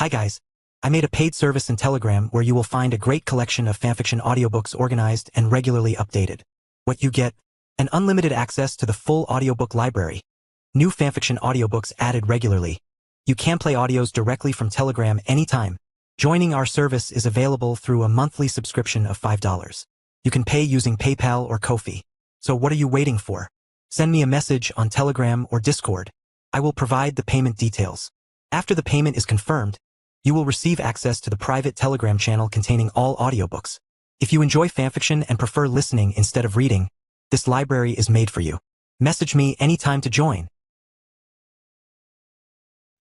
Hi guys. I made a paid service in Telegram where you will find a great collection of fanfiction audiobooks organized and regularly updated. What you get? An unlimited access to the full audiobook library. New fanfiction audiobooks added regularly. You can play audios directly from Telegram anytime. Joining our service is available through a monthly subscription of $5. You can pay using PayPal or Ko-fi. So what are you waiting for? Send me a message on Telegram or Discord. I will provide the payment details. After the payment is confirmed, you will receive access to the private Telegram channel containing all audiobooks. If you enjoy fanfiction and prefer listening instead of reading, this library is made for you. Message me anytime to join.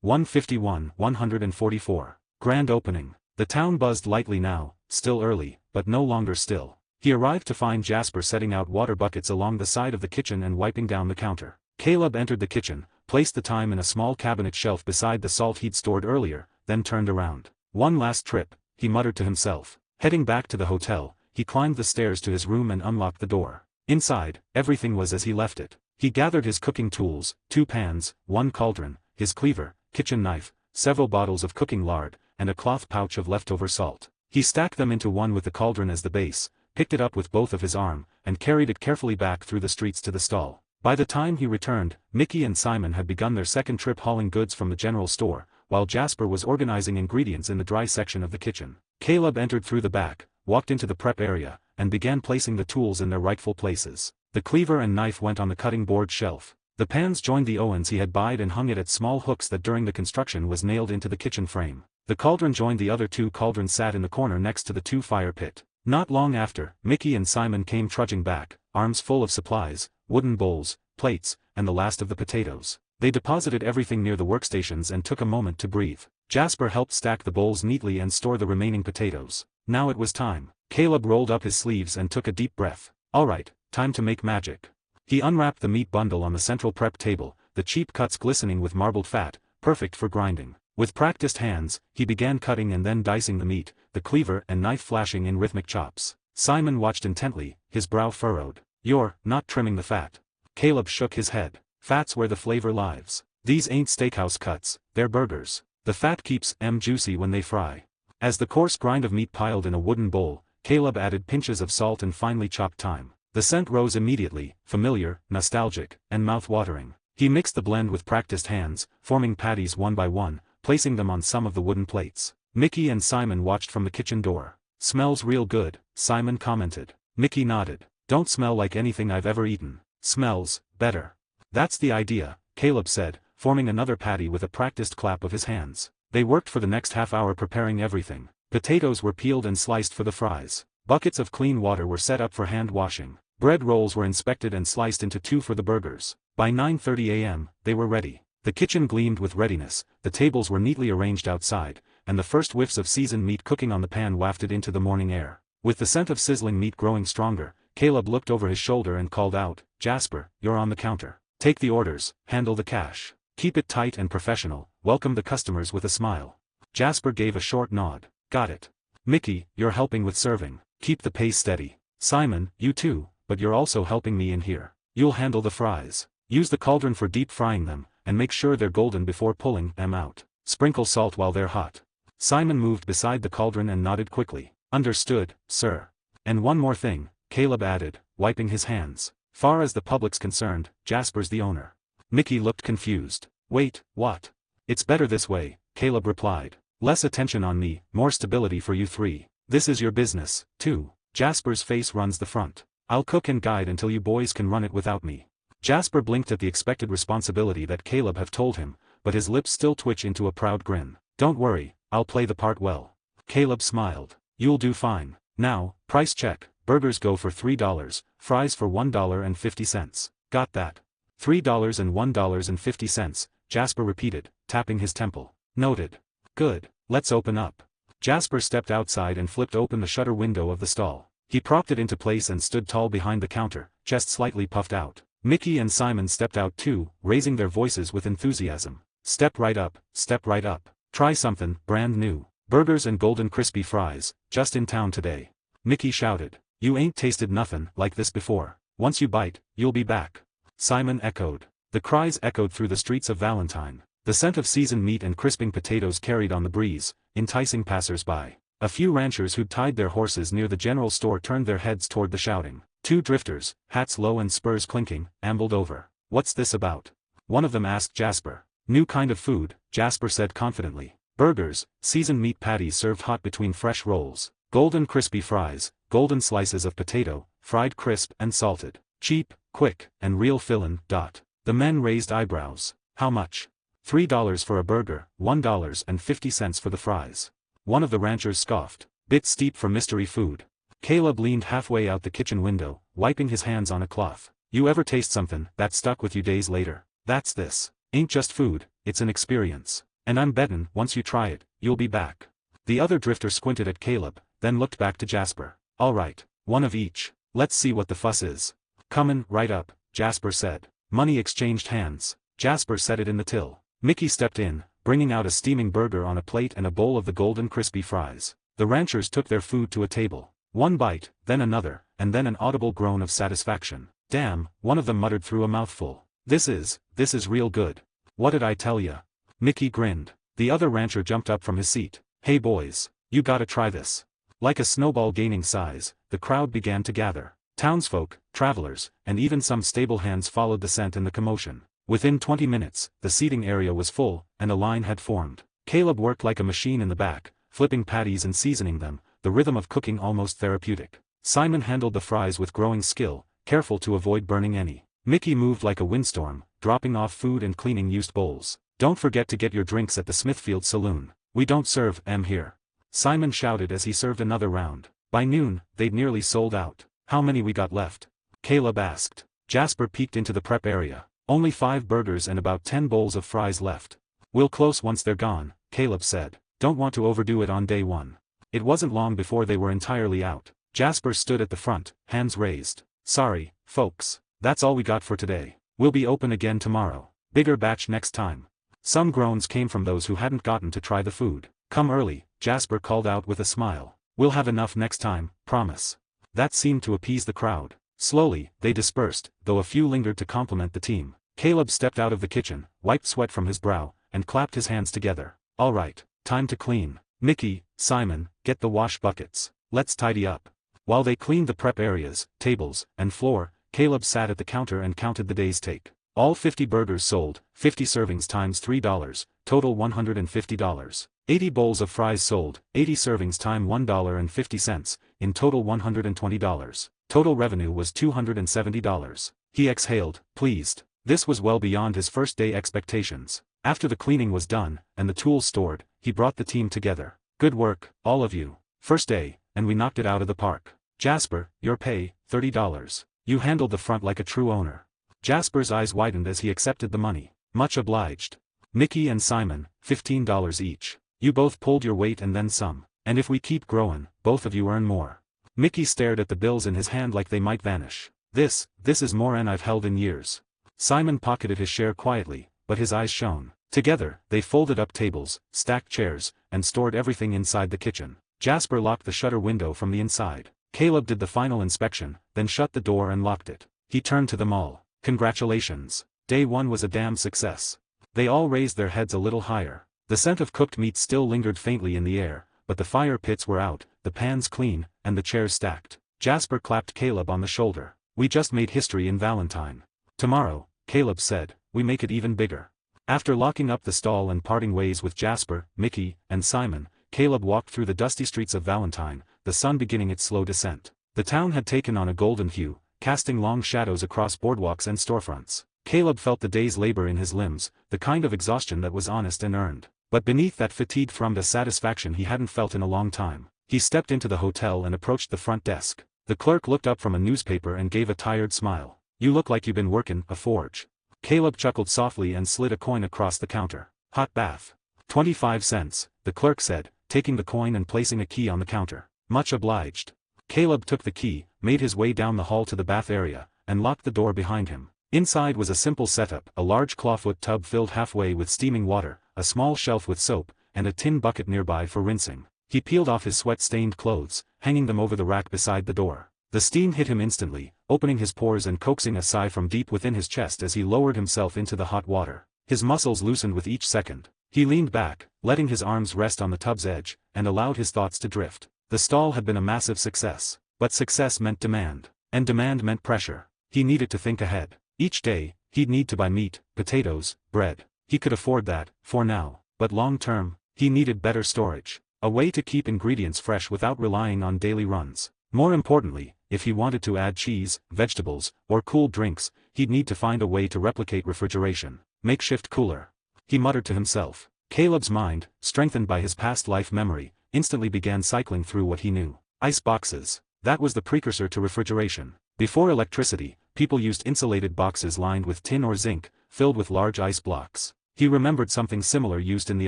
144. Grand opening. The town buzzed lightly now, still early, but no longer still. He arrived to find Jasper setting out water buckets along the side of the kitchen and wiping down the counter. Caleb entered the kitchen, placed the time in a small cabinet shelf beside the salt he'd stored earlier, then turned around. One last trip, he muttered to himself. Heading back to the hotel, he climbed the stairs to his room and unlocked the door. Inside, everything was as he left it. He gathered his cooking tools, 2 pans, 1 cauldron, his cleaver, kitchen knife, several bottles of cooking lard, and a cloth pouch of leftover salt. He stacked them into one with the cauldron as the base, picked it up with both of his arm, and carried it carefully back through the streets to the stall. By the time he returned, Mickey and Simon had begun their second trip hauling goods from the general store, while Jasper was organizing ingredients in the dry section of the kitchen. Caleb entered through the back, walked into the prep area, and began placing the tools in their rightful places. The cleaver and knife went on the cutting board shelf. The pans joined the ovens he had buyed and hung it at small hooks that during the construction was nailed into the kitchen frame. The cauldron joined the other 2 cauldrons sat in the corner next to the 2 fire pit. Not long after, Mickey and Simon came trudging back, arms full of supplies, wooden bowls, plates, and the last of the potatoes. They deposited everything near the workstations and took a moment to breathe. Jasper helped stack the bowls neatly and store the remaining potatoes. Now it was time. Caleb rolled up his sleeves and took a deep breath. Alright, time to make magic. He unwrapped the meat bundle on the central prep table, the cheap cuts glistening with marbled fat, perfect for grinding. With practiced hands, he began cutting and then dicing the meat, the cleaver and knife flashing in rhythmic chops. Simon watched intently, his brow furrowed. You're not trimming the fat. Caleb shook his head. Fat's where the flavor lives. These ain't steakhouse cuts, they're burgers. The fat keeps them juicy when they fry. As the coarse grind of meat piled in a wooden bowl, Caleb added pinches of salt and finely chopped thyme. The scent rose immediately, familiar, nostalgic, and mouth-watering. He mixed the blend with practiced hands, forming patties one by one, placing them on some of the wooden plates. Mickey and Simon watched from the kitchen door. Smells real good, Simon commented. Mickey nodded. Don't smell like anything I've ever eaten. Smells better. That's the idea, Caleb said, forming another patty with a practiced clap of his hands. They worked for the next half hour preparing everything. Potatoes were peeled and sliced for the fries. Buckets of clean water were set up for hand washing. Bread rolls were inspected and sliced into 2 for the burgers. By 9:30 a.m., they were ready. The kitchen gleamed with readiness, the tables were neatly arranged outside, and the first whiffs of seasoned meat cooking on the pan wafted into the morning air. With the scent of sizzling meat growing stronger, Caleb looked over his shoulder and called out, Jasper, you're on the counter. Take the orders, handle the cash. Keep it tight and professional, welcome the customers with a smile. Jasper gave a short nod. Got it. Mickey, you're helping with serving. Keep the pace steady. Simon, you too, but you're also helping me in here. You'll handle the fries. Use the cauldron for deep frying them, and make sure they're golden before pulling them out. Sprinkle salt while they're hot. Simon moved beside the cauldron and nodded quickly. Understood, sir. And one more thing, Caleb added, wiping his hands. Far as the public's concerned, Jasper's the owner. Mickey looked confused. Wait, what? It's better this way, Caleb replied. Less attention on me, more stability for you 3. This is your business, too. Jasper's face runs the front. I'll cook and guide until you boys can run it without me. Jasper blinked at the expected responsibility that Caleb have told him, but his lips still twitch into a proud grin. Don't worry, I'll play the part well. Caleb smiled. You'll do fine. Now, price check. Burgers go for $3, fries for $1.50. Got that? $3 and $1.50, Jasper repeated, tapping his temple. Noted. Good, let's open up. Jasper stepped outside and flipped open the shutter window of the stall. He propped it into place and stood tall behind the counter, chest slightly puffed out. Mickey and Simon stepped out too, raising their voices with enthusiasm. Step right up, step right up. Try something brand new. Burgers and golden crispy fries, just in town today. Mickey shouted. You ain't tasted nothin' like this before. Once you bite, you'll be back. Simon echoed. The cries echoed through the streets of Valentine. The scent of seasoned meat and crisping potatoes carried on the breeze, enticing passers-by. A few ranchers who'd tied their horses near the general store turned their heads toward the shouting. Two drifters, hats low and spurs clinking, ambled over. "What's this about?" one of them asked Jasper. "New kind of food," Jasper said confidently. "Burgers, seasoned meat patties served hot between fresh rolls, golden crispy fries, golden slices of potato, fried crisp and salted, cheap, quick, and real fillin'. The men raised eyebrows. "How much?" $3 for a burger, $1.50 for the fries. One of the ranchers scoffed. "Bit steep for mystery food." Caleb leaned halfway out the kitchen window, wiping his hands on a cloth. "You ever taste something that stuck with you days later? That's this. Ain't just food, it's an experience. And I'm bettin', once you try it, you'll be back." The other drifter squinted at Caleb, then looked back to Jasper. "All right, one of each. Let's see what the fuss is." "Comin' right up," Jasper said. Money exchanged hands. Jasper set it in the till. Mickey stepped in, bringing out a steaming burger on a plate and a bowl of the golden crispy fries. The ranchers took their food to a table. One bite, then another, and then an audible groan of satisfaction. "Damn," one of them muttered through a mouthful. This is real good. What did I tell ya?" Mickey grinned. The other rancher jumped up from his seat. "Hey boys, you gotta try this." Like a snowball gaining size, the crowd began to gather. Townsfolk, travelers, and even some stable hands followed the scent and the commotion. Within 20 minutes, the seating area was full, and a line had formed. Caleb worked like a machine in the back, flipping patties and seasoning them, the rhythm of cooking almost therapeutic. Simon handled the fries with growing skill, careful to avoid burning any. Mickey moved like a windstorm, dropping off food and cleaning used bowls. "Don't forget to get your drinks at the Smithfield Saloon. We don't serve 'em here," Simon shouted as he served another round. By noon, they'd nearly sold out. "How many we got left?" Caleb asked. Jasper peeked into the prep area. "Only 5 burgers and about 10 bowls of fries left. We'll close once they're gone," Caleb said. "Don't want to overdo it on day one." It wasn't long before they were entirely out. Jasper stood at the front, hands raised. "Sorry, folks. That's all we got for today. We'll be open again tomorrow. Bigger batch next time." Some groans came from those who hadn't gotten to try the food. "Come early," Jasper called out with a smile. "We'll have enough next time, promise." That seemed to appease the crowd. Slowly, they dispersed, though a few lingered to compliment the team. Caleb stepped out of the kitchen, wiped sweat from his brow, and clapped his hands together. "All right, time to clean. Mickey, Simon, get the wash buckets. Let's tidy up." While they cleaned the prep areas, tables, and floor, Caleb sat at the counter and counted the day's take. All 50 burgers sold, 50 servings times $3, total $150. 80 bowls of fries sold, 80 servings times $1.50, in total $120. Total revenue was $270. He exhaled, pleased. This was well beyond his first day expectations. After the cleaning was done, and the tools stored, he brought the team together. "Good work, all of you. First day, and we knocked it out of the park. Jasper, your pay, $30. You handled the front like a true owner." Jasper's eyes widened as he accepted the money. "Much obliged." Mickey and Simon, $15 each. "You both pulled your weight and then some. And if we keep growing, both of you earn more." Mickey stared at the bills in his hand like they might vanish. This is more'n I've held in years." Simon pocketed his share quietly, but his eyes shone. Together, they folded up tables, stacked chairs, and stored everything inside the kitchen. Jasper locked the shutter window from the inside. Caleb did the final inspection, then shut the door and locked it. He turned to them all. "Congratulations. Day one was a damn success." They all raised their heads a little higher. The scent of cooked meat still lingered faintly in the air, but the fire pits were out, the pans clean, and the chairs stacked. Jasper clapped Caleb on the shoulder. "We just made history in Valentine. Tomorrow," Caleb said, "we make it even bigger." After locking up the stall and parting ways with Jasper, Mickey, and Simon, Caleb walked through the dusty streets of Valentine, the sun beginning its slow descent. The town had taken on a golden hue, casting long shadows across boardwalks and storefronts. Caleb felt the day's labor in his limbs, the kind of exhaustion that was honest and earned. But beneath that fatigue thrummed a satisfaction he hadn't felt in a long time. He stepped into the hotel and approached the front desk. The clerk looked up from a newspaper and gave a tired smile. "You look like you've been working a forge." Caleb chuckled softly and slid a coin across the counter. "Hot bath. 25 cents, the clerk said, taking the coin and placing a key on the counter. "Much obliged." Caleb took the key, made his way down the hall to the bath area, and locked the door behind him. Inside was a simple setup, a large clawfoot tub filled halfway with steaming water, a small shelf with soap, and a tin bucket nearby for rinsing. He peeled off his sweat-stained clothes, hanging them over the rack beside the door. The steam hit him instantly, opening his pores and coaxing a sigh from deep within his chest as he lowered himself into the hot water. His muscles loosened with each second. He leaned back, letting his arms rest on the tub's edge, and allowed his thoughts to drift. The stall had been a massive success. But success meant demand. And demand meant pressure. He needed to think ahead. Each day, he'd need to buy meat, potatoes, bread. He could afford that, for now. But long term, he needed better storage. A way to keep ingredients fresh without relying on daily runs. More importantly, if he wanted to add cheese, vegetables, or cooled drinks, he'd need to find a way to replicate refrigeration. Makeshift cooler. He muttered to himself. Caleb's mind, strengthened by his past life memory, instantly began cycling through what he knew. Ice boxes. That was the precursor to refrigeration. Before electricity, people used insulated boxes lined with tin or zinc, filled with large ice blocks. He remembered something similar used in the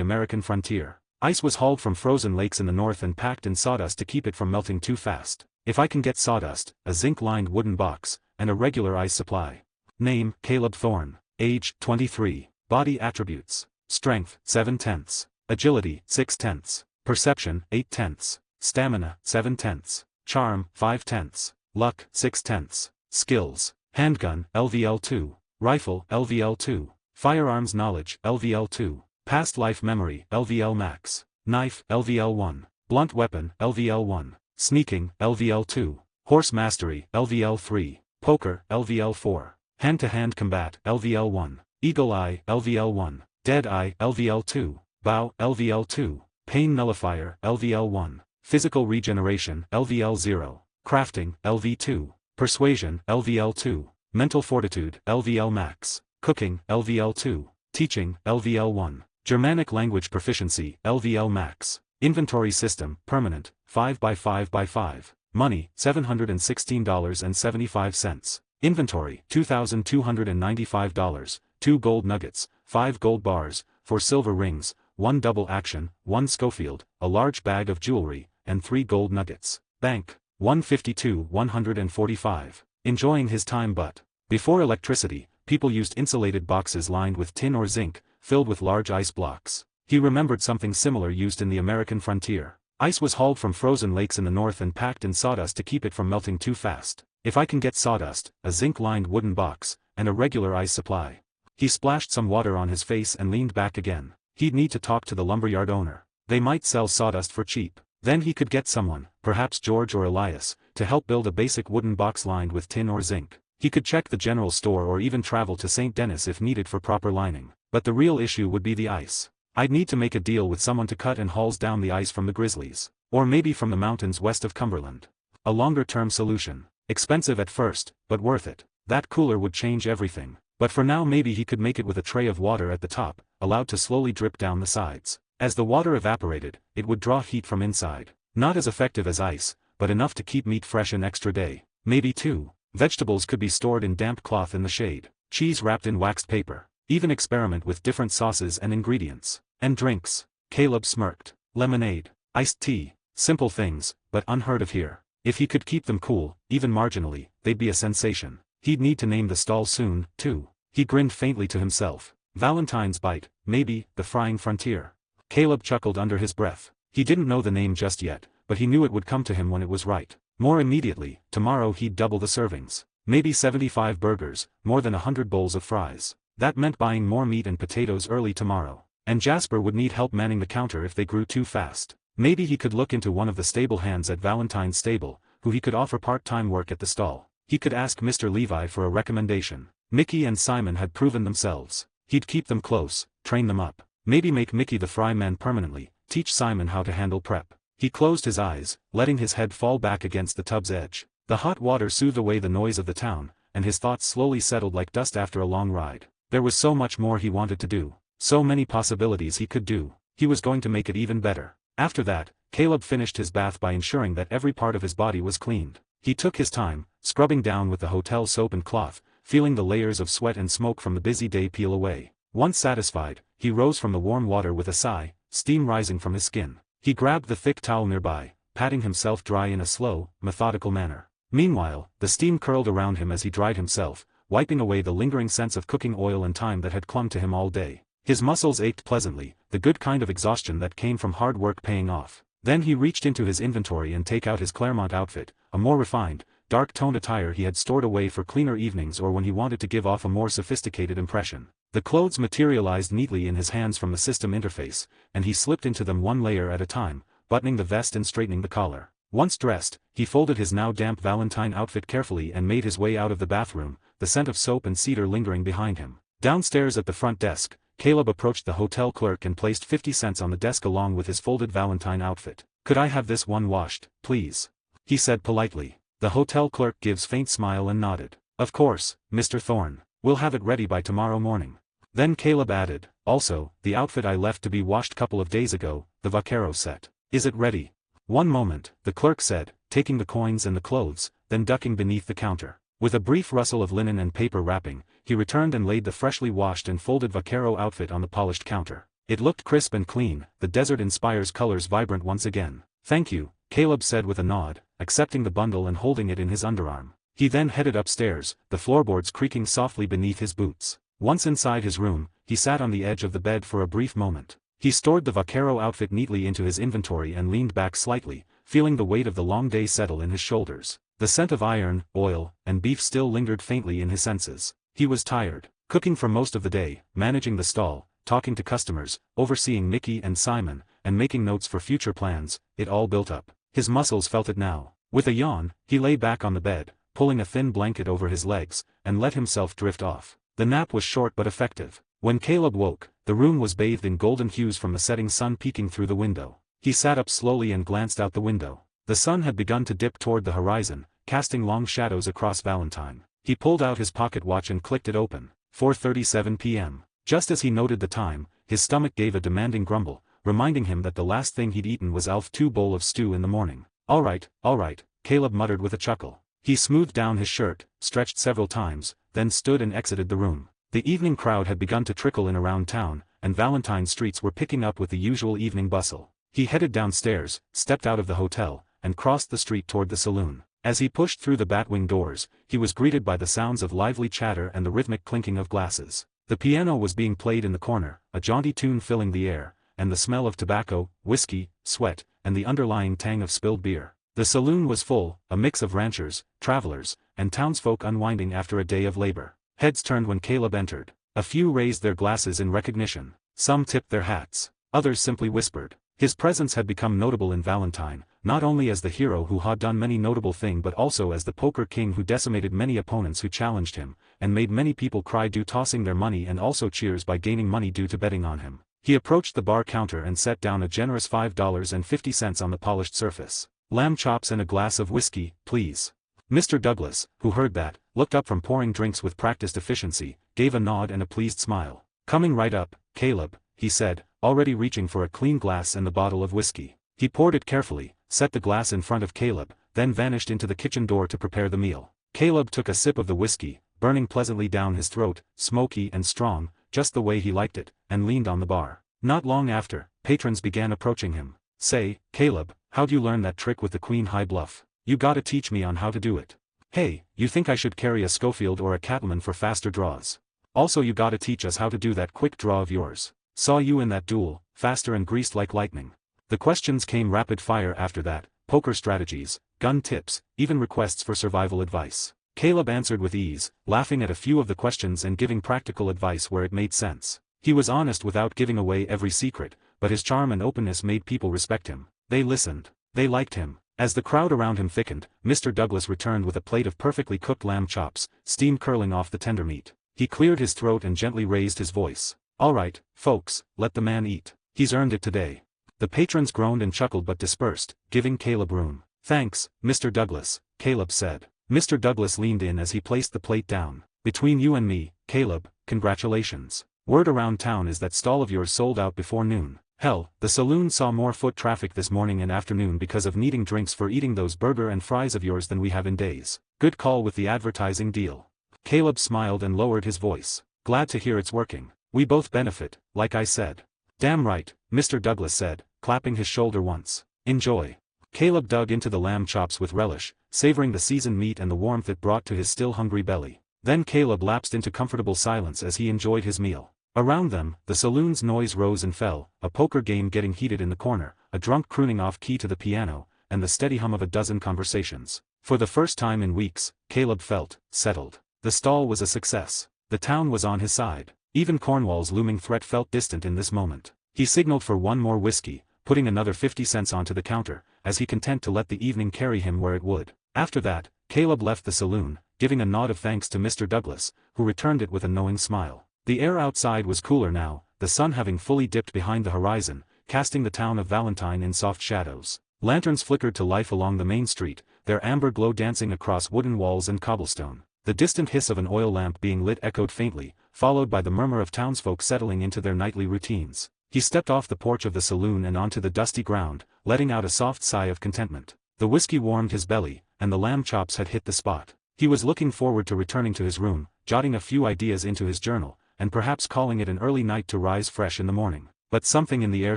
American frontier. Ice was hauled from frozen lakes in the north and packed in sawdust to keep it from melting too fast. If I can get sawdust, a zinc-lined wooden box, and a regular ice supply. Name, Caleb Thorne. Age, 23. Body attributes. Strength, 7/10. Agility, 6/10. Perception, 8/10. Stamina, 7/10. Charm, 5/10. Luck, 6/10. Skills. Handgun, LVL2. Rifle, LVL2. Firearms knowledge, LVL2. Past life memory, LVL max. Knife, LVL1. Blunt weapon, LVL1. Sneaking, LVL2. Horse mastery, LVL3. Poker, LVL4. Hand-to-hand combat, LVL1. Eagle eye, LVL1. Dead eye, LVL2. Bow, LVL2. Pain nullifier, LVL1. Physical regeneration, LVL0. Crafting, LV2. Persuasion, LVL2. Mental fortitude, LVL max. Cooking, LVL2. Teaching, LVL1. Germanic language proficiency, LVL max. Inventory system, permanent, 5x5x5. Money, $716.75. Inventory, $2,295. 2 gold nuggets, 5 gold bars, 4 silver rings, 1 double action, 1 Schofield, a large bag of jewelry, and 3 gold nuggets. Bank, 152,145. Enjoying his time but. Before electricity, people used insulated boxes lined with tin or zinc, filled with large ice blocks. He remembered something similar used in the American frontier. Ice was hauled from frozen lakes in the north and packed in sawdust to keep it from melting too fast. If I can get sawdust, a zinc-lined wooden box, and a regular ice supply. He splashed some water on his face and leaned back again. He'd need to talk to the lumberyard owner. They might sell sawdust for cheap. Then he could get someone, perhaps George or Elias, to help build a basic wooden box lined with tin or zinc. He could check the general store or even travel to St. Denis if needed for proper lining. But the real issue would be the ice. I'd need to make a deal with someone to cut and hauls down the ice from the Grizzlies. Or maybe from the mountains west of Cumberland. A longer-term solution. Expensive at first, but worth it. That cooler would change everything. But for now maybe he could make it with a tray of water at the top, allowed to slowly drip down the sides. As the water evaporated, it would draw heat from inside. Not as effective as ice, but enough to keep meat fresh an extra day. Maybe 2. Vegetables could be stored in damp cloth in the shade. Cheese wrapped in waxed paper. Even experiment with different sauces and ingredients. And drinks. Caleb smirked. Lemonade. Iced tea. Simple things, but unheard of here. If he could keep them cool, even marginally, they'd be a sensation. He'd need to name the stall soon, too. He grinned faintly to himself. Valentine's Bite, maybe, the Frying Frontier. Caleb chuckled under his breath. He didn't know the name just yet, but he knew it would come to him when it was right. More immediately, tomorrow he'd double the servings. Maybe 75 burgers, more than 100 bowls of fries. That meant buying more meat and potatoes early tomorrow. And Jasper would need help manning the counter if they grew too fast. Maybe he could look into one of the stable hands at Valentine's stable, who he could offer part-time work at the stall. He could ask Mr. Levi for a recommendation. Mickey and Simon had proven themselves. He'd keep them close, train them up. Maybe make Mickey the fry man permanently, teach Simon how to handle prep. He closed his eyes, letting his head fall back against the tub's edge. The hot water soothed away the noise of the town, and his thoughts slowly settled like dust after a long ride. There was so much more he wanted to do. So many possibilities he could do. He was going to make it even better. After that, Caleb finished his bath by ensuring that every part of his body was cleaned. He took his time, scrubbing down with the hotel soap and cloth, feeling the layers of sweat and smoke from the busy day peel away. Once satisfied, he rose from the warm water with a sigh, steam rising from his skin. He grabbed the thick towel nearby, patting himself dry in a slow, methodical manner. Meanwhile, the steam curled around him as he dried himself, wiping away the lingering sense of cooking oil and time that had clung to him all day. His muscles ached pleasantly, the good kind of exhaustion that came from hard work paying off. Then he reached into his inventory and take out his Claremont outfit, a more refined, dark-toned attire he had stored away for cleaner evenings or when he wanted to give off a more sophisticated impression. The clothes materialized neatly in his hands from the system interface, and he slipped into them one layer at a time, buttoning the vest and straightening the collar. Once dressed, he folded his now damp Valentine outfit carefully and made his way out of the bathroom, the scent of soap and cedar lingering behind him. Downstairs at the front desk, Caleb approached the hotel clerk and placed 50 cents on the desk along with his folded Valentine outfit. "Could I have this one washed, please?" he said politely. The hotel clerk gives faint smile and nodded. "Of course, Mr. Thorne. We'll have it ready by tomorrow morning." Then Caleb added, "Also, the outfit I left to be washed couple of days ago, the vaquero set. Is it ready?" "One moment," the clerk said, taking the coins and the clothes, then ducking beneath the counter. With a brief rustle of linen and paper wrapping, he returned and laid the freshly washed and folded vaquero outfit on the polished counter. It looked crisp and clean, the desert inspires colors vibrant once again. "Thank you," Caleb said with a nod, accepting the bundle and holding it in his underarm. He then headed upstairs, the floorboards creaking softly beneath his boots. Once inside his room, he sat on the edge of the bed for a brief moment. He stored the vaquero outfit neatly into his inventory and leaned back slightly, feeling the weight of the long day settle in his shoulders. The scent of iron, oil, and beef still lingered faintly in his senses. He was tired, cooking for most of the day, managing the stall, talking to customers, overseeing Nikki and Simon, and making notes for future plans. It all built up. His muscles felt it now. With a yawn, he lay back on the bed, pulling a thin blanket over his legs, and let himself drift off. The nap was short but effective. When Caleb woke, the room was bathed in golden hues from the setting sun peeking through the window. He sat up slowly and glanced out the window. The sun had begun to dip toward the horizon, casting long shadows across Valentine. He pulled out his pocket watch and clicked it open. 4:37 p.m. Just as he noted the time, his stomach gave a demanding grumble, reminding him that the last thing he'd eaten was Alf's 2 bowl of stew in the morning. All right, Caleb muttered with a chuckle. He smoothed down his shirt, stretched several times, then stood and exited the room. The evening crowd had begun to trickle in around town, and Valentine's streets were picking up with the usual evening bustle. He headed downstairs, stepped out of the hotel, and crossed the street toward the saloon. As he pushed through the batwing doors, he was greeted by the sounds of lively chatter and the rhythmic clinking of glasses. The piano was being played in the corner, a jaunty tune filling the air, and the smell of tobacco, whiskey, sweat, and the underlying tang of spilled beer. The saloon was full, a mix of ranchers, travelers, and townsfolk unwinding after a day of labor. Heads turned when Caleb entered. A few raised their glasses in recognition. Some tipped their hats. Others simply whispered. His presence had become notable in Valentine, not only as the hero who had done many notable things but also as the poker king who decimated many opponents who challenged him, and made many people cry due tossing their money and also cheers by gaining money due to betting on him. He approached the bar counter and set down a generous $5.50 on the polished surface. "Lamb chops and a glass of whiskey, please." Mr. Douglas, who heard that, looked up from pouring drinks with practiced efficiency, gave a nod and a pleased smile. "Coming right up, Caleb," he said, already reaching for a clean glass and the bottle of whiskey. He poured it carefully, set the glass in front of Caleb, then vanished into the kitchen door to prepare the meal. Caleb took a sip of the whiskey, burning pleasantly down his throat, smoky and strong, just the way he liked it, and leaned on the bar. Not long after, patrons began approaching him. "Say, Caleb, how'd you learn that trick with the Queen High Bluff? You gotta teach me on how to do it. Hey, you think I should carry a Schofield or a Cattleman for faster draws? Also you gotta teach us how to do that quick draw of yours. Saw you in that duel, faster and greased like lightning." The questions came rapid fire after that, poker strategies, gun tips, even requests for survival advice. Caleb answered with ease, laughing at a few of the questions and giving practical advice where it made sense. He was honest without giving away every secret, but his charm and openness made people respect him. They listened. They liked him. As the crowd around him thickened, Mr. Douglas returned with a plate of perfectly cooked lamb chops, steam curling off the tender meat. He cleared his throat and gently raised his voice. "All right, folks, let the man eat. He's earned it today." The patrons groaned and chuckled but dispersed, giving Caleb room. "Thanks, Mr. Douglas," Caleb said. Mr. Douglas leaned in as he placed the plate down. "Between you and me, Caleb, congratulations. Word around town is that stall of yours sold out before noon. Hell, the saloon saw more foot traffic this morning and afternoon because of needing drinks for eating those burger and fries of yours than we have in days. Good call with the advertising deal." Caleb smiled and lowered his voice. "Glad to hear it's working. We both benefit, like I said." "Damn right," Mr. Douglas said, clapping his shoulder once. "Enjoy." Caleb dug into the lamb chops with relish, savoring the seasoned meat and the warmth it brought to his still hungry belly. Then Caleb lapsed into comfortable silence as he enjoyed his meal. Around them, the saloon's noise rose and fell, a poker game getting heated in the corner, a drunk crooning off key to the piano, and the steady hum of a dozen conversations. For the first time in weeks, Caleb felt settled. The stall was a success. The town was on his side. Even Cornwall's looming threat felt distant in this moment. He signaled for one more whiskey, putting another 50 cents onto the counter, as he content to let the evening carry him where it would. After that, Caleb left the saloon, giving a nod of thanks to Mr. Douglas, who returned it with a knowing smile. The air outside was cooler now, the sun having fully dipped behind the horizon, casting the town of Valentine in soft shadows. Lanterns flickered to life along the main street, their amber glow dancing across wooden walls and cobblestone. The distant hiss of an oil lamp being lit echoed faintly, followed by the murmur of townsfolk settling into their nightly routines. He stepped off the porch of the saloon and onto the dusty ground, letting out a soft sigh of contentment. The whiskey warmed his belly, and the lamb chops had hit the spot. He was looking forward to returning to his room, jotting a few ideas into his journal, and perhaps calling it an early night to rise fresh in the morning. But something in the air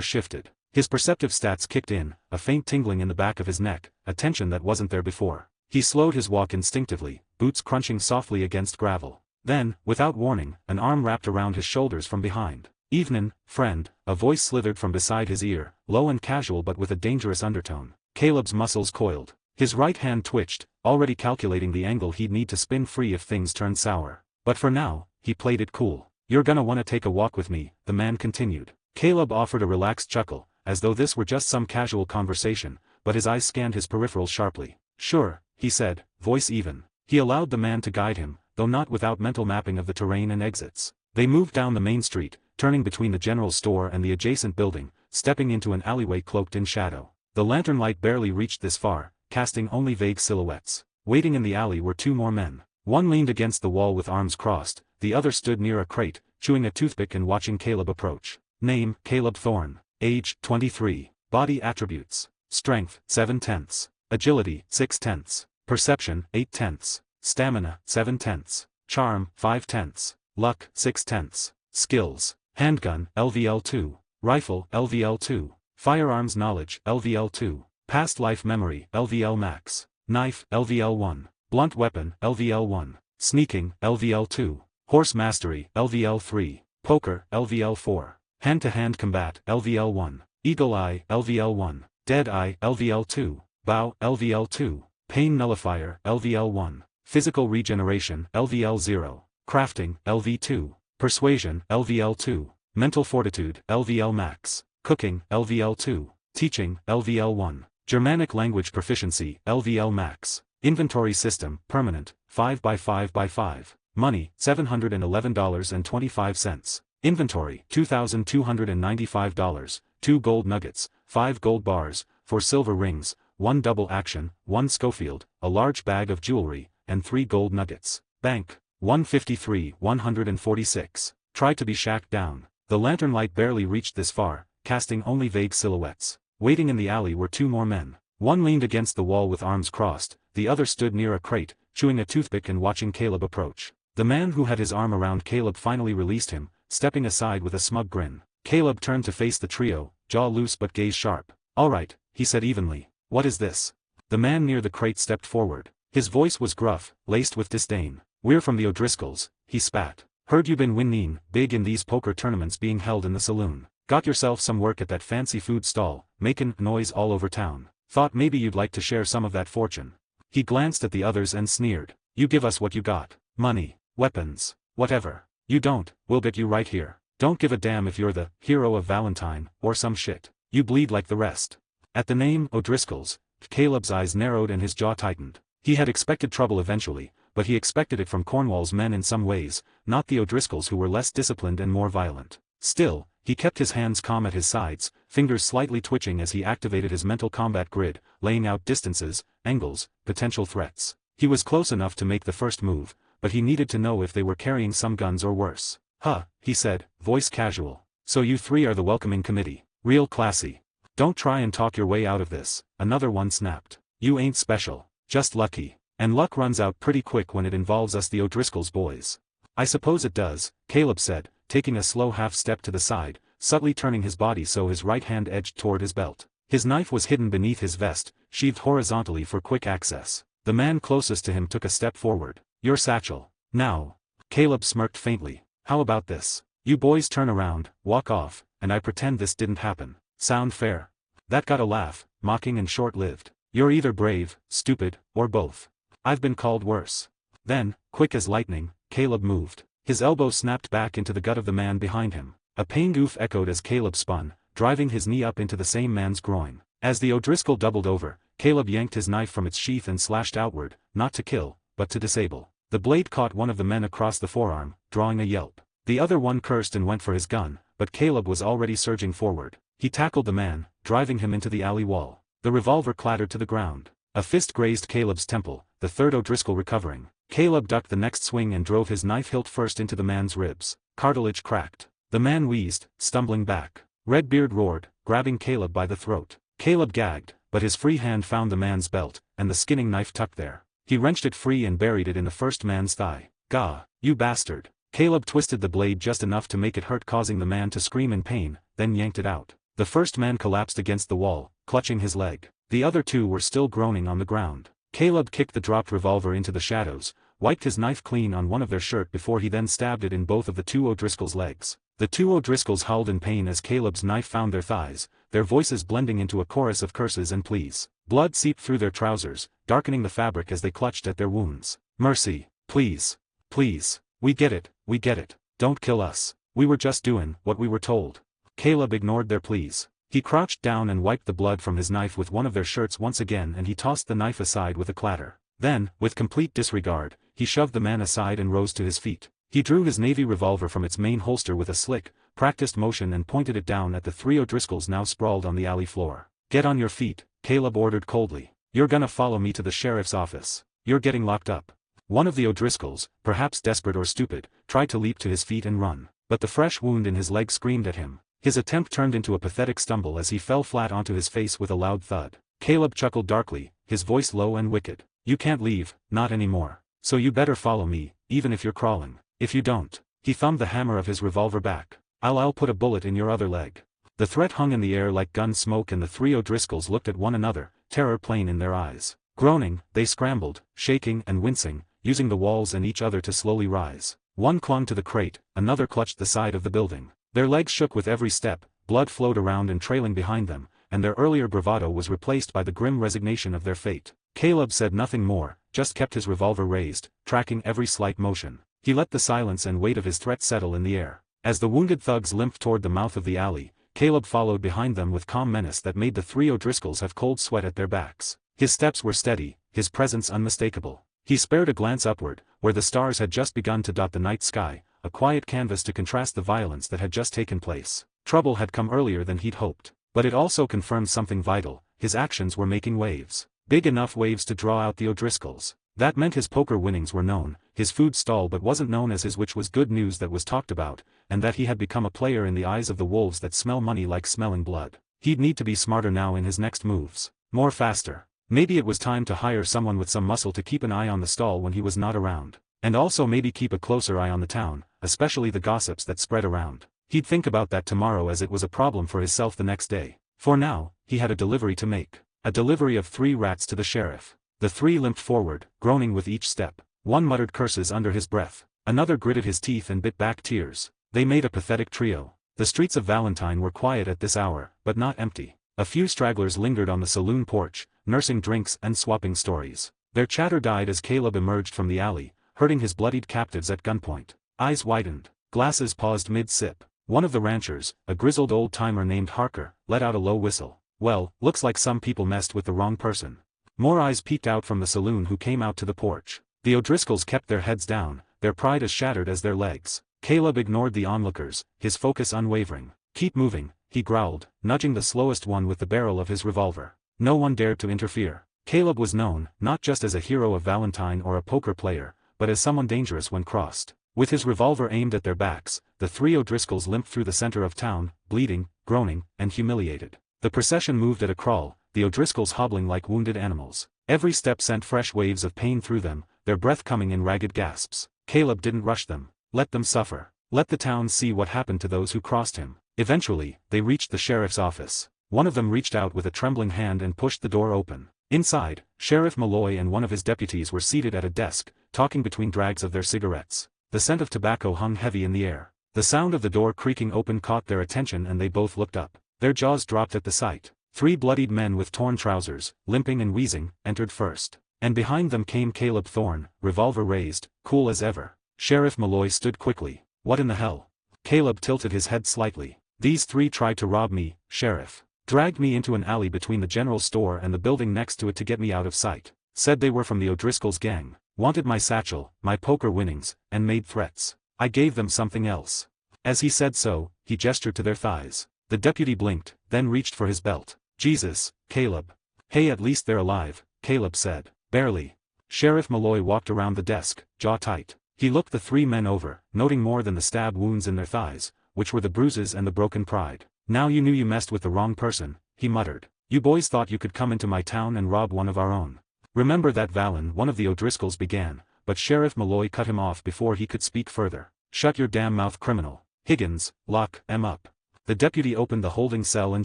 shifted. His perceptive stats kicked in, a faint tingling in the back of his neck, a tension that wasn't there before. He slowed his walk instinctively, boots crunching softly against gravel. Then, without warning, an arm wrapped around his shoulders from behind. "Evenin', friend," a voice slithered from beside his ear, low and casual but with a dangerous undertone. Caleb's muscles coiled. His right hand twitched, already calculating the angle he'd need to spin free if things turned sour. But for now, he played it cool. "You're gonna wanna take a walk with me," the man continued. Caleb offered a relaxed chuckle, as though this were just some casual conversation, but his eyes scanned his peripherals sharply. "Sure," he said, voice even. He allowed the man to guide him, though not without mental mapping of the terrain and exits. They moved down the main street, turning between the general store and the adjacent building, stepping into an alleyway cloaked in shadow. The lantern light barely reached this far, casting only vague silhouettes. Waiting in the alley were two more men. One leaned against the wall with arms crossed, the other stood near a crate, chewing a toothpick and watching Caleb approach. Name, Caleb Thorne. Age, 23. Body attributes. Strength, 7/10. Agility, 6/10. Perception, 8/10. Stamina, 7/10. Charm, 5/10. Luck, 6/10. Skills. Handgun, LVL2. Rifle, LVL2. Firearms knowledge, LVL2. Past life memory, LVL max. Knife, LVL1. Blunt weapon, LVL1. Sneaking, LVL2. Horse mastery, LVL3. Poker, LVL4. Hand-to-hand combat, LVL1. Eagle eye, LVL1. Dead eye, LVL2. Bow, LVL2. Pain nullifier, LVL1. Physical regeneration, LVL0. Crafting, LV2. Persuasion, LVL2. Mental fortitude, LVL max. Cooking, LVL2. Teaching, LVL1. Germanic language proficiency, LVL max. Inventory system, permanent, 5x5x5. Money, $711.25. Inventory, $2,295. 2 gold nuggets, 5 gold bars, 4 silver rings, 1 double action, 1 Schofield, a large bag of jewelry, and 3 gold nuggets. Bank, 153,146. Tried to be shacked down. The lantern light barely reached this far, casting only vague silhouettes. Waiting in the alley were two more men. One leaned against the wall with arms crossed, the other stood near a crate, chewing a toothpick and watching Caleb approach. The man who had his arm around Caleb finally released him, stepping aside with a smug grin. Caleb turned to face the trio, jaw loose but gaze sharp. "All right," he said evenly. "What is this?" The man near the crate stepped forward. His voice was gruff, laced with disdain. "We're from the O'Driscolls," he spat. "Heard you been winning big in these poker tournaments being held in the saloon. Got yourself some work at that fancy food stall, making noise all over town. Thought maybe you'd like to share some of that fortune." He glanced at the others and sneered. "You give us what you got. Money, weapons, whatever. You don't, we'll get you right here. Don't give a damn if you're the hero of Valentine, or some shit. You bleed like the rest." At the name O'Driscolls, Caleb's eyes narrowed and his jaw tightened. He had expected trouble eventually, but he expected it from Cornwall's men in some ways, not the O'Driscolls who were less disciplined and more violent. Still, he kept his hands calm at his sides, fingers slightly twitching as he activated his mental combat grid, laying out distances, angles, potential threats. He was close enough to make the first move, but he needed to know if they were carrying some guns or worse. "Huh," he said, voice casual. "So you three are the welcoming committee. Real classy. Don't try and talk your way out of this," another one snapped. "You ain't special, just lucky. And luck runs out pretty quick when it involves us the O'Driscolls boys." "I suppose it does," Caleb said, taking a slow half-step to the side, subtly turning his body so his right hand edged toward his belt. His knife was hidden beneath his vest, sheathed horizontally for quick access. The man closest to him took a step forward. "Your satchel. Now." Caleb smirked faintly. "How about this? You boys turn around, walk off, and I pretend this didn't happen. Sound fair?" That got a laugh, mocking and short-lived. "You're either brave, stupid, or both. I've been called worse." Then, quick as lightning, Caleb moved. His elbow snapped back into the gut of the man behind him. A pained oof echoed as Caleb spun, driving his knee up into the same man's groin. As the O'Driscoll doubled over, Caleb yanked his knife from its sheath and slashed outward, not to kill, but to disable. The blade caught one of the men across the forearm, drawing a yelp. The other one cursed and went for his gun, but Caleb was already surging forward. He tackled the man, driving him into the alley wall. The revolver clattered to the ground. A fist grazed Caleb's temple, the third O'Driscoll recovering. Caleb ducked the next swing and drove his knife hilt first into the man's ribs. Cartilage cracked. The man wheezed, stumbling back. Redbeard roared, grabbing Caleb by the throat. Caleb gagged, but his free hand found the man's belt, and the skinning knife tucked there. He wrenched it free and buried it in the first man's thigh. "Gah, you bastard." Caleb twisted the blade just enough to make it hurt, causing the man to scream in pain, then yanked it out. The first man collapsed against the wall, clutching his leg. The other two were still groaning on the ground. Caleb kicked the dropped revolver into the shadows, wiped his knife clean on one of their shirt before he then stabbed it in both of the two O'Driscoll's legs. The two O'Driscolls howled in pain as Caleb's knife found their thighs, their voices blending into a chorus of curses and pleas. Blood seeped through their trousers, darkening the fabric as they clutched at their wounds. "Mercy, please, please, we get it, don't kill us. We were just doing what we were told." Caleb ignored their pleas. He crouched down and wiped the blood from his knife with one of their shirts once again, and he tossed the knife aside with a clatter. Then, with complete disregard, he shoved the man aside and rose to his feet. He drew his navy revolver from its main holster with a slick, practiced motion and pointed it down at the three O'Driscolls now sprawled on the alley floor. "Get on your feet," Caleb ordered coldly. "You're gonna follow me to the sheriff's office. You're getting locked up." One of the O'Driscolls, perhaps desperate or stupid, tried to leap to his feet and run, but the fresh wound in his leg screamed at him. His attempt turned into a pathetic stumble as he fell flat onto his face with a loud thud. Caleb chuckled darkly, his voice low and wicked. "You can't leave, not anymore. So you better follow me, even if you're crawling. If you don't," he thumbed the hammer of his revolver back, I'll put a bullet in your other leg." The threat hung in the air like gun smoke, and the three O'Driscolls looked at one another, terror plain in their eyes. Groaning, they scrambled, shaking and wincing, using the walls and each other to slowly rise. One clung to the crate, another clutched the side of the building. Their legs shook with every step, blood flowed around and trailing behind them, and their earlier bravado was replaced by the grim resignation of their fate. Caleb said nothing more, just kept his revolver raised, tracking every slight motion. He let the silence and weight of his threat settle in the air. As the wounded thugs limped toward the mouth of the alley, Caleb followed behind them with calm menace that made the three O'Driscolls have cold sweat at their backs. His steps were steady, his presence unmistakable. He spared a glance upward, where the stars had just begun to dot the night sky, a quiet canvas to contrast the violence that had just taken place. Trouble had come earlier than he'd hoped, but it also confirmed something vital: his actions were making waves. Big enough waves to draw out the O'Driscolls. That meant his poker winnings were known, his food stall but wasn't known as his, which was good news that was talked about, and that he had become a player in the eyes of the wolves that smell money like smelling blood. He'd need to be smarter now in his next moves. More faster. Maybe it was time to hire someone with some muscle to keep an eye on the stall when he was not around. And also maybe keep a closer eye on the town, especially the gossips that spread around. He'd think about that tomorrow, as it was a problem for himself the next day. For now, he had a delivery to make. A delivery of 3 rats to the sheriff. The 3 limped forward, groaning with each step. One muttered curses under his breath. Another gritted his teeth and bit back tears. They made a pathetic trio. The streets of Valentine were quiet at this hour, but not empty. A few stragglers lingered on the saloon porch, nursing drinks and swapping stories. Their chatter died as Caleb emerged from the alley, herding his bloodied captives at gunpoint. Eyes widened. Glasses paused mid-sip. One of the ranchers, a grizzled old-timer named Harker, let out a low whistle. "Well, looks like some people messed with the wrong person." More eyes peeked out from the saloon, who came out to the porch. The O'Driscolls kept their heads down, their pride as shattered as their legs. Caleb ignored the onlookers, his focus unwavering. "Keep moving," he growled, nudging the slowest one with the barrel of his revolver. No one dared to interfere. Caleb was known, not just as a hero of Valentine or a poker player, but as someone dangerous when crossed. With his revolver aimed at their backs, the 3 O'Driscolls limped through the center of town, bleeding, groaning, and humiliated. The procession moved at a crawl, the O'Driscolls hobbling like wounded animals. Every step sent fresh waves of pain through them, their breath coming in ragged gasps. Caleb didn't rush them. Let them suffer. Let the town see what happened to those who crossed him. Eventually, they reached the sheriff's office. One of them reached out with a trembling hand and pushed the door open. Inside, Sheriff Malloy and one of his deputies were seated at a desk, talking between drags of their cigarettes. The scent of tobacco hung heavy in the air. The sound of the door creaking open caught their attention, and they both looked up. Their jaws dropped at the sight. 3 bloodied men with torn trousers, limping and wheezing, entered first. And behind them came Caleb Thorne, revolver raised, cool as ever. Sheriff Malloy stood quickly. What in the hell? Caleb tilted his head slightly. These three tried to rob me, Sheriff. Dragged me into an alley between the general store and the building next to it to get me out of sight. Said they were from the O'Driscoll's gang. Wanted my satchel, my poker winnings, and made threats. I gave them something else. As he said so, he gestured to their thighs. The deputy blinked, then reached for his belt. Jesus, Caleb. Hey, at least they're alive, Caleb said. Barely. Sheriff Malloy walked around the desk, jaw tight. He looked the three men over, noting more than the stab wounds in their thighs, which were the bruises and the broken pride. Now you knew you messed with the wrong person, he muttered. You boys thought you could come into my town and rob one of our own. Remember that, Valen, one of the O'Driscolls began, but Sheriff Malloy cut him off before he could speak further. Shut your damn mouth, criminal. Higgins, lock em up. The deputy opened the holding cell and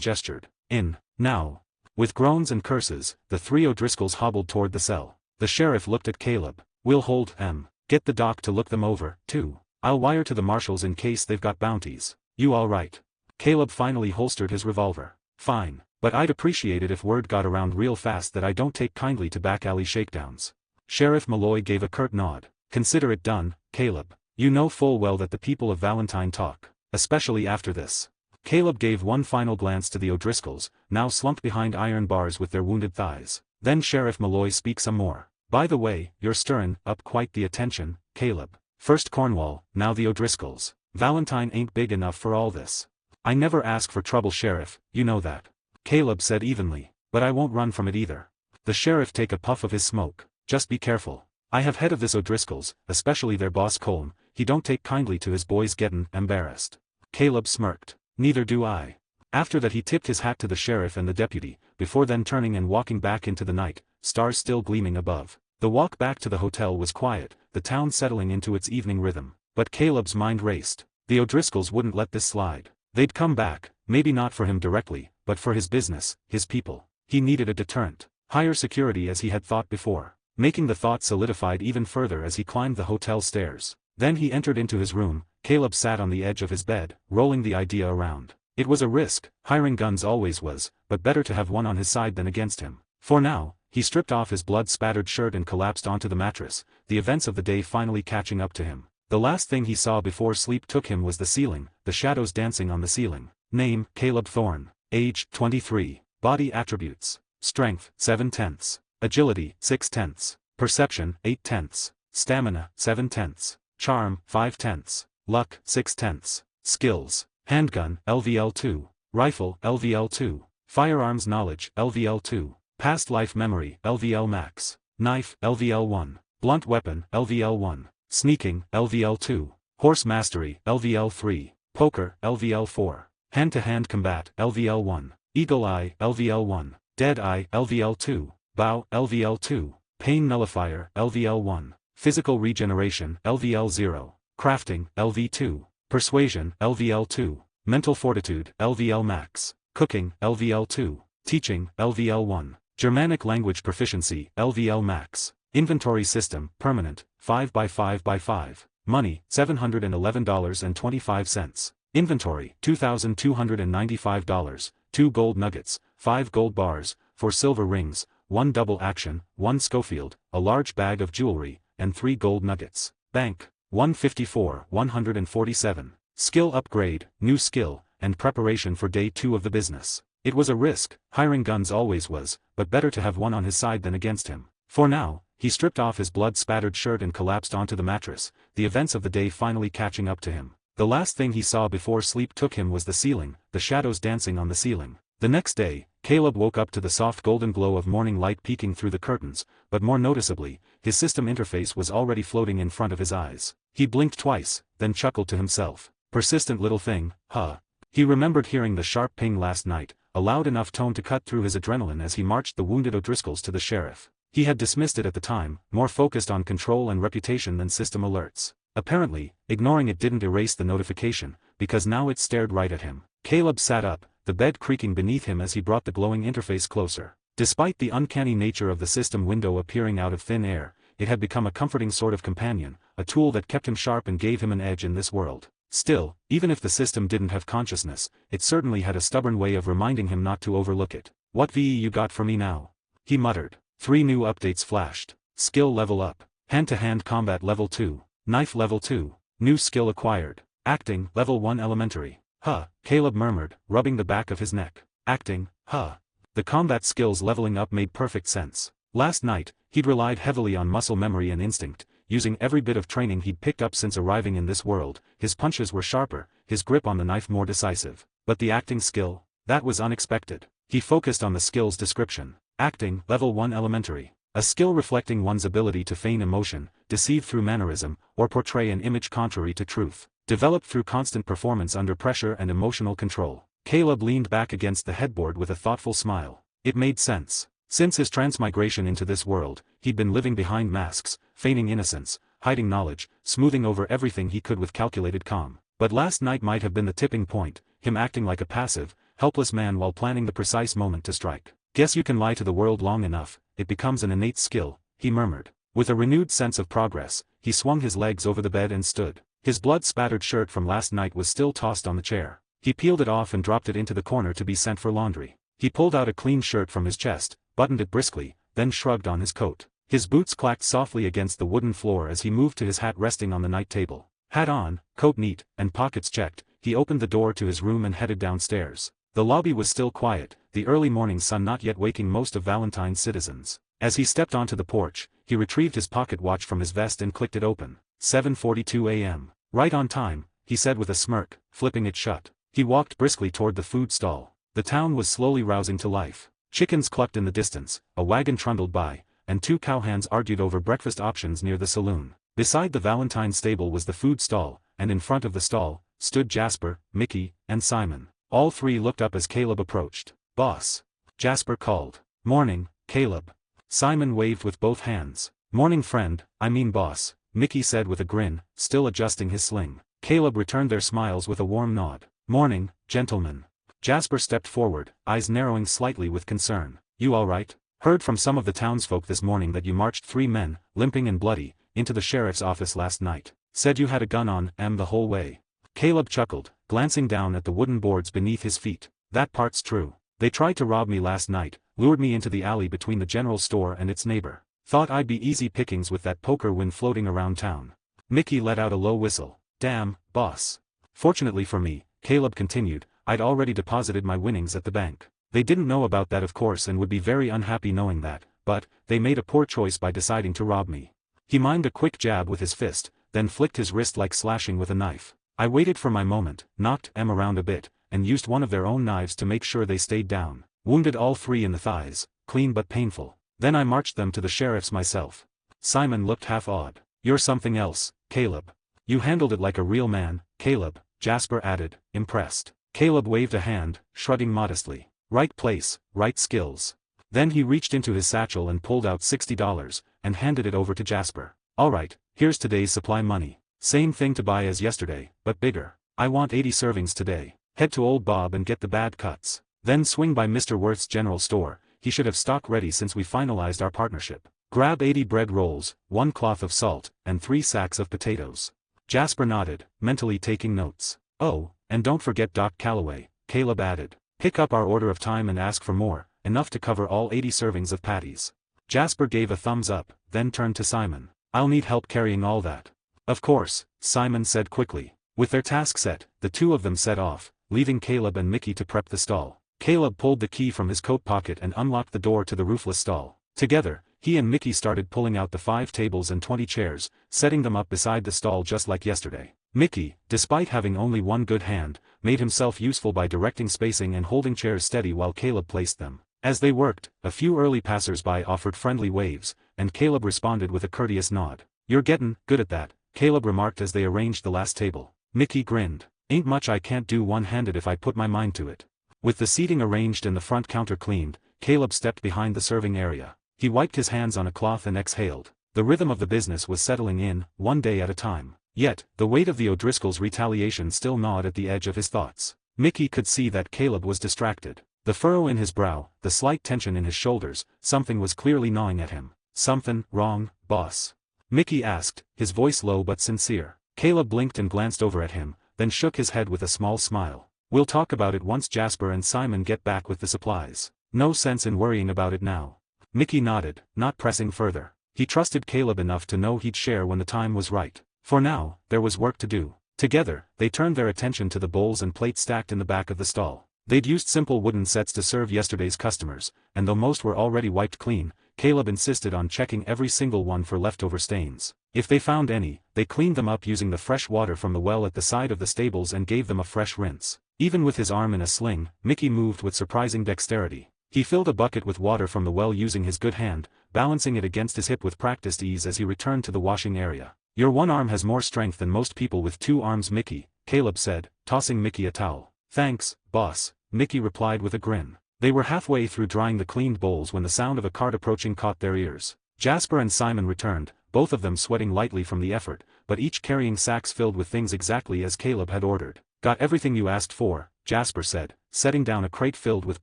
gestured. In, now. With groans and curses, the three O'Driscolls hobbled toward the cell. The sheriff looked at Caleb. We'll hold em. Get the doc to look them over, too. I'll wire to the marshals in case they've got bounties. You all right? Caleb finally holstered his revolver. Fine, but I'd appreciate it if word got around real fast that I don't take kindly to back alley shakedowns. Sheriff Malloy gave a curt nod. Consider it done, Caleb. You know full well that the people of Valentine talk, especially after this. Caleb gave one final glance to the O'Driscolls, now slumped behind iron bars with their wounded thighs. Then Sheriff Malloy speak some more. By the way, you're stirring up quite the attention, Caleb. First Cornwall, now the O'Driscolls. Valentine ain't big enough for all this. I never ask for trouble, Sheriff, you know that. Caleb said evenly. But I won't run from it either. The sheriff take a puff of his smoke. Just be careful. I have head of this O'Driscolls, especially their boss Colm. He don't take kindly to his boys gettin' embarrassed. Caleb smirked. Neither do I. After that he tipped his hat to the sheriff and the deputy, before then turning and walking back into the night, stars still gleaming above. The walk back to the hotel was quiet, the town settling into its evening rhythm. But Caleb's mind raced. The O'Driscolls wouldn't let this slide. They'd come back, maybe not for him directly, but for his business, his people. He needed a deterrent. Higher security as he had thought before. Making the thought solidified even further as he climbed the hotel stairs. Then he entered into his room. Caleb sat on the edge of his bed, rolling the idea around. It was a risk, hiring guns always was, but better to have one on his side than against him. For now, he stripped off his blood-spattered shirt and collapsed onto the mattress, the events of the day finally catching up to him. The last thing he saw before sleep took him was the ceiling, the shadows dancing on the ceiling. Name, Caleb Thorne. Age, 23. Body attributes. Strength, 7/10. Agility, 6/10. Perception, 8/10. Stamina, 7/10. Charm, 5/10. Luck, 6/10. Skills. Handgun, LVL2. Rifle, LVL2. Firearms knowledge, LVL2. Past life memory, LVL max. Knife, LVL1. Blunt weapon, LVL1. Sneaking, LVL2. Horse mastery, LVL3. Poker, LVL4. Hand-to-hand combat, LVL1. Eagle eye, LVL1. Dead eye, LVL2. Bow, LVL2. Pain nullifier, LVL1. Physical regeneration, LVL0. Crafting, LV2. Persuasion, LVL2. Mental fortitude, LVL max. Cooking, LVL2. Teaching, LVL1. Germanic language proficiency, LVL max. Inventory system, permanent, 5x5x5. Money, $711.25. Inventory, $2,295. 2 gold nuggets, 5 gold bars, 4 silver rings, 1 double action, 1 Schofield, a large bag of jewelry, and 3 gold nuggets. Bank, 154,147. Skill upgrade, new skill, and preparation for day 2 of the business. It was a risk, hiring guns always was, but better to have one on his side than against him. For now, he stripped off his blood-spattered shirt and collapsed onto the mattress, the events of the day finally catching up to him. The last thing he saw before sleep took him was the ceiling, the shadows dancing on the ceiling. The next day, Caleb woke up to the soft golden glow of morning light peeking through the curtains, but more noticeably, his system interface was already floating in front of his eyes. He blinked twice, then chuckled to himself. Persistent little thing, huh? He remembered hearing the sharp ping last night, a loud enough tone to cut through his adrenaline as he marched the wounded O'Driscolls to the sheriff. He had dismissed it at the time, more focused on control and reputation than system alerts. Apparently, ignoring it didn't erase the notification, because now it stared right at him. Caleb sat up, the bed creaking beneath him as he brought the glowing interface closer. Despite the uncanny nature of the system window appearing out of thin air, it had become a comforting sort of companion, a tool that kept him sharp and gave him an edge in this world. Still, even if the system didn't have consciousness, it certainly had a stubborn way of reminding him not to overlook it. What VE you got for me now? He muttered. 3 new updates flashed. Skill level up. Hand-to-hand combat level 2. Knife level 2. New skill acquired. Acting, level 1 elementary. Huh, Caleb murmured, rubbing the back of his neck. Acting, huh. The combat skills leveling up made perfect sense. Last night, he'd relied heavily on muscle memory and instinct, using every bit of training he'd picked up since arriving in this world. His punches were sharper, his grip on the knife more decisive. But the acting skill? That was unexpected. He focused on the skill's description. Acting, level 1 elementary. A skill reflecting one's ability to feign emotion, deceive through mannerism, or portray an image contrary to truth. Developed through constant performance under pressure and emotional control. Caleb leaned back against the headboard with a thoughtful smile. It made sense. Since his transmigration into this world, he'd been living behind masks, feigning innocence, hiding knowledge, smoothing over everything he could with calculated calm. But last night might have been the tipping point, him acting like a passive, helpless man while planning the precise moment to strike. Guess you can lie to the world long enough, it becomes an innate skill, he murmured. With a renewed sense of progress, he swung his legs over the bed and stood. His blood-spattered shirt from last night was still tossed on the chair. He peeled it off and dropped it into the corner to be sent for laundry. He pulled out a clean shirt from his chest, buttoned it briskly, then shrugged on his coat. His boots clacked softly against the wooden floor as he moved to his hat resting on the night table. Hat on, coat neat, and pockets checked, he opened the door to his room and headed downstairs. The lobby was still quiet, the early morning sun not yet waking most of Valentine's citizens. As he stepped onto the porch, he retrieved his pocket watch from his vest and clicked it open. 7:42 a.m. Right on time, he said with a smirk, flipping it shut. He walked briskly toward the food stall. The town was slowly rousing to life. Chickens clucked in the distance, a wagon trundled by, and two cowhands argued over breakfast options near the saloon. Beside the Valentine stable was the food stall, and in front of the stall, stood Jasper, Mickey, and Simon. All three looked up as Caleb approached. "Boss." Jasper called. "Morning, Caleb." Simon waved with both hands. "Morning friend, I mean boss," Mickey said with a grin, still adjusting his sling. Caleb returned their smiles with a warm nod. "Morning, gentlemen." Jasper stepped forward, eyes narrowing slightly with concern. "You all right? Heard from some of the townsfolk this morning that you marched 3 men, limping and bloody, into the sheriff's office last night. Said you had a gun on them the whole way." Caleb chuckled, glancing down at the wooden boards beneath his feet. "That part's true. They tried to rob me last night, lured me into the alley between the general store and its neighbor. Thought I'd be easy pickings with that poker win floating around town." Mickey let out a low whistle. "Damn, boss." "Fortunately for me," Caleb continued, "I'd already deposited my winnings at the bank. They didn't know about that of course and would be very unhappy knowing that, but, they made a poor choice by deciding to rob me." He mimed a quick jab with his fist, then flicked his wrist like slashing with a knife. "I waited for my moment, knocked them around a bit, and used one of their own knives to make sure they stayed down. Wounded all 3 in the thighs, clean but painful. Then I marched them to the sheriff's myself." Simon looked half awed. "You're something else, Caleb. You handled it like a real man, Caleb," Jasper added, impressed. Caleb waved a hand, shrugging modestly. "Right place, right skills." Then he reached into his satchel and pulled out $60, and handed it over to Jasper. "All right, here's today's supply money. Same thing to buy as yesterday, but bigger. I want 80 servings today. Head to old Bob and get the bad cuts. Then swing by Mr. Worth's general store, he should have stock ready since we finalized our partnership. Grab 80 bread rolls, 1 cloth of salt, and 3 sacks of potatoes." Jasper nodded, mentally taking notes. "Oh, and don't forget Doc Calloway," Caleb added. "Pick up our order of time and ask for more, enough to cover all 80 servings of patties." Jasper gave a thumbs up, then turned to Simon. "I'll need help carrying all that." "Of course," Simon said quickly. With their task set, the two of them set off, leaving Caleb and Mickey to prep the stall. Caleb pulled the key from his coat pocket and unlocked the door to the roofless stall. Together, he and Mickey started pulling out the 5 tables and 20 chairs, setting them up beside the stall just like yesterday. Mickey, despite having only one good hand, made himself useful by directing spacing and holding chairs steady while Caleb placed them. As they worked, a few early passers-by offered friendly waves, and Caleb responded with a courteous nod. "You're gettin' good at that," Caleb remarked as they arranged the last table. Mickey grinned. "Ain't much I can't do one-handed if I put my mind to it." With the seating arranged and the front counter cleaned, Caleb stepped behind the serving area. He wiped his hands on a cloth and exhaled. The rhythm of the business was settling in, one day at a time. Yet, the weight of the O'Driscolls' retaliation still gnawed at the edge of his thoughts. Mickey could see that Caleb was distracted. The furrow in his brow, the slight tension in his shoulders, something was clearly gnawing at him. "Something wrong, boss?" Mickey asked, his voice low but sincere. Caleb blinked and glanced over at him, then shook his head with a small smile. "We'll talk about it once Jasper and Simon get back with the supplies. No sense in worrying about it now." Mickey nodded, not pressing further. He trusted Caleb enough to know he'd share when the time was right. For now, there was work to do. Together, they turned their attention to the bowls and plates stacked in the back of the stall. They'd used simple wooden sets to serve yesterday's customers, and though most were already wiped clean, Caleb insisted on checking every single one for leftover stains. If they found any, they cleaned them up using the fresh water from the well at the side of the stables and gave them a fresh rinse. Even with his arm in a sling, Mickey moved with surprising dexterity. He filled a bucket with water from the well using his good hand, balancing it against his hip with practiced ease as he returned to the washing area. "Your one arm has more strength than most people with two arms, Mickey," Caleb said, tossing Mickey a towel. "Thanks, boss," Mickey replied with a grin. They were halfway through drying the cleaned bowls when the sound of a cart approaching caught their ears. Jasper and Simon returned, both of them sweating lightly from the effort, but each carrying sacks filled with things exactly as Caleb had ordered. "Got everything you asked for," Jasper said, setting down a crate filled with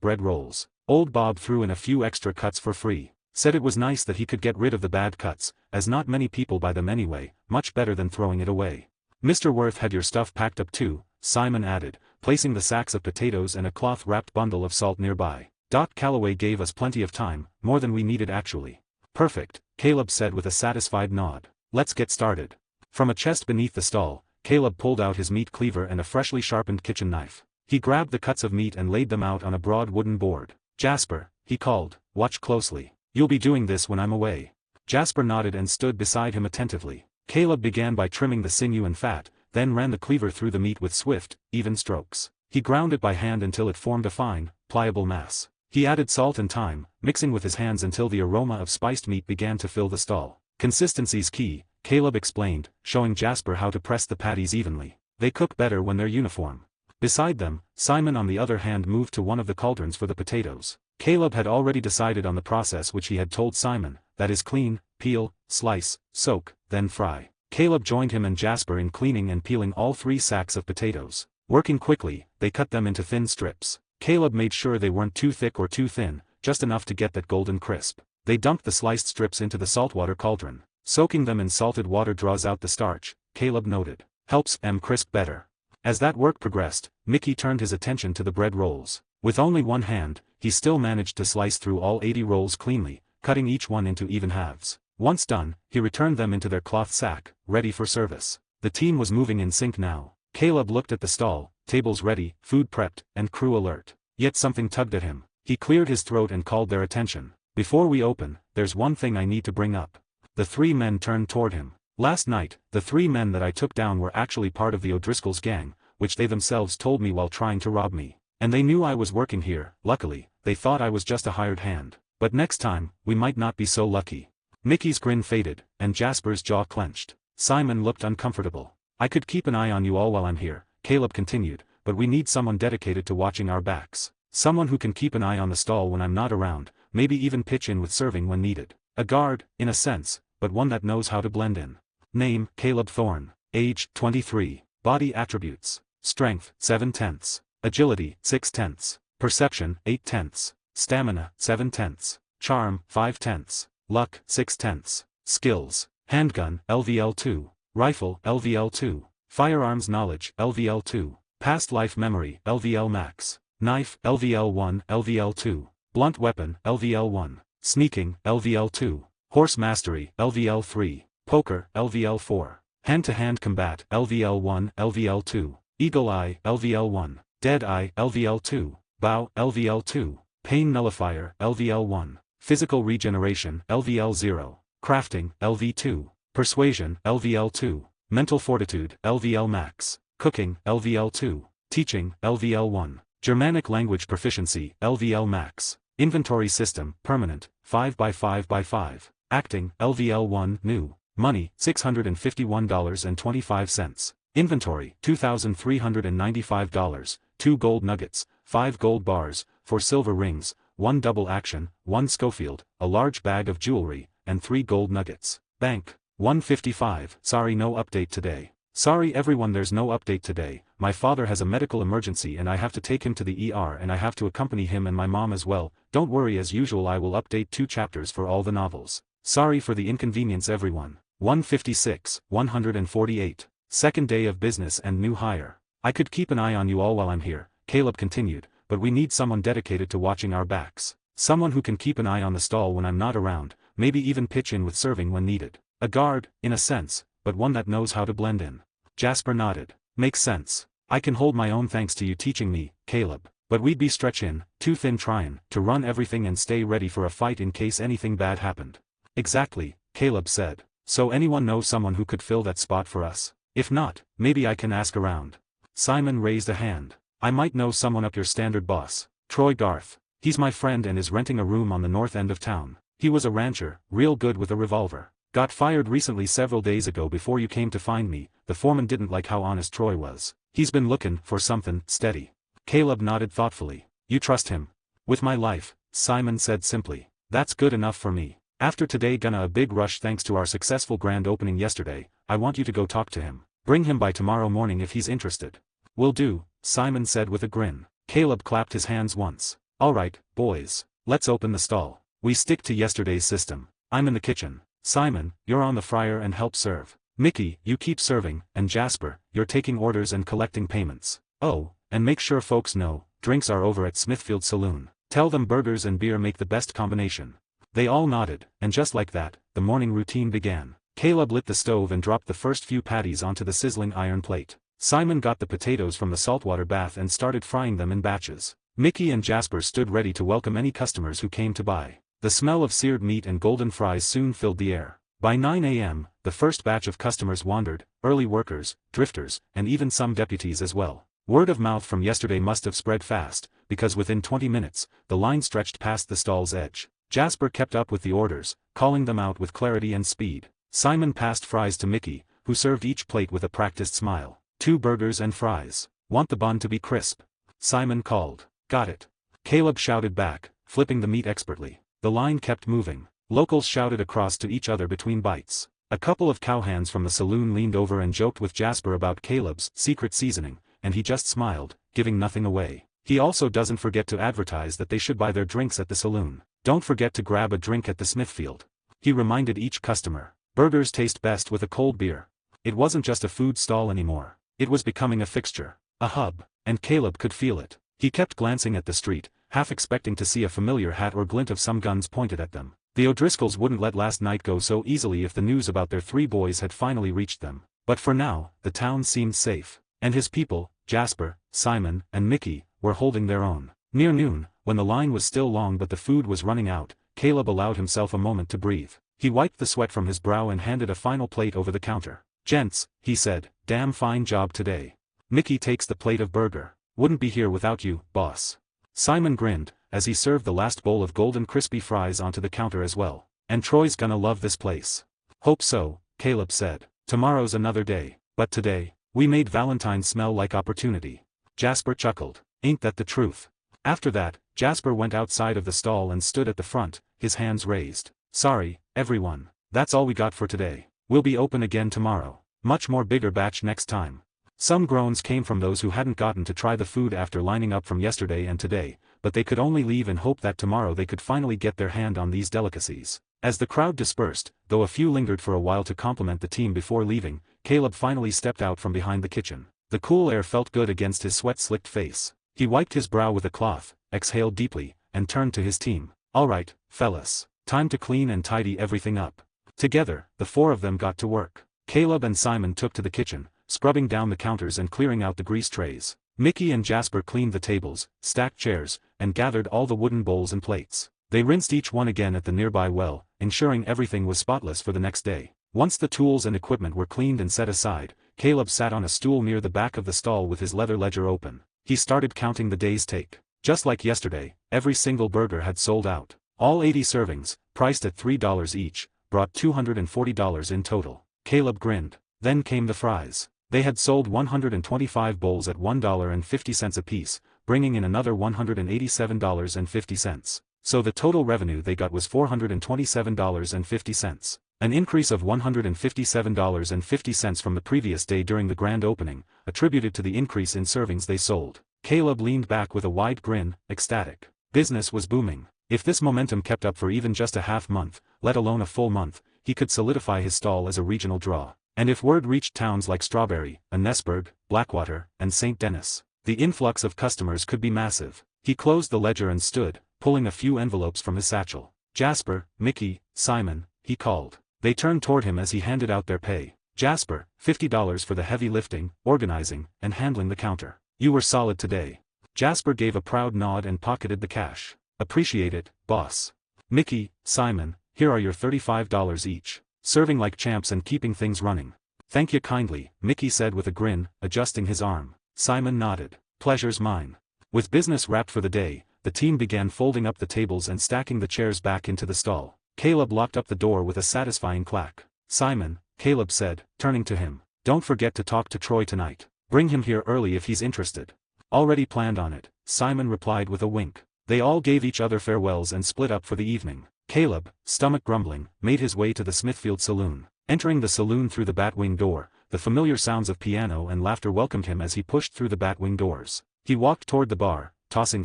bread rolls. Old Bob threw in a few extra cuts for free. Said it was nice that he could get rid of the bad cuts, as not many people buy them anyway, much better than throwing it away. "Mr. Worth had your stuff packed up too," Simon added, placing the sacks of potatoes and a cloth-wrapped bundle of salt nearby. "Doc Calloway gave us plenty of time, more than we needed actually." "Perfect," Caleb said with a satisfied nod. "Let's get started." From a chest beneath the stall, Caleb pulled out his meat cleaver and a freshly sharpened kitchen knife. He grabbed the cuts of meat and laid them out on a broad wooden board. "Jasper," he called, "watch closely. You'll be doing this when I'm away." Jasper nodded and stood beside him attentively. Caleb began by trimming the sinew and fat, then ran the cleaver through the meat with swift, even strokes. He ground it by hand until it formed a fine, pliable mass. He added salt and thyme, mixing with his hands until the aroma of spiced meat began to fill the stall. "Consistency's key," Caleb explained, showing Jasper how to press the patties evenly. "They cook better when they're uniform." Beside them, Simon on the other hand moved to one of the cauldrons for the potatoes. Caleb had already decided on the process which he had told Simon, that is clean, peel, slice, soak, then fry. Caleb joined him and Jasper in cleaning and peeling all 3 sacks of potatoes. Working quickly, they cut them into thin strips. Caleb made sure they weren't too thick or too thin, just enough to get that golden crisp. They dumped the sliced strips into the saltwater cauldron. "Soaking them in salted water draws out the starch," Caleb noted. "Helps them crisp better." As that work progressed, Mickey turned his attention to the bread rolls. With only one hand, he still managed to slice through all 80 rolls cleanly, cutting each one into even halves. Once done, he returned them into their cloth sack, ready for service. The team was moving in sync now. Caleb looked at the stall, tables ready, food prepped, and crew alert. Yet something tugged at him. He cleared his throat and called their attention. "Before we open, there's one thing I need to bring up." The 3 men turned toward him. "Last night, the 3 men that I took down were actually part of the O'Driscoll's gang, which they themselves told me while trying to rob me. And they knew I was working here. Luckily, they thought I was just a hired hand. But next time, we might not be so lucky." Mickey's grin faded, and Jasper's jaw clenched. Simon looked uncomfortable. "I could keep an eye on you all while I'm here," Caleb continued, "but we need someone dedicated to watching our backs. Someone who can keep an eye on the stall when I'm not around, maybe even pitch in with serving when needed. A guard, in a sense, but one that knows how to blend in." Name, Caleb Thorne. Age, 23. Body attributes. Strength, 7/10. Agility, 6/10. Perception, 8/10. Stamina, 7/10. Charm, 5/10. Luck, 6/10. Skills. Handgun, LVL2. Rifle, LVL2. Firearms knowledge, LVL2. Past life memory, LVL max. Knife, LVL1, LVL2. Blunt weapon, LVL1. Sneaking, LVL2. Horse mastery, LVL3. Poker, LVL4. Hand-to-hand combat, LVL1, LVL2. Eagle eye, LVL1. Dead eye, LVL2. Bow, LVL2. Pain nullifier, LVL1. Physical regeneration, LVL0. Crafting, LV2. Persuasion, LVL2. Mental fortitude, LVL max. Cooking, LVL2. Teaching, LVL1. Germanic language proficiency, LVL max. Inventory system, permanent, 5x5x5. Acting, LVL1, new. Money, $651.25. Inventory, $2,395, 2 gold nuggets, 5 gold bars, 4 silver rings, 1 double action, 1 Schofield, a large bag of jewelry, and 3 gold nuggets. Bank, 155. Sorry, no update today. Sorry everyone, there's no update today. My father has a medical emergency and I have to take him to the ER and I have to accompany him and my mom as well. Don't worry, as usual I will update 2 chapters for all the novels. Sorry for the inconvenience everyone. 156, 148. Second day of business and new hire. I could keep an eye on you all while I'm here, Caleb continued, but we need someone dedicated to watching our backs. Someone who can keep an eye on the stall when I'm not around, maybe even pitch in with serving when needed. A guard, in a sense, but one that knows how to blend in. Jasper nodded. Makes sense. I can hold my own thanks to you teaching me, Caleb. But we'd be stretchin' too thin tryin' to run everything and stay ready for a fight in case anything bad happened. Exactly, Caleb said. So anyone know someone who could fill that spot for us? If not, maybe I can ask around. Simon raised a hand. I might know someone up your standard boss. Troy Garth. He's my friend and is renting a room on the north end of town. He was a rancher, real good with a revolver. Got fired recently several days ago before you came to find me. The foreman didn't like how honest Troy was. He's been looking for something steady. Caleb nodded thoughtfully. You trust him? With my life, Simon said simply. That's good enough for me. After today gonna a big rush thanks to our successful grand opening yesterday, I want you to go talk to him. Bring him by tomorrow morning if he's interested. Will do, Simon said with a grin. Caleb clapped his hands once. Alright, boys. Let's open the stall. We stick to yesterday's system. I'm in the kitchen. Simon, you're on the fryer and help serve. Mickey, you keep serving, and Jasper, you're taking orders and collecting payments. Oh, and make sure folks know, drinks are over at Smithfield Saloon. Tell them burgers and beer make the best combination. They all nodded, and just like that, the morning routine began. Caleb lit the stove and dropped the first few patties onto the sizzling iron plate. Simon got the potatoes from the saltwater bath and started frying them in batches. Mickey and Jasper stood ready to welcome any customers who came to buy. The smell of seared meat and golden fries soon filled the air. By 9 a.m., the first batch of customers wandered, early workers, drifters, and even some deputies as well. Word of mouth from yesterday must have spread fast, because within 20 minutes, the line stretched past the stall's edge. Jasper kept up with the orders, calling them out with clarity and speed. Simon passed fries to Mickey, who served each plate with a practiced smile. 2 burgers and fries. Want the bun to be crisp? Simon called. Got it. Caleb shouted back, flipping the meat expertly. The line kept moving. Locals shouted across to each other between bites. A couple of cowhands from the saloon leaned over and joked with Jasper about Caleb's secret seasoning, and he just smiled, giving nothing away. He also doesn't forget to advertise that they should buy their drinks at the saloon. Don't forget to grab a drink at the Smithfield. He reminded each customer. Burgers taste best with a cold beer. It wasn't just a food stall anymore. It was becoming a fixture, a hub, and Caleb could feel it. He kept glancing at the street, half expecting to see a familiar hat or glint of some guns pointed at them. The O'Driscolls wouldn't let last night go so easily if the news about their 3 boys had finally reached them. But for now, the town seemed safe. And his people, Jasper, Simon, and Mickey, were holding their own. Near noon, when the line was still long but the food was running out, Caleb allowed himself a moment to breathe. He wiped the sweat from his brow and handed a final plate over the counter. Gents, he said, damn fine job today. Mickey takes the plate of burger. Wouldn't be here without you, boss. Simon grinned, as he served the last bowl of golden crispy fries onto the counter as well. And Troy's gonna love this place. Hope so, Caleb said. Tomorrow's another day, but today, we made Valentine smell like opportunity. Jasper chuckled. Ain't that the truth? After that, Jasper went outside of the stall and stood at the front, his hands raised. Sorry, everyone. That's all we got for today. We'll be open again tomorrow. Much more bigger batch next time. Some groans came from those who hadn't gotten to try the food after lining up from yesterday and today, but they could only leave and hope that tomorrow they could finally get their hand on these delicacies. As the crowd dispersed, though a few lingered for a while to compliment the team before leaving, Caleb finally stepped out from behind the kitchen. The cool air felt good against his sweat-slicked face. He wiped his brow with a cloth, exhaled deeply, and turned to his team. All right, fellas. Time to clean and tidy everything up. Together, the 4 of them got to work. Caleb and Simon took to the kitchen, scrubbing down the counters and clearing out the grease trays. Mickey and Jasper cleaned the tables, stacked chairs, and gathered all the wooden bowls and plates. They rinsed each one again at the nearby well, ensuring everything was spotless for the next day. Once the tools and equipment were cleaned and set aside, Caleb sat on a stool near the back of the stall with his leather ledger open. He started counting the day's take. Just like yesterday, every single burger had sold out. All 80 servings, priced at $3 each, brought $240 in total. Caleb grinned. Then came the fries. They had sold 125 bowls at $1.50 apiece, bringing in another $187.50. So the total revenue they got was $427.50. An increase of $157.50 from the previous day during the grand opening, attributed to the increase in servings they sold. Caleb leaned back with a wide grin, ecstatic. Business was booming. If this momentum kept up for even just a half month, let alone a full month, he could solidify his stall as a regional draw. And if word reached towns like Strawberry, Annesburg, Blackwater, and St. Denis, the influx of customers could be massive. He closed the ledger and stood, pulling a few envelopes from his satchel. Jasper, Mickey, Simon, he called. They turned toward him as he handed out their pay. Jasper, $50 for the heavy lifting, organizing, and handling the counter. You were solid today. Jasper gave a proud nod and pocketed the cash. Appreciate it, boss. Mickey, Simon, here are your $35 each. Serving like champs and keeping things running. Thank you kindly, Mickey said with a grin, adjusting his arm. Simon nodded. Pleasure's mine. With business wrapped for the day, the team began folding up the tables and stacking the chairs back into the stall. Caleb locked up the door with a satisfying clack. Simon, Caleb said, turning to him. Don't forget to talk to Troy tonight. Bring him here early if he's interested. Already planned on it, Simon replied with a wink. They all gave each other farewells and split up for the evening. Caleb, stomach grumbling, made his way to the Smithfield saloon. Entering the saloon through the batwing door, the familiar sounds of piano and laughter welcomed him as he pushed through the batwing doors. He walked toward the bar, tossing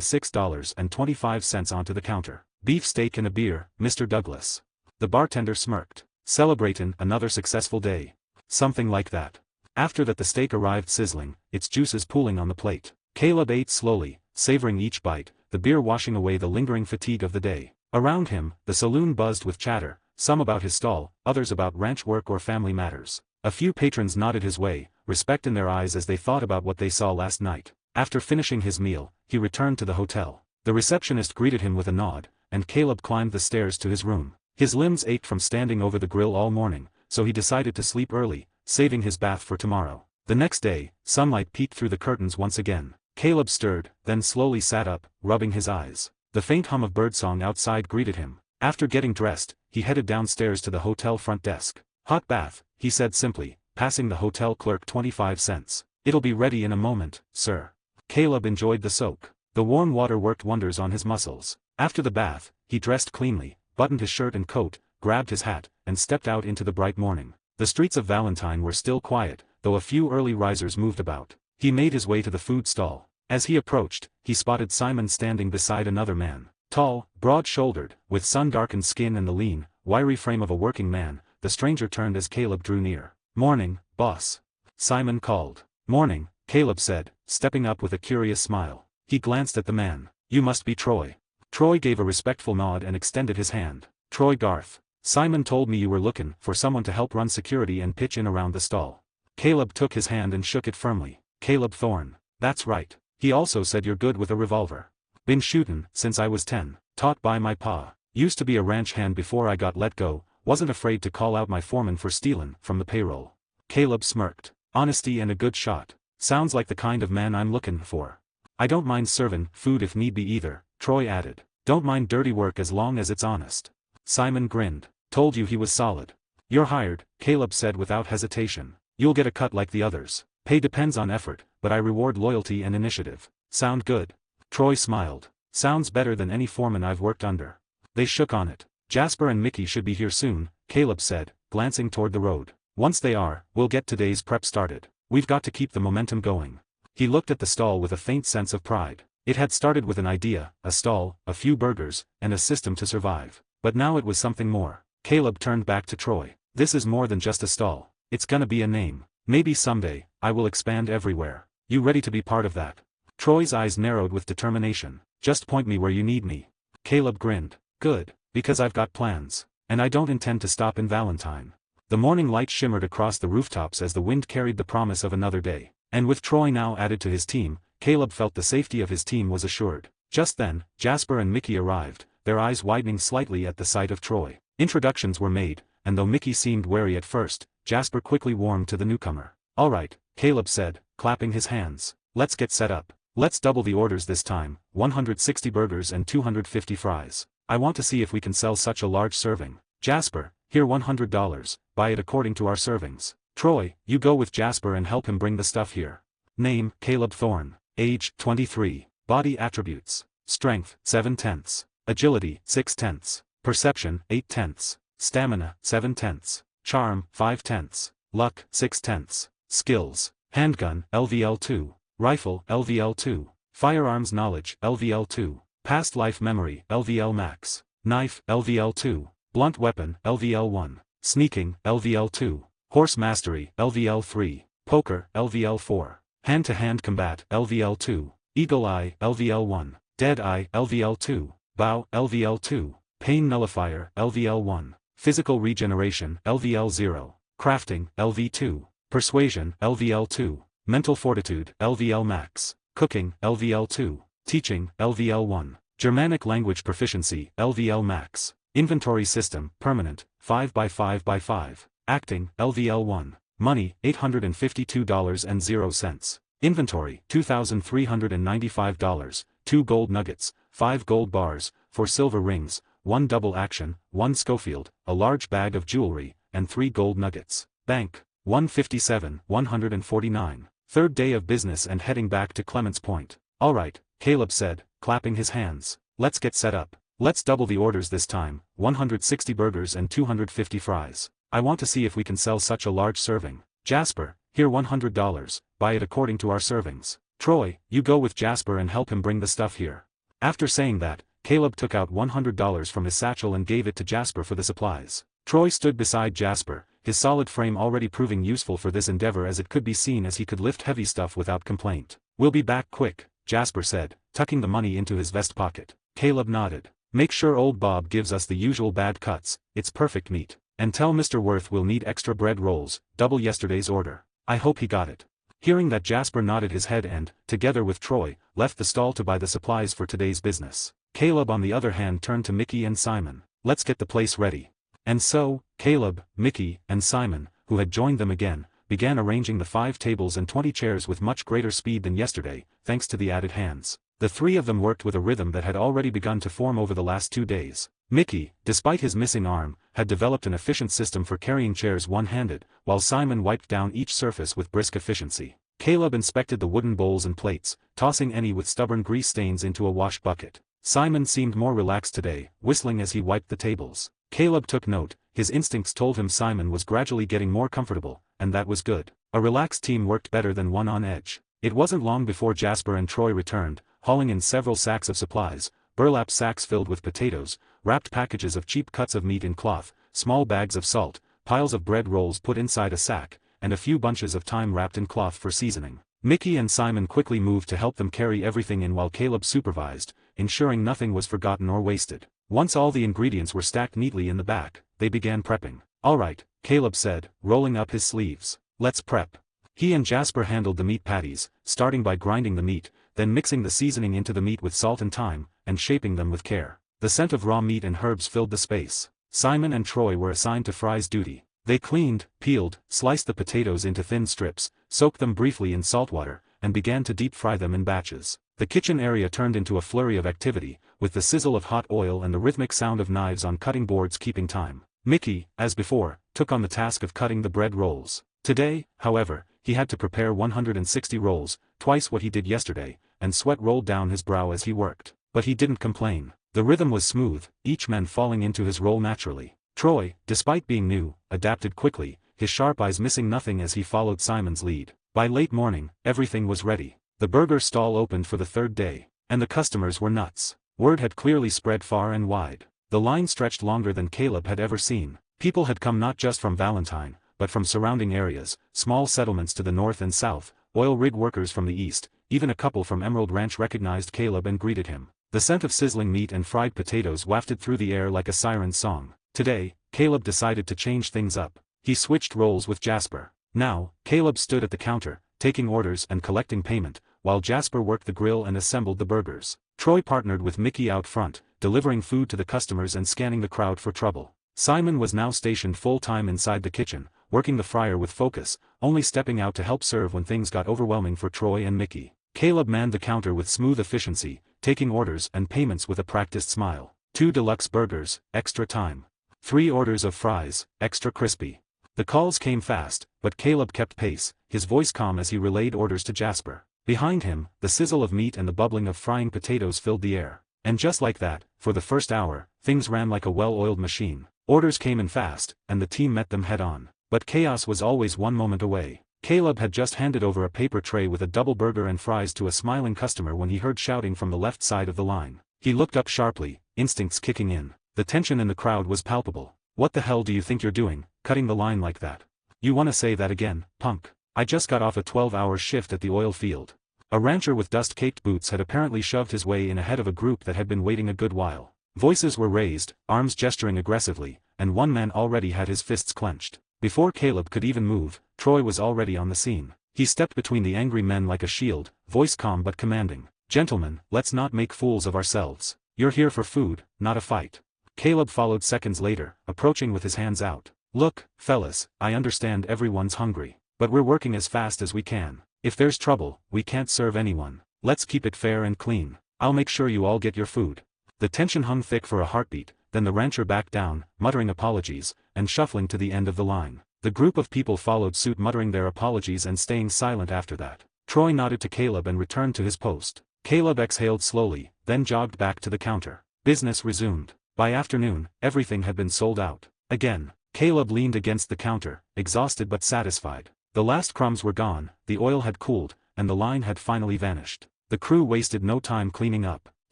$6.25 onto the counter. Beef steak and a beer, Mr. Douglas. The bartender smirked. Celebratin' another successful day. Something like that. After that the steak arrived sizzling, its juices pooling on the plate. Caleb ate slowly, savoring each bite, the beer washing away the lingering fatigue of the day. Around him, the saloon buzzed with chatter, some about his stall, others about ranch work or family matters. A few patrons nodded his way, respect in their eyes as they thought about what they saw last night. After finishing his meal, he returned to the hotel. The receptionist greeted him with a nod, and Caleb climbed the stairs to his room. His limbs ached from standing over the grill all morning, so he decided to sleep early, saving his bath for tomorrow. The next day, sunlight peeked through the curtains once again. Caleb stirred, then slowly sat up, rubbing his eyes. The faint hum of birdsong outside greeted him. After getting dressed, he headed downstairs to the hotel front desk. Hot bath, he said simply, passing the hotel clerk 25 cents. It'll be ready in a moment, sir. Caleb enjoyed the soak. The warm water worked wonders on his muscles. After the bath, he dressed cleanly, buttoned his shirt and coat, grabbed his hat, and stepped out into the bright morning. The streets of Valentine were still quiet, though a few early risers moved about. He made his way to the food stall. As he approached, he spotted Simon standing beside another man. Tall, broad-shouldered, with sun-darkened skin and the lean, wiry frame of a working man, the stranger turned as Caleb drew near. "Morning, boss." Simon called. "Morning," Caleb said, stepping up with a curious smile. He glanced at the man. "You must be Troy." Troy gave a respectful nod and extended his hand. "Troy Garth. Simon told me you were looking for someone to help run security and pitch in around the stall." Caleb took his hand and shook it firmly. "Caleb Thorne. That's right. He also said you're good with a revolver." "Been shootin' since I was 10, taught by my pa. Used to be a ranch hand before I got let go, wasn't afraid to call out my foreman for stealin' from the payroll." Caleb smirked. "Honesty and a good shot. Sounds like the kind of man I'm looking for." "I don't mind servin' food if need be either," Troy added. "Don't mind dirty work as long as it's honest." Simon grinned. "Told you he was solid." "You're hired," Caleb said without hesitation. "You'll get a cut like the others. Pay depends on effort, but I reward loyalty and initiative." "Sound good?" Troy smiled. "Sounds better than any foreman I've worked under." They shook on it. "Jasper and Mickey should be here soon," Caleb said, glancing toward the road. "Once they are, we'll get today's prep started. We've got to keep the momentum going." He looked at the stall with a faint sense of pride. It had started with an idea, a stall, a few burgers, and a system to survive. But now it was something more. Caleb turned back to Troy. "This is more than just a stall. It's gonna be a name. Maybe someday, I will expand everywhere. You ready to be part of that?" Troy's eyes narrowed with determination. "Just point me where you need me." Caleb grinned. "Good, because I've got plans. And I don't intend to stop in Valentine." The morning light shimmered across the rooftops as the wind carried the promise of another day. And with Troy now added to his team, Caleb felt the safety of his team was assured. Just then, Jasper and Mickey arrived, their eyes widening slightly at the sight of Troy. Introductions were made, and though Mickey seemed wary at first, Jasper quickly warmed to the newcomer. "All right," Caleb said, clapping his hands. "Let's get set up. Let's double the orders this time, 160 burgers and 250 fries. I want to see if we can sell such a large serving. Jasper, here $100, buy it according to our servings. Troy, you go with Jasper and help him bring the stuff here." Name, Caleb Thorne. Age, 23. Body attributes. Strength, 7/10. Agility, 6/10. Perception, 8/10. Stamina, 7/10. Charm, 5/10. Luck, 6/10. Skills. Handgun, LVL2. Rifle, LVL2. Firearms knowledge, LVL2. Past life memory, LVL max. Knife, LVL2. Blunt weapon, LVL1. Sneaking, LVL2. Horse mastery, LVL3. Poker, LVL4. Hand-to-hand combat, LVL2. Eagle eye, LVL1. Dead eye, LVL2. Bow, LVL2. Pain nullifier, LVL1. Physical regeneration, LVL0. Crafting, LV2. Persuasion, LVL2. Mental Fortitude, LVL Max. Cooking, LVL2. Teaching, LVL1. Germanic Language Proficiency, LVL Max. Inventory System, Permanent, 5x5x5. Acting, LVL1. Money, $852.00. Inventory, $2,395. 2 gold nuggets, 5 gold bars, 4 silver rings, 1 double action, 1 Schofield, a large bag of jewelry, and 3 gold nuggets. Bank, 157,149. Third day of business and heading back to Clements Point. Alright, Caleb said, clapping his hands. Let's get set up. Let's double the orders this time, 160 burgers and 250 fries. I want to see if we can sell such a large serving. Jasper, here $100, buy it according to our servings. Troy, you go with Jasper and help him bring the stuff here. After saying that, Caleb took out $100 from his satchel and gave it to Jasper for the supplies. Troy stood beside Jasper, his solid frame already proving useful for this endeavor as it could be seen as he could lift heavy stuff without complaint. We'll be back quick, Jasper said, tucking the money into his vest pocket. Caleb nodded. Make sure old Bob gives us the usual bad cuts, it's perfect meat. And tell Mr. Worth we'll need extra bread rolls, double yesterday's order. I hope he got it. Hearing that, Jasper nodded his head and, together with Troy, left the stall to buy the supplies for today's business. Caleb on the other hand turned to Mickey and Simon. Let's get the place ready. And so, Caleb, Mickey, and Simon, who had joined them again, began arranging the 5 tables and 20 chairs with much greater speed than yesterday, thanks to the added hands. The 3 of them worked with a rhythm that had already begun to form over the last 2 days. Mickey, despite his missing arm, had developed an efficient system for carrying chairs one-handed, while Simon wiped down each surface with brisk efficiency. Caleb inspected the wooden bowls and plates, tossing any with stubborn grease stains into a wash bucket. Simon seemed more relaxed today, whistling as he wiped the tables. Caleb took note, his instincts told him Simon was gradually getting more comfortable, and that was good. A relaxed team worked better than one on edge. It wasn't long before Jasper and Troy returned, hauling in several sacks of supplies, burlap sacks filled with potatoes, wrapped packages of cheap cuts of meat in cloth, small bags of salt, piles of bread rolls put inside a sack, and a few bunches of thyme wrapped in cloth for seasoning. Mickey and Simon quickly moved to help them carry everything in while Caleb supervised, ensuring nothing was forgotten or wasted. Once all the ingredients were stacked neatly in the back, they began prepping. Alright, Caleb said, rolling up his sleeves. Let's prep. He and Jasper handled the meat patties, starting by grinding the meat, then mixing the seasoning into the meat with salt and thyme, and shaping them with care. The scent of raw meat and herbs filled the space. Simon and Troy were assigned to fries duty. They cleaned, peeled, sliced the potatoes into thin strips, soaked them briefly in salt water, and began to deep fry them in batches. The kitchen area turned into a flurry of activity, with the sizzle of hot oil and the rhythmic sound of knives on cutting boards keeping time. Mickey, as before, took on the task of cutting the bread rolls. Today, however, he had to prepare 160 rolls, twice what he did yesterday, and sweat rolled down his brow as he worked. But he didn't complain. The rhythm was smooth, each man falling into his role naturally. Troy, despite being new, adapted quickly, his sharp eyes missing nothing as he followed Simon's lead. By late morning, everything was ready. The burger stall opened for the 3rd day, and the customers were nuts. Word had clearly spread far and wide. The line stretched longer than Caleb had ever seen. People had come not just from Valentine, but from surrounding areas, small settlements to the north and south, oil rig workers from the east, even a couple from Emerald Ranch recognized Caleb and greeted him. The scent of sizzling meat and fried potatoes wafted through the air like a siren's song. Today, Caleb decided to change things up. He switched roles with Jasper. Now, Caleb stood at the counter, taking orders and collecting payment, while Jasper worked the grill and assembled the burgers. Troy partnered with Mickey out front, delivering food to the customers and scanning the crowd for trouble. Simon was now stationed full-time inside the kitchen, working the fryer with focus, only stepping out to help serve when things got overwhelming for Troy and Mickey. Caleb manned the counter with smooth efficiency, taking orders and payments with a practiced smile. 2 deluxe burgers, extra time. 3 orders of fries, extra crispy. The calls came fast, but Caleb kept pace, his voice calm as he relayed orders to Jasper. Behind him, the sizzle of meat and the bubbling of frying potatoes filled the air. And just like that, for the first hour, things ran like a well-oiled machine. Orders came in fast, and the team met them head-on. But chaos was always one moment away. Caleb had just handed over a paper tray with a double burger and fries to a smiling customer when he heard shouting from the left side of the line. He looked up sharply, instincts kicking in. The tension in the crowd was palpable. What the hell do you think you're doing, cutting the line like that? You wanna say that again, punk? I just got off a 12-hour shift at the oil field. A rancher with dust-caked boots had apparently shoved his way in ahead of a group that had been waiting a good while. Voices were raised, arms gesturing aggressively, and one man already had his fists clenched. Before Caleb could even move, Troy was already on the scene. He stepped between the angry men like a shield, voice calm but commanding. "Gentlemen, let's not make fools of ourselves. You're here for food, not a fight." Caleb followed seconds later, approaching with his hands out. "Look, fellas, I understand everyone's hungry. But we're working as fast as we can. If there's trouble, we can't serve anyone. Let's keep it fair and clean. I'll make sure you all get your food." The tension hung thick for a heartbeat, then the rancher backed down, muttering apologies, and shuffling to the end of the line. The group of people followed suit, muttering their apologies and staying silent after that. Troy nodded to Caleb and returned to his post. Caleb exhaled slowly, then jogged back to the counter. Business resumed. By afternoon, everything had been sold out. Again, Caleb leaned against the counter, exhausted but satisfied. The last crumbs were gone, the oil had cooled, and the line had finally vanished. The crew wasted no time cleaning up.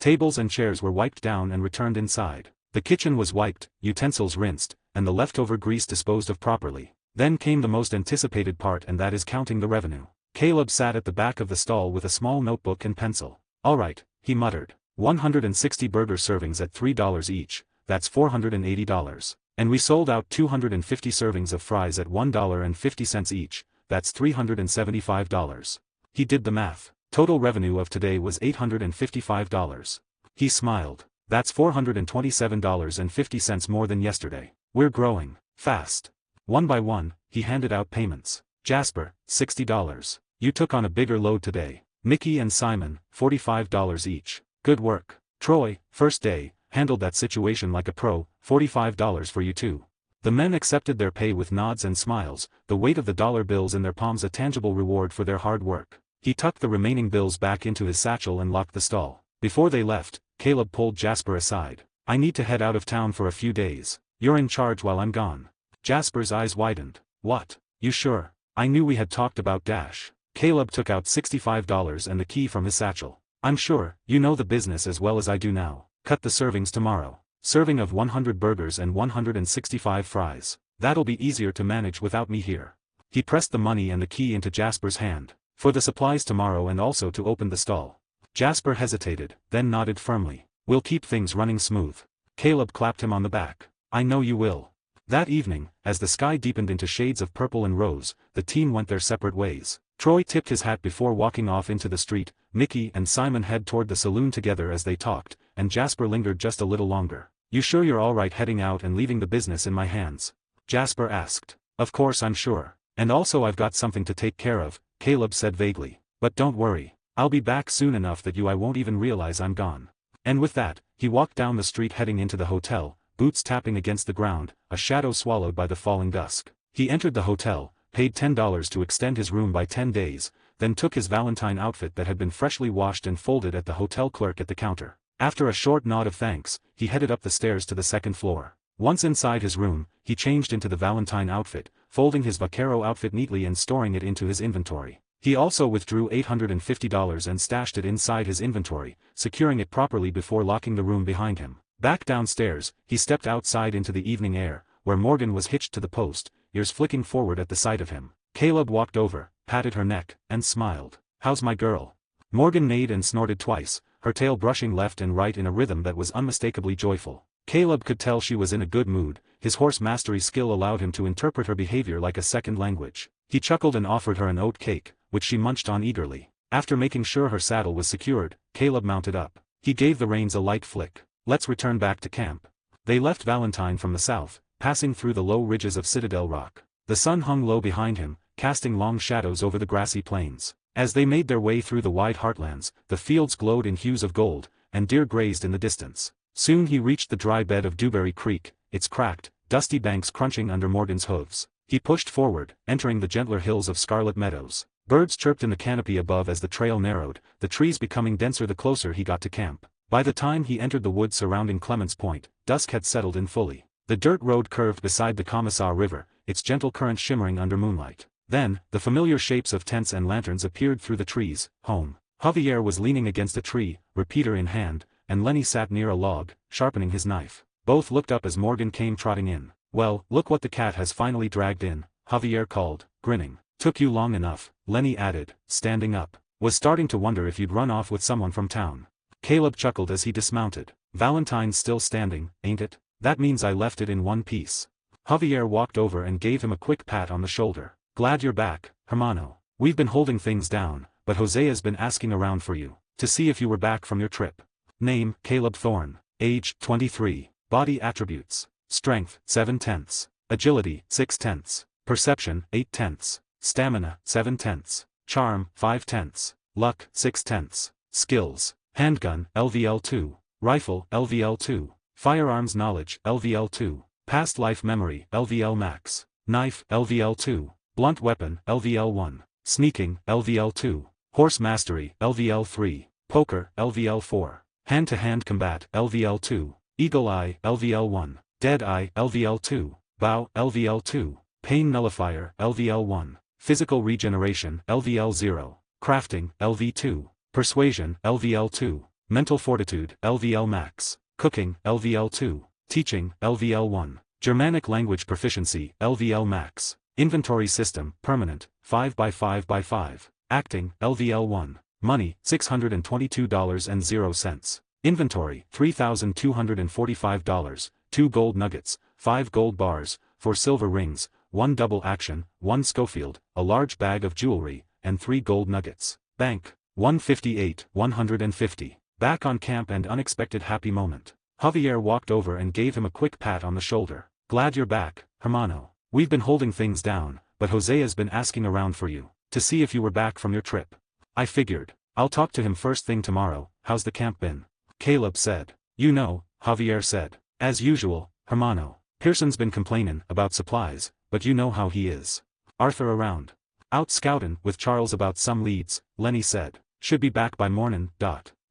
Tables and chairs were wiped down and returned inside. The kitchen was wiped, utensils rinsed, and the leftover grease disposed of properly. Then came the most anticipated part, and that is counting the revenue. Caleb sat at the back of the stall with a small notebook and pencil. "All right," he muttered. 160 burger servings at $3 each, that's $480. And we sold out 250 servings of fries at $1.50 each, that's $375. He did the math. Total revenue of today was $855. He smiled. That's $427.50 more than yesterday. We're growing fast. One by one, he handed out payments. Jasper, $60. You took on a bigger load today. Mickey and Simon, $45 each. Good work. Troy, first day, handled that situation like a pro, $45 for you too. The men accepted their pay with nods and smiles, the weight of the dollar bills in their palms a tangible reward for their hard work. He tucked the remaining bills back into his satchel and locked the stall. Before they left, Caleb pulled Jasper aside. "I need to head out of town for a few days. You're in charge while I'm gone." Jasper's eyes widened. "What? You sure? I knew we had talked about Dash." Caleb took out $65 and the key from his satchel. "I'm sure, you know the business as well as I do now. Cut the servings tomorrow. Serving of 100 burgers and 165 fries. That'll be easier to manage without me here." He pressed the money and the key into Jasper's hand. "For the supplies tomorrow and also to open the stall." Jasper hesitated, then nodded firmly. "We'll keep things running smooth." Caleb clapped him on the back. "I know you will." That evening, as the sky deepened into shades of purple and rose, the team went their separate ways. Troy tipped his hat before walking off into the street. Mickey and Simon headed toward the saloon together as they talked, and Jasper lingered just a little longer. "You sure you're alright heading out and leaving the business in my hands?" Jasper asked. "Of course I'm sure. And also I've got something to take care of," Caleb said vaguely. "But don't worry. I'll be back soon enough that I won't even realize I'm gone." And with that, he walked down the street heading into the hotel, boots tapping against the ground, a shadow swallowed by the falling dusk. He entered the hotel, paid $10 to extend his room by 10 days, then took his Valentine outfit that had been freshly washed and folded at the hotel clerk at the counter. After a short nod of thanks, he headed up the stairs to the second floor. Once inside his room, he changed into the Valentine outfit, folding his vaquero outfit neatly and storing it into his inventory. He also withdrew $850 and stashed it inside his inventory, securing it properly before locking the room behind him. Back downstairs, he stepped outside into the evening air, where Morgan was hitched to the post, ears flicking forward at the sight of him. Caleb walked over, patted her neck, and smiled. "How's my girl?" Morgan neighed and snorted twice, her tail brushing left and right in a rhythm that was unmistakably joyful. Caleb could tell she was in a good mood. His horse mastery skill allowed him to interpret her behavior like a second language. He chuckled and offered her an oat cake, which she munched on eagerly. After making sure her saddle was secured, Caleb mounted up. He gave the reins a light flick. "Let's return back to camp." They left Valentine from the south, passing through the low ridges of Citadel Rock. The sun hung low behind him, casting long shadows over the grassy plains. As they made their way through the wide heartlands, the fields glowed in hues of gold, and deer grazed in the distance. Soon he reached the dry bed of Dewberry Creek, its cracked, dusty banks crunching under Morgan's hooves. He pushed forward, entering the gentler hills of Scarlet Meadows. Birds chirped in the canopy above as the trail narrowed, the trees becoming denser the closer he got to camp. By the time he entered the woods surrounding Clements Point, dusk had settled in fully. The dirt road curved beside the Commissar River, its gentle current shimmering under moonlight. Then, the familiar shapes of tents and lanterns appeared through the trees. Home. Javier was leaning against a tree, repeater in hand, and Lenny sat near a log, sharpening his knife. Both looked up as Morgan came trotting in. "Well, look what the cat has finally dragged in," Javier called, grinning. "Took you long enough," Lenny added, standing up. "Was starting to wonder if you'd run off with someone from town." Caleb chuckled as he dismounted. "Valentine's still standing, ain't it? That means I left it in one piece." Javier walked over and gave him a quick pat on the shoulder. Glad you're back, Hermano. We've been holding things down, but Jose's been asking around for you, to see if you were back from your trip. Name, Caleb Thorne. Age, 23. Body attributes. Strength, 7/10. Agility, 6/10. Perception, 8/10. Stamina, 7/10. Charm, 5/10. Luck, 6/10. Skills. Handgun, LVL2. Rifle, LVL2. Firearms knowledge, LVL2. Past life memory, LVL max. Knife, LVL2. Blunt weapon, LVL1. Sneaking, LVL2. Horse mastery, LVL3. Poker, LVL4. Hand-to-hand combat, LVL2. Eagle eye, LVL1. Dead eye, LVL2. Bow, LVL2. Pain nullifier, LVL1. Physical regeneration, LVL0. Crafting, LV2. Persuasion, LVL2. Mental fortitude, LVL max. Cooking, LVL2. Teaching, LVL1. Germanic language proficiency, LVL max. Inventory system, permanent, 5x5x5. Acting, LVL1. Money, $622.00. Inventory, $3,245. 2 gold nuggets, 5 gold bars, 4 silver rings, 1 double action, 1 Schofield, a large bag of jewelry, and 3 gold nuggets. Bank, 158, 150. Back on camp and unexpected happy moment. Javier walked over and gave him a quick pat on the shoulder. Glad you're back, Hermano. We've been holding things down, but Jose's been asking around for you, to see if you were back from your trip. I figured. I'll talk to him first thing tomorrow. How's the camp been? Caleb said. You know, Javier said. As usual, Hermano. Pearson's been complainin' about supplies, but you know how he is. Arthur around. Out scoutin' with Charles about some leads, Lenny said. Should be back by mornin'.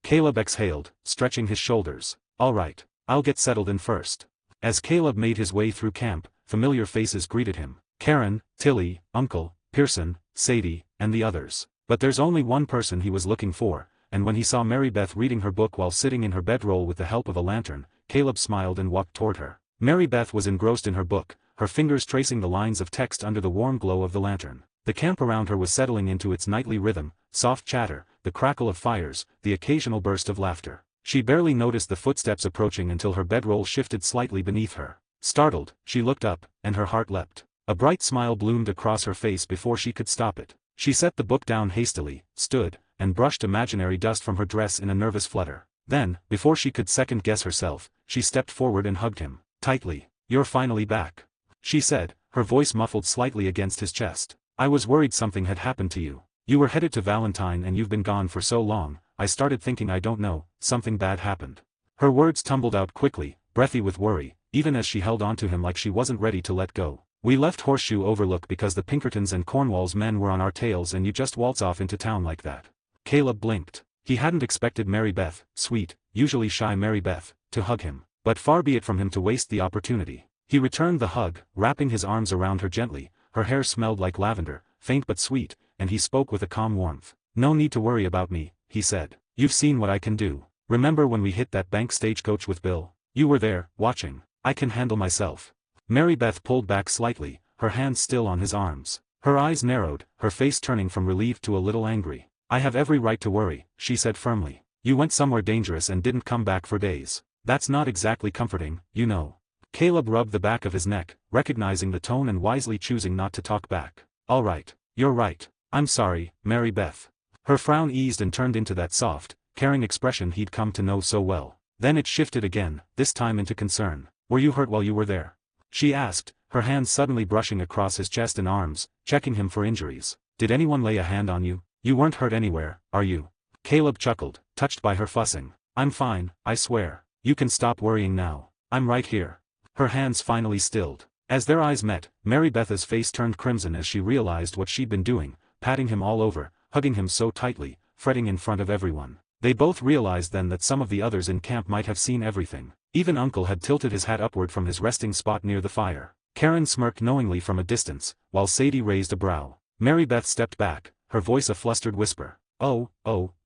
Caleb exhaled, stretching his shoulders. Alright, I'll get settled in first. As Caleb made his way through camp, familiar faces greeted him. Karen, Tilly, Uncle, Pearson, Sadie, and the others. But there's only one person he was looking for, and when he saw Mary Beth reading her book while sitting in her bedroll with the help of a lantern, Caleb smiled and walked toward her. Mary Beth was engrossed in her book, her fingers tracing the lines of text under the warm glow of the lantern. The camp around her was settling into its nightly rhythm, soft chatter, the crackle of fires, the occasional burst of laughter. She barely noticed the footsteps approaching until her bedroll shifted slightly beneath her. Startled, she looked up, and her heart leapt. A bright smile bloomed across her face before she could stop it. She set the book down hastily, stood, and brushed imaginary dust from her dress in a nervous flutter. Then, before she could second-guess herself, she stepped forward and hugged him, tightly. You're finally back, she said, her voice muffled slightly against his chest. I was worried something had happened to you. You were headed to Valentine and you've been gone for so long, I started thinking I don't know, something bad happened. Her words tumbled out quickly, breathy with worry, even as she held onto him like she wasn't ready to let go. We left Horseshoe Overlook because the Pinkertons and Cornwall's men were on our tails and you just waltz off into town like that. Caleb blinked. He hadn't expected Mary Beth, sweet, usually shy Mary Beth, to hug him, but far be it from him to waste the opportunity. He returned the hug, wrapping his arms around her gently. Her hair smelled like lavender, faint but sweet, and he spoke with a calm warmth. No need to worry about me, he said. You've seen what I can do. Remember when we hit that bank stagecoach with Bill? You were there, watching. I can handle myself. Mary Beth pulled back slightly, her hands still on his arms. Her eyes narrowed, her face turning from relieved to a little angry. I have every right to worry, she said firmly. You went somewhere dangerous and didn't come back for days. That's not exactly comforting, you know. Caleb rubbed the back of his neck, recognizing the tone and wisely choosing not to talk back. All right, you're right. I'm sorry, Mary Beth. Her frown eased and turned into that soft, caring expression he'd come to know so well. Then it shifted again, this time into concern. Were you hurt while you were there? She asked, her hands suddenly brushing across his chest and arms, checking him for injuries. Did anyone lay a hand on you? You weren't hurt anywhere, are you? Caleb chuckled, touched by her fussing. I'm fine, I swear. You can stop worrying now. I'm right here. Her hands finally stilled. As their eyes met, Mary Beth's face turned crimson as she realized what she'd been doing, patting him all over, hugging him so tightly, fretting in front of everyone. They both realized then that some of the others in camp might have seen everything. Even Uncle had tilted his hat upward from his resting spot near the fire. Karen smirked knowingly from a distance, while Sadie raised a brow. Mary Beth stepped back, her voice a flustered whisper. Oh,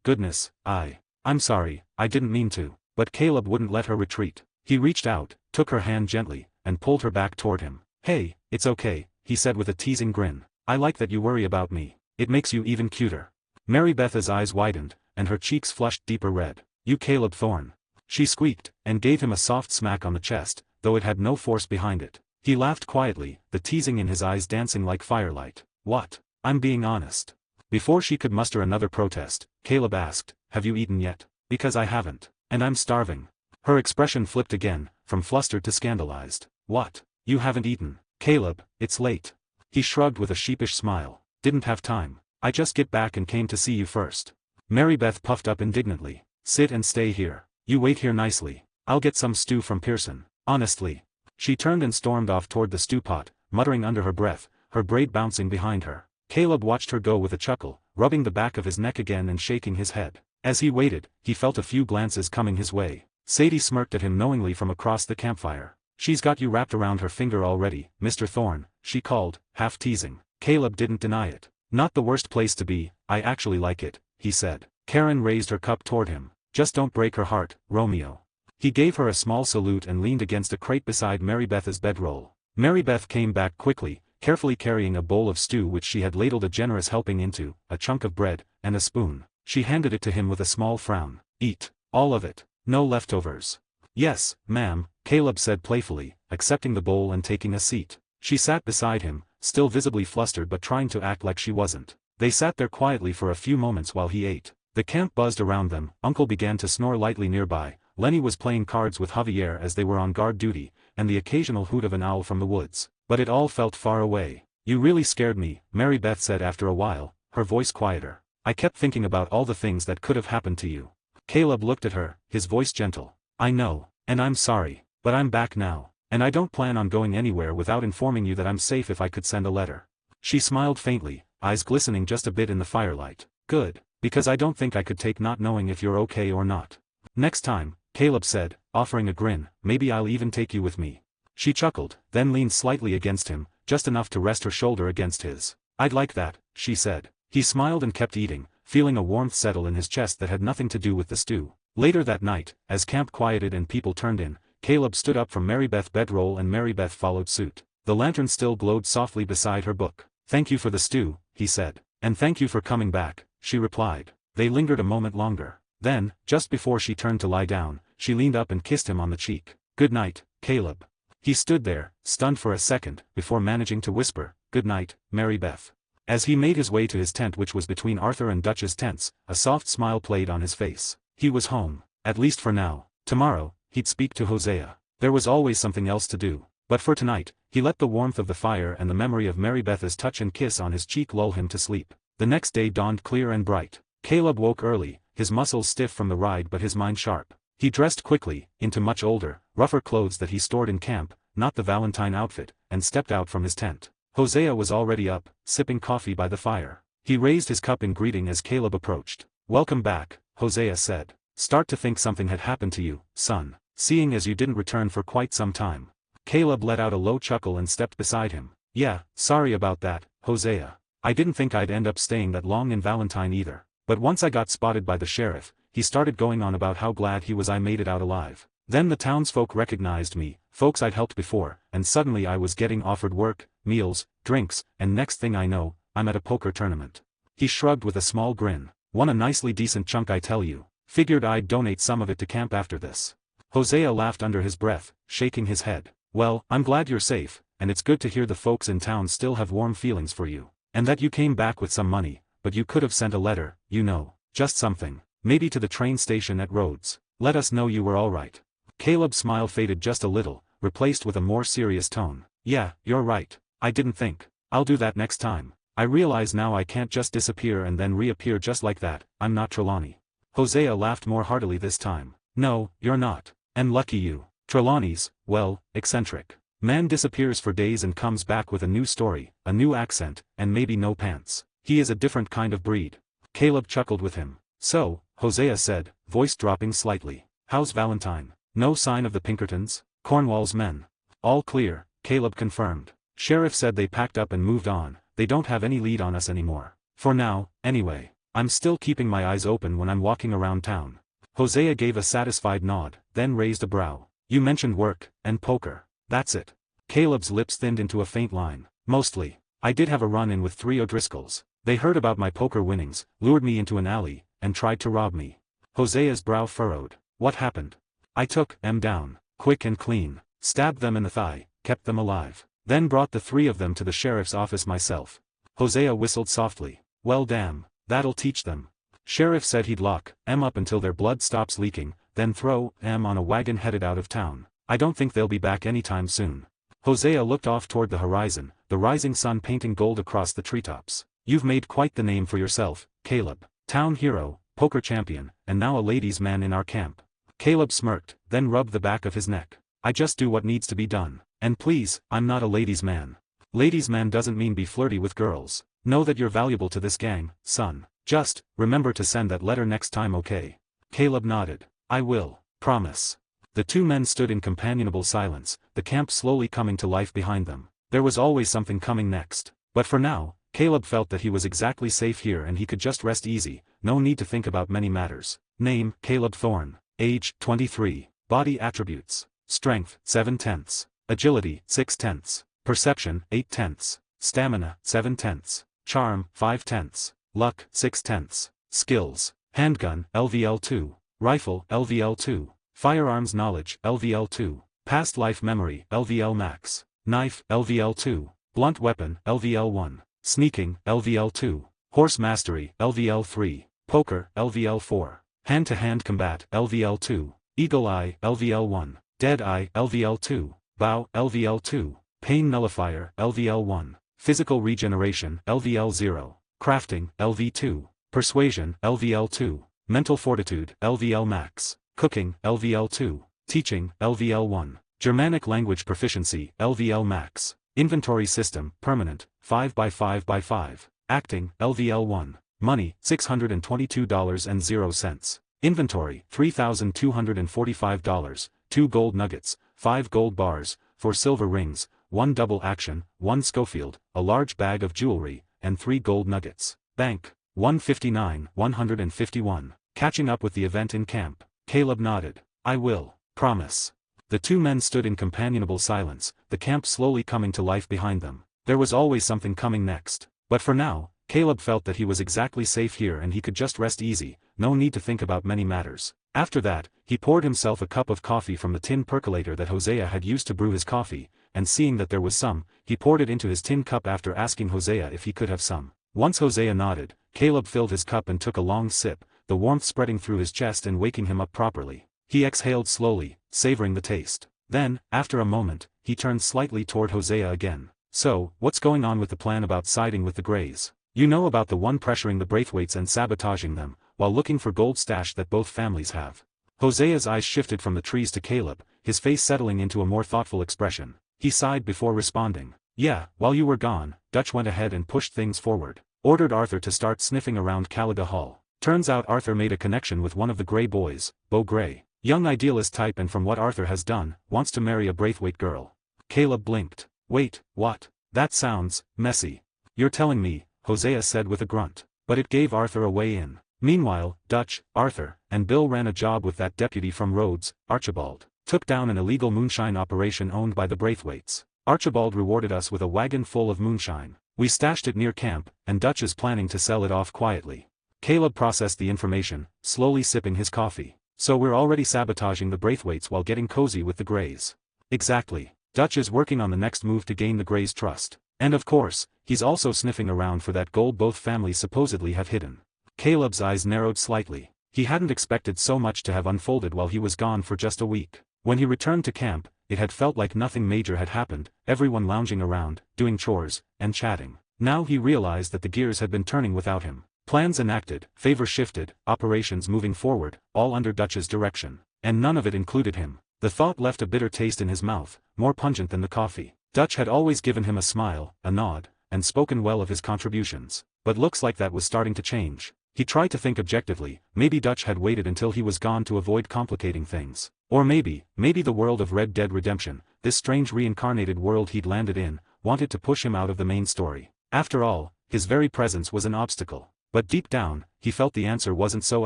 goodness, I'm sorry, I didn't mean to. But Caleb wouldn't let her retreat. He reached out, took her hand gently, and pulled her back toward him. Hey, it's okay, he said with a teasing grin. I like that you worry about me. It makes you even cuter. Mary Beth's eyes widened, and her cheeks flushed deeper red. You Caleb Thorne. She squeaked, and gave him a soft smack on the chest, though it had no force behind it. He laughed quietly, the teasing in his eyes dancing like firelight. What? I'm being honest. Before she could muster another protest, Caleb asked, have you eaten yet? Because I haven't, and I'm starving. Her expression flipped again, from flustered to scandalized. What? You haven't eaten? Caleb, it's late. He shrugged with a sheepish smile. Didn't have time. I just get back and came to see you first. Mary Beth puffed up indignantly. Sit and stay here. You wait here nicely. I'll get some stew from Pearson. Honestly. She turned and stormed off toward the stew pot, muttering under her breath, her braid bouncing behind her. Caleb watched her go with a chuckle, rubbing the back of his neck again and shaking his head. As he waited, he felt a few glances coming his way. Sadie smirked at him knowingly from across the campfire. She's got you wrapped around her finger already, Mr. Thorne, she called, half teasing. Caleb didn't deny it. Not the worst place to be, I actually like it, he said. Karen raised her cup toward him. Just don't break her heart, Romeo. He gave her a small salute and leaned against a crate beside Mary Beth's bedroll. Mary Beth came back quickly, carefully carrying a bowl of stew which she had ladled a generous helping into, a chunk of bread, and a spoon. She handed it to him with a small frown. Eat. All of it. No leftovers. Yes, ma'am, Caleb said playfully, accepting the bowl and taking a seat. She sat beside him, still visibly flustered but trying to act like she wasn't. They sat there quietly for a few moments while he ate. The camp buzzed around them, Uncle began to snore lightly nearby, Lenny was playing cards with Javier as they were on guard duty, and the occasional hoot of an owl from the woods. But it all felt far away. You really scared me, Mary Beth said after a while, her voice quieter. I kept thinking about all the things that could have happened to you. Caleb looked at her, his voice gentle. I know, and I'm sorry, but I'm back now, and I don't plan on going anywhere without informing you that I'm safe if I could send a letter. She smiled faintly, eyes glistening just a bit in the firelight. Good, because I don't think I could take not knowing if you're okay or not. Next time, Caleb said, offering a grin, maybe I'll even take you with me. She chuckled, then leaned slightly against him, just enough to rest her shoulder against his. I'd like that, she said. He smiled and kept eating, feeling a warmth settle in his chest that had nothing to do with the stew. Later that night, as camp quieted and people turned in, Caleb stood up from Mary Beth's bedroll and Mary Beth followed suit. The lantern still glowed softly beside her book. Thank you for the stew, he said. And thank you for coming back, she replied. They lingered a moment longer. Then, just before she turned to lie down, she leaned up and kissed him on the cheek. Good night, Caleb. He stood there, stunned for a second, before managing to whisper, good night, Mary Beth. As he made his way to his tent which was between Arthur and Dutch's tents, a soft smile played on his face. He was home, at least for now. Tomorrow, he'd speak to Hosea. There was always something else to do. But for tonight, he let the warmth of the fire and the memory of Mary Beth's touch and kiss on his cheek lull him to sleep. The next day dawned clear and bright. Caleb woke early, his muscles stiff from the ride but his mind sharp. He dressed quickly, into much older, rougher clothes that he stored in camp, not the Valentine outfit, and stepped out from his tent. Hosea was already up, sipping coffee by the fire. He raised his cup in greeting as Caleb approached. Welcome back, Hosea said. Start to think something had happened to you, son, seeing as you didn't return for quite some time. Caleb let out a low chuckle and stepped beside him. Yeah, sorry about that, Hosea. I didn't think I'd end up staying that long in Valentine either. But once I got spotted by the sheriff, he started going on about how glad he was I made it out alive. Then the townsfolk recognized me, folks I'd helped before, and suddenly I was getting offered work, meals, drinks, and next thing I know, I'm at a poker tournament. He shrugged with a small grin. Won a nicely decent chunk I tell you. Figured I'd donate some of it to camp after this. Hosea laughed under his breath, shaking his head. Well, I'm glad you're safe, and it's good to hear the folks in town still have warm feelings for you. And that you came back with some money, but you could have sent a letter, you know, just something. Maybe to the train station at Rhodes. Let us know you were all right. Caleb's smile faded just a little, replaced with a more serious tone. Yeah, you're right. I didn't think. I'll do that next time. I realize now I can't just disappear and then reappear just like that. I'm not Trelawney. Hosea laughed more heartily this time. No, you're not. And lucky you. Trelawney's, well, eccentric. Man disappears for days and comes back with a new story, a new accent, and maybe no pants. He is a different kind of breed. Caleb chuckled with him. So, Hosea said, voice dropping slightly. How's Valentine? No sign of the Pinkertons? Cornwall's men? All clear, Caleb confirmed. Sheriff said they packed up and moved on. They don't have any lead on us anymore. For now, anyway. I'm still keeping my eyes open when I'm walking around town. Hosea gave a satisfied nod, then raised a brow. You mentioned work, and poker. That's it. Caleb's lips thinned into a faint line. Mostly. I did have a run-in with 3 O'Driscolls. They heard about my poker winnings, lured me into an alley, and tried to rob me. Hosea's brow furrowed. What happened? I took them down, quick and clean. Stabbed them in the thigh, kept them alive. Then brought the three of them to the sheriff's office myself. Hosea whistled softly. Well damn, that'll teach them. Sheriff said he'd lock 'em up until their blood stops leaking, then throw 'em on a wagon headed out of town. I don't think they'll be back anytime soon. Hosea looked off toward the horizon, the rising sun painting gold across the treetops. You've made quite the name for yourself, Caleb. Town hero, poker champion, and now a ladies' man in our camp. Caleb smirked, then rubbed the back of his neck. I just do what needs to be done. And please, I'm not a ladies' man. Ladies' man doesn't mean be flirty with girls. Know that you're valuable to this gang, son. Just, remember to send that letter next time, okay? Caleb nodded. I will, promise. The two men stood in companionable silence, the camp slowly coming to life behind them. There was always something coming next. But for now, Caleb felt that he was exactly safe here and he could just rest easy, no need to think about many matters. Name, Caleb Thorne. Age, 23. Body attributes. Strength, 7/10. Agility, 6/10. Perception, 8/10. Stamina, 7/10. Charm, 5/10. Luck, 6/10. Skills. Handgun, LVL2. Rifle, LVL2. Firearms knowledge, LVL2. Past life memory, LVL max. Knife, LVL2. Blunt weapon, LVL1. Sneaking, LVL2. Horse mastery, LVL3. Poker, LVL4. Hand-to-hand combat, LVL2. Eagle eye, LVL1. Dead eye, LVL2. Bow, LVL2. Pain nullifier, LVL1. Physical regeneration, LVL0. Crafting, LV2. Persuasion, LVL2. Mental fortitude, LVL max. Cooking, LVL2. Teaching, LVL1. Germanic language proficiency, LVL max. Inventory system, permanent, 5x5x5. Acting, LVL1. Money, $622.00. Inventory, $3,245. 2 gold nuggets, 5 gold bars, 4 silver rings, 1 double action, 1 Schofield, a large bag of jewelry, and 3 gold nuggets. Bank, 151. Catching up with the event in camp. Caleb nodded. I will, promise. The two men stood in companionable silence, the camp slowly coming to life behind them. There was always something coming next. But for now, Caleb felt that he was exactly safe here and he could just rest easy, no need to think about many matters. After that, he poured himself a cup of coffee from the tin percolator that Hosea had used to brew his coffee, and seeing that there was some, he poured it into his tin cup after asking Hosea if he could have some. Once Hosea nodded, Caleb filled his cup and took a long sip, the warmth spreading through his chest and waking him up properly. He exhaled slowly, savoring the taste. Then, after a moment, he turned slightly toward Hosea again. So, what's going on with the plan about siding with the Greys? You know about the one pressuring the Braithwaites and sabotaging them, while looking for gold stash that both families have. Hosea's eyes shifted from the trees to Caleb, his face settling into a more thoughtful expression. He sighed before responding. Yeah, while you were gone, Dutch went ahead and pushed things forward. Ordered Arthur to start sniffing around Caliga Hall. Turns out Arthur made a connection with one of the Grey boys, Beau Grey. Young idealist type, and from what Arthur has done, wants to marry a Braithwaite girl. Caleb blinked. Wait, what? That sounds messy. You're telling me, Hosea said with a grunt. But it gave Arthur a way in. Meanwhile, Dutch, Arthur, and Bill ran a job with that deputy from Rhodes, Archibald. Took down an illegal moonshine operation owned by the Braithwaites. Archibald rewarded us with a wagon full of moonshine. We stashed it near camp, and Dutch is planning to sell it off quietly. Caleb processed the information, slowly sipping his coffee. So we're already sabotaging the Braithwaites while getting cozy with the Greys. Exactly. Dutch is working on the next move to gain the Greys' trust. And of course, he's also sniffing around for that gold both families supposedly have hidden. Caleb's eyes narrowed slightly. He hadn't expected so much to have unfolded while he was gone for just a week. When he returned to camp, it had felt like nothing major had happened, everyone lounging around, doing chores, and chatting. Now he realized that the gears had been turning without him. Plans enacted, favor shifted, operations moving forward, all under Dutch's direction. And none of it included him. The thought left a bitter taste in his mouth, more pungent than the coffee. Dutch had always given him a smile, a nod, and spoken well of his contributions. But looks like that was starting to change. He tried to think objectively, maybe Dutch had waited until he was gone to avoid complicating things. Or maybe the world of Red Dead Redemption, this strange reincarnated world he'd landed in, wanted to push him out of the main story. After all, his very presence was an obstacle. But deep down, he felt the answer wasn't so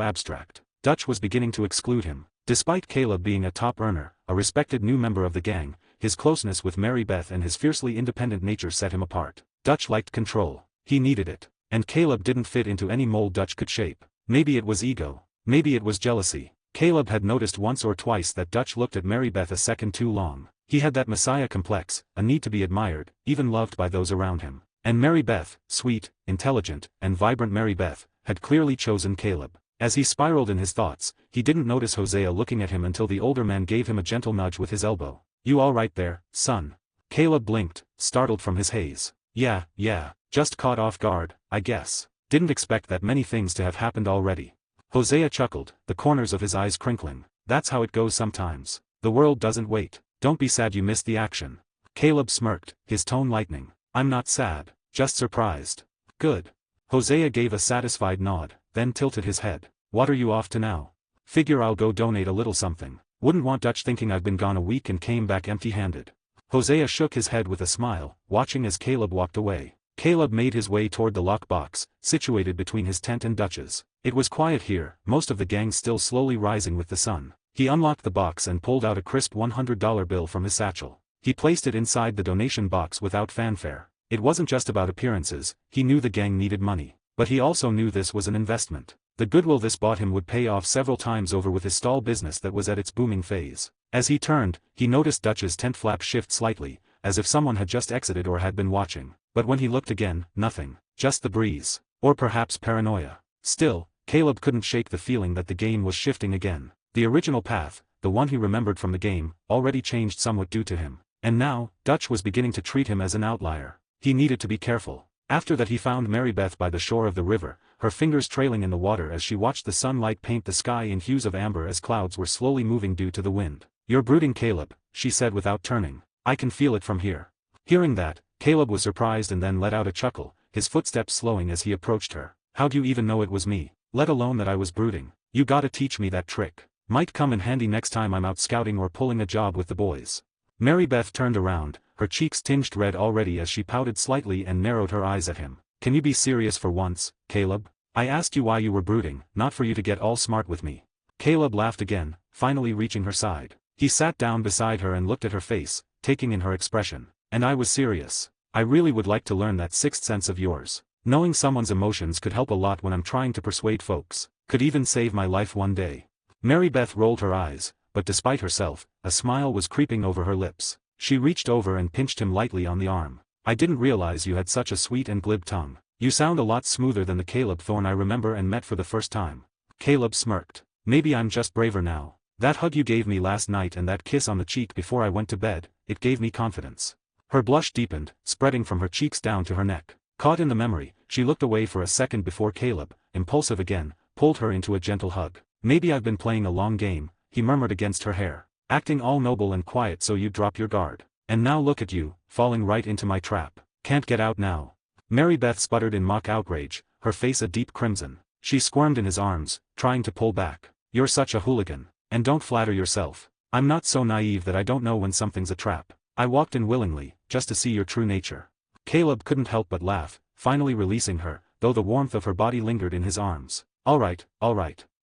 abstract. Dutch was beginning to exclude him. Despite Caleb being a top earner, a respected new member of the gang, his closeness with Mary Beth and his fiercely independent nature set him apart. Dutch liked control. He needed it. And Caleb didn't fit into any mold Dutch could shape. Maybe it was ego. Maybe it was jealousy. Caleb had noticed once or twice that Dutch looked at Mary Beth a second too long. He had that messiah complex, a need to be admired, even loved by those around him. And Mary Beth, sweet, intelligent, and vibrant Mary Beth, had clearly chosen Caleb. As he spiraled in his thoughts, he didn't notice Hosea looking at him until the older man gave him a gentle nudge with his elbow. "You all right there, son?" Caleb blinked, startled from his haze. Yeah, just caught off guard, I guess. Didn't expect that many things to have happened already." Hosea chuckled, the corners of his eyes crinkling. "That's how it goes sometimes. The world doesn't wait. Don't be sad you missed the action." Caleb smirked, his tone lightening. "I'm not sad, just surprised." "Good." Hosea gave a satisfied nod, then tilted his head. "What are you off to now?" "Figure I'll go donate a little something. Wouldn't want Dutch thinking I've been gone a week and came back empty-handed." Hosea shook his head with a smile, watching as Caleb walked away. Caleb made his way toward the lockbox, situated between his tent and Dutch's. It was quiet here, most of the gang still slowly rising with the sun. He unlocked the box and pulled out a crisp $100 bill from his satchel. He placed it inside the donation box without fanfare. It wasn't just about appearances, he knew the gang needed money. But he also knew this was an investment. The goodwill this bought him would pay off several times over with his stall business that was at its booming phase. As he turned, he noticed Dutch's tent flap shift slightly, as if someone had just exited or had been watching. But when he looked again, nothing. Just the breeze. Or perhaps paranoia. Still, Caleb couldn't shake the feeling that the game was shifting again. The original path, the one he remembered from the game, already changed somewhat due to him. And now, Dutch was beginning to treat him as an outlier. He needed to be careful. After that he found Mary Beth by the shore of the river, her fingers trailing in the water as she watched the sunlight paint the sky in hues of amber as clouds were slowly moving due to the wind. "You're brooding, Caleb," she said without turning. "I can feel it from here." Hearing that, Caleb was surprised and then let out a chuckle, his footsteps slowing as he approached her. "How'd you even know it was me? Let alone that I was brooding? You gotta teach me that trick. Might come in handy next time I'm out scouting or pulling a job with the boys." Mary Beth turned around, her cheeks tinged red already as she pouted slightly and narrowed her eyes at him. "Can you be serious for once, Caleb? I asked you why you were brooding, not for you to get all smart with me." Caleb laughed again, finally reaching her side. He sat down beside her and looked at her face, taking in her expression. "And I was serious. I really would like to learn that sixth sense of yours. Knowing someone's emotions could help a lot when I'm trying to persuade folks. Could even save my life one day." Mary Beth rolled her eyes, but despite herself, a smile was creeping over her lips. She reached over and pinched him lightly on the arm. "I didn't realize you had such a sweet and glib tongue. You sound a lot smoother than the Caleb Thorne I remember and met for the first time." Caleb smirked. "Maybe I'm just braver now. That hug you gave me last night and that kiss on the cheek before I went to bed, it gave me confidence." Her blush deepened, spreading from her cheeks down to her neck. Caught in the memory, she looked away for a second before Caleb, impulsive again, pulled her into a gentle hug. "Maybe I've been playing a long game," he murmured against her hair. "Acting all noble and quiet so you'd drop your guard. And now look at you, falling right into my trap. Can't get out now." Mary Beth sputtered in mock outrage, her face a deep crimson. She squirmed in his arms, trying to pull back. "You're such a hooligan. And don't flatter yourself. I'm not so naive that I don't know when something's a trap. I walked in willingly, just to see your true nature." Caleb couldn't help but laugh, finally releasing her, though the warmth of her body lingered in his arms. All right.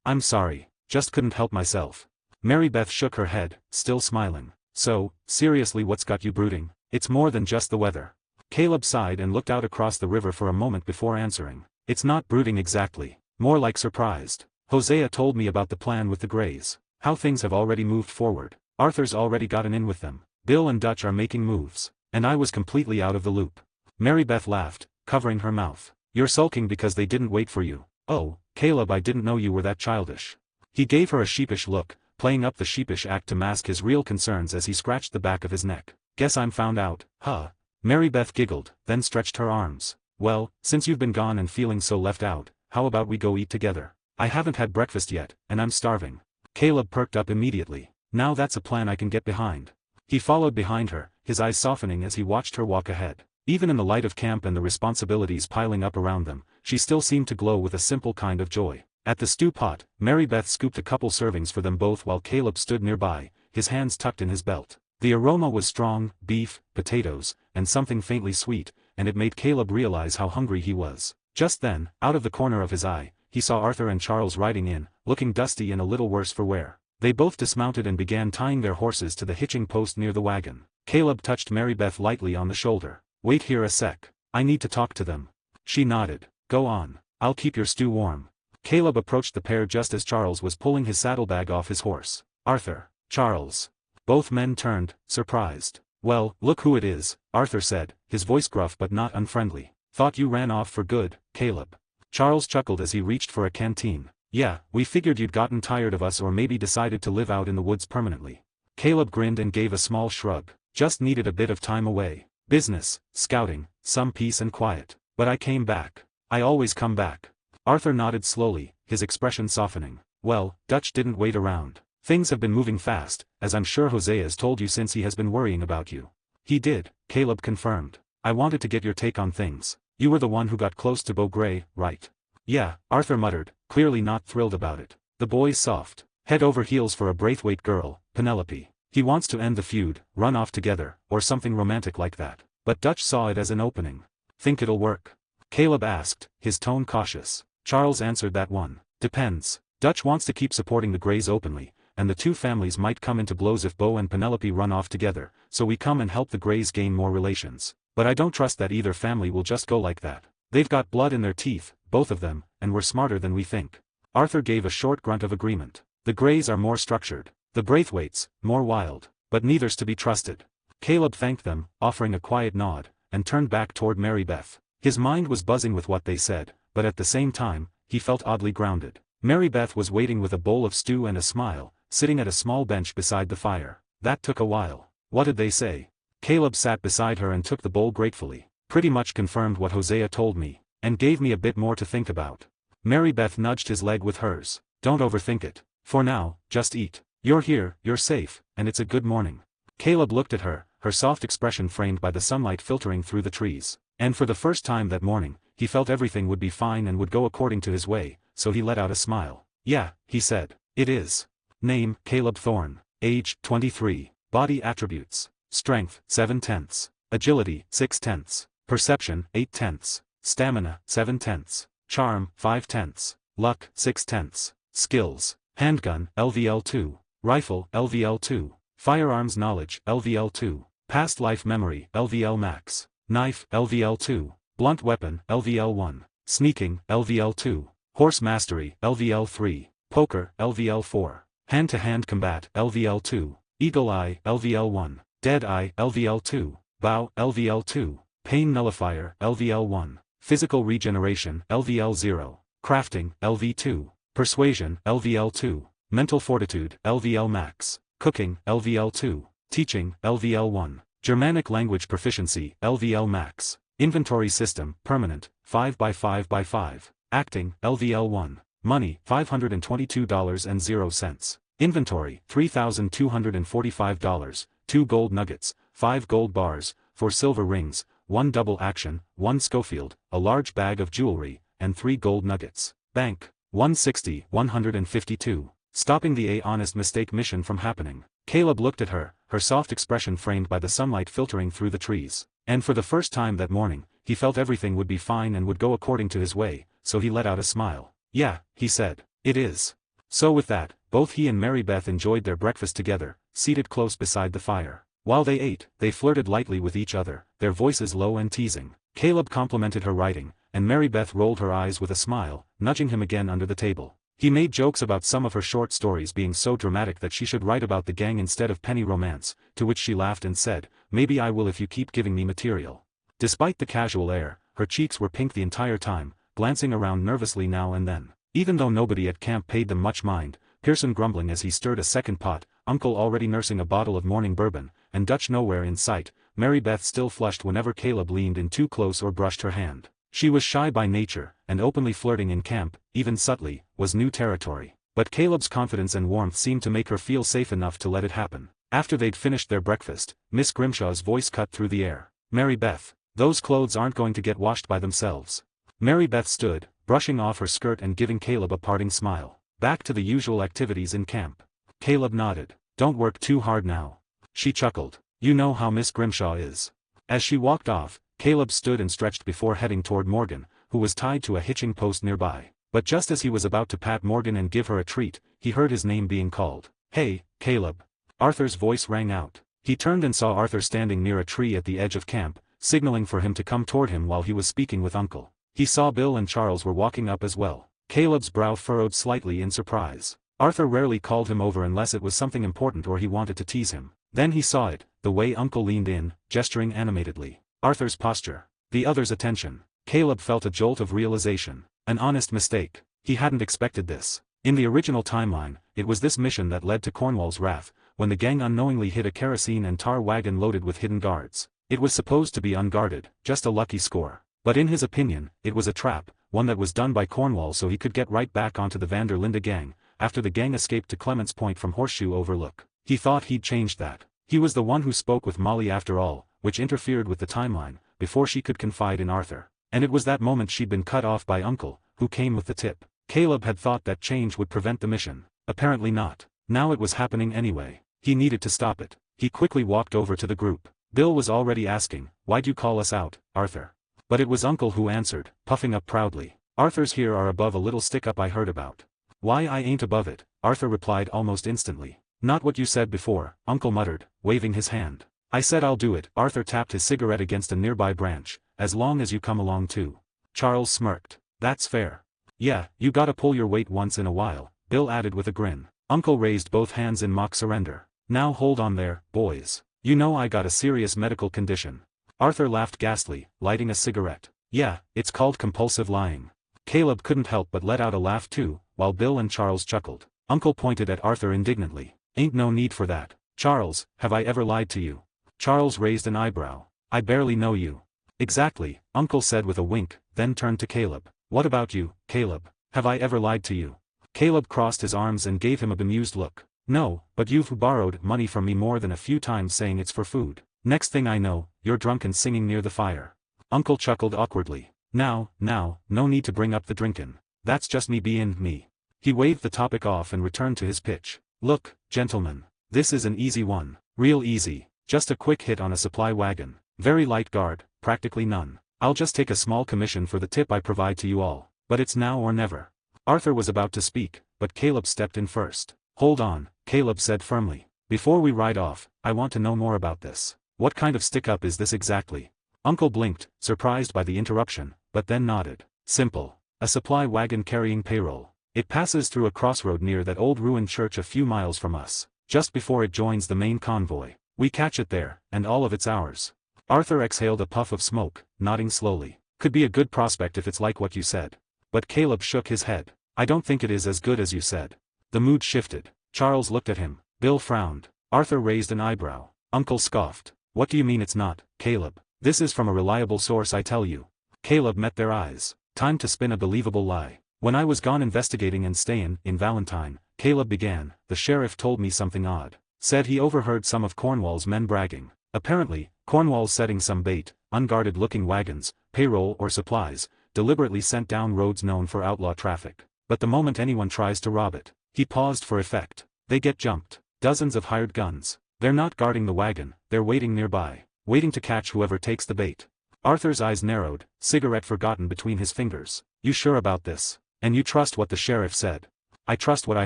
I'm sorry, just couldn't help myself." Mary Beth shook her head, still smiling. "So, seriously, what's got you brooding? It's more than just the weather." Caleb sighed and looked out across the river for a moment before answering. "It's not brooding exactly, more like surprised. Hosea told me about the plan with the Greys, how things have already moved forward. Arthur's already gotten in with them. Bill and Dutch are making moves, and I was completely out of the loop." Mary Beth laughed, covering her mouth. "You're sulking because they didn't wait for you. Oh, Caleb, I didn't know you were that childish." He gave her a sheepish look, playing up the sheepish act to mask his real concerns as he scratched the back of his neck. "Guess I'm found out, huh?" Mary Beth giggled, then stretched her arms. "Well, since you've been gone and feeling so left out, how about we go eat together? I haven't had breakfast yet, and I'm starving." Caleb perked up immediately. "Now that's a plan I can get behind." He followed behind her, his eyes softening as he watched her walk ahead. Even in the light of camp and the responsibilities piling up around them, she still seemed to glow with a simple kind of joy. At the stew pot, Mary Beth scooped a couple servings for them both while Caleb stood nearby, his hands tucked in his belt. The aroma was strong, beef, potatoes, and something faintly sweet, and it made Caleb realize how hungry he was. Just then, out of the corner of his eye, he saw Arthur and Charles riding in, looking dusty and a little worse for wear. They both dismounted and began tying their horses to the hitching post near the wagon. Caleb touched Mary Beth lightly on the shoulder. "Wait here a sec. I need to talk to them." She nodded. "Go on. I'll keep your stew warm." Caleb approached the pair just as Charles was pulling his saddlebag off his horse. "Arthur, Charles." Both men turned, surprised. "Well, look who it is," Arthur said, his voice gruff but not unfriendly. "Thought you ran off for good, Caleb." Charles chuckled as he reached for a canteen. "Yeah, we figured you'd gotten tired of us or maybe decided to live out in the woods permanently." Caleb grinned and gave a small shrug. "Just needed a bit of time away. Business, scouting, some peace and quiet. But I came back. I always come back." Arthur nodded slowly, his expression softening. "Well, Dutch didn't wait around. Things have been moving fast, as I'm sure Hosea's told you since he has been worrying about you." "He did," Caleb confirmed. "I wanted to get your take on things. You were the one who got close to Beau Gray, right?" "Yeah," Arthur muttered, clearly not thrilled about it. The boy's soft. Head over heels for a Braithwaite girl, Penelope. He wants to end the feud, run off together, or something romantic like that. But Dutch saw it as an opening. "Think it'll work?" Caleb asked, his tone cautious. Charles answered that one. "Depends. Dutch wants to keep supporting the Greys openly, and the two families might come into blows if Beau and Penelope run off together, so we come and help the Greys gain more relations. But I don't trust that either family will just go like that. They've got blood in their teeth, both of them, and we're smarter than we think." Arthur gave a short grunt of agreement. "The Greys are more structured. The Braithwaites, more wild. But neither's to be trusted." Caleb thanked them, offering a quiet nod, and turned back toward Mary Beth. His mind was buzzing with what they said, but at the same time, he felt oddly grounded. Mary Beth was waiting with a bowl of stew and a smile, sitting at a small bench beside the fire. That took a while. "What did they say?" Caleb sat beside her and took the bowl gratefully. "Pretty much confirmed what Hosea told me, and gave me a bit more to think about." Mary Beth nudged his leg with hers. "Don't overthink it. For now, just eat. You're here, you're safe, and it's a good morning." Caleb looked at her, her soft expression framed by the sunlight filtering through the trees. And for the first time that morning, he felt everything would be fine and would go according to his way, so he let out a smile. "Yeah," he said. "It is." Name, Caleb Thorne. Age, 23. Body attributes. Strength, 7/10. Agility, 6/10. Perception, 8/10. Stamina, 7/10. Charm, 5/10. Luck, 6/10. Skills. Handgun, LVL2. Rifle, LVL2. Firearms knowledge, LVL2. Past life memory, LVL max. Knife, LVL2. Blunt weapon, LVL1. Sneaking, LVL2. Horse mastery, LVL3. Poker, LVL4. Hand-to-hand combat, LVL2. Eagle eye, LVL1. Dead eye, LVL2. Bow, LVL2. Pain nullifier, LVL1. Physical regeneration, LVL0. Crafting, LV2. Persuasion, LVL2. Mental fortitude, LVL max. Cooking, LVL2. Teaching, LVL1. Germanic language proficiency, LVL max. Inventory system, permanent, 5x5x5. Acting, LVL1. Money, $522.00. Inventory, $3,245. 2 gold nuggets, 5 gold bars, 4 silver rings, 1 double action, 1 Schofield, a large bag of jewelry, and 3 gold nuggets. Bank, 160-152. Stopping the honest mistake mission from happening. Caleb looked at her, her soft expression framed by the sunlight filtering through the trees. And for the first time that morning, he felt everything would be fine and would go according to his way, so he let out a smile. "Yeah," he said. "It is." So with that, both he and Mary Beth enjoyed their breakfast together, seated close beside the fire. While they ate, they flirted lightly with each other, their voices low and teasing. Caleb complimented her writing, and Mary Beth rolled her eyes with a smile, nudging him again under the table. He made jokes about some of her short stories being so dramatic that she should write about the gang instead of penny romance, to which she laughed and said, "Maybe I will if you keep giving me material." Despite the casual air, her cheeks were pink the entire time, glancing around nervously now and then. Even though nobody at camp paid them much mind, Pearson grumbling as he stirred a second pot, Uncle already nursing a bottle of morning bourbon, and Dutch nowhere in sight, Mary Beth still flushed whenever Caleb leaned in too close or brushed her hand. She was shy by nature, and openly flirting in camp, even subtly, was new territory. But Caleb's confidence and warmth seemed to make her feel safe enough to let it happen. After they'd finished their breakfast, Miss Grimshaw's voice cut through the air. "Mary Beth, those clothes aren't going to get washed by themselves." Mary Beth stood, brushing off her skirt and giving Caleb a parting smile. "Back to the usual activities in camp." Caleb nodded. "Don't work too hard now." She chuckled. "You know how Miss Grimshaw is." As she walked off, Caleb stood and stretched before heading toward Morgan, who was tied to a hitching post nearby. But just as he was about to pat Morgan and give her a treat, he heard his name being called. "Hey, Caleb." Arthur's voice rang out. He turned and saw Arthur standing near a tree at the edge of camp, signaling for him to come toward him while he was speaking with Uncle. He saw Bill and Charles were walking up as well. Caleb's brow furrowed slightly in surprise. Arthur rarely called him over unless it was something important or he wanted to tease him. Then he saw it, the way Uncle leaned in, gesturing animatedly. Arthur's posture. The other's attention. Caleb felt a jolt of realization. An honest mistake. He hadn't expected this. In the original timeline, it was this mission that led to Cornwall's wrath, when the gang unknowingly hit a kerosene and tar wagon loaded with hidden guards. It was supposed to be unguarded, just a lucky score. But in his opinion, it was a trap, one that was done by Cornwall so he could get right back onto the Van der Linde gang, after the gang escaped to Clements Point from Horseshoe Overlook. He thought he'd changed that. He was the one who spoke with Molly after all, which interfered with the timeline, before she could confide in Arthur. And it was that moment she'd been cut off by Uncle, who came with the tip. Caleb had thought that change would prevent the mission. Apparently not. Now it was happening anyway. He needed to stop it. He quickly walked over to the group. Bill was already asking, "Why'd you call us out, Arthur?" But it was Uncle who answered, puffing up proudly. "Arthur's here are above a little stick-up I heard about." "Why, I ain't above it," Arthur replied almost instantly. "Not what you said before," Uncle muttered, waving his hand. "I said I'll do it." Arthur tapped his cigarette against a nearby branch. "As long as you come along too." Charles smirked. "That's fair." "Yeah, you gotta pull your weight once in a while," Bill added with a grin. Uncle raised both hands in mock surrender. "Now hold on there, boys. You know I got a serious medical condition." Arthur laughed ghastly, lighting a cigarette. "Yeah, it's called compulsive lying." Caleb couldn't help but let out a laugh too, while Bill and Charles chuckled. Uncle pointed at Arthur indignantly. "Ain't no need for that. Charles, have I ever lied to you?" Charles raised an eyebrow. "I barely know you." "Exactly," Uncle said with a wink, then turned to Caleb. "What about you, Caleb? Have I ever lied to you?" Caleb crossed his arms and gave him a bemused look. "No, but you've borrowed money from me more than a few times saying it's for food. Next thing I know, you're drunk and singing near the fire." Uncle chuckled awkwardly. Now, no need to bring up the drinkin'. That's just me bein' me." He waved the topic off and returned to his pitch. "Look, gentlemen. This is an easy one. Real easy. Just a quick hit on a supply wagon. Very light guard, practically none. I'll just take a small commission for the tip I provide to you all. But it's now or never." Arthur was about to speak, but Caleb stepped in first. "Hold on," Caleb said firmly. "Before we ride off, I want to know more about this. What kind of stick-up is this exactly?" Uncle blinked, surprised by the interruption, but then nodded. "Simple. A supply wagon carrying payroll. It passes through a crossroad near that old ruined church a few miles from us, just before it joins the main convoy. We catch it there, and all of it's ours." Arthur exhaled a puff of smoke, nodding slowly. "Could be a good prospect if it's like what you said." But Caleb shook his head. "I don't think it is as good as you said." The mood shifted. Charles looked at him. Bill frowned. Arthur raised an eyebrow. Uncle scoffed. "What do you mean it's not, Caleb? This is from a reliable source, I tell you." Caleb met their eyes. Time to spin a believable lie. "When I was gone investigating and stayin' in Valentine," Caleb began, "the sheriff told me something odd. Said he overheard some of Cornwall's men bragging. Apparently, Cornwall's setting some bait, unguarded-looking wagons, payroll or supplies, deliberately sent down roads known for outlaw traffic. But the moment anyone tries to rob it," he paused for effect, "they get jumped. Dozens of hired guns. They're not guarding the wagon, they're waiting nearby, waiting to catch whoever takes the bait." Arthur's eyes narrowed, cigarette forgotten between his fingers. "You sure about this? And you trust what the sheriff said?" "I trust what I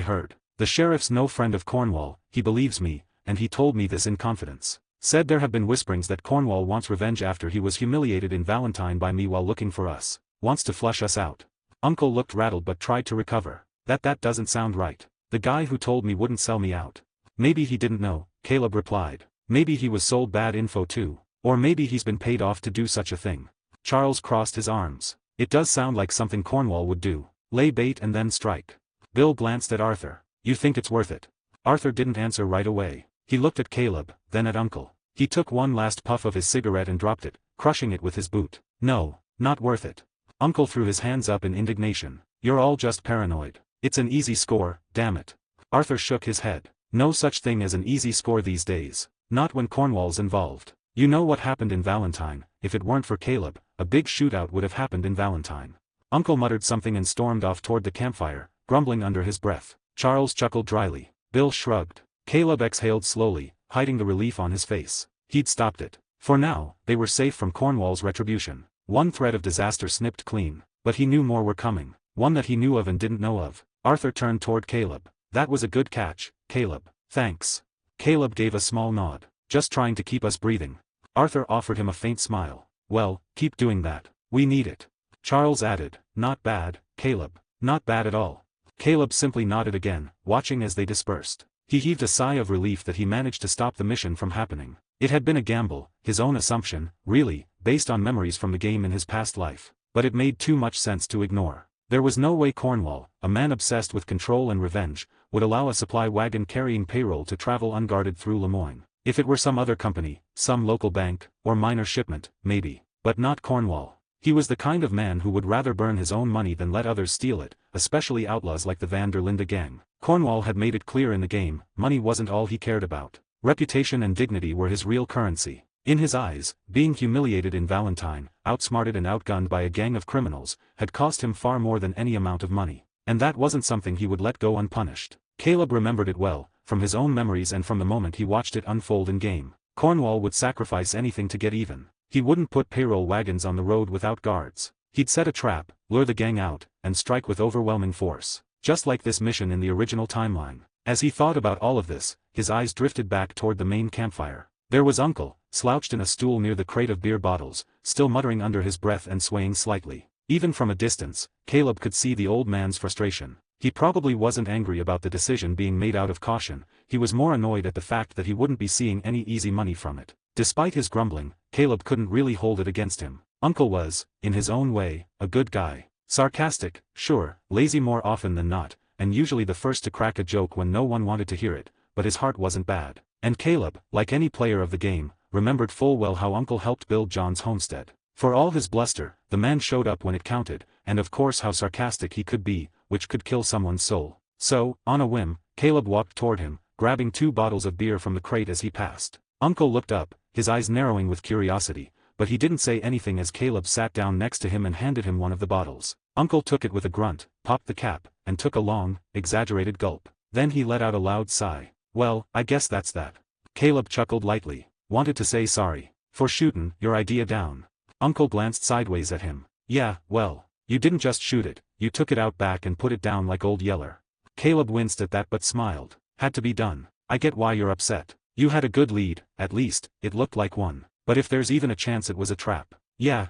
heard. The sheriff's no friend of Cornwall, he believes me, and he told me this in confidence. Said there have been whisperings that Cornwall wants revenge after he was humiliated in Valentine by me while looking for us. Wants to flush us out." Uncle looked rattled but tried to recover. That doesn't sound right. The guy who told me wouldn't sell me out." "Maybe he didn't know," Caleb replied. "Maybe he was sold bad info too. Or maybe he's been paid off to do such a thing." Charles crossed his arms. "It does sound like something Cornwall would do. Lay bait and then strike." Bill glanced at Arthur. "You think it's worth it?" Arthur didn't answer right away. He looked at Caleb, then at Uncle. He took one last puff of his cigarette and dropped it, crushing it with his boot. "No, not worth it." Uncle threw his hands up in indignation. "You're all just paranoid. It's an easy score, damn it." Arthur shook his head. "No such thing as an easy score these days. Not when Cornwall's involved. You know what happened in Valentine. If it weren't for Caleb, a big shootout would have happened in Valentine." Uncle muttered something and stormed off toward the campfire, grumbling under his breath. Charles chuckled dryly. Bill shrugged. Caleb exhaled slowly, hiding the relief on his face. He'd stopped it. For now, they were safe from Cornwall's retribution. One thread of disaster snipped clean. But he knew more were coming. One that he knew of and didn't know of. Arthur turned toward Caleb. "That was a good catch, Caleb. Thanks." Caleb gave a small nod. "Just trying to keep us breathing." Arthur offered him a faint smile. "Well, keep doing that. We need it." Charles added, "Not bad, Caleb. Not bad at all." Caleb simply nodded again, watching as they dispersed. He heaved a sigh of relief that he managed to stop the mission from happening. It had been a gamble, his own assumption, really, based on memories from the game in his past life, but it made too much sense to ignore. There was no way Cornwall, a man obsessed with control and revenge, would allow a supply wagon carrying payroll to travel unguarded through Lemoyne. If it were some other company, some local bank, or minor shipment, maybe. But not Cornwall. He was the kind of man who would rather burn his own money than let others steal it, especially outlaws like the Van der Linde gang. Cornwall had made it clear in the game, money wasn't all he cared about. Reputation and dignity were his real currency. In his eyes, being humiliated in Valentine, outsmarted and outgunned by a gang of criminals, had cost him far more than any amount of money. And that wasn't something he would let go unpunished. Caleb remembered it well, from his own memories and from the moment he watched it unfold in game. Cornwall would sacrifice anything to get even. He wouldn't put payroll wagons on the road without guards. He'd set a trap, lure the gang out, and strike with overwhelming force. Just like this mission in the original timeline. As he thought about all of this, his eyes drifted back toward the main campfire. There was Uncle, slouched in a stool near the crate of beer bottles, still muttering under his breath and swaying slightly. Even from a distance, Caleb could see the old man's frustration. He probably wasn't angry about the decision being made out of caution, he was more annoyed at the fact that he wouldn't be seeing any easy money from it. Despite his grumbling, Caleb couldn't really hold it against him. Uncle was, in his own way, a good guy. Sarcastic, sure, lazy more often than not, and usually the first to crack a joke when no one wanted to hear it, but his heart wasn't bad. And Caleb, like any player of the game, remembered full well how Uncle helped build John's homestead. For all his bluster, the man showed up when it counted, and of course how sarcastic he could be, which could kill someone's soul. So, on a whim, Caleb walked toward him, grabbing 2 bottles of beer from the crate as he passed. Uncle looked up, his eyes narrowing with curiosity, but he didn't say anything as Caleb sat down next to him and handed him one of the bottles. Uncle took it with a grunt, popped the cap, and took a long, exaggerated gulp. Then he let out a loud sigh. Well, I guess that's that. Caleb chuckled lightly. Wanted to say sorry. For shootin' your idea down. Uncle glanced sideways at him. Yeah, well, you didn't just shoot it, you took it out back and put it down like old Yeller. Caleb winced at that but smiled. Had to be done. I get why you're upset. You had a good lead, at least, it looked like one. But if there's even a chance it was a trap. Yeah.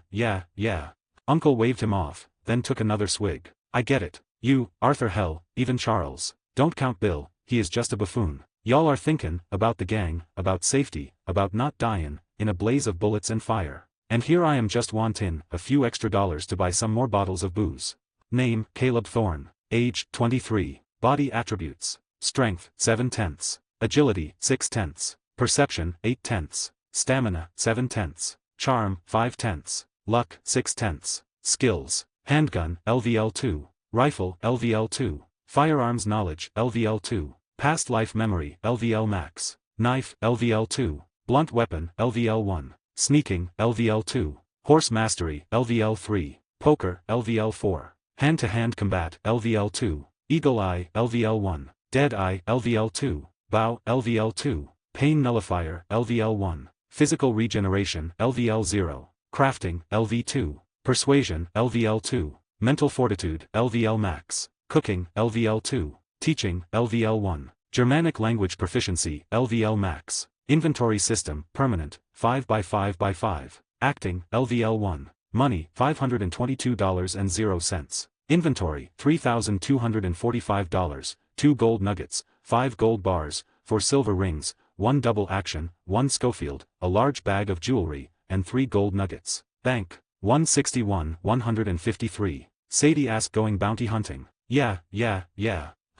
Uncle waved him off, then took another swig. I get it. You, Arthur hell, even Charles. Don't count Bill, he is just a buffoon. Y'all are thinkin' about the gang, about safety, about not dyin', in a blaze of bullets and fire. And here I am just wantin' a few extra dollars to buy some more bottles of booze. Name, Caleb Thorne. Age, 23. Body attributes. Strength, 7/10. Agility, 6/10. Perception, 8/10. Stamina, 7/10. Charm, 5/10. Luck, 6/10. Skills. Handgun, LVL2. Rifle, LVL2. Firearms knowledge, LVL2. Past life memory, LVL max. Knife, LVL2. Blunt weapon, LVL1. Sneaking, LVL2. Horse mastery, LVL3. Poker, LVL4. Hand-to-hand combat, LVL2. Eagle eye, LVL1. Dead eye, LVL2. Bow, LVL2. Pain nullifier, LVL1. Physical regeneration, LVL0. Crafting, LV2. Persuasion, LVL2. Mental fortitude, LVL max. Cooking, LVL2. Teaching, LVL1. Germanic language proficiency, LVL max. Inventory system, permanent, 5x5x5. Acting, LVL1. Money, $522.00. Inventory, $3,245. 2 gold nuggets, 5 gold bars, 4 silver rings, 1 double action, 1 Schofield, a large bag of jewelry, and 3 gold nuggets. Bank, 161,153. Sadie asked going bounty hunting. Yeah.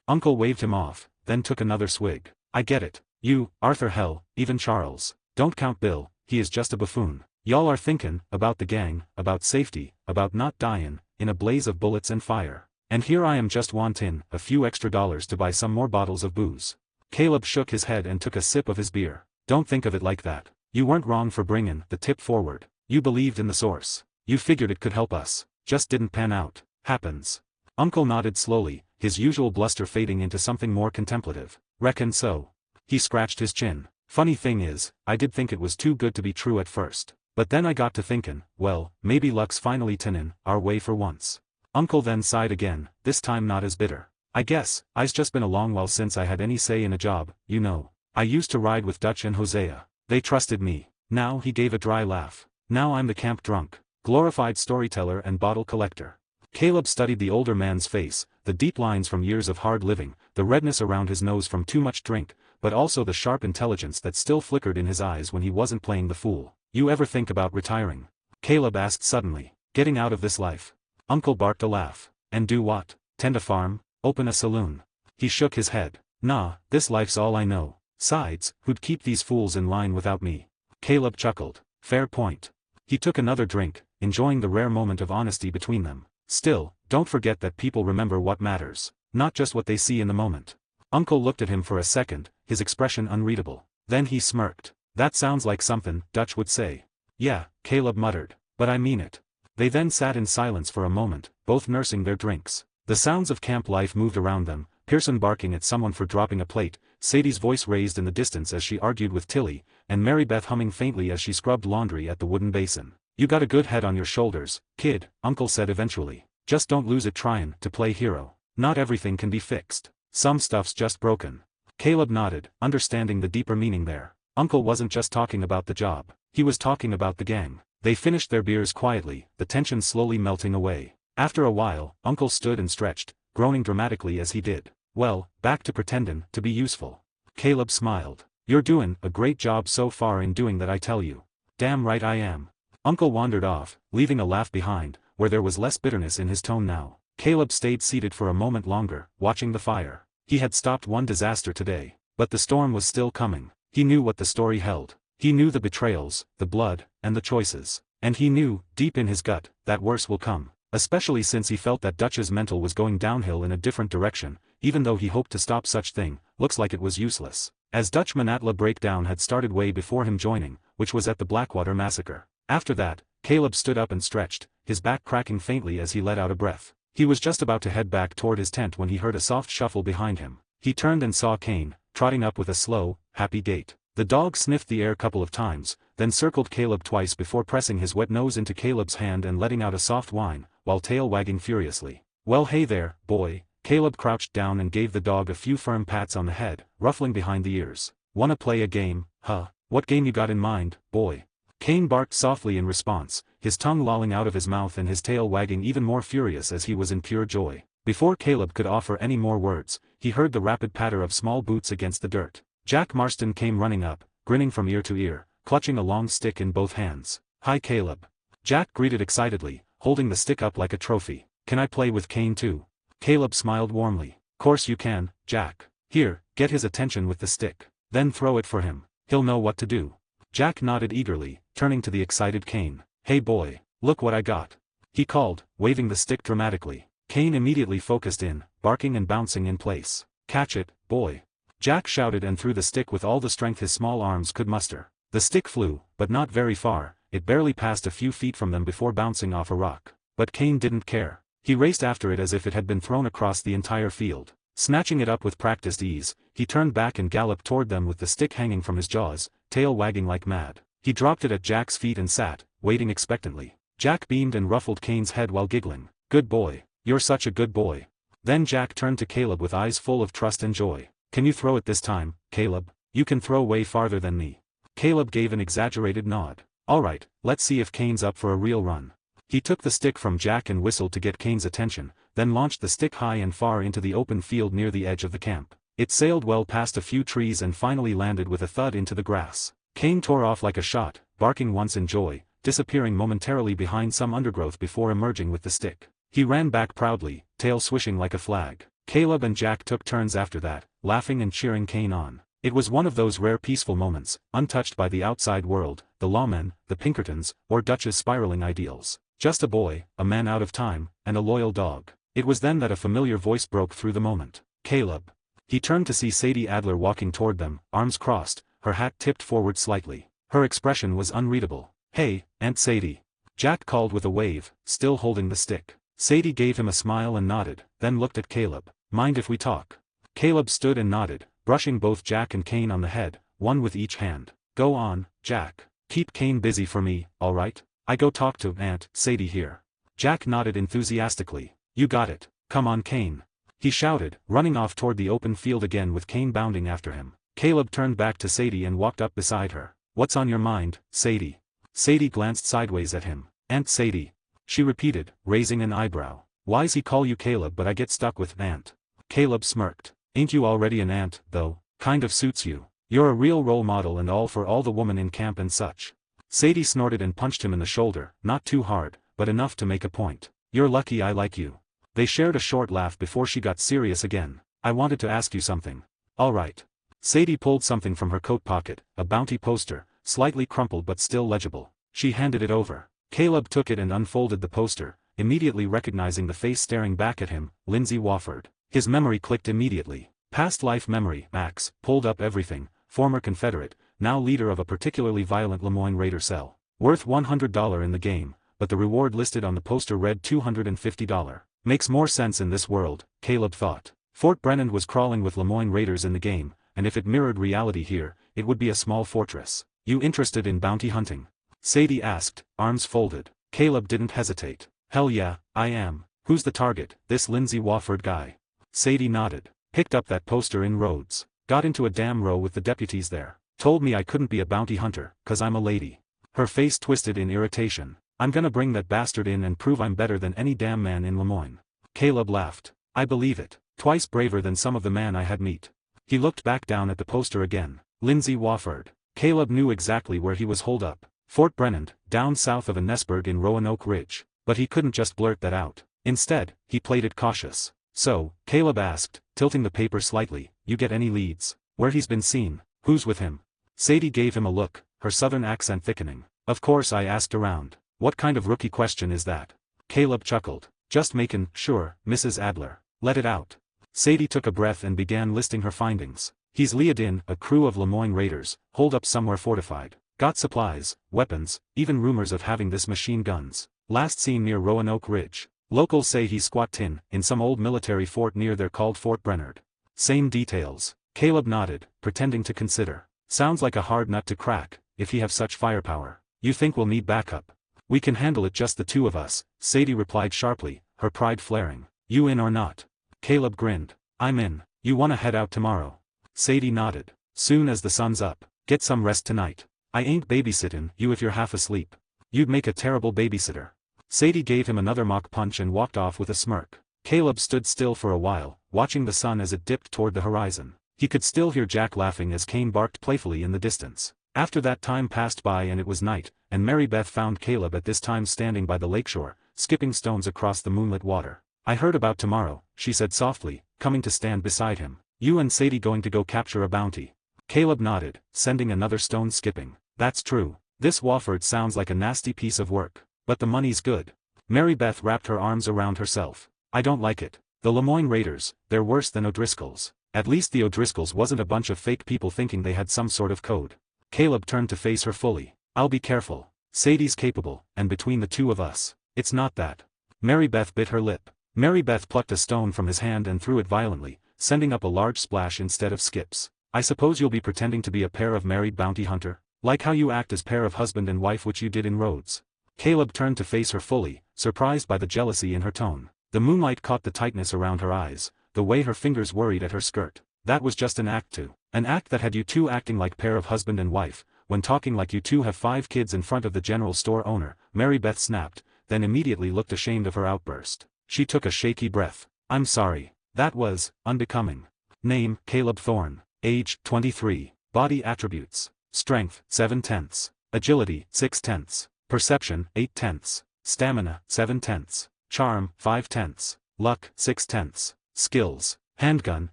Uncle waved him off, then took another swig. I get it. You, Arthur hell, even Charles. Don't count Bill, he is just a buffoon. Y'all are thinkin' about the gang, about safety, about not dyin', in a blaze of bullets and fire. And here I am just wantin' a few extra dollars to buy some more bottles of booze. Caleb shook his head and took a sip of his beer. Don't think of it like that. You weren't wrong for bringin' the tip forward. You believed in the source. You figured it could help us. Just didn't pan out. Happens. Uncle nodded slowly, his usual bluster fading into something more contemplative. Reckon so. He scratched his chin. Funny thing is, I did think it was too good to be true at first. But then I got to thinkin', well, maybe luck's finally tinnin' our way for once. Uncle then sighed again, this time not as bitter. I guess, I's just been a long while since I had any say in a job, you know. I used to ride with Dutch and Hosea. They trusted me. Now he gave a dry laugh. Now I'm the camp drunk, glorified storyteller and bottle collector. Caleb studied the older man's face, the deep lines from years of hard living, the redness around his nose from too much drink, but also the sharp intelligence that still flickered in his eyes when he wasn't playing the fool. "You ever think about retiring?" Caleb asked suddenly. "Getting out of this life?" Uncle barked a laugh. "And do what? Tend a farm? Open a saloon?" He shook his head. "Nah, this life's all I know. Sides, who'd keep these fools in line without me?" Caleb chuckled. "Fair point." He took another drink, enjoying the rare moment of honesty between them. "Still, don't forget that people remember what matters, not just what they see in the moment." Uncle looked at him for a second, his expression unreadable. Then he smirked. "That sounds like something Dutch would say." "Yeah," Caleb muttered. "But I mean it." They then sat in silence for a moment, both nursing their drinks. The sounds of camp life moved around them, Pearson barking at someone for dropping a plate, Sadie's voice raised in the distance as she argued with Tilly, and Mary Beth humming faintly as she scrubbed laundry at the wooden basin. "You got a good head on your shoulders, kid," Uncle said eventually. "Just don't lose it trying to play hero. Not everything can be fixed. Some stuff's just broken." Caleb nodded, understanding the deeper meaning there. Uncle wasn't just talking about the job, he was talking about the gang. They finished their beers quietly, the tension slowly melting away. After a while, Uncle stood and stretched, groaning dramatically as he did. "Well, back to pretendin' to be useful." Caleb smiled. "You're doin' a great job so far in doing that, I tell you." "Damn right I am." Uncle wandered off, leaving a laugh behind, where there was less bitterness in his tone now. Caleb stayed seated for a moment longer, watching the fire. He had stopped one disaster today, but the storm was still coming. He knew what the story held. He knew the betrayals, the blood, and the choices. And he knew, deep in his gut, that worse will come. Especially since he felt that Dutch's mental was going downhill in a different direction, even though he hoped to stop such thing, looks like it was useless. As Dutch Manatla breakdown had started way before him joining, which was at the Blackwater massacre. After that, Caleb stood up and stretched, his back cracking faintly as he let out a breath. He was just about to head back toward his tent when he heard a soft shuffle behind him. He turned and saw Kane, trotting up with a slow, happy gait. The dog sniffed the air a couple of times, then circled Caleb twice before pressing his wet nose into Caleb's hand and letting out a soft whine, while tail wagging furiously. "Well, hey there, boy." Caleb crouched down and gave the dog a few firm pats on the head, ruffling behind the ears. "Wanna play a game, huh? What game you got in mind, boy?" Kane barked softly in response, his tongue lolling out of his mouth and his tail wagging even more furious as he was in pure joy. Before Caleb could offer any more words, he heard the rapid patter of small boots against the dirt. Jack Marston came running up, grinning from ear to ear, clutching a long stick in both hands. "Hi Caleb." Jack greeted excitedly, holding the stick up like a trophy. "Can I play with Kane too?" Caleb smiled warmly. "Course you can, Jack. Here, get his attention with the stick. Then throw it for him. He'll know what to do." Jack nodded eagerly, turning to the excited Kane. "Hey boy, look what I got," he called, waving the stick dramatically. Kane immediately focused in, barking and bouncing in place. "Catch it, boy." Jack shouted and threw the stick with all the strength his small arms could muster. The stick flew, but not very far, it barely passed a few feet from them before bouncing off a rock. But Kane didn't care. He raced after it as if it had been thrown across the entire field. Snatching it up with practiced ease, he turned back and galloped toward them with the stick hanging from his jaws, tail wagging like mad. He dropped it at Jack's feet and sat, waiting expectantly. Jack beamed and ruffled Kane's head while giggling. "Good boy. You're such a good boy." Then Jack turned to Caleb with eyes full of trust and joy. "Can you throw it this time, Caleb? You can throw way farther than me." Caleb gave an exaggerated nod. "Alright, let's see if Kane's up for a real run." He took the stick from Jack and whistled to get Kane's attention, then launched the stick high and far into the open field near the edge of the camp. It sailed well past a few trees and finally landed with a thud into the grass. Kane tore off like a shot, barking once in joy, disappearing momentarily behind some undergrowth before emerging with the stick. He ran back proudly, tail swishing like a flag. Caleb and Jack took turns after that, laughing and cheering Kane on. It was one of those rare peaceful moments, untouched by the outside world, the lawmen, the Pinkertons, or Dutch's spiraling ideals. Just a boy, a man out of time, and a loyal dog. It was then that a familiar voice broke through the moment. "Caleb." He turned to see Sadie Adler walking toward them, arms crossed, her hat tipped forward slightly. Her expression was unreadable. "Hey, Aunt Sadie." Jack called with a wave, still holding the stick. Sadie gave him a smile and nodded, then looked at Caleb. "Mind if we talk?" Caleb stood and nodded, brushing both Jack and Kane on the head, one with each hand. "Go on, Jack. Keep Kane busy for me, alright? I go talk to Aunt Sadie here." Jack nodded enthusiastically. "You got it. Come on Kane," he shouted, running off toward the open field again with Kane bounding after him. Caleb turned back to Sadie and walked up beside her. "What's on your mind, Sadie?" Sadie glanced sideways at him. "Aunt Sadie," she repeated, raising an eyebrow. Why's he call you Caleb but I get stuck with aunt? Caleb smirked. Ain't you already an aunt, though? Kind of suits you. You're a real role model and all for all the woman in camp and such. Sadie snorted and punched him in the shoulder, not too hard, but enough to make a point. You're lucky I like you. They shared a short laugh before she got serious again. I wanted to ask you something. All right. Sadie pulled something from her coat pocket, a bounty poster, slightly crumpled but still legible. She handed it over. Caleb took it and unfolded the poster, immediately recognizing the face staring back at him, Lindsay Wofford. His memory clicked immediately. Past life memory, Max, pulled up everything, former Confederate, now leader of a particularly violent Lemoyne Raider cell. Worth $100 in the game, but the reward listed on the poster read $250. Makes more sense in this world, Caleb thought. Fort Brennan was crawling with Lemoyne Raiders in the game, and if it mirrored reality here, it would be a small fortress. You interested in bounty hunting? Sadie asked, arms folded. Caleb didn't hesitate. Hell yeah, I am. Who's the target? This Lindsay Wofford guy. Sadie nodded. Picked up that poster in Rhodes. Got into a damn row with the deputies there. Told me I couldn't be a bounty hunter, 'cause I'm a lady. Her face twisted in irritation. I'm gonna bring that bastard in and prove I'm better than any damn man in Lemoyne. Caleb laughed. I believe it. Twice braver than some of the man I had meet. He looked back down at the poster again. Lindsay Wofford. Caleb knew exactly where he was holed up. Fort Brennan, down south of Annesburg in Roanoke Ridge. But he couldn't just blurt that out. Instead, he played it cautious. So, Caleb asked, tilting the paper slightly, you get any leads? Where he's been seen? Who's with him? Sadie gave him a look, her southern accent thickening. Of course I asked around. What kind of rookie question is that? Caleb chuckled. Just makin' sure, Mrs. Adler. Let it out. Sadie took a breath and began listing her findings. He's lead in a crew of Lemoyne Raiders, holed up somewhere fortified. Got supplies, weapons, even rumors of having this machine guns. Last seen near Roanoke Ridge. Locals say he's squattin' in some old military fort near there called Fort Brennard. Same details. Caleb nodded, pretending to consider. Sounds like a hard nut to crack, if he have such firepower. You think we'll need backup? We can handle it just the two of us, Sadie replied sharply, her pride flaring. You in or not? Caleb grinned. I'm in. You wanna head out tomorrow? Sadie nodded. Soon as the sun's up. Get some rest tonight. I ain't babysittin' you if you're half asleep. You'd make a terrible babysitter. Sadie gave him another mock punch and walked off with a smirk. Caleb stood still for a while, watching the sun as it dipped toward the horizon. He could still hear Jack laughing as Kane barked playfully in the distance. After that time passed by and it was night, and Mary Beth found Caleb at this time standing by the lakeshore, skipping stones across the moonlit water. I heard about tomorrow, she said softly, coming to stand beside him. You and Sadie going to go capture a bounty. Caleb nodded, sending another stone skipping. That's true. This Wofford sounds like a nasty piece of work. But the money's good. Mary Beth wrapped her arms around herself. I don't like it. The Lemoyne Raiders, they're worse than O'Driscolls. At least the O'Driscolls wasn't a bunch of fake people thinking they had some sort of code. Caleb turned to face her fully. I'll be careful. Sadie's capable, and between the two of us, it's not that. Mary Beth bit her lip. Mary Beth plucked a stone from his hand and threw it violently, sending up a large splash instead of skips. I suppose you'll be pretending to be a pair of married bounty hunter? Like how you act as pair of husband and wife which you did in Rhodes. Caleb turned to face her fully, surprised by the jealousy in her tone. The moonlight caught the tightness around her eyes, the way her fingers worried at her skirt. That was just an act too. An act that had you two acting like pair of husband and wife, when talking like you two have 5 kids in front of the general store owner, Mary Beth snapped, then immediately looked ashamed of her outburst. She took a shaky breath. I'm sorry. That was unbecoming. Name, Caleb Thorne. Age, 23. Body attributes. Strength, 7/10. Agility, 6/10. Perception, 8/10. Stamina, 7/10. Charm, 5/10. Luck, 6/10. Skills. Handgun,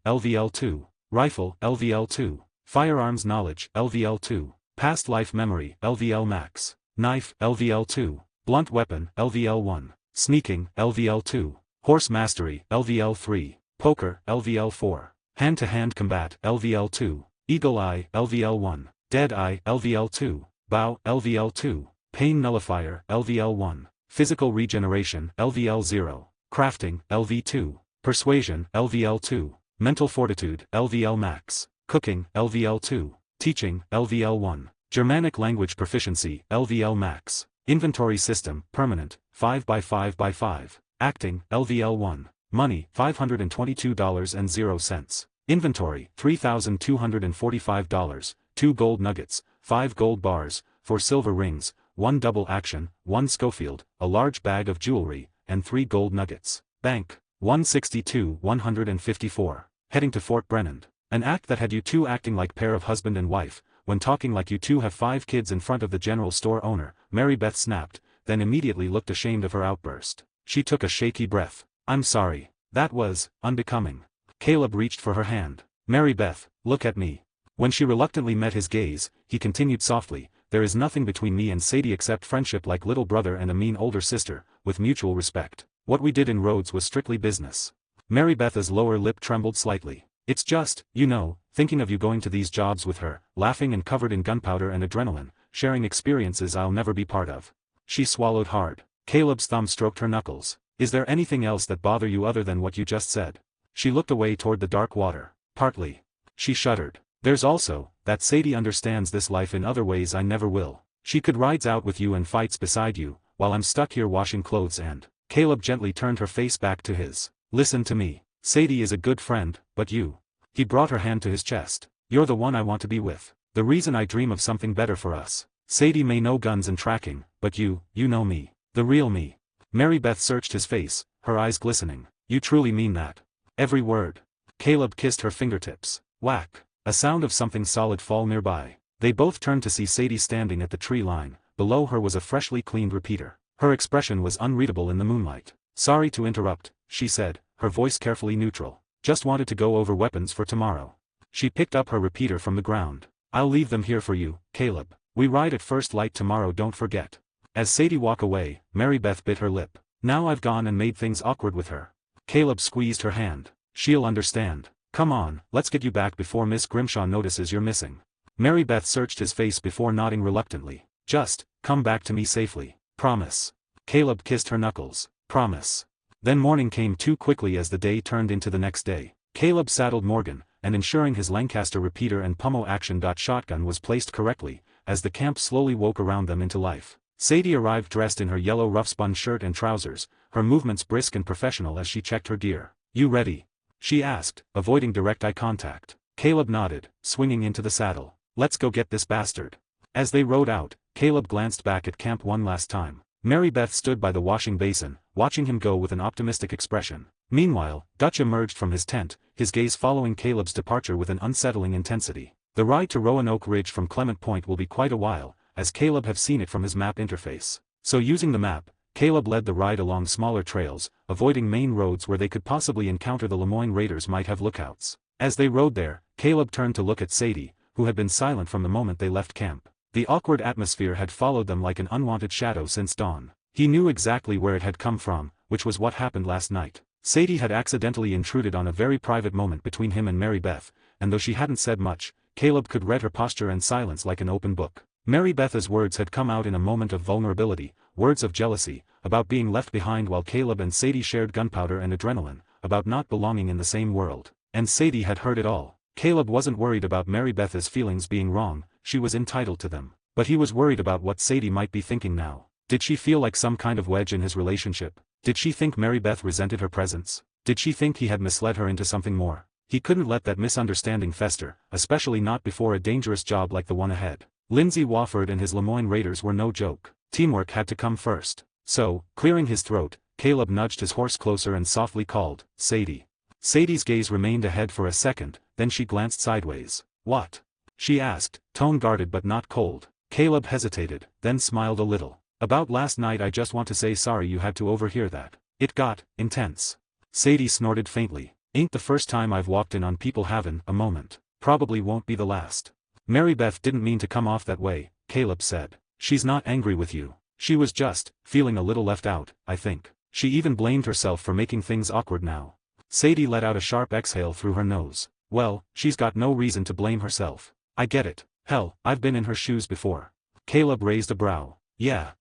LVL2. Rifle, LVL2. Firearms knowledge, LVL2. Past life memory, LVL max. Knife, LVL2. Blunt weapon, LVL1. Sneaking, LVL2. Horse mastery, LVL3. Poker, LVL4. Hand-to-hand combat, LVL2. Eagle eye, LVL1. Dead eye, LVL2. Bow, LVL2. Pain nullifier, LVL1. Physical regeneration, LVL0. Crafting, LV2. Persuasion, LVL2. Mental fortitude, LVL max. Cooking, LVL2. Teaching, LVL1. Germanic language proficiency, LVL max. Inventory system, permanent, 5x5x5. Acting, LVL1. Money, $522.00. Inventory, $3,245. 2 gold nuggets, 5 gold bars, 4 silver rings, 1 double action, 1 Schofield, a large bag of jewelry, and 3 gold nuggets. Bank. 162-154. Heading to Fort Brennan. An act that had you two acting like pair of husband and wife, when talking like you two have 5 kids in front of the general store owner, Mary Beth snapped, then immediately looked ashamed of her outburst. She took a shaky breath. I'm sorry. That was unbecoming. Caleb reached for her hand. Mary Beth, look at me. When she reluctantly met his gaze, he continued softly, there is nothing between me and Sadie except friendship like little brother and a mean older sister, with mutual respect. What we did in Rhodes was strictly business. Mary Beth's lower lip trembled slightly. It's just, you know, thinking of you going to these jobs with her, laughing and covered in gunpowder and adrenaline, sharing experiences I'll never be part of. She swallowed hard. Caleb's thumb stroked her knuckles. Is there anything else that bother you other than what you just said? She looked away toward the dark water. Partly. She shuddered. There's also, that Sadie understands this life in other ways I never will. She could rides out with you and fights beside you, while I'm stuck here washing clothes and... Caleb gently turned her face back to his. Listen to me. Sadie is a good friend, but you. He brought her hand to his chest. You're the one I want to be with. The reason I dream of something better for us. Sadie may know guns and tracking, but you know me. The real me. Mary Beth searched his face, her eyes glistening. You truly mean that? Every word. Caleb kissed her fingertips. Whack. A sound of something solid fall nearby. They both turned to see Sadie standing at the tree line. Below her was a freshly cleaned repeater. Her expression was unreadable in the moonlight. Sorry to interrupt, she said, her voice carefully neutral. Just wanted to go over weapons for tomorrow. She picked up her repeater from the ground. I'll leave them here for you, Caleb. We ride at first light tomorrow, don't forget. As Sadie walked away, Mary Beth bit her lip. Now I've gone and made things awkward with her. Caleb squeezed her hand. She'll understand. Come on, let's get you back before Miss Grimshaw notices you're missing. Mary Beth searched his face before nodding reluctantly. Just, come back to me safely. Promise. Caleb kissed her knuckles. Promise. Then morning came too quickly as the day turned into the next day. Caleb saddled Morgan, and ensuring his Lancaster repeater and Pummel action shotgun was placed correctly, as the camp slowly woke around them into life. Sadie arrived dressed in her yellow rough-spun shirt and trousers, her movements brisk and professional as she checked her gear. You ready? She asked, avoiding direct eye contact. Caleb nodded, swinging into the saddle. Let's go get this bastard. As they rode out, Caleb glanced back at camp one last time. Mary Beth stood by the washing basin, watching him go with an optimistic expression. Meanwhile, Dutch emerged from his tent, his gaze following Caleb's departure with an unsettling intensity. The ride to Roanoke Ridge from Clement Point will be quite a while, as Caleb have seen it from his map interface. So using the map, Caleb led the ride along smaller trails, avoiding main roads where they could possibly encounter the Lemoyne Raiders might have lookouts. As they rode there, Caleb turned to look at Sadie, who had been silent from the moment they left camp. The awkward atmosphere had followed them like an unwanted shadow since dawn. He knew exactly where it had come from, which was what happened last night. Sadie had accidentally intruded on a very private moment between him and Mary Beth, and though she hadn't said much, Caleb could read her posture and silence like an open book. Mary Beth's words had come out in a moment of vulnerability, words of jealousy, about being left behind while Caleb and Sadie shared gunpowder and adrenaline, about not belonging in the same world. And Sadie had heard it all. Caleb wasn't worried about Mary Beth's feelings being wrong, she was entitled to them. But he was worried about what Sadie might be thinking now. Did she feel like some kind of wedge in his relationship? Did she think Mary Beth resented her presence? Did she think he had misled her into something more? He couldn't let that misunderstanding fester, especially not before a dangerous job like the one ahead. Lindsay Wofford and his Lemoyne Raiders were no joke. Teamwork had to come first. So, clearing his throat, Caleb nudged his horse closer and softly called, Sadie. Sadie's gaze remained ahead for a second, then she glanced sideways. What? She asked, tone guarded but not cold. Caleb hesitated, then smiled a little. About last night, I just want to say sorry you had to overhear that. It got intense. Sadie snorted faintly. Ain't the first time I've walked in on people having a moment. Probably won't be the last. Mary Beth didn't mean to come off that way, Caleb said. She's not angry with you. She was just feeling a little left out, I think. She even blamed herself for making things awkward now. Sadie let out a sharp exhale through her nose. Well, she's got no reason to blame herself. I get it. Hell, I've been in her shoes before. Caleb raised a brow. Yeah,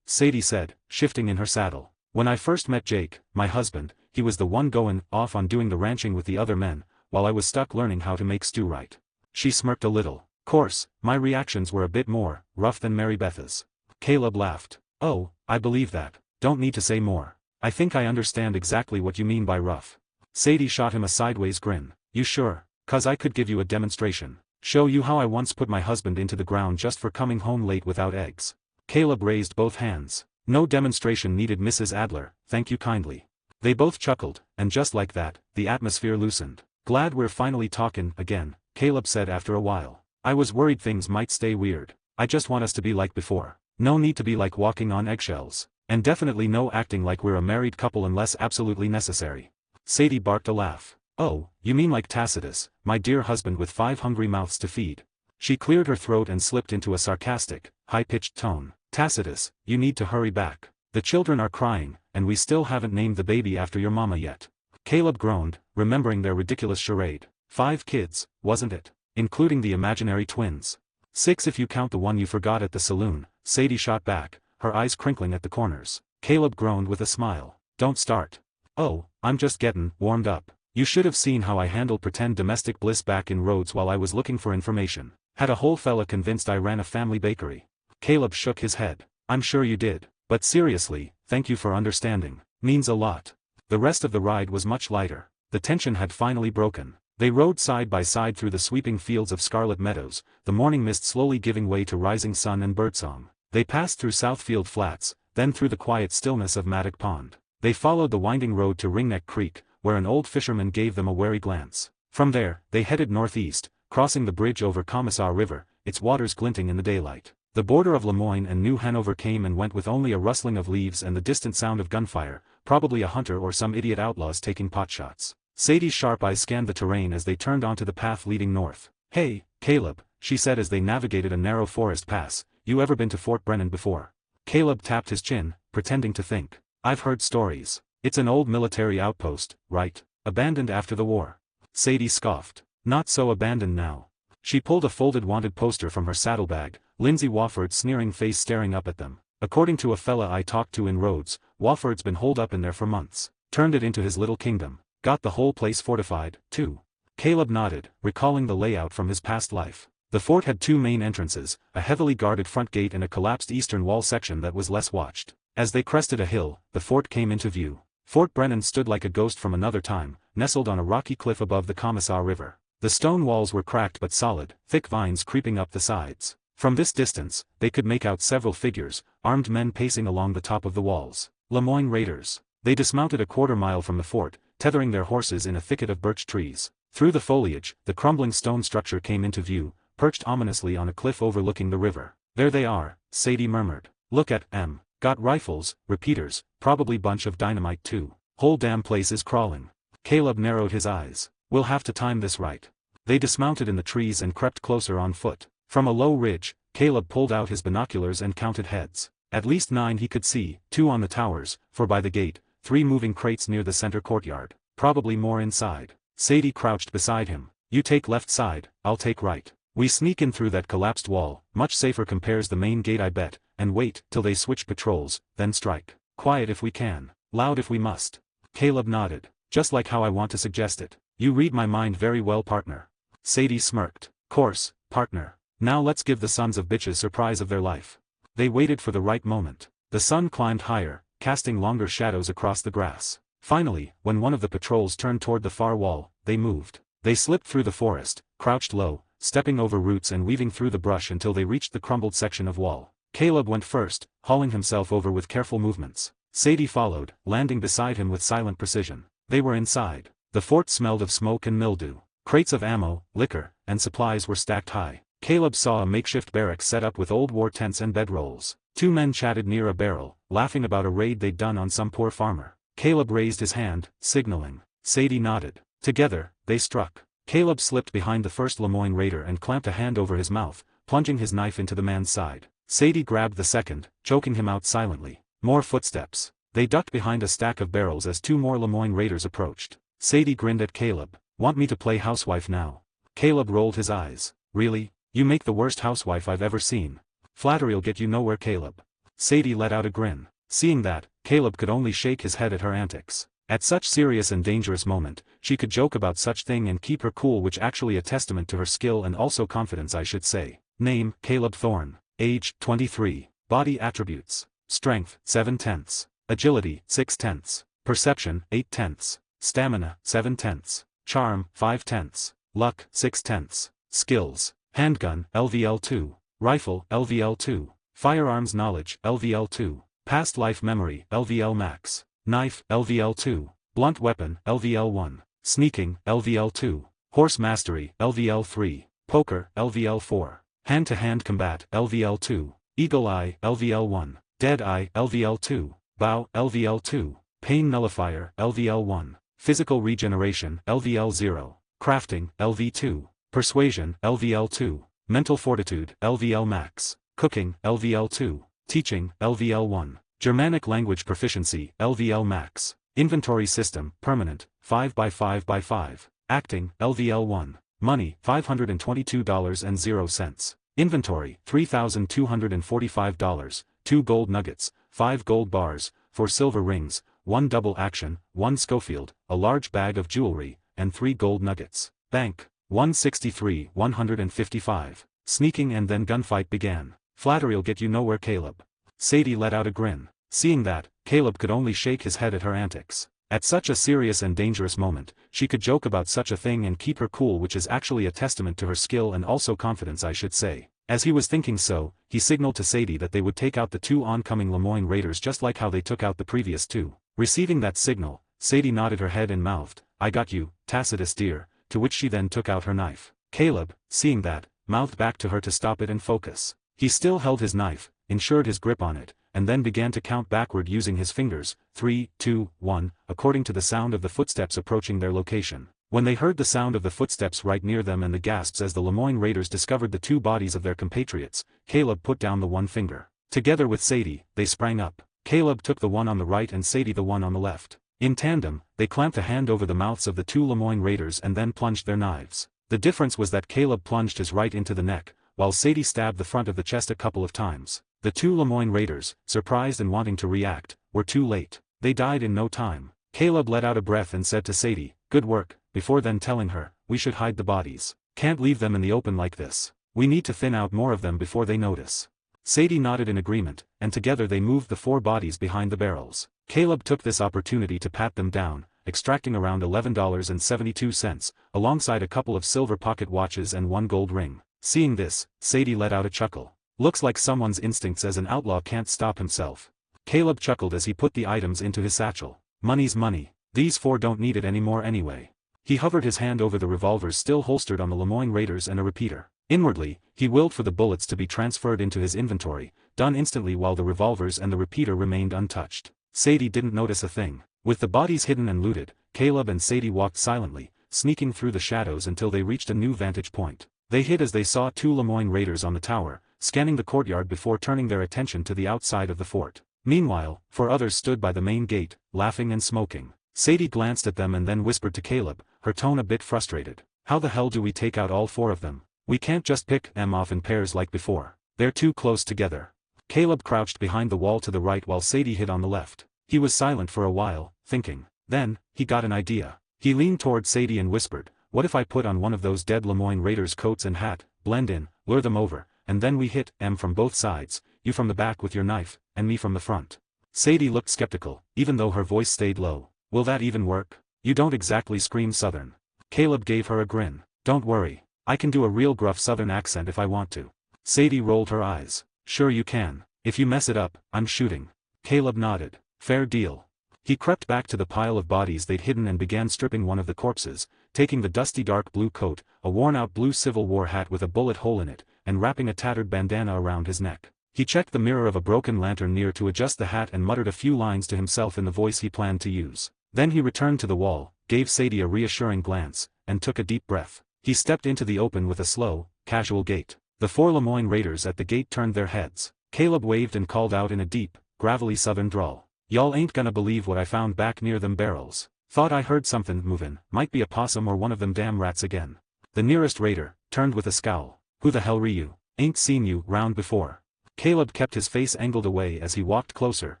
Sadie said, shifting in her saddle. When I first met Jake, my husband, he was the one going off on doing the ranching with the other men, while I was stuck learning how to make stew right. She smirked a little. Course, my reactions were a bit more rough than Mary Beth's. Caleb laughed. Oh, I believe that. Don't need to say more. I think I understand exactly what you mean by rough. Sadie shot him a sideways grin. You sure? 'Cause I could give you a demonstration. Show you how I once put my husband into the ground just for coming home late without eggs. Caleb raised both hands. No demonstration needed, Mrs. Adler, thank you kindly. They both chuckled, and just like that, the atmosphere loosened. "Glad we're finally talkin' again," Caleb said after a while. "I was worried things might stay weird. I just want us to be like before. No need to be like walking on eggshells. And definitely no acting like we're a married couple unless absolutely necessary." Sadie barked a laugh. "Oh, you mean like Tacitus, my dear husband with 5 hungry mouths to feed." She cleared her throat and slipped into a sarcastic, high-pitched tone. "Tacitus, you need to hurry back. The children are crying, and we still haven't named the baby after your mama yet." Caleb groaned, remembering their ridiculous charade. 5 kids, wasn't it? Including the imaginary twins. 6 if you count the one you forgot at the saloon, Sadie shot back, her eyes crinkling at the corners. Caleb groaned with a smile. "Don't start. Oh, I'm just gettin' warmed up. You should have seen how I handled pretend domestic bliss back in Rhodes while I was looking for information. Had a whole fella convinced I ran a family bakery." Caleb shook his head. "I'm sure you did. But seriously, thank you for understanding. Means a lot." The rest of the ride was much lighter. The tension had finally broken. They rode side by side through the sweeping fields of scarlet meadows, the morning mist slowly giving way to rising sun and birdsong. They passed through Southfield Flats, then through the quiet stillness of Mattock Pond. They followed the winding road to Ringneck Creek, where an old fisherman gave them a wary glance. From there, they headed northeast, crossing the bridge over Commissar River, its waters glinting in the daylight. The border of Lemoyne and New Hanover came and went with only a rustling of leaves and the distant sound of gunfire, probably a hunter or some idiot outlaws taking potshots. Sadie's sharp eyes scanned the terrain as they turned onto the path leading north. "Hey, Caleb," she said as they navigated a narrow forest pass, "you ever been to Fort Brennan before?" Caleb tapped his chin, pretending to think. "I've heard stories. It's an old military outpost, right? Abandoned after the war." Sadie scoffed. "Not so abandoned now." She pulled a folded wanted poster from her saddlebag, Lindsay Wofford's sneering face staring up at them. "According to a fella I talked to in Rhodes, Wofford's been holed up in there for months. Turned it into his little kingdom. Got the whole place fortified, too." Caleb nodded, recalling the layout from his past life. The fort had 2 main entrances, a heavily guarded front gate and a collapsed eastern wall section that was less watched. As they crested a hill, the fort came into view. Fort Brennan stood like a ghost from another time, nestled on a rocky cliff above the Commissar River. The stone walls were cracked but solid, thick vines creeping up the sides. From this distance, they could make out several figures, armed men pacing along the top of the walls. Lemoyne Raiders. They dismounted a quarter-mile from the fort, tethering their horses in a thicket of birch trees. Through the foliage, the crumbling stone structure came into view, perched ominously on a cliff overlooking the river. "There they are," Sadie murmured. "Look at 'em. Got rifles, repeaters, probably bunch of dynamite too. Whole damn place is crawling." Caleb narrowed his eyes. "We'll have to time this right." They dismounted in the trees and crept closer on foot. From a low ridge, Caleb pulled out his binoculars and counted heads. At least 9 he could see, 2 on the towers, 4 by the gate, 3 moving crates near the center courtyard, probably more inside. Sadie crouched beside him. "You take left side, I'll take right. We sneak in through that collapsed wall, much safer compares the main gate I bet, and wait till they switch patrols, then strike. Quiet if we can, loud if we must." Caleb nodded. "Just like how I want to suggest it. You read my mind very well, partner." Sadie smirked. "Course, partner. Now let's give the sons of bitches surprise of their life." They waited for the right moment. The sun climbed higher, casting longer shadows across the grass. Finally, when one of the patrols turned toward the far wall, they moved. They slipped through the forest, crouched low, stepping over roots and weaving through the brush until they reached the crumbled section of wall. Caleb went first, hauling himself over with careful movements. Sadie followed, landing beside him with silent precision. They were inside. The fort smelled of smoke and mildew. Crates of ammo, liquor, and supplies were stacked high. Caleb saw a makeshift barracks set up with old war tents and bedrolls. 2 men chatted near a barrel, laughing about a raid they'd done on some poor farmer. Caleb raised his hand, signaling. Sadie nodded. Together, they struck. Caleb slipped behind the first Lemoyne raider and clamped a hand over his mouth, plunging his knife into the man's side. Sadie grabbed the second, choking him out silently. More footsteps. They ducked behind a stack of barrels as 2 more Lemoyne raiders approached. Sadie grinned at Caleb. "Want me to play housewife now?" Caleb rolled his eyes. "Really? You make the worst housewife I've ever seen. Flattery'll get you nowhere, Caleb." Sadie let out a grin. Seeing that, Caleb could only shake his head at her antics. At such serious and dangerous moment, she could joke about such thing and keep her cool, which actually a testament to her skill and also confidence, I should say. Name, Caleb Thorne. Age, 23. Body attributes. Strength, 7/10. Agility, 6/10. Perception, 8/10. Stamina, 7/10. Charm, 5/10. Luck, 6/10. Skills. Handgun, LVL2. Rifle, LVL2. Firearms knowledge, LVL2. Past life memory, LVL max. Knife, LVL2. Blunt weapon, LVL1. Sneaking, LVL2. Horse mastery, LVL3. Poker, LVL4. Hand-to-hand combat, LVL2. Eagle eye, LVL1. Dead eye, LVL2. Bow, LVL2. Pain nullifier, LVL1. Physical regeneration, LVL0. Crafting, LV2. Persuasion, LVL2. Mental fortitude, LVL max. Cooking, LVL2. Teaching, LVL1. Germanic language proficiency, LVL max. Inventory system, permanent, 5x5x5. Acting, LVL1. Money, $522.00. Inventory, $3,245. 2 gold nuggets, 5 gold bars, 4 silver rings, 1 double action, 1 Schofield, a large bag of jewelry, and 3 gold nuggets. Bank, 163,155. Sneaking and then gunfight began. Flattery'll get you nowhere, Caleb. Sadie let out a grin. Seeing that, Caleb could only shake his head at her antics. At such a serious and dangerous moment, she could joke about such a thing and keep her cool, which is actually a testament to her skill and also confidence, I should say. As he was thinking so, he signaled to Sadie that they would take out the 2 oncoming Lemoyne Raiders just like how they took out the previous 2. Receiving that signal, Sadie nodded her head and mouthed, "I got you, Tacitus dear," to which she then took out her knife. Caleb, seeing that, mouthed back to her to stop it and focus. He still held his knife, ensured his grip on it, and then began to count backward using his fingers, 3, 2, 1, according to the sound of the footsteps approaching their location. When they heard the sound of the footsteps right near them and the gasps as the Lemoyne Raiders discovered the 2 bodies of their compatriots, Caleb put down the 1 finger. Together with Sadie, they sprang up. Caleb took the one on the right and Sadie the one on the left. In tandem, they clamped a hand over the mouths of the 2 Lemoyne Raiders and then plunged their knives. The difference was that Caleb plunged his right into the neck, while Sadie stabbed the front of the chest a couple of times. The 2 Lemoyne Raiders, surprised and wanting to react, were too late. They died in no time. Caleb let out a breath and said to Sadie, "Good work," before then telling her, "We should hide the bodies. Can't leave them in the open like this. We need to thin out more of them before they notice." Sadie nodded in agreement, and together they moved the 4 bodies behind the barrels. Caleb took this opportunity to pat them down, extracting around $11.72, alongside a couple of silver pocket watches and 1 gold ring. Seeing this, Sadie let out a chuckle. Looks like someone's instincts as an outlaw can't stop himself. Caleb chuckled as he put the items into his satchel. Money's money. These 4 don't need it anymore anyway. He hovered his hand over the revolvers still holstered on the Lemoyne Raiders and a repeater. Inwardly, he willed for the bullets to be transferred into his inventory, done instantly while the revolvers and the repeater remained untouched. Sadie didn't notice a thing. With the bodies hidden and looted, Caleb and Sadie walked silently, sneaking through the shadows until they reached a new vantage point. They hid as they saw 2 Lemoyne Raiders on the tower, scanning the courtyard before turning their attention to the outside of the fort. Meanwhile, 4 others stood by the main gate, laughing and smoking. Sadie glanced at them and then whispered to Caleb, her tone a bit frustrated. "How the hell do we take out all 4 of them? We can't just pick them off in pairs like before. They're too close together." Caleb crouched behind the wall to the right while Sadie hid on the left. He was silent for a while, thinking. Then, he got an idea. He leaned toward Sadie and whispered, "What if I put on one of those dead Lemoyne Raiders' coats and hat, blend in, lure them over, and then we hit them from both sides, you from the back with your knife, and me from the front?" Sadie looked skeptical, even though her voice stayed low. "Will that even work? You don't exactly scream Southern." Caleb gave her a grin. "Don't worry. I can do a real gruff Southern accent if I want to." Sadie rolled her eyes. "Sure you can. If you mess it up, I'm shooting." Caleb nodded. "Fair deal." He crept back to the pile of bodies they'd hidden and began stripping one of the corpses, taking the dusty dark blue coat, a worn-out blue Civil War hat with a bullet hole in it, and wrapping a tattered bandana around his neck. He checked the mirror of a broken lantern near to adjust the hat and muttered a few lines to himself in the voice he planned to use. Then he returned to the wall, gave Sadie a reassuring glance, and took a deep breath. He stepped into the open with a slow, casual gait. The 4 Lemoyne Raiders at the gate turned their heads. Caleb waved and called out in a deep, gravelly Southern drawl, "Y'all ain't gonna believe what I found back near them barrels. Thought I heard something movin', might be a possum or one of them damn rats again." The nearest raider turned with a scowl. "Who the hell re you? Ain't seen you round before." Caleb kept his face angled away as he walked closer,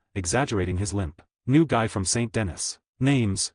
exaggerating his limp. "New guy from St. Denis. Name's,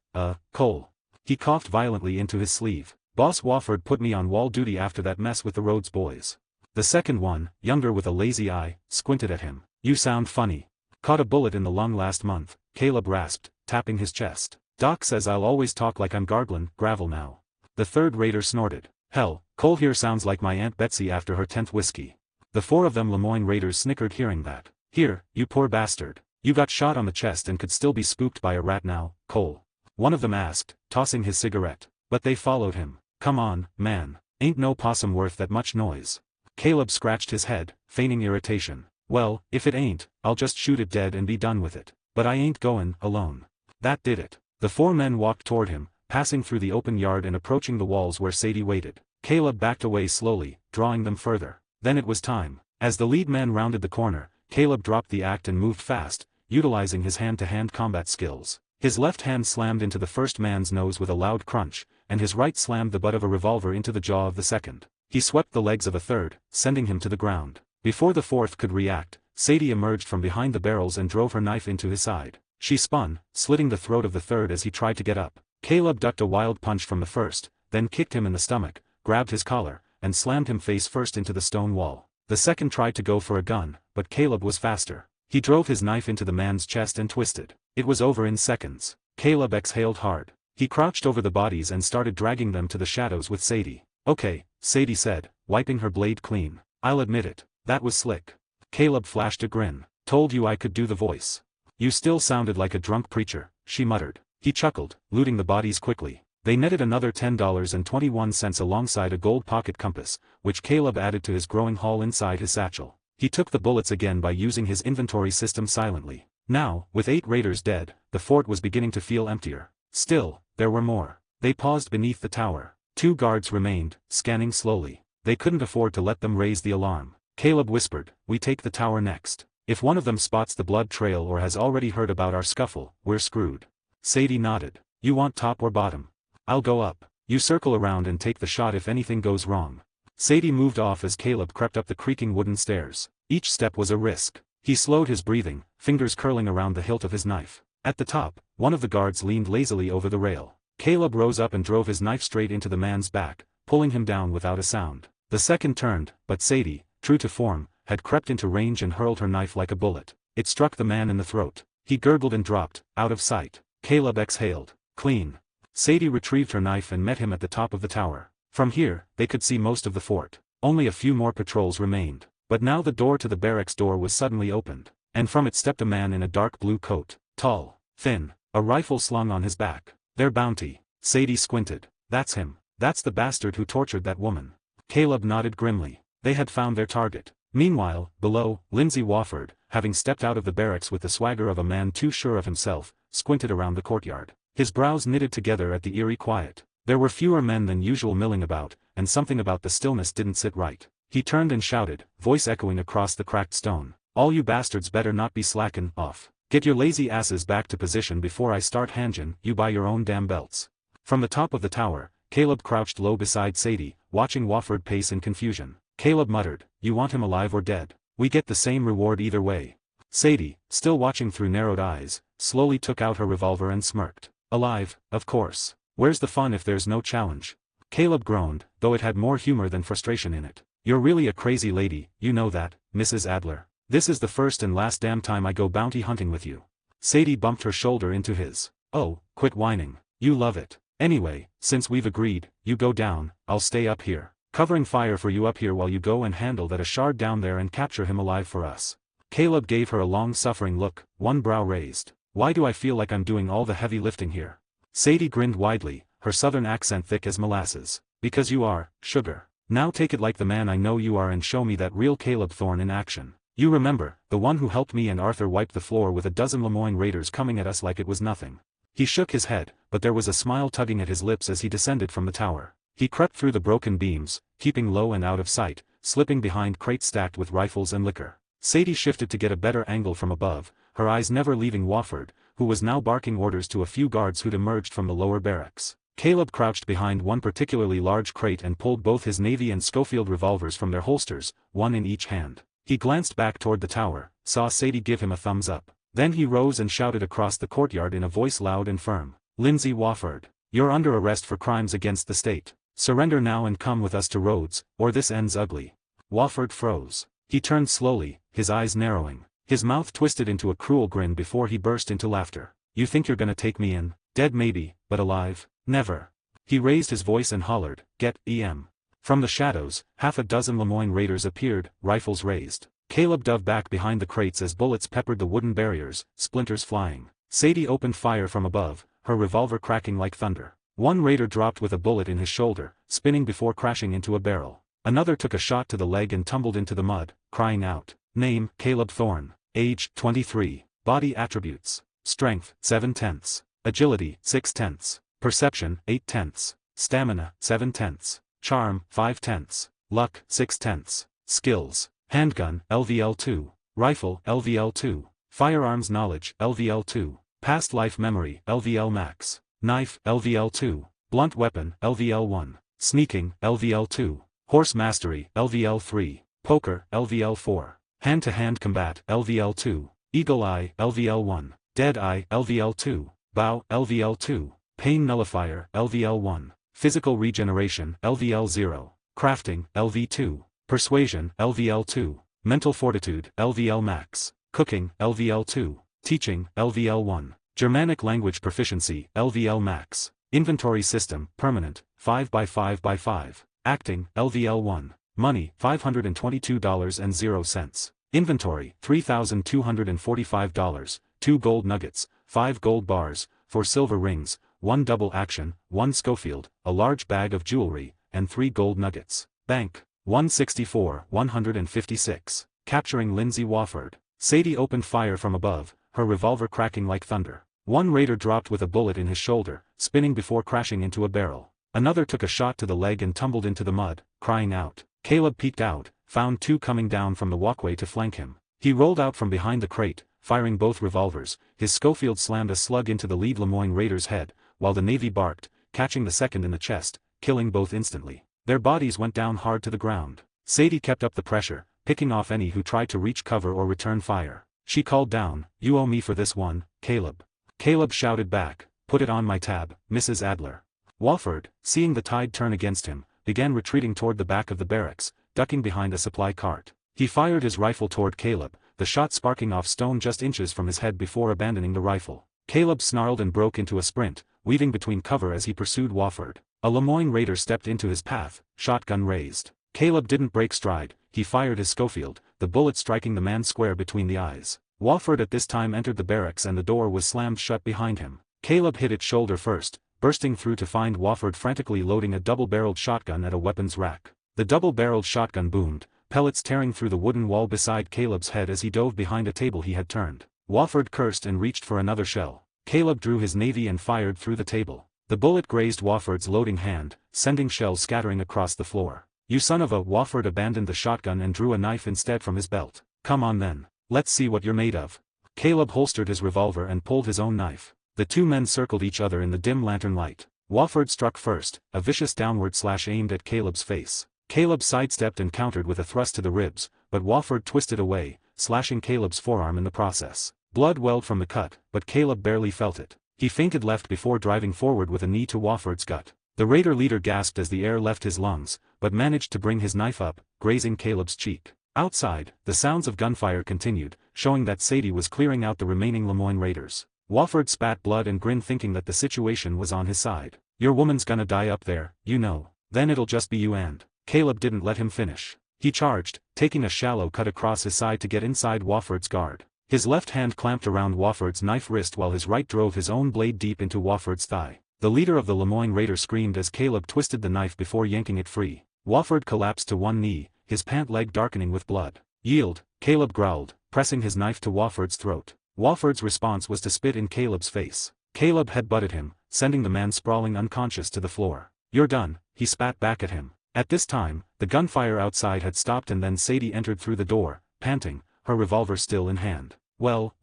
Cole." He coughed violently into his sleeve. "Boss Wofford put me on wall duty after that mess with the Rhodes boys." The second one, younger with a lazy eye, squinted at him. "You sound funny. Caught a bullet in the lung last month," Caleb rasped, tapping his chest. "Doc says I'll always talk like I'm garglin' gravel now." The third raider snorted. "Hell, Cole here sounds like my Aunt Betsy after her 10th whiskey." The 4 of them Lemoyne Raiders snickered hearing that. "Here, you poor bastard. You got shot on the chest and could still be spooked by a rat now, Cole." one of them asked, tossing his cigarette. But they followed him. Come on, man. Ain't no possum worth that much noise. Caleb scratched his head, feigning irritation. Well, if it ain't, I'll just shoot it dead and be done with it. But I ain't goin' alone. That did it. The 4 men walked toward him, passing through the open yard and approaching the walls where Sadie waited. Caleb backed away slowly, drawing them further. Then it was time. As the lead man rounded the corner, Caleb dropped the act and moved fast, utilizing his hand-to-hand combat skills. His left hand slammed into the first man's nose with a loud crunch, and his right slammed the butt of a revolver into the jaw of the second. He swept the legs of a third, sending him to the ground. Before the fourth could react, Sadie emerged from behind the barrels and drove her knife into his side. She spun, slitting the throat of the third as he tried to get up. Caleb ducked a wild punch from the first, then kicked him in the stomach, grabbed his collar, and slammed him face first into the stone wall. The second tried to go for a gun, but Caleb was faster. He drove his knife into the man's chest and twisted. It was over in seconds. Caleb exhaled hard. He crouched over the bodies and started dragging them to the shadows with Sadie. Okay, Sadie said, wiping her blade clean. I'll admit it, that was slick. Caleb flashed a grin. Told you I could do the voice. You still sounded like a drunk preacher, she muttered. He chuckled, looting the bodies quickly. They netted another $10.21 alongside a gold pocket compass, which Caleb added to his growing haul inside his satchel. He took the bullets again by using his inventory system silently. Now, with 8 raiders dead, the fort was beginning to feel emptier. Still, there were more. They paused beneath the tower. 2 guards remained, scanning slowly. They couldn't afford to let them raise the alarm. Caleb whispered, we take the tower next. If one of them spots the blood trail or has already heard about our scuffle, we're screwed. Sadie nodded. You want top or bottom? I'll go up. You circle around and take the shot if anything goes wrong. Sadie moved off as Caleb crept up the creaking wooden stairs. Each step was a risk. He slowed his breathing, fingers curling around the hilt of his knife. At the top, one of the guards leaned lazily over the rail. Caleb rose up and drove his knife straight into the man's back, pulling him down without a sound. The second turned, but Sadie, true to form, had crept into range and hurled her knife like a bullet. It struck the man in the throat. He gurgled and dropped, out of sight. Caleb exhaled. Clean. Sadie retrieved her knife and met him at the top of the tower. From here, they could see most of the fort. Only a few more patrols remained. But now the door to the barracks door was suddenly opened, and from it stepped a man in a dark blue coat, tall, thin, a rifle slung on his back. Their bounty. Sadie squinted. That's him. That's the bastard who tortured that woman. Caleb nodded grimly. They had found their target. Meanwhile, below, Lindsay Wofford, having stepped out of the barracks with the swagger of a man too sure of himself, squinted around the courtyard. His brows knitted together at the eerie quiet. There were fewer men than usual milling about, and something about the stillness didn't sit right. He turned and shouted, voice echoing across the cracked stone. All you bastards better not be slackin' off. Get your lazy asses back to position before I start handin' you by your own damn belts. From the top of the tower, Caleb crouched low beside Sadie, watching Wofford pace in confusion. Caleb muttered, you want him alive or dead? We get the same reward either way. Sadie, still watching through narrowed eyes, slowly took out her revolver and smirked. Alive, of course. Where's the fun if there's no challenge? Caleb groaned, though it had more humor than frustration in it. You're really a crazy lady, you know that, Mrs. Adler. This is the first and last damn time I go bounty hunting with you. Sadie bumped her shoulder into his. Oh, quit whining. You love it. Anyway, since we've agreed, you go down, I'll stay up here, covering fire for you up here while you go and handle that a shard down there and capture him alive for us. Caleb gave her a long-suffering look, one brow raised. Why do I feel like I'm doing all the heavy lifting here? Sadie grinned widely, her southern accent thick as molasses. Because you are, sugar. Now take it like the man I know you are and show me that real Caleb Thorne in action. You remember, the one who helped me and Arthur wipe the floor with a dozen Lemoyne raiders coming at us like it was nothing. He shook his head, but there was a smile tugging at his lips as he descended from the tower. He crept through the broken beams, keeping low and out of sight, slipping behind crates stacked with rifles and liquor. Sadie shifted to get a better angle from above, her eyes never leaving Wofford, who was now barking orders to a few guards who'd emerged from the lower barracks. Caleb crouched behind one particularly large crate and pulled both his Navy and Schofield revolvers from their holsters, one in each hand. He glanced back toward the tower, saw Sadie give him a thumbs up. Then he rose and shouted across the courtyard in a voice loud and firm. Lindsay Wofford, you're under arrest for crimes against the state. Surrender now and come with us to Rhodes, or this ends ugly. Wofford froze. He turned slowly, his eyes narrowing. His mouth twisted into a cruel grin before he burst into laughter. You think you're gonna take me in? Dead maybe, but alive? Never. He raised his voice and hollered, get EM. From the shadows, half a dozen Lemoyne raiders appeared, rifles raised. Caleb dove back behind the crates as bullets peppered the wooden barriers, splinters flying. Sadie opened fire from above, her revolver cracking like thunder. One raider dropped with a bullet in his shoulder, spinning before crashing into a barrel. Another took a shot to the leg and tumbled into the mud, crying out. Name, Caleb Thorne. Age, 23. Body attributes. Strength, 7/10. Agility, 6/10. Perception, 8/10. Stamina, 7/10. Charm, 5/10. Luck, 6/10. Skills. Handgun, LVL2. Rifle, LVL2. Firearms knowledge, LVL2. Past life memory, LVL max. Knife, LVL2. Blunt weapon, LVL1. Sneaking, LVL2. Horse mastery, LVL3. Poker, LVL4. Hand-to-hand combat, LVL2. Eagle eye, LVL1. Dead eye, LVL2. Bow, LVL2. Pain nullifier, LVL1. Physical regeneration, LVL0. Crafting, LV2. Persuasion, LVL2. Mental fortitude, LVL max. Cooking, LVL2. Teaching, LVL1. Germanic language proficiency, LVL max. Inventory system, permanent, 5x5x5. Acting, LVL1. Money, $522.00. Inventory, $3,245. 2 gold nuggets, 5 gold bars, 4 silver rings, 1 double action, 1 Schofield, a large bag of jewelry, and 3 gold nuggets. Bank, 164,156. Capturing Lindsay Wofford. Sadie opened fire from above, her revolver cracking like thunder. One raider dropped with a bullet in his shoulder, spinning before crashing into a barrel. Another took a shot to the leg and tumbled into the mud, crying out. Caleb peeked out, found 2 coming down from the walkway to flank him. He rolled out from behind the crate, firing both revolvers. His Schofield slammed a slug into the lead Lemoyne raider's head, while the Navy barked, catching the second in the chest, killing both instantly. Their bodies went down hard to the ground. Sadie kept up the pressure, picking off any who tried to reach cover or return fire. She called down, "You owe me for this one, Caleb." Caleb shouted back, "Put it on my tab, Mrs. Adler." Wofford, seeing the tide turn against him, began retreating toward the back of the barracks, ducking behind a supply cart. He fired his rifle toward Caleb, the shot sparking off stone just inches from his head before abandoning the rifle. Caleb snarled and broke into a sprint, weaving between cover as he pursued Wofford. A Lemoyne raider stepped into his path, shotgun raised. Caleb didn't break stride, he fired his Schofield, the bullet striking the man square between the eyes. Wofford at this time entered the barracks and the door was slammed shut behind him. Caleb hit its shoulder first, bursting through to find Wofford frantically loading a double-barreled shotgun at a weapons rack. The double-barreled shotgun boomed, pellets tearing through the wooden wall beside Caleb's head as he dove behind a table he had turned. Wofford cursed and reached for another shell. Caleb drew his navy and fired through the table. The bullet grazed Wofford's loading hand, sending shells scattering across the floor. "You son of a..." Wofford abandoned the shotgun and drew a knife instead from his belt. "Come on then. Let's see what you're made of." Caleb holstered his revolver and pulled his own knife. The two men circled each other in the dim lantern light. Wofford struck first, a vicious downward slash aimed at Caleb's face. Caleb sidestepped and countered with a thrust to the ribs, but Wofford twisted away, slashing Caleb's forearm in the process. Blood welled from the cut, but Caleb barely felt it. He feinted left before driving forward with a knee to Wofford's gut. The raider leader gasped as the air left his lungs, but managed to bring his knife up, grazing Caleb's cheek. Outside, the sounds of gunfire continued, showing that Sadie was clearing out the remaining Lemoyne raiders. Wofford spat blood and grinned, thinking that the situation was on his side. "Your woman's gonna die up there, you know. Then it'll just be you and..." Caleb didn't let him finish. He charged, taking a shallow cut across his side to get inside Wofford's guard. His left hand clamped around Wofford's knife wrist while his right drove his own blade deep into Wofford's thigh. The leader of the Lemoyne raider screamed as Caleb twisted the knife before yanking it free. Wofford collapsed to one knee, his pant leg darkening with blood. "Yield," Caleb growled, pressing his knife to Wofford's throat. Wofford's response was to spit in Caleb's face. Caleb headbutted him, sending the man sprawling unconscious to the floor. "You're done," he spat back at him. At this time, the gunfire outside had stopped and then Sadie entered through the door, panting, her revolver still in hand. Well,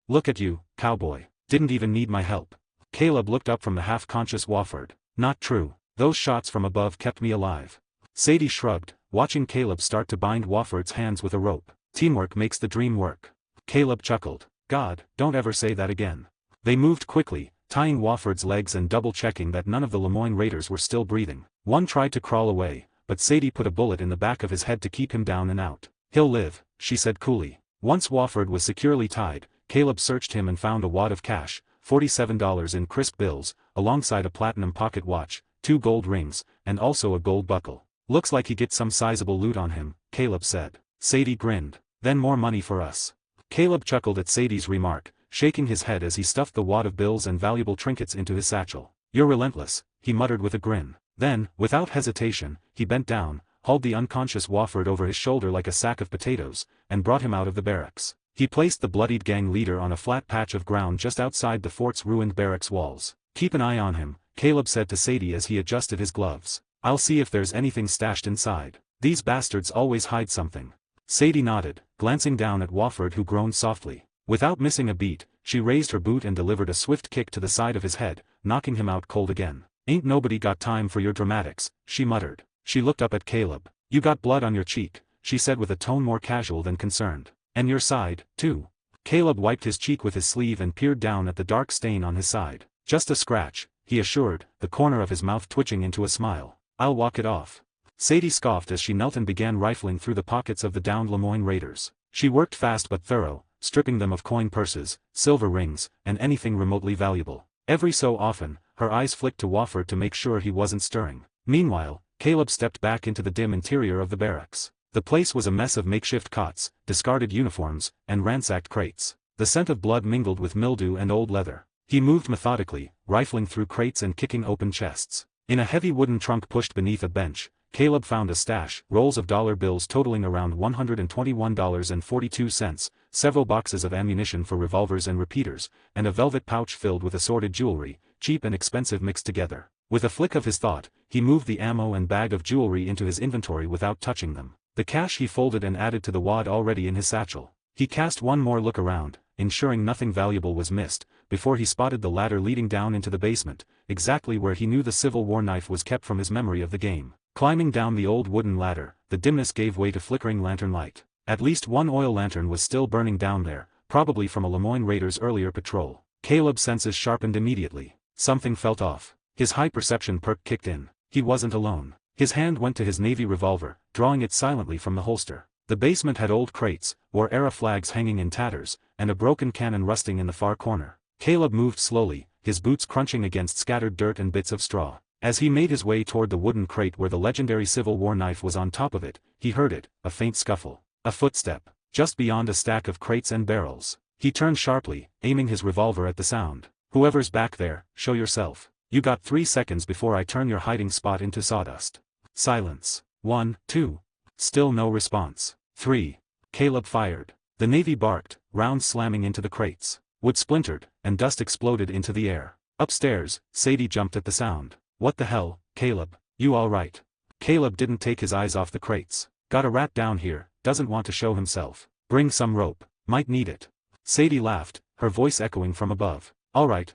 look at you, cowboy. Didn't even need my help." Caleb looked up from the half-conscious Wofford. "Not true. Those shots from above kept me alive." Sadie shrugged, watching Caleb start to bind Wofford's hands with a rope. "Teamwork makes the dream work." Caleb chuckled. "God, don't ever say that again." They moved quickly, tying Wofford's legs and double-checking that none of the Lemoyne raiders were still breathing. One tried to crawl away, but Sadie put a bullet in the back of his head to keep him down and out. "He'll live," she said coolly. Once Wofford was securely tied, Caleb searched him and found a wad of cash, $47 in crisp bills, alongside a platinum pocket watch, 2 gold rings, and also a gold buckle. "Looks like he gets some sizable loot on him," Caleb said. Sadie grinned. "Then more money for us." Caleb chuckled at Sadie's remark. shaking his head as he stuffed the wad of bills and valuable trinkets into his satchel. "You're relentless," he muttered with a grin. Then, without hesitation, he bent down, hauled the unconscious Wofford over his shoulder like a sack of potatoes, and brought him out of the barracks. He placed the bloodied gang leader on a flat patch of ground just outside the fort's ruined barracks walls. "Keep an eye on him," Caleb said to Sadie as he adjusted his gloves. "I'll see if there's anything stashed inside. These bastards always hide something." Sadie nodded, glancing down at Wofford who groaned softly. Without missing a beat, she raised her boot and delivered a swift kick to the side of his head, knocking him out cold again. "Ain't nobody got time for your dramatics," she muttered. She looked up at Caleb. "You got blood on your cheek," she said with a tone more casual than concerned. "And your side, too." Caleb wiped his cheek with his sleeve and peered down at the dark stain on his side. "Just a scratch," he assured, the corner of his mouth twitching into a smile. "I'll walk it off." Sadie scoffed as she knelt and began rifling through the pockets of the downed Lemoyne raiders. She worked fast but thorough, stripping them of coin purses, silver rings, and anything remotely valuable. Every so often, her eyes flicked to Wofford to make sure he wasn't stirring. Meanwhile, Caleb stepped back into the dim interior of the barracks. The place was a mess of makeshift cots, discarded uniforms, and ransacked crates. The scent of blood mingled with mildew and old leather. He moved methodically, rifling through crates and kicking open chests. In a heavy wooden trunk pushed beneath a bench, Caleb found a stash, rolls of dollar bills totaling around $121.42, several boxes of ammunition for revolvers and repeaters, and a velvet pouch filled with assorted jewelry, cheap and expensive mixed together. With a flick of his thought, he moved the ammo and bag of jewelry into his inventory without touching them. The cash he folded and added to the wad already in his satchel. He cast one more look around, ensuring nothing valuable was missed, before he spotted the ladder leading down into the basement, exactly where he knew the Civil War knife was kept from his memory of the game. Climbing down the old wooden ladder, the dimness gave way to flickering lantern light. At least one oil lantern was still burning down there, probably from a Lemoyne raider's earlier patrol. Caleb's senses sharpened immediately. Something felt off. His high perception perk kicked in. He wasn't alone. His hand went to his navy revolver, drawing it silently from the holster. The basement had old crates, war-era flags hanging in tatters, and a broken cannon rusting in the far corner. Caleb moved slowly, his boots crunching against scattered dirt and bits of straw. As he made his way toward the wooden crate where the legendary Civil War knife was on top of it, he heard it, a faint scuffle. A footstep, just beyond a stack of crates and barrels. He turned sharply, aiming his revolver at the sound. "Whoever's back there, show yourself. You got 3 seconds before I turn your hiding spot into sawdust." Silence. 1, 2. Still no response. 3. Caleb fired. The navy barked, rounds slamming into the crates. Wood splintered, and dust exploded into the air. Upstairs, Sadie jumped at the sound. "What the hell, Caleb? You all right?" Caleb didn't take his eyes off the crates. "Got a rat down here, doesn't want to show himself. Bring some rope, might need it." Sadie laughed, her voice echoing from above. All right,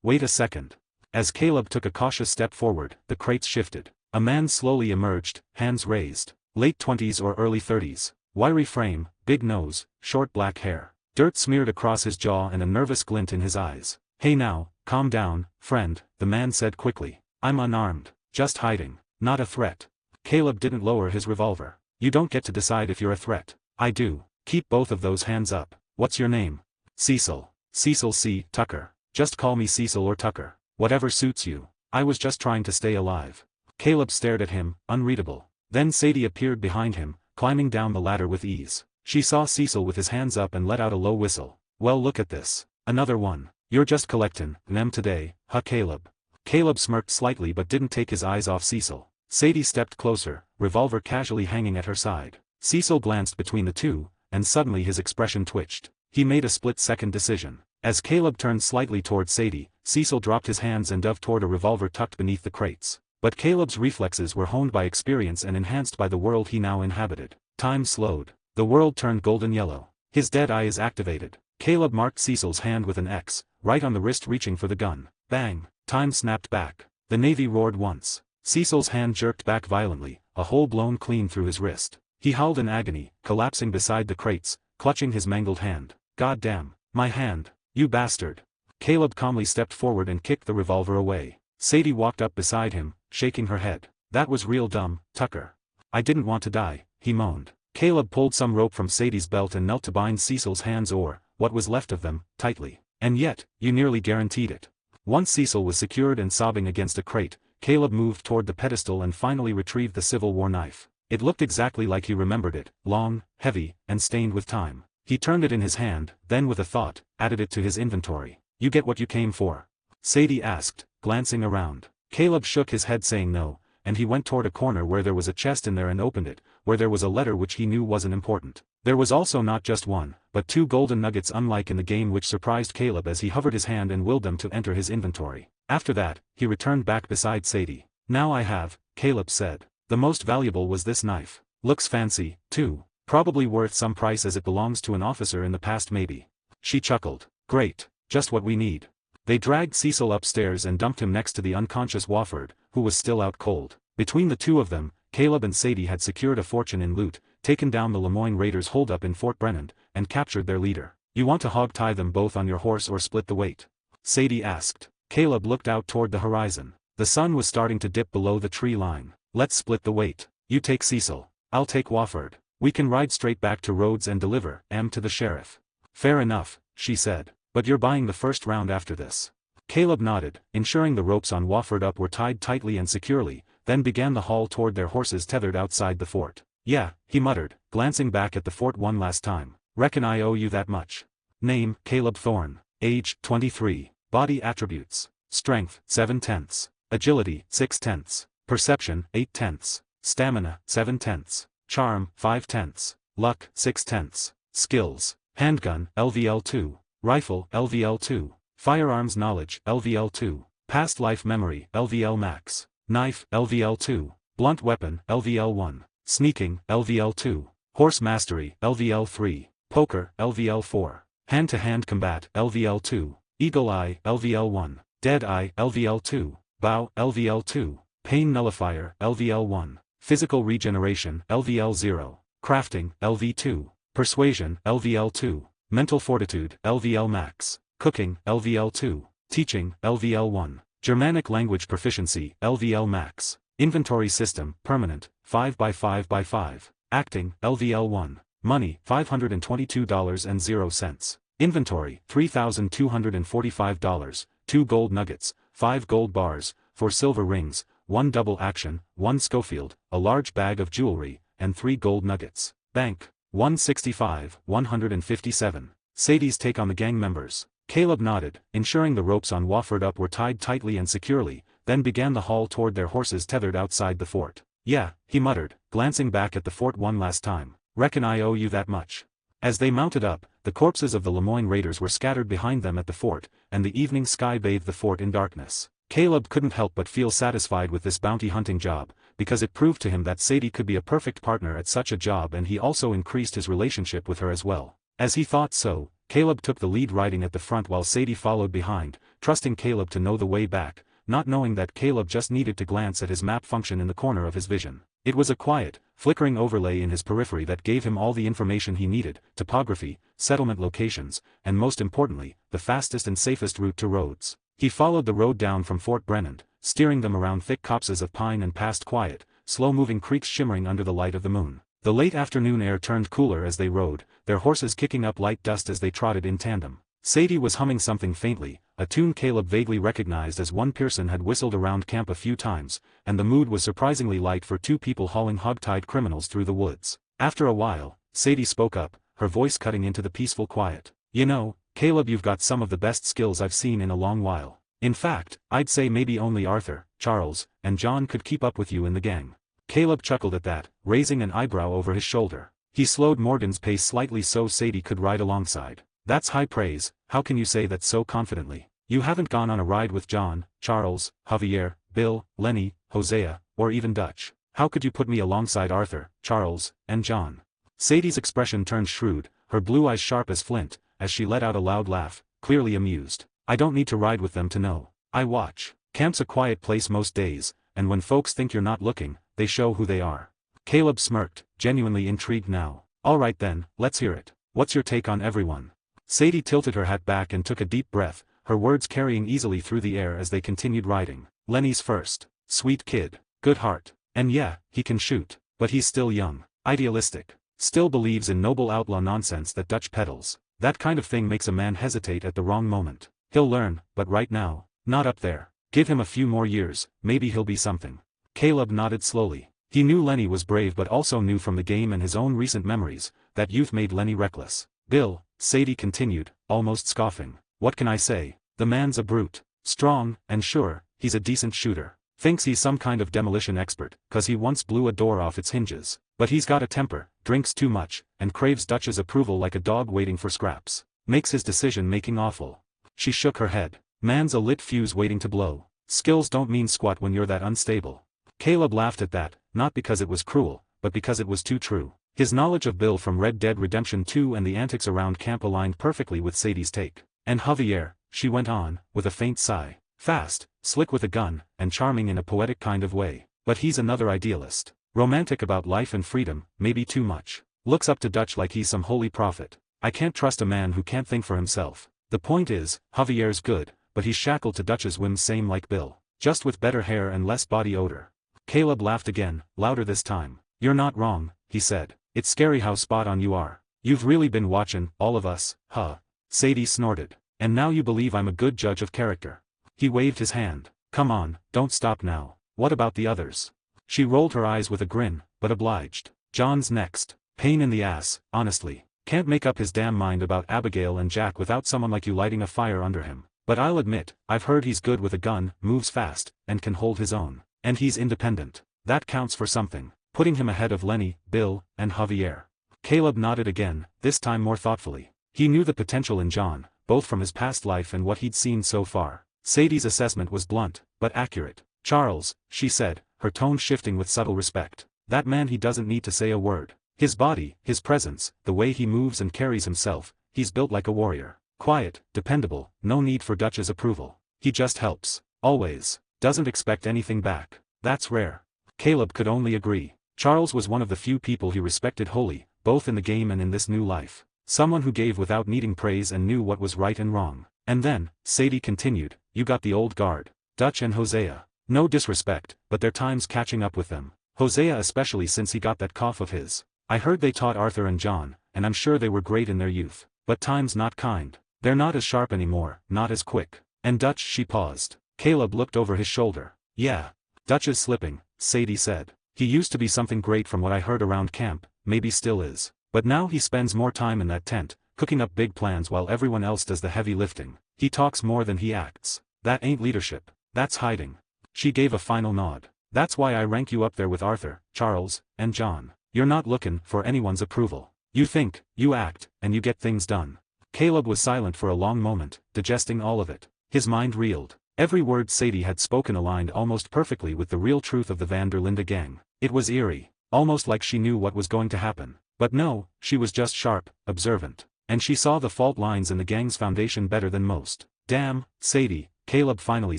wait a second." As Caleb took a cautious step forward, the crates shifted. A man slowly emerged, hands raised. Late 20s or early 30s. Wiry frame, big nose, short black hair. Dirt smeared across his jaw and a nervous glint in his eyes. "Hey now, calm down, friend," the man said quickly. "I'm unarmed, just hiding, not a threat." Caleb didn't lower his revolver. "You don't get to decide if you're a threat." "I do. Keep both of those hands up. What's your name?" "Cecil. Cecil C. Tucker. Just call me Cecil or Tucker. Whatever suits you. I was just trying to stay alive." Caleb stared at him, unreadable. Then Sadie appeared behind him, climbing down the ladder with ease. She saw Cecil with his hands up and let out a low whistle. "Well, look at this. Another one. You're just collectin' them today, huh, Caleb?" Caleb smirked slightly but didn't take his eyes off Cecil. Sadie stepped closer, revolver casually hanging at her side. Cecil glanced between the two, and suddenly his expression twitched. He made a split-second decision. As Caleb turned slightly toward Sadie, Cecil dropped his hands and dove toward a revolver tucked beneath the crates. But Caleb's reflexes were honed by experience and enhanced by the world he now inhabited. Time slowed. The world turned golden yellow. His dead eye is activated. Caleb marked Cecil's hand with an X, right on the wrist reaching for the gun. Bang! Time snapped back. The navy roared once. Cecil's hand jerked back violently, a hole blown clean through his wrist. He howled in agony, collapsing beside the crates, clutching his mangled hand. "God damn, my hand, you bastard." Caleb calmly stepped forward and kicked the revolver away. Sadie walked up beside him, shaking her head. "That was real dumb, Tucker. I didn't want to die," he moaned. Caleb pulled some rope from Sadie's belt and knelt to bind Cecil's hands or, what was left of them, tightly. "And yet, you nearly guaranteed it." Once Cecil was secured and sobbing against a crate, Caleb moved toward the pedestal and finally retrieved the Civil War knife. It looked exactly like he remembered it, long, heavy, and stained with time. He turned it in his hand, then with a thought, added it to his inventory. You get what you came for? Sadie asked, glancing around. Caleb shook his head saying no, and he went toward a corner where there was a chest in there and opened it, where there was a letter which he knew wasn't important. There was also not just one, but 2 golden nuggets unlike in the game, which surprised Caleb as he hovered his hand and willed them to enter his inventory. After that, he returned back beside Sadie. Now I have, Caleb said. The most valuable was this knife. Looks fancy, too. Probably worth some price as it belongs to an officer in the past maybe. She chuckled. Great, just what we need. They dragged Cecil upstairs and dumped him next to the unconscious Wofford, who was still out cold. Between the two of them, Caleb and Sadie had secured a fortune in loot, taken down the Lemoyne Raiders' holdup in Fort Brennan, and captured their leader. You want to hog-tie them both on your horse or split the weight? Sadie asked. Caleb looked out toward the horizon. The sun was starting to dip below the tree line. Let's split the weight. You take Cecil. I'll take Wofford. We can ride straight back to Rhodes and deliver to the sheriff. Fair enough, she said. But you're buying the first round after this. Caleb nodded, ensuring the ropes on Wofford up were tied tightly and securely, then began the haul toward their horses tethered outside the fort. Yeah, he muttered, glancing back at the fort one last time. Reckon I owe you that much. Name, Caleb Thorne. Age, 23. Body attributes. Strength, 7/10. Agility, 6/10. Perception, 8/10. Stamina, 7/10. Charm, 5/10. Luck, 6/10. Skills. Handgun, LVL2. Rifle, LVL2. Firearms knowledge, LVL2. Past life memory, LVL max. Knife, LVL2. Blunt weapon, LVL1. Sneaking, LVL2. Horse mastery, LVL3. Poker, LVL4. Hand-to-hand combat, LVL2. Eagle eye, LVL1. Dead eye, LVL2. Bow, LVL2. Pain nullifier, LVL1. Physical regeneration, LVL0. Crafting, LV2. Persuasion, LVL2. Mental fortitude, LVL max. Cooking, LVL2. Teaching, LVL1. Germanic language proficiency, LVL max. Inventory system, permanent, 5x5x5. Acting, LVL1. Money, $522.00. Inventory, $3,245. 2 gold nuggets, 5 gold bars, 4 silver rings, 1 double action, 1 Schofield, a large bag of jewelry, and 3 gold nuggets. Bank, 165, 157. Sadie's take on the gang members. Caleb nodded, ensuring the ropes on Wofford up were tied tightly and securely, then began the haul toward their horses tethered outside the fort. Yeah, he muttered, glancing back at the fort one last time. Reckon I owe you that much. As they mounted up, the corpses of the Lemoyne Raiders were scattered behind them at the fort, and the evening sky bathed the fort in darkness. Caleb couldn't help but feel satisfied with this bounty hunting job, because it proved to him that Sadie could be a perfect partner at such a job, and he also increased his relationship with her as well. As he thought so, Caleb took the lead riding at the front while Sadie followed behind, trusting Caleb to know the way back, not knowing that Caleb just needed to glance at his map function in the corner of his vision. It was a quiet, flickering overlay in his periphery that gave him all the information he needed: topography, settlement locations, and most importantly, the fastest and safest route to Rhodes. He followed the road down from Fort Brennan, steering them around thick copses of pine and past quiet, slow-moving creeks shimmering under the light of the moon. The late afternoon air turned cooler as they rode, their horses kicking up light dust as they trotted in tandem. Sadie was humming something faintly, a tune Caleb vaguely recognized as one Pearson had whistled around camp a few times, and the mood was surprisingly light for 2 people hauling hog-tied criminals through the woods. After a while, Sadie spoke up, her voice cutting into the peaceful quiet. You know, Caleb, you've got some of the best skills I've seen in a long while. In fact, I'd say maybe only Arthur, Charles, and John could keep up with you in the gang. Caleb chuckled at that, raising an eyebrow over his shoulder. He slowed Morgan's pace slightly so Sadie could ride alongside. That's high praise. How can you say that so confidently? You haven't gone on a ride with John, Charles, Javier, Bill, Lenny, Hosea, or even Dutch. How could you put me alongside Arthur, Charles, and John? Sadie's expression turned shrewd, her blue eyes sharp as flint, as she let out a loud laugh, clearly amused. I don't need to ride with them to know. I watch. Camp's a quiet place most days, and when folks think you're not looking, they show who they are. Caleb smirked, genuinely intrigued now. All right then, let's hear it. What's your take on everyone? Sadie tilted her hat back and took a deep breath, her words carrying easily through the air as they continued riding. Lenny's first. Sweet kid. Good heart. And yeah, he can shoot. But he's still young. Idealistic. Still believes in noble outlaw nonsense that Dutch peddles. That kind of thing makes a man hesitate at the wrong moment. He'll learn, but right now, not up there. Give him a few more years, maybe he'll be something. Caleb nodded slowly. He knew Lenny was brave, but also knew from the game and his own recent memories, that youth made Lenny reckless. Bill, Sadie continued, almost scoffing. What can I say? The man's a brute. Strong, and sure, he's a decent shooter. Thinks he's some kind of demolition expert, 'cause he once blew a door off its hinges. But he's got a temper, drinks too much, and craves Dutch's approval like a dog waiting for scraps. Makes his decision-making awful. She shook her head. Man's a lit fuse waiting to blow. Skills don't mean squat when you're that unstable. Caleb laughed at that, not because it was cruel, but because it was too true. His knowledge of Bill from Red Dead Redemption 2 and the antics around camp aligned perfectly with Sadie's take. And Javier, she went on, with a faint sigh. Fast, slick with a gun, and charming in a poetic kind of way. But he's another idealist. Romantic about life and freedom, maybe too much. Looks up to Dutch like he's some holy prophet. I can't trust a man who can't think for himself. The point is, Javier's good, but he's shackled to Dutch's whims same like Bill. Just with better hair and less body odor. Caleb laughed again, louder this time. You're not wrong, he said. It's scary how spot on you are. You've really been watching, all of us, huh? Sadie snorted. And now you believe I'm a good judge of character. He waved his hand. Come on, don't stop now. What about the others? She rolled her eyes with a grin, but obliged. John's next. Pain in the ass, honestly. Can't make up his damn mind about Abigail and Jack without someone like you lighting a fire under him. But I'll admit, I've heard he's good with a gun, moves fast, and can hold his own. And he's independent. That counts for something. Putting him ahead of Lenny, Bill, and Javier. Caleb nodded again, this time more thoughtfully. He knew the potential in John, both from his past life and what he'd seen so far. Sadie's assessment was blunt, but accurate. Charles, she said, her tone shifting with subtle respect. That man, he doesn't need to say a word. His body, his presence, the way he moves and carries himself, he's built like a warrior. Quiet, dependable, no need for Dutch's approval. He just helps. Always. Doesn't expect anything back. That's rare. Caleb could only agree. Charles was one of the few people he respected wholly, both in the game and in this new life. Someone who gave without needing praise and knew what was right and wrong. And then, Sadie continued, you got the old guard. Dutch and Hosea. No disrespect, but their time's catching up with them. Hosea especially since he got that cough of his. I heard they taught Arthur and John, and I'm sure they were great in their youth. But time's not kind. They're not as sharp anymore, not as quick. And Dutch, she paused. Caleb looked over his shoulder. Yeah. Dutch is slipping, Sadie said. He used to be something great from what I heard around camp, maybe still is. But now he spends more time in that tent, cooking up big plans while everyone else does the heavy lifting. He talks more than he acts. That ain't leadership. That's hiding. She gave a final nod. That's why I rank you up there with Arthur, Charles, and John. You're not looking for anyone's approval. You think, you act, and you get things done. Caleb was silent for a long moment, digesting all of it. His mind reeled. Every word Sadie had spoken aligned almost perfectly with the real truth of the Van der Linde gang. It was eerie, almost like she knew what was going to happen. But no, she was just sharp, observant. And she saw the fault lines in the gang's foundation better than most. Damn, Sadie, Caleb finally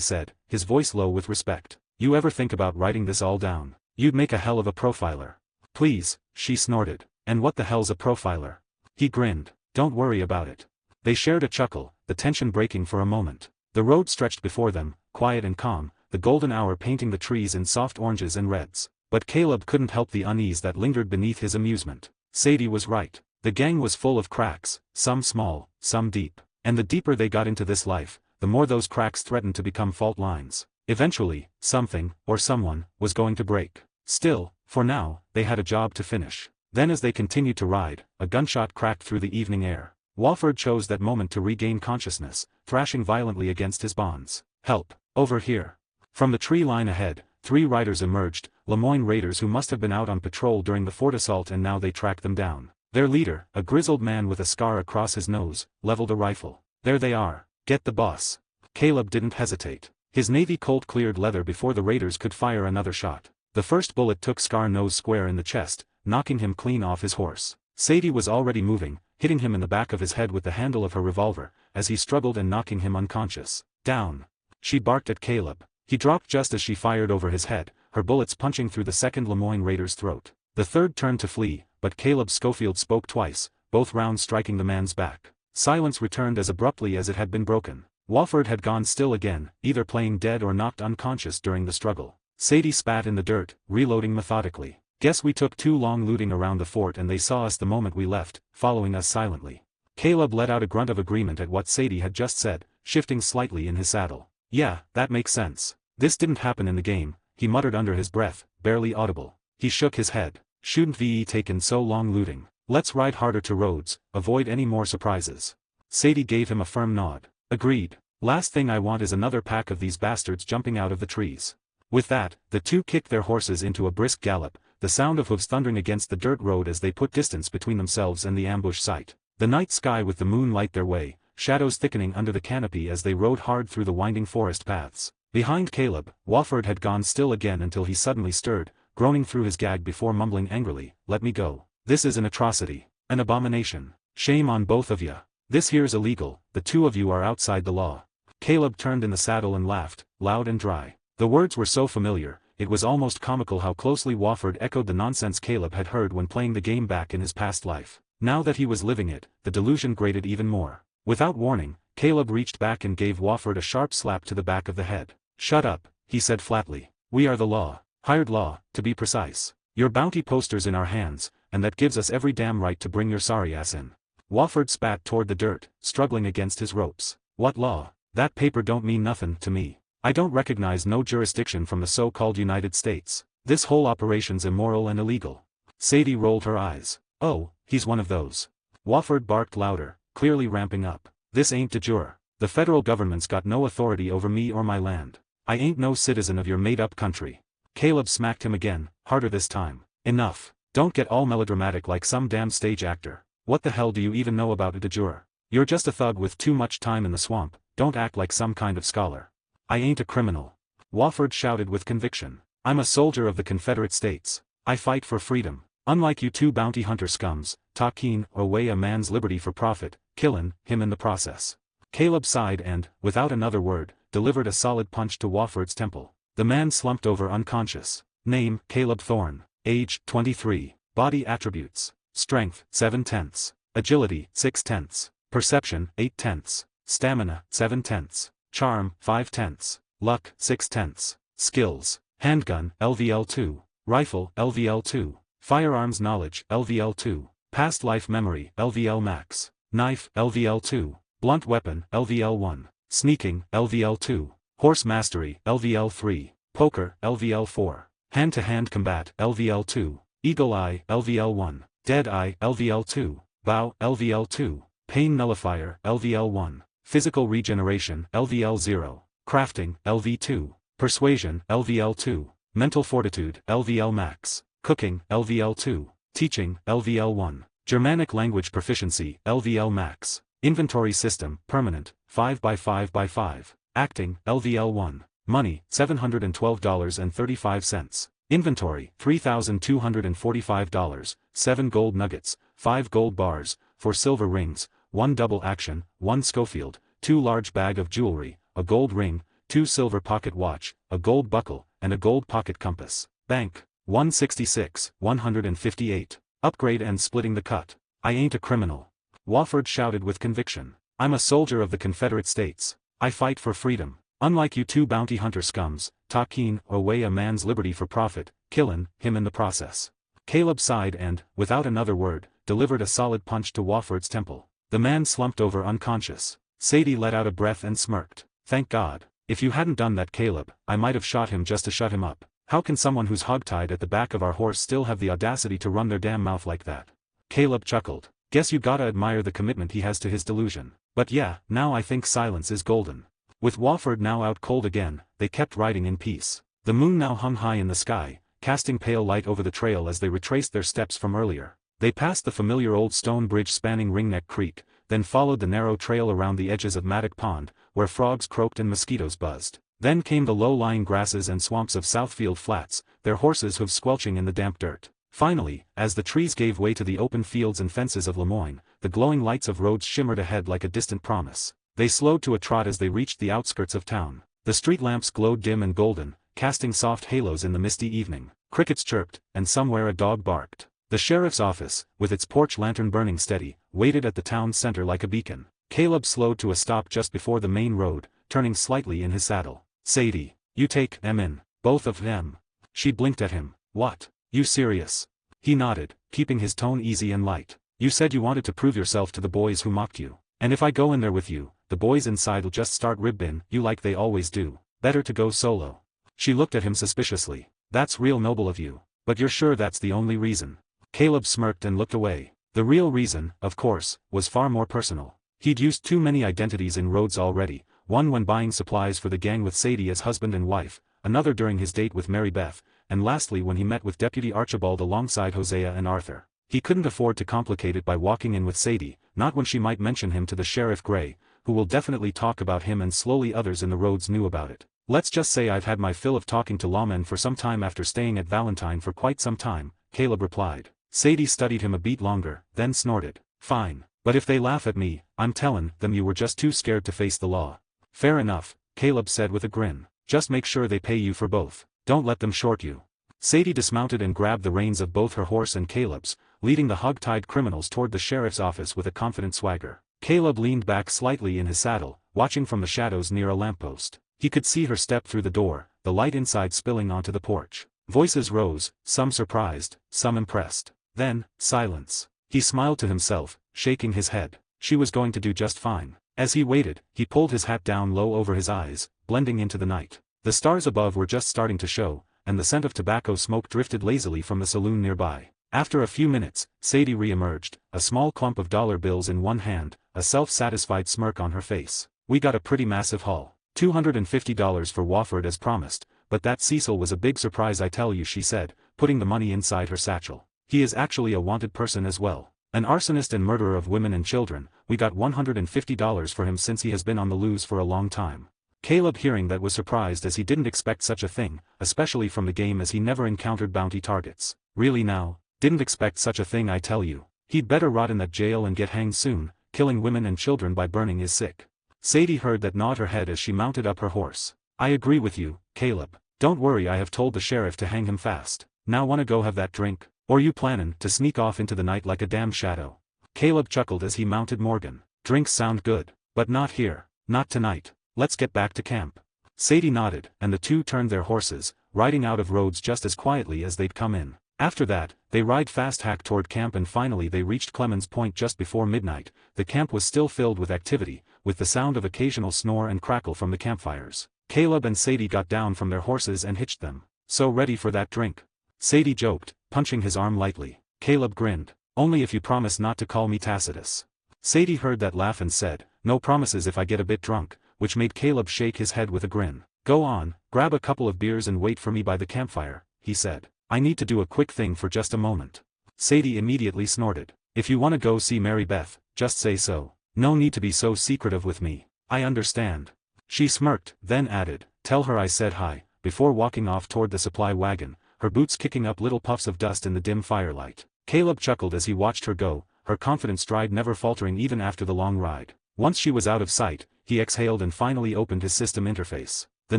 said, his voice low with respect. You ever think about writing this all down? You'd make a hell of a profiler. Please, she snorted. And what the hell's a profiler? He grinned. Don't worry about it. They shared a chuckle, the tension breaking for a moment. The road stretched before them, quiet and calm, the golden hour painting the trees in soft oranges and reds. But Caleb couldn't help the unease that lingered beneath his amusement. Sadie was right. The gang was full of cracks, some small, some deep. And the deeper they got into this life, the more those cracks threatened to become fault lines. Eventually, something, or someone, was going to break. Still, for now, they had a job to finish. Then as they continued to ride, a gunshot cracked through the evening air. Wofford chose that moment to regain consciousness, thrashing violently against his bonds. Help, over here. From the tree line ahead, 3 riders emerged, Lemoyne Raiders who must have been out on patrol during the fort assault and now they tracked them down. Their leader, a grizzled man with a scar across his nose, leveled a rifle. There they are. Get the boss. Caleb didn't hesitate. His Navy Colt cleared leather before the raiders could fire another shot. The first bullet took Scar Nose square in the chest, knocking him clean off his horse. Sadie was already moving, hitting him in the back of his head with the handle of her revolver, as he struggled and knocking him unconscious. Down. She barked at Caleb. He dropped just as she fired over his head, her bullets punching through the second Lemoyne Raider's throat. The third turned to flee, but Caleb Schofield spoke twice, both rounds striking the man's back. Silence returned as abruptly as it had been broken. Wofford had gone still again, either playing dead or knocked unconscious during the struggle. Sadie spat in the dirt, reloading methodically. Guess we took too long looting around the fort and they saw us the moment we left, following us silently. Caleb let out a grunt of agreement at what Sadie had just said, shifting slightly in his saddle. Yeah, that makes sense. This didn't happen in the game, he muttered under his breath, barely audible. He shook his head. Shouldn't we taken so long looting? Let's ride harder to roads, avoid any more surprises. Sadie gave him a firm nod. Agreed. Last thing I want is another pack of these bastards jumping out of the trees. With that, the two kicked their horses into a brisk gallop, the sound of hooves thundering against the dirt road as they put distance between themselves and the ambush site. The night sky with the moon light their way, shadows thickening under the canopy as they rode hard through the winding forest paths. Behind Caleb, Wofford had gone still again until he suddenly stirred, groaning through his gag before mumbling angrily, "Let me go. This is an atrocity. An abomination. Shame on both of ya. This here's illegal, the two of you are outside the law." Caleb turned in the saddle and laughed, loud and dry. The words were so familiar, it was almost comical how closely Wofford echoed the nonsense Caleb had heard when playing the game back in his past life. Now that he was living it, the delusion grated even more. Without warning, Caleb reached back and gave Wofford a sharp slap to the back of the head. "Shut up," he said flatly. "We are the law. Hired law, to be precise. Your bounty poster's in our hands, and that gives us every damn right to bring your sorry ass in." Wofford spat toward the dirt, struggling against his ropes. "What law? That paper don't mean nothin' to me. I don't recognize no jurisdiction from the so-called United States. This whole operation's immoral and illegal." Sadie rolled her eyes. "Oh, he's one of those." Wofford barked louder, clearly ramping up. "This ain't de jure. The federal government's got no authority over me or my land. I ain't no citizen of your made-up country." Caleb smacked him again, harder this time. "Enough. Don't get all melodramatic like some damn stage actor. What the hell do you even know about a de jure? You're just a thug with too much time in the swamp, don't act like some kind of scholar." "I ain't a criminal," Wofford shouted with conviction. "I'm a soldier of the Confederate States. I fight for freedom. Unlike you two bounty hunter scums, talking away a man's liberty for profit, killin' him in the process." Caleb sighed and, without another word, delivered a solid punch to Wofford's temple. The man slumped over unconscious. Name, Caleb Thorne. Age, 23. Body attributes. Strength, 7/10. Agility, 6/10. Perception, 8/10. Stamina, 7/10. Charm, 5/10. Luck, 6/10. Skills. Handgun, LVL2. Rifle, LVL2. Firearms knowledge, LVL2. Past life memory, LVL max. Knife, LVL2. Blunt weapon, LVL1. Sneaking, LVL2. Horse mastery, LVL3. Poker, LVL4. Hand-to-hand combat, LVL2. Eagle eye, LVL1. Dead eye, LVL2. Bow, LVL2. Pain nullifier, LVL1. Physical regeneration, LVL0. Crafting, LV2. Persuasion, LVL2. Mental fortitude, LVL max. Cooking, LVL2. Teaching, LVL1. Germanic language proficiency, LVL max. Inventory system, permanent, 5x5x5. Acting, LVL1. Money, $712.35. Inventory, $3,245. 7 gold nuggets, 5 gold bars, 4 silver rings, 1 double action, 1 Schofield, 2 large bag of jewelry, a gold ring, 2 silver pocket watch, a gold buckle, and a gold pocket compass. Bank, 166, 158. Upgrade and splitting the cut. "I ain't a criminal," Wofford shouted with conviction. "I'm a soldier of the Confederate States. I fight for freedom. Unlike you two bounty hunter scums, talking away a man's liberty for profit, killin' him in the process." Caleb sighed and, without another word, delivered a solid punch to Wofford's temple. The man slumped over unconscious. Sadie let out a breath and smirked. "Thank God. If you hadn't done that, Caleb, I might have shot him just to shut him up. How can someone who's hogtied at the back of our horse still have the audacity to run their damn mouth like that?" Caleb chuckled. "Guess you gotta admire the commitment he has to his delusion. But yeah, now I think silence is golden." With Wofford now out cold again, they kept riding in peace. The moon now hung high in the sky, casting pale light over the trail as they retraced their steps from earlier. They passed the familiar old stone bridge spanning Ringneck Creek, then followed the narrow trail around the edges of Mattock Pond, where frogs croaked and mosquitoes buzzed. Then came the low-lying grasses and swamps of Southfield Flats, their horses' hooves squelching in the damp dirt. Finally, as the trees gave way to the open fields and fences of Lemoyne, the glowing lights of roads shimmered ahead like a distant promise. They slowed to a trot as they reached the outskirts of town. The street lamps glowed dim and golden, casting soft halos in the misty evening. Crickets chirped, and somewhere a dog barked. The sheriff's office, with its porch lantern burning steady, waited at the town's center like a beacon. Caleb slowed to a stop just before the main road, turning slightly in his saddle. "Sadie, you take them in, both of them." She blinked at him. "What? You serious?" He nodded, keeping his tone easy and light. "You said you wanted to prove yourself to the boys who mocked you. And if I go in there with you, the boys inside'll just start ribbing you like they always do. Better to go solo." She looked at him suspiciously. "That's real noble of you. But you're sure that's the only reason?" Caleb smirked and looked away. The real reason, of course, was far more personal. He'd used too many identities in Rhodes already, one when buying supplies for the gang with Sadie as husband and wife, another during his date with Mary Beth, and lastly when he met with Deputy Archibald alongside Hosea and Arthur. He couldn't afford to complicate it by walking in with Sadie, not when she might mention him to the Sheriff Gray, who will definitely talk about him, and slowly others in the Rhodes knew about it. Let's just say I've had my fill of talking to lawmen for some time after staying at Valentine for quite some time, Caleb replied. Sadie studied him a beat longer, then snorted. Fine. But if they laugh at me, I'm tellin' them you were just too scared to face the law. Fair enough, Caleb said with a grin. Just make sure they pay you for both. Don't let them short you. Sadie dismounted and grabbed the reins of both her horse and Caleb's, leading the hog-tied criminals toward the sheriff's office with a confident swagger. Caleb leaned back slightly in his saddle, watching from the shadows near a lamppost. He could see her step through the door, the light inside spilling onto the porch. Voices rose, some surprised, some impressed. Then, silence. He smiled to himself, shaking his head. She was going to do just fine. As he waited, he pulled his hat down low over his eyes, blending into the night. The stars above were just starting to show, and the scent of tobacco smoke drifted lazily from the saloon nearby. After a few minutes, Sadie re-emerged, a small clump of dollar bills in one hand, a self-satisfied smirk on her face. We got a pretty massive haul. $250 for Wofford as promised, but that Cecil was a big surprise, I tell you, she said, putting the money inside her satchel. He is actually a wanted person as well. An arsonist and murderer of women and children. We got $150 for him since he has been on the loose for a long time. Caleb, hearing that, was surprised, as he didn't expect such a thing, especially from the game, as he never encountered bounty targets. Really now? Didn't expect such a thing, I tell you. He'd better rot in that jail and get hanged soon. Killing women and children by burning is sick. Sadie heard that, nod her head as she mounted up her horse. I agree with you, Caleb. Don't worry, I have told the sheriff to hang him fast. Now wanna go have that drink? Or you plannin' to sneak off into the night like a damn shadow? Caleb chuckled as he mounted Morgan. Drinks sound good. But not here. Not tonight. Let's get back to camp. Sadie nodded, and the two turned their horses, riding out of Rhodes just as quietly as they'd come in. After that, they ride fast hack toward camp, and finally they reached Clemens Point just before midnight. The camp was still filled with activity, with the sound of occasional snore and crackle from the campfires. Caleb and Sadie got down from their horses and hitched them. So ready for that drink? Sadie joked, punching his arm lightly. Caleb grinned. Only if you promise not to call me Tacitus. Sadie heard that laugh and said, no promises if I get a bit drunk, which made Caleb shake his head with a grin. Go on, grab a couple of beers and wait for me by the campfire, he said. I need to do a quick thing for just a moment. Sadie immediately snorted. If you want to go see Mary Beth, just say so. No need to be so secretive with me. I understand. She smirked, then added, tell her I said hi, before walking off toward the supply wagon, her boots kicking up little puffs of dust in the dim firelight. Caleb chuckled as he watched her go, her confident stride never faltering even after the long ride. Once she was out of sight, he exhaled and finally opened his system interface. The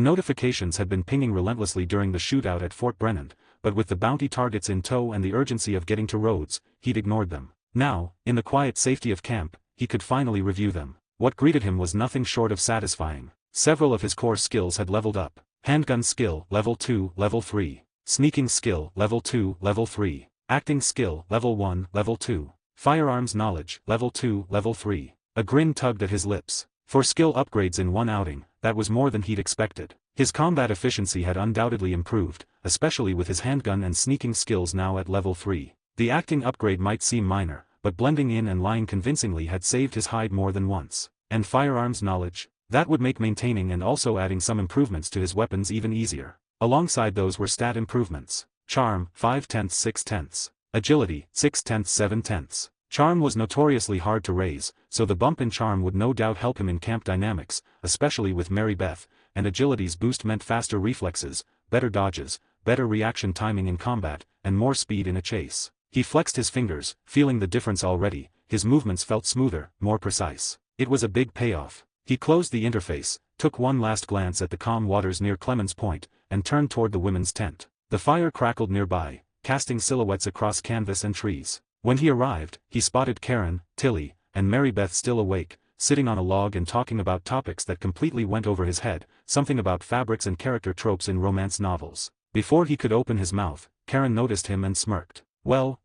notifications had been pinging relentlessly during the shootout at Fort Brennan, but with the bounty targets in tow and the urgency of getting to Rhodes, he'd ignored them. Now, in the quiet safety of camp, he could finally review them. What greeted him was nothing short of satisfying. Several of his core skills had leveled up. Handgun skill, level 2, level 3. Sneaking skill, level 2, level 3. Acting skill, level 1, level 2. Firearms knowledge, level 2, level 3. A grin tugged at his lips. For skill upgrades in one outing, that was more than he'd expected. His combat efficiency had undoubtedly improved, especially with his handgun and sneaking skills now at level 3. The acting upgrade might seem minor, but blending in and lying convincingly had saved his hide more than once. And firearms knowledge? That would make maintaining and also adding some improvements to his weapons even easier. Alongside those were stat improvements. Charm, 5/10 6/10. Agility, 6/10 7/10. Charm was notoriously hard to raise, so the bump in charm would no doubt help him in camp dynamics, especially with Mary Beth, and agility's boost meant faster reflexes, better dodges, better reaction timing in combat, and more speed in a chase. He flexed his fingers, feeling the difference already. His movements felt smoother, more precise. It was a big payoff. He closed the interface, took one last glance at the calm waters near Clemens Point, and turned toward the women's tent. The fire crackled nearby, casting silhouettes across canvas and trees. When he arrived, he spotted Karen, Tilly, and Mary Beth still awake, sitting on a log and talking about topics that completely went over his head, something about fabrics and character tropes in romance novels. Before he could open his mouth, Karen noticed him and smirked. Well,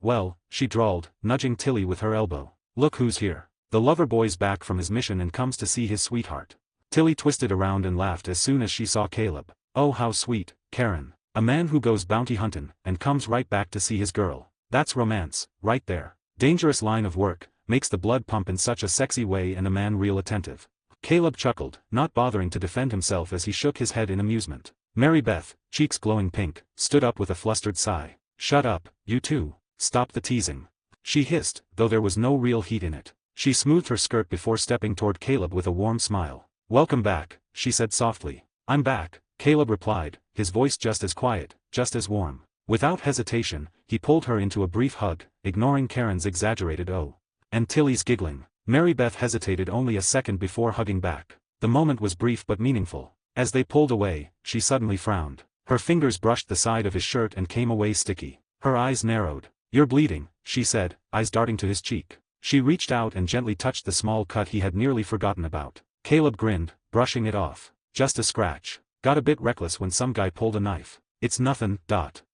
she drawled, nudging Tilly with her elbow. Look who's here. The lover boy's back from his mission and comes to see his sweetheart. Tilly twisted around and laughed as soon as she saw Caleb. Oh how sweet, Karen. A man who goes bounty huntin' and comes right back to see his girl. That's romance, right there. Dangerous line of work, makes the blood pump in such a sexy way and a man real attentive. Caleb chuckled, not bothering to defend himself as he shook his head in amusement. Mary Beth, cheeks glowing pink, stood up with a flustered sigh. "Shut up, you two. Stop the teasing," she hissed, though there was no real heat in it. She smoothed her skirt before stepping toward Caleb with a warm smile. "Welcome back," she said softly. "I'm back," Caleb replied, his voice just as quiet, just as warm. Without hesitation, he pulled her into a brief hug, ignoring Karen's exaggerated "oh" and Tilly's giggling. Mary Beth hesitated only a second before hugging back. The moment was brief but meaningful. As they pulled away, she suddenly frowned. Her fingers brushed the side of his shirt and came away sticky. Her eyes narrowed. "You're bleeding," she said, eyes darting to his cheek. She reached out and gently touched the small cut he had nearly forgotten about. Caleb grinned, brushing it off. "Just a scratch. Got a bit reckless when some guy pulled a knife. It's nothin'."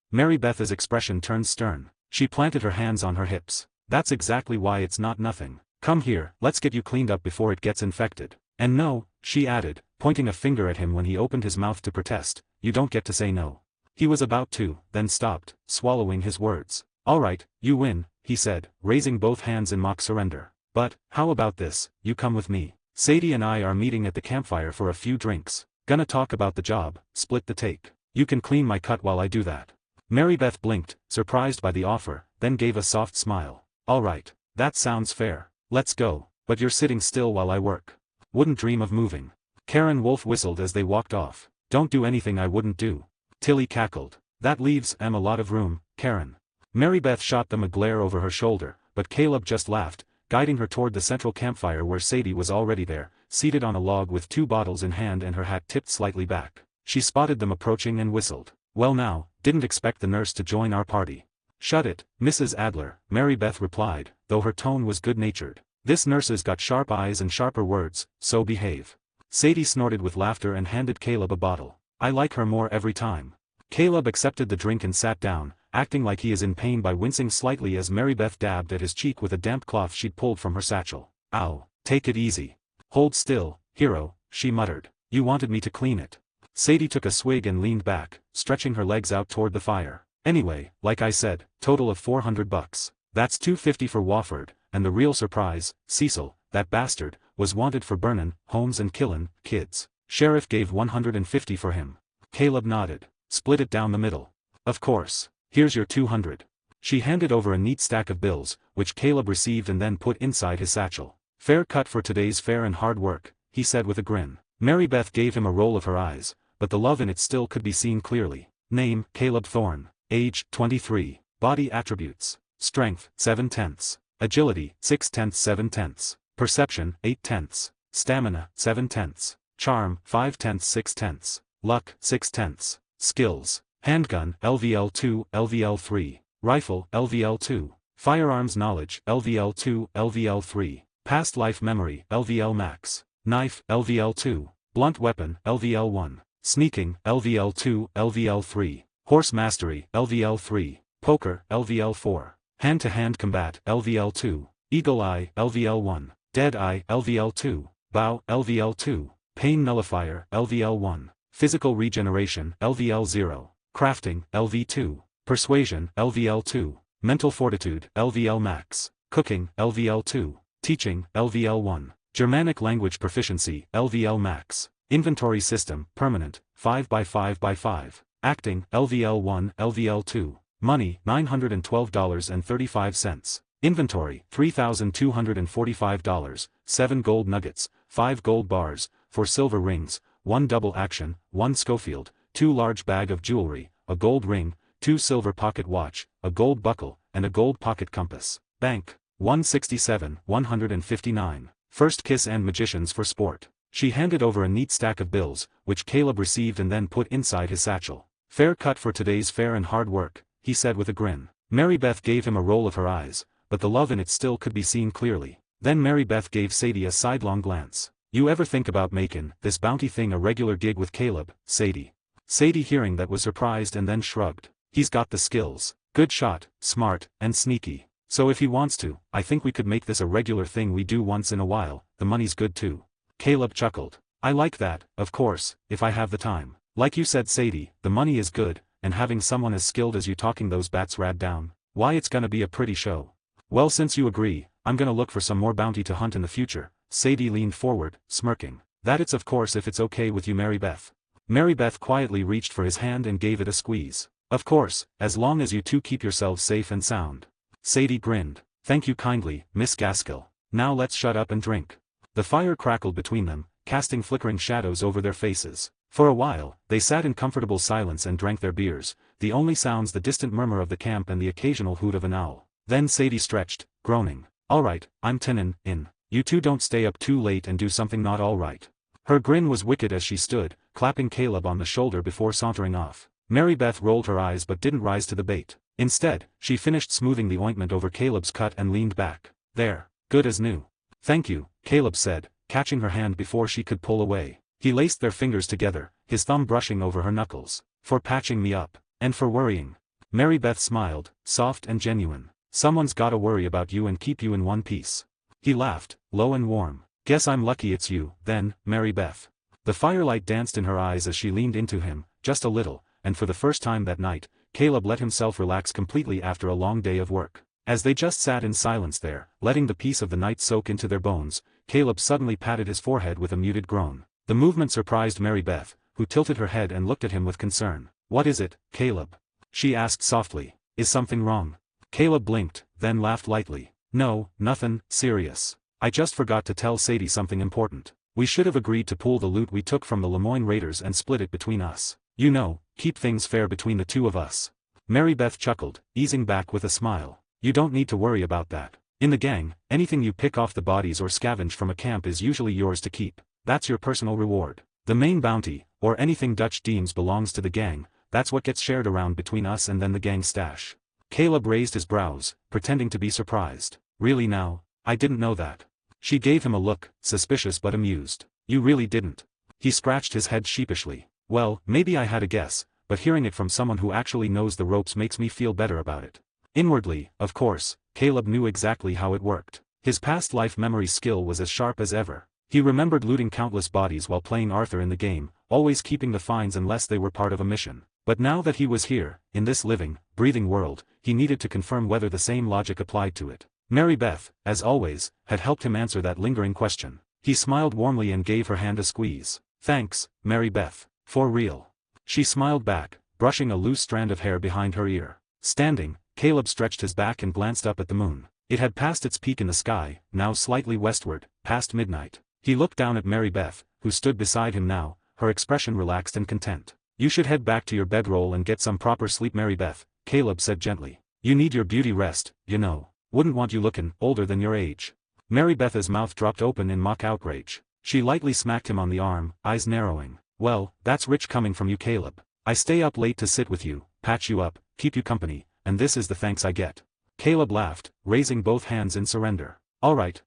Mary Beth's expression turned stern. She planted her hands on her hips. "That's exactly why it's not nothing. Come here, let's get you cleaned up before it gets infected. And no," she added, pointing a finger at him when he opened his mouth to protest, "you don't get to say no." He was about to, then stopped, swallowing his words. "All right, you win," he said, raising both hands in mock surrender. "But, how about this, you come with me. Sadie and I are meeting at the campfire for a few drinks. Gonna talk about the job, split the take. You can clean my cut while I do that." Mary Beth blinked, surprised by the offer, then gave a soft smile. "All right, that sounds fair. Let's go, but you're sitting still while I work. Wouldn't dream of moving." Karen Wolf whistled as they walked off. "Don't do anything I wouldn't do." Tilly cackled. "That leaves a lot of room, Karen." Mary Beth shot them a glare over her shoulder, but Caleb just laughed, guiding her toward the central campfire where Sadie was already there, seated on a log with 2 bottles in hand and her hat tipped slightly back. She spotted them approaching and whistled. "Well now, didn't expect the nurse to join our party." "Shut it, Mrs. Adler," Mary Beth replied, though her tone was good-natured. "This nurse's got sharp eyes and sharper words, so behave." Sadie snorted with laughter and handed Caleb a bottle. "I like her more every time." Caleb accepted the drink and sat down, acting like he is in pain by wincing slightly as Mary Beth dabbed at his cheek with a damp cloth she'd pulled from her satchel. "Ow, take it easy. Hold still, hero," she muttered. "You wanted me to clean it." Sadie took a swig and leaned back, stretching her legs out toward the fire. "Anyway, like I said, total of $400. That's $250 for Wofford, and the real surprise, Cecil, that bastard, was wanted for burnin' homes and killin' kids. Sheriff gave $150 for him." Caleb nodded. "Split it down the middle." "Of course. Here's your $200. She handed over a neat stack of bills, which Caleb received and then put inside his satchel. "Fair cut for today's fair and hard work," he said with a grin. Mary Beth gave him a roll of her eyes, but the love in it still could be seen clearly. Name, Caleb Thorne. Age, 23. Body attributes. Strength, 7/10. Agility, 6/10. Perception, 8/10. Stamina, 7/10. Charm, 5/10. 6/10. Luck, 6/10. Skills. Handgun, LVL2, LVL3. Rifle, LVL2. Firearms knowledge, LVL2, LVL3. Past life memory, LVL max. Knife, LVL2. Blunt weapon, LVL1. Sneaking, LVL2, LVL3. Horse mastery, LVL3. Poker, LVL4. Hand-to-hand combat, LVL2. Eagle eye, LVL1. Dead eye, LVL2. Bow, LVL2. Pain nullifier, LVL1. Physical regeneration, LVL0. Crafting, LV2. Persuasion, LVL2. Mental fortitude, LVL max. Cooking, LVL2. Teaching, LVL1. Germanic language proficiency, LVL max. Inventory system, permanent, 5x5x5. Acting, LVL1, LVL2. Money, $912.35. Inventory, $3,245. 7 gold nuggets, 5 gold bars, 4 silver rings, 1 double action, 1 Schofield, 2 large bag of jewelry, a gold ring, 2 silver pocket watch, a gold buckle, and a gold pocket compass. Bank, 167, 159. First kiss and magicians for sport. She handed over a neat stack of bills, which Caleb received and then put inside his satchel. "Fair cut for today's fair and hard work," he said with a grin. Mary Beth gave him a roll of her eyes, but the love in it still could be seen clearly. Then Mary Beth gave Sadie a sidelong glance. "You ever think about making this bounty thing a regular gig with Caleb, Sadie?" Sadie hearing that was surprised and then shrugged. "He's got the skills. Good shot, smart, and sneaky. So if he wants to, I think we could make this a regular thing we do once in a while. The money's good too." Caleb chuckled. "I like that, of course, if I have the time. Like you said, Sadie, the money is good, and having someone as skilled as you talking those bats rad down, why it's gonna be a pretty show." Well, since you agree, I'm gonna look for some more bounty to hunt in the future. Sadie leaned forward, smirking. That it's of course if it's okay with you, Mary Beth. Mary Beth quietly reached for his hand and gave it a squeeze. Of course, as long as you two keep yourselves safe and sound. Sadie grinned. Thank you kindly, Miss Gaskell. Now let's shut up and drink. The fire crackled between them, casting flickering shadows over their faces. For a while, they sat in comfortable silence and drank their beers, the only sounds the distant murmur of the camp and the occasional hoot of an owl. Then Sadie stretched, groaning. Alright, I'm tinnin' in. You two don't stay up too late and do something not alright. Her grin was wicked as she stood, clapping Caleb on the shoulder before sauntering off. Mary Beth rolled her eyes but didn't rise to the bait. Instead, she finished smoothing the ointment over Caleb's cut and leaned back. There. Good as new. Thank you, Caleb said, catching her hand before she could pull away. He laced their fingers together, his thumb brushing over her knuckles. For patching me up. And for worrying. Mary Beth smiled, soft and genuine. Someone's gotta worry about you and keep you in one piece. He laughed, low and warm. Guess I'm lucky it's you, then, Mary Beth. The firelight danced in her eyes as she leaned into him, just a little, and for the first time that night, Caleb let himself relax completely after a long day of work. As they just sat in silence there, letting the peace of the night soak into their bones, Caleb suddenly patted his forehead with a muted groan. The movement surprised Mary Beth, who tilted her head and looked at him with concern. What is it, Caleb? She asked softly. Is something wrong? Caleb blinked, then laughed lightly. No, nothin' serious. I just forgot to tell Sadie something important. We should have agreed to pool the loot we took from the Lemoyne Raiders and split it between us. You know, keep things fair between the two of us. Mary Beth chuckled, easing back with a smile. You don't need to worry about that. In the gang, anything you pick off the bodies or scavenge from a camp is usually yours to keep. That's your personal reward. The main bounty, or anything Dutch deems belongs to the gang, that's what gets shared around between us and then the gang stash. Caleb raised his brows, pretending to be surprised. Really now? I didn't know that. She gave him a look, suspicious but amused. You really didn't? He scratched his head sheepishly. Well, maybe I had a guess, but hearing it from someone who actually knows the ropes makes me feel better about it. Inwardly, of course, Caleb knew exactly how it worked. His past life memory skill was as sharp as ever. He remembered looting countless bodies while playing Arthur in the game, always keeping the finds unless they were part of a mission. But now that he was here, in this living, breathing world, he needed to confirm whether the same logic applied to it. Mary Beth, as always, had helped him answer that lingering question. He smiled warmly and gave her hand a squeeze. Thanks, Mary Beth. For real. She smiled back, brushing a loose strand of hair behind her ear. Standing, Caleb stretched his back and glanced up at the moon. It had passed its peak in the sky, now slightly westward, past midnight. He looked down at Mary Beth, who stood beside him now, her expression relaxed and content. You should head back to your bedroll and get some proper sleep, Mary Beth, Caleb said gently. You need your beauty rest, you know. Wouldn't want you looking older than your age. Mary Beth's mouth dropped open in mock outrage. She lightly smacked him on the arm, eyes narrowing. Well, that's rich coming from you, Caleb. I stay up late to sit with you, patch you up, keep you company, and this is the thanks I get. Caleb laughed, raising both hands in surrender. Alright,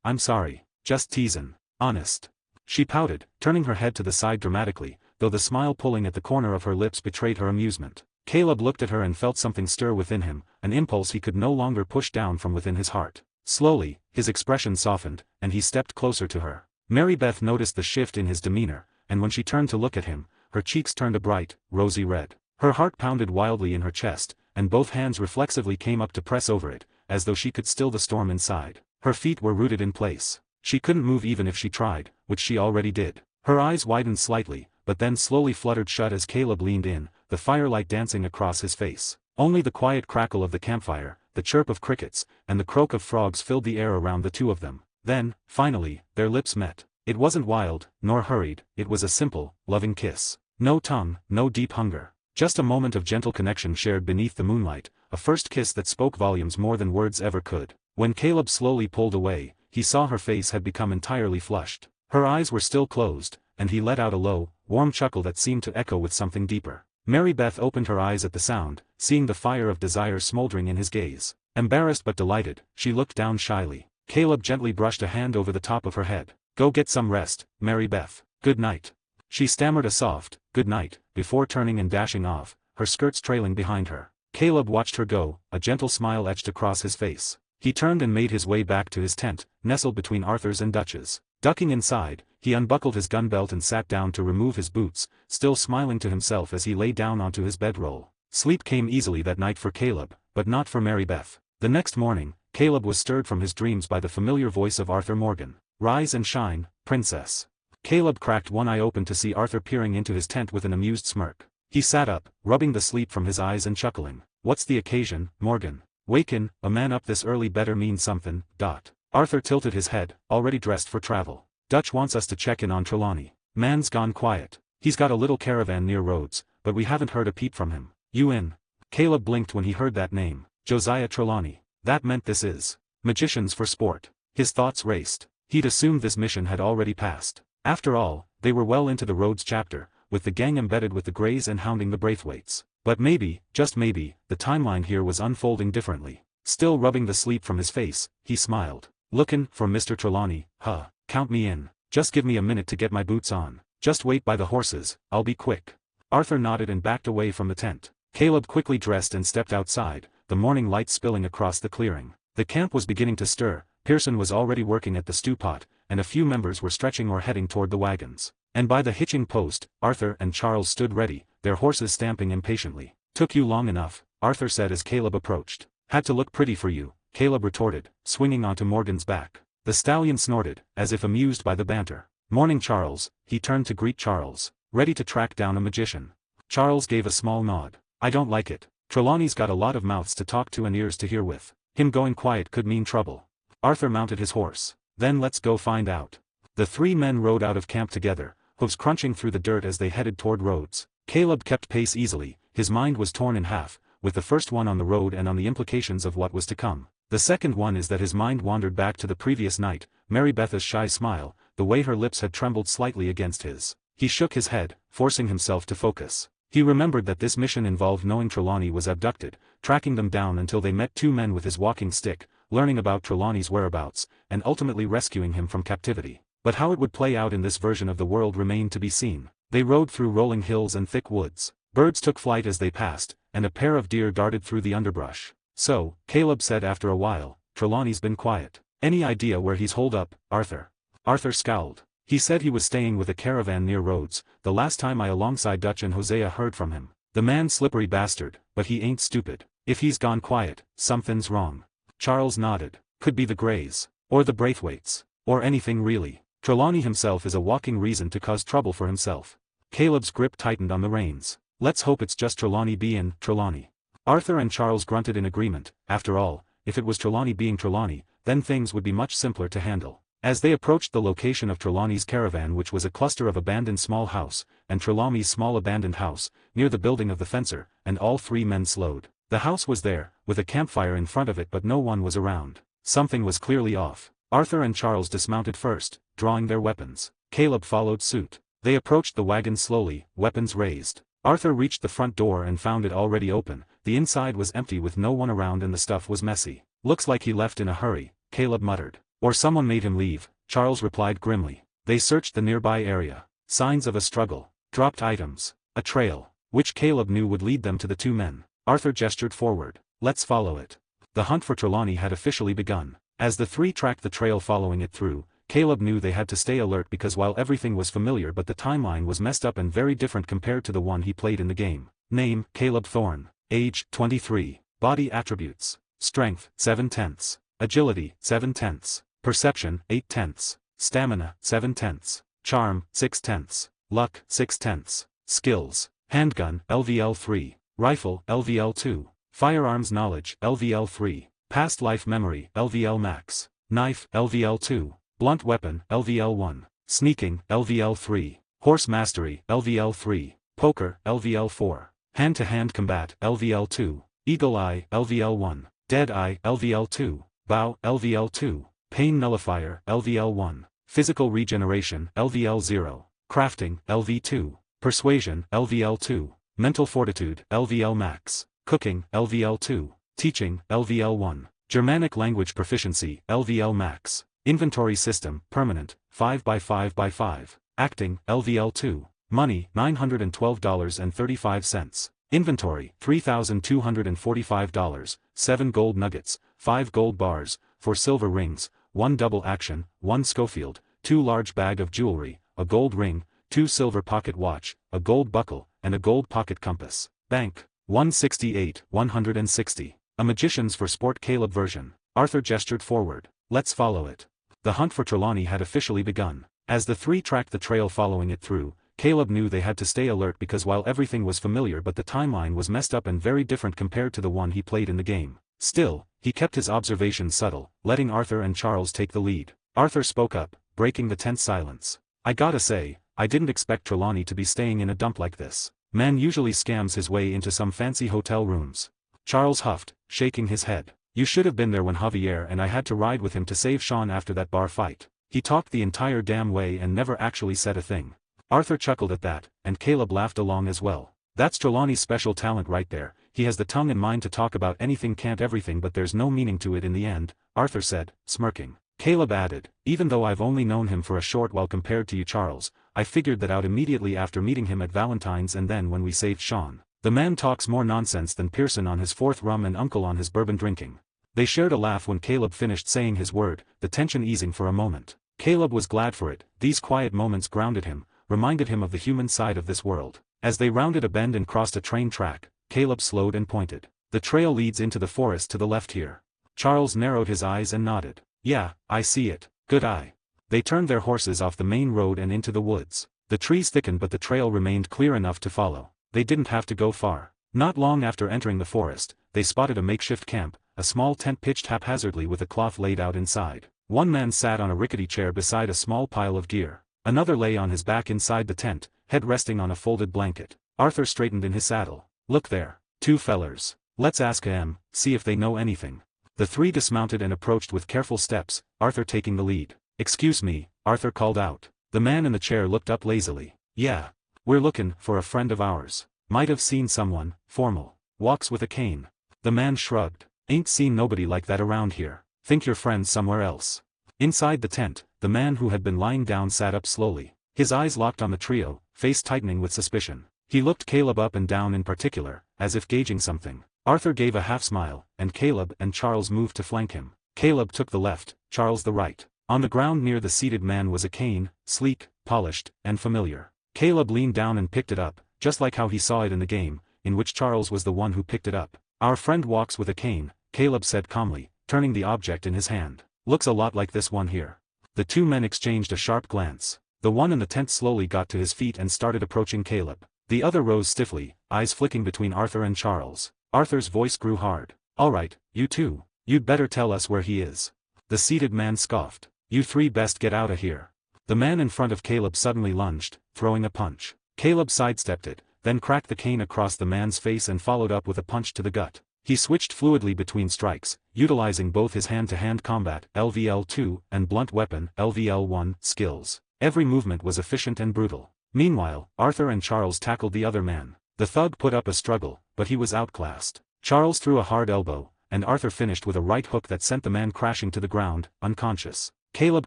I'm sorry. Just teasin'. Honest. She pouted, turning her head to the side dramatically, though the smile pulling at the corner of her lips betrayed her amusement. Caleb looked at her and felt something stir within him, an impulse he could no longer push down from within his heart. Slowly, his expression softened, and he stepped closer to her. Mary Beth noticed the shift in his demeanor, and when she turned to look at him, her cheeks turned a bright, rosy red. Her heart pounded wildly in her chest, and both hands reflexively came up to press over it, as though she could still the storm inside. Her feet were rooted in place. She couldn't move even if she tried, which she already did. Her eyes widened slightly, but then slowly fluttered shut as Caleb leaned in, the firelight dancing across his face. Only the quiet crackle of the campfire, the chirp of crickets, and the croak of frogs filled the air around the two of them. Then, finally, their lips met. It wasn't wild, nor hurried, it was a simple, loving kiss. No tongue, no deep hunger. Just a moment of gentle connection shared beneath the moonlight, a first kiss that spoke volumes more than words ever could. When Caleb slowly pulled away, he saw her face had become entirely flushed. Her eyes were still closed, and he let out a low, warm chuckle that seemed to echo with something deeper. Mary Beth opened her eyes at the sound, seeing the fire of desire smoldering in his gaze. Embarrassed but delighted, she looked down shyly. Caleb gently brushed a hand over the top of her head. Go get some rest, Mary Beth. Good night. She stammered a soft, good night, before turning and dashing off, her skirts trailing behind her. Caleb watched her go, a gentle smile etched across his face. He turned and made his way back to his tent, nestled between Arthur's and Dutch's. Ducking inside, he unbuckled his gun belt and sat down to remove his boots, still smiling to himself as he lay down onto his bedroll. Sleep came easily that night for Caleb, but not for Mary Beth. The next morning, Caleb was stirred from his dreams by the familiar voice of Arthur Morgan. "Rise and shine, princess." Caleb cracked one eye open to see Arthur peering into his tent with an amused smirk. He sat up, rubbing the sleep from his eyes and chuckling. "What's the occasion, Morgan? Wakin', a man up this early better mean somethin', dot." Arthur tilted his head, already dressed for travel. "Dutch wants us to check in on Trelawney. Man's gone quiet. He's got a little caravan near Rhodes, but we haven't heard a peep from him. You in?" Caleb blinked when he heard that name. Josiah Trelawney. That meant this is magicians for sport. His thoughts raced. He'd assumed this mission had already passed. After all, they were well into the Rhodes chapter, with the gang embedded with the Greys and hounding the Braithwaites. But maybe, just maybe, the timeline here was unfolding differently. Still rubbing the sleep from his face, he smiled. "Lookin' for Mr. Trelawney, huh? Count me in. Just give me a minute to get my boots on. Just wait by the horses, I'll be quick." Arthur nodded and backed away from the tent. Caleb quickly dressed and stepped outside, the morning light spilling across the clearing. The camp was beginning to stir. Pearson was already working at the stew pot, and a few members were stretching or heading toward the wagons. And by the hitching post, Arthur and Charles stood ready, their horses stamping impatiently. "Took you long enough," Arthur said as Caleb approached. "Had to look pretty for you," Caleb retorted, swinging onto Morgan's back. The stallion snorted, as if amused by the banter. "Morning, Charles." He turned to greet Charles. "Ready to track down a magician?" Charles gave a small nod. "I don't like it. Trelawney's got a lot of mouths to talk to and ears to hear with. Him going quiet could mean trouble." Arthur mounted his horse. "Then let's go find out." The three men rode out of camp together, hooves crunching through the dirt as they headed toward Rhodes. Caleb kept pace easily, his mind was torn in half, with the first one on the road and on the implications of what was to come. The second one is that his mind wandered back to the previous night, Mary Beth's shy smile, the way her lips had trembled slightly against his. He shook his head, forcing himself to focus. He remembered that this mission involved knowing Trelawney was abducted, tracking them down until they met two men with his walking stick, learning about Trelawney's whereabouts, and ultimately rescuing him from captivity. But how it would play out in this version of the world remained to be seen. They rode through rolling hills and thick woods. Birds took flight as they passed, and a pair of deer darted through the underbrush. "So," Caleb said after a while, "Trelawney's been quiet. Any idea where he's holed up, Arthur?" Arthur scowled. "He said he was staying with a caravan near Rhodes, the last time I alongside Dutch and Hosea heard from him. The man's slippery bastard, but he ain't stupid. If he's gone quiet, something's wrong." Charles nodded. "Could be the Greys. Or the Braithwaites. Or anything really. Trelawney himself is a walking reason to cause trouble for himself." Caleb's grip tightened on the reins. "Let's hope it's just Trelawney bein' Trelawney." Arthur and Charles grunted in agreement. After all, if it was Trelawney being Trelawney, then things would be much simpler to handle. As they approached the location of Trelawney's caravan, which was a cluster of abandoned small house, and Trelawney's small abandoned house, near the building of the fencer, and all three men slowed. The house was there, with a campfire in front of it, but no one was around. Something was clearly off. Arthur and Charles dismounted first, drawing their weapons. Caleb followed suit. They approached the wagon slowly, weapons raised. Arthur reached the front door and found it already open. The inside was empty with no one around and the stuff was messy. "Looks like he left in a hurry," Caleb muttered. "Or someone made him leave," Charles replied grimly. They searched the nearby area. Signs of a struggle. Dropped items. A trail, which Caleb knew would lead them to the two men. Arthur gestured forward. "Let's follow it." The hunt for Trelawney had officially begun. As the three tracked the trail following it through, Caleb knew they had to stay alert because while everything was familiar but the timeline was messed up and very different compared to the one he played in the game. Name, Caleb Thorne. Age, 23. Body attributes. Strength, 7/10. Agility, 7/10. Perception, 8/10. Stamina, 7/10. Charm, 6/10. Luck, 6/10. Skills. Handgun, LVL 3. Rifle, LVL 2. Firearms knowledge, LVL 3. Past life memory, LVL max. Knife, LVL 2. Blunt weapon, LVL 1. Sneaking, LVL 3. Horse mastery, LVL 3. Poker, LVL 4. Hand-to-hand combat, LVL 2. Eagle eye, LVL 1. Dead eye, LVL 2. Bow, LVL 2. Pain nullifier, LVL 1. Physical regeneration, LVL 0. Crafting, LV 2. Persuasion, LVL 2. Mental fortitude, LVL max. Cooking, LVL 2. Teaching, LVL 1. Germanic language proficiency, LVL max. Inventory system, permanent, 5x5x5. Acting, LVL 2. Money, $912.35. Inventory, $3,245. 7 gold nuggets, 5 gold bars, 4 silver rings, 1 double action, 1 Schofield, 2 large bag of jewelry, a gold ring, 2 silver pocket watch, a gold buckle, and a gold pocket compass. Bank, 168, 160. A Magicians for Sport Caleb version. Arthur gestured forward. Let's follow it. The hunt for Trelawney had officially begun. As the three tracked the trail following it through, Caleb knew they had to stay alert because while everything was familiar but the timeline was messed up and very different compared to the one he played in the game. Still, he kept his observations subtle, letting Arthur and Charles take the lead. Arthur spoke up, breaking the tense silence. I gotta say, I didn't expect Trelawney to be staying in a dump like this. Man usually scams his way into some fancy hotel rooms. Charles huffed, shaking his head. You should have been there when Javier and I had to ride with him to save Sean after that bar fight. He talked the entire damn way and never actually said a thing. Arthur chuckled at that, and Caleb laughed along as well. That's Trelawney's special talent right there. He has the tongue and mind to talk about anything, can't everything, but there's no meaning to it in the end, Arthur said, smirking. Caleb added, even though I've only known him for a short while compared to you, Charles, I figured that out immediately after meeting him at Valentine's and then when we saved Sean. The man talks more nonsense than Pearson on his fourth rum and Uncle on his bourbon drinking. They shared a laugh when Caleb finished saying his word, the tension easing for a moment. Caleb was glad for it. These quiet moments grounded him, reminded him of the human side of this world. As they rounded a bend and crossed a train track, Caleb slowed and pointed. The trail leads into the forest to the left here. Charles narrowed his eyes and nodded. Yeah, I see it. Good eye. They turned their horses off the main road and into the woods. The trees thickened but the trail remained clear enough to follow. They didn't have to go far. Not long after entering the forest, they spotted a makeshift camp, a small tent pitched haphazardly with a cloth laid out inside. One man sat on a rickety chair beside a small pile of gear. Another lay on his back inside the tent, head resting on a folded blanket. Arthur straightened in his saddle. Look there. Two fellers. Let's ask 'em, see if they know anything. The three dismounted and approached with careful steps, Arthur taking the lead. Excuse me, Arthur called out. The man in the chair looked up lazily. Yeah. We're looking for a friend of ours. Might have seen someone, formal. Walks with a cane. The man shrugged. Ain't seen nobody like that around here. Think your friend's somewhere else. Inside the tent, the man who had been lying down sat up slowly. His eyes locked on the trio, face tightening with suspicion. He looked Caleb up and down in particular, as if gauging something. Arthur gave a half smile, and Caleb and Charles moved to flank him. Caleb took the left, Charles the right. On the ground near the seated man was a cane, sleek, polished, and familiar. Caleb leaned down and picked it up, just like how he saw it in the game, in which Charles was the one who picked it up. Our friend walks with a cane, Caleb said calmly, turning the object in his hand. Looks a lot like this one here. The two men exchanged a sharp glance. The one in the tent slowly got to his feet and started approaching Caleb. The other rose stiffly, eyes flicking between Arthur and Charles. Arthur's voice grew hard. All right, you two. You'd better tell us where he is. The seated man scoffed. You three best get out of here. The man in front of Caleb suddenly lunged, throwing a punch. Caleb sidestepped it, then cracked the cane across the man's face and followed up with a punch to the gut. He switched fluidly between strikes, utilizing both his hand-to-hand combat (LVL2) and blunt weapon (LVL1) skills. Every movement was efficient and brutal. Meanwhile, Arthur and Charles tackled the other man. The thug put up a struggle, but he was outclassed. Charles threw a hard elbow, and Arthur finished with a right hook that sent the man crashing to the ground, unconscious. Caleb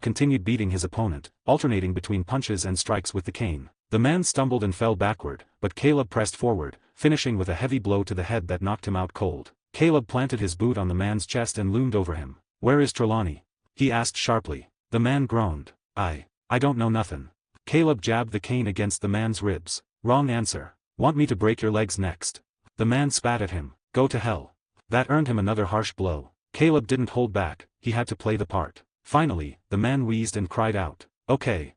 continued beating his opponent, alternating between punches and strikes with the cane. The man stumbled and fell backward, but Caleb pressed forward, finishing with a heavy blow to the head that knocked him out cold. Caleb planted his boot on the man's chest and loomed over him. Where is Trelawney? He asked sharply. The man groaned. I don't know nothin'. Caleb jabbed the cane against the man's ribs. Wrong answer. Want me to break your legs next? The man spat at him. Go to hell. That earned him another harsh blow. Caleb didn't hold back, he had to play the part. Finally, the man wheezed and cried out. Okay,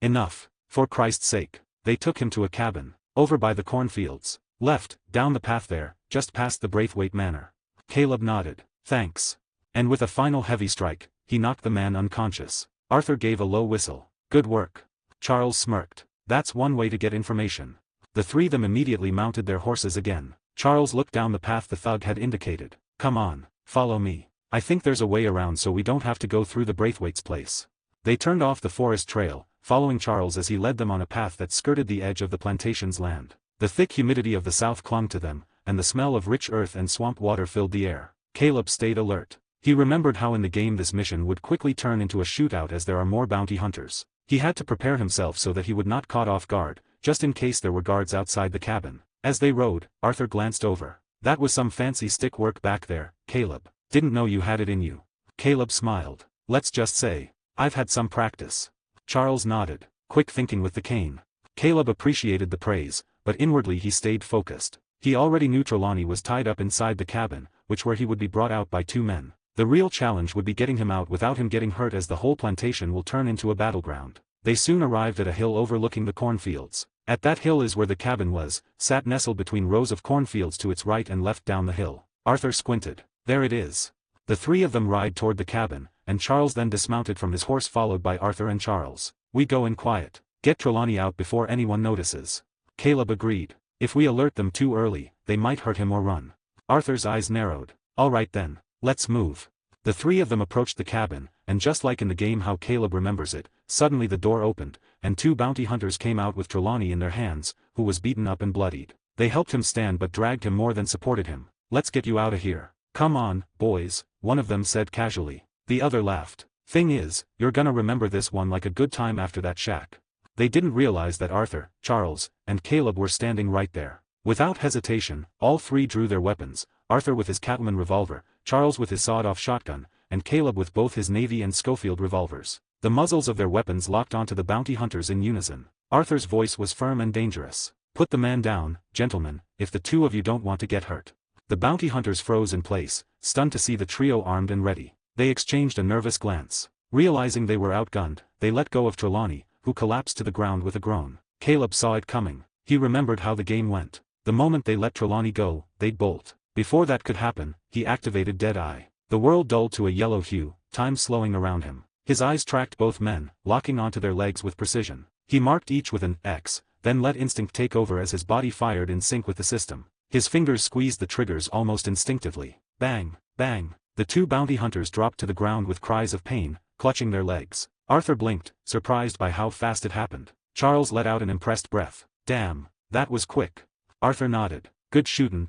enough. For Christ's sake. They took him to a cabin. Over by the cornfields. Left, down the path there, just past the Braithwaite Manor. Caleb nodded. Thanks. And with a final heavy strike, he knocked the man unconscious. Arthur gave a low whistle. Good work. Charles smirked. That's one way to get information. The three of them immediately mounted their horses again. Charles looked down the path the thug had indicated. Come on, follow me. I think there's a way around so we don't have to go through the Braithwaite's place. They turned off the forest trail, following Charles as he led them on a path that skirted the edge of the plantation's land. The thick humidity of the south clung to them, and the smell of rich earth and swamp water filled the air. Caleb stayed alert. He remembered how in the game this mission would quickly turn into a shootout as there are more bounty hunters. He had to prepare himself so that he would not caught off guard, just in case there were guards outside the cabin. As they rode, Arthur glanced over. That was some fancy stick work back there, Caleb. Didn't know you had it in you. Caleb smiled. Let's just say, I've had some practice. Charles nodded, quick thinking with the cane. Caleb appreciated the praise, but inwardly he stayed focused. He already knew Trelawney was tied up inside the cabin, where he would be brought out by two men. The real challenge would be getting him out without him getting hurt, as the whole plantation will turn into a battleground. They soon arrived at a hill overlooking the cornfields. At that hill is where the cabin was, sat nestled between rows of cornfields to its right and left down the hill. Arthur squinted. There it is. The three of them ride toward the cabin, and Charles then dismounted from his horse, followed by Arthur and Charles. We go in quiet. Get Trelawney out before anyone notices. Caleb agreed. If we alert them too early, they might hurt him or run. Arthur's eyes narrowed. All right then, let's move. The three of them approached the cabin, and just like in the game how Caleb remembers it, suddenly the door opened, and two bounty hunters came out with Trelawney in their hands, who was beaten up and bloodied. They helped him stand but dragged him more than supported him. Let's get you out of here. Come on, boys, one of them said casually. The other laughed. Thing is, you're gonna remember this one like a good time after that shack. They didn't realize that Arthur, Charles, and Caleb were standing right there. Without hesitation, all three drew their weapons, Arthur with his cattleman revolver, Charles with his sawed-off shotgun, and Caleb with both his Navy and Schofield revolvers. The muzzles of their weapons locked onto the bounty hunters in unison. Arthur's voice was firm and dangerous. Put the man down, gentlemen, if the two of you don't want to get hurt. The bounty hunters froze in place, stunned to see the trio armed and ready. They exchanged a nervous glance. Realizing they were outgunned, they let go of Trelawney, who collapsed to the ground with a groan. Caleb saw it coming. He remembered how the game went. The moment they let Trelawney go, they'd bolt. Before that could happen, he activated Deadeye. The world dulled to a yellow hue, time slowing around him. His eyes tracked both men, locking onto their legs with precision. He marked each with an X, then let instinct take over as his body fired in sync with the system. His fingers squeezed the triggers almost instinctively. Bang, bang. The two bounty hunters dropped to the ground with cries of pain, clutching their legs. Arthur blinked, surprised by how fast it happened. Charles let out an impressed breath. Damn, that was quick. Arthur nodded. Good shootin'.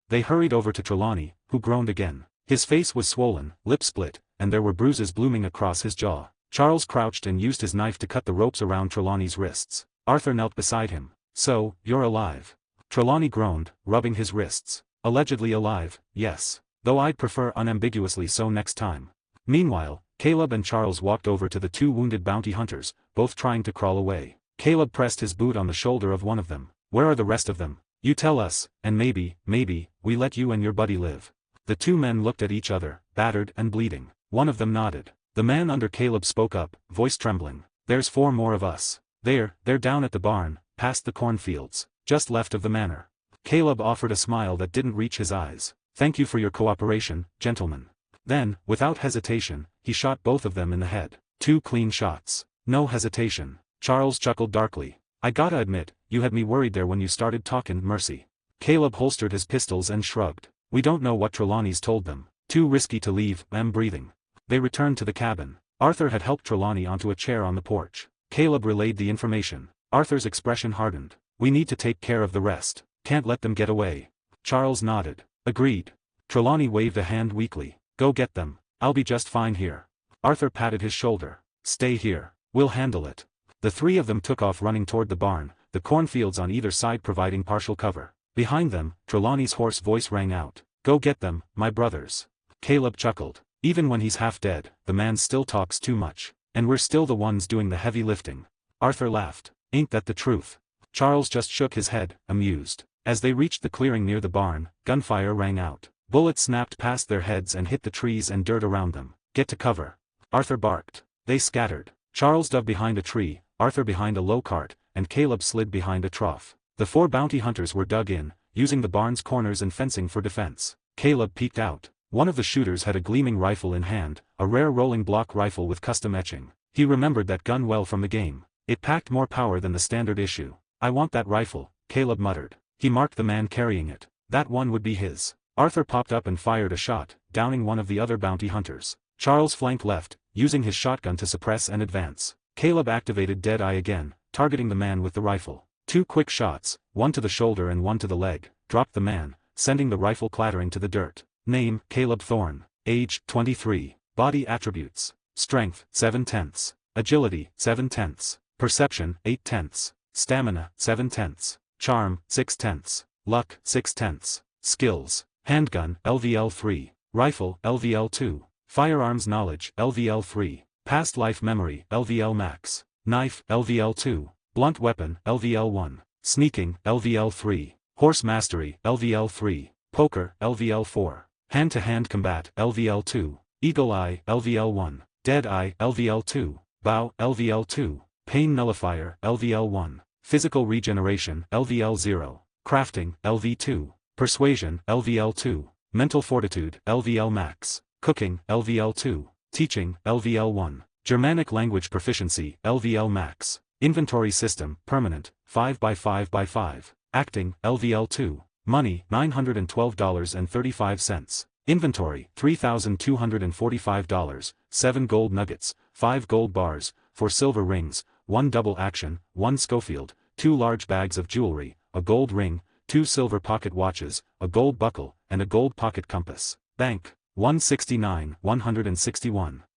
They hurried over to Trelawney, who groaned again. His face was swollen, lip split, and there were bruises blooming across his jaw. Charles crouched and used his knife to cut the ropes around Trelawney's wrists. Arthur knelt beside him. So, you're alive. Trelawney groaned, rubbing his wrists. Allegedly alive, yes. Though I'd prefer unambiguously so next time. Meanwhile, Caleb and Charles walked over to the two wounded bounty hunters, both trying to crawl away. Caleb pressed his boot on the shoulder of one of them. Where are the rest of them? You tell us, and maybe, we let you and your buddy live. The two men looked at each other, battered and bleeding. One of them nodded. The man under Caleb spoke up, voice trembling. There's 4 more of us. They're down at the barn, past the cornfields, just left of the manor. Caleb offered a smile that didn't reach his eyes. Thank you for your cooperation, gentlemen. Then, without hesitation, he shot both of them in the head. 2 clean shots. No hesitation. Charles chuckled darkly. I gotta admit, you had me worried there when you started talking mercy. Caleb holstered his pistols and shrugged. We don't know what Trelawney's told them. Too risky to leave them breathing. They returned to the cabin. Arthur had helped Trelawney onto a chair on the porch. Caleb relayed the information. Arthur's expression hardened. We need to take care of the rest. Can't let them get away. Charles nodded. Agreed. Trelawney waved a hand weakly. Go get them. I'll be just fine here. Arthur patted his shoulder. Stay here. We'll handle it. The three of them took off running toward the barn, the cornfields on either side providing partial cover. Behind them, Trelawney's hoarse voice rang out. Go get them, my brothers. Caleb chuckled. Even when he's half dead, the man still talks too much. And we're still the ones doing the heavy lifting. Arthur laughed. Ain't that the truth? Charles just shook his head, amused. As they reached the clearing near the barn, gunfire rang out. Bullets snapped past their heads and hit the trees and dirt around them. Get to cover. Arthur barked. They scattered. Charles dove behind a tree, Arthur behind a low cart, and Caleb slid behind a trough. The 4 bounty hunters were dug in, using the barn's corners and fencing for defense. Caleb peeked out. One of the shooters had a gleaming rifle in hand, a rare rolling block rifle with custom etching. He remembered that gun well from the game. It packed more power than the standard issue. I want that rifle, Caleb muttered. He marked the man carrying it. That one would be his. Arthur popped up and fired a shot, downing one of the other bounty hunters. Charles flanked left, using his shotgun to suppress and advance. Caleb activated Deadeye again, targeting the man with the rifle. 2 quick shots, one to the shoulder and one to the leg, dropped the man, sending the rifle clattering to the dirt. Name, Caleb Thorne. Age, 23. Body attributes. Strength, 7/10. Agility, 7/10. Perception, 8/10. Stamina, 7/10. Charm, 6/10. Luck, 6/10. Skills. Handgun, LVL 3. Rifle, LVL 2. Firearms knowledge, LVL 3. Past life memory, LVL max. Knife, LVL 2. Blunt weapon, LVL 1. Sneaking, LVL 3. Horse mastery, LVL 3. Poker, LVL 4. Hand-to-hand combat, LVL 2. Eagle Eye, LVL1. Dead Eye, LVL2. Bow, LVL2. Pain Nullifier, LVL1. Physical Regeneration, LVL0. Crafting, LV2. Persuasion, LVL2. Mental Fortitude, LVL Max. Cooking, LVL2. Teaching, LVL1. Germanic Language Proficiency, LVL Max. Inventory System, Permanent, 5x5x5. Acting, LVL2. Money, $912.35. Inventory, $3,245, 7 gold nuggets, 5 gold bars, 4 silver rings, 1 double action, 1 Schofield, 2 large bags of jewelry, a gold ring, 2 silver pocket watches, a gold buckle, and a gold pocket compass. Bank, 161.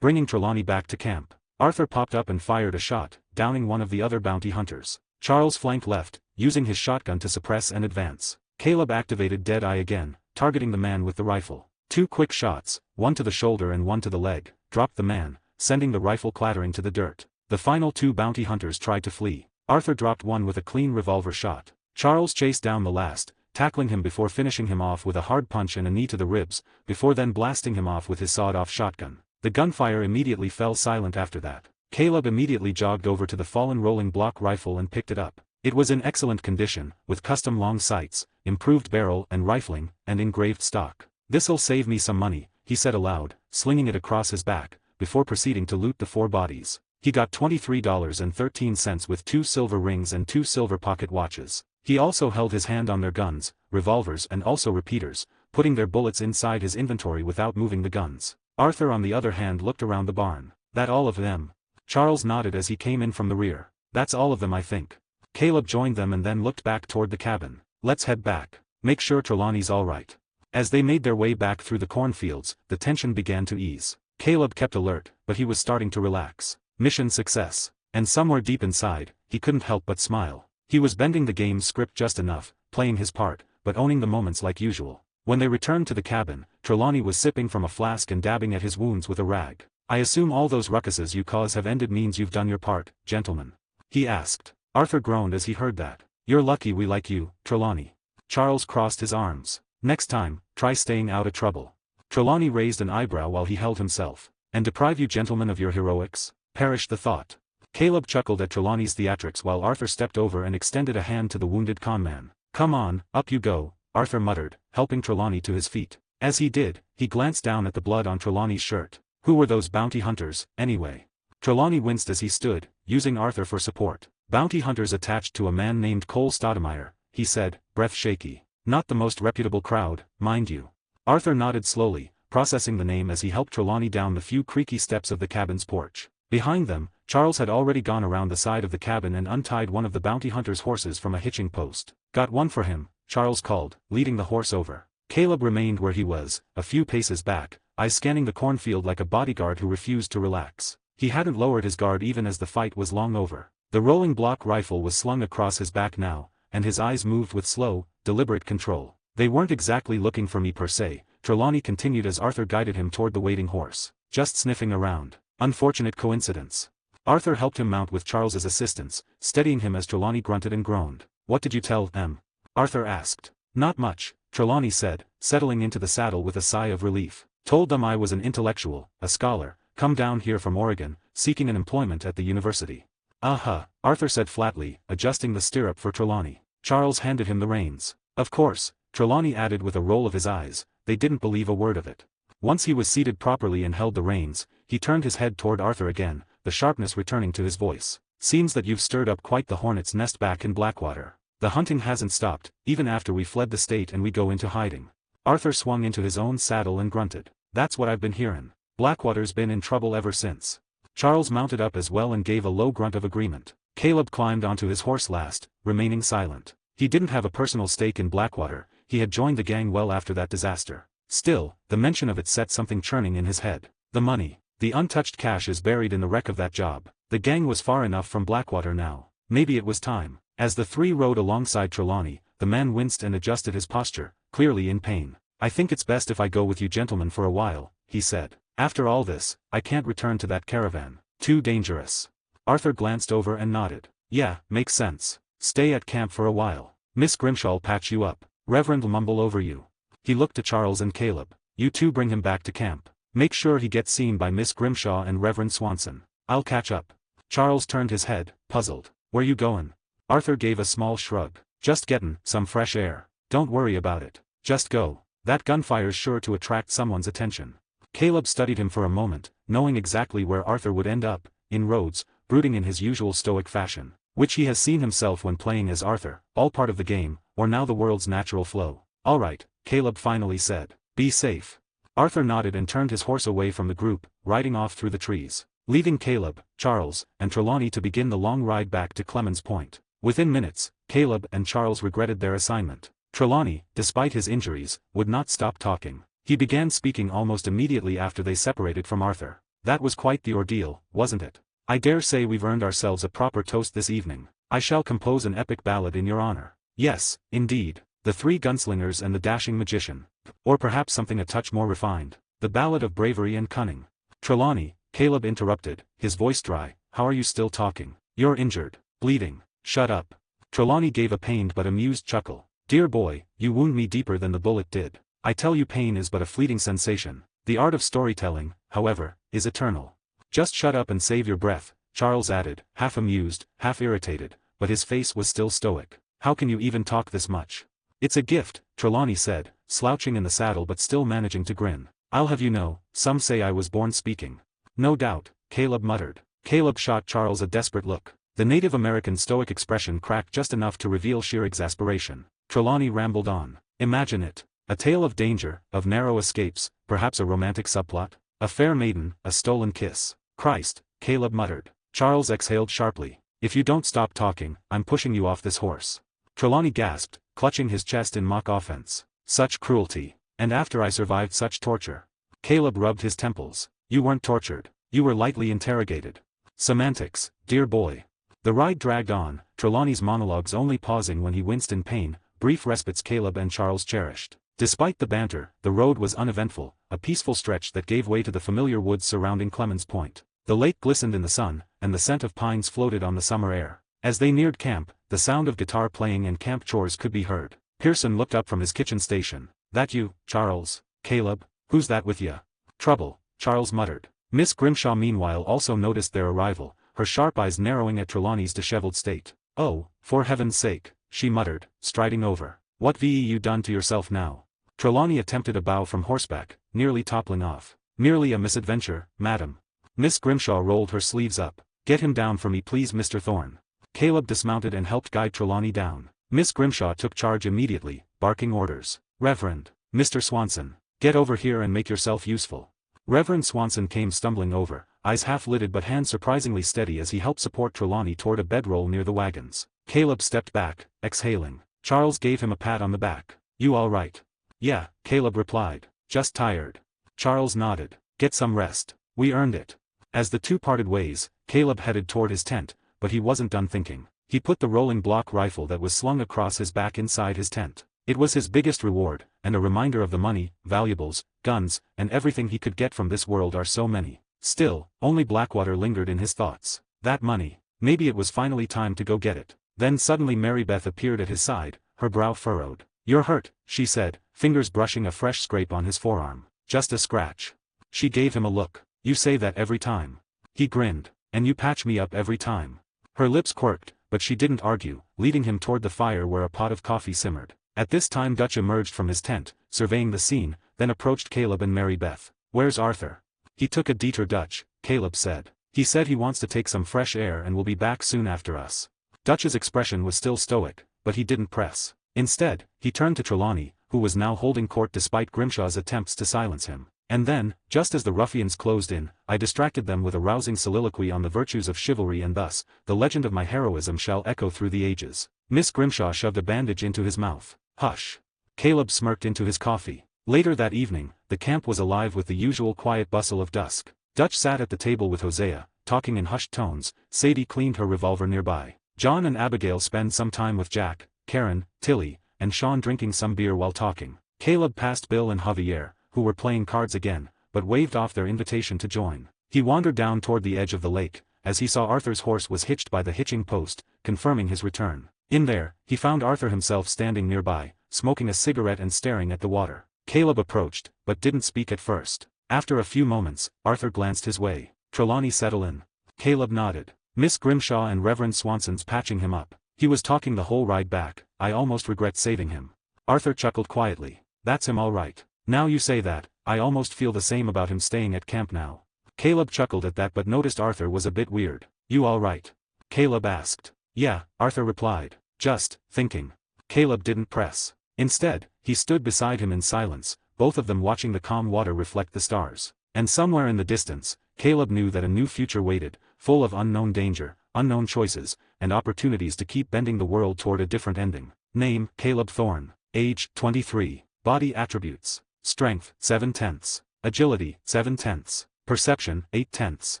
Bringing Trelawney back to camp. Arthur popped up and fired a shot, downing one of the other bounty hunters. Charles flanked left, using his shotgun to suppress and advance. Caleb activated Dead Eye again, targeting the man with the rifle. 2 quick shots, one to the shoulder and one to the leg, dropped the man, sending the rifle clattering to the dirt. The final 2 bounty hunters tried to flee. Arthur dropped one with a clean revolver shot. Charles chased down the last, tackling him before finishing him off with a hard punch and a knee to the ribs, before then blasting him off with his sawed-off shotgun. The gunfire immediately fell silent after that. Caleb immediately jogged over to the fallen rolling block rifle and picked it up. It was in excellent condition, with custom long sights, improved barrel and rifling, and engraved stock. "This'll save me some money," he said aloud, slinging it across his back, before proceeding to loot the 4 bodies. He got $23.13 with 2 silver rings and 2 silver pocket watches. He also held his hand on their guns, revolvers and also repeaters, putting their bullets inside his inventory without moving the guns. Arthur on the other hand looked around the barn. "That all of them?" Charles nodded as he came in from the rear. "That's all of them, I think." Caleb joined them and then looked back toward the cabin. "Let's head back. Make sure Trelawney's all right." As they made their way back through the cornfields, the tension began to ease. Caleb kept alert, but he was starting to relax. Mission success. And somewhere deep inside, he couldn't help but smile. He was bending the game's script just enough, playing his part, but owning the moments like usual. When they returned to the cabin, Trelawney was sipping from a flask and dabbing at his wounds with a rag. "I assume all those ruckuses you cause have ended means you've done your part, gentlemen?" he asked. Arthur groaned as he heard that. "You're lucky we like you, Trelawney." Charles crossed his arms. "Next time, try staying out of trouble." Trelawney raised an eyebrow while he held himself. "And deprive you gentlemen of your heroics?" perished the thought. Caleb chuckled at Trelawney's theatrics while Arthur stepped over and extended a hand to the wounded conman. "Come on, up you go," Arthur muttered, helping Trelawney to his feet. As he did, he glanced down at the blood on Trelawney's shirt. Who were those bounty hunters, anyway? Trelawney winced as he stood, using Arthur for support. "Bounty hunters attached to a man named Cole Stoudemire," he said, breath shaky. "Not the most reputable crowd, mind you." Arthur nodded slowly, processing the name as he helped Trelawney down the few creaky steps of the cabin's porch. Behind them, Charles had already gone around the side of the cabin and untied one of the bounty hunter's horses from a hitching post. "Got one for him," Charles called, leading the horse over. Caleb remained where he was, a few paces back, eyes scanning the cornfield like a bodyguard who refused to relax. He hadn't lowered his guard even as the fight was long over. The rolling block rifle was slung across his back now, and his eyes moved with slow, deliberate control. "They weren't exactly looking for me per se," Trelawney continued as Arthur guided him toward the waiting horse. "Just sniffing around. Unfortunate coincidence." Arthur helped him mount with Charles's assistance, steadying him as Trelawney grunted and groaned. "What did you tell them?" Arthur asked. "Not much," Trelawney said, settling into the saddle with a sigh of relief. "Told them I was an intellectual, a scholar, come down here from Oregon, seeking an employment at the university." "Uh-huh," Arthur said flatly, adjusting the stirrup for Trelawney. Charles handed him the reins. "Of course," Trelawney added with a roll of his eyes, "they didn't believe a word of it." Once he was seated properly and held the reins, he turned his head toward Arthur again, the sharpness returning to his voice. "Seems that you've stirred up quite the hornet's nest back in Blackwater. The hunting hasn't stopped, even after we fled the state and we go into hiding." Arthur swung into his own saddle and grunted. "That's what I've been hearin'. Blackwater's been in trouble ever since." Charles mounted up as well and gave a low grunt of agreement. Caleb climbed onto his horse last, remaining silent. He didn't have a personal stake in Blackwater, he had joined the gang well after that disaster. Still, the mention of it set something churning in his head. The money. The untouched cash is buried in the wreck of that job. The gang was far enough from Blackwater now. Maybe it was time. As the three rode alongside Trelawney, the man winced and adjusted his posture, clearly in pain. "I think it's best if I go with you gentlemen for a while," he said. "After all this, I can't return to that caravan. Too dangerous." Arthur glanced over and nodded. "Yeah, makes sense. Stay at camp for a while. Miss Grimshaw'll patch you up. Reverend'll mumble over you." He looked to Charles and Caleb. "You two bring him back to camp. Make sure he gets seen by Miss Grimshaw and Reverend Swanson. I'll catch up. Charles turned his head, puzzled. Where you goin'? Arthur gave a small shrug. Just gettin' some fresh air. Don't worry about it. Just go. That gunfire's sure to attract someone's attention. Caleb studied him for a moment, knowing exactly where Arthur would end up, in Rhodes, brooding in his usual stoic fashion, which he has seen himself when playing as Arthur, all part of the game, or now the world's natural flow. All right, Caleb finally said. Be safe. Arthur nodded and turned his horse away from the group, riding off through the trees, leaving Caleb, Charles, and Trelawney to begin the long ride back to Clemens Point. Within minutes, Caleb and Charles regretted their assignment. Trelawney, despite his injuries, would not stop talking. He began speaking almost immediately after they separated from Arthur. That was quite the ordeal, wasn't it? I dare say we've earned ourselves a proper toast this evening. I shall compose an epic ballad in your honor. Yes, indeed. The Three Gunslingers and the Dashing Magician. Or perhaps something a touch more refined. The Ballad of Bravery and Cunning. Trelawney, Caleb interrupted, his voice dry. How are you still talking? You're injured. Bleeding. Shut up. Trelawney gave a pained but amused chuckle. Dear boy, you wound me deeper than the bullet did. I tell you pain is but a fleeting sensation. The art of storytelling, however, is eternal. Just shut up and save your breath, Charles added, half amused, half irritated, but his face was still stoic. How can you even talk this much? It's a gift, Trelawney said, slouching in the saddle but still managing to grin. I'll have you know, some say I was born speaking. No doubt, Caleb muttered. Caleb shot Charles a desperate look. The Native American stoic expression cracked just enough to reveal sheer exasperation. Trelawney rambled on. Imagine it. A tale of danger, of narrow escapes, perhaps a romantic subplot. A fair maiden, a stolen kiss. Christ, Caleb muttered. Charles exhaled sharply. If you don't stop talking, I'm pushing you off this horse. Trelawney gasped, clutching his chest in mock offense. Such cruelty. And after I survived such torture. Caleb rubbed his temples. You weren't tortured. You were lightly interrogated. Semantics, dear boy. The ride dragged on, Trelawney's monologues only pausing when he winced in pain, brief respites Caleb and Charles cherished. Despite the banter, the road was uneventful, a peaceful stretch that gave way to the familiar woods surrounding Clemens Point. The lake glistened in the sun, and the scent of pines floated on the summer air. As they neared camp, the sound of guitar playing and camp chores could be heard. Pearson looked up from his kitchen station. That you, Charles? Caleb? Who's that with ya? Trouble, Charles muttered. Miss Grimshaw meanwhile also noticed their arrival, her sharp eyes narrowing at Trelawney's disheveled state. Oh, for heaven's sake, she muttered, striding over. What ve you done to yourself now? Trelawney attempted a bow from horseback, nearly toppling off. Merely a misadventure, madam. Miss Grimshaw rolled her sleeves up. Get him down for me please Mr. Thorne. Caleb dismounted and helped guide Trelawney down. Miss Grimshaw took charge immediately, barking orders. Reverend, Mr. Swanson, get over here and make yourself useful. Reverend Swanson came stumbling over, eyes half-lidded but hands surprisingly steady as he helped support Trelawney toward a bedroll near the wagons. Caleb stepped back, exhaling. Charles gave him a pat on the back. You all right? Yeah, Caleb replied. Just tired. Charles nodded. Get some rest. We earned it. As the two parted ways, Caleb headed toward his tent, but he wasn't done thinking. He put the rolling block rifle that was slung across his back inside his tent. It was his biggest reward, and a reminder of the money, valuables, guns, and everything he could get from this world are so many. Still, only Blackwater lingered in his thoughts. That money. Maybe it was finally time to go get it. Then suddenly Mary Beth appeared at his side, her brow furrowed. You're hurt, she said, fingers brushing a fresh scrape on his forearm. Just a scratch. She gave him a look. You say that every time. He grinned. And you patch me up every time. Her lips quirked, but she didn't argue, leading him toward the fire where a pot of coffee simmered. At this time Dutch emerged from his tent, surveying the scene, then approached Caleb and Mary Beth. Where's Arthur? He took a detour Dutch, Caleb said. He said he wants to take some fresh air and will be back soon after us. Dutch's expression was still stoic, but he didn't press. Instead, he turned to Trelawney, who was now holding court despite Grimshaw's attempts to silence him. And then, just as the ruffians closed in, I distracted them with a rousing soliloquy on the virtues of chivalry and thus, the legend of my heroism shall echo through the ages. Miss Grimshaw shoved a bandage into his mouth. Hush. Caleb smirked into his coffee. Later that evening, the camp was alive with the usual quiet bustle of dusk. Dutch sat at the table with Hosea, talking in hushed tones. Sadie cleaned her revolver nearby. John and Abigail spent some time with Jack, Karen, Tilly, and Sean drinking some beer while talking. Caleb passed Bill and Javier, who were playing cards again, but waved off their invitation to join. He wandered down toward the edge of the lake, as he saw Arthur's horse was hitched by the hitching post, confirming his return. In there, he found Arthur himself standing nearby, smoking a cigarette and staring at the water. Caleb approached, but didn't speak at first. After a few moments, Arthur glanced his way. Trelawney settle in. Caleb nodded. Miss Grimshaw and Reverend Swanson's patching him up. He was talking the whole ride back. I almost regret saving him. Arthur chuckled quietly. That's him all right. Now you say that, I almost feel the same about him staying at camp now. Caleb chuckled at that but noticed Arthur was a bit weird. You all right? Caleb asked. Yeah, Arthur replied. Just thinking. Caleb didn't press. Instead, he stood beside him in silence, both of them watching the calm water reflect the stars. And somewhere in the distance, Caleb knew that a new future waited, full of unknown danger, unknown choices, and opportunities to keep bending the world toward a different ending. Name, Caleb Thorne. Age, 23. Body attributes. Strength, 7/10. Agility, 7/10. Perception, 8/10.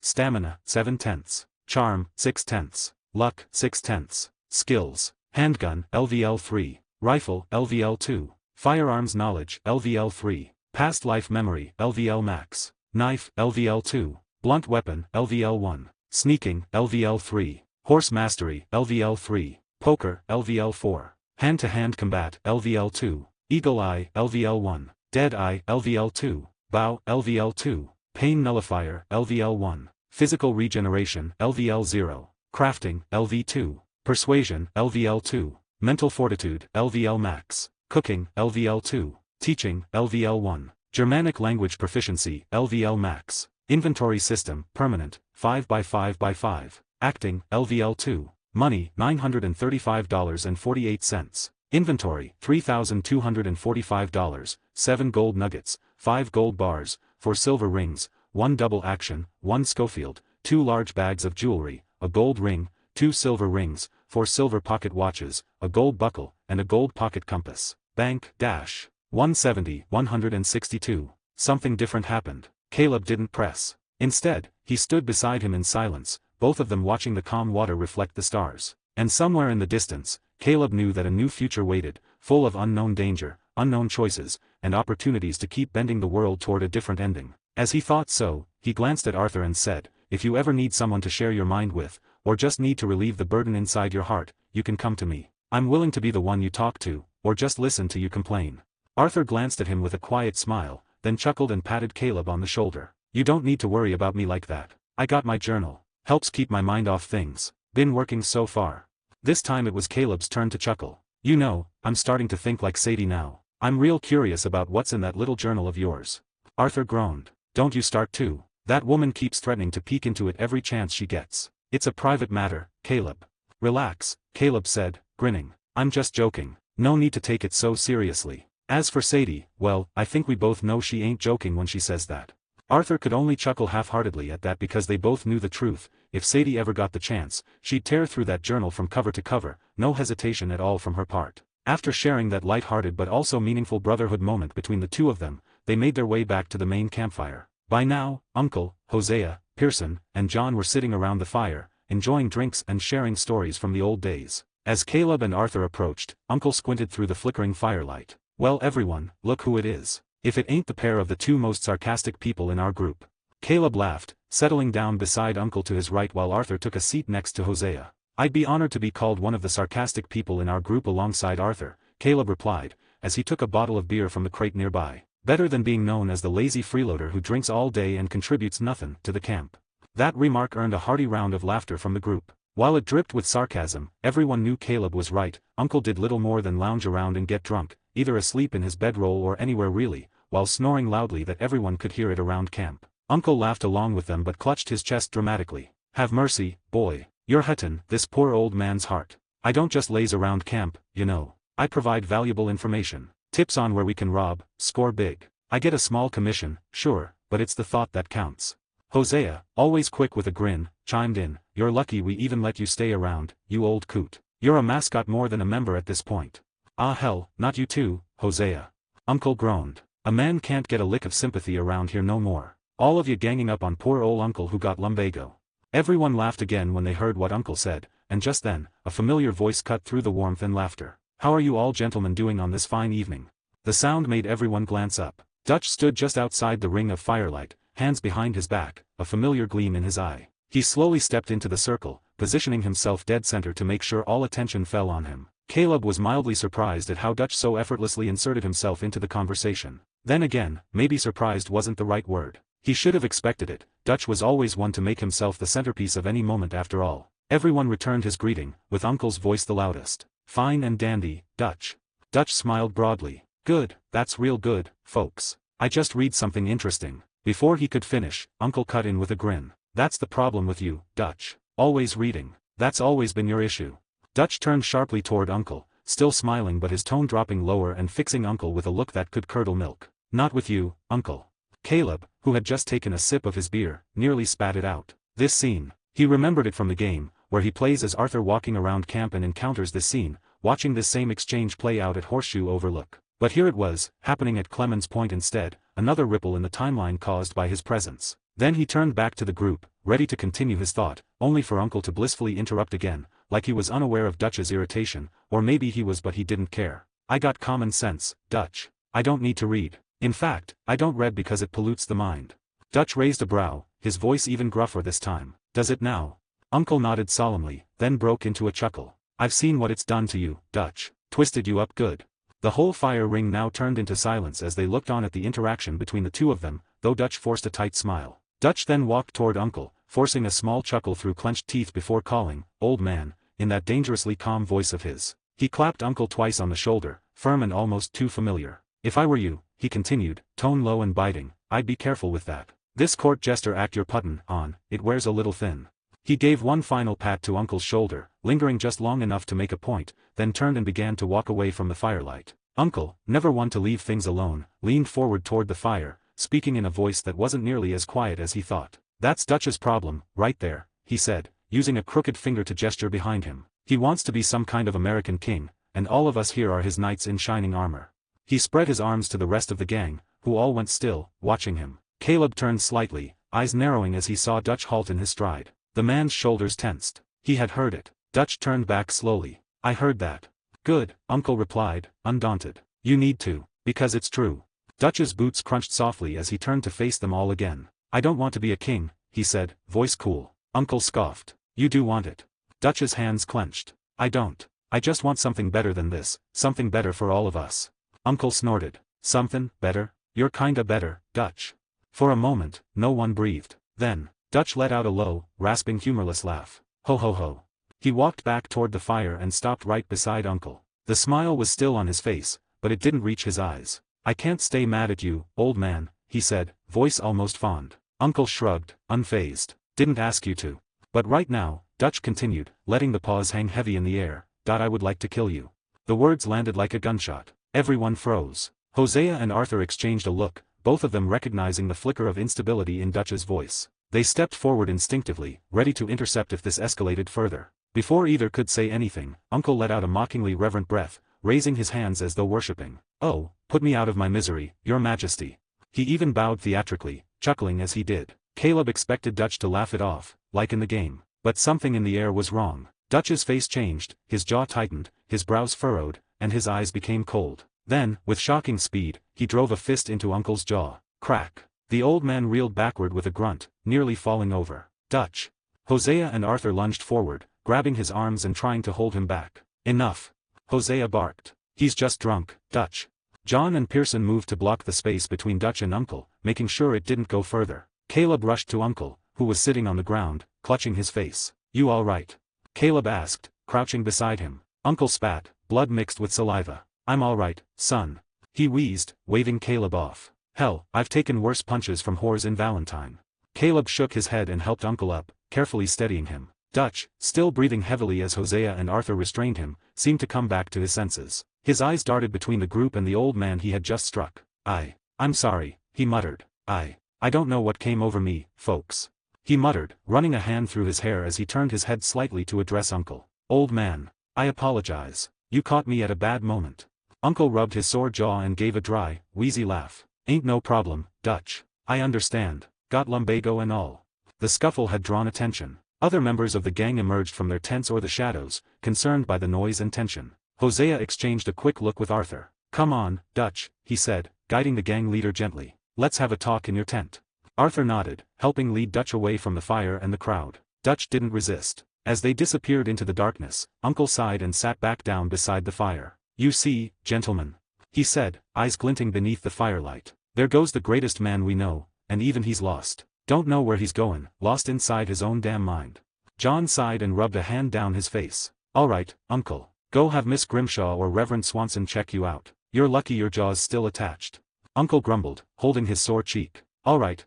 Stamina, 7/10. Charm, 6/10. Luck, 6/10. Skills. Handgun, LVL 3. Rifle, LVL 2. Firearms knowledge, LVL 3. Past life memory, LVL max. Knife, LVL 2. Blunt weapon, LVL 1. Sneaking, LVL 3. Horse mastery, LVL 3. Poker, LVL 4. Hand-to-hand combat, LVL 2. Eagle eye, LVL 1. Dead eye, LVL 2. Bow, LVL 2. Pain nullifier, LVL 1. Physical regeneration, LVL 0. Crafting, LV 2. Persuasion, LVL 2. Mental fortitude, LVL max. Cooking, LVL 2. Teaching, LVL 1. Germanic language proficiency, LVL max. Inventory system, permanent, 5x5x5. Acting, LVL 2. Money, $935.48. Inventory, $3,245, 7 gold nuggets, 5 gold bars, 4 silver rings, 1 double action, 1 Schofield, 2 large bags of jewelry, a gold ring, 2 silver rings, 4 silver pocket watches, a gold buckle, and a gold pocket compass. Bank, 162. Something different happened. Caleb didn't press. Instead, he stood beside him in silence, both of them watching the calm water reflect the stars. And somewhere in the distance, Caleb knew that a new future waited, full of unknown danger, unknown choices, and opportunities to keep bending the world toward a different ending. As he thought so, he glanced at Arthur and said, if you ever need someone to share your mind with, or just need to relieve the burden inside your heart, you can come to me. I'm willing to be the one you talk to, or just listen to you complain. Arthur glanced at him with a quiet smile, then chuckled and patted Caleb on the shoulder. You don't need to worry about me like that. I got my journal. Helps keep my mind off things. Been working so far. This time it was Caleb's turn to chuckle. You know, I'm starting to think like Sadie now. I'm real curious about what's in that little journal of yours. Arthur groaned. Don't you start too. That woman keeps threatening to peek into it every chance she gets. It's a private matter, Caleb. Relax, Caleb said, grinning. I'm just joking. No need to take it so seriously. As for Sadie, well, I think we both know she ain't joking when she says that. Arthur could only chuckle half-heartedly at that because they both knew the truth. If Sadie ever got the chance, she'd tear through that journal from cover to cover, no hesitation at all from her part. After sharing that light-hearted but also meaningful brotherhood moment between the two of them, they made their way back to the main campfire. By now, Uncle, Hosea, Pearson, and John were sitting around the fire, enjoying drinks and sharing stories from the old days. As Caleb and Arthur approached, Uncle squinted through the flickering firelight. Well everyone, look who it is. If it ain't the pair of the two most sarcastic people in our group. Caleb laughed, settling down beside Uncle to his right while Arthur took a seat next to Hosea. I'd be honored to be called one of the sarcastic people in our group alongside Arthur, Caleb replied, as he took a bottle of beer from the crate nearby. Better than being known as the lazy freeloader who drinks all day and contributes nothing to the camp. That remark earned a hearty round of laughter from the group. While it dripped with sarcasm, everyone knew Caleb was right. Uncle did little more than lounge around and get drunk, either asleep in his bedroll or anywhere really, while snoring loudly that everyone could hear it around camp. Uncle laughed along with them but clutched his chest dramatically. Have mercy, boy. You're hurtin' this poor old man's heart. I don't just laze around camp, you know. I provide valuable information. Tips on where we can rob, score big. I get a small commission, sure, but it's the thought that counts. Hosea, always quick with a grin, chimed in. You're lucky we even let you stay around, you old coot. You're a mascot more than a member at this point. Ah hell, not you too, Hosea. Uncle groaned. A man can't get a lick of sympathy around here no more. All of you ganging up on poor old Uncle who got lumbago. Everyone laughed again when they heard what Uncle said, and just then, a familiar voice cut through the warmth and laughter. How are you all gentlemen doing on this fine evening? The sound made everyone glance up. Dutch stood just outside the ring of firelight, hands behind his back, a familiar gleam in his eye. He slowly stepped into the circle, positioning himself dead center to make sure all attention fell on him. Caleb was mildly surprised at how Dutch so effortlessly inserted himself into the conversation. Then again, maybe surprised wasn't the right word. He should have expected it. Dutch was always one to make himself the centerpiece of any moment after all. Everyone returned his greeting, with Uncle's voice the loudest. Fine and dandy, Dutch. Dutch smiled broadly. Good, that's real good, folks. I just read something interesting. Before he could finish, Uncle cut in with a grin. That's the problem with you, Dutch. Always reading. That's always been your issue. Dutch turned sharply toward Uncle, still smiling but his tone dropping lower and fixing Uncle with a look that could curdle milk. Not with you, Uncle. Caleb, who had just taken a sip of his beer, nearly spat it out. This scene. He remembered it from the game, where he plays as Arthur walking around camp and encounters this scene, watching this same exchange play out at Horseshoe Overlook. But here it was, happening at Clemens Point instead, another ripple in the timeline caused by his presence. Then he turned back to the group, ready to continue his thought, only for Uncle to blissfully interrupt again, like he was unaware of Dutch's irritation, or maybe he was but he didn't care. I got common sense, Dutch. I don't need to read. In fact, I don't read because it pollutes the mind. Dutch raised a brow, his voice even gruffer this time. Does it now? Uncle nodded solemnly, then broke into a chuckle. I've seen what it's done to you, Dutch. Twisted you up good. The whole fire ring now turned into silence as they looked on at the interaction between the two of them, though Dutch forced a tight smile. Dutch then walked toward Uncle, forcing a small chuckle through clenched teeth before calling, "Old man," in that dangerously calm voice of his. He clapped Uncle twice on the shoulder, firm and almost too familiar. If I were you, he continued, tone low and biting, I'd be careful with that. This court jester act you're puttin' on, it wears a little thin. He gave one final pat to Uncle's shoulder, lingering just long enough to make a point, then turned and began to walk away from the firelight. Uncle, never one to leave things alone, leaned forward toward the fire, speaking in a voice that wasn't nearly as quiet as he thought. That's Dutch's problem, right there, he said, using a crooked finger to gesture behind him. He wants to be some kind of American king, and all of us here are his knights in shining armor. He spread his arms to the rest of the gang, who all went still, watching him. Caleb turned slightly, eyes narrowing as he saw Dutch halt in his stride. The man's shoulders tensed. He had heard it. Dutch turned back slowly. I heard that. Good, Uncle replied, undaunted. You need to, because it's true. Dutch's boots crunched softly as he turned to face them all again. I don't want to be a king, he said, voice cool. Uncle scoffed. You do want it. Dutch's hands clenched. I don't. I just want something better than this, something better for all of us. Uncle snorted. Something better? You're kinda better, Dutch. For a moment, no one breathed. Then, Dutch let out a low, rasping humorless laugh. Ho ho ho. He walked back toward the fire and stopped right beside Uncle. The smile was still on his face, but it didn't reach his eyes. I can't stay mad at you, old man, he said, voice almost fond. Uncle shrugged, unfazed. Didn't ask you to. But right now, Dutch continued, letting the pause hang heavy in the air, I would like to kill you. The words landed like a gunshot. Everyone froze. Hosea and Arthur exchanged a look, both of them recognizing the flicker of instability in Dutch's voice. They stepped forward instinctively, ready to intercept if this escalated further. Before either could say anything, Uncle let out a mockingly reverent breath, raising his hands as though worshipping. Oh, put me out of my misery, your majesty. He even bowed theatrically, chuckling as he did. Caleb expected Dutch to laugh it off, like in the game. But something in the air was wrong. Dutch's face changed, his jaw tightened, his brows furrowed, and his eyes became cold. Then, with shocking speed, he drove a fist into Uncle's jaw. Crack. The old man reeled backward with a grunt, nearly falling over. Dutch. Hosea and Arthur lunged forward, grabbing his arms and trying to hold him back. Enough. Hosea barked. He's just drunk, Dutch. John and Pearson moved to block the space between Dutch and Uncle, making sure it didn't go further. Caleb rushed to Uncle, who was sitting on the ground, clutching his face. You all right? Caleb asked, crouching beside him. Uncle spat, blood mixed with saliva. I'm all right, son. He wheezed, waving Caleb off. Hell, I've taken worse punches from whores in Valentine. Caleb shook his head and helped Uncle up, carefully steadying him. Dutch, still breathing heavily as Hosea and Arthur restrained him, seemed to come back to his senses. His eyes darted between the group and the old man he had just struck. I'm sorry, he muttered. I don't know what came over me, folks. He muttered, running a hand through his hair as he turned his head slightly to address Uncle. Old man. I apologize. You caught me at a bad moment. Uncle rubbed his sore jaw and gave a dry, wheezy laugh. Ain't no problem, Dutch. I understand. Got lumbago and all. The scuffle had drawn attention. Other members of the gang emerged from their tents or the shadows, concerned by the noise and tension. Hosea exchanged a quick look with Arthur. Come on, Dutch, he said, guiding the gang leader gently. Let's have a talk in your tent. Arthur nodded, helping lead Dutch away from the fire and the crowd. Dutch didn't resist. As they disappeared into the darkness, Uncle sighed and sat back down beside the fire. You see, gentlemen. he said, eyes glinting beneath the firelight. There goes the greatest man we know, and even he's lost. Don't know where he's going, lost inside his own damn mind. John sighed and rubbed a hand down his face. All right, uncle. Go have Miss Grimshaw or Reverend Swanson check you out. You're lucky your jaw's still attached. Uncle grumbled, holding his sore cheek. All right,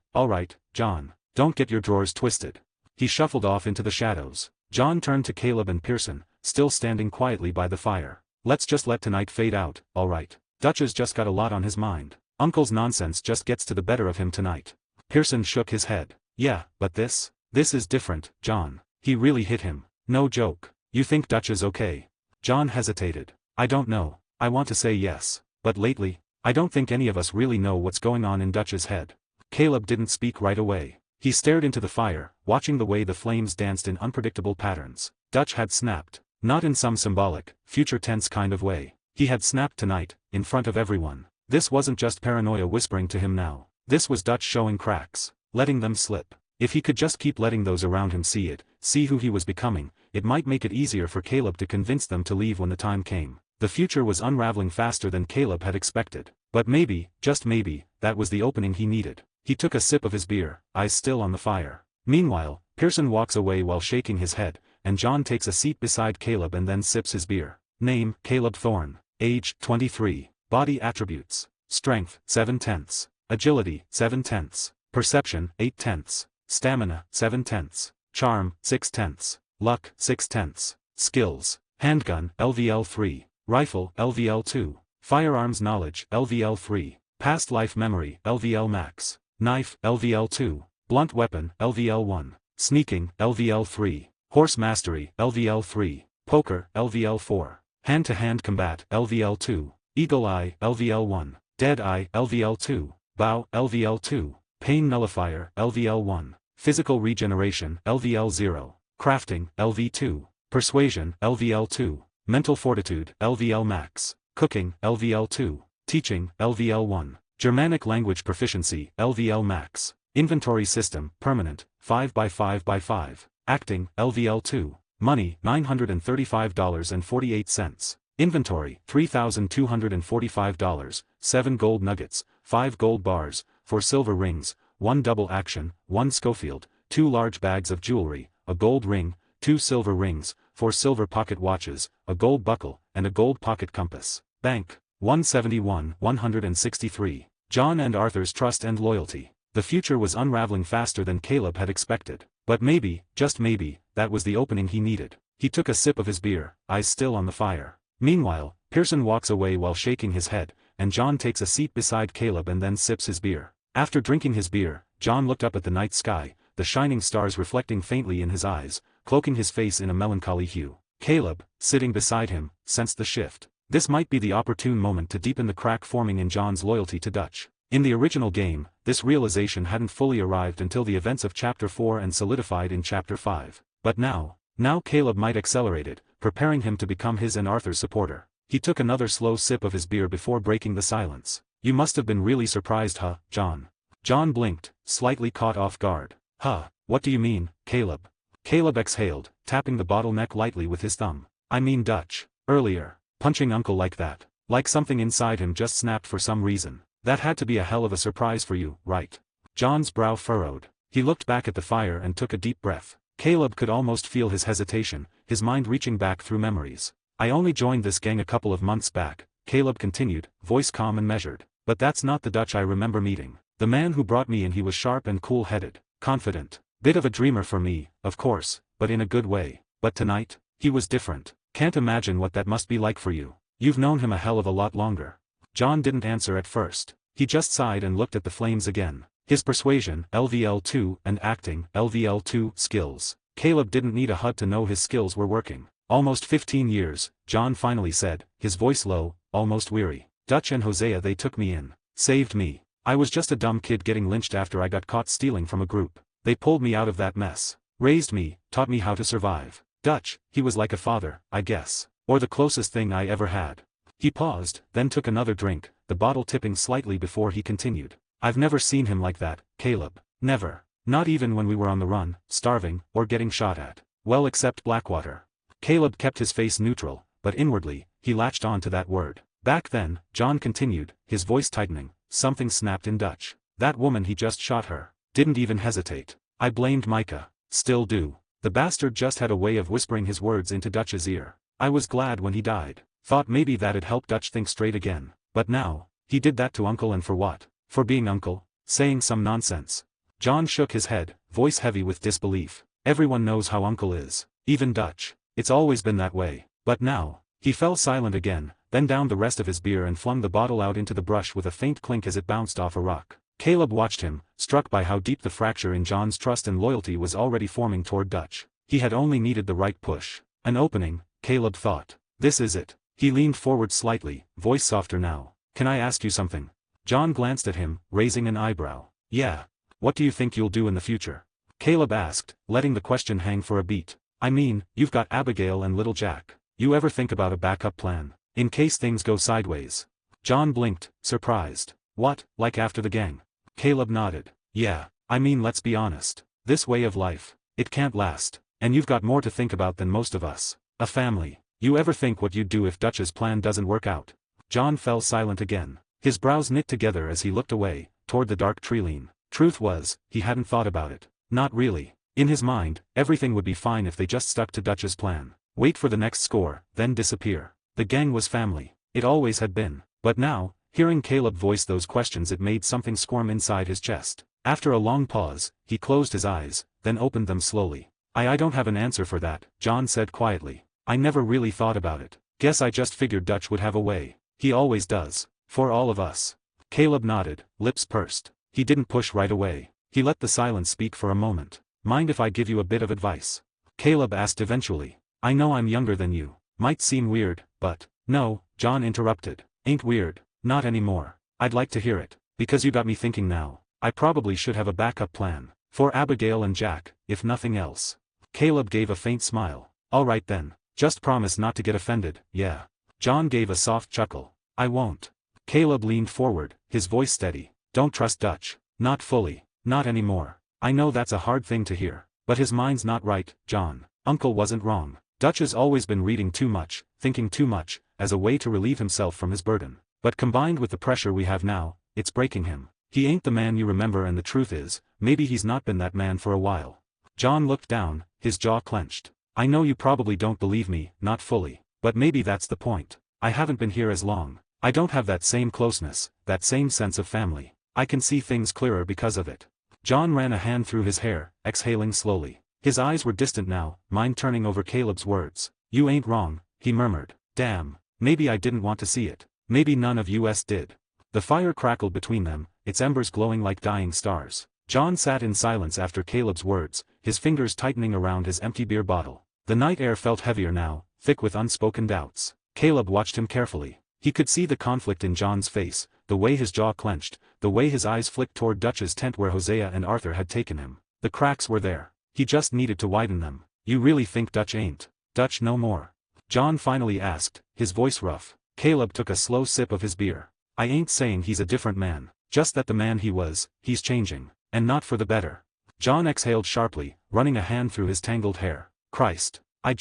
John. Don't get your drawers twisted. He shuffled off into the shadows. John turned to Caleb and Pearson, still standing quietly by the fire. Let's just let tonight fade out, all right. Dutch has just got a lot on his mind. Uncle's nonsense just gets to the better of him tonight. Pearson shook his head. Yeah, but this is different, John. He really hit him. No joke. You think Dutch is okay? John hesitated. I don't know. I want to say yes. But lately, I don't think any of us really know what's going on in Dutch's head. Caleb didn't speak right away. He stared into the fire, watching the way the flames danced in unpredictable patterns. Dutch had snapped. Not in some symbolic, future tense kind of way. He had snapped tonight, in front of everyone. This wasn't just paranoia whispering to him now. This was Dutch showing cracks, letting them slip. If he could just keep letting those around him see it, see who he was becoming, it might make it easier for Caleb to convince them to leave when the time came. The future was unraveling faster than Caleb had expected. But maybe, just maybe, that was the opening he needed. He took a sip of his beer, eyes still on the fire. Meanwhile, Pearson walks away while shaking his head, and John takes a seat beside Caleb and then sips his beer. Name, Caleb Thorne. Age, 23. Body attributes. Strength, 7/10. Agility, 7/10. Perception, 8/10. Stamina, 7/10. Charm, 6/10. Luck, 6/10. Skills. Handgun, LVL 3. Rifle, LVL 2. Firearms knowledge, LVL 3. Past life memory, LVL max. Knife, LVL 2. Blunt weapon, LVL 1. Sneaking, LVL 3. Horse mastery, LVL 3. Poker, LVL 4. Hand-to-hand combat, LVL 2. Eagle eye, LVL 1. Dead eye, LVL 2. Bow, LVL 2. Pain nullifier, LVL 1. Physical regeneration, LVL 0. Crafting, LV 2. Persuasion, LVL 2. Mental fortitude, LVL max. Cooking, LVL 2. Teaching, LVL 1. Germanic language proficiency, LVL max. Inventory system, permanent, 5x5x5. Acting, LVL 2. Money, $935.48. Inventory, $3,245, 7 gold nuggets, 5 gold bars, 4 silver rings, 1 double action, 1 Schofield, 2 large bags of jewelry, a gold ring, 2 silver rings, 4 silver pocket watches, a gold buckle, and a gold pocket compass. Bank, 171,163. John and Arthur's trust and loyalty. The future was unraveling faster than Caleb had expected. But maybe, just maybe, that was the opening he needed. He took a sip of his beer, eyes still on the fire. Meanwhile, Pearson walks away while shaking his head, and John takes a seat beside Caleb and then sips his beer. After drinking his beer, John looked up at the night sky, the shining stars reflecting faintly in his eyes, cloaking his face in a melancholy hue. Caleb, sitting beside him, sensed the shift. This might be the opportune moment to deepen the crack forming in John's loyalty to Dutch. In the original game, this realization hadn't fully arrived until the events of Chapter 4 and solidified in Chapter 5. But now Caleb might accelerate it, preparing him to become his and Arthur's supporter. He took another slow sip of his beer before breaking the silence. You must have been really surprised, huh, John? John blinked, slightly caught off guard. Huh, what do you mean, Caleb? Caleb exhaled, tapping the bottleneck lightly with his thumb. I mean Dutch. Earlier. Punching Uncle like that. Like something inside him just snapped for some reason. That had to be a hell of a surprise for you, right? John's brow furrowed. He looked back at the fire and took a deep breath. Caleb could almost feel his hesitation, his mind reaching back through memories. I only joined this gang a couple of months back, Caleb continued, voice calm and measured. But that's not the Dutch I remember meeting. The man who brought me in, he was sharp and cool-headed, confident. Bit of a dreamer for me, of course, but in a good way. But tonight, he was different. Can't imagine what that must be like for you. You've known him a hell of a lot longer. John didn't answer at first. He just sighed and looked at the flames again. His persuasion, LVL 2, and acting, LVL 2, skills. Caleb didn't need a HUD to know his skills were working. Almost 15 years, John finally said, his voice low, almost weary. Dutch and Hosea, they took me in. Saved me. I was just a dumb kid getting lynched after I got caught stealing from a group. They pulled me out of that mess. Raised me, taught me how to survive. Dutch, he was like a father, I guess. Or the closest thing I ever had. He paused, then took another drink, the bottle tipping slightly before he continued. I've never seen him like that, Caleb. Never. Not even when we were on the run, starving, or getting shot at. Well, except Blackwater. Caleb kept his face neutral, but inwardly, he latched on to that word. Back then, John continued, his voice tightening, something snapped in Dutch. That woman he just shot her. Didn't even hesitate. I blamed Micah. Still do. The bastard just had a way of whispering his words into Dutch's ear. I was glad when he died. Thought maybe that'd help Dutch think straight again. But now, he did that to Uncle, and for what? For being Uncle? Saying some nonsense. John shook his head, voice heavy with disbelief. Everyone knows how Uncle is. Even Dutch. It's always been that way. But now, he fell silent again, then downed the rest of his beer and flung the bottle out into the brush with a faint clink as it bounced off a rock. Caleb watched him, struck by how deep the fracture in John's trust and loyalty was already forming toward Dutch. He had only needed the right push. An opening, Caleb thought. This is it. He leaned forward slightly, voice softer now. Can I ask you something? John glanced at him, raising an eyebrow. Yeah. What do you think you'll do in the future? Caleb asked, letting the question hang for a beat. I mean, you've got Abigail and little Jack. You ever think about a backup plan? In case things go sideways. John blinked, surprised. What, like after the gang? Caleb nodded. Yeah, I mean, let's be honest. This way of life, it can't last. And you've got more to think about than most of us. A family. You ever think what you'd do if Dutch's plan doesn't work out? John fell silent again. His brows knit together as he looked away, toward the dark treeline. Truth was, he hadn't thought about it. Not really. In his mind, everything would be fine if they just stuck to Dutch's plan. Wait for the next score, then disappear. The gang was family. It always had been. But now, hearing Caleb voice those questions, it made something squirm inside his chest. After a long pause, he closed his eyes, then opened them slowly. I don't have an answer for that, John said quietly. I never really thought about it. Guess I just figured Dutch would have a way. He always does. For all of us. Caleb nodded, lips pursed. He didn't push right away. He let the silence speak for a moment. Mind if I give you a bit of advice? Caleb asked eventually. I know I'm younger than you. Might seem weird, but... No, John interrupted. Ain't weird. Not anymore. I'd like to hear it. Because you got me thinking now. I probably should have a backup plan. For Abigail and Jack, if nothing else. Caleb gave a faint smile. Alright then. Just promise not to get offended, yeah. John gave a soft chuckle. I won't. Caleb leaned forward, his voice steady. Don't trust Dutch. Not fully. Not anymore. I know that's a hard thing to hear. But his mind's not right, John. Uncle wasn't wrong. Dutch has always been reading too much, thinking too much, as a way to relieve himself from his burden. But combined with the pressure we have now, it's breaking him. He ain't the man you remember, and the truth is, maybe he's not been that man for a while. John looked down, his jaw clenched. I know you probably don't believe me, not fully. But maybe that's the point. I haven't been here as long. I don't have that same closeness, that same sense of family. I can see things clearer because of it. John ran a hand through his hair, exhaling slowly. His eyes were distant now, mind turning over Caleb's words. You ain't wrong, he murmured. Damn, maybe I didn't want to see it. Maybe none of us did. The fire crackled between them, its embers glowing like dying stars. John sat in silence after Caleb's words, his fingers tightening around his empty beer bottle. The night air felt heavier now, thick with unspoken doubts. Caleb watched him carefully. He could see the conflict in John's face, the way his jaw clenched, the way his eyes flicked toward Dutch's tent where Hosea and Arthur had taken him. The cracks were there. He just needed to widen them. You really think Dutch ain't Dutch no more? John finally asked, his voice rough. Caleb took a slow sip of his beer. I ain't saying he's a different man, just that the man he was, he's changing, and not for the better. John exhaled sharply, running a hand through his tangled hair. Christ. I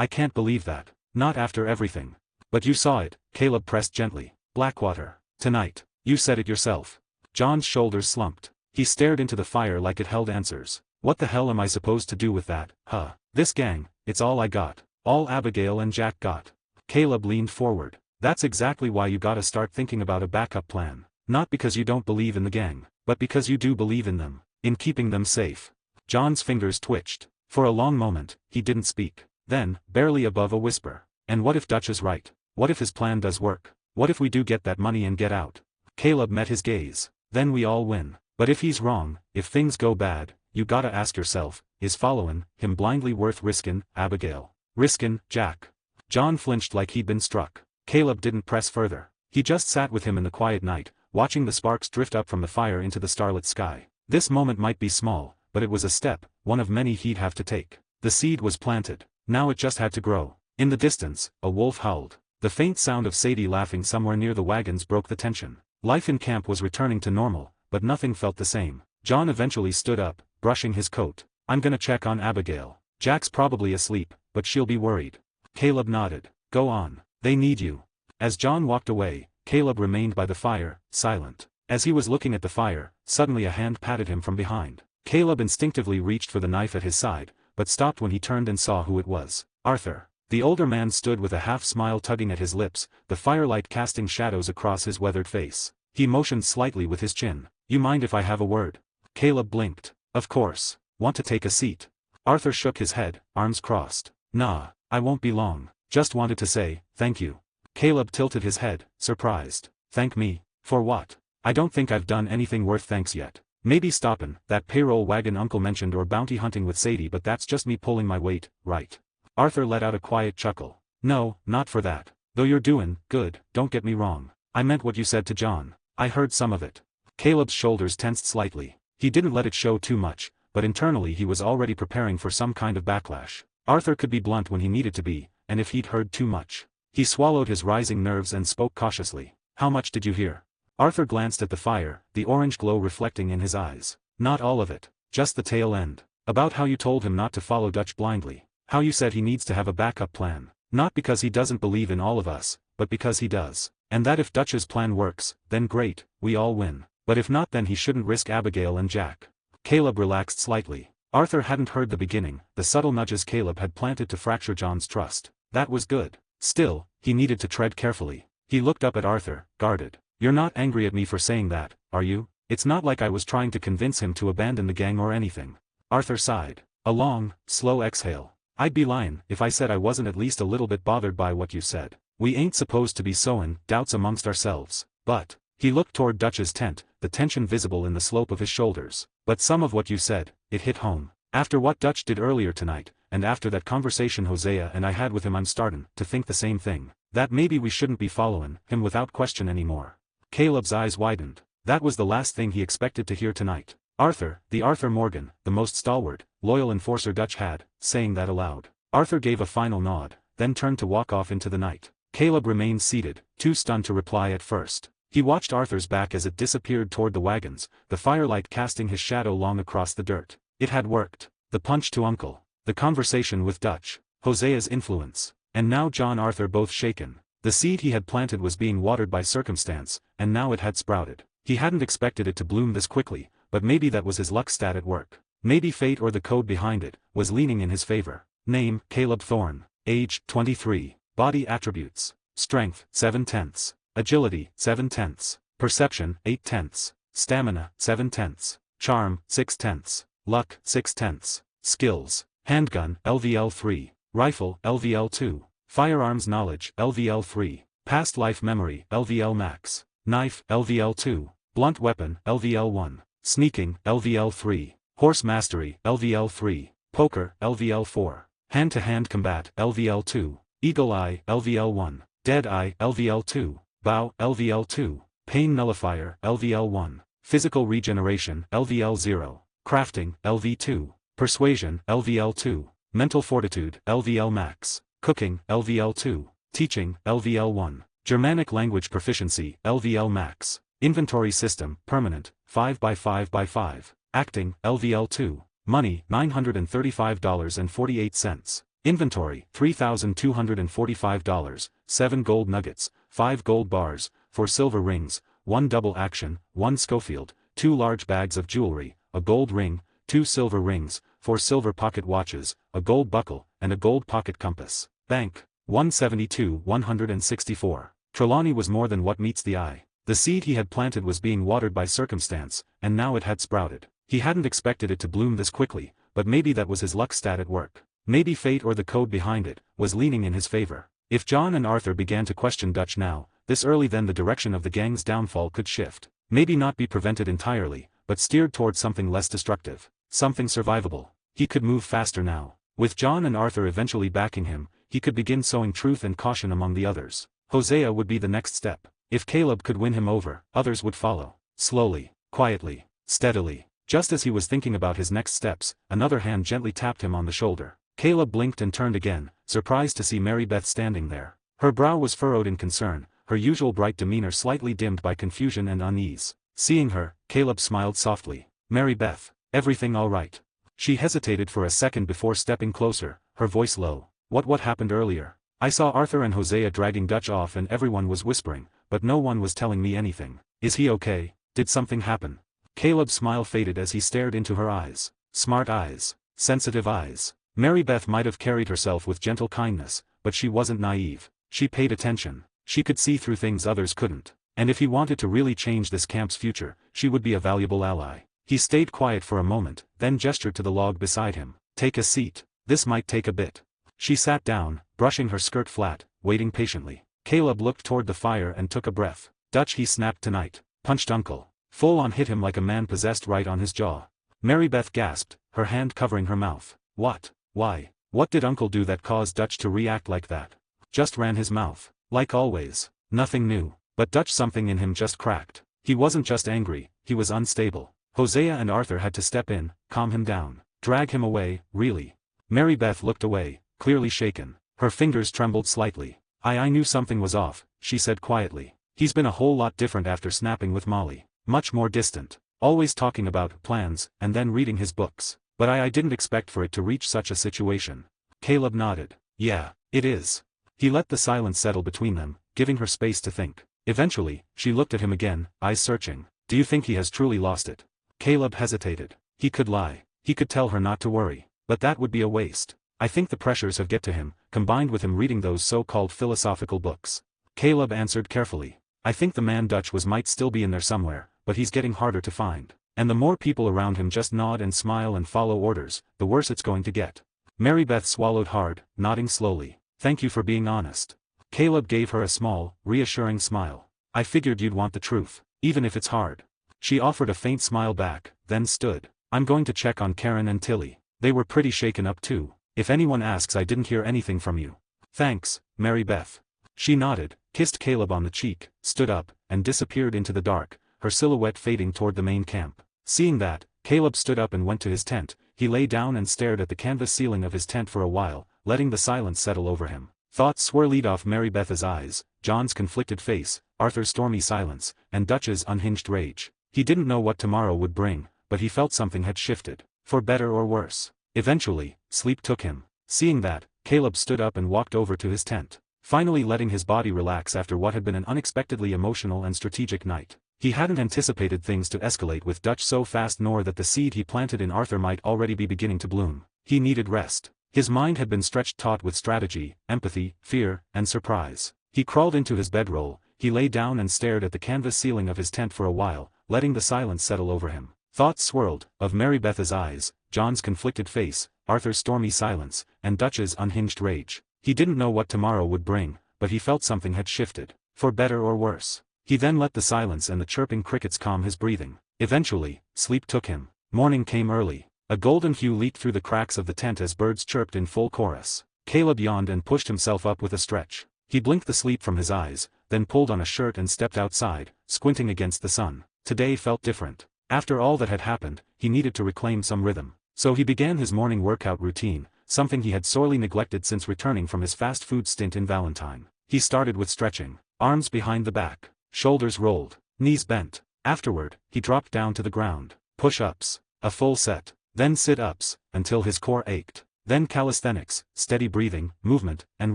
can't believe that. Not after everything. But you saw it, Caleb pressed gently. Blackwater. Tonight. You said it yourself. John's shoulders slumped. He stared into the fire like it held answers. What the hell am I supposed to do with that, huh? This gang, it's all I got. All Abigail and Jack got. Caleb leaned forward. That's exactly why you gotta start thinking about a backup plan. Not because you don't believe in the gang, but because you do believe in them. In keeping them safe. John's fingers twitched. For a long moment, he didn't speak. Then, barely above a whisper. And what if Dutch is right? What if his plan does work? What if we do get that money and get out? Caleb met his gaze. Then we all win. But if he's wrong, if things go bad, you gotta ask yourself, is followin' him blindly worth riskin', Abigail? Riskin', Jack? John flinched like he'd been struck. Caleb didn't press further. He just sat with him in the quiet night, watching the sparks drift up from the fire into the starlit sky. This moment might be small, but it was a step, one of many he'd have to take. The seed was planted. Now it just had to grow. In the distance, a wolf howled. The faint sound of Sadie laughing somewhere near the wagons broke the tension. Life in camp was returning to normal, but nothing felt the same. John eventually stood up, brushing his coat. I'm gonna check on Abigail. Jack's probably asleep, but she'll be worried. Caleb nodded. Go on. They need you. As John walked away, Caleb remained by the fire, silent. As he was looking at the fire, suddenly a hand patted him from behind. Caleb instinctively reached for the knife at his side, but stopped when he turned and saw who it was. Arthur. The older man stood with a half-smile tugging at his lips, the firelight casting shadows across his weathered face. He motioned slightly with his chin. "You mind if I have a word?" Caleb blinked. "Of course. Want to take a seat?" Arthur shook his head, arms crossed. "Nah, I won't be long. Just wanted to say, thank you." Caleb tilted his head, surprised. "Thank me? For what? I don't think I've done anything worth thanks yet. Maybe stoppin' that payroll wagon uncle mentioned or bounty hunting with Sadie, but that's just me pulling my weight, right?" Arthur let out a quiet chuckle. "No, not for that. Though you're doin' good, don't get me wrong. I meant what you said to John. I heard some of it." Caleb's shoulders tensed slightly. He didn't let it show too much, but internally he was already preparing for some kind of backlash. Arthur could be blunt when he needed to be, and if he'd heard too much. He swallowed his rising nerves and spoke cautiously. "How much did you hear?" Arthur glanced at the fire, the orange glow reflecting in his eyes. "Not all of it. Just the tail end. About how you told him not to follow Dutch blindly. How you said he needs to have a backup plan. Not because he doesn't believe in all of us, but because he does. And that if Dutch's plan works, then great, we all win. But if not, then he shouldn't risk Abigail and Jack." Caleb relaxed slightly. Arthur hadn't heard the beginning, the subtle nudges Caleb had planted to fracture John's trust. That was good. Still, he needed to tread carefully. He looked up at Arthur, guarded. "You're not angry at me for saying that, are you? It's not like I was trying to convince him to abandon the gang or anything." Arthur sighed. A long, slow exhale. "I'd be lying if I said I wasn't at least a little bit bothered by what you said. We ain't supposed to be sowing doubts amongst ourselves, but..." He looked toward Dutch's tent, the tension visible in the slope of his shoulders. "But some of what you said, it hit home. After what Dutch did earlier tonight, and after that conversation Hosea and I had with him, I'm starting to think the same thing. That maybe we shouldn't be following him without question anymore." Caleb's eyes widened. That was the last thing he expected to hear tonight. Arthur, the Arthur Morgan, the most stalwart, loyal enforcer Dutch had, saying that aloud. Arthur gave a final nod, then turned to walk off into the night. Caleb remained seated, too stunned to reply at first. He watched Arthur's back as it disappeared toward the wagons, the firelight casting his shadow long across the dirt. It had worked. The punch to Uncle. The conversation with Dutch. Hosea's influence. And now John Arthur both shaken. The seed he had planted was being watered by circumstance, and now it had sprouted. He hadn't expected it to bloom this quickly, but maybe that was his luck stat at work. Maybe fate or the code behind it was leaning in his favor. Name, Caleb Thorne. Age, 23. Body attributes. Strength, 7/10. Agility, 7/10. Perception, 8/10. Stamina, 7/10. Charm, 6/10. Luck, 6/10. Skills. Handgun, LVL 3. Rifle, LVL 2. Firearms knowledge, LVL 3. Past life memory, LVL max. Knife, LVL 2. Blunt weapon, LVL 1. Sneaking, LVL 3. Horse mastery, LVL 3. Poker, LVL 4. Hand-to-hand combat, LVL 2. Eagle eye, LVL 1. Dead eye, LVL 2. Bow, LVL 2. Pain nullifier, LVL 1. Physical regeneration, LVL 0. Crafting, LV 2. Persuasion, LVL 2. Mental fortitude, LVL max. Cooking, LVL 2. Teaching, LVL 1. Germanic language proficiency, LVL max. Inventory system, permanent, 5x5x5. Acting, LVL 2. Money, $935.48. Inventory, $3,245, 7 gold nuggets, 5 gold bars, 4 silver rings, 1 double action, 1 Schofield, 2 large bags of jewelry, a gold ring, 2 silver rings, 4 silver pocket watches, a gold buckle, and a gold pocket compass. Bank, 172,164. Trelawney was more than what meets the eye. The seed he had planted was being watered by circumstance, and now it had sprouted. He hadn't expected it to bloom this quickly, but maybe that was his luck stat at work. Maybe fate or the code behind it was leaning in his favor. If John and Arthur began to question Dutch now, this early, then the direction of the gang's downfall could shift. Maybe not be prevented entirely, but steered towards something less destructive. Something survivable. He could move faster now. With John and Arthur eventually backing him, he could begin sowing truth and caution among the others. Hosea would be the next step. If Caleb could win him over, others would follow. Slowly, quietly, steadily. Just as he was thinking about his next steps, another hand gently tapped him on the shoulder. Caleb blinked and turned again, surprised to see Mary Beth standing there. Her brow was furrowed in concern, her usual bright demeanor slightly dimmed by confusion and unease. Seeing her, Caleb smiled softly. "Mary Beth, everything all right?" She hesitated for a second before stepping closer, her voice low. What happened earlier?" I saw Arthur and Hosea dragging Dutch off and everyone was whispering, but no one was telling me anything. Is he okay? Did something happen? Caleb's smile faded as he stared into her eyes. Smart eyes. Sensitive eyes. Mary Beth might have carried herself with gentle kindness, but she wasn't naive. She paid attention. She could see through things others couldn't. And if he wanted to really change this camp's future, she would be a valuable ally. He stayed quiet for a moment, then gestured to the log beside him. Take a seat. This might take a bit. She sat down, brushing her skirt flat, waiting patiently. Caleb looked toward the fire and took a breath. Dutch, he snapped tonight. Punched Uncle. Full on hit him like a man possessed right on his jaw. Mary Beth gasped, her hand covering her mouth. What? Why? What did Uncle do that caused Dutch to react like that? Just ran his mouth. Like always. Nothing new. But Dutch, something in him just cracked. He wasn't just angry, he was unstable. Hosea and Arthur had to step in, calm him down. Drag him away, really. Mary Beth looked away, clearly shaken. Her fingers trembled slightly. I knew something was off, she said quietly. He's been a whole lot different after snapping with Molly. Much more distant. Always talking about plans, and then reading his books. But I didn't expect for it to reach such a situation. Caleb nodded. Yeah, it is. He let the silence settle between them, giving her space to think. Eventually, she looked at him again, eyes searching. Do you think he has truly lost it? Caleb hesitated. He could lie. He could tell her not to worry. But that would be a waste. I think the pressures have get to him, combined with him reading those so-called philosophical books. Caleb answered carefully. I think the man Dutch was might still be in there somewhere, but he's getting harder to find. And the more people around him just nod and smile and follow orders, the worse it's going to get. Mary Beth swallowed hard, nodding slowly. Thank you for being honest. Caleb gave her a small, reassuring smile. I figured you'd want the truth, even if it's hard. She offered a faint smile back, then stood. I'm going to check on Karen and Tilly. They were pretty shaken up too. If anyone asks, I didn't hear anything from you. Thanks, Mary Beth. She nodded, kissed Caleb on the cheek, stood up, and disappeared into the dark, her silhouette fading toward the main camp. Seeing that, Caleb stood up and went to his tent. He lay down and stared at the canvas ceiling of his tent for a while, letting the silence settle over him. Thoughts swirled off Mary Beth's eyes, John's conflicted face, Arthur's stormy silence, and Dutch's unhinged rage. He didn't know what tomorrow would bring, but he felt something had shifted, for better or worse. Eventually, sleep took him. Seeing that, Caleb stood up and walked over to his tent, finally letting his body relax after what had been an unexpectedly emotional and strategic night. He hadn't anticipated things to escalate with Dutch so fast, nor that the seed he planted in Arthur might already be beginning to bloom. He needed rest. His mind had been stretched taut with strategy, empathy, fear, and surprise. He crawled into his bedroll, he lay down and stared at the canvas ceiling of his tent for a while, letting the silence settle over him. Thoughts swirled, of Mary Beth's eyes, John's conflicted face, Arthur's stormy silence, and Dutch's unhinged rage. He didn't know what tomorrow would bring, but he felt something had shifted, for better or worse. He then let the silence and the chirping crickets calm his breathing. Eventually, sleep took him. Morning came early. A golden hue leaked through the cracks of the tent as birds chirped in full chorus. Caleb yawned and pushed himself up with a stretch. He blinked the sleep from his eyes, then pulled on a shirt and stepped outside, squinting against the sun. Today felt different. After all that had happened, he needed to reclaim some rhythm. So he began his morning workout routine, something he had sorely neglected since returning from his fast food stint in Valentine. He started with stretching, arms behind the back, shoulders rolled, knees bent. Afterward, he dropped down to the ground. Push-ups, a full set, then sit-ups, until his core ached. Then calisthenics, steady breathing, movement, and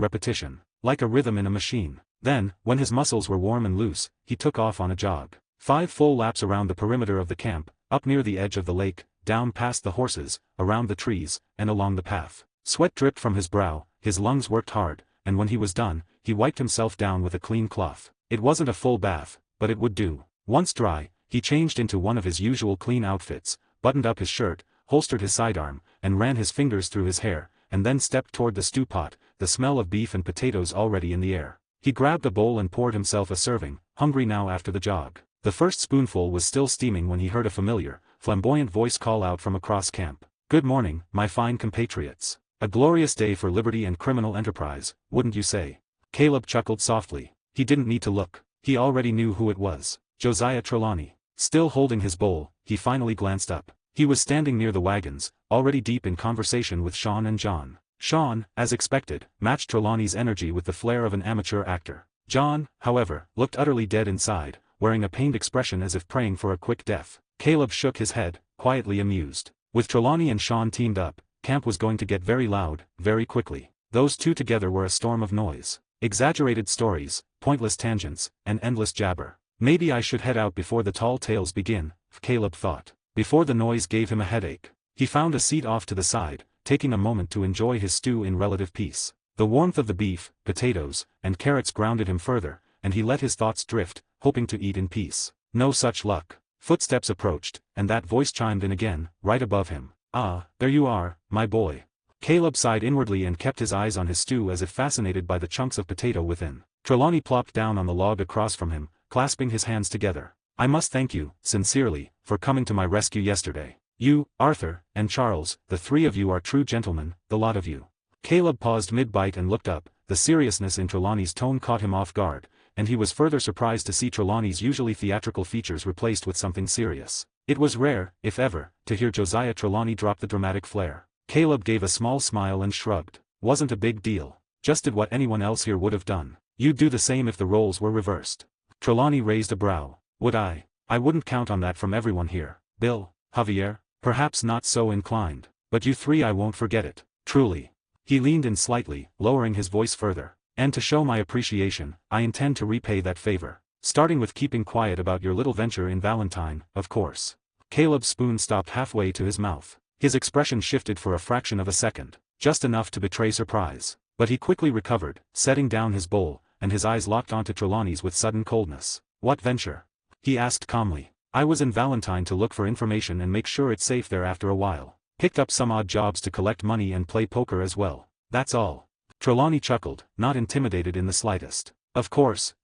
repetition, like a rhythm in a machine. Then, when his muscles were warm and loose, he took off on a jog. 5 full laps around the perimeter of the camp, up near the edge of the lake, down past the horses, around the trees, and along the path. Sweat dripped from his brow, his lungs worked hard, and when he was done, he wiped himself down with a clean cloth. It wasn't a full bath, but it would do. Once dry, he changed into one of his usual clean outfits, buttoned up his shirt, holstered his sidearm, and ran his fingers through his hair, and then stepped toward the stew pot, the smell of beef and potatoes already in the air. He grabbed a bowl and poured himself a serving, hungry now after the jog. The first spoonful was still steaming when he heard a familiar, flamboyant voice call out from across camp. Good morning, my fine compatriots. A glorious day for liberty and criminal enterprise, wouldn't you say? Caleb chuckled softly. He didn't need to look. He already knew who it was. Josiah Trelawney. Still holding his bowl, he finally glanced up. He was standing near the wagons, already deep in conversation with Sean and John. Sean, as expected, matched Trelawney's energy with the flair of an amateur actor. John, however, looked utterly dead inside, wearing a pained expression as if praying for a quick death. Caleb shook his head, quietly amused. With Trelawney and Sean teamed up, camp was going to get very loud, very quickly. Those two together were a storm of noise. Exaggerated stories, pointless tangents, and endless jabber. Maybe I should head out before the tall tales begin, Caleb thought. Before the noise gave him a headache. He found a seat off to the side, taking a moment to enjoy his stew in relative peace. The warmth of the beef, potatoes, and carrots grounded him further, and he let his thoughts drift, hoping to eat in peace. No such luck. Footsteps approached, and that voice chimed in again, right above him. "Ah, there you are, my boy." Caleb sighed inwardly and kept his eyes on his stew as if fascinated by the chunks of potato within. Trelawney plopped down on the log across from him, clasping his hands together. "I must thank you, sincerely, for coming to my rescue yesterday. You, Arthur, and Charles, the three of you are true gentlemen, the lot of you." Caleb paused mid-bite and looked up. The seriousness in Trelawney's tone caught him off guard, and he was further surprised to see Trelawney's usually theatrical features replaced with something serious. It was rare, if ever, to hear Josiah Trelawney drop the dramatic flair. Caleb gave a small smile and shrugged. "Wasn't a big deal. Just did what anyone else here would have done. You'd do the same if the roles were reversed." Trelawney raised a brow. "Would I? I wouldn't count on that from everyone here. Bill, Javier, perhaps not so inclined. But you three, I won't forget it, truly." He leaned in slightly, lowering his voice further. "And to show my appreciation, I intend to repay that favor. Starting with keeping quiet about your little venture in Valentine, of course." Caleb's spoon stopped halfway to his mouth. His expression shifted for a fraction of a second, just enough to betray surprise. But he quickly recovered, setting down his bowl, and his eyes locked onto Trelawney's with sudden coldness. "What venture?" he asked calmly. "I was in Valentine to look for information and make sure it's safe there after a while. Picked up some odd jobs to collect money and play poker as well. That's all." Trelawney chuckled, not intimidated in the slightest. Of course.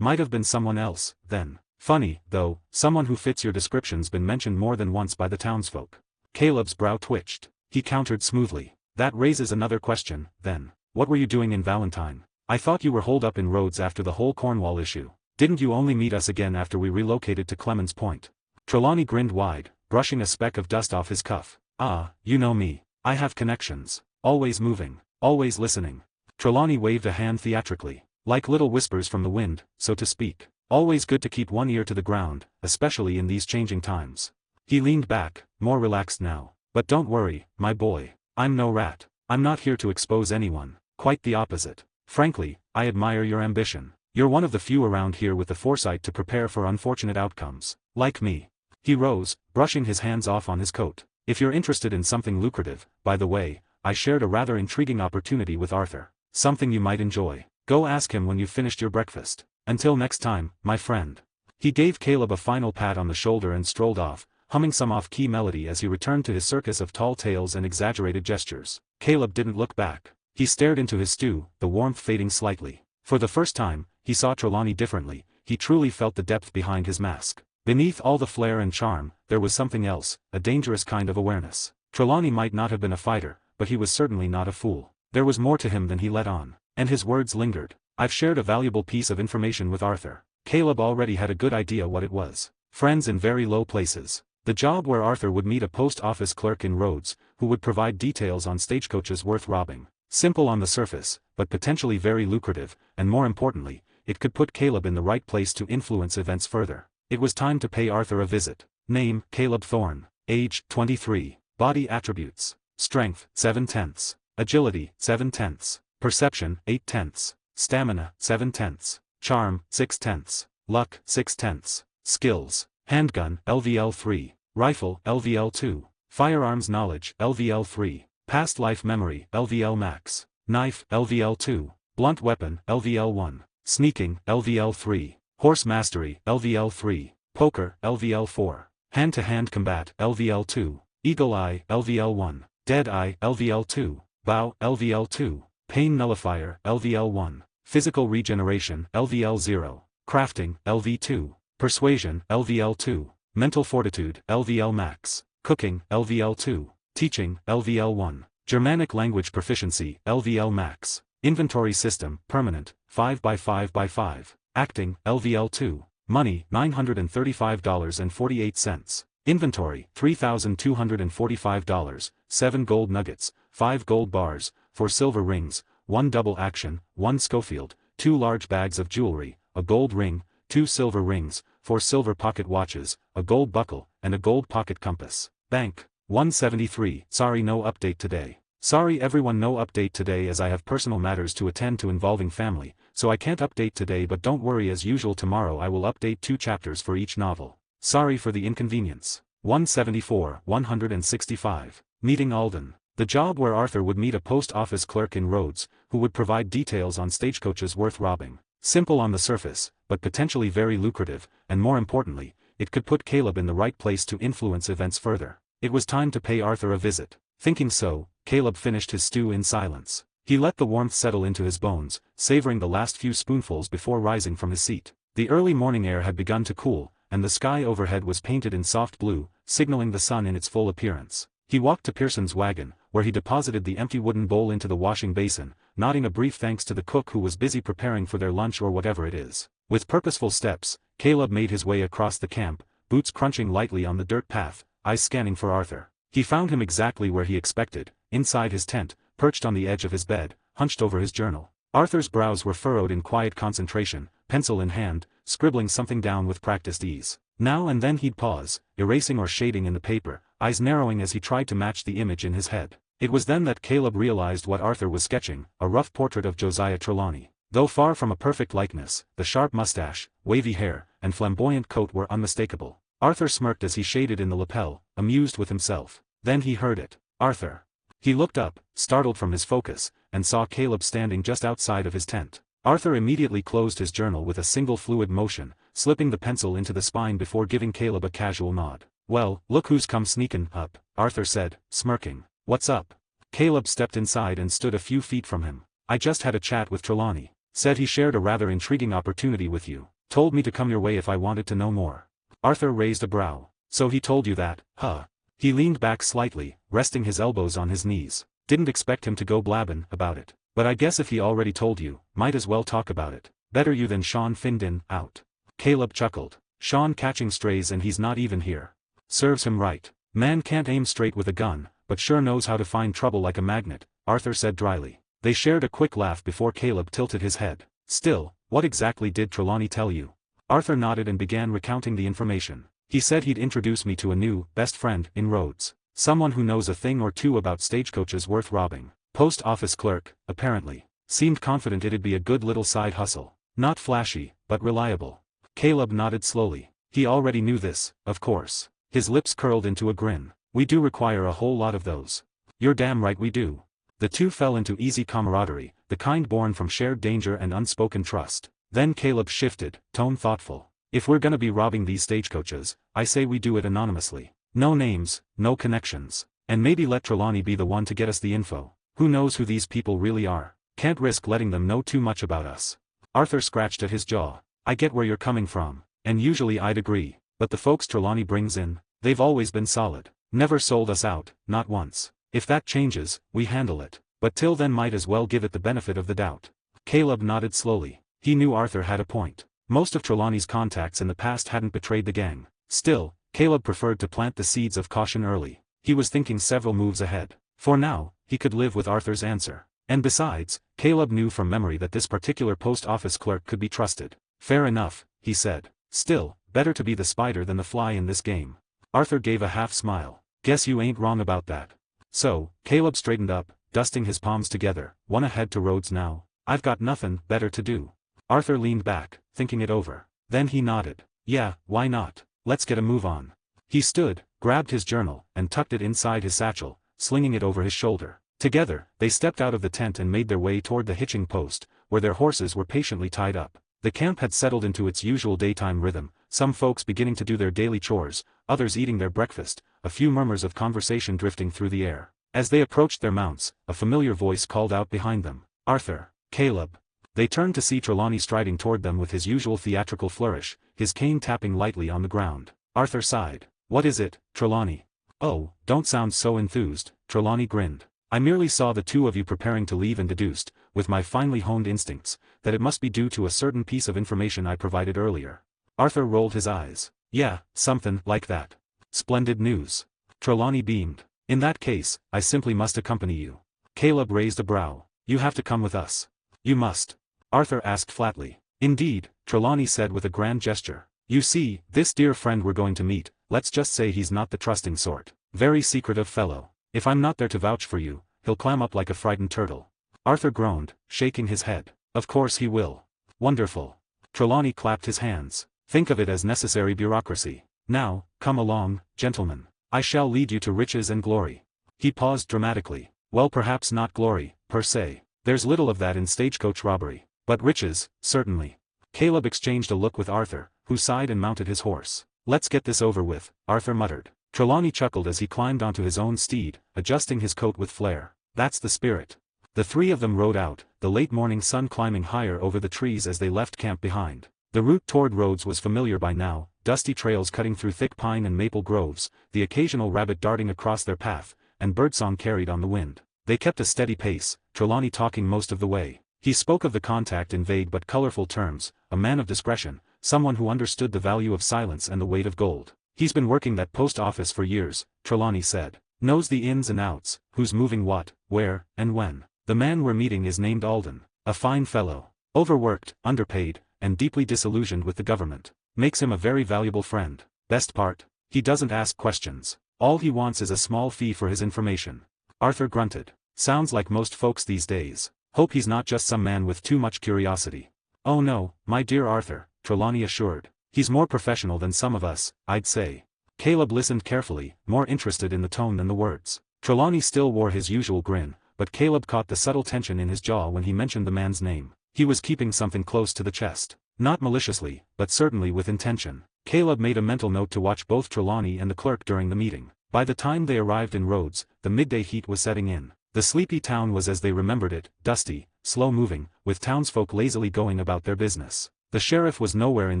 Might have been someone else, then. Funny, though, someone who fits your description's been mentioned more than once by the townsfolk." Caleb's brow twitched. He countered smoothly. "That raises another question, then. What were you doing in Valentine? I thought you were holed up in Rhodes after the whole Cornwall issue. Didn't you only meet us again after we relocated to Clemens Point?" Trelawney grinned wide, brushing a speck of dust off his cuff. "Ah, you know me. I have connections. Always moving. Always listening." Trelawney waved a hand theatrically. "Like little whispers from the wind, so to speak. Always good to keep one ear to the ground, especially in these changing times." He leaned back, more relaxed now. "But don't worry, my boy. I'm no rat. I'm not here to expose anyone. Quite the opposite. Frankly, I admire your ambition. You're one of the few around here with the foresight to prepare for unfortunate outcomes. Like me." He rose, brushing his hands off on his coat. "If you're interested in something lucrative, by the way, I shared a rather intriguing opportunity with Arthur. Something you might enjoy. Go ask him when you've finished your breakfast. Until next time, my friend." He gave Caleb a final pat on the shoulder and strolled off, humming some off-key melody as he returned to his circus of tall tales and exaggerated gestures. Caleb didn't look back. He stared into his stew, the warmth fading slightly. For the first time, he saw Trelawney differently. He truly felt the depth behind his mask. Beneath all the flair and charm, there was something else, a dangerous kind of awareness. Trelawney might not have been a fighter, but he was certainly not a fool. There was more to him than he let on. And his words lingered. "I've shared a valuable piece of information with Arthur." Caleb already had a good idea what it was. Friends in very low places. The job where Arthur would meet a post office clerk in Rhodes, who would provide details on stagecoaches worth robbing. Simple on the surface, but potentially very lucrative, and more importantly, it could put Caleb in the right place to influence events further. It was time to pay Arthur a visit. Name, Caleb Thorne. Age, 23. Body attributes. Strength, 7/10. Agility, 7/10. Perception, 8/10. Stamina, 7/10. Charm, 6/10. Luck, 6/10. Skills. Handgun, LVL 3. Rifle, LVL 2. Firearms knowledge, LVL 3. Past life memory, LVL max. Knife, LVL 2. Blunt weapon, LVL 1. Sneaking, LVL 3. Horse mastery, LVL 3. Poker, LVL 4. Hand-to-hand combat, LVL 2. Eagle eye, LVL 1. Dead eye, LVL 2. Bow, LVL 2. Pain nullifier, LVL 1. Physical regeneration, LVL 0. Crafting, LV 2. Persuasion, LVL 2. Mental fortitude, LVL max. Cooking, LVL 2. Teaching, LVL 1. Germanic language proficiency, LVL max. Inventory system, permanent, 5x5x5. Acting, LVL 2. Money, $935.48. Inventory, $3,245, 7 gold nuggets, 5 gold bars, 4 silver rings, 1 double action, 1 Schofield, 2 large bags of jewelry, a gold ring, 2 silver rings, 4 silver pocket watches, a gold buckle, and a gold pocket compass. Bank, 173, sorry no update today. Sorry everyone, no update today as I have personal matters to attend to involving family, so I can't update today, but don't worry, as usual tomorrow I will update 2 chapters for each novel. Sorry for the inconvenience. 174, 165. Meeting Alden. The job where Arthur would meet a post office clerk in Rhodes, who would provide details on stagecoaches worth robbing. Simple on the surface, but potentially very lucrative, and more importantly, it could put Caleb in the right place to influence events further. It was time to pay Arthur a visit. Thinking so, Caleb finished his stew in silence. He let the warmth settle into his bones, savoring the last few spoonfuls before rising from his seat. The early morning air had begun to cool, and the sky overhead was painted in soft blue, signaling the sun in its full appearance. He walked to Pearson's wagon, where he deposited the empty wooden bowl into the washing basin, nodding a brief thanks to the cook who was busy preparing for their lunch or whatever it is. With purposeful steps, Caleb made his way across the camp, boots crunching lightly on the dirt path, eyes scanning for Arthur. He found him exactly where he expected, inside his tent, perched on the edge of his bed, hunched over his journal. Arthur's brows were furrowed in quiet concentration, pencil in hand, scribbling something down with practiced ease. Now and then he'd pause, erasing or shading in the paper, eyes narrowing as he tried to match the image in his head. It was then that Caleb realized what Arthur was sketching, a rough portrait of Josiah Trelawney. Though far from a perfect likeness, the sharp mustache, wavy hair, and flamboyant coat were unmistakable. Arthur smirked as he shaded in the lapel, amused with himself. Then he heard it. Arthur. He looked up, startled from his focus, and saw Caleb standing just outside of his tent. Arthur immediately closed his journal with a single fluid motion, slipping the pencil into the spine before giving Caleb a casual nod. "Well, look who's come sneakin' up," Arthur said, smirking. "What's up?" Caleb stepped inside and stood a few feet from him. "I just had a chat with Trelawney. Said he shared a rather intriguing opportunity with you. Told me to come your way if I wanted to know more." Arthur raised a brow. "So he told you that, huh?" He leaned back slightly, resting his elbows on his knees. "Didn't expect him to go blabbin' about it. But I guess if he already told you, might as well talk about it. Better you than Sean Findin, out." Caleb chuckled. "Sean catching strays and he's not even here. Serves him right. Man can't aim straight with a gun, but sure knows how to find trouble like a magnet," Arthur said dryly. They shared a quick laugh before Caleb tilted his head. "Still, what exactly did Trelawney tell you?" Arthur nodded and began recounting the information. "He said he'd introduce me to a new best friend in Rhodes. Someone who knows a thing or two about stagecoaches worth robbing. Post office clerk, apparently. Seemed confident it'd be a good little side hustle. Not flashy, but reliable." Caleb nodded slowly. He already knew this, of course. His lips curled into a grin. "We do require a whole lot of those." "You're damn right we do." The two fell into easy camaraderie, the kind born from shared danger and unspoken trust. Then Caleb shifted, tone thoughtful. "If we're gonna be robbing these stagecoaches, I say we do it anonymously. No names, no connections. And maybe let Trelawney be the one to get us the info. Who knows who these people really are? Can't risk letting them know too much about us." Arthur scratched at his jaw. "I get where you're coming from. And usually I'd agree. But the folks Trelawney brings in, they've always been solid. Never sold us out, not once. If that changes, we handle it. But till then might as well give it the benefit of the doubt." Caleb nodded slowly. He knew Arthur had a point. Most of Trelawney's contacts in the past hadn't betrayed the gang. Still, Caleb preferred to plant the seeds of caution early. He was thinking several moves ahead. For now, he could live with Arthur's answer. And besides, Caleb knew from memory that this particular post office clerk could be trusted. "Fair enough," he said. "Still, better to be the spider than the fly in this game." Arthur gave a half smile. "Guess you ain't wrong about that." So, Caleb straightened up, dusting his palms together. "Wanna head to Rhodes now? I've got nothing better to do." Arthur leaned back, thinking it over. Then he nodded. "Yeah, why not? Let's get a move on." He stood, grabbed his journal, and tucked it inside his satchel, slinging it over his shoulder. Together, they stepped out of the tent and made their way toward the hitching post, where their horses were patiently tied up. The camp had settled into its usual daytime rhythm, some folks beginning to do their daily chores, others eating their breakfast, a few murmurs of conversation drifting through the air. As they approached their mounts, a familiar voice called out behind them. "Arthur, Caleb." They turned to see Trelawney striding toward them with his usual theatrical flourish, his cane tapping lightly on the ground. Arthur sighed. "What is it, Trelawney?" "Oh, don't sound so enthused," Trelawney grinned. "I merely saw the two of you preparing to leave and deduced, with my finely honed instincts, that it must be due to a certain piece of information I provided earlier." Arthur rolled his eyes. "Yeah, something like that." "Splendid news." Trelawney beamed. "In that case, I simply must accompany you." Caleb raised a brow. "You have to come with us." "You must." Arthur asked flatly. "Indeed," Trelawney said with a grand gesture. "You see, this dear friend we're going to meet, let's just say he's not the trusting sort. Very secretive fellow. If I'm not there to vouch for you, he'll clam up like a frightened turtle. Arthur groaned, shaking his head. Of course he will. Wonderful. Trelawney clapped his hands. Think of it as necessary bureaucracy. Now, come along, gentlemen. I shall lead you to riches and glory. He paused dramatically. Well, perhaps not glory, per se. There's little of that in stagecoach robbery. But riches, certainly. Caleb exchanged a look with Arthur, who sighed and mounted his horse. Let's get this over with, Arthur muttered. Trelawney chuckled as he climbed onto his own steed, adjusting his coat with flair. That's the spirit. The three of them rode out, the late morning sun climbing higher over the trees as they left camp behind. The route toward Rhodes was familiar by now, dusty trails cutting through thick pine and maple groves, the occasional rabbit darting across their path, and birdsong carried on the wind. They kept a steady pace, Trelawney talking most of the way. He spoke of the contact in vague but colorful terms, a man of discretion, someone who understood the value of silence and the weight of gold. He's been working that post office for years, Trelawney said. Knows the ins and outs, who's moving what, where, and when. The man we're meeting is named Alden, a fine fellow. Overworked, underpaid, and deeply disillusioned with the government. Makes him a very valuable friend. Best part? He doesn't ask questions. All he wants is a small fee for his information. Arthur grunted. Sounds like most folks these days. Hope he's not just some man with too much curiosity. Oh no, my dear Arthur, Trelawney assured. He's more professional than some of us, I'd say. Caleb listened carefully, more interested in the tone than the words. Trelawney still wore his usual grin, but Caleb caught the subtle tension in his jaw when he mentioned the man's name. He was keeping something close to the chest. Not maliciously, but certainly with intention. Caleb made a mental note to watch both Trelawney and the clerk during the meeting. By the time they arrived in Rhodes, the midday heat was setting in. The sleepy town was as they remembered it, dusty, slow-moving, with townsfolk lazily going about their business. The sheriff was nowhere in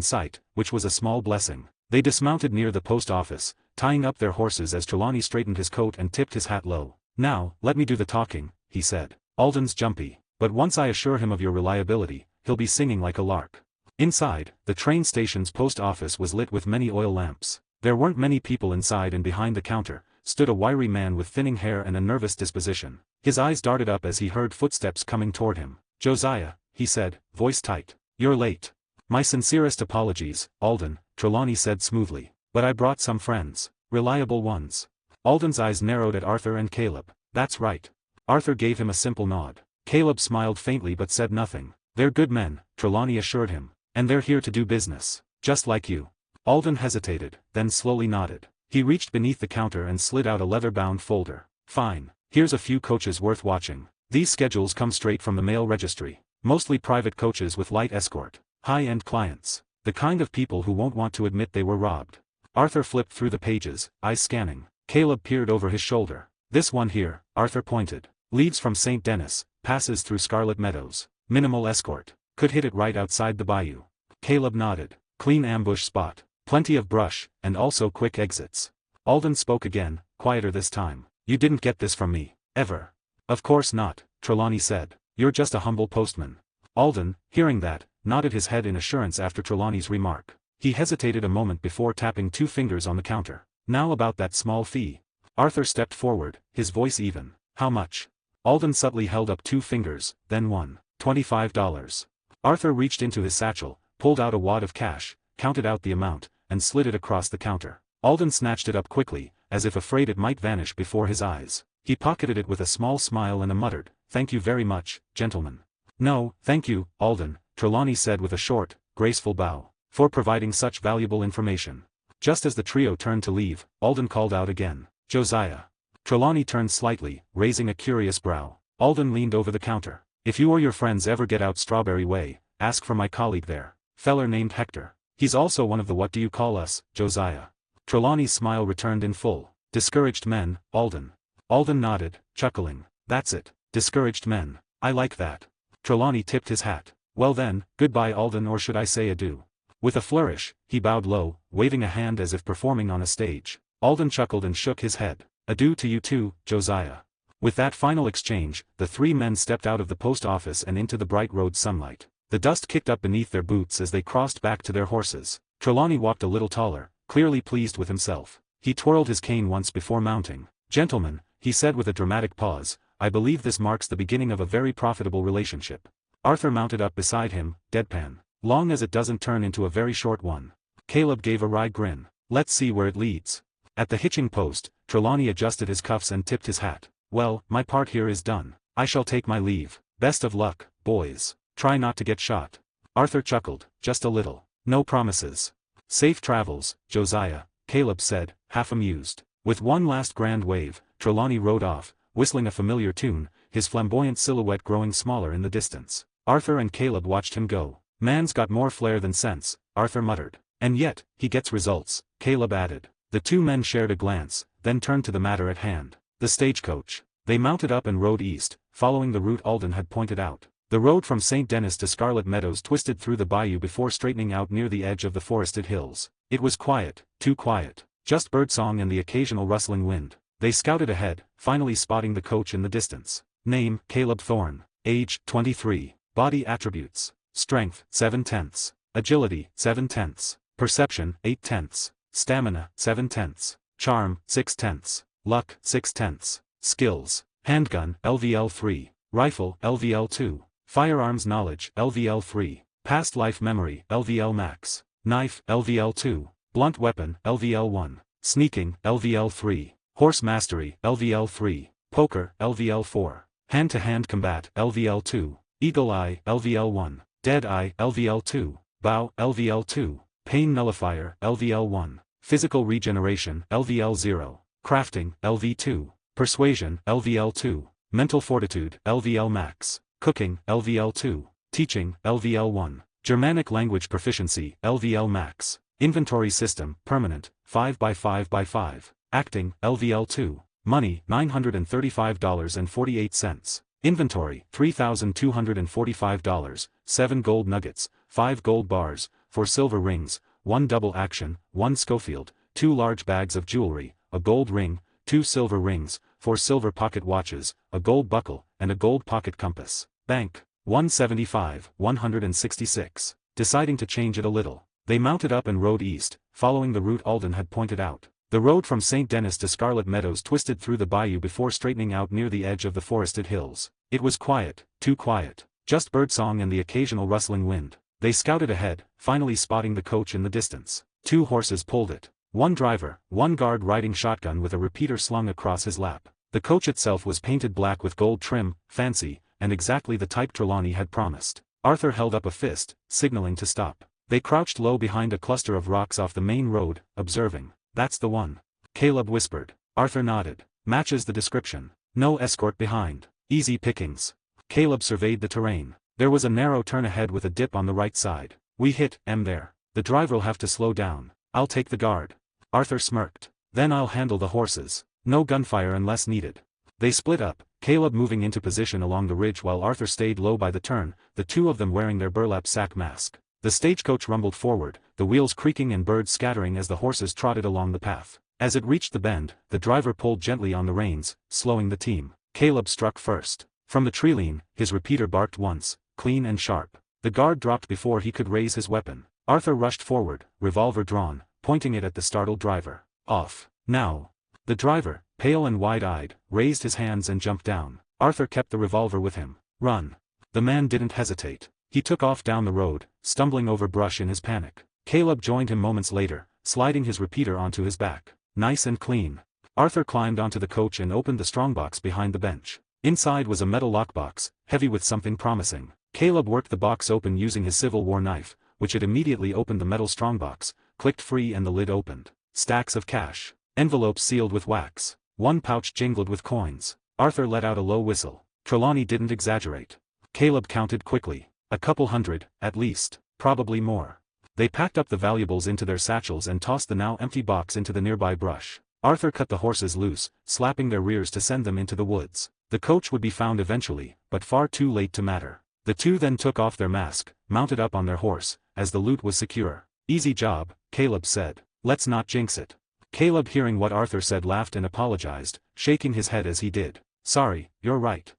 sight, which was a small blessing. They dismounted near the post office, tying up their horses as Trelawney straightened his coat and tipped his hat low. Now, let me do the talking, he said. Alden's jumpy, but once I assure him of your reliability, he'll be singing like a lark. Inside, the train station's post office was lit with many oil lamps. There weren't many people inside, and behind the counter stood a wiry man with thinning hair and a nervous disposition. His eyes darted up as he heard footsteps coming toward him. Josiah, he said, voice tight. You're late. My sincerest apologies, Alden, Trelawney said smoothly. But I brought some friends. Reliable ones. Alden's eyes narrowed at Arthur and Caleb. That's right. Arthur gave him a simple nod. Caleb smiled faintly but said nothing. They're good men, Trelawney assured him. And they're here to do business. Just like you. Alden hesitated, then slowly nodded. He reached beneath the counter and slid out a leather-bound folder. Fine. Here's a few coaches worth watching. These schedules come straight from the mail registry. Mostly private coaches with light escort. High-end clients. The kind of people who won't want to admit they were robbed. Arthur flipped through the pages, eyes scanning. Caleb peered over his shoulder. This one here, Arthur pointed. Leaves from St. Denis, passes through Scarlet Meadows. Minimal escort. Could hit it right outside the bayou. Caleb nodded. Clean ambush spot. Plenty of brush, and also quick exits. Alden spoke again, quieter this time. You didn't get this from me, ever. Of course not, Trelawney said. You're just a humble postman. Alden, hearing that, nodded his head in assurance after Trelawney's remark. He hesitated a moment before tapping 2 fingers on the counter. Now about that small fee. Arthur stepped forward, his voice even. How much? Alden subtly held up 2 fingers, then one. $25. Arthur reached into his satchel, pulled out a wad of cash, counted out the amount, and slid it across the counter. Alden snatched it up quickly, as if afraid it might vanish before his eyes. He pocketed it with a small smile and a muttered, "Thank you very much, gentlemen." "No, thank you, Alden," Trelawney said with a short, graceful bow, "for providing such valuable information." Just as the trio turned to leave, Alden called out again, "Josiah." Trelawney turned slightly, raising a curious brow. Alden leaned over the counter. "If you or your friends ever get out Strawberry Way, ask for my colleague there. Feller named Hector. He's also one of the what do you call us, Josiah." Trelawney's smile returned in full. "Discouraged men, Alden." Alden nodded, chuckling. "That's it. Discouraged men. I like that." Trelawney tipped his hat. "Well then, goodbye Alden, or should I say adieu?" With a flourish, he bowed low, waving a hand as if performing on a stage. Alden chuckled and shook his head. "Adieu to you too, Josiah." With that final exchange, the 3 men stepped out of the post office and into the bright road sunlight. The dust kicked up beneath their boots as they crossed back to their horses. Trelawney walked a little taller, clearly pleased with himself. He twirled his cane once before mounting. "Gentlemen," he said with a dramatic pause, "I believe this marks the beginning of a very profitable relationship." Arthur mounted up beside him, deadpan. "Long as it doesn't turn into a very short one." Caleb gave a wry grin. "Let's see where it leads." At the hitching post, Trelawney adjusted his cuffs and tipped his hat. Well, my part here is done. I shall take my leave. Best of luck, boys. Try not to get shot. Arthur chuckled, just a little. No promises. Safe travels, Josiah, Caleb said, half amused. With one last grand wave, Trelawney rode off, whistling a familiar tune, his flamboyant silhouette growing smaller in the distance. Arthur and Caleb watched him go. Man's got more flair than sense, Arthur muttered. And yet, he gets results, Caleb added. The two men shared a glance, then turned to the matter at hand. The stagecoach. They mounted up and rode east, following the route Alden had pointed out. The road from St. Denis to Scarlet Meadows twisted through the bayou before straightening out near the edge of the forested hills. It was quiet, too quiet. Just birdsong and the occasional rustling wind. They scouted ahead, finally spotting the coach in the distance. Name, Caleb Thorne. Age, 23. Body attributes. Strength, 7/10. Agility, 7/10. Perception, 8/10. Stamina, 7/10. Charm, 6/10. Luck, 6/10. Skills. Handgun, LVL 3. Rifle, LVL 2. Firearms knowledge, LVL 3. Past life memory, LVL max. Knife, LVL 2. Blunt weapon, LVL 1. Sneaking, LVL 3. Horse mastery, LVL 3. Poker, LVL 4. Hand-to-hand combat, LVL 2. Eagle eye, LVL 1. Dead eye, LVL 2. Bow, LVL 2. Pain nullifier, LVL 1. Physical regeneration, LVL 0. Crafting, LV 2. Persuasion, LVL 2. Mental fortitude, LVL max. Cooking, LVL 2. Teaching, LVL 1. Germanic language proficiency, LVL max. Inventory system, permanent, 5x5x5. Acting, LVL 2. Money, $935.48. Inventory, $3,245, 7 gold nuggets, 5 gold bars, 4 silver rings, 1 double action, 1 Schofield, 2 large bags of jewelry, a gold ring, 2 silver rings, 4 silver pocket watches, a gold buckle, and a gold pocket compass. Bank, 175, 166. Deciding to change it a little, they mounted up and rode east, following the route Alden had pointed out. The road from St. Denis to Scarlet Meadows twisted through the bayou before straightening out near the edge of the forested hills. It was quiet, too quiet. Just birdsong and the occasional rustling wind. They scouted ahead, finally spotting the coach in the distance. 2 horses pulled it. 1 driver, 1 guard riding shotgun with a repeater slung across his lap. The coach itself was painted black with gold trim, fancy, and exactly the type Trelawney had promised. Arthur held up a fist, signaling to stop. They crouched low behind a cluster of rocks off the main road, observing. That's the one. Caleb whispered. Arthur nodded. Matches the description. No escort behind. Easy pickings. Caleb surveyed the terrain. There was a narrow turn ahead with a dip on the right side. We hit M there. The driver'll have to slow down. I'll take the guard. Arthur smirked. Then I'll handle the horses. No gunfire unless needed. They split up, Caleb moving into position along the ridge while Arthur stayed low by the turn, the two of them wearing their burlap sack mask. The stagecoach rumbled forward, the wheels creaking and birds scattering as the horses trotted along the path. As it reached the bend, the driver pulled gently on the reins, slowing the team. Caleb struck first. From the treeline, his repeater barked once, clean and sharp. The guard dropped before he could raise his weapon. Arthur rushed forward, revolver drawn, pointing it at the startled driver. Off. Now. The driver, pale and wide-eyed, raised his hands and jumped down. Arthur kept the revolver with him. Run. The man didn't hesitate. He took off down the road, stumbling over brush in his panic. Caleb joined him moments later, sliding his repeater onto his back. Nice and clean. Arthur climbed onto the coach and opened the strongbox behind the bench. Inside was a metal lockbox, heavy with something promising. Caleb worked the box open using his Civil War knife, which had immediately opened the metal strongbox, clicked free and the lid opened. Stacks of cash. Envelopes sealed with wax. One pouch jingled with coins. Arthur let out a low whistle. Trelawney didn't exaggerate. Caleb counted quickly. A couple hundred, at least, probably more. They packed up the valuables into their satchels and tossed the now empty box into the nearby brush. Arthur cut the horses loose, slapping their rears to send them into the woods. The coach would be found eventually, but far too late to matter. The two then took off their mask, mounted up on their horse, as the loot was secure. Easy job, Caleb said. Let's not jinx it. Caleb, hearing what Arthur said, laughed and apologized, shaking his head as he did. Sorry, you're right.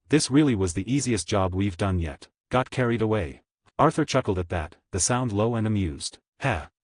This really was the easiest job we've done yet. Got carried away. Arthur chuckled at that, the sound low and amused.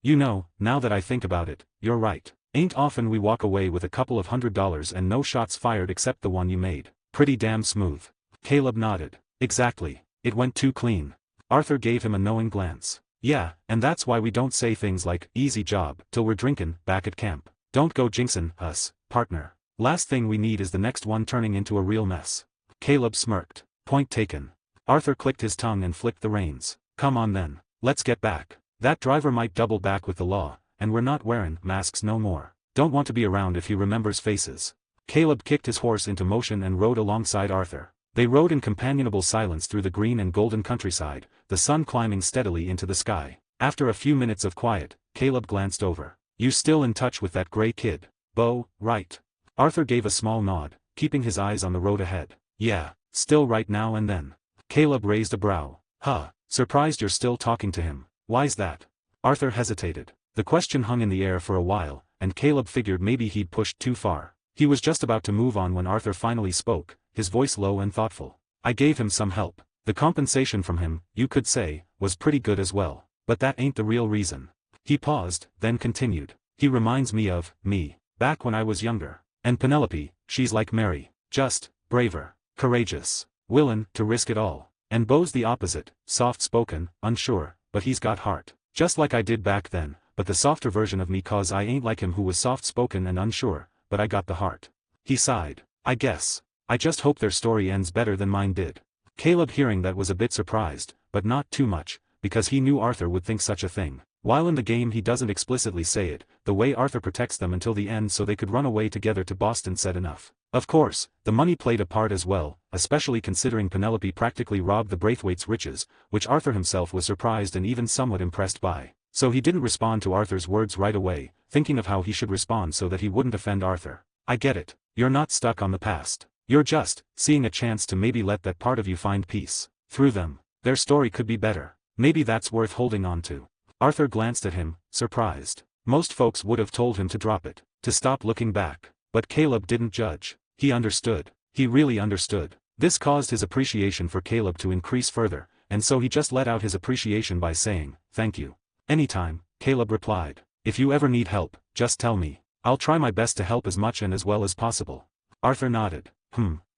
You know, now that I think about it, you're right. Ain't often we walk away with a couple of $100 and no shots fired except the one you made. Pretty damn smooth. Caleb nodded. Exactly. It went too clean. Arthur gave him a knowing glance. Yeah, and that's why we don't say things like, easy job, till we're drinkin' back at camp. Don't go jinxin' us, partner. Last thing we need is the next one turning into a real mess. Caleb smirked. Point taken. Arthur clicked his tongue and flicked the reins. Come on then. Let's get back. That driver might double back with the law, and we're not wearing masks no more. Don't want to be around if he remembers faces. Caleb kicked his horse into motion and rode alongside Arthur. They rode in companionable silence through the green and golden countryside, the sun climbing steadily into the sky. After a few minutes of quiet, Caleb glanced over. You still in touch with that gray kid, Bo, right? Arthur gave a small nod, keeping his eyes on the road ahead. Yeah, still right now and then. Caleb raised a brow. Huh, surprised you're still talking to him. Why's that? Arthur hesitated. The question hung in the air for a while, and Caleb figured maybe he'd pushed too far. He was just about to move on when Arthur finally spoke, his voice low and thoughtful. I gave him some help. The compensation from him, you could say, was pretty good as well. But that ain't the real reason. He paused, then continued. He reminds me of me, back when I was younger. And Penelope, she's like Mary, just braver, courageous, willin' to risk it all. And Bo's the opposite, soft-spoken, unsure, but he's got heart. Just like I did back then, but the softer version of me, cause I ain't like him who was soft-spoken and unsure, but I got the heart. He sighed. I guess. I just hope their story ends better than mine did. Caleb hearing that was a bit surprised, but not too much, because he knew Arthur would think such a thing. While in the game he doesn't explicitly say it, the way Arthur protects them until the end so they could run away together to Boston said enough. Of course, the money played a part as well, especially considering Penelope practically robbed the Braithwaite's riches, which Arthur himself was surprised and even somewhat impressed by. So he didn't respond to Arthur's words right away, thinking of how he should respond so that he wouldn't offend Arthur. I get it. You're not stuck on the past. You're just seeing a chance to maybe let that part of you find peace. Through them. Their story could be better. Maybe that's worth holding on to. Arthur glanced at him, surprised. Most folks would have told him to drop it, to stop looking back. But Caleb didn't judge. He understood. He really understood. This caused his appreciation for Caleb to increase further, and so he just let out his appreciation by saying, thank you. Anytime, Caleb replied. If you ever need help, just tell me. I'll try my best to help as much and as well as possible. Arthur nodded.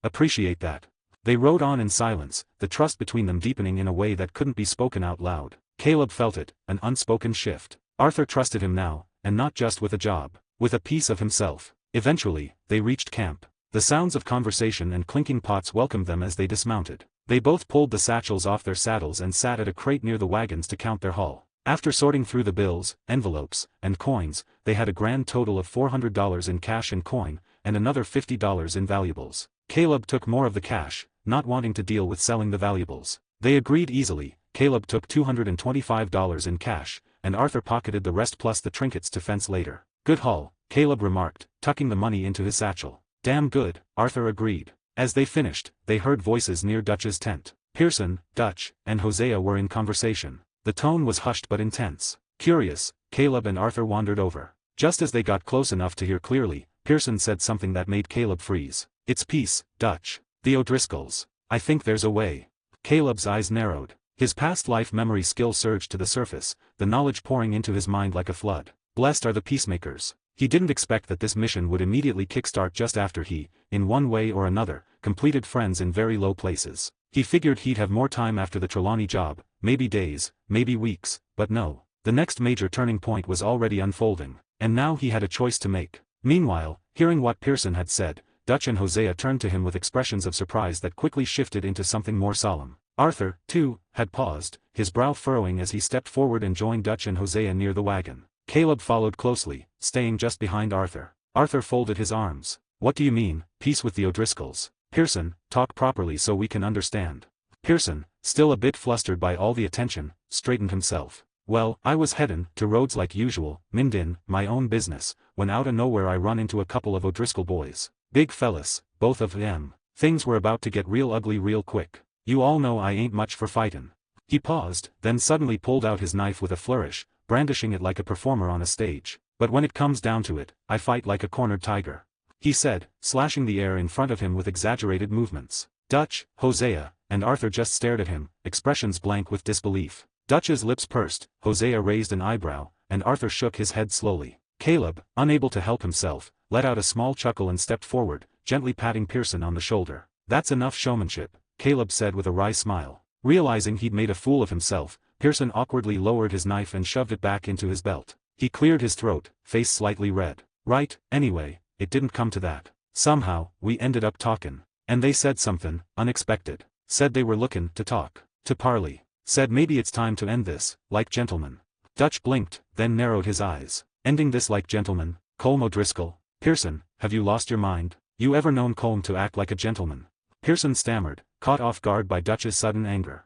Appreciate that. They rode on in silence, the trust between them deepening in a way that couldn't be spoken out loud. Caleb felt it, an unspoken shift. Arthur trusted him now, and not just with a job, with a piece of himself. Eventually, they reached camp. The sounds of conversation and clinking pots welcomed them as they dismounted. They both pulled the satchels off their saddles and sat at a crate near the wagons to count their haul. After sorting through the bills, envelopes, and coins, they had a grand total of $400 in cash and coin, and another $50 in valuables. Caleb took more of the cash, not wanting to deal with selling the valuables. They agreed easily. Caleb took $225 in cash, and Arthur pocketed the rest plus the trinkets to fence later. Good haul, Caleb remarked, tucking the money into his satchel. Damn good, Arthur agreed. As they finished, they heard voices near Dutch's tent. Pearson, Dutch, and Hosea were in conversation. The tone was hushed but intense. Curious, Caleb and Arthur wandered over. Just as they got close enough to hear clearly, Pearson said something that made Caleb freeze. It's peace, Dutch. The O'Driscolls. I think there's a way. Caleb's eyes narrowed. His past life memory skill surged to the surface, the knowledge pouring into his mind like a flood. Blessed are the peacemakers. He didn't expect that this mission would immediately kickstart just after he, in one way or another, completed friends in very low places. He figured he'd have more time after the Trelawney job, maybe days, maybe weeks, but no. The next major turning point was already unfolding, and now he had a choice to make. Meanwhile, hearing what Pearson had said, Dutch and Hosea turned to him with expressions of surprise that quickly shifted into something more solemn. Arthur, too, had paused, his brow furrowing as he stepped forward and joined Dutch and Hosea near the wagon. Caleb followed closely, staying just behind Arthur. Arthur folded his arms. What do you mean, peace with the O'Driscolls? Pearson, talk properly so we can understand. Pearson, still a bit flustered by all the attention, straightened himself. Well, I was headin' to Rhodes like usual, mindin' my own business, when out of nowhere I run into a couple of O'Driscoll boys. Big fellas, both of them. Things were about to get real ugly real quick. You all know I ain't much for fightin'. He paused, then suddenly pulled out his knife with a flourish, brandishing it like a performer on a stage. But when it comes down to it, I fight like a cornered tiger. He said, slashing the air in front of him with exaggerated movements. Dutch, Hosea, and Arthur just stared at him, expressions blank with disbelief. Dutch's lips pursed, Hosea raised an eyebrow, and Arthur shook his head slowly. Caleb, unable to help himself, let out a small chuckle and stepped forward, gently patting Pearson on the shoulder. That's enough showmanship, Caleb said with a wry smile. Realizing he'd made a fool of himself, Pearson awkwardly lowered his knife and shoved it back into his belt. He cleared his throat, face slightly red. Right, anyway, it didn't come to that. Somehow, we ended up talkin'. And they said something unexpected. Said they were looking to talk. To parley. Said maybe it's time to end this, like gentlemen. Dutch blinked, then narrowed his eyes. Ending this like gentlemen, Colm O'Driscoll? Pearson, have you lost your mind? You ever known Colm to act like a gentleman? Pearson stammered, caught off guard by Dutch's sudden anger.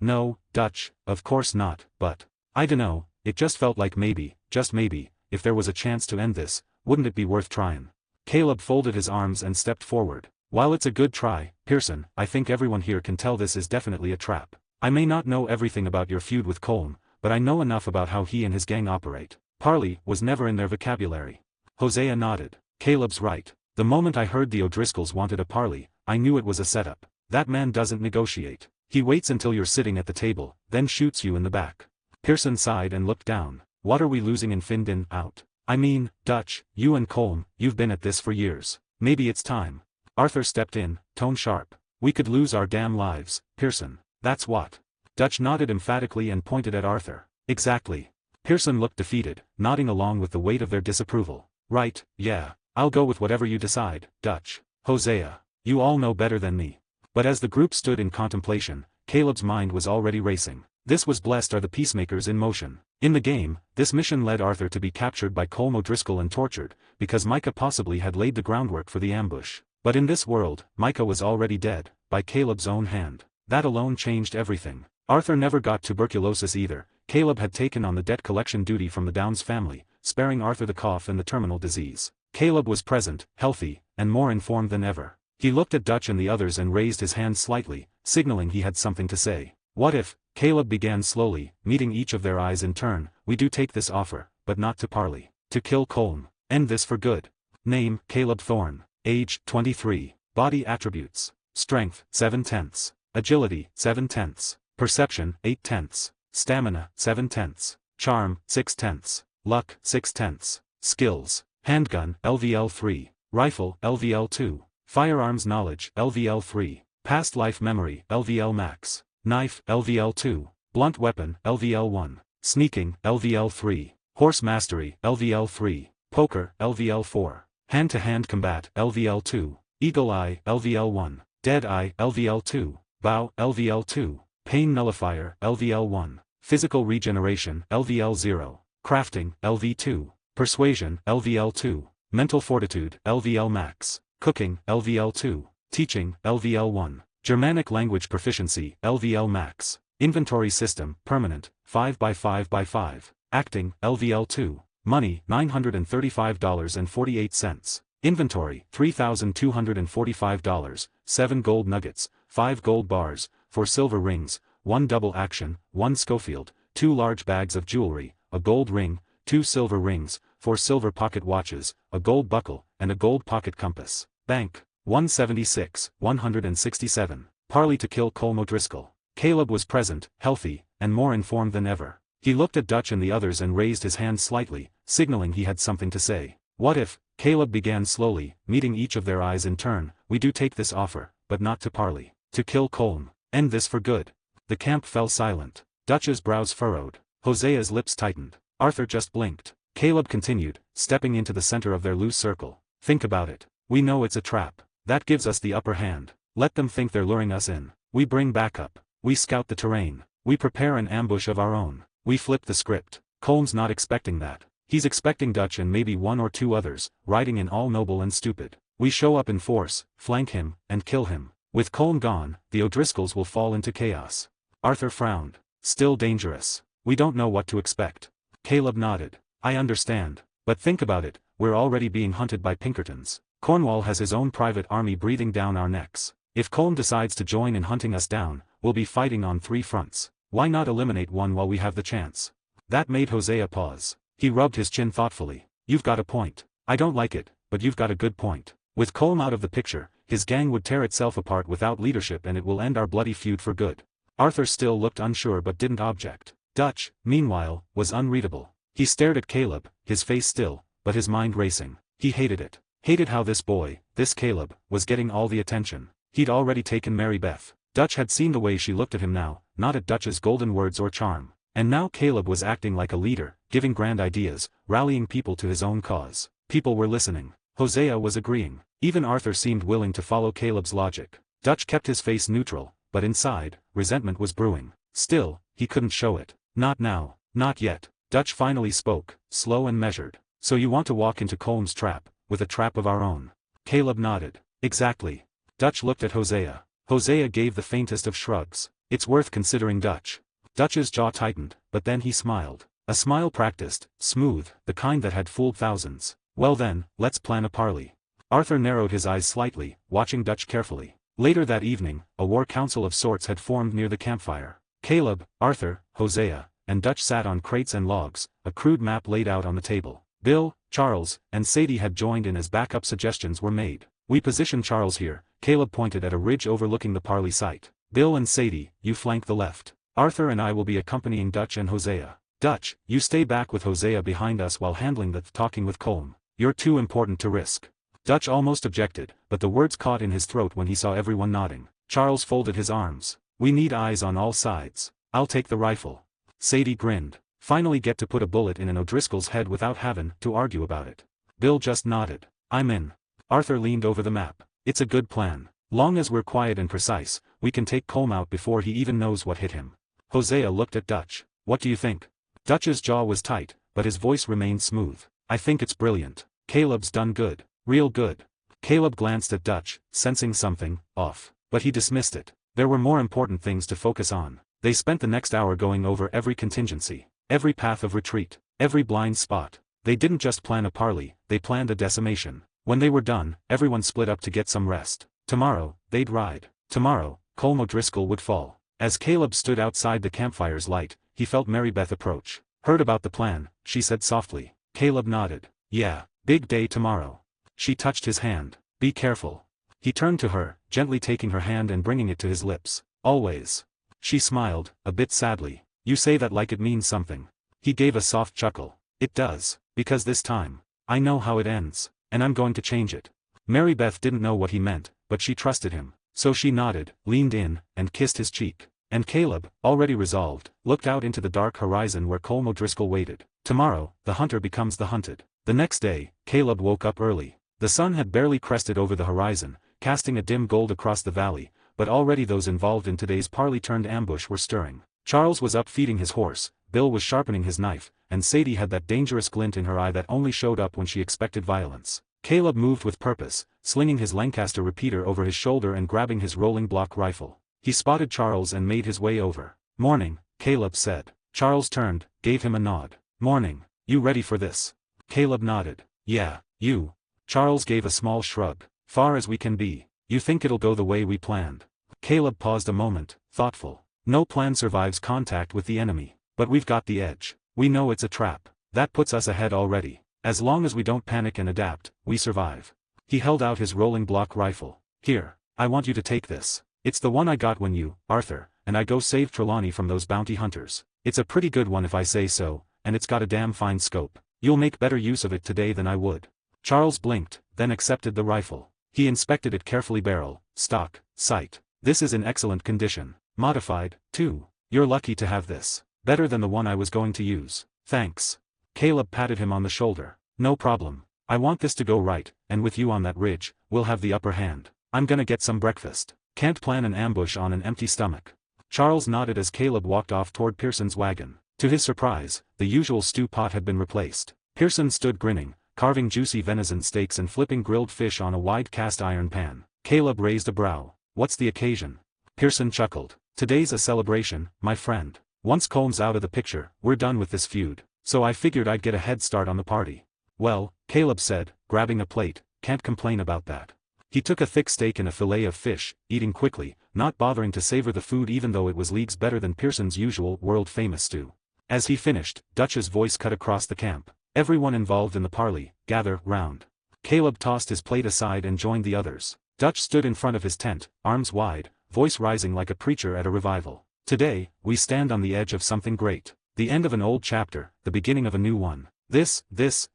No, Dutch, of course not, but, I dunno, it just felt like maybe, just maybe, if there was a chance to end this, wouldn't it be worth trying? Caleb folded his arms and stepped forward. While it's a good try, Pearson, I think everyone here can tell this is definitely a trap. I may not know everything about your feud with Colm, but I know enough about how he and his gang operate. Parley was never in their vocabulary. Hosea nodded. Caleb's right. The moment I heard the O'Driscolls wanted a parley, I knew it was a setup. That man doesn't negotiate. He waits until you're sitting at the table, then shoots you in the back. Pearson sighed and looked down. What are we losing in Findin out? I mean, Dutch, you and Colm, you've been at this for years. Maybe it's time. Arthur stepped in, tone sharp. We could lose our damn lives, Pearson. That's what. Dutch nodded emphatically and pointed at Arthur. Exactly. Pearson looked defeated, nodding along with the weight of their disapproval. Right, yeah. I'll go with whatever you decide, Dutch. Hosea. You all know better than me. But as the group stood in contemplation, Caleb's mind was already racing. This was blessed are the peacemakers in motion. In the game, this mission led Arthur to be captured by Colm O'Driscoll and tortured, because Micah possibly had laid the groundwork for the ambush. But in this world, Micah was already dead, by Caleb's own hand. That alone changed everything. Arthur never got tuberculosis either. Caleb had taken on the debt collection duty from the Downs family, sparing Arthur the cough and the terminal disease. Caleb was present, healthy, and more informed than ever. He looked at Dutch and the others and raised his hand slightly, signaling he had something to say. What if, Caleb began slowly, meeting each of their eyes in turn, we do take this offer, but not to parley. To kill Colm. End this for good. Name, Caleb Thorne. Age, 23. Body attributes. Strength, 7/10. Agility, 7/10. Perception, 8/10. Stamina, 7/10. Charm, 6/10. Luck, 6/10. Skills. Handgun, LVL 3. Rifle, LVL 2. Firearms knowledge, LVL 3. Past life memory, LVL max. Knife, LVL 2. Blunt weapon, LVL 1. Sneaking, LVL 3. Horse mastery, LVL 3. Poker, LVL 4. Hand-to-hand combat, LVL 2. Eagle eye, LVL 1. Dead eye, LVL 2. Bow, LVL 2. Pain nullifier, LVL 1. Physical regeneration, LVL 0. Crafting, LV 2. Persuasion, LVL 2. Mental fortitude, LVL max. Cooking, LVL 2. Teaching, LVL 1. Germanic language proficiency, LVL max. Inventory system, permanent, 5x5x5. Acting, LVL 2. Money, $935.48. Inventory, $3,245, 7 gold nuggets, 5 gold bars, 4 silver rings, 1 double action, 1 Schofield, 2 large bags of jewelry, a gold ring, 2 silver rings, 4 silver pocket watches, a gold buckle, and a gold pocket compass. Bank, 176, 167. Parley to kill Colm O'Driscoll. Caleb was present, healthy, and more informed than ever. He looked at Dutch and the others and raised his hand slightly, signaling he had something to say. What if, Caleb began slowly, meeting each of their eyes in turn, we do take this offer, but not to parley. To kill Colm. End this for good. The camp fell silent. Dutch's brows furrowed. Hosea's lips tightened. Arthur just blinked. Caleb continued, stepping into the center of their loose circle. Think about it. We know it's a trap. That gives us the upper hand. Let them think they're luring us in. We bring backup. We scout the terrain. We prepare an ambush of our own. We flip the script. Colm's not expecting that. He's expecting Dutch and maybe 1 or 2 others, riding in all noble and stupid. We show up in force, flank him, and kill him. With Colm gone, the O'Driscolls will fall into chaos. Arthur frowned. Still dangerous. We don't know what to expect. Caleb nodded. I understand. But think about it, we're already being hunted by Pinkertons. Cornwall has his own private army breathing down our necks. If Colm decides to join in hunting us down, we'll be fighting on 3 fronts. Why not eliminate one while we have the chance? That made Hosea pause. He rubbed his chin thoughtfully. You've got a point. I don't like it, but you've got a good point. With Colm out of the picture, his gang would tear itself apart without leadership and it will end our bloody feud for good. Arthur still looked unsure but didn't object. Dutch, meanwhile, was unreadable. He stared at Caleb, his face still, but his mind racing. He hated it. Hated how this boy, this Caleb, was getting all the attention. He'd already taken Mary Beth. Dutch had seen the way she looked at him now, not at Dutch's golden words or charm. And now Caleb was acting like a leader, giving grand ideas, rallying people to his own cause. People were listening. Hosea was agreeing. Even Arthur seemed willing to follow Caleb's logic. Dutch kept his face neutral, but inside, resentment was brewing. Still, he couldn't show it. Not now, not yet. Dutch finally spoke, slow and measured. So you want to walk into Colm's trap, with a trap of our own? Caleb nodded. Exactly. Dutch looked at Hosea. Hosea gave the faintest of shrugs. It's worth considering, Dutch. Dutch's jaw tightened, but then he smiled. A smile practiced, smooth, the kind that had fooled thousands. Well then, let's plan a parley. Arthur narrowed his eyes slightly, watching Dutch carefully. Later that evening, a war council of sorts had formed near the campfire. Caleb, Arthur, Hosea, and Dutch sat on crates and logs, a crude map laid out on the table. Bill, Charles, and Sadie had joined in as backup suggestions were made. We position Charles here. Caleb pointed at a ridge overlooking the parley site. Bill and Sadie, you flank the left. Arthur and I will be accompanying Dutch and Hosea. Dutch, you stay back with Hosea behind us while handling the talking with Colm. You're too important to risk. Dutch almost objected, but the words caught in his throat when he saw everyone nodding. Charles folded his arms. We need eyes on all sides. I'll take the rifle. Sadie grinned. Finally get to put a bullet in an O'Driscoll's head without having to argue about it. Bill just nodded. I'm in. Arthur leaned over the map. It's a good plan. Long as we're quiet and precise, we can take Colm out before he even knows what hit him. Hosea looked at Dutch. What do you think? Dutch's jaw was tight, but his voice remained smooth. I think it's brilliant. Caleb's done good. Real good. Caleb glanced at Dutch, sensing something off, but he dismissed it. There were more important things to focus on. They spent the next hour going over every contingency, every path of retreat, every blind spot. They didn't just plan a parley, they planned a decimation. When they were done, everyone split up to get some rest. Tomorrow, they'd ride. Tomorrow, Colm O'Driscoll would fall. As Caleb stood outside the campfire's light, he felt Marybeth approach. Heard about the plan, she said softly. Caleb nodded. Yeah, big day tomorrow. She touched his hand. Be careful. He turned to her, gently taking her hand and bringing it to his lips. Always. She smiled, a bit sadly. You say that like it means something. He gave a soft chuckle. It does, because this time, I know how it ends, and I'm going to change it. Marybeth didn't know what he meant, but she trusted him. So she nodded, leaned in, and kissed his cheek. And Caleb, already resolved, looked out into the dark horizon where Colm O'Driscoll waited. Tomorrow, the hunter becomes the hunted. The next day, Caleb woke up early. The sun had barely crested over the horizon, casting a dim gold across the valley, but already those involved in today's parley-turned-ambush were stirring. Charles was up feeding his horse, Bill was sharpening his knife, and Sadie had that dangerous glint in her eye that only showed up when she expected violence. Caleb moved with purpose, slinging his Lancaster repeater over his shoulder and grabbing his rolling block rifle. He spotted Charles and made his way over. Morning, Caleb said. Charles turned, gave him a nod. Morning. You ready for this? Caleb nodded. Yeah, you. Charles gave a small shrug. Far as we can be. You think it'll go the way we planned? Caleb paused a moment, thoughtful. No plan survives contact with the enemy. But we've got the edge. We know it's a trap. That puts us ahead already. As long as we don't panic and adapt, we survive. He held out his rolling block rifle. Here, I want you to take this. It's the one I got when you, Arthur, and I go save Trelawney from those bounty hunters. It's a pretty good one if I say so, and it's got a damn fine scope. You'll make better use of it today than I would. Charles blinked, then accepted the rifle. He inspected it carefully, barrel, stock, sight. This is in excellent condition. Modified, too. You're lucky to have this. Better than the one I was going to use. Thanks. Caleb patted him on the shoulder. No problem. I want this to go right, and with you on that ridge, we'll have the upper hand. I'm gonna get some breakfast. Can't plan an ambush on an empty stomach. Charles nodded as Caleb walked off toward Pearson's wagon. To his surprise, the usual stew pot had been replaced. Pearson stood grinning, carving juicy venison steaks and flipping grilled fish on a wide cast iron pan. Caleb raised a brow. What's the occasion? Pearson chuckled. Today's a celebration, my friend. Once Colm's out of the picture, we're done with this feud. So I figured I'd get a head start on the party. Well, Caleb said, grabbing a plate, can't complain about that. He took a thick steak and a fillet of fish, eating quickly, not bothering to savor the food even though it was leagues better than Pearson's usual world-famous stew. As he finished, Dutch's voice cut across the camp. Everyone involved in the parley, gather round. Caleb tossed his plate aside and joined the others. Dutch stood in front of his tent, arms wide, voice rising like a preacher at a revival. Today, we stand on the edge of something great. The end of an old chapter, the beginning of a new one. This,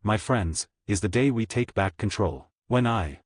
my friends, is the day we take back control. When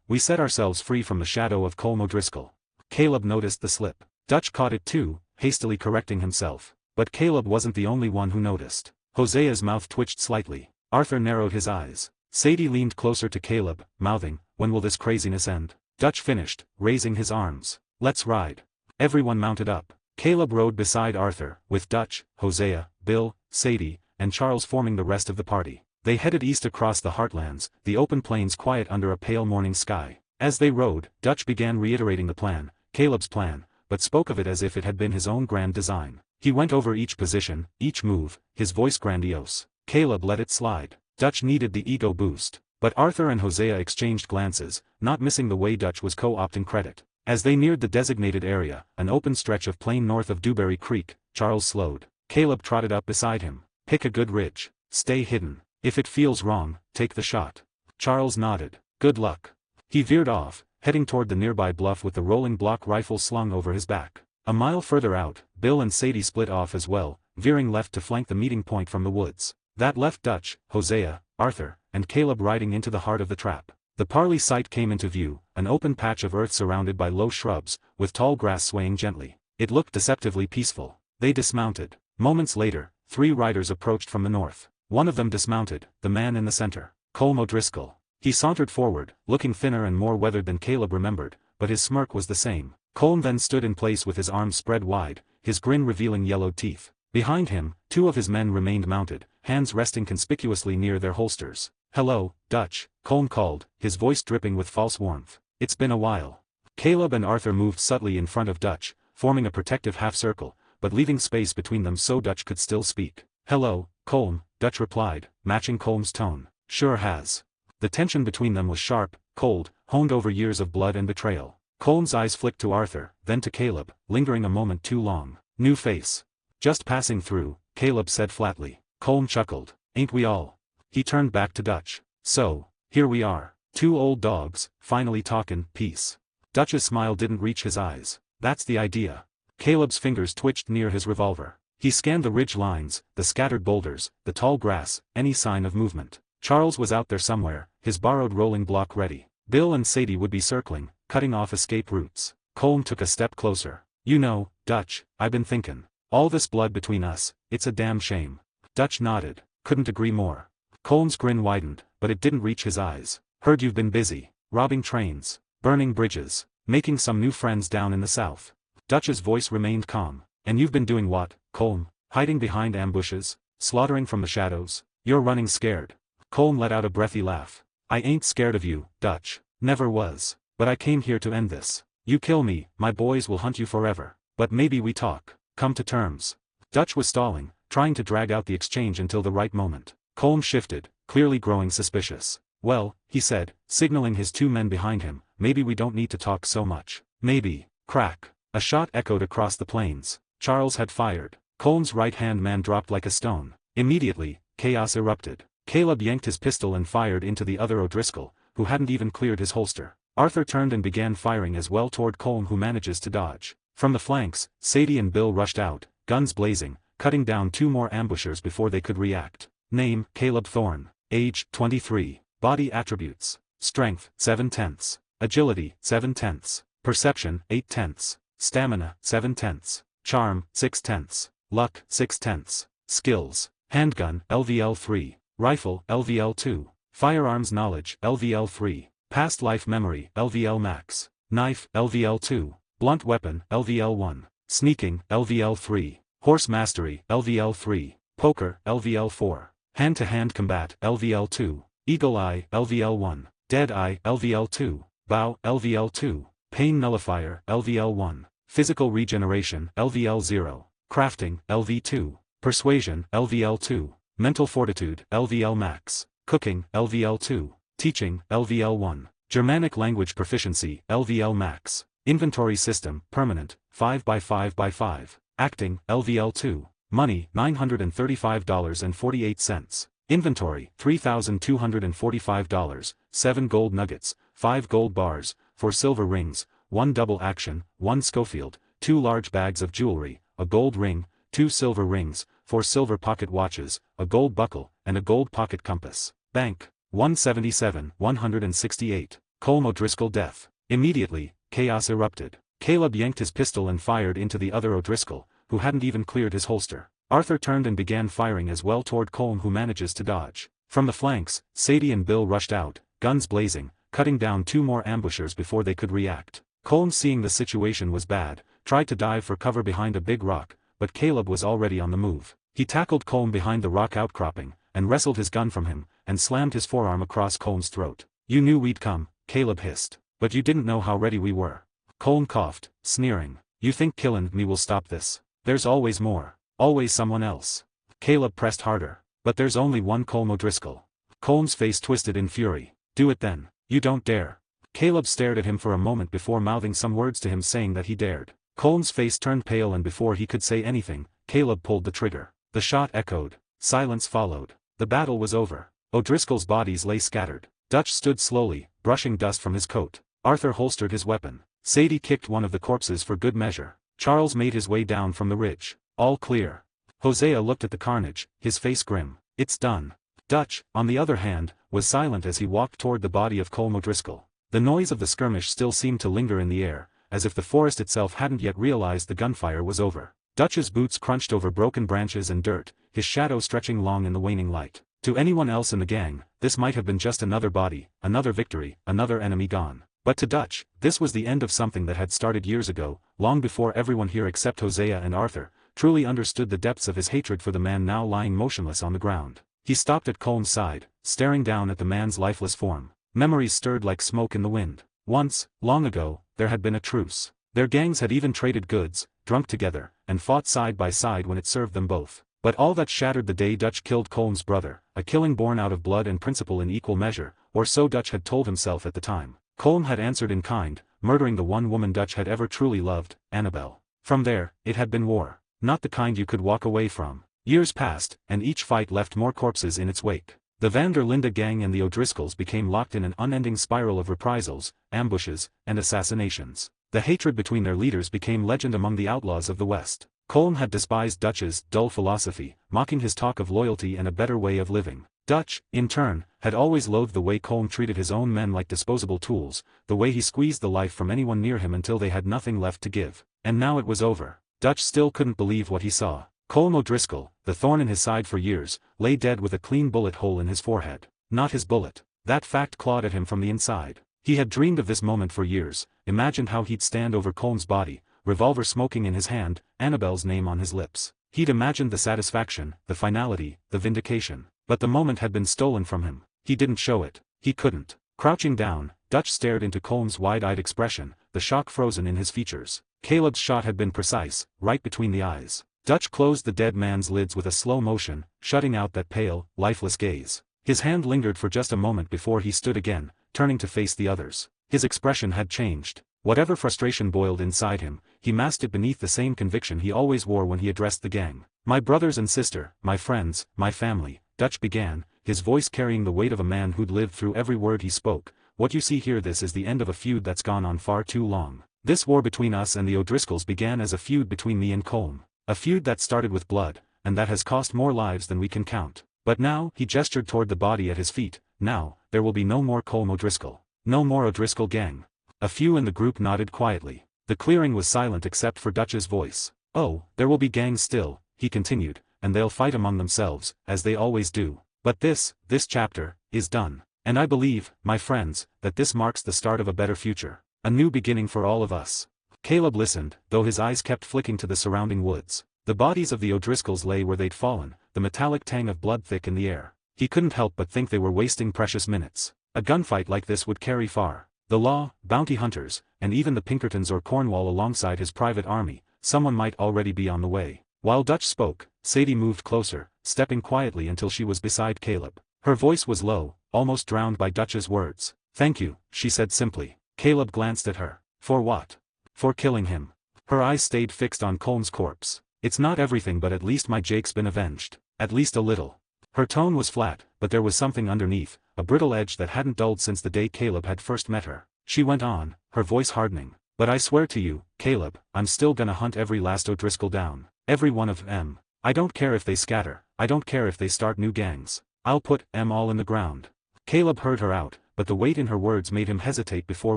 we set ourselves free from the shadow of Colm O'Driscoll. Caleb noticed the slip. Dutch caught it too, hastily correcting himself. But Caleb wasn't the only one who noticed. Hosea's mouth twitched slightly. Arthur narrowed his eyes. Sadie leaned closer to Caleb, mouthing, when will this craziness end? Dutch finished, raising his arms. Let's ride. Everyone mounted up. Caleb rode beside Arthur, with Dutch, Hosea, Bill, Sadie, and Charles forming the rest of the party. They headed east across the heartlands, the open plains quiet under a pale morning sky. As they rode, Dutch began reiterating the plan, Caleb's plan, but spoke of it as if it had been his own grand design. He went over each position, each move, his voice grandiose. Caleb let it slide. Dutch needed the ego boost. But Arthur and Hosea exchanged glances, not missing the way Dutch was co-opting credit. As they neared the designated area, an open stretch of plain north of Dewberry Creek, Charles slowed. Caleb trotted up beside him. Pick a good ridge. Stay hidden. If it feels wrong, take the shot. Charles nodded. Good luck. He veered off, heading toward the nearby bluff with the rolling block rifle slung over his back. A mile further out, Bill and Sadie split off as well, veering left to flank the meeting point from the woods. That left Dutch, Hosea, Arthur, and Caleb riding into the heart of the trap. The Parley site came into view, an open patch of earth surrounded by low shrubs, with tall grass swaying gently. It looked deceptively peaceful. They dismounted. Moments later, 3 riders approached from the north. One of them dismounted, the man in the center, Colm O'Driscoll. He sauntered forward, looking thinner and more weathered than Caleb remembered, but his smirk was the same. Colm then stood in place with his arms spread wide, his grin revealing yellowed teeth. Behind him, 2 of his men remained mounted, hands resting conspicuously near their holsters. Hello, Dutch, Colm called, his voice dripping with false warmth. It's been a while. Caleb and Arthur moved subtly in front of Dutch, forming a protective half-circle, but leaving space between them so Dutch could still speak. Hello, Colm, Dutch replied, matching Colm's tone. Sure has. The tension between them was sharp, cold, honed over years of blood and betrayal. Colm's eyes flicked to Arthur, then to Caleb, lingering a moment too long. New face. Just passing through, Caleb said flatly. Colm chuckled. Ain't we all? He turned back to Dutch. So, here we are. 2 old dogs, finally talkin' peace. Dutch's smile didn't reach his eyes. That's the idea. Caleb's fingers twitched near his revolver. He scanned the ridge lines, the scattered boulders, the tall grass, any sign of movement. Charles was out there somewhere, his borrowed rolling block ready. Bill and Sadie would be circling, cutting off escape routes. Colm took a step closer. You know, Dutch, I've been thinkin'. All this blood between us, it's a damn shame. Dutch nodded, couldn't agree more. Colm's grin widened, but it didn't reach his eyes. Heard you've been busy. Robbing trains. Burning bridges. Making some new friends down in the south. Dutch's voice remained calm. And you've been doing what, Colm? Hiding behind ambushes? Slaughtering from the shadows? You're running scared. Colm let out a breathy laugh. I ain't scared of you, Dutch. Never was. But I came here to end this. You kill me, my boys will hunt you forever. But maybe we talk. Come to terms. Dutch was stalling, trying to drag out the exchange until the right moment. Colm shifted, clearly growing suspicious. Well, he said, signaling his 2 men behind him, maybe we don't need to talk so much. Maybe. Crack. A shot echoed across the plains. Charles had fired. Colm's right-hand man dropped like a stone. Immediately, chaos erupted. Caleb yanked his pistol and fired into the other O'Driscoll, who hadn't even cleared his holster. Arthur turned and began firing as well toward Colm, who manages to dodge. From the flanks, Sadie and Bill rushed out, guns blazing, cutting down 2 more ambushers before they could react. Name, Caleb Thorne. Age, 23. Body attributes. Strength, 7/10. Agility, 7/10. Perception, 8/10. Stamina, 7/10. Charm, 6/10. Luck, 6/10. Skills. Handgun, LVL 3. Rifle, LVL 2. Firearms knowledge, LVL 3. Past life memory, LVL max. Knife, LVL 2. Blunt weapon, LVL 1. Sneaking, LVL 3. Horse mastery, LVL 3. Poker, LVL 4. Hand-to-hand combat, LVL 2. Eagle eye, LVL 1. Dead eye, LVL 2. Bow, LVL 2. Pain nullifier, LVL 1. Physical regeneration, LVL 0. Crafting, LV 2. Persuasion, LVL 2. Mental fortitude, LVL max. Cooking, LVL 2. Teaching, LVL 1. Germanic language proficiency, LVL max. Inventory system, permanent, 5x5x5. Acting, LVL 2. Money, $935.48. Inventory, $3,245, 7 gold nuggets, 5 gold bars, 4 silver rings, 1 double action, 1 Schofield, 2 large bags of jewelry, a gold ring, 2 silver rings, 4 silver pocket watches, a gold buckle, and a gold pocket compass. Bank, 177,168. Colm O'Driscoll death. Immediately, chaos erupted. Caleb yanked his pistol and fired into the other O'Driscoll, who hadn't even cleared his holster. Arthur turned and began firing as well toward Colm, who manages to dodge. From the flanks, Sadie and Bill rushed out, guns blazing, cutting down 2 more ambushers before they could react. Colm, seeing the situation was bad, tried to dive for cover behind a big rock, but Caleb was already on the move. He tackled Colm behind the rock outcropping, and wrestled his gun from him, and slammed his forearm across Colm's throat. "You knew we'd come," Caleb hissed. "But you didn't know how ready we were." Colm coughed, sneering. "You think killing me will stop this? There's always more. Always someone else." Caleb pressed harder. "But there's only one Colm O'Driscoll." Colm's face twisted in fury. "Do it then. You don't dare." Caleb stared at him for a moment before mouthing some words to him saying that he dared. Colm's face turned pale, and before he could say anything, Caleb pulled the trigger. The shot echoed. Silence followed. The battle was over. O'Driscoll's bodies lay scattered. Dutch stood slowly, brushing dust from his coat. Arthur holstered his weapon. Sadie kicked one of the corpses for good measure. Charles made his way down from the ridge. All clear. Hosea looked at the carnage, his face grim. "It's done." Dutch, on the other hand, was silent as he walked toward the body of Colm O'Driscoll. The noise of the skirmish still seemed to linger in the air, as if the forest itself hadn't yet realized the gunfire was over. Dutch's boots crunched over broken branches and dirt, his shadow stretching long in the waning light. To anyone else in the gang, this might have been just another body, another victory, another enemy gone. But to Dutch, this was the end of something that had started years ago, long before everyone here except Hosea and Arthur truly understood the depths of his hatred for the man now lying motionless on the ground. He stopped at Colm's side, staring down at the man's lifeless form. Memories stirred like smoke in the wind. Once, long ago, there had been a truce. Their gangs had even traded goods, drunk together, and fought side by side when it served them both. But all that shattered the day Dutch killed Colm's brother, a killing born out of blood and principle in equal measure, or so Dutch had told himself at the time. Colm had answered in kind, murdering the one woman Dutch had ever truly loved, Annabelle. From there, it had been war. Not the kind you could walk away from. Years passed, and each fight left more corpses in its wake. The Van der Linde gang and the O'Driscolls became locked in an unending spiral of reprisals, ambushes, and assassinations. The hatred between their leaders became legend among the outlaws of the West. Colm had despised Dutch's dull philosophy, mocking his talk of loyalty and a better way of living. Dutch, in turn, had always loathed the way Colm treated his own men like disposable tools, the way he squeezed the life from anyone near him until they had nothing left to give. And now it was over. Dutch still couldn't believe what he saw. Colm O'Driscoll, the thorn in his side for years, lay dead with a clean bullet hole in his forehead. Not his bullet. That fact clawed at him from the inside. He had dreamed of this moment for years, imagined how he'd stand over Colm's body, revolver smoking in his hand, Annabelle's name on his lips. He'd imagined the satisfaction, the finality, the vindication. But the moment had been stolen from him. He didn't show it. He couldn't. Crouching down, Dutch stared into Colm's wide-eyed expression, the shock frozen in his features. Caleb's shot had been precise, right between the eyes. Dutch closed the dead man's lids with a slow motion, shutting out that pale, lifeless gaze. His hand lingered for just a moment before he stood again, turning to face the others. His expression had changed. Whatever frustration boiled inside him, he masked it beneath the same conviction he always wore when he addressed the gang. "My brothers and sister, my friends, my family," Dutch began, his voice carrying the weight of a man who'd lived through every word he spoke. "What you see here, this is the end of a feud that's gone on far too long. This war between us and the O'Driscolls began as a feud between me and Colm. A feud that started with blood, and that has cost more lives than we can count. But now," he gestured toward the body at his feet, "now, there will be no more Colm O'Driscoll. No more O'Driscoll gang." A few in the group nodded quietly. The clearing was silent except for Dutch's voice. "Oh, there will be gangs still," he continued, "and they'll fight among themselves, as they always do. But this chapter, is done. And I believe, my friends, that this marks the start of a better future. A new beginning for all of us." Caleb listened, though his eyes kept flicking to the surrounding woods. The bodies of the O'Driscolls lay where they'd fallen, the metallic tang of blood thick in the air. He couldn't help but think they were wasting precious minutes. A gunfight like this would carry far. The law, bounty hunters, and even the Pinkertons or Cornwall alongside his private army, someone might already be on the way. While Dutch spoke, Sadie moved closer, stepping quietly until she was beside Caleb. Her voice was low, almost drowned by Dutch's words. "Thank you," she said simply. Caleb glanced at her. "For what?" "For killing him." Her eyes stayed fixed on Colm's corpse. "It's not everything, but at least my Jake's been avenged. At least a little." Her tone was flat, but there was something underneath, a brittle edge that hadn't dulled since the day Caleb had first met her. She went on, her voice hardening. "But I swear to you, Caleb, I'm still gonna hunt every last O'Driscoll down. Every one of them. I don't care if they scatter, I don't care if they start new gangs. I'll put them all in the ground." Caleb heard her out, but the weight in her words made him hesitate before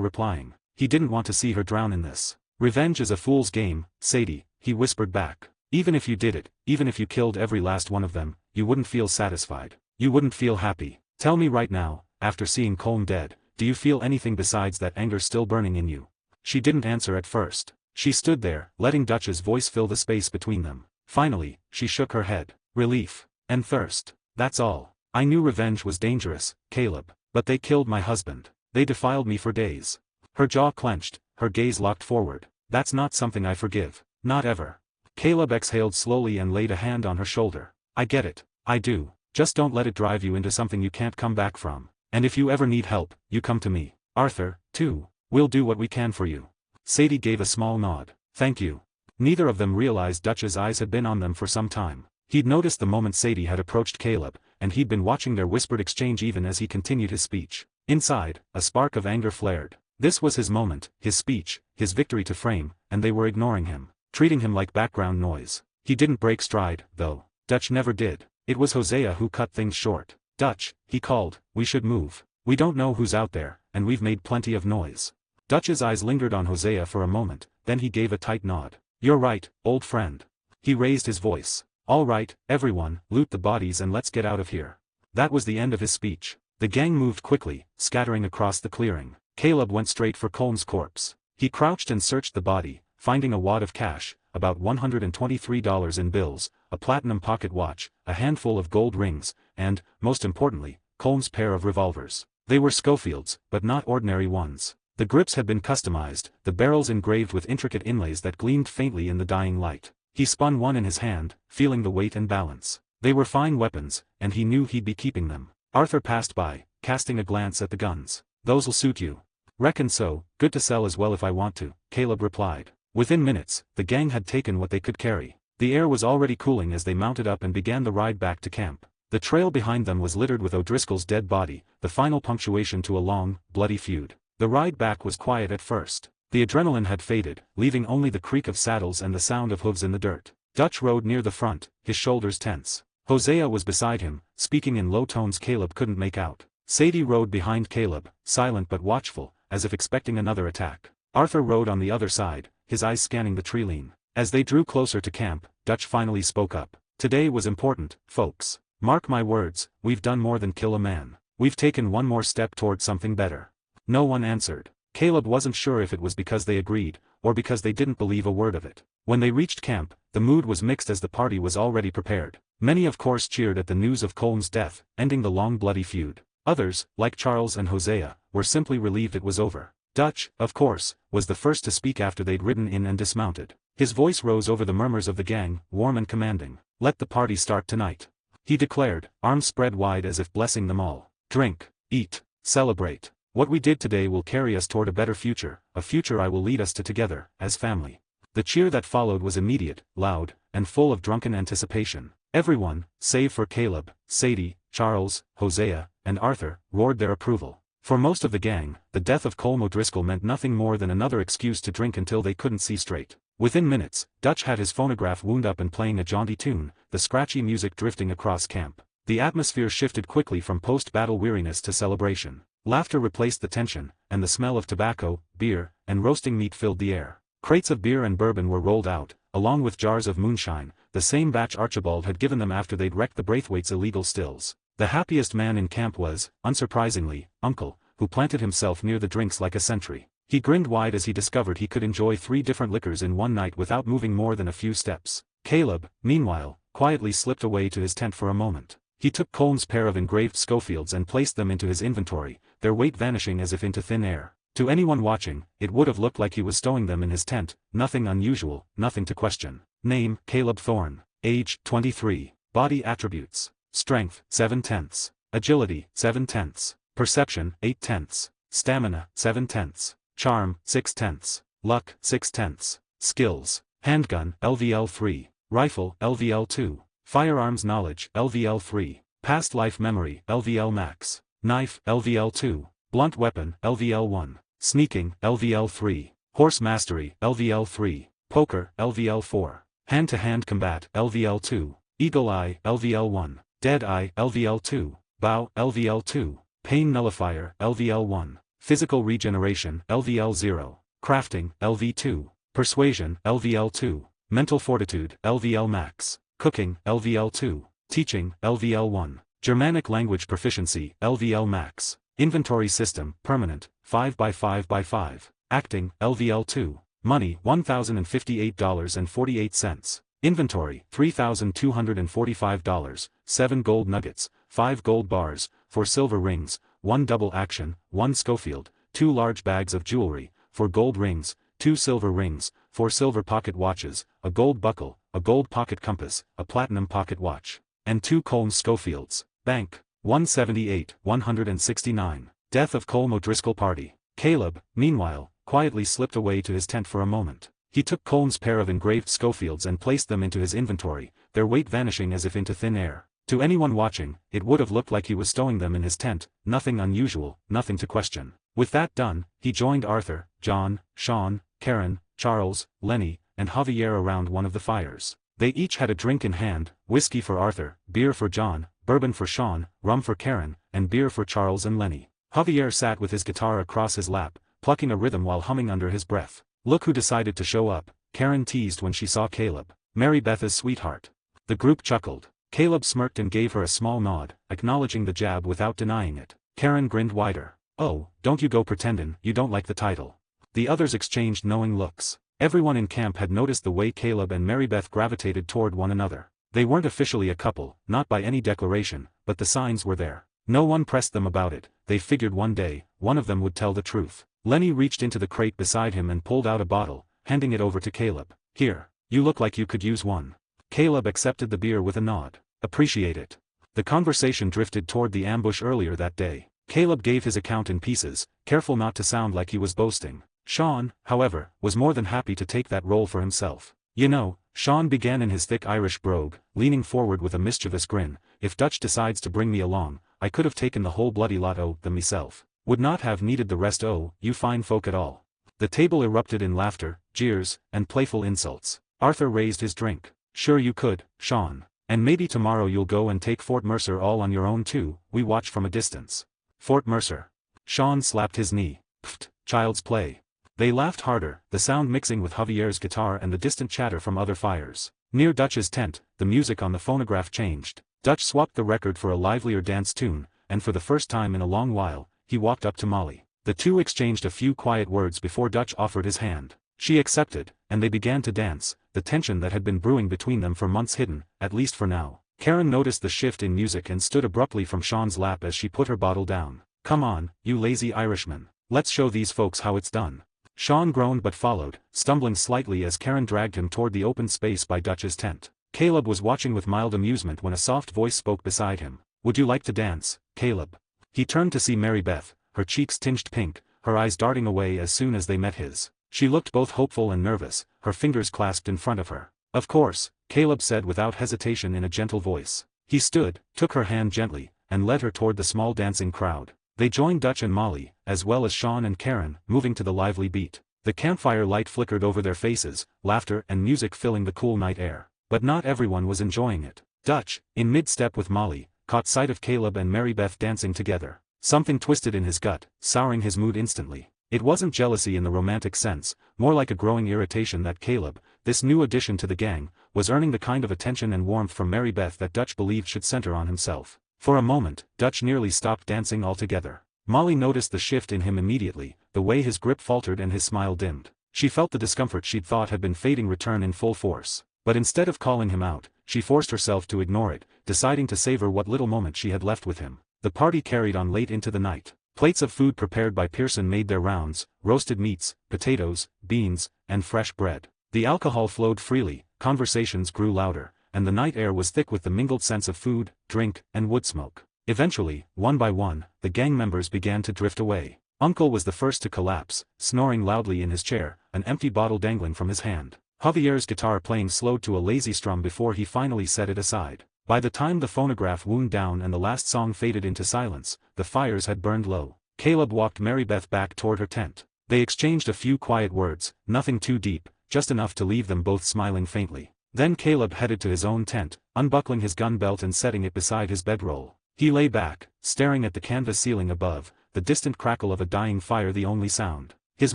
replying. He didn't want to see her drown in this. "Revenge is a fool's game, Sadie," he whispered back. "Even if you did it, even if you killed every last one of them, you wouldn't feel satisfied. You wouldn't feel happy. Tell me right now, after seeing Colm dead, do you feel anything besides that anger still burning in you? She didn't answer at first. She stood there, letting Dutch's voice fill the space between them. Finally, she shook her head. Relief. And thirst. That's all. I knew revenge was dangerous, Caleb. But they killed my husband. They defiled me for days. Her jaw clenched, her gaze locked forward. That's not something I forgive. Not ever. Caleb exhaled slowly and laid a hand on her shoulder. I get it. I do. Just don't let it drive you into something you can't come back from. And if you ever need help, you come to me. Arthur, too. We'll do what we can for you. Sadie gave a small nod. Thank you. Neither of them realized Dutch's eyes had been on them for some time. He'd noticed the moment Sadie had approached Caleb, and he'd been watching their whispered exchange even as he continued his speech. Inside, a spark of anger flared. This was his moment, his speech, his victory to frame, and they were ignoring him, treating him like background noise. He didn't break stride, though. Dutch never did. It was Hosea who cut things short. Dutch, he called, we should move. We don't know who's out there, and we've made plenty of noise. Dutch's eyes lingered on Hosea for a moment, then he gave a tight nod. You're right, old friend. He raised his voice. All right, everyone, loot the bodies and let's get out of here. That was the end of his speech. The gang moved quickly, scattering across the clearing. Caleb went straight for Colm's corpse. He crouched and searched the body, finding a wad of cash, about $123 in bills, a platinum pocket watch, a handful of gold rings, and, most importantly, Colm's pair of revolvers. They were Schofield's, but not ordinary ones. The grips had been customized, the barrels engraved with intricate inlays that gleamed faintly in the dying light. He spun one in his hand, feeling the weight and balance. They were fine weapons, and he knew he'd be keeping them. Arthur passed by, casting a glance at the guns. Those'll suit you. Reckon so, good to sell as well if I want to, Caleb replied. Within minutes, the gang had taken what they could carry. The air was already cooling as they mounted up and began the ride back to camp. The trail behind them was littered with O'Driscoll's dead body, the final punctuation to a long, bloody feud. The ride back was quiet at first. The adrenaline had faded, leaving only the creak of saddles and the sound of hooves in the dirt. Dutch rode near the front, his shoulders tense. Hosea was beside him, speaking in low tones Caleb couldn't make out. Sadie rode behind Caleb, silent but watchful, as if expecting another attack. Arthur rode on the other side, his eyes scanning the tree-line. As they drew closer to camp, Dutch finally spoke up. Today was important, folks. Mark my words, we've done more than kill a man. We've taken one more step toward something better. No one answered. Caleb wasn't sure if it was because they agreed, or because they didn't believe a word of it. When they reached camp, the mood was mixed as the party was already prepared. Many of course cheered at the news of Colm's death, ending the long bloody feud. Others, like Charles and Hosea, were simply relieved it was over. Dutch, of course, was the first to speak after they'd ridden in and dismounted. His voice rose over the murmurs of the gang, warm and commanding. Let the party start tonight. He declared, arms spread wide as if blessing them all. Drink, eat, celebrate. What we did today will carry us toward a better future, a future I will lead us to together, as family. The cheer that followed was immediate, loud, and full of drunken anticipation. Everyone, save for Caleb, Sadie, Charles, Hosea, and Arthur, roared their approval. For most of the gang, the death of Colm O'Driscoll meant nothing more than another excuse to drink until they couldn't see straight. Within minutes, Dutch had his phonograph wound up and playing a jaunty tune, the scratchy music drifting across camp. The atmosphere shifted quickly from post-battle weariness to celebration. Laughter replaced the tension, and the smell of tobacco, beer, and roasting meat filled the air. Crates of beer and bourbon were rolled out, along with jars of moonshine, the same batch Archibald had given them after they'd wrecked the Braithwaite's illegal stills. The happiest man in camp was, unsurprisingly, Uncle, who planted himself near the drinks like a sentry. He grinned wide as he discovered he could enjoy 3 different liquors in one night without moving more than a few steps. Caleb, meanwhile, quietly slipped away to his tent for a moment. He took Colm's pair of engraved Schofields and placed them into his inventory, their weight vanishing as if into thin air. To anyone watching, it would have looked like he was stowing them in his tent, nothing unusual, nothing to question. Name, Caleb Thorne. Age, 23. Body attributes. Strength, 7/10. Agility, 7/10. Perception, 8/10. Stamina, 7/10. Charm, 6/10. Luck, 6/10. Skills. Handgun, LVL 3. Rifle, LVL 2. Firearms knowledge, LVL 3. Past life memory, LVL max. Knife, LVL 2. Blunt weapon, LVL 1. Sneaking, LVL 3. Horse mastery, LVL 3. Poker, LVL 4. Hand-to-hand combat, LVL 2. Eagle eye, LVL 1. Dead eye, LVL 2. Bow, LVL 2. Pain nullifier, LVL 1. Physical regeneration, LVL 0. Crafting, LV 2. Persuasion, LVL 2. Mental fortitude, LVL max. Cooking, LVL 2. Teaching, LVL 1. Germanic language proficiency, LVL max. Inventory system, permanent, 5x5x5. Acting, LVL2. Money, $1,058.48. Inventory, $3,245, 7 gold nuggets, 5 gold bars, 4 silver rings, 1 double action, 1 Schofield, 2 large bags of jewelry, 4 gold rings, 2 silver rings, 4 silver pocket watches, a gold buckle, a gold pocket compass, a platinum pocket watch, and 2 Colm Schofields. Bank, 178, 169. Death of Colm O'Driscoll party. Caleb, meanwhile, quietly slipped away to his tent for a moment. He took Colm's pair of engraved Schofields and placed them into his inventory, their weight vanishing as if into thin air. To anyone watching, it would have looked like he was stowing them in his tent, nothing unusual, nothing to question. With that done, he joined Arthur, John, Sean, Karen, Charles, Lenny, and Javier around one of the fires. They each had a drink in hand, whiskey for Arthur, beer for John, bourbon for Sean, rum for Karen, and beer for Charles and Lenny. Javier sat with his guitar across his lap, plucking a rhythm while humming under his breath. Look who decided to show up, Karen teased when she saw Caleb. Mary Beth's sweetheart. The group chuckled. Caleb smirked and gave her a small nod, acknowledging the jab without denying it. Karen grinned wider. Oh, don't you go pretendin' you don't like the title. The others exchanged knowing looks. Everyone in camp had noticed the way Caleb and Mary Beth gravitated toward one another. They weren't officially a couple, not by any declaration, but the signs were there. No one pressed them about it. They figured one day, one of them would tell the truth. Lenny reached into the crate beside him and pulled out a bottle, handing it over to Caleb. Here, you look like you could use one. Caleb accepted the beer with a nod. Appreciate it. The conversation drifted toward the ambush earlier that day. Caleb gave his account in pieces, careful not to sound like he was boasting. Sean, however, was more than happy to take that role for himself. You know, Sean began in his thick Irish brogue, leaning forward with a mischievous grin, if Dutch decides to bring me along, I could have taken the whole bloody lot o' them myself. Would not have needed the rest o' you fine folk at all. The table erupted in laughter, jeers, and playful insults. Arthur raised his drink. Sure you could, Sean. And maybe tomorrow you'll go and take Fort Mercer all on your own too, we watch from a distance. Fort Mercer. Sean slapped his knee. Pfft, child's play. They laughed harder, the sound mixing with Javier's guitar and the distant chatter from other fires. Near Dutch's tent, the music on the phonograph changed. Dutch swapped the record for a livelier dance tune, and for the first time in a long while, he walked up to Molly. The two exchanged a few quiet words before Dutch offered his hand. She accepted, and they began to dance, the tension that had been brewing between them for months hidden, at least for now. Karen noticed the shift in music and stood abruptly from Sean's lap as she put her bottle down. Come on, you lazy Irishman. Let's show these folks how it's done. Sean groaned but followed, stumbling slightly as Karen dragged him toward the open space by Dutch's tent. Caleb was watching with mild amusement when a soft voice spoke beside him. Would you like to dance, Caleb? He turned to see Mary Beth, her cheeks tinged pink, her eyes darting away as soon as they met his. She looked both hopeful and nervous, her fingers clasped in front of her. Of course, Caleb said without hesitation in a gentle voice. He stood, took her hand gently, and led her toward the small dancing crowd. They joined Dutch and Molly, as well as Sean and Karen, moving to the lively beat. The campfire light flickered over their faces, laughter and music filling the cool night air. But not everyone was enjoying it. Dutch, in mid-step with Molly, caught sight of Caleb and Mary Beth dancing together. Something twisted in his gut, souring his mood instantly. It wasn't jealousy in the romantic sense, more like a growing irritation that Caleb, this new addition to the gang, was earning the kind of attention and warmth from Mary Beth that Dutch believed should center on himself. For a moment, Dutch nearly stopped dancing altogether. Molly noticed the shift in him immediately, the way his grip faltered and his smile dimmed. She felt the discomfort she'd thought had been fading return in full force. But instead of calling him out, she forced herself to ignore it, deciding to savor what little moment she had left with him. The party carried on late into the night. Plates of food prepared by Pearson made their rounds, roasted meats, potatoes, beans, and fresh bread. The alcohol flowed freely, conversations grew louder, and the night air was thick with the mingled scents of food, drink, and wood smoke. Eventually, one by one, the gang members began to drift away. Uncle was the first to collapse, snoring loudly in his chair, an empty bottle dangling from his hand. Javier's guitar playing slowed to a lazy strum before he finally set it aside. By the time the phonograph wound down and the last song faded into silence, the fires had burned low. Caleb walked Mary Beth back toward her tent. They exchanged a few quiet words, nothing too deep, just enough to leave them both smiling faintly. Then Caleb headed to his own tent, unbuckling his gun belt and setting it beside his bedroll. He lay back, staring at the canvas ceiling above, the distant crackle of a dying fire the only sound. His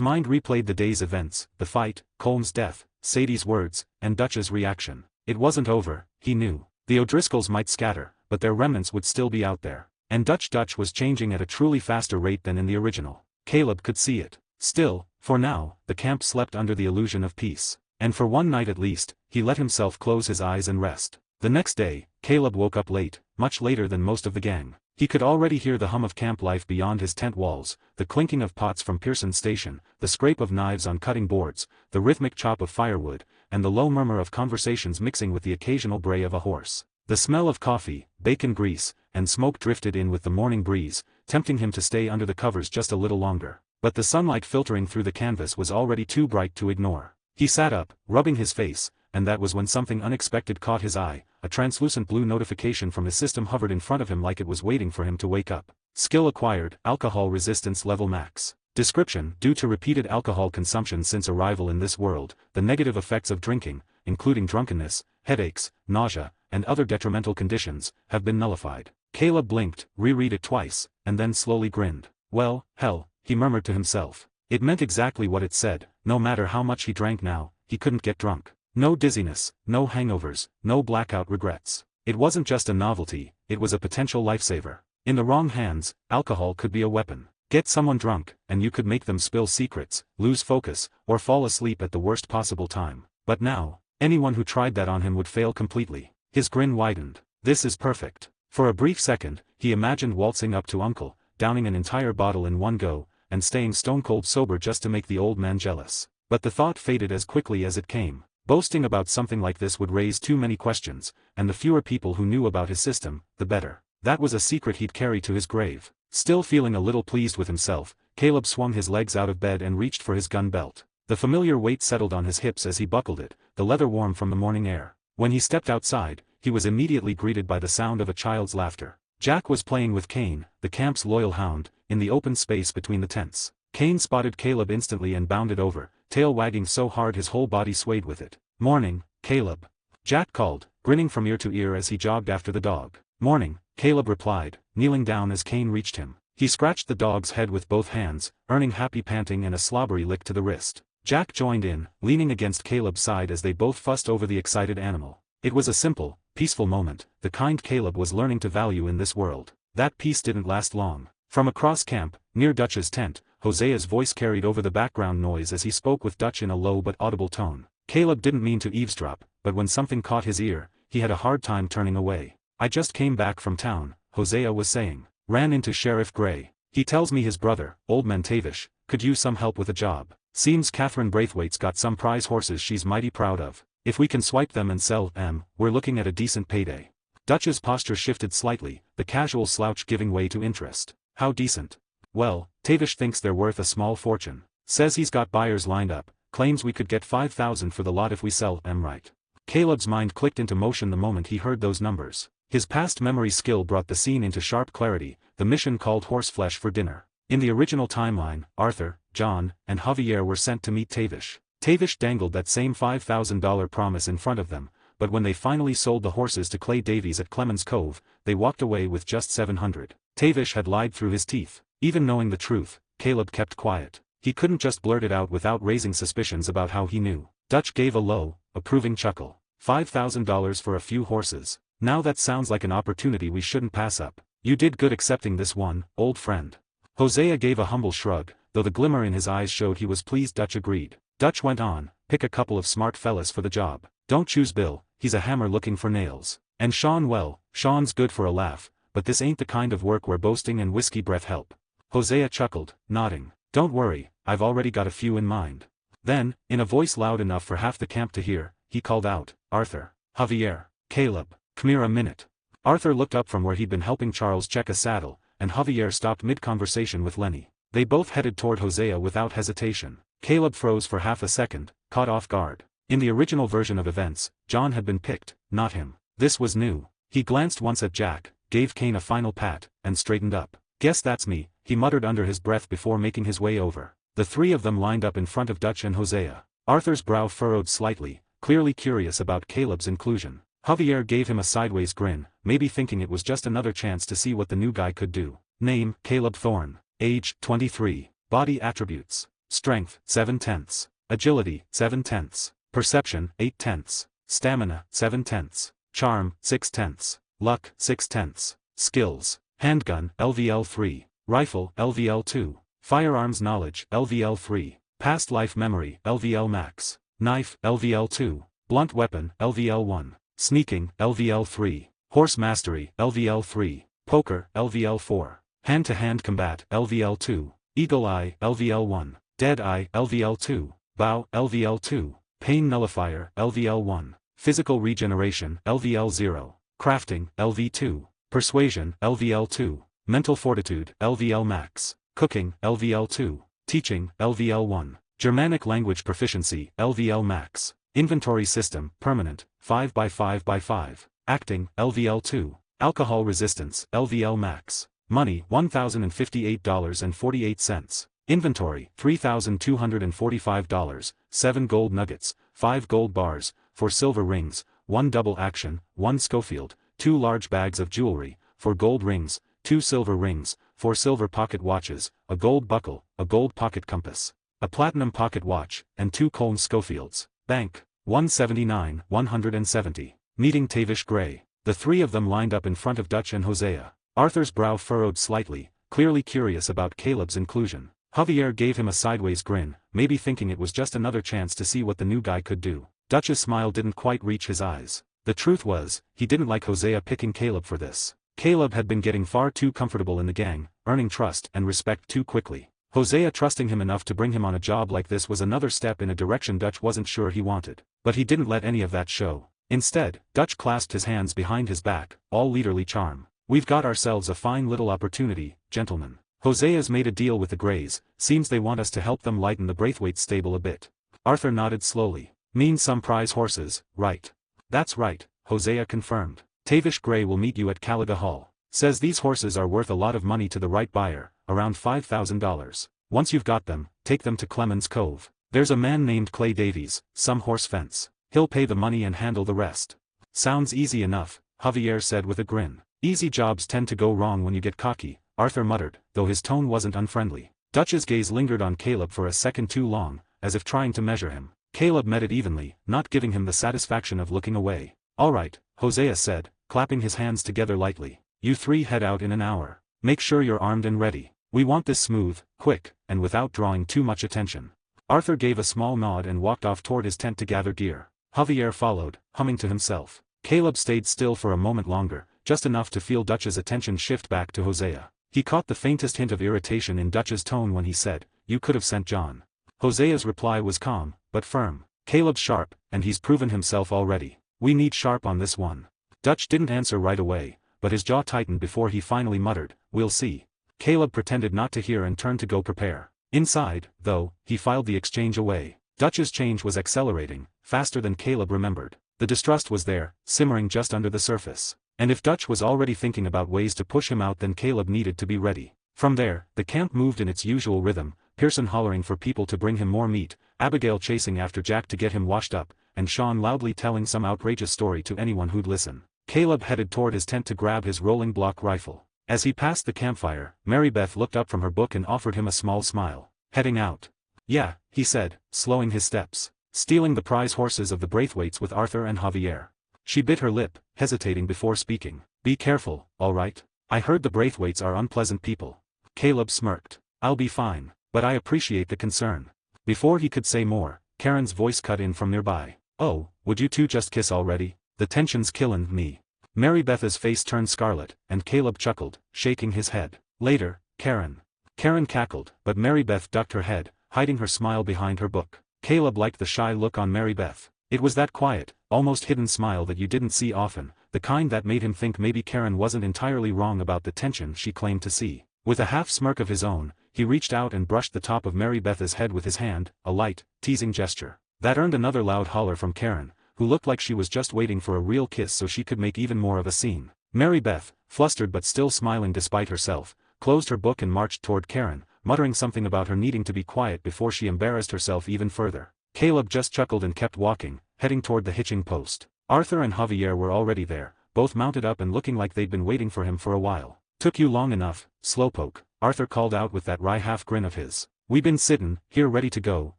mind replayed the day's events, the fight, Colm's death, Sadie's words, and Dutch's reaction. It wasn't over, he knew. The O'Driscolls might scatter, but their remnants would still be out there. And Dutch was changing at a truly faster rate than in the original. Caleb could see it. Still, for now, the camp slept under the illusion of peace. And for one night at least, he let himself close his eyes and rest. The next day, Caleb woke up late, much later than most of the gang. He could already hear the hum of camp life beyond his tent walls, the clinking of pots from Pearson's station, the scrape of knives on cutting boards, the rhythmic chop of firewood, and the low murmur of conversations mixing with the occasional bray of a horse. The smell of coffee, bacon grease, and smoke drifted in with the morning breeze, tempting him to stay under the covers just a little longer. But the sunlight filtering through the canvas was already too bright to ignore. He sat up, rubbing his face, and that was when something unexpected caught his eye. A translucent blue notification from his system hovered in front of him like it was waiting for him to wake up. Skill acquired, alcohol resistance level max. Description: due to repeated alcohol consumption since arrival in this world, the negative effects of drinking, including drunkenness, headaches, nausea, and other detrimental conditions, have been nullified. Caleb blinked, reread it twice, and then slowly grinned. Well, hell, he murmured to himself. It meant exactly what it said. No matter how much he drank now, he couldn't get drunk. No dizziness, no hangovers, no blackout regrets. It wasn't just a novelty, it was a potential lifesaver. In the wrong hands, alcohol could be a weapon. Get someone drunk, and you could make them spill secrets, lose focus, or fall asleep at the worst possible time. But now, anyone who tried that on him would fail completely. His grin widened. This is perfect. For a brief second, he imagined waltzing up to Uncle, downing an entire bottle in one go, and staying stone-cold sober just to make the old man jealous. But the thought faded as quickly as it came. Boasting about something like this would raise too many questions, and the fewer people who knew about his system, the better. That was a secret he'd carry to his grave. Still feeling a little pleased with himself, Caleb swung his legs out of bed and reached for his gun belt. The familiar weight settled on his hips as he buckled it, the leather warm from the morning air. When he stepped outside, he was immediately greeted by the sound of a child's laughter. Jack was playing with Kane, the camp's loyal hound, in the open space between the tents. Kane spotted Caleb instantly and bounded over, tail wagging so hard his whole body swayed with it. "Morning, Caleb," Jack called, grinning from ear to ear as he jogged after the dog. "Morning," Caleb replied, kneeling down as Kane reached him. He scratched the dog's head with both hands, earning happy panting and a slobbery lick to the wrist. Jack joined in, leaning against Caleb's side as they both fussed over the excited animal. It was a simple, peaceful moment, the kind Caleb was learning to value in this world. That peace didn't last long. From across camp, near Dutch's tent, Hosea's voice carried over the background noise as he spoke with Dutch in a low but audible tone. Caleb didn't mean to eavesdrop, but when something caught his ear, he had a hard time turning away. "I just came back from town," Hosea was saying. "Ran into Sheriff Gray. He tells me his brother, Old Man Tavish, could use some help with a job. Seems Catherine Braithwaite's got some prize horses she's mighty proud of. If we can swipe them and sell them, we're looking at a decent payday." Dutch's posture shifted slightly, the casual slouch giving way to interest. "How decent?" "Well, Tavish thinks they're worth a small fortune. Says he's got buyers lined up, claims we could get 5,000 for the lot if we sell them right." Caleb's mind clicked into motion the moment he heard those numbers. His past memory skill brought the scene into sharp clarity. The mission called horseflesh for dinner. In the original timeline, Arthur, John, and Javier were sent to meet Tavish. Tavish dangled that same $5,000 promise in front of them, but when they finally sold the horses to Clay Davies at Clemens Cove, they walked away with just $700. Tavish had lied through his teeth. Even knowing the truth, Caleb kept quiet. He couldn't just blurt it out without raising suspicions about how he knew. Dutch gave a low, approving chuckle. $5,000 for a few horses. Now that sounds like an opportunity we shouldn't pass up. You did good accepting this one, old friend. Hosea gave a humble shrug, though the glimmer in his eyes showed he was pleased. Dutch agreed. Dutch went on, "Pick a couple of smart fellas for the job. Don't choose Bill, he's a hammer looking for nails. And Sean, well, Sean's good for a laugh, but this ain't the kind of work where boasting and whiskey breath help." Hosea chuckled, nodding. "Don't worry, I've already got a few in mind." Then, in a voice loud enough for half the camp to hear, he called out, "Arthur, Javier, Caleb, come here a minute." Arthur looked up from where he'd been helping Charles check a saddle, and Javier stopped mid-conversation with Lenny. They both headed toward Hosea without hesitation. Caleb froze for half a second, caught off guard. In the original version of events, John had been picked, not him. This was new. He glanced once at Jack, gave Kane a final pat, and straightened up. "Guess that's me," he muttered under his breath before making his way over. The three of them lined up in front of Dutch and Hosea. Arthur's brow furrowed slightly, clearly curious about Caleb's inclusion. Javier gave him a sideways grin, maybe thinking it was just another chance to see what the new guy could do. Name, Caleb Thorne. Age, 23. Body attributes. Strength, 7/10. Agility, 7/10. Perception, 8/10. Stamina, 7/10. Charm, 6/10. Luck, 6/10. Skills. Handgun, LVL 3. Rifle, LVL 2. Firearms knowledge, LVL 3. Past life memory, LVL max. Knife, LVL 2. Blunt weapon, LVL 1. Sneaking, LVL 3. Horse mastery, LVL 3. Poker, LVL 4. Hand-to-hand combat, LVL 2. Eagle eye, LVL 1. Dead eye, LVL 2. Bow, LVL 2. Pain nullifier, LVL 1. Physical regeneration, LVL 0. Crafting, LV 2. Persuasion, LVL 2. Mental fortitude, LVL max. Cooking, LVL 2. Teaching, LVL 1. Germanic language proficiency, LVL max. Inventory system, permanent, 5x5x5. Acting, LVL 2. Alcohol resistance, LVL max. Money, $1,058.48. Inventory, $3,245, 7 gold nuggets, 5 gold bars, 4 silver rings, 1 double action, 1 Schofield, 2 large bags of jewelry, 4 gold rings, 2 silver rings, 4 silver pocket watches, a gold buckle, a gold pocket compass, a platinum pocket watch, and 2 Colne Schofields. Bank, 179, 170. Meeting Tavish Gray. The three of them lined up in front of Dutch and Hosea. Arthur's brow furrowed slightly, clearly curious about Caleb's inclusion. Javier gave him a sideways grin, maybe thinking it was just another chance to see what the new guy could do. Dutch's smile didn't quite reach his eyes. The truth was, he didn't like Hosea picking Caleb for this. Caleb had been getting far too comfortable in the gang, earning trust and respect too quickly. Hosea trusting him enough to bring him on a job like this was another step in a direction Dutch wasn't sure he wanted. But he didn't let any of that show. Instead, Dutch clasped his hands behind his back, all leaderly charm. "We've got ourselves a fine little opportunity, gentlemen. Hosea's made a deal with the Greys, seems they want us to help them lighten the Braithwaite stable a bit." Arthur nodded slowly. "Means some prize horses, right?" "That's right," Hosea confirmed. "Tavish Gray will meet you at Caliga Hall. Says these horses are worth a lot of money to the right buyer, around $5,000. Once you've got them, take them to Clemens Cove. There's a man named Clay Davies, some horse fence. He'll pay the money and handle the rest." "Sounds easy enough," Javier said with a grin. "Easy jobs tend to go wrong when you get cocky," Arthur muttered, though his tone wasn't unfriendly. Dutch's gaze lingered on Caleb for a second too long, as if trying to measure him. Caleb met it evenly, not giving him the satisfaction of looking away. "All right," Hosea said, clapping his hands together lightly. "You three head out in an hour. Make sure you're armed and ready. We want this smooth, quick, and without drawing too much attention." Arthur gave a small nod and walked off toward his tent to gather gear. Javier followed, humming to himself. Caleb stayed still for a moment longer, just enough to feel Dutch's attention shift back to Hosea. He caught the faintest hint of irritation in Dutch's tone when he said, "You could have sent John." Hosea's reply was calm, but firm. "Caleb's sharp, and he's proven himself already. We need sharp on this one." Dutch didn't answer right away, but his jaw tightened before he finally muttered, "We'll see." Caleb pretended not to hear and turned to go prepare. Inside, though, he filed the exchange away. Dutch's change was accelerating, faster than Caleb remembered. The distrust was there, simmering just under the surface. And if Dutch was already thinking about ways to push him out, then Caleb needed to be ready. From there, the camp moved in its usual rhythm, Pearson hollering for people to bring him more meat, Abigail chasing after Jack to get him washed up, and Sean loudly telling some outrageous story to anyone who'd listen. Caleb headed toward his tent to grab his rolling block rifle. As he passed the campfire, Mary Beth looked up from her book and offered him a small smile. "Heading out?" "Yeah," he said, slowing his steps. "Stealing the prize horses of the Braithwaites with Arthur and Javier." She bit her lip, hesitating before speaking. "Be careful, all right? I heard the Braithwaites are unpleasant people." Caleb smirked. "I'll be fine, but I appreciate the concern." Before he could say more, Karen's voice cut in from nearby. "Oh, would you two just kiss already? The tension's killin' me." Mary Beth's face turned scarlet, and Caleb chuckled, shaking his head. "Later, Karen." Karen cackled, but Mary Beth ducked her head, hiding her smile behind her book. Caleb liked the shy look on Mary Beth. It was that quiet, almost hidden smile that you didn't see often, the kind that made him think maybe Karen wasn't entirely wrong about the tension she claimed to see. With a half smirk of his own, he reached out and brushed the top of Mary Beth's head with his hand, a light, teasing gesture. That earned another loud holler from Karen, who looked like she was just waiting for a real kiss so she could make even more of a scene. Mary Beth, flustered but still smiling despite herself, closed her book and marched toward Karen, muttering something about her needing to be quiet before she embarrassed herself even further. Caleb just chuckled and kept walking, heading toward the hitching post. Arthur and Javier were already there, both mounted up and looking like they'd been waiting for him for a while. "Took you long enough, slowpoke," Arthur called out with that wry half grin of his. "We been sittin' here ready to go,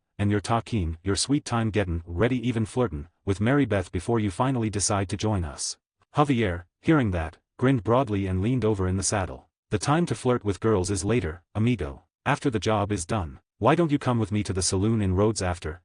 and you're talkin' your sweet time gettin' ready, even flirtin' with Mary Beth before you finally decide to join us." Javier, hearing that, grinned broadly and leaned over in the saddle. The time to flirt with girls is later, amigo. After the job is done. Why don't you come with me to the saloon in Rhodes after?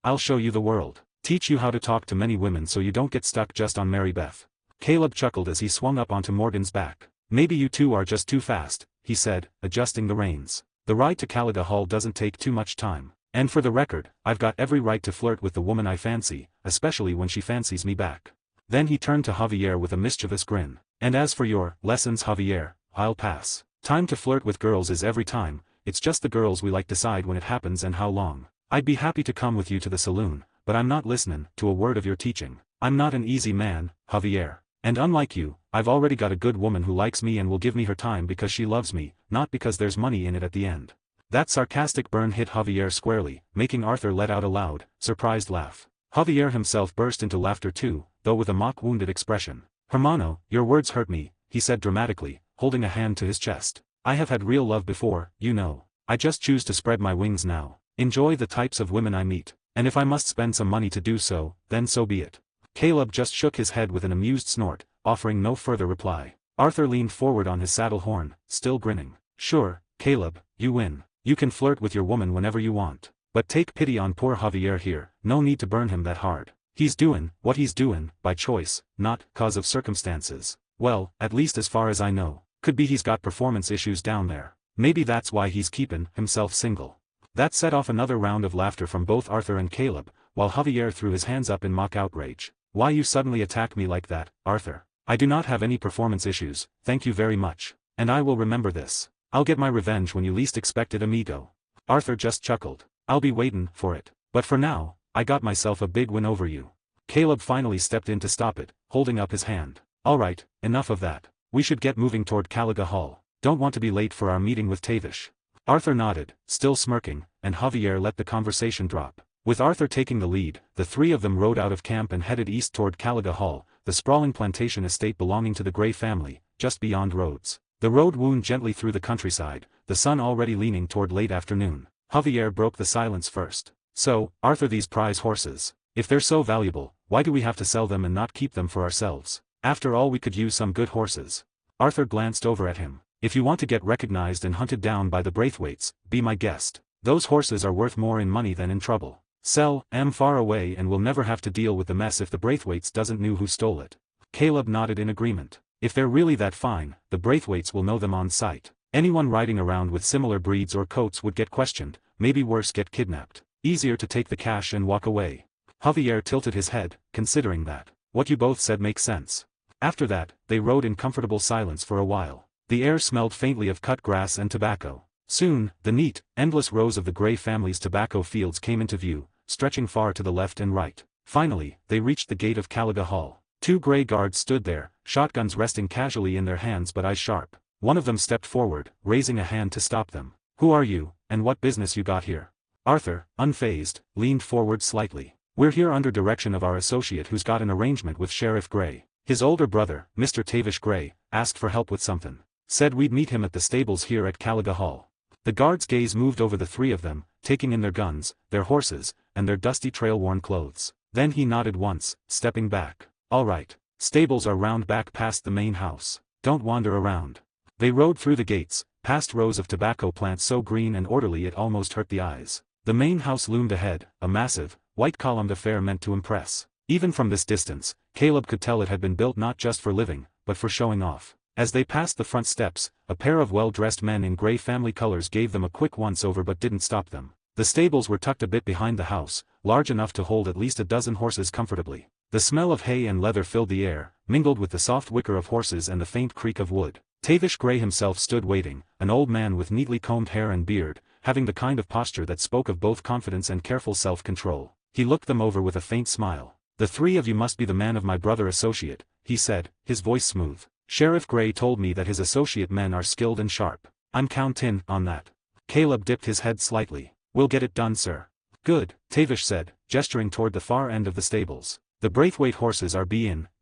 I'll show you the world. Teach you how to talk to many women so you don't get stuck just on Mary Beth. Caleb chuckled as he swung up onto Morgan's back. Maybe you two are just too fast, he said, adjusting the reins. The ride to Caliga Hall doesn't take too much time. And for the record, I've got every right to flirt with the woman I fancy, especially when she fancies me back. Then he turned to Javier with a mischievous grin. And as for your lessons, Javier, I'll pass. Time to flirt with girls is every time, it's just the girls we like decide when it happens and how long. I'd be happy to come with you to the saloon, but I'm not listening to a word of your teaching. I'm not an easy man, Javier. And unlike you, I've already got a good woman who likes me and will give me her time because she loves me, not because there's money in it at the end. That sarcastic burn hit Javier squarely, making Arthur let out a loud, surprised laugh. Javier himself burst into laughter too, though with a mock-wounded expression. Hermano, your words hurt me, he said dramatically, holding a hand to his chest. I have had real love before, you know. I just choose to spread my wings now. Enjoy the types of women I meet, and if I must spend some money to do so, then so be it. Caleb just shook his head with an amused snort, offering no further reply. Arthur leaned forward on his saddle horn, still grinning. Sure, Caleb, you win. You can flirt with your woman whenever you want. But take pity on poor Javier here, no need to burn him that hard. He's doing what he's doing, by choice, not cause of circumstances. Well, at least as far as I know. Could be he's got performance issues down there. Maybe that's why he's keeping himself single. That set off another round of laughter from both Arthur and Caleb, while Javier threw his hands up in mock outrage. Why you suddenly attack me like that, Arthur? I do not have any performance issues, thank you very much. And I will remember this. I'll get my revenge when you least expect it, amigo. Arthur just chuckled. I'll be waiting for it. But for now, I got myself a big win over you. Caleb finally stepped in to stop it, holding up his hand. Alright, enough of that. We should get moving toward Caliga Hall. Don't want to be late for our meeting with Tavish. Arthur nodded, still smirking, and Javier let the conversation drop. With Arthur taking the lead, the three of them rode out of camp and headed east toward Caliga Hall, the sprawling plantation estate belonging to the Gray family, just beyond Rhodes. The road wound gently through the countryside, the sun already leaning toward late afternoon. Javier broke the silence first. So, Arthur, these prize horses. If they're so valuable, why do we have to sell them and not keep them for ourselves? After all, we could use some good horses. Arthur glanced over at him. If you want to get recognized and hunted down by the Braithwaites, be my guest. Those horses are worth more in money than in trouble. Sell, am far away and we'll never have to deal with the mess if the Braithwaites doesn't know who stole it. Caleb nodded in agreement. If they're really that fine, the Braithwaites will know them on sight. Anyone riding around with similar breeds or coats would get questioned, maybe worse, get kidnapped. Easier to take the cash and walk away. Javier tilted his head, considering that. What you both said makes sense. After that, they rode in comfortable silence for a while. The air smelled faintly of cut grass and tobacco. Soon, the neat, endless rows of the Gray family's tobacco fields came into view, stretching far to the left and right. Finally, they reached the gate of Caliga Hall. Two Gray guards stood there, shotguns resting casually in their hands but eyes sharp. One of them stepped forward, raising a hand to stop them. Who are you, and what business you got here? Arthur, unfazed, leaned forward slightly. We're here under direction of our associate who's got an arrangement with Sheriff Gray. His older brother, Mr. Tavish Gray, asked for help with something. Said we'd meet him at the stables here at Caliga Hall. The guard's gaze moved over the three of them, taking in their guns, their horses, and their dusty trail-worn clothes. Then he nodded once, stepping back. All right. Stables are round back past the main house. Don't wander around. They rode through the gates, past rows of tobacco plants so green and orderly it almost hurt the eyes. The main house loomed ahead, a massive, white-columned affair meant to impress. Even from this distance, Caleb could tell it had been built not just for living, but for showing off. As they passed the front steps, a pair of well-dressed men in Gray family colors gave them a quick once-over but didn't stop them. The stables were tucked a bit behind the house, large enough to hold at least a dozen horses comfortably. The smell of hay and leather filled the air, mingled with the soft whicker of horses and the faint creak of wood. Tavish Gray himself stood waiting, an old man with neatly combed hair and beard, having the kind of posture that spoke of both confidence and careful self-control. He looked them over with a faint smile. The three of you must be the man of my brother associate, he said, his voice smooth. Sheriff Gray told me that his associate men are skilled and sharp. I'm counting on that. Caleb dipped his head slightly. We'll get it done, sir. Good, Tavish said, gesturing toward the far end of the stables. The Braithwaite horses are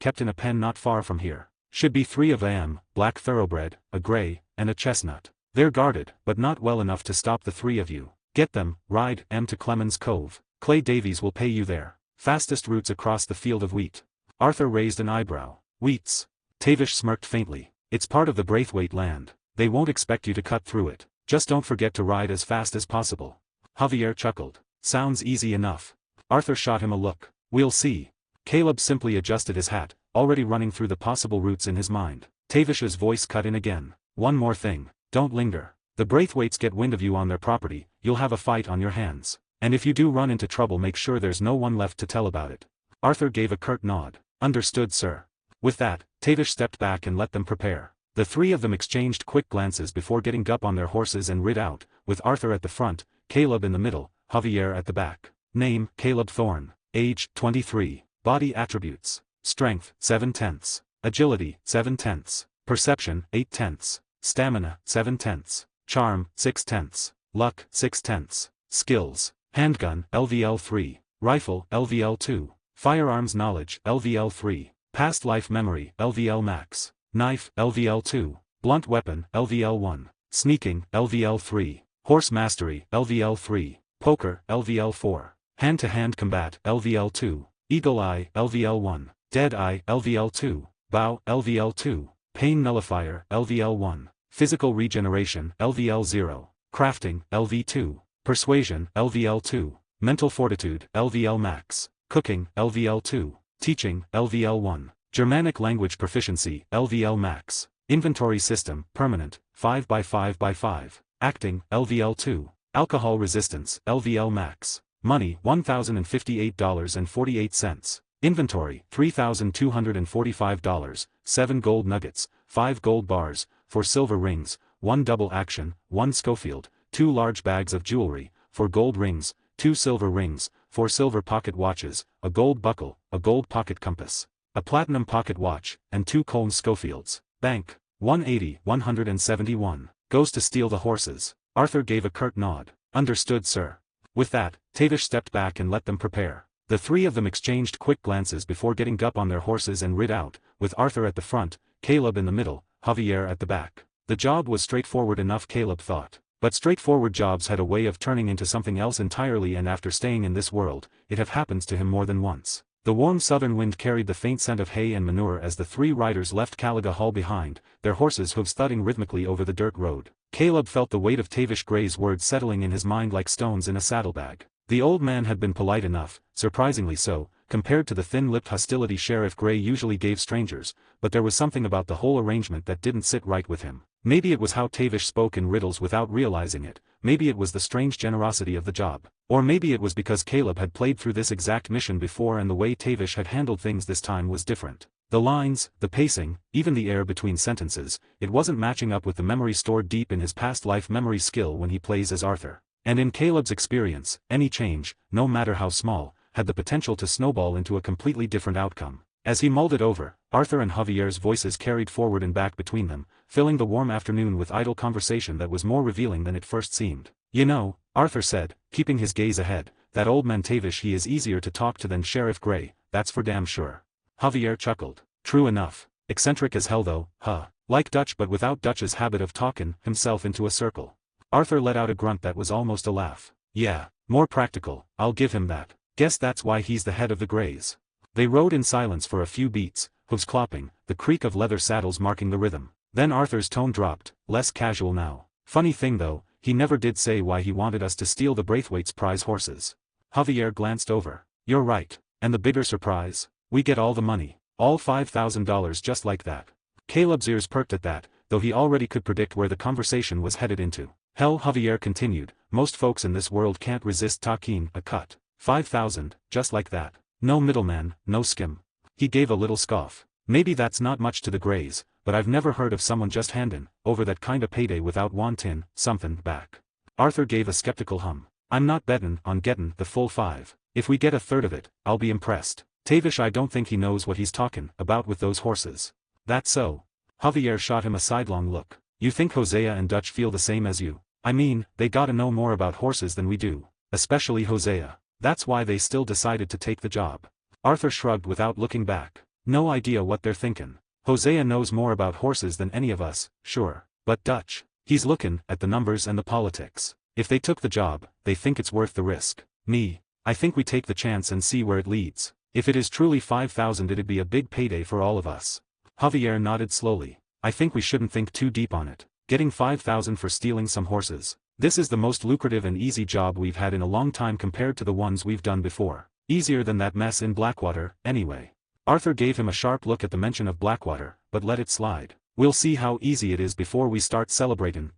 kept in a pen not far from here. Should be 3 of them, black thoroughbred, a gray, and a chestnut. They're guarded, but not well enough to stop the 3 of you. Get them, ride to Clemens Cove. Clay Davies will pay you there. Fastest routes across the field of wheat. Arthur raised an eyebrow. Wheats. Tavish smirked faintly. It's part of the Braithwaite land. They won't expect you to cut through it. Just don't forget to ride as fast as possible. Javier chuckled. Sounds easy enough. Arthur shot him a look. We'll see. Caleb simply adjusted his hat, already running through the possible routes in his mind. Tavish's voice cut in again. One more thing. Don't linger. The Braithwaites get wind of you on their property, you'll have a fight on your hands. And if you do run into trouble, make sure there's no one left to tell about it. Arthur gave a curt nod. Understood, sir. With that, Tavish stepped back and let them prepare. The three of them exchanged quick glances before getting up on their horses and rid out, with Arthur at the front, Caleb in the middle, Javier at the back. Name, Caleb Thorne. Age, 23. Body attributes. Strength, 7/10. Agility, 7/10. Perception, 8/10. Stamina, 7/10. Charm, 6/10. Luck, 6/10. Skills. Handgun, LVL 3. Rifle, LVL 2. Firearms knowledge, LVL 3. Past life memory, LVL max. Knife, LVL 2. Blunt weapon, LVL 1. Sneaking, LVL 3. Horse mastery, LVL 3. Poker, LVL 4. Hand-to-hand combat, LVL 2. Eagle eye, LVL 1. Dead eye, LVL 2. Bow, LVL 2. Pain nullifier, LVL 1. Physical regeneration, LVL 0. Crafting, LV 2. Persuasion, LVL 2. Mental fortitude, LVL max. Cooking, LVL 2. Teaching, LVL 1. Germanic language proficiency, LVL max. Inventory system, permanent, 5x5x5. Acting, LVL 2. Alcohol resistance, LVL max. Money, $1,058.48. Inventory, $3,245, 7 gold nuggets, 5 gold bars, 4 silver rings, 1 double action, 1 Schofield, 2 large bags of jewelry, 4 gold rings, 2 silver rings, 4 silver pocket watches, a gold buckle, a gold pocket compass, a platinum pocket watch, and 2 Colne Schofields. Bank, 171. Goes to steal the horses. Arthur gave a curt nod. Understood, sir. With that, Tavish stepped back and let them prepare. The three of them exchanged quick glances before getting up on their horses and rid out, with Arthur at the front, Caleb in the middle, Javier at the back. The job was straightforward enough, Caleb thought. But straightforward jobs had a way of turning into something else entirely, and after staying in this world, it had happened to him more than once. The warm southern wind carried the faint scent of hay and manure as the three riders left Caliga Hall behind, their horses' hooves thudding rhythmically over the dirt road. Caleb felt the weight of Tavish Gray's words settling in his mind like stones in a saddlebag. The old man had been polite enough, surprisingly so, compared to the thin-lipped hostility Sheriff Gray usually gave strangers, but there was something about the whole arrangement that didn't sit right with him. Maybe it was how Tavish spoke in riddles without realizing it, maybe it was the strange generosity of the job, or maybe it was because Caleb had played through this exact mission before and the way Tavish had handled things this time was different. The lines, the pacing, even the air between sentences, it wasn't matching up with the memory stored deep in his past life memory skill when he plays as Arthur. And in Caleb's experience, any change, no matter how small, had the potential to snowball into a completely different outcome. As he mulled it over, Arthur and Javier's voices carried forward and back between them, filling the warm afternoon with idle conversation that was more revealing than it first seemed. You know, Arthur said, keeping his gaze ahead, that old man Tavish, he is easier to talk to than Sheriff Gray, that's for damn sure. Javier chuckled. True enough. Eccentric as hell though, huh? Like Dutch but without Dutch's habit of talking himself into a circle. Arthur let out a grunt that was almost a laugh. Yeah, more practical, I'll give him that. Guess that's why he's the head of the Grays. They rode in silence for a few beats, hooves clopping, the creak of leather saddles marking the rhythm. Then Arthur's tone dropped, less casual now. Funny thing though, he never did say why he wanted us to steal the Braithwaites' prize horses. Javier glanced over. You're right. And the bigger surprise? We get all the money. All $5,000 just like that. Caleb's ears perked at that, though he already could predict where the conversation was headed into. Hell, Javier continued, most folks in this world can't resist taking a cut. 5,000, just like that. No middleman, no skim. He gave a little scoff. Maybe that's not much to the Grays, but I've never heard of someone just handing over that kinda payday without wanting something back. Arthur gave a skeptical hum. I'm not betting on getting the full 5. If we get a third of it, I'll be impressed. Tavish, I don't think he knows what he's talking about with those horses. That's so. Javier shot him a sidelong look. You think Hosea and Dutch feel the same as you? I mean, they gotta know more about horses than we do. Especially Hosea. That's why they still decided to take the job. Arthur shrugged without looking back. No idea what they're thinking. Hosea knows more about horses than any of us, sure. But Dutch, he's looking at the numbers and the politics. If they took the job, they think it's worth the risk. Me, I think we take the chance and see where it leads. If it is truly 5,000, it'd be a big payday for all of us. Javier nodded slowly. I think we shouldn't think too deep on it. getting 5,000 for stealing some horses. This is the most lucrative and easy job we've had in a long time compared to the ones we've done before. Easier than that mess in Blackwater, anyway. Arthur gave him a sharp look at the mention of Blackwater, but let it slide. We'll see how easy it is before we start celebrating.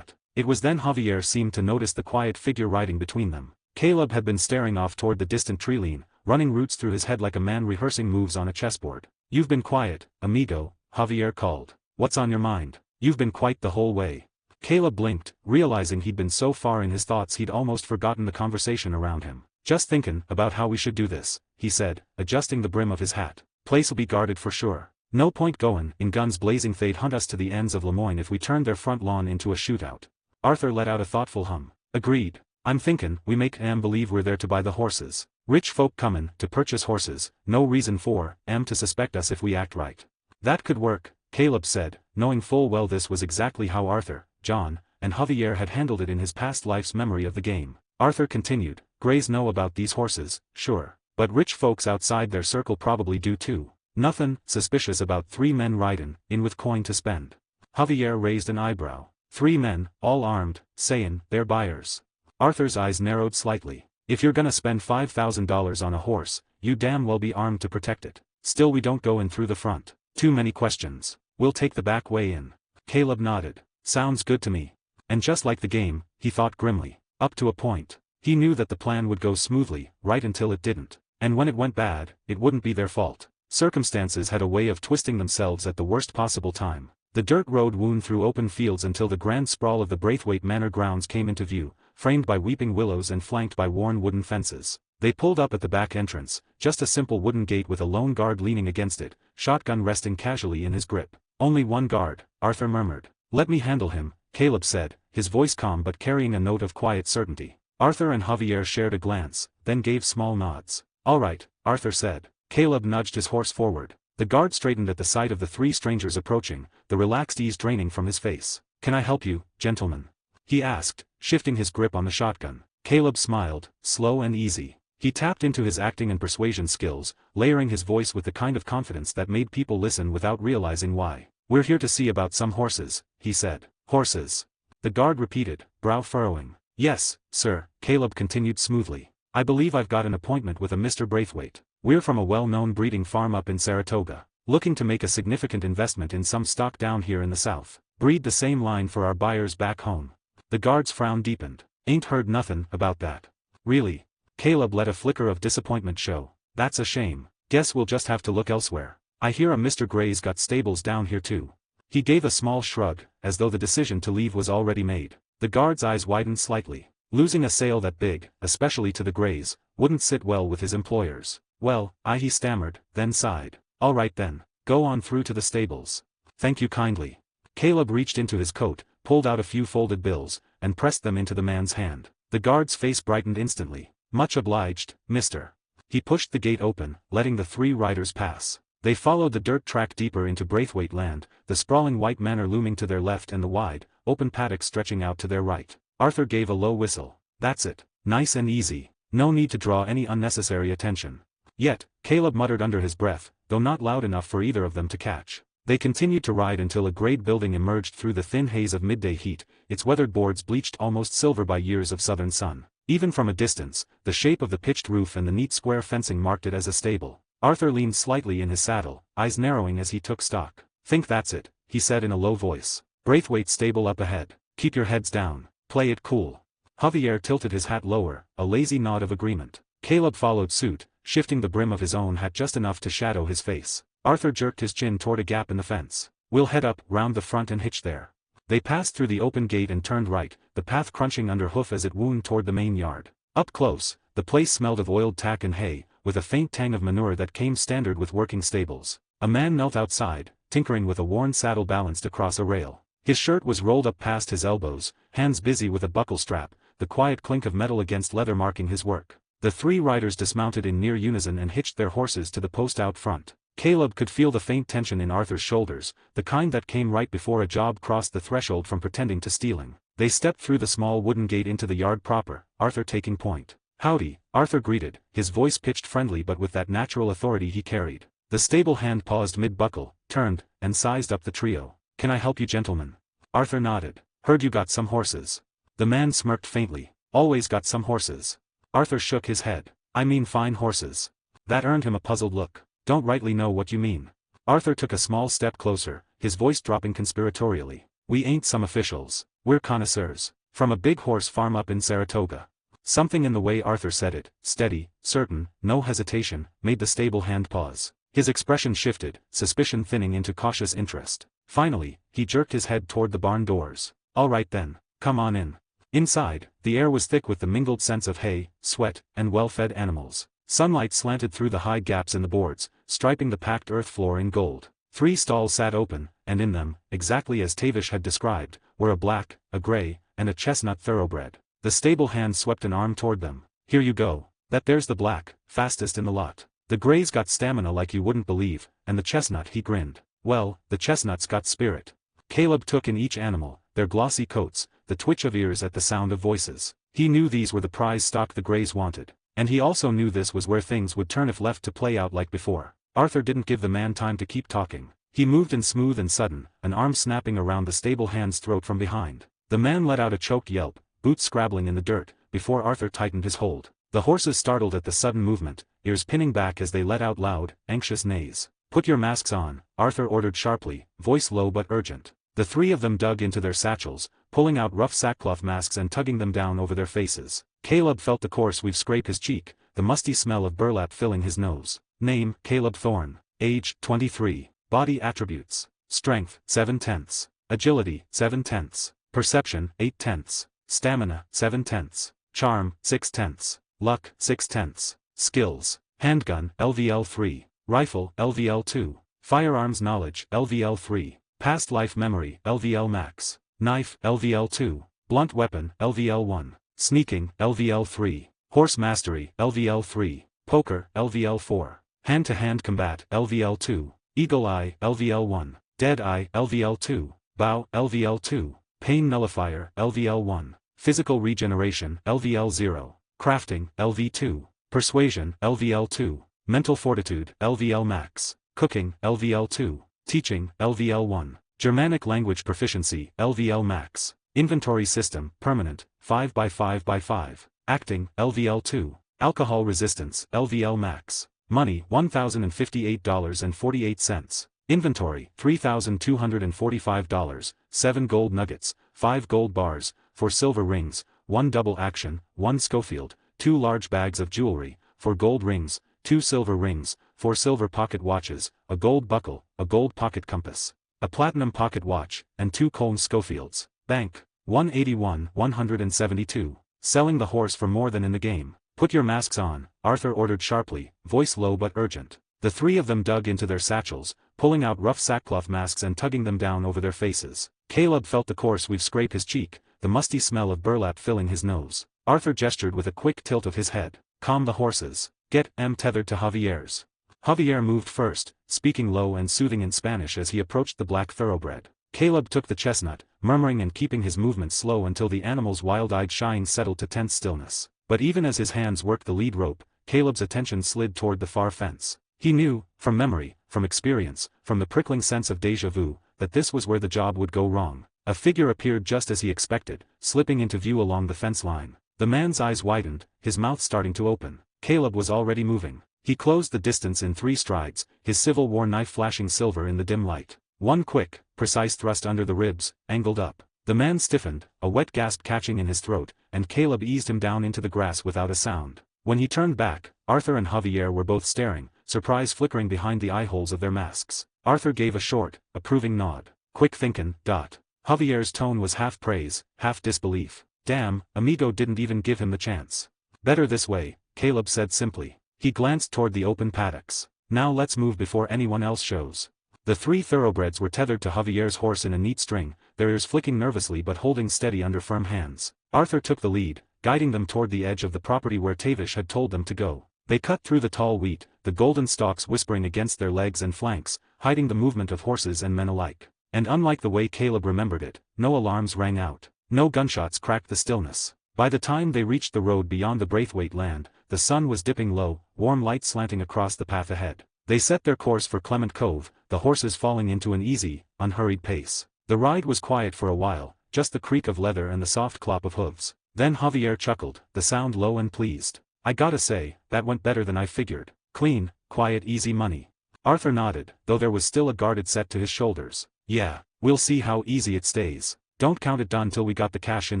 It was then Javier seemed to notice the quiet figure riding between them. Caleb had been staring off toward the distant tree-line, running roots through his head like a man rehearsing moves on a chessboard. "You've been quiet, amigo," Javier called. "What's on your mind? You've been quiet the whole way." Caleb blinked, realizing he'd been so far in his thoughts he'd almost forgotten the conversation around him. "Just thinkin' about how we should do this," he said, adjusting the brim of his hat. "Place'll be guarded for sure. No point goin' in guns blazing. They'd hunt us to the ends of Lemoyne if we turned their front lawn into a shootout." Arthur let out a thoughtful hum. "Agreed. I'm thinkin' we make 'em believe we're there to buy the horses. Rich folk comin' to purchase horses, no reason for 'em to suspect us if we act right." "That could work," Caleb said, knowing full well this was exactly how Arthur, John, and Javier had handled it in his past life's memory of the game. Arthur continued, "Greys know about these horses, sure. But rich folks outside their circle probably do too. Nothin' suspicious about 3 men ridin' in with coin to spend." Javier raised an eyebrow. 3 men, all armed, sayin' they're buyers. Arthur's eyes narrowed slightly. "If you're gonna spend $5,000 on a horse, you damn well be armed to protect it. Still, we don't go in through the front. Too many questions. We'll take the back way in." Caleb nodded. "Sounds good to me." And just like the game, he thought grimly. Up to a point. He knew that the plan would go smoothly, right until it didn't. And when it went bad, it wouldn't be their fault. Circumstances had a way of twisting themselves at the worst possible time. The dirt road wound through open fields until the grand sprawl of the Braithwaite Manor grounds came into view, framed by weeping willows and flanked by worn wooden fences. They pulled up at the back entrance, just a simple wooden gate with a lone guard leaning against it, shotgun resting casually in his grip. "Only one guard," Arthur murmured. "Let me handle him," Caleb said, his voice calm but carrying a note of quiet certainty. Arthur and Javier shared a glance, then gave small nods. "All right," Arthur said. Caleb nudged his horse forward. The guard straightened at the sight of the 3 strangers approaching, the relaxed ease draining from his face. "Can I help you, gentlemen?" he asked, shifting his grip on the shotgun. Caleb smiled, slow and easy. He tapped into his acting and persuasion skills, layering his voice with the kind of confidence that made people listen without realizing why. "We're here to see about some horses," he said. "Horses?" The guard repeated, brow furrowing. "Yes, sir," Caleb continued smoothly. "I believe I've got an appointment with a Mr. Braithwaite. We're from a well-known breeding farm up in Saratoga, looking to make a significant investment in some stock down here in the south. Breed the same line for our buyers back home." The guard's frown deepened. "Ain't heard nothin' about that." "Really?" Caleb let a flicker of disappointment show. "That's a shame. Guess we'll just have to look elsewhere. I hear a Mr. Gray's got stables down here too." He gave a small shrug, as though the decision to leave was already made. The guard's eyes widened slightly. Losing a sale that big, especially to the Grays, wouldn't sit well with his employers. "Well, he stammered, then sighed. "All right then, go on through to the stables." "Thank you kindly." Caleb reached into his coat, pulled out a few folded bills, and pressed them into the man's hand. The guard's face brightened instantly. "Much obliged, mister." He pushed the gate open, letting the 3 riders pass. They followed the dirt track deeper into Braithwaite land, the sprawling white manor looming to their left and the wide, open paddock stretching out to their right. Arthur gave a low whistle. "That's it. Nice and easy. No need to draw any unnecessary attention." "Yet," Caleb muttered under his breath, though not loud enough for either of them to catch. They continued to ride until a grade building emerged through the thin haze of midday heat, its weathered boards bleached almost silver by years of southern sun. Even from a distance, the shape of the pitched roof and the neat square fencing marked it as a stable. Arthur leaned slightly in his saddle, eyes narrowing as he took stock. "Think that's it," he said in a low voice. "Braithwaite stable up ahead. Keep your heads down. Play it cool." Javier tilted his hat lower, a lazy nod of agreement. Caleb followed suit, shifting the brim of his own hat just enough to shadow his face. Arthur jerked his chin toward a gap in the fence. "We'll head up, round the front and hitch there." They passed through the open gate and turned right, the path crunching under hoof as it wound toward the main yard. Up close, the place smelled of oiled tack and hay, with a faint tang of manure that came standard with working stables. A man knelt outside, tinkering with a worn saddle balanced across a rail. His shirt was rolled up past his elbows, hands busy with a buckle strap, the quiet clink of metal against leather marking his work. The 3 riders dismounted in near unison and hitched their horses to the post out front. Caleb could feel the faint tension in Arthur's shoulders, the kind that came right before a job crossed the threshold from pretending to stealing. They stepped through the small wooden gate into the yard proper, Arthur taking point. "Howdy," Arthur greeted, his voice pitched friendly but with that natural authority he carried. The stable hand paused mid-buckle, turned, and sized up the trio. "Can I help you gentlemen?" Arthur nodded. Heard you got some horses. The man smirked faintly. Always got some horses. Arthur shook his head. I mean fine horses. That earned him a puzzled look. Don't rightly know what you mean. Arthur took a small step closer, his voice dropping conspiratorially. We ain't some officials. We're connoisseurs. From a big horse farm up in Saratoga. Something in the way Arthur said it, steady, certain, no hesitation, made the stable hand pause. His expression shifted, suspicion thinning into cautious interest. Finally, he jerked his head toward the barn doors. All right then, come on in. Inside, the air was thick with the mingled scents of hay, sweat, and well-fed animals. Sunlight slanted through the high gaps in the boards, striping the packed earth floor in gold. 3 stalls sat open, and in them, exactly as Tavish had described, were a black, a gray, and a chestnut thoroughbred. The stable hand swept an arm toward them. Here you go. That there's the black, fastest in the lot. The gray's got stamina like you wouldn't believe, and the chestnut, he grinned. Well, the chestnut's got spirit. Caleb took in each animal, their glossy coats, the twitch of ears at the sound of voices. He knew these were the prize stock the grays wanted. And he also knew this was where things would turn if left to play out like before. Arthur didn't give the man time to keep talking. He moved in smooth and sudden, an arm snapping around the stable hand's throat from behind. The man let out a choked yelp, boots scrabbling in the dirt, before Arthur tightened his hold. The horses startled at the sudden movement, ears pinning back as they let out loud, anxious neighs. Put your masks on, Arthur ordered sharply, voice low but urgent. The 3 of them dug into their satchels, pulling out rough sackcloth masks and tugging them down over their faces. Caleb felt the coarse weave scrape his cheek, the musty smell of burlap filling his nose. Name, Caleb Thorne. Age, 23. Body attributes. Strength, 7/10. Agility, 7/10. Perception, 8/10. Stamina, 7/10. Charm, 6/10. Luck, 6/10. Skills. Handgun, LVL 3. Rifle, LVL 2. Firearms knowledge, LVL 3. Past life memory, LVL max. Knife, LVL 2. Blunt weapon, LVL 1. Sneaking, LVL 3. Horse mastery, LVL 3. Poker, LVL 4. Hand-to-hand combat, LVL 2. Eagle eye, LVL 1. Dead eye, LVL 2. Bow, LVL 2. Pain nullifier, LVL 1. Physical regeneration, LVL 0. Crafting, LV 2. Persuasion, LVL 2. Mental fortitude, LVL max. Cooking, LVL 2. Teaching, LVL 1. Germanic language proficiency, LVL max. Inventory system, permanent, 5x5x5. Acting, LVL 2. Alcohol resistance, LVL max. Money, $1,058.48. Inventory, $3,245, 7 gold nuggets, 5 gold bars, 4 silver rings, 1 double action, 1 Schofield, 2 large bags of jewelry, 4 gold rings, 2 silver rings, 4 silver pocket watches, a gold buckle, a gold pocket compass, a platinum pocket watch, and 2 Colne Schofields. Bank, 181,172. Selling the horse for more than in the game. Put your masks on, Arthur ordered sharply, voice low but urgent. The 3 of them dug into their satchels, pulling out rough sackcloth masks and tugging them down over their faces. Caleb felt the coarse weave scrape his cheek, the musty smell of burlap filling his nose. Arthur gestured with a quick tilt of his head. Calm the horses. Get M tethered to Javier's. Javier moved first, speaking low and soothing in Spanish as he approached the black thoroughbred. Caleb took the chestnut, murmuring and keeping his movements slow until the animal's wild-eyed shying settled to tense stillness. But even as his hands worked the lead rope, Caleb's attention slid toward the far fence. He knew, from memory, from experience, from the prickling sense of déjà vu, that this was where the job would go wrong. A figure appeared just as he expected, slipping into view along the fence line. The man's eyes widened, his mouth starting to open. Caleb was already moving. He closed the distance in 3 strides, his Civil War knife flashing silver in the dim light. One quick, precise thrust under the ribs, angled up. The man stiffened, a wet gasp catching in his throat, and Caleb eased him down into the grass without a sound. When he turned back, Arthur and Javier were both staring, surprise flickering behind the eye holes of their masks. Arthur gave a short, approving nod. Quick thinkin', dot. Javier's tone was half praise, half disbelief. Damn, amigo didn't even give him the chance. Better this way, Caleb said simply. He glanced toward the open paddocks. Now let's move before anyone else shows. The 3 thoroughbreds were tethered to Javier's horse in a neat string, their ears flicking nervously but holding steady under firm hands. Arthur took the lead, guiding them toward the edge of the property where Tavish had told them to go. They cut through the tall wheat, the golden stalks whispering against their legs and flanks, hiding the movement of horses and men alike. And unlike the way Caleb remembered it, no alarms rang out. No gunshots cracked the stillness. By the time they reached the road beyond the Braithwaite land, the sun was dipping low, warm light slanting across the path ahead. They set their course for Clement Cove, the horses falling into an easy, unhurried pace. The ride was quiet for a while, just the creak of leather and the soft clop of hooves. Then Javier chuckled, the sound low and pleased. I gotta say, that went better than I figured. Clean, quiet, easy money. Arthur nodded, though there was still a guarded set to his shoulders. Yeah, we'll see how easy it stays. Don't count it done till we got the cash in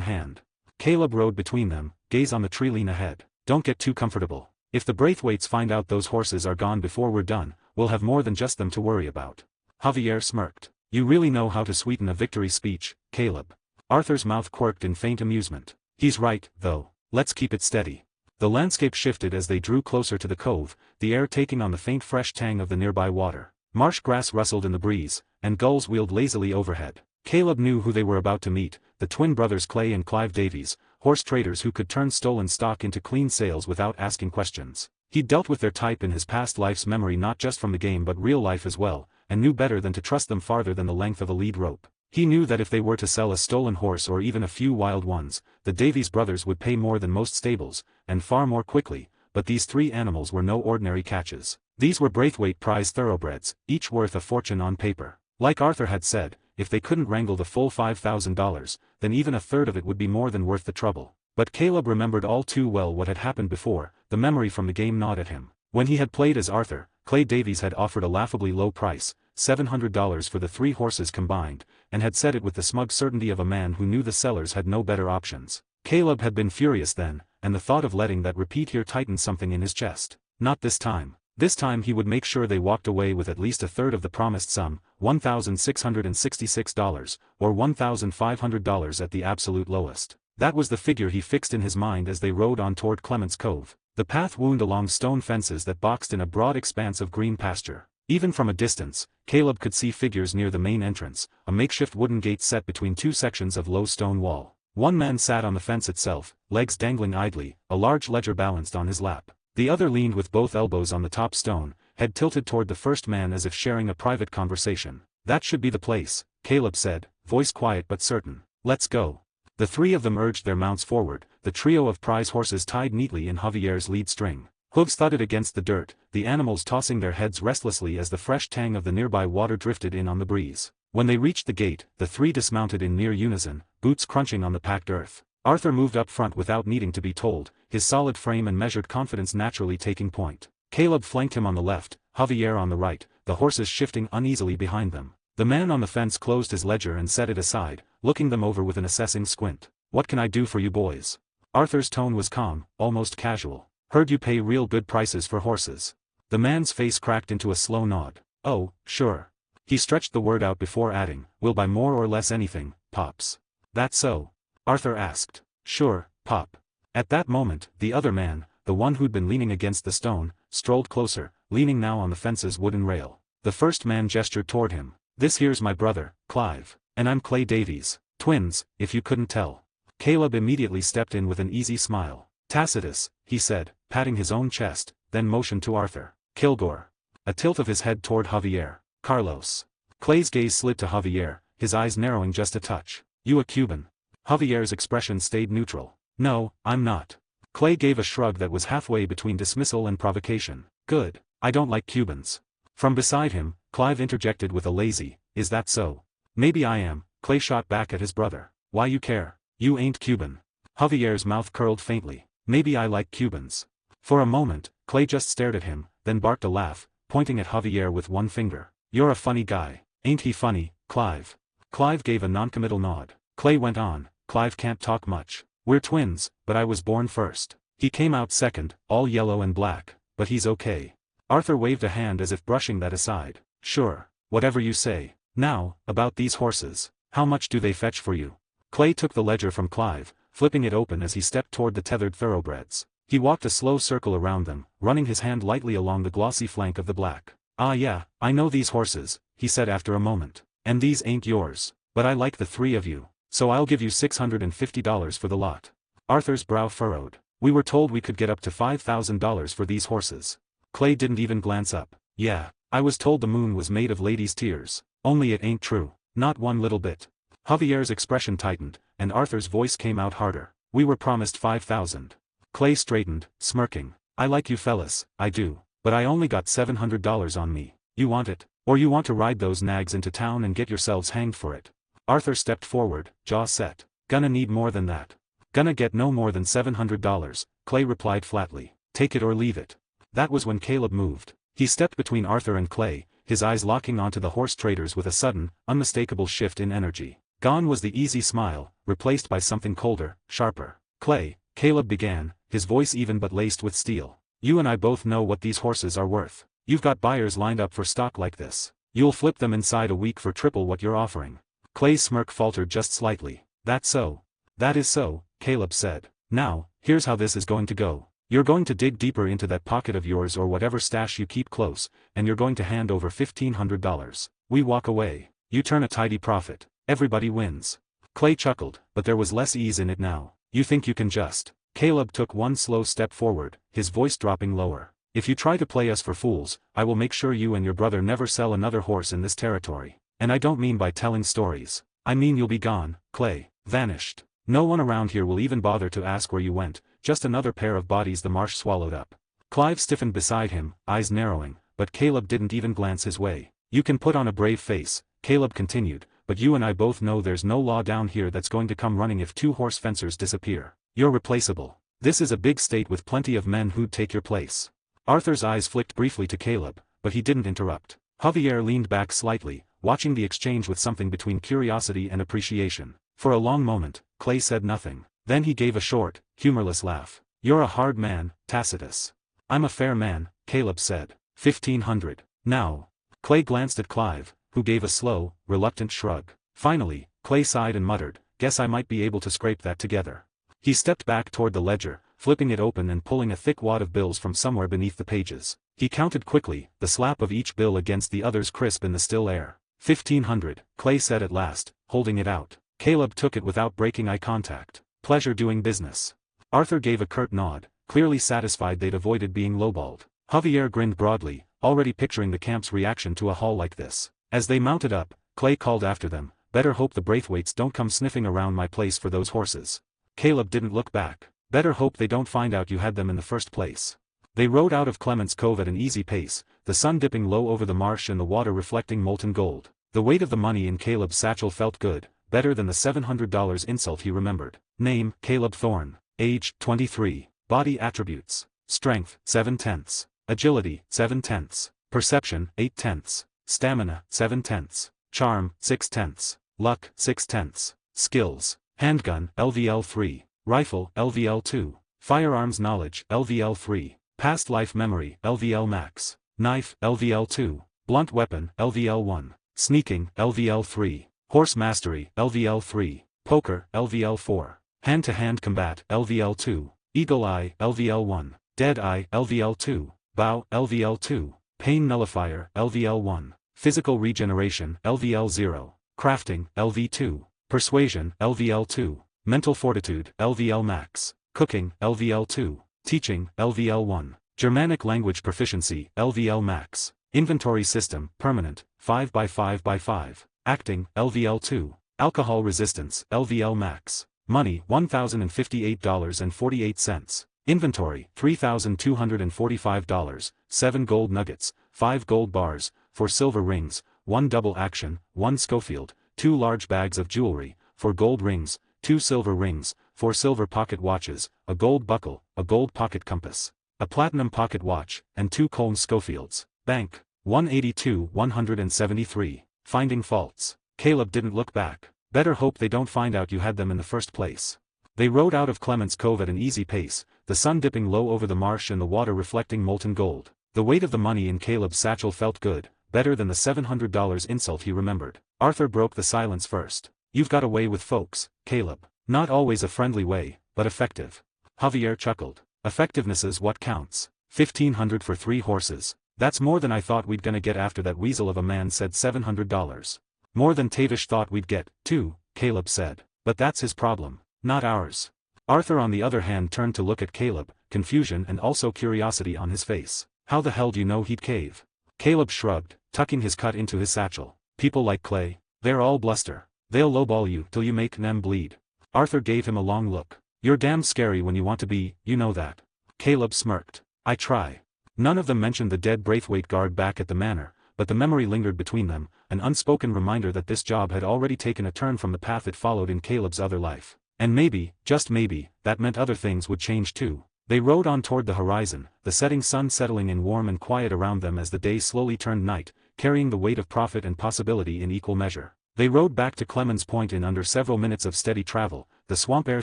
hand. Caleb rode between them, gaze on the tree lean ahead. Don't get too comfortable. If the Braithwaites find out those horses are gone before we're done, we'll have more than just them to worry about. Javier smirked. You really know how to sweeten a victory speech, Caleb. Arthur's mouth quirked in faint amusement. He's right, though. Let's keep it steady. The landscape shifted as they drew closer to the cove, the air taking on the faint fresh tang of the nearby water. Marsh grass rustled in the breeze, and gulls wheeled lazily overhead. Caleb knew who they were about to meet, the twin brothers Clay and Clive Davies, horse traders who could turn stolen stock into clean sales without asking questions. He'd dealt with their type in his past life's memory, not just from the game but real life as well, and knew better than to trust them farther than the length of a lead rope. He knew that if they were to sell a stolen horse or even a few wild ones, the Davies brothers would pay more than most stables, and far more quickly, but these three animals were no ordinary catches. These were Braithwaite prize thoroughbreds, each worth a fortune on paper. Like Arthur had said, if they couldn't wrangle the full $5,000, then even a third of it would be more than worth the trouble. But Caleb remembered all too well what had happened before, the memory from the game gnawed at him. When he had played as Arthur, Clay Davies had offered a laughably low price, $700 for the three horses combined, and had said it with the smug certainty of a man who knew the sellers had no better options. Caleb had been furious then, and the thought of letting that repeat here tightened something in his chest. Not this time. This time he would make sure they walked away with at least a third of the promised sum, $1,666, or $1,500 at the absolute lowest. That was the figure he fixed in his mind as they rode on toward Clement's Cove. The path wound along stone fences that boxed in a broad expanse of green pasture. Even from a distance, Caleb could see figures near the main entrance, a makeshift wooden gate set between two sections of low stone wall. One man sat on the fence itself, legs dangling idly, a large ledger balanced on his lap. The other leaned with both elbows on the top stone, head tilted toward the first man as if sharing a private conversation. That should be the place, Caleb said, voice quiet but certain. Let's go. The three of them urged their mounts forward, the trio of prize horses tied neatly in Javier's lead string. Hooves thudded against the dirt, the animals tossing their heads restlessly as the fresh tang of the nearby water drifted in on the breeze. When they reached the gate, the three dismounted in near unison, boots crunching on the packed earth. Arthur moved up front without needing to be told, his solid frame and measured confidence naturally taking point. Caleb flanked him on the left, Javier on the right, the horses shifting uneasily behind them. The man on the fence closed his ledger and set it aside, looking them over with an assessing squint. What can I do for you boys? Arthur's tone was calm, almost casual. Heard you pay real good prices for horses. The man's face cracked into a slow nod. Oh, sure. He stretched the word out before adding, we'll buy more or less anything, Pops. That so? Arthur asked. Sure, Pop. At that moment, the other man, the one who'd been leaning against the stone, strolled closer, leaning now on the fence's wooden rail. The first man gestured toward him. This here's my brother, Clive. And I'm Clay Davies. Twins, if you couldn't tell. Caleb immediately stepped in with an easy smile. Tacitus, he said, patting his own chest, then motioned to Arthur. Kilgore. A tilt of his head toward Javier. Carlos. Clay's gaze slid to Javier, his eyes narrowing just a touch. You a Cuban? Javier's expression stayed neutral. No, I'm not. Clay gave a shrug that was halfway between dismissal and provocation. Good. I don't like Cubans. From beside him, Clive interjected with a lazy, is that so? Maybe I am, Clay shot back at his brother. Why you care? You ain't Cuban. Javier's mouth curled faintly. Maybe I like Cubans. For a moment, Clay just stared at him, then barked a laugh, pointing at Javier with one finger. You're a funny guy. Ain't he funny, Clive? Clive gave a noncommittal nod. Clay went on, Clive can't talk much. We're twins, but I was born first. He came out second, all yellow and black, but he's okay. Arthur waved a hand as if brushing that aside. Sure, whatever you say. Now, about these horses. How much do they fetch for you? Clay took the ledger from Clive, flipping it open as he stepped toward the tethered thoroughbreds. He walked a slow circle around them, running his hand lightly along the glossy flank of the black. Ah yeah, I know these horses, he said after a moment. And these ain't yours. But I like the three of you. So I'll give you $650 for the lot. Arthur's brow furrowed. We were told we could get up to $5,000 for these horses. Clay didn't even glance up. Yeah, I was told the moon was made of ladies' tears. Only it ain't true. Not one little bit. Javier's expression tightened, and Arthur's voice came out harder. We were promised 5,000. Clay straightened, smirking. I like you fellas, I do. But I only got $700 on me. You want it? Or you want to ride those nags into town and get yourselves hanged for it? Arthur stepped forward, jaw set. Gonna need more than that. Gonna get no more than $700, Clay replied flatly. Take it or leave it. That was when Caleb moved. He stepped between Arthur and Clay, his eyes locking onto the horse traders with a sudden, unmistakable shift in energy. Gone was the easy smile, replaced by something colder, sharper. Clay, Caleb began, his voice even but laced with steel. You and I both know what these horses are worth. You've got buyers lined up for stock like this. You'll flip them inside a week for triple what you're offering. Clay's smirk faltered just slightly. That's so. That is so, Caleb said. Now, here's how this is going to go. You're going to dig deeper into that pocket of yours or whatever stash you keep close, and you're going to hand over $1,500. We walk away. You turn a tidy profit. Everybody wins. Clay chuckled, but there was less ease in it now. You think you can just. Caleb took one slow step forward, his voice dropping lower. If you try to play us for fools, I will make sure you and your brother never sell another horse in this territory. And I don't mean by telling stories. I mean you'll be gone, Clay. Vanished. No one around here will even bother to ask where you went, just another pair of bodies the marsh swallowed up. Clive stiffened beside him, eyes narrowing, but Caleb didn't even glance his way. You can put on a brave face, Caleb continued, but you and I both know there's no law down here that's going to come running if two horse fencers disappear. You're replaceable. This is a big state with plenty of men who'd take your place. Arthur's eyes flicked briefly to Caleb, but he didn't interrupt. Javier leaned back slightly, watching the exchange with something between curiosity and appreciation. For a long moment, Clay said nothing. Then he gave a short, humorless laugh. You're a hard man, Tacitus. I'm a fair man, Caleb said. 1,500. Now. Clay glanced at Clive, who gave a slow, reluctant shrug. Finally, Clay sighed and muttered, guess I might be able to scrape that together. He stepped back toward the ledger, flipping it open and pulling a thick wad of bills from somewhere beneath the pages. He counted quickly, the slap of each bill against the others crisp in the still air. 1,500, Clay said at last, holding it out. Caleb took it without breaking eye contact. Pleasure doing business. Arthur gave a curt nod, clearly satisfied they'd avoided being lowballed. Javier grinned broadly, already picturing the camp's reaction to a haul like this. As they mounted up, Clay called after them, better hope the Braithwaites don't come sniffing around my place for those horses. Caleb didn't look back. Better hope they don't find out you had them in the first place. They rode out of Clement's Cove at an easy pace, the sun dipping low over the marsh and the water reflecting molten gold. The weight of the money in Caleb's satchel felt good, better than the $700 insult he remembered. Name, Caleb Thorne. Age, 23. Body attributes. Strength, 7/10. Agility, 7/10. Perception, 8/10. Stamina, 7/10. Charm, 6/10. Luck, 6/10. Skills. Handgun, LVL 3. Rifle, LVL 2. Firearms knowledge, LVL 3. Past life memory, LVL max. Knife, LVL 2. Blunt weapon, LVL 1. Sneaking, LVL 3. Horse mastery, LVL 3. Poker, LVL 4. Hand-to-hand combat, LVL 2. Eagle eye, LVL 1. Dead eye, LVL 2. Bow, LVL 2. Pain nullifier, LVL 1. Physical regeneration, LVL 0. Crafting, LV 2. Persuasion, LVL 2. Mental fortitude, LVL max. Cooking, LVL 2. Teaching, LVL 1. Germanic language proficiency, LVL max. Inventory system, permanent, 5x5x5. Acting, LVL 2. Alcohol resistance, LVL max. Money, $1,058.48. Inventory, $3,245, 7 gold nuggets, 5 gold bars, 4 silver rings, 1 double action, 1 Schofield, 2 large bags of jewelry, 4 gold rings, 2 silver rings, 4 silver pocket watches, a gold buckle, a gold pocket compass, a platinum pocket watch, and 2 Colne Schofields. Bank, 182,173. Finding faults. Caleb didn't look back. Better hope they don't find out you had them in the first place. They rode out of Clement's Cove at an easy pace, the sun dipping low over the marsh and the water reflecting molten gold. The weight of the money in Caleb's satchel felt good, better than the $700 insult he remembered. Arthur broke the silence first. You've got a way with folks, Caleb. Not always a friendly way, but effective. Javier chuckled. Effectiveness is what counts. 1,500 for 3 horses. That's more than I thought we'd gonna get after that weasel of a man said $700. More than Tavish thought we'd get, too, Caleb said. But that's his problem, not ours. Arthur on the other hand turned to look at Caleb, confusion and also curiosity on his face. How the hell do you know he'd cave? Caleb shrugged, tucking his cut into his satchel. People like Clay, they're all bluster. They'll lowball you till you make them bleed. Arthur gave him a long look. You're damn scary when you want to be, you know that. Caleb smirked. I try. None of them mentioned the dead Braithwaite guard back at the manor, but the memory lingered between them, an unspoken reminder that this job had already taken a turn from the path it followed in Caleb's other life. And maybe, just maybe, that meant other things would change too. They rode on toward the horizon, the setting sun settling in warm and quiet around them as the day slowly turned night, carrying the weight of profit and possibility in equal measure. They rode back to Clemens Point in under several minutes of steady travel, the swamp air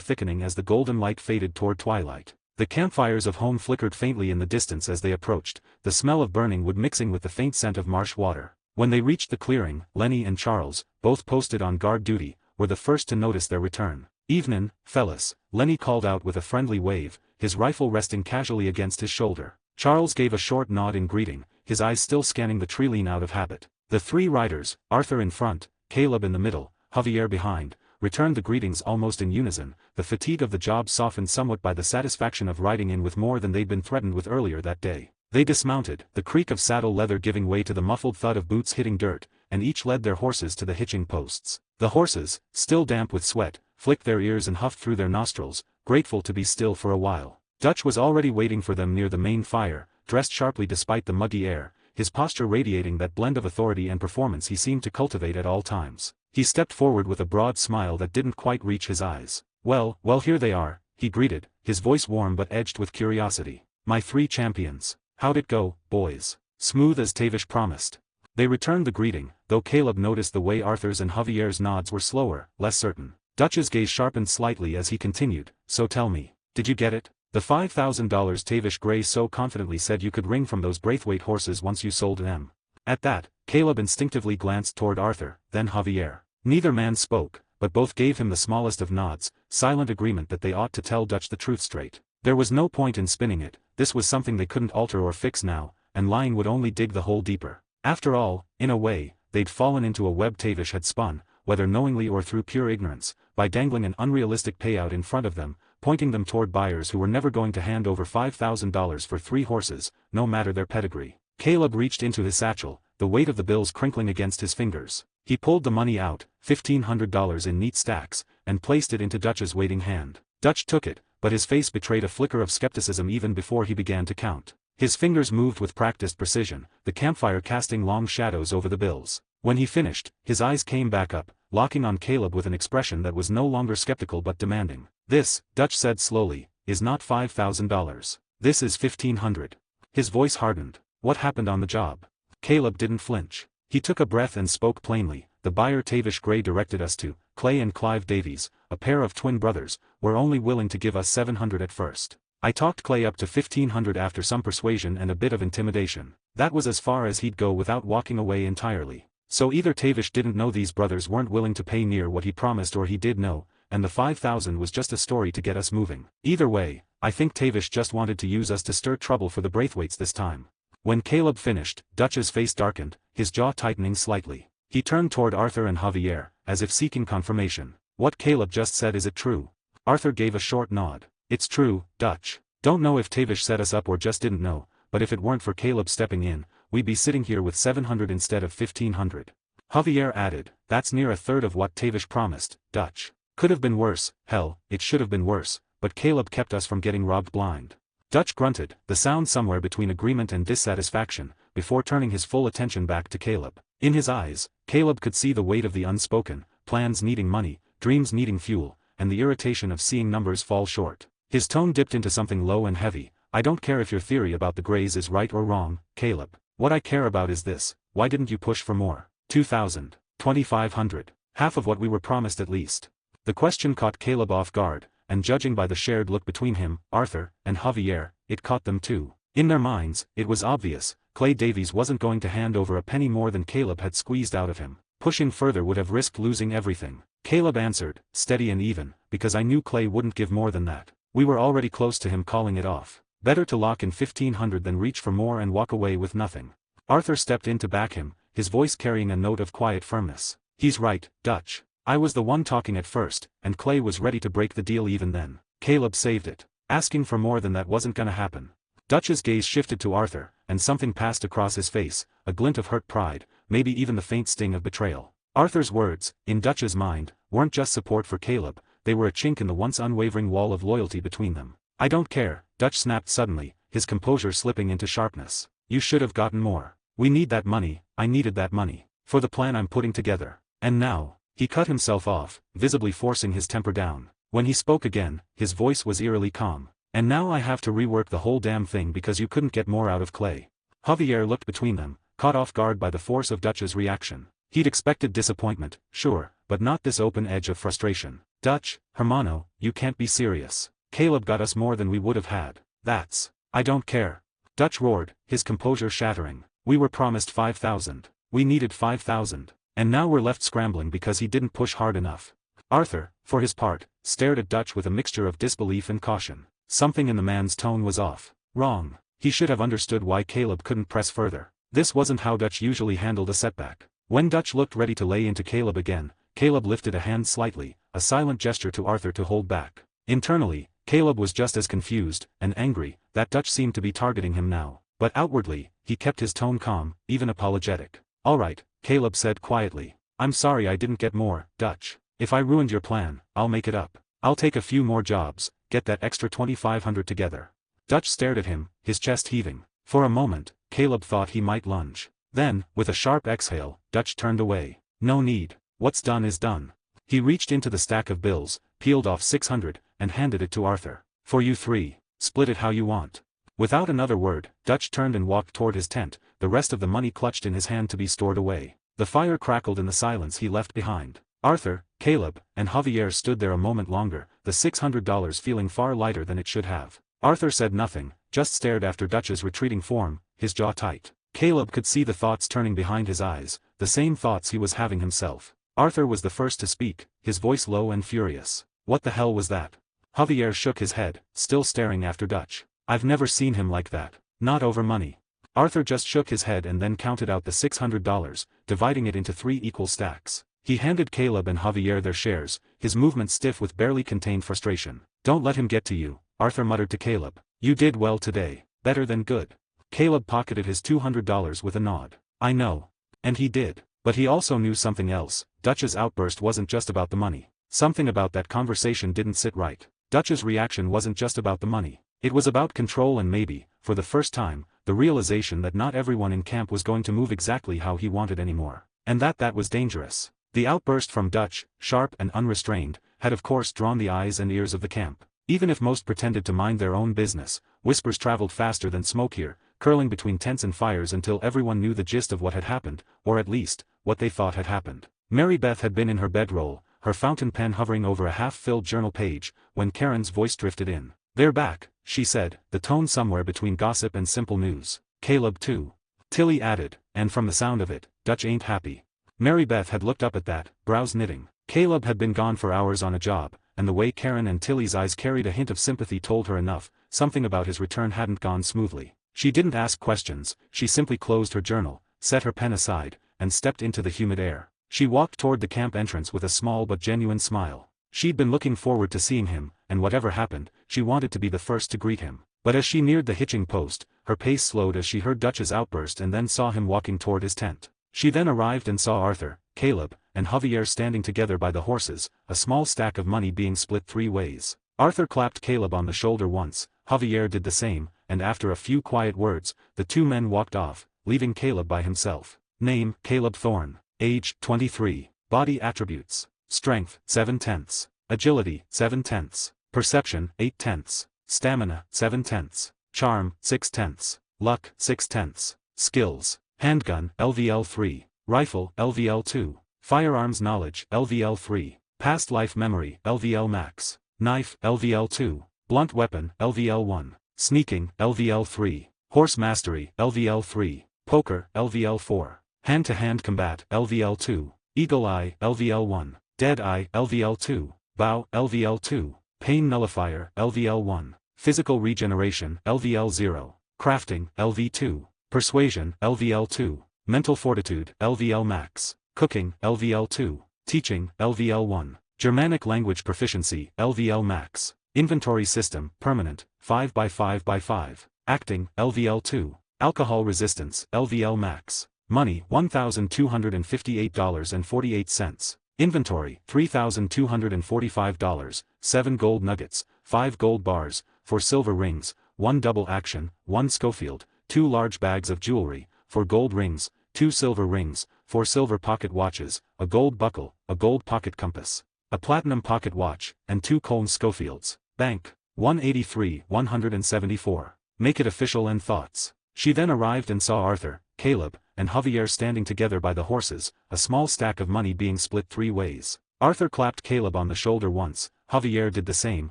thickening as the golden light faded toward twilight. The campfires of home flickered faintly in the distance as they approached, the smell of burning wood mixing with the faint scent of marsh water. When they reached the clearing, Lenny and Charles, both posted on guard duty, were the first to notice their return. "Evenin', fellas," Lenny called out with a friendly wave, his rifle resting casually against his shoulder. Charles gave a short nod in greeting, his eyes still scanning the tree-line out of habit. The three riders, Arthur in front, Caleb in the middle, Javier behind, returned the greetings almost in unison, the fatigue of the job softened somewhat by the satisfaction of riding in with more than they'd been threatened with earlier that day. They dismounted, the creak of saddle leather giving way to the muffled thud of boots hitting dirt, and each led their horses to the hitching posts. The horses, still damp with sweat, flicked their ears and huffed through their nostrils, grateful to be still for a while. Dutch was already waiting for them near the main fire, dressed sharply despite the muggy air, his posture radiating that blend of authority and performance he seemed to cultivate at all times. He stepped forward with a broad smile that didn't quite reach his eyes. Well, here they are," he greeted, his voice warm but edged with curiosity. "My three champions. How'd it go, boys?" "Smooth as Tavish promised." They returned the greeting, though Caleb noticed the way Arthur's and Javier's nods were slower, less certain. Dutch's gaze sharpened slightly as he continued, "So tell me, did you get it? The $5,000 Tavish Gray so confidently said you could wring from those Braithwaite horses once you sold them." At that, Caleb instinctively glanced toward Arthur, then Javier. Neither man spoke, but both gave him the smallest of nods, silent agreement that they ought to tell Dutch the truth straight. There was no point in spinning it, this was something they couldn't alter or fix now, and lying would only dig the hole deeper. After all, in a way, they'd fallen into a web Tavish had spun, whether knowingly or through pure ignorance, by dangling an unrealistic payout in front of them, pointing them toward buyers who were never going to hand over $5,000 for 3 horses, no matter their pedigree. Caleb reached into his satchel, the weight of the bills crinkling against his fingers. He pulled the money out, $1,500 in neat stacks, and placed it into Dutch's waiting hand. Dutch took it, but his face betrayed a flicker of skepticism even before he began to count. His fingers moved with practiced precision, the campfire casting long shadows over the bills. When he finished, his eyes came back up, locking on Caleb with an expression that was no longer skeptical but demanding. "This," Dutch said slowly, "is not $5,000. This is $1,500. His voice hardened. "What happened on the job?" Caleb didn't flinch. He took a breath and spoke plainly. "The buyer Tavish Gray directed us to, Clay and Clive Davies, a pair of twin brothers, were only willing to give us $700 at first. I talked Clay up to $1,500 after some persuasion and a bit of intimidation. That was as far as he'd go without walking away entirely. So either Tavish didn't know these brothers weren't willing to pay near what he promised, or he did know, and the $5,000 was just a story to get us moving. Either way, I think Tavish just wanted to use us to stir trouble for the Braithwaites this time." When Caleb finished, Dutch's face darkened, his jaw tightening slightly. He turned toward Arthur and Javier, as if seeking confirmation. "What Caleb just said, is it true?" Arthur gave a short nod. "It's true, Dutch. Don't know if Tavish set us up or just didn't know, but if it weren't for Caleb stepping in, we'd be sitting here with $700 instead of $1,500. Javier added, "That's near a third of what Tavish promised, Dutch. Could have been worse, hell, it should have been worse, but Caleb kept us from getting robbed blind." Dutch grunted, the sound somewhere between agreement and dissatisfaction, before turning his full attention back to Caleb. In his eyes, Caleb could see the weight of the unspoken, plans needing money, dreams needing fuel, and the irritation of seeing numbers fall short. His tone dipped into something low and heavy. "I don't care if your theory about the Grays is right or wrong, Caleb. What I care about is this: why didn't you push for more? 2,000, 2,500, half of what we were promised at least." The question caught Caleb off guard, and judging by the shared look between him, Arthur, and Javier, it caught them too. In their minds, it was obvious, Clay Davies wasn't going to hand over a penny more than Caleb had squeezed out of him. Pushing further would have risked losing everything. Caleb answered, steady and even, "Because I knew Clay wouldn't give more than that. We were already close to him calling it off. Better to lock in 1,500 than reach for more and walk away with nothing." Arthur stepped in to back him, his voice carrying a note of quiet firmness. "He's right, Dutch. I was the one talking at first, and Clay was ready to break the deal even then. Caleb saved it. Asking for more than that wasn't gonna happen." Dutch's gaze shifted to Arthur, and something passed across his face, a glint of hurt pride, maybe even the faint sting of betrayal. Arthur's words, in Dutch's mind, weren't just support for Caleb, they were a chink in the once unwavering wall of loyalty between them. "I don't care," Dutch snapped suddenly, his composure slipping into sharpness. "You should have gotten more. We need that money, I needed that money, for the plan I'm putting together. And now, he cut himself off, visibly forcing his temper down. When he spoke again, his voice was eerily calm. And now I have to rework the whole damn thing because you couldn't get more out of Clay. Javier looked between them, caught off guard by the force of Dutch's reaction. He'd expected disappointment, sure, but not this open edge of frustration. Dutch, hermano, you can't be serious. Caleb got us more than we would have had. I don't care. Dutch roared, his composure shattering. We were promised 5,000. We needed 5,000. And now we're left scrambling because he didn't push hard enough. Arthur, for his part, stared at Dutch with a mixture of disbelief and caution. Something in the man's tone was off. Wrong. He should have understood why Caleb couldn't press further. This wasn't how Dutch usually handled a setback. When Dutch looked ready to lay into Caleb again, Caleb lifted a hand slightly, a silent gesture to Arthur to hold back. Internally, Caleb was just as confused and angry that Dutch seemed to be targeting him now. But outwardly, he kept his tone calm, even apologetic. All right, Caleb said quietly. I'm sorry I didn't get more, Dutch. If I ruined your plan, I'll make it up. I'll take a few more jobs, get that extra 2,500 together. Dutch stared at him, his chest heaving. For a moment, Caleb thought he might lunge. Then, with a sharp exhale, Dutch turned away. No need. What's done is done. He reached into the stack of bills, peeled off 600, and handed it to Arthur. For you three. Split it how you want. Without another word, Dutch turned and walked toward his tent, the rest of the money clutched in his hand to be stored away. The fire crackled in the silence he left behind. Arthur, Caleb, and Javier stood there a moment longer, the $600 feeling far lighter than it should have. Arthur said nothing, just stared after Dutch's retreating form, his jaw tight. Caleb could see the thoughts turning behind his eyes, the same thoughts he was having himself. Arthur was the first to speak, his voice low and furious. What the hell was that? Javier shook his head, still staring after Dutch. I've never seen him like that. Not over money. Arthur just shook his head and then counted out the $600, dividing it into 3 equal stacks. He handed Caleb and Javier their shares, his movement stiff with barely contained frustration. Don't let him get to you, Arthur muttered to Caleb. You did well today. Better than good. Caleb pocketed his $200 with a nod. I know. And he did. But he also knew something else. Dutch's outburst wasn't just about the money. Something about that conversation didn't sit right. Dutch's reaction wasn't just about the money. It was about control and maybe, for the first time, the realization that not everyone in camp was going to move exactly how he wanted anymore. And that was dangerous. The outburst from Dutch, sharp and unrestrained, had of course drawn the eyes and ears of the camp. Even if most pretended to mind their own business, whispers traveled faster than smoke here, curling between tents and fires until everyone knew the gist of what had happened, or at least, what they thought had happened. Mary Beth had been in her bedroll, her fountain pen hovering over a half-filled journal page, when Karen's voice drifted in. They're back, she said, the tone somewhere between gossip and simple news. Caleb too. Tilly added, and from the sound of it, Dutch ain't happy. Mary Beth had looked up at that, brows knitting. Caleb had been gone for hours on a job, and the way Karen and Tilly's eyes carried a hint of sympathy told her enough, something about his return hadn't gone smoothly. She didn't ask questions, she simply closed her journal, set her pen aside, and stepped into the humid air. She walked toward the camp entrance with a small but genuine smile. She'd been looking forward to seeing him, and whatever happened, she wanted to be the first to greet him. But as she neared the hitching post, her pace slowed as she heard Dutch's outburst and then saw him walking toward his tent. She then arrived and saw Arthur, Caleb, and Javier standing together by the horses, a small stack of money being split 3 ways. Arthur clapped Caleb on the shoulder once, Javier did the same, and after a few quiet words, the 2 men walked off, leaving Caleb by himself. Name, Caleb Thorne. Age, 23. Body attributes. Strength, 7/10. Agility, 7/10. Perception, 8/10. Stamina, 7/10. Charm, 6/10. Luck, 6/10. Skills. Handgun, LVL 3. Rifle, LVL 2. Firearms knowledge, LVL 3. Past life memory, LVL max. Knife, LVL 2. Blunt weapon, LVL 1. Sneaking, LVL 3. Horse mastery, LVL 3. Poker, LVL 4. Hand-to-hand combat, LVL 2. Eagle eye, LVL 1. Dead eye, LVL 2. Bow, LVL 2. Pain nullifier, LVL 1. Physical regeneration, LVL 0. Crafting, LV 2. Persuasion, LVL 2. Mental fortitude, LVL max. Cooking, LVL 2. Teaching, LVL 1. Germanic language proficiency, LVL max. Inventory system, permanent, 5x5x5. Acting, LVL 2. Alcohol resistance, LVL max. Money, $1,258.48. Inventory, $3,245, 7 gold nuggets, 5 gold bars, 4 silver rings, 1 double action, 1 Schofield, 2 large bags of jewelry, 4 gold rings, 2 silver rings, 4 silver pocket watches, a gold buckle, a gold pocket compass, a platinum pocket watch, and 2 Colne Schofields. Bank. 184. Make it official and thoughts. She then arrived and saw Arthur, Caleb, and Javier standing together by the horses, a small stack of money being split 3 ways. Arthur clapped Caleb on the shoulder once, Javier did the same,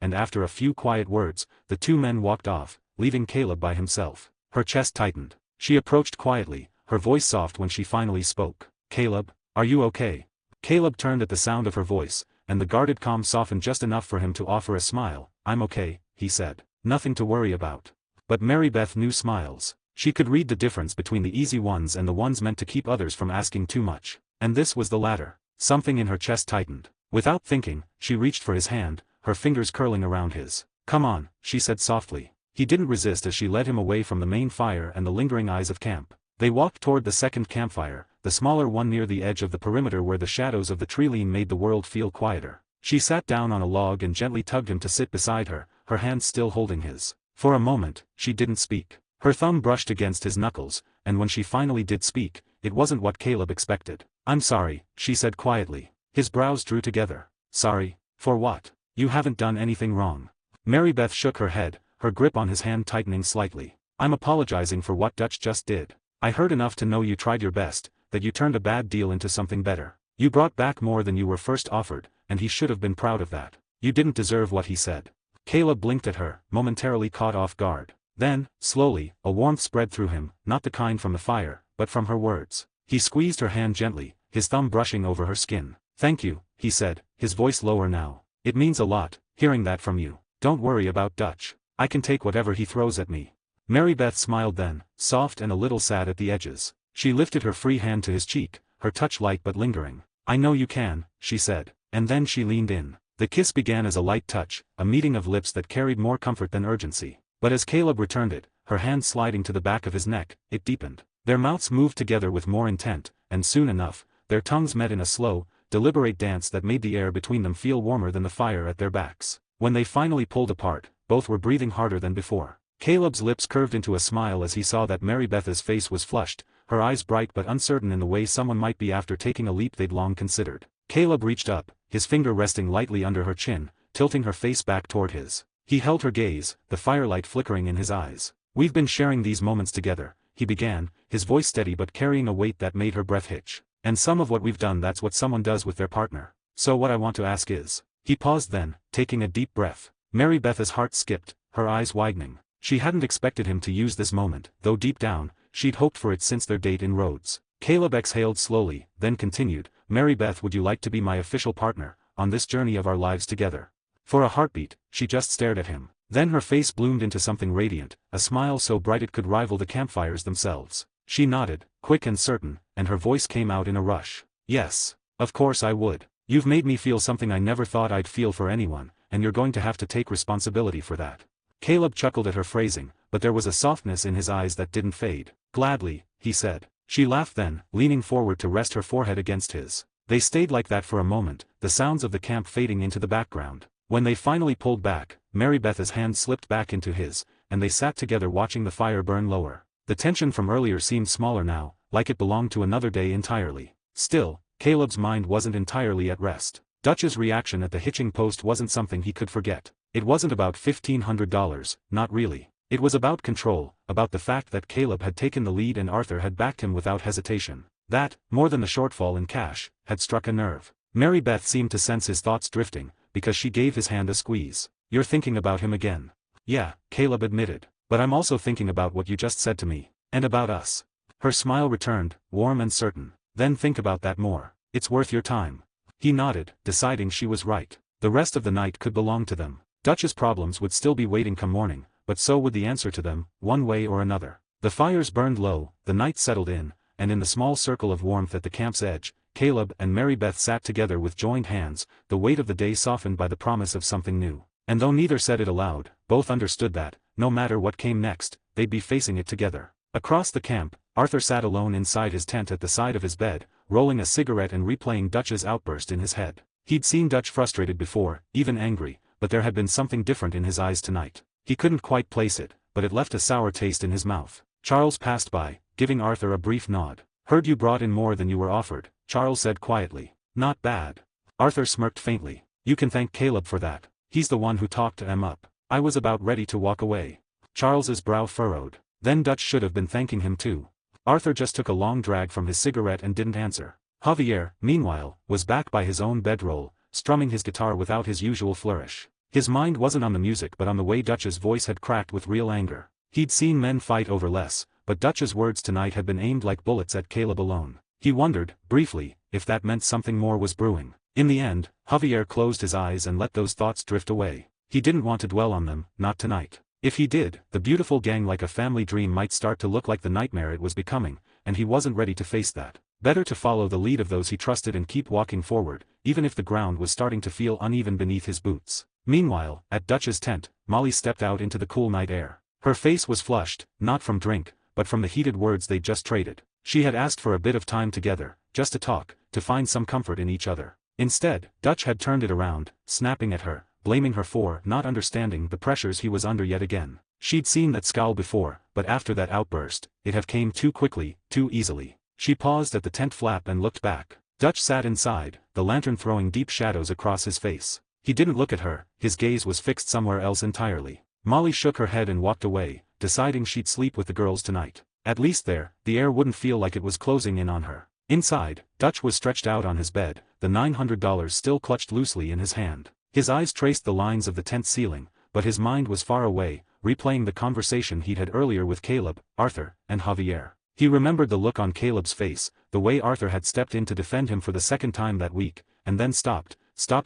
and after a few quiet words, the 2 men walked off, leaving Caleb by himself. Her chest tightened. She approached quietly, her voice soft when she finally spoke. Caleb, are you okay? Caleb turned at the sound of her voice, and the guarded calm softened just enough for him to offer a smile. I'm okay, he said. Nothing to worry about. But Mary Beth knew smiles. She could read the difference between the easy ones and the ones meant to keep others from asking too much. And this was the latter. Something in her chest tightened. Without thinking, she reached for his hand, her fingers curling around his. Come on, she said softly. He didn't resist as she led him away from the main fire and the lingering eyes of camp. They walked toward the second campfire, the smaller one near the edge of the perimeter where the shadows of the treeline made the world feel quieter. She sat down on a log and gently tugged him to sit beside her, her hands still holding his. For a moment, she didn't speak. Her thumb brushed against his knuckles, and when she finally did speak, it wasn't what Caleb expected. I'm sorry, she said quietly. His brows drew together. Sorry? For what? You haven't done anything wrong. Mary Beth shook her head, her grip on his hand tightening slightly. I'm apologizing for what Dutch just did. I heard enough to know you tried your best, that you turned a bad deal into something better. You brought back more than you were first offered, and he should have been proud of that. You didn't deserve what he said. Caleb blinked at her, momentarily caught off guard. Then, slowly, a warmth spread through him, not the kind from the fire, but from her words. He squeezed her hand gently, his thumb brushing over her skin. Thank you, he said, his voice lower now. It means a lot, hearing that from you. Don't worry about Dutch. I can take whatever he throws at me. Mary Beth smiled then, soft and a little sad at the edges. She lifted her free hand to his cheek, her touch light but lingering. I know you can, she said, and then she leaned in. The kiss began as a light touch, a meeting of lips that carried more comfort than urgency. But as Caleb returned it, her hand sliding to the back of his neck, it deepened. Their mouths moved together with more intent, and soon enough, their tongues met in a slow, deliberate dance that made the air between them feel warmer than the fire at their backs. When they finally pulled apart, both were breathing harder than before. Caleb's lips curved into a smile as he saw that Mary Beth's face was flushed, her eyes bright but uncertain in the way someone might be after taking a leap they'd long considered. Caleb reached up, his finger resting lightly under her chin, tilting her face back toward his. He held her gaze, the firelight flickering in his eyes. We've been sharing these moments together, he began, his voice steady but carrying a weight that made her breath hitch. And some of what we've done, that's what someone does with their partner. So what I want to ask is. He paused then, taking a deep breath. Mary Beth's heart skipped, her eyes widening. She hadn't expected him to use this moment, though deep down, she'd hoped for it since their date in Rhodes. Caleb exhaled slowly, then continued, Mary Beth, would you like to be my official partner, on this journey of our lives together? For a heartbeat, she just stared at him. Then her face bloomed into something radiant, a smile so bright it could rival the campfires themselves. She nodded, quick and certain, and her voice came out in a rush. Yes, of course I would. You've made me feel something I never thought I'd feel for anyone, and you're going to have to take responsibility for that. Caleb chuckled at her phrasing, but there was a softness in his eyes that didn't fade. Gladly, he said. She laughed then, leaning forward to rest her forehead against his. They stayed like that for a moment, the sounds of the camp fading into the background. When they finally pulled back, Mary Beth's hand slipped back into his, and they sat together watching the fire burn lower. The tension from earlier seemed smaller now, like it belonged to another day entirely. Still, Caleb's mind wasn't entirely at rest. Dutch's reaction at the hitching post wasn't something he could forget. It wasn't about $1,500, not really. It was about control, about the fact that Caleb had taken the lead and Arthur had backed him without hesitation. That, more than the shortfall in cash, had struck a nerve. Mary Beth seemed to sense his thoughts drifting, because she gave his hand a squeeze. You're thinking about him again. Yeah, Caleb admitted. But I'm also thinking about what you just said to me. And about us. Her smile returned, warm and certain. Then think about that more. It's worth your time. He nodded, deciding she was right. The rest of the night could belong to them. Dutch's problems would still be waiting come morning, but so would the answer to them, one way or another. The fires burned low, the night settled in, and in the small circle of warmth at the camp's edge, Caleb and Mary Beth sat together with joined hands, the weight of the day softened by the promise of something new. And though neither said it aloud, both understood that, no matter what came next, they'd be facing it together. Across the camp, Arthur sat alone inside his tent at the side of his bed, rolling a cigarette and replaying Dutch's outburst in his head. He'd seen Dutch frustrated before, even angry, but there had been something different in his eyes tonight. He couldn't quite place it, but it left a sour taste in his mouth. Charles passed by, giving Arthur a brief nod. "Heard you brought in more than you were offered," Charles said quietly. "Not bad." Arthur smirked faintly. "You can thank Caleb for that. He's the one who talked Em up. I was about ready to walk away." Charles's brow furrowed. Then Dutch should have been thanking him too. Arthur just took a long drag from his cigarette and didn't answer. Javier, meanwhile, was back by his own bedroll, strumming his guitar without his usual flourish. His mind wasn't on the music but on the way Dutch's voice had cracked with real anger. He'd seen men fight over less, but Dutch's words tonight had been aimed like bullets at Caleb alone. He wondered, briefly, if that meant something more was brewing. In the end, Javier closed his eyes and let those thoughts drift away. He didn't want to dwell on them, not tonight. If he did, the beautiful gang like a family dream might start to look like the nightmare it was becoming, and he wasn't ready to face that. Better to follow the lead of those he trusted and keep walking forward, even if the ground was starting to feel uneven beneath his boots. Meanwhile, at Dutch's tent, Molly stepped out into the cool night air. Her face was flushed, not from drink, but from the heated words they'd just traded. She had asked for a bit of time together, just to talk, to find some comfort in each other. Instead, Dutch had turned it around, snapping at her, blaming her for not understanding the pressures he was under yet again. She'd seen that scowl before, but after that outburst, it had came too quickly, too easily. She paused at the tent flap and looked back. Dutch sat inside, the lantern throwing deep shadows across his face. He didn't look at her, his gaze was fixed somewhere else entirely. Molly shook her head and walked away, deciding she'd sleep with the girls tonight. At least there, the air wouldn't feel like it was closing in on her. Inside, Dutch was stretched out on his bed, the $900 still clutched loosely in his hand. His eyes traced the lines of the tent ceiling, but his mind was far away, replaying the conversation he'd had earlier with Caleb, Arthur, and Javier. He remembered the look on Caleb's face, the way Arthur had stepped in to defend him for the second time that week, and then stopped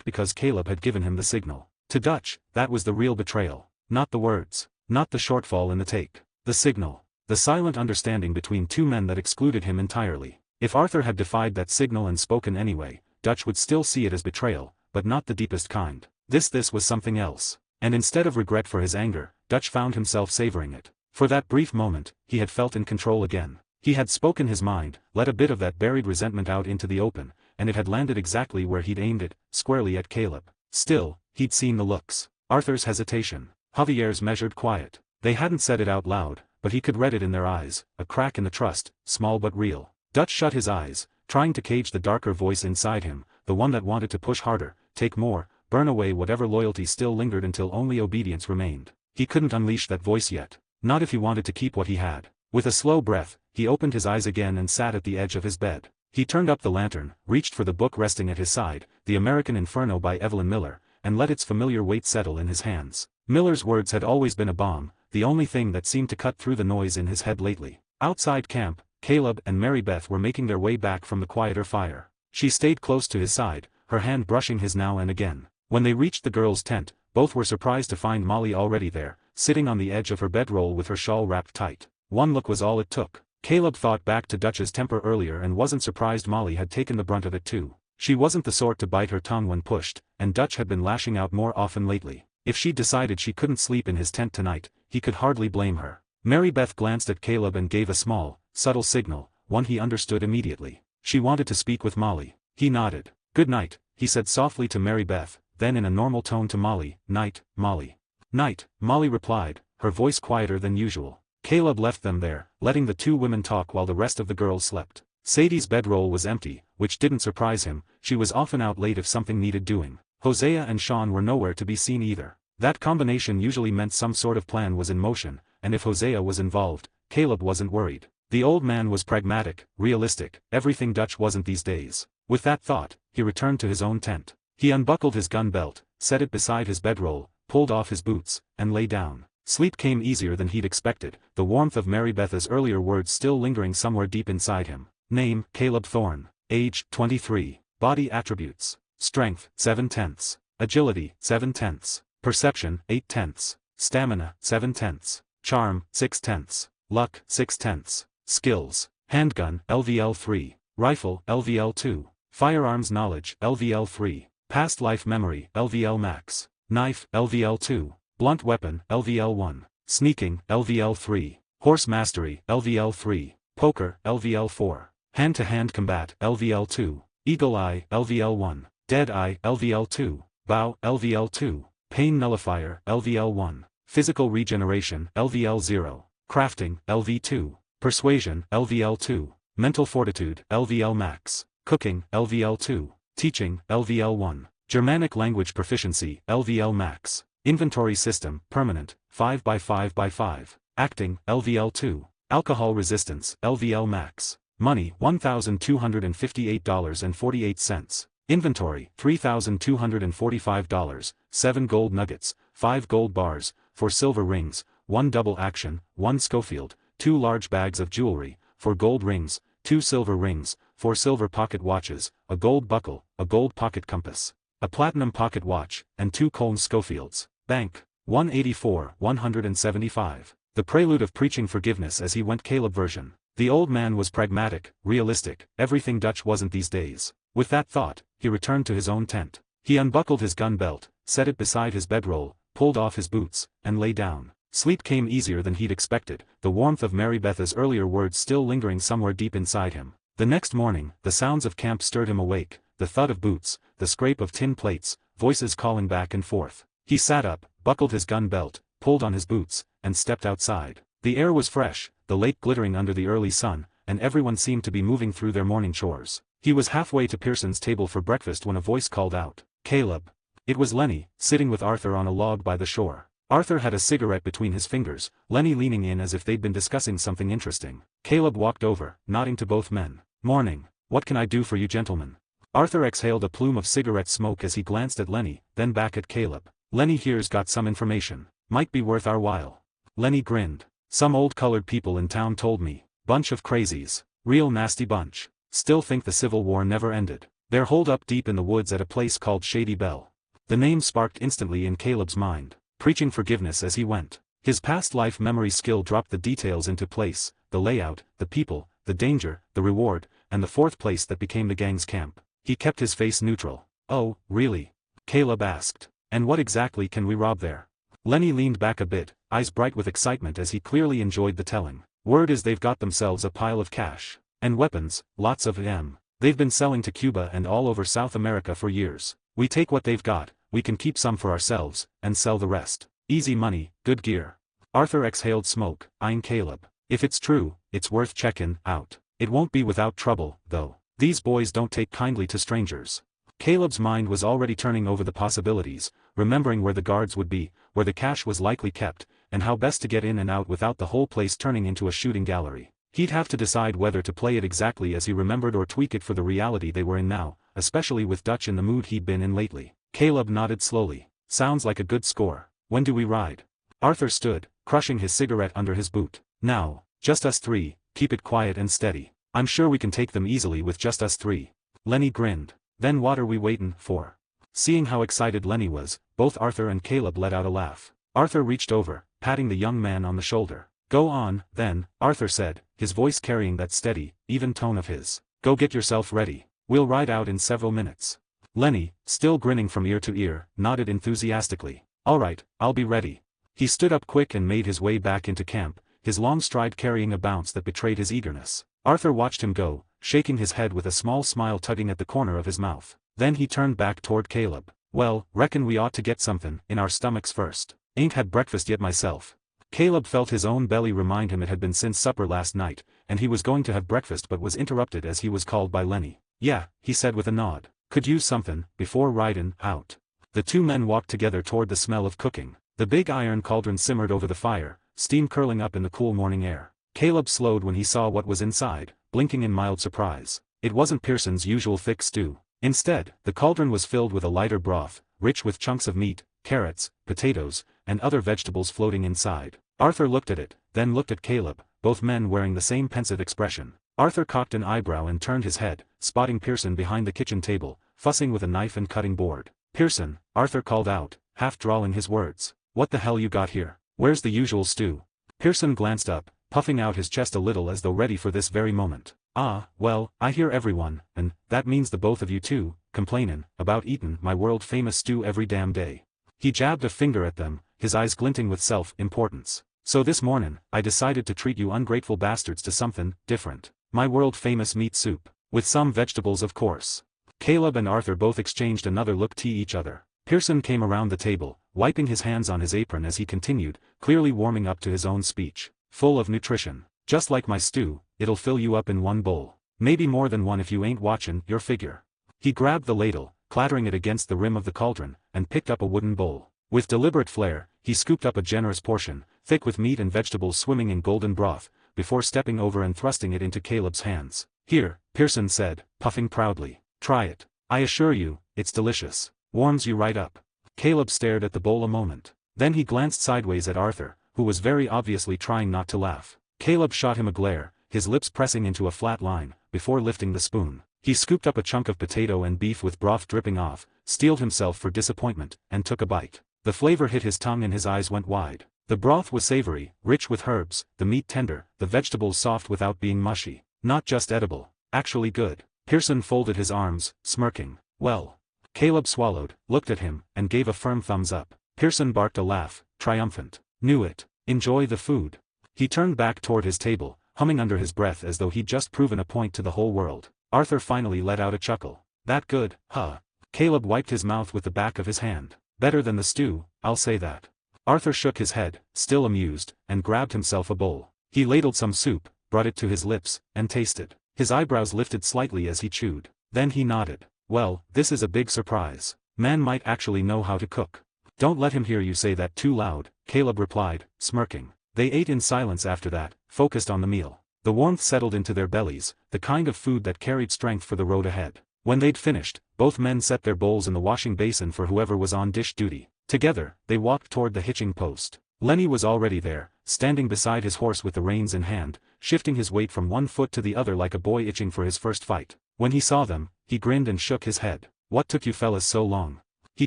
because Caleb had given him the signal. To Dutch, that was the real betrayal. Not the words, not the shortfall in the take. The signal. The silent understanding between two men that excluded him entirely. If Arthur had defied that signal and spoken anyway, Dutch would still see it as betrayal, but not the deepest kind. This was something else. And instead of regret for his anger, Dutch found himself savoring it. For that brief moment, he had felt in control again. He had spoken his mind, let a bit of that buried resentment out into the open, and it had landed exactly where he'd aimed it, squarely at Caleb. Still, he'd seen the looks. Arthur's hesitation. Javier's measured quiet. They hadn't said it out loud, but he could read it in their eyes, a crack in the trust, small but real. Dutch shut his eyes, trying to cage the darker voice inside him, the one that wanted to push harder, take more, burn away whatever loyalty still lingered until only obedience remained. He couldn't unleash that voice yet. Not if he wanted to keep what he had. With a slow breath, he opened his eyes again and sat at the edge of his bed. He turned up the lantern, reached for the book resting at his side, The American Inferno by Evelyn Miller, and let its familiar weight settle in his hands. Miller's words had always been a balm, the only thing that seemed to cut through the noise in his head lately. Outside camp, Caleb and Mary Beth were making their way back from the quieter fire. She stayed close to his side, her hand brushing his now and again. When they reached the girls' tent, both were surprised to find Molly already there, sitting on the edge of her bedroll with her shawl wrapped tight. One look was all it took. Caleb thought back to Dutch's temper earlier and wasn't surprised Molly had taken the brunt of it too. She wasn't the sort to bite her tongue when pushed, and Dutch had been lashing out more often lately. If she'd decided she couldn't sleep in his tent tonight, he could hardly blame her. Mary Beth glanced at Caleb and gave a small, subtle signal, one he understood immediately. She wanted to speak with Molly. He nodded. "Good night," he said softly to Mary Beth, then in a normal tone to Molly, "Night, Molly." "Night," Molly replied, her voice quieter than usual. Caleb left them there, letting the two women talk while the rest of the girls slept. Sadie's bedroll was empty, which didn't surprise him. She was often out late if something needed doing. Hosea and Sean were nowhere to be seen either. That combination usually meant some sort of plan was in motion, and if Hosea was involved, Caleb wasn't worried. The old man was pragmatic, realistic, everything Dutch wasn't these days. With that thought, he returned to his own tent. He unbuckled his gun belt, set it beside his bedroll, pulled off his boots, and lay down. Sleep came easier than he'd expected, the warmth of Mary Beth's earlier words still lingering somewhere deep inside him. Name, Caleb Thorne. Age, 23. Body attributes. Strength, 7/10. Agility, 7/10. Perception, 8/10. Stamina, 7/10. Charm, 6/10. Luck, 6/10. Skills. Handgun, LVL 3. Rifle, LVL 2. Firearms knowledge, LVL 3. Past life memory, LVL max. Knife, LVL 2. Blunt weapon, LVL 1. Sneaking, LVL 3. Horse mastery, LVL 3. Poker, LVL 4. Hand-to-hand combat, LVL 2. Eagle eye, LVL 1. Dead eye, LVL 2. Bow, LVL 2. Pain nullifier, LVL 1. Physical regeneration, LVL 0. Crafting, LV 2. Persuasion, LVL 2. Mental Fortitude, LVL Max. Cooking, LVL 2. Teaching, LVL 1. Germanic Language Proficiency, LVL Max. Inventory System, Permanent, 5x5x5. Acting, LVL 2. Alcohol Resistance, LVL Max. Money, $1,258.48. Inventory, $3,245, 7 gold nuggets, 5 gold bars, 4 silver rings, 1 double action, 1 Schofield, 2 large bags of jewelry, 4 gold rings, 2 silver rings, 4 silver pocket watches, a gold buckle, a gold pocket compass, a platinum pocket watch, and 2 Colne Schofields. Bank, 184,175. The prelude of preaching forgiveness as he went Caleb version. The old man was pragmatic, realistic, everything Dutch wasn't these days. With that thought, he returned to his own tent. He unbuckled his gun belt, set it beside his bedroll, pulled off his boots, and lay down. Sleep came easier than he'd expected, the warmth of Mary Beth's earlier words still lingering somewhere deep inside him. The next morning, the sounds of camp stirred him awake, the thud of boots, the scrape of tin plates, voices calling back and forth. He sat up, buckled his gun belt, pulled on his boots, and stepped outside. The air was fresh, the lake glittering under the early sun, and everyone seemed to be moving through their morning chores. He was halfway to Pearson's table for breakfast when a voice called out, "Caleb." It was Lenny, sitting with Arthur on a log by the shore. Arthur had a cigarette between his fingers, Lenny leaning in as if they'd been discussing something interesting. Caleb walked over, nodding to both men. "Morning. What can I do for you gentlemen?" Arthur exhaled a plume of cigarette smoke as he glanced at Lenny, then back at Caleb. "Lenny here's got some information. Might be worth our while." Lenny grinned. "Some old colored people in town told me. Bunch of crazies. Real nasty bunch. Still think the Civil War never ended. They're holed up deep in the woods at a place called Shady Bell." The name sparked instantly in Caleb's mind, preaching forgiveness as he went. His past life memory skill dropped the details into place, the layout, the people, the danger, the reward, and the fourth place that became the gang's camp. He kept his face neutral. "Oh, really?" Caleb asked. "And what exactly can we rob there?" Lenny leaned back a bit, eyes bright with excitement as he clearly enjoyed the telling. "Word is they've got themselves a pile of cash. And weapons, lots of them. They've been selling to Cuba and all over South America for years. We take what they've got, we can keep some for ourselves, and sell the rest. Easy money, good gear." Arthur exhaled smoke, eyeing Caleb. "If it's true, it's worth checking out. It won't be without trouble, though. These boys don't take kindly to strangers." Caleb's mind was already turning over the possibilities, remembering where the guards would be, where the cash was likely kept, and how best to get in and out without the whole place turning into a shooting gallery. He'd have to decide whether to play it exactly as he remembered or tweak it for the reality they were in now, especially with Dutch in the mood he'd been in lately. Caleb nodded slowly. "Sounds like a good score. When do we ride?" Arthur stood, crushing his cigarette under his boot. "Now, just us three, keep it quiet and steady. I'm sure we can take them easily with just us three." Lenny grinned. "Then what are we waiting for?" Seeing how excited Lenny was, both Arthur and Caleb let out a laugh. Arthur reached over, patting the young man on the shoulder. "Go on, then," Arthur said, his voice carrying that steady, even tone of his. "Go get yourself ready. We'll ride out in several minutes." Lenny, still grinning from ear to ear, nodded enthusiastically. "All right, I'll be ready." He stood up quick and made his way back into camp, his long stride carrying a bounce that betrayed his eagerness. Arthur watched him go, shaking his head with a small smile tugging at the corner of his mouth. Then he turned back toward Caleb. "Well, reckon we ought to get something in our stomachs first. Ain't had breakfast yet myself." Caleb felt his own belly remind him it had been since supper last night, and he was going to have breakfast but was interrupted as he was called by Lenny. "Yeah," he said with a nod. "Could use something, before ridin' out." The two men walked together toward the smell of cooking. The big iron cauldron simmered over the fire, steam curling up in the cool morning air. Caleb slowed when he saw what was inside, blinking in mild surprise. It wasn't Pearson's usual thick stew. Instead, the cauldron was filled with a lighter broth, rich with chunks of meat, carrots, potatoes, and other vegetables floating inside. Arthur looked at it, then looked at Caleb, both men wearing the same pensive expression. Arthur cocked an eyebrow and turned his head, spotting Pearson behind the kitchen table, fussing with a knife and cutting board. "Pearson," Arthur called out, half drawling his words. "What the hell you got here? Where's the usual stew?" Pearson glanced up, puffing out his chest a little as though ready for this very moment. "Ah, well, I hear everyone, and that means the both of you too, complainin' about eatin' my world-famous stew every damn day." He jabbed a finger at them, his eyes glinting with self-importance. "So this mornin', I decided to treat you ungrateful bastards to something different. My world-famous meat soup. With some vegetables of course." Caleb and Arthur both exchanged another look to each other. Pearson came around the table, wiping his hands on his apron as he continued, clearly warming up to his own speech. "Full of nutrition. Just like my stew, it'll fill you up in one bowl. Maybe more than one if you ain't watchin' your figure. He grabbed the ladle, clattering it against the rim of the cauldron, and picked up a wooden bowl. With deliberate flair, he scooped up a generous portion, thick with meat and vegetables swimming in golden broth, before stepping over and thrusting it into Caleb's hands. Here, Pearson said, puffing proudly. Try it. I assure you, it's delicious. Warms you right up. Caleb stared at the bowl a moment. Then he glanced sideways at Arthur, who was very obviously trying not to laugh. Caleb shot him a glare, his lips pressing into a flat line, before lifting the spoon. He scooped up a chunk of potato and beef with broth dripping off, steeled himself for disappointment, and took a bite. The flavor hit his tongue and his eyes went wide. The broth was savory, rich with herbs, the meat tender, the vegetables soft without being mushy. Not just edible, actually good. Pearson folded his arms, smirking. Well. Caleb swallowed, looked at him, and gave a firm thumbs up. Pearson barked a laugh, triumphant. Knew it. Enjoy the food. He turned back toward his table, humming under his breath as though he'd just proven a point to the whole world. Arthur finally let out a chuckle. That good, huh? Caleb wiped his mouth with the back of his hand. Better than the stew, I'll say that. Arthur shook his head, still amused, and grabbed himself a bowl. He ladled some soup, brought it to his lips, and tasted. His eyebrows lifted slightly as he chewed. Then he nodded. Well, this is a big surprise. Man might actually know how to cook. Don't let him hear you say that too loud, Caleb replied, smirking. They ate in silence after that, focused on the meal. The warmth settled into their bellies, the kind of food that carried strength for the road ahead. When they'd finished, both men set their bowls in the washing basin for whoever was on dish duty. Together, they walked toward the hitching post. Lenny was already there, standing beside his horse with the reins in hand, shifting his weight from one foot to the other like a boy itching for his first fight. When he saw them, he grinned and shook his head. What took you fellas so long? He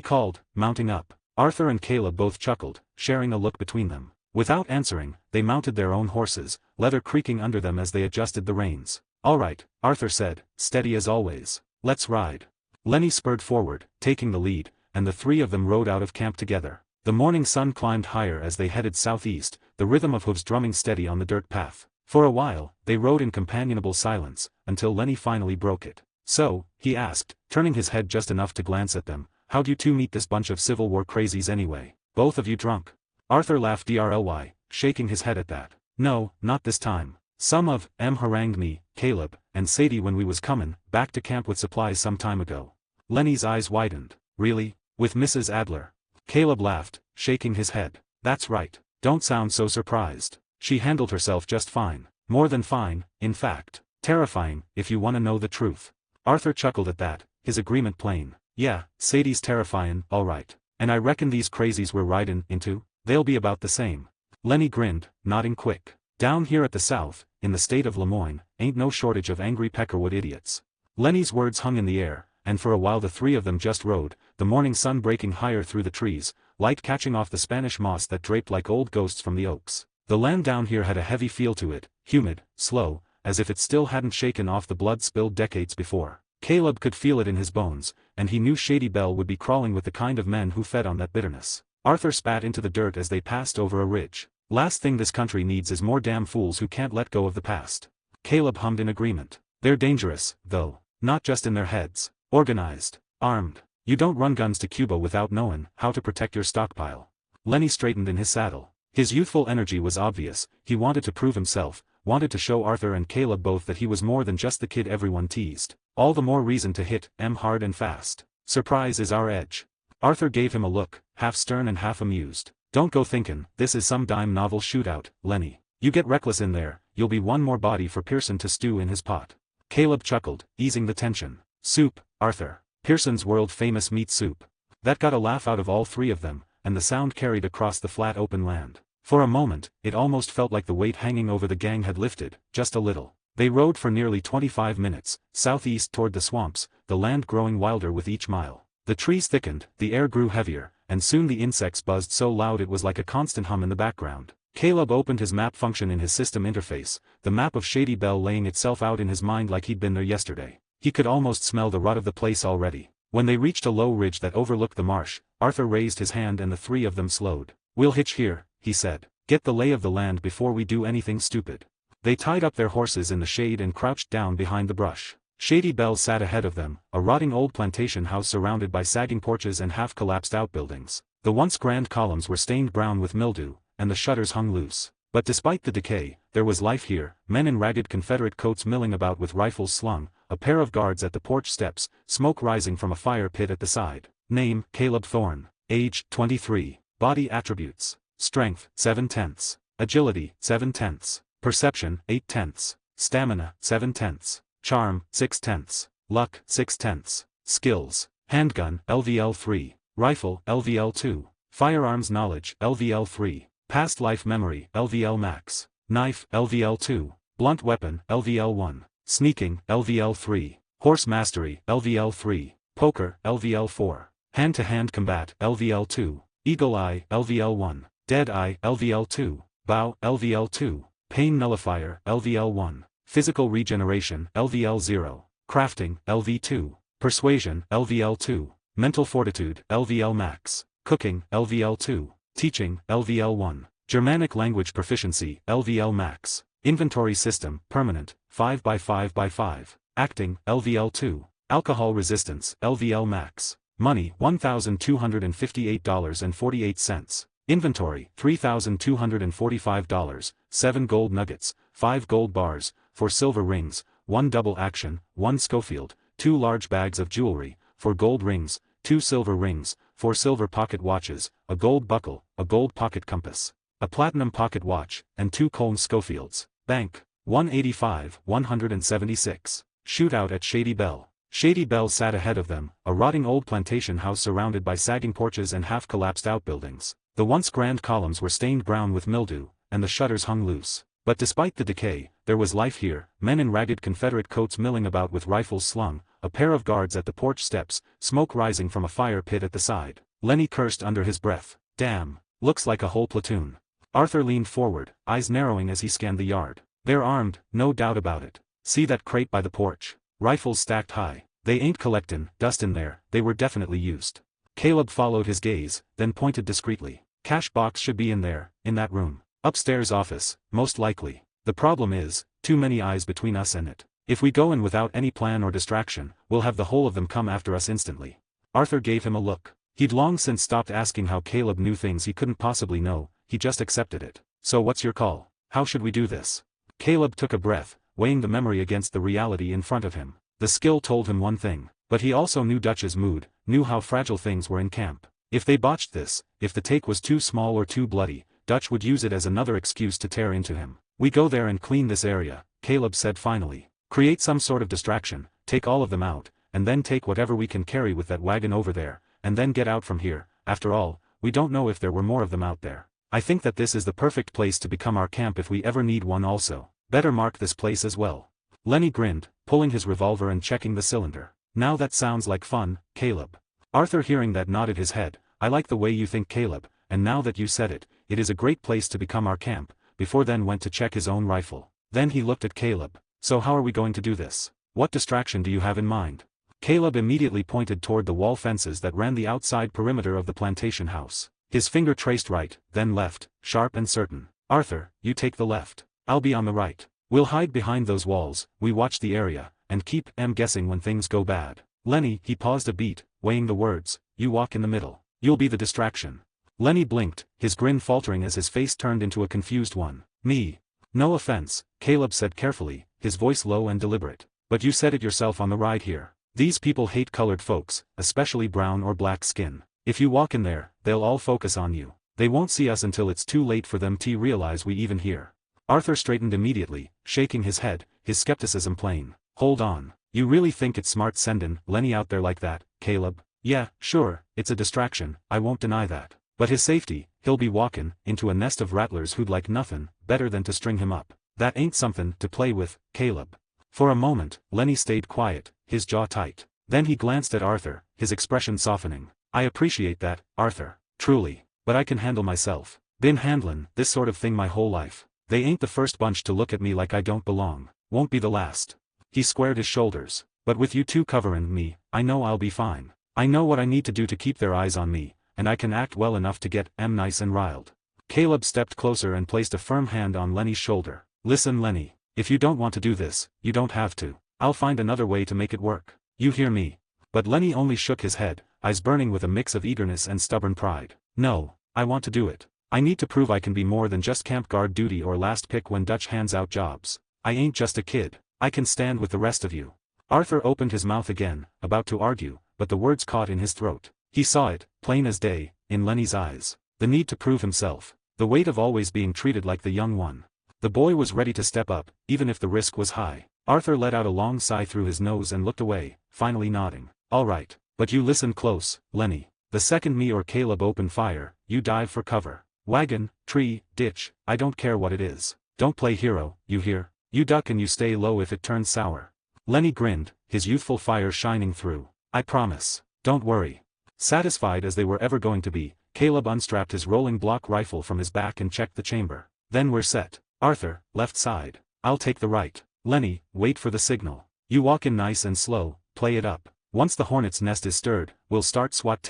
called, mounting up. Arthur and Caleb both chuckled, sharing a look between them. Without answering, they mounted their own horses, leather creaking under them as they adjusted the reins. All right, Arthur said, steady as always. Let's ride. Lenny spurred forward, taking the lead, and the three of them rode out of camp together. The morning sun climbed higher as they headed southeast, the rhythm of hooves drumming steady on the dirt path. For a while, they rode in companionable silence, until Lenny finally broke it. So, he asked, turning his head just enough to glance at them, how'd you two meet this bunch of Civil War crazies anyway? Both of you drunk? Arthur laughed drly, shaking his head at that. No, not this time. Some of 'em harangued me, Caleb, and Sadie when we was comin' back to camp with supplies some time ago. Lenny's eyes widened. Really? With Mrs. Adler? Caleb laughed, shaking his head. That's right. Don't sound so surprised. She handled herself just fine. More than fine, in fact. Terrifying, if you wanna know the truth. Arthur chuckled at that, his agreement plain. Yeah, Sadie's terrifyin', alright. And I reckon these crazies we're ridin' into, they'll be about the same. Lenny grinned, nodding quick. Down here at the south, in the state of Lemoyne, ain't no shortage of angry peckerwood idiots. Lenny's words hung in the air, and for a while the three of them just rode, the morning sun breaking higher through the trees, light catching off the Spanish moss that draped like old ghosts from the oaks. The land down here had a heavy feel to it, humid, slow, as if it still hadn't shaken off the blood spilled decades before. Caleb could feel it in his bones, and he knew Shady Belle would be crawling with the kind of men who fed on that bitterness. Arthur spat into the dirt as they passed over a ridge. Last thing this country needs is more damn fools who can't let go of the past. Caleb hummed in agreement. They're dangerous, though. Not just in their heads. Organized. Armed. You don't run guns to Cuba without knowing how to protect your stockpile. Lenny straightened in his saddle. His youthful energy was obvious, he wanted to prove himself, wanted to show Arthur and Caleb both that he was more than just the kid everyone teased. All the more reason to hit 'em hard and fast. Surprise is our edge. Arthur gave him a look, half stern and half amused. Don't go thinkin' this is some dime novel shootout, Lenny. You get reckless in there, you'll be one more body for Pearson to stew in his pot. Caleb chuckled, easing the tension. Soup, Arthur. Pearson's world-famous meat soup. That got a laugh out of all three of them, and the sound carried across the flat open land. For a moment, it almost felt like the weight hanging over the gang had lifted, just a little. They rode for nearly 25 minutes, southeast toward the swamps, the land growing wilder with each mile. The trees thickened, the air grew heavier, and soon the insects buzzed so loud it was like a constant hum in the background. Caleb opened his map function in his system interface, the map of Shady Belle laying itself out in his mind like he'd been there yesterday. He could almost smell the rot of the place already. When they reached a low ridge that overlooked the marsh, Arthur raised his hand and the three of them slowed. We'll hitch here, he said. Get the lay of the land before we do anything stupid. They tied up their horses in the shade and crouched down behind the brush. Shady Belle sat ahead of them, a rotting old plantation house surrounded by sagging porches and half-collapsed outbuildings. The once grand columns were stained brown with mildew, and the shutters hung loose. But despite the decay, there was life here, men in ragged Confederate coats milling about with rifles slung, a pair of guards at the porch steps, smoke rising from a fire pit at the side. Name, Caleb Thorne. Age, 23. Body attributes. Strength, 7/10. Agility, 7/10. Perception, 8/10. Stamina, 7/10. Charm, 6/10. Luck, 6/10. Skills. Handgun, LVL 3. Rifle, LVL 2. Firearms knowledge, LVL 3. Past life memory, LVL max. Knife, LVL 2. Blunt weapon, LVL 1. Sneaking, LVL 3. Horse mastery, LVL 3. Poker, LVL 4. Hand-to-hand combat, LVL 2. Eagle eye, LVL 1. Dead eye, LVL 2. Bow, LVL 2. Pain nullifier, LVL 1. Physical regeneration, LVL 0. Crafting, LV 2. Persuasion, LVL 2. Mental fortitude, LVL max. Cooking, LVL 2. Teaching, LVL 1. Germanic language proficiency, LVL max. Inventory system, permanent, 5x5x5. Acting, LVL 2. Alcohol resistance, LVL max. Money, $1,258.48. Inventory, $3,245, 7 gold nuggets, 5 gold bars, 4 silver rings, 1 double action, 1 Schofield, 2 large bags of jewelry, 4 gold rings, 2 silver rings, 4 silver pocket watches, a gold buckle, a gold pocket compass, a platinum pocket watch, and 2 Colm Schofields. Bank, 185, 176. Shootout at Shady Bell. Shady Bell sat ahead of them, a rotting old plantation house surrounded by sagging porches and half-collapsed outbuildings. The once grand columns were stained brown with mildew, and the shutters hung loose. But despite the decay, there was life here, men in ragged Confederate coats milling about with rifles slung, a pair of guards at the porch steps, smoke rising from a fire pit at the side. Lenny cursed under his breath. Damn, looks like a whole platoon. Arthur leaned forward, eyes narrowing as he scanned the yard. They're armed, no doubt about it. See that crate by the porch? Rifles stacked high. They ain't collectin' dust in there, they were definitely used. Caleb followed his gaze, then pointed discreetly. Cash box should be in there, in that room. Upstairs office, most likely. The problem is, too many eyes between us and it. If we go in without any plan or distraction, we'll have the whole of them come after us instantly. Arthur gave him a look. He'd long since stopped asking how Caleb knew things he couldn't possibly know, he just accepted it. So what's your call? How should we do this? Caleb took a breath, weighing the memory against the reality in front of him. The skill told him one thing, but he also knew Dutch's mood, knew how fragile things were in camp. If they botched this, if the take was too small or too bloody, Dutch would use it as another excuse to tear into him. We go there and clean this area, Caleb said finally. Create some sort of distraction, take all of them out, and then take whatever we can carry with that wagon over there, and then get out from here. After all, we don't know if there were more of them out there. I think that this is the perfect place to become our camp if we ever need one also. Better mark this place as well. Lenny grinned, pulling his revolver and checking the cylinder. Now that sounds like fun, Caleb. Arthur hearing that nodded his head. I like the way you think, Caleb, and now that you said it, it is a great place to become our camp. Before then went to check his own rifle. Then he looked at Caleb. So how are we going to do this? What distraction do you have in mind? Caleb immediately pointed toward the wall fences that ran the outside perimeter of the plantation house. His finger traced right, then left, sharp and certain. Arthur, you take the left. I'll be on the right. We'll hide behind those walls, we watch the area, and keep guessing when things go bad. Lenny, he paused a beat, weighing the words, you walk in the middle. You'll be the distraction. Lenny blinked, his grin faltering as his face turned into a confused one. Me? No offense, Caleb said carefully, his voice low and deliberate. But you said it yourself on the ride here. These people hate colored folks, especially brown or black skin. If you walk in there, they'll all focus on you. They won't see us until it's too late for them to realize we even here. Arthur straightened immediately, shaking his head, his skepticism plain. Hold on. You really think it's smart sendin' Lenny out there like that, Caleb? Yeah, sure, it's a distraction, I won't deny that. But his safety, he'll be walkin' into a nest of rattlers who'd like nothin' better than to string him up. That ain't somethin' to play with, Caleb. For a moment, Lenny stayed quiet, his jaw tight. Then he glanced at Arthur, his expression softening. I appreciate that, Arthur. Truly. But I can handle myself. Been handlin' this sort of thing my whole life. They ain't the first bunch to look at me like I don't belong. Won't be the last. He squared his shoulders. But with you two coverin' me, I know I'll be fine. I know what I need to do to keep their eyes on me, and I can act well enough to get nice and riled. Caleb stepped closer and placed a firm hand on Lenny's shoulder. Listen, Lenny, if you don't want to do this, you don't have to. I'll find another way to make it work. You hear me? But Lenny only shook his head, eyes burning with a mix of eagerness and stubborn pride. No, I want to do it. I need to prove I can be more than just camp guard duty or last pick when Dutch hands out jobs. I ain't just a kid. I can stand with the rest of you. Arthur opened his mouth again, about to argue, but the words caught in his throat. He saw it, plain as day, in Lenny's eyes. The need to prove himself. The weight of always being treated like the young one. The boy was ready to step up, even if the risk was high. Arthur let out a long sigh through his nose and looked away, finally nodding. All right, but you listen close, Lenny. The second me or Caleb open fire, you dive for cover. Wagon, tree, ditch, I don't care what it is. Don't play hero, you hear? You duck and you stay low if it turns sour. Lenny grinned, his youthful fire shining through. I promise. Don't worry. Satisfied as they were ever going to be, Caleb unstrapped his rolling block rifle from his back and checked the chamber. Then we're set. Arthur, left side. I'll take the right. Lenny, wait for the signal. You walk in nice and slow, play it up. Once the hornet's nest is stirred, we'll start SWAT.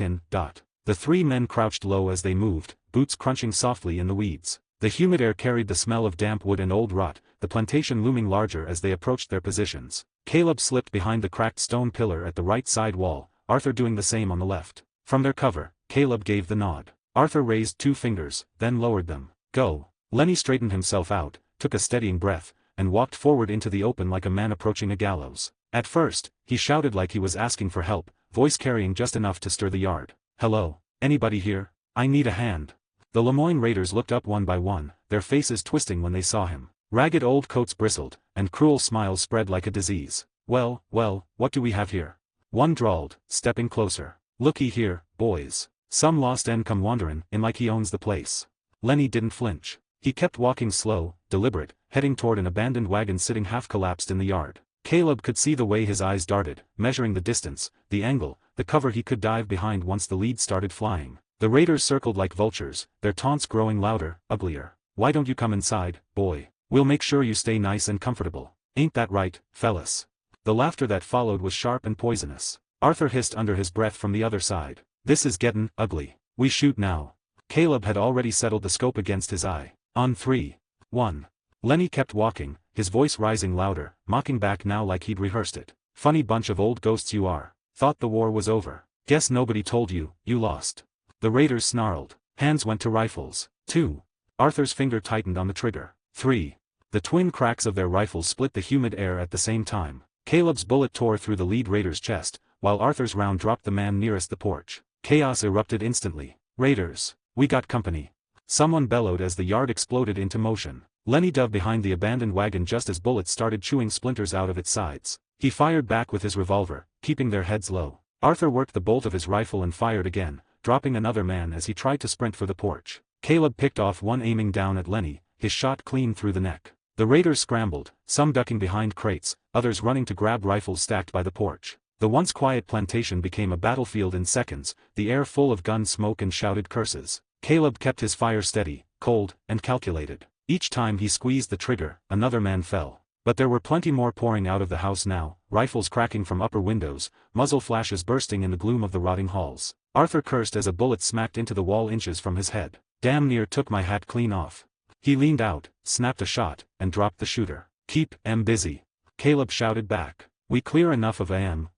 The three men crouched low as they moved, boots crunching softly in the weeds. The humid air carried the smell of damp wood and old rot, the plantation looming larger as they approached their positions. Caleb slipped behind the cracked stone pillar at the right side wall, Arthur doing the same on the left. From their cover, Caleb gave the nod. Arthur raised 2 fingers, then lowered them. Go. Lenny straightened himself out, took a steadying breath, and walked forward into the open like a man approaching a gallows. At first, he shouted like he was asking for help, voice carrying just enough to stir the yard. Hello, anybody here? I need a hand. The Lemoyne Raiders looked up one by one, their faces twisting when they saw him. Ragged old coats bristled, and cruel smiles spread like a disease. Well, what do we have here? One drawled, stepping closer. Looky here, boys. Some lost end come wanderin' in like he owns the place. Lenny didn't flinch. He kept walking slow, deliberate, heading toward an abandoned wagon sitting half collapsed in the yard. Caleb could see the way his eyes darted, measuring the distance, the angle, the cover he could dive behind once the lead started flying. The raiders circled like vultures, their taunts growing louder, uglier. Why don't you come inside, boy? We'll make sure you stay nice and comfortable. Ain't that right, fellas? The laughter that followed was sharp and poisonous. Arthur hissed under his breath from the other side. This is gettin' ugly. We shoot now. Caleb had already settled the scope against his eye. On 3. 1. Lenny kept walking, his voice rising louder, mocking back now like he'd rehearsed it. Funny bunch of old ghosts you are. Thought the war was over. Guess nobody told you, you lost. The raiders snarled. Hands went to rifles. 2. Arthur's finger tightened on the trigger. 3. The twin cracks of their rifles split the humid air at the same time. Caleb's bullet tore through the lead raider's chest, while Arthur's round dropped the man nearest the porch. Chaos erupted instantly. Raiders, we got company. Someone bellowed as the yard exploded into motion. Lenny dove behind the abandoned wagon just as bullets started chewing splinters out of its sides. He fired back with his revolver, keeping their heads low. Arthur worked the bolt of his rifle and fired again, dropping another man as he tried to sprint for the porch. Caleb picked off one aiming down at Lenny, his shot clean through the neck. The raiders scrambled, some ducking behind crates, others running to grab rifles stacked by the porch. The once quiet plantation became a battlefield in seconds, the air full of gun smoke and shouted curses. Caleb kept his fire steady, cold, and calculated. Each time he squeezed the trigger, another man fell. But there were plenty more pouring out of the house now, rifles cracking from upper windows, muzzle flashes bursting in the gloom of the rotting halls. Arthur cursed as a bullet smacked into the wall inches from his head. Damn near took my hat clean off. He leaned out, snapped a shot, and dropped the shooter. Keep busy. Caleb shouted back. We clear enough of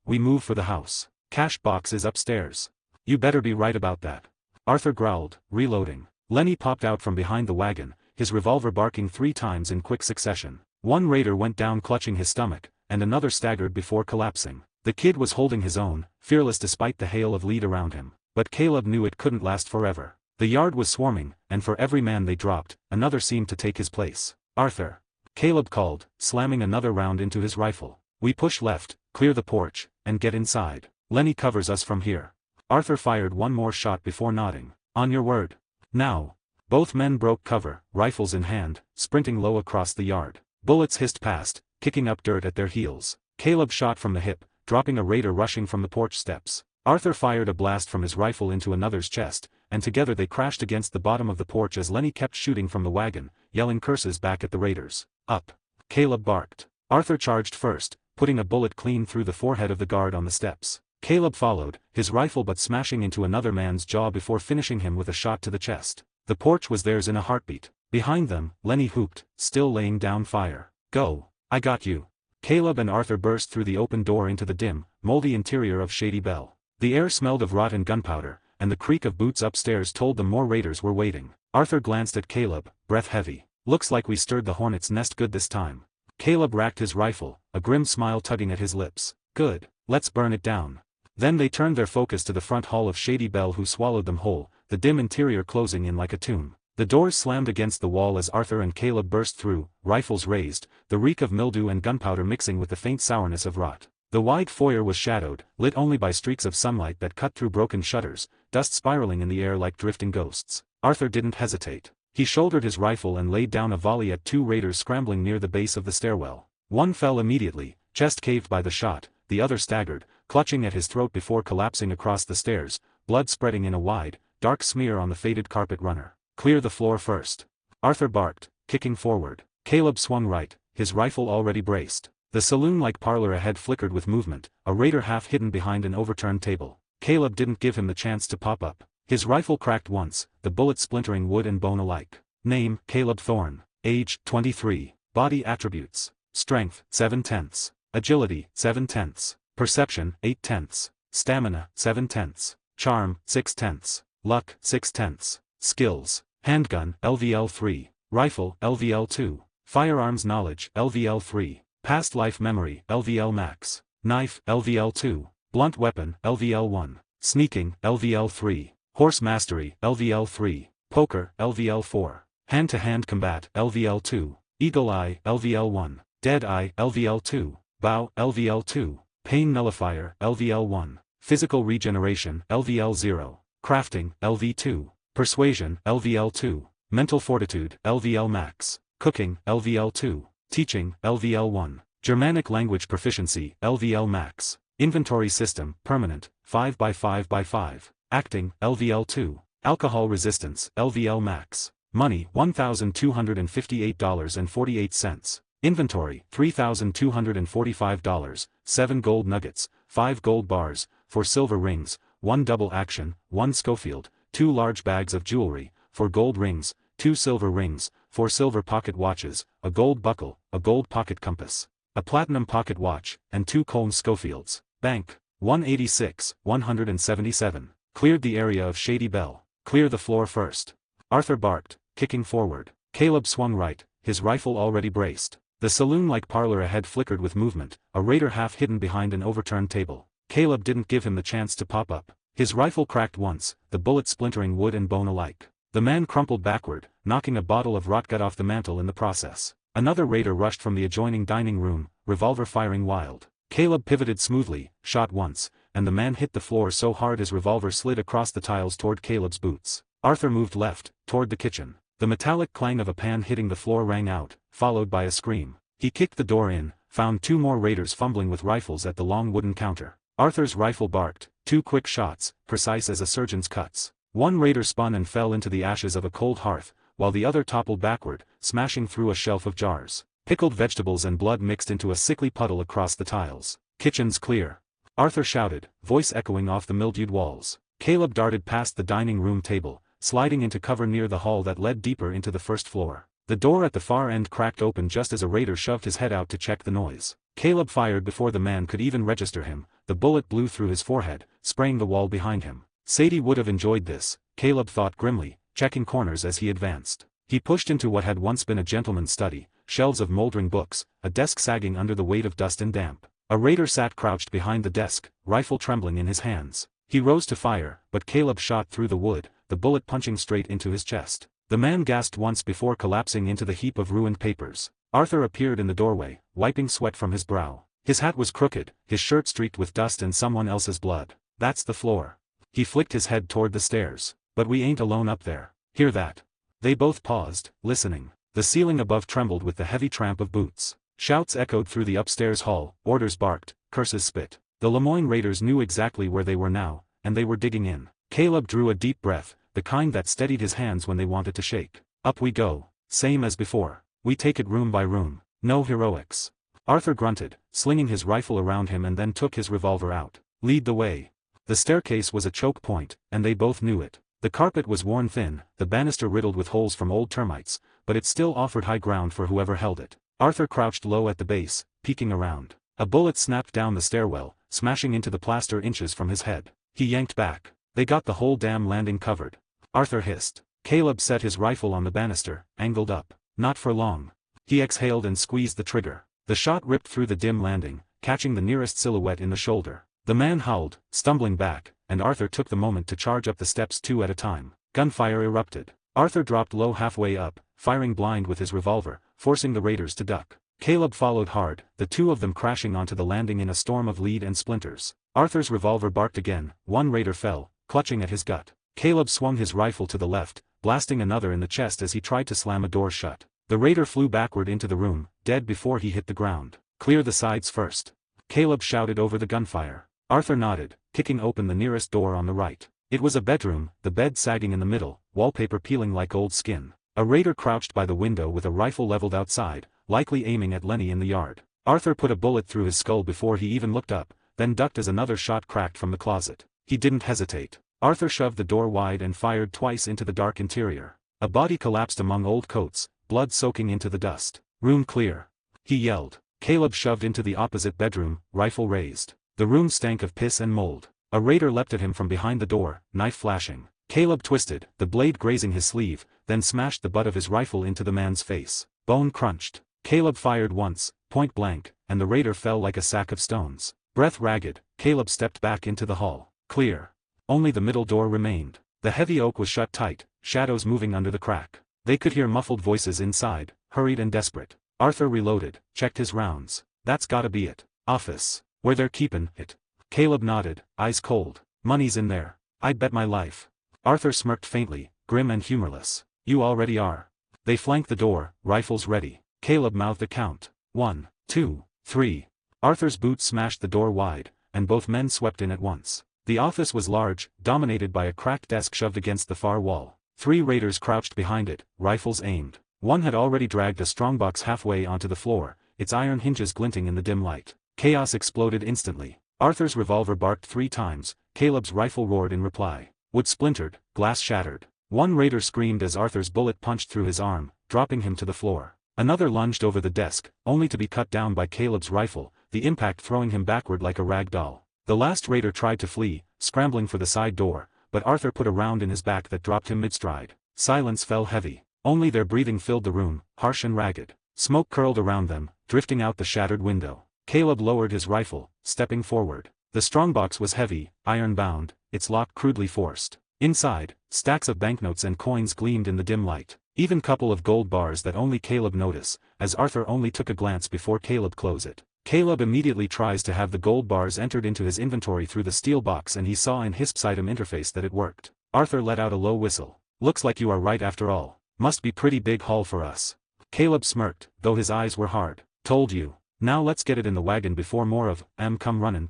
we move for the house. Cash box is upstairs. You better be right about that. Arthur growled, reloading. Lenny popped out from behind the wagon, his revolver barking 3 times in quick succession. One raider went down clutching his stomach, and another staggered before collapsing. The kid was holding his own, fearless despite the hail of lead around him. But Caleb knew it couldn't last forever. The yard was swarming, and for every man they dropped, another seemed to take his place. Arthur. Caleb called, slamming another round into his rifle. We push left, clear the porch, and get inside. Lenny covers us from here. Arthur fired one more shot before nodding. On your word. Now. Both men broke cover, rifles in hand, sprinting low across the yard. Bullets hissed past, kicking up dirt at their heels. Caleb shot from the hip, dropping a raider rushing from the porch steps. Arthur fired a blast from his rifle into another's chest, and together they crashed against the bottom of the porch as Lenny kept shooting from the wagon, yelling curses back at the raiders. Up. Caleb barked. Arthur charged first, putting a bullet clean through the forehead of the guard on the steps. Caleb followed, his rifle butt smashing into another man's jaw before finishing him with a shot to the chest. The porch was theirs in a heartbeat. Behind them, Lenny hooped, still laying down fire. Go. I got you. Caleb and Arthur burst through the open door into the dim, moldy interior of Shady Belle. The air smelled of rot and gunpowder, and the creak of boots upstairs told them more raiders were waiting. Arthur glanced at Caleb, breath heavy. Looks like we stirred the hornet's nest good this time. Caleb racked his rifle, a grim smile tugging at his lips. Good, let's burn it down. Then they turned their focus to the front hall of Shady Belle, who swallowed them whole, the dim interior closing in like a tomb. The doors slammed against the wall as Arthur and Caleb burst through, rifles raised, the reek of mildew and gunpowder mixing with the faint sourness of rot. The wide foyer was shadowed, lit only by streaks of sunlight that cut through broken shutters, dust spiraling in the air like drifting ghosts. Arthur didn't hesitate. He shouldered his rifle and laid down a volley at two raiders scrambling near the base of the stairwell. One fell immediately, chest caved by the shot, the other staggered, clutching at his throat before collapsing across the stairs, blood spreading in a wide, dark smear on the faded carpet runner. Clear the floor first. Arthur barked, kicking forward. Caleb swung right, his rifle already braced. The saloon-like parlor ahead flickered with movement, a raider half hidden behind an overturned table. Caleb didn't give him the chance to pop up. His rifle cracked once, the bullet splintering wood and bone alike. Name, Caleb Thorne. Age, 23. Body attributes. Strength, 7/10. Agility, 7/10. Perception, 8/10. Stamina, 7/10. Charm, 6/10. Luck, 6/10. Skills. Handgun, LVL 3. Rifle, LVL 2. Firearms knowledge, LVL 3. Past life memory, LVL max. Knife, LVL 2. Blunt weapon, LVL 1. Sneaking, LVL 3. Horse mastery, LVL 3. Poker, LVL 4. Hand-to-hand combat, LVL 2. Eagle eye, LVL 1. Dead eye, LVL 2. Bow, LVL 2. Pain nullifier, LVL 1. Physical regeneration, LVL 0. Crafting, LV 2. Persuasion, LVL 2. Mental fortitude, LVL max. Cooking, LVL 2. Teaching, LVL 1. Germanic language proficiency, LVL max. Inventory system, permanent, 5x5x5. Acting, LVL 2. Alcohol resistance, LVL max. Money, $1,258.48. Inventory, $3,245, 7 gold nuggets, 5 gold bars, 4 silver rings, 1 double action, 1 Schofield, 2 large bags of jewelry, 4 gold rings, 2 silver rings, 4 silver pocket watches, a gold buckle, a gold pocket compass, a platinum pocket watch, and 2 Colm Schofields. Bank, 186, 177. Cleared the area of Shady Belle. Clear the floor first. Arthur barked, kicking forward. Caleb swung right, his rifle already braced. The saloon-like parlor ahead flickered with movement, a raider half hidden behind an overturned table. Caleb didn't give him the chance to pop up. His rifle cracked once, the bullet splintering wood and bone alike. The man crumpled backward, knocking a bottle of rotgut off the mantel in the process. Another raider rushed from the adjoining dining room, revolver firing wild. Caleb pivoted smoothly, shot once, and the man hit the floor so hard his revolver slid across the tiles toward Caleb's boots. Arthur moved left, toward the kitchen. The metallic clang of a pan hitting the floor rang out, followed by a scream. He kicked the door in, found 2 more raiders fumbling with rifles at the long wooden counter. Arthur's rifle barked, 2 quick shots, precise as a surgeon's cuts. One raider spun and fell into the ashes of a cold hearth, while the other toppled backward, smashing through a shelf of jars. Pickled vegetables and blood mixed into a sickly puddle across the tiles. Kitchen's clear. Arthur shouted, voice echoing off the mildewed walls. Caleb darted past the dining room table, sliding into cover near the hall that led deeper into the first floor. The door at the far end cracked open just as a raider shoved his head out to check the noise. Caleb fired before the man could even register him. The bullet blew through his forehead, spraying the wall behind him. Sadie would have enjoyed this, Caleb thought grimly, checking corners as he advanced. He pushed into what had once been a gentleman's study, shelves of moldering books, a desk sagging under the weight of dust and damp. A raider sat crouched behind the desk, rifle trembling in his hands. He rose to fire, but Caleb shot through the wood, the bullet punching straight into his chest. The man gasped once before collapsing into the heap of ruined papers. Arthur appeared in the doorway, wiping sweat from his brow. His hat was crooked, his shirt streaked with dust and someone else's blood. That's the floor. He flicked his head toward the stairs. But we ain't alone up there. Hear that? They both paused, listening. The ceiling above trembled with the heavy tramp of boots. Shouts echoed through the upstairs hall, orders barked, curses spit. The Lemoyne raiders knew exactly where they were now, and they were digging in. Caleb drew a deep breath, the kind that steadied his hands when they wanted to shake. Up we go. Same as before. We take it room by room. No heroics. Arthur grunted, slinging his rifle around him and then took his revolver out. Lead the way. The staircase was a choke point, and they both knew it. The carpet was worn thin, the banister riddled with holes from old termites, but it still offered high ground for whoever held it. Arthur crouched low at the base, peeking around. A bullet snapped down the stairwell, smashing into the plaster inches from his head. He yanked back. They got the whole damn landing covered. Arthur hissed. Caleb set his rifle on the banister, angled up. Not for long. He exhaled and squeezed the trigger. The shot ripped through the dim landing, catching the nearest silhouette in the shoulder. The man howled, stumbling back, and Arthur took the moment to charge up the steps 2 at a time. Gunfire erupted. Arthur dropped low halfway up, firing blind with his revolver, forcing the raiders to duck. Caleb followed hard, the two of them crashing onto the landing in a storm of lead and splinters. Arthur's revolver barked again, one raider fell, clutching at his gut. Caleb swung his rifle to the left, blasting another in the chest as he tried to slam a door shut. The raider flew backward into the room, dead before he hit the ground. Clear the sides first. Caleb shouted over the gunfire. Arthur nodded, kicking open the nearest door on the right. It was a bedroom, the bed sagging in the middle, wallpaper peeling like old skin. A raider crouched by the window with a rifle leveled outside, likely aiming at Lenny in the yard. Arthur put a bullet through his skull before he even looked up, then ducked as another shot cracked from the closet. He didn't hesitate. Arthur shoved the door wide and fired twice into the dark interior. A body collapsed among old coats, blood soaking into the dust. Room clear. He yelled. Caleb shoved into the opposite bedroom, rifle raised. The room stank of piss and mold. A raider leapt at him from behind the door, knife flashing. Caleb twisted, the blade grazing his sleeve, then smashed the butt of his rifle into the man's face. Bone crunched. Caleb fired once, point blank, and the raider fell like a sack of stones. Breath ragged, Caleb stepped back into the hall. Clear. Only the middle door remained. The heavy oak was shut tight, shadows moving under the crack. They could hear muffled voices inside, hurried and desperate. Arthur reloaded, checked his rounds. That's gotta be it. Office. Where they're keepin' it. Caleb nodded, eyes cold. Money's in there. I'd bet my life. Arthur smirked faintly, grim and humorless. You already are. They flanked the door, rifles ready. Caleb mouthed a count. 1, 2, 3. Arthur's boots smashed the door wide, and both men swept in at once. The office was large, dominated by a cracked desk shoved against the far wall. 3 raiders crouched behind it, rifles aimed. One had already dragged a strongbox halfway onto the floor, its iron hinges glinting in the dim light. Chaos exploded instantly. Arthur's revolver barked 3 times, Caleb's rifle roared in reply. Wood splintered, glass shattered. One raider screamed as Arthur's bullet punched through his arm, dropping him to the floor. Another lunged over the desk, only to be cut down by Caleb's rifle, the impact throwing him backward like a rag doll. The last raider tried to flee, scrambling for the side door, but Arthur put a round in his back that dropped him mid-stride. Silence fell heavy. Only their breathing filled the room, harsh and ragged. Smoke curled around them, drifting out the shattered window. Caleb lowered his rifle, stepping forward. The strongbox was heavy, iron-bound, its lock crudely forced. Inside, stacks of banknotes and coins gleamed in the dim light. Even couple of gold bars that only Caleb noticed, as Arthur only took a glance before Caleb closed it. Caleb immediately tries to have the gold bars entered into his inventory through the steel box and he saw in HISP's item interface that it worked. Arthur let out a low whistle. Looks like you are right after all. Must be pretty big haul for us. Caleb smirked, though his eyes were hard. Told you. Now let's get it in the wagon before more of come runnin'.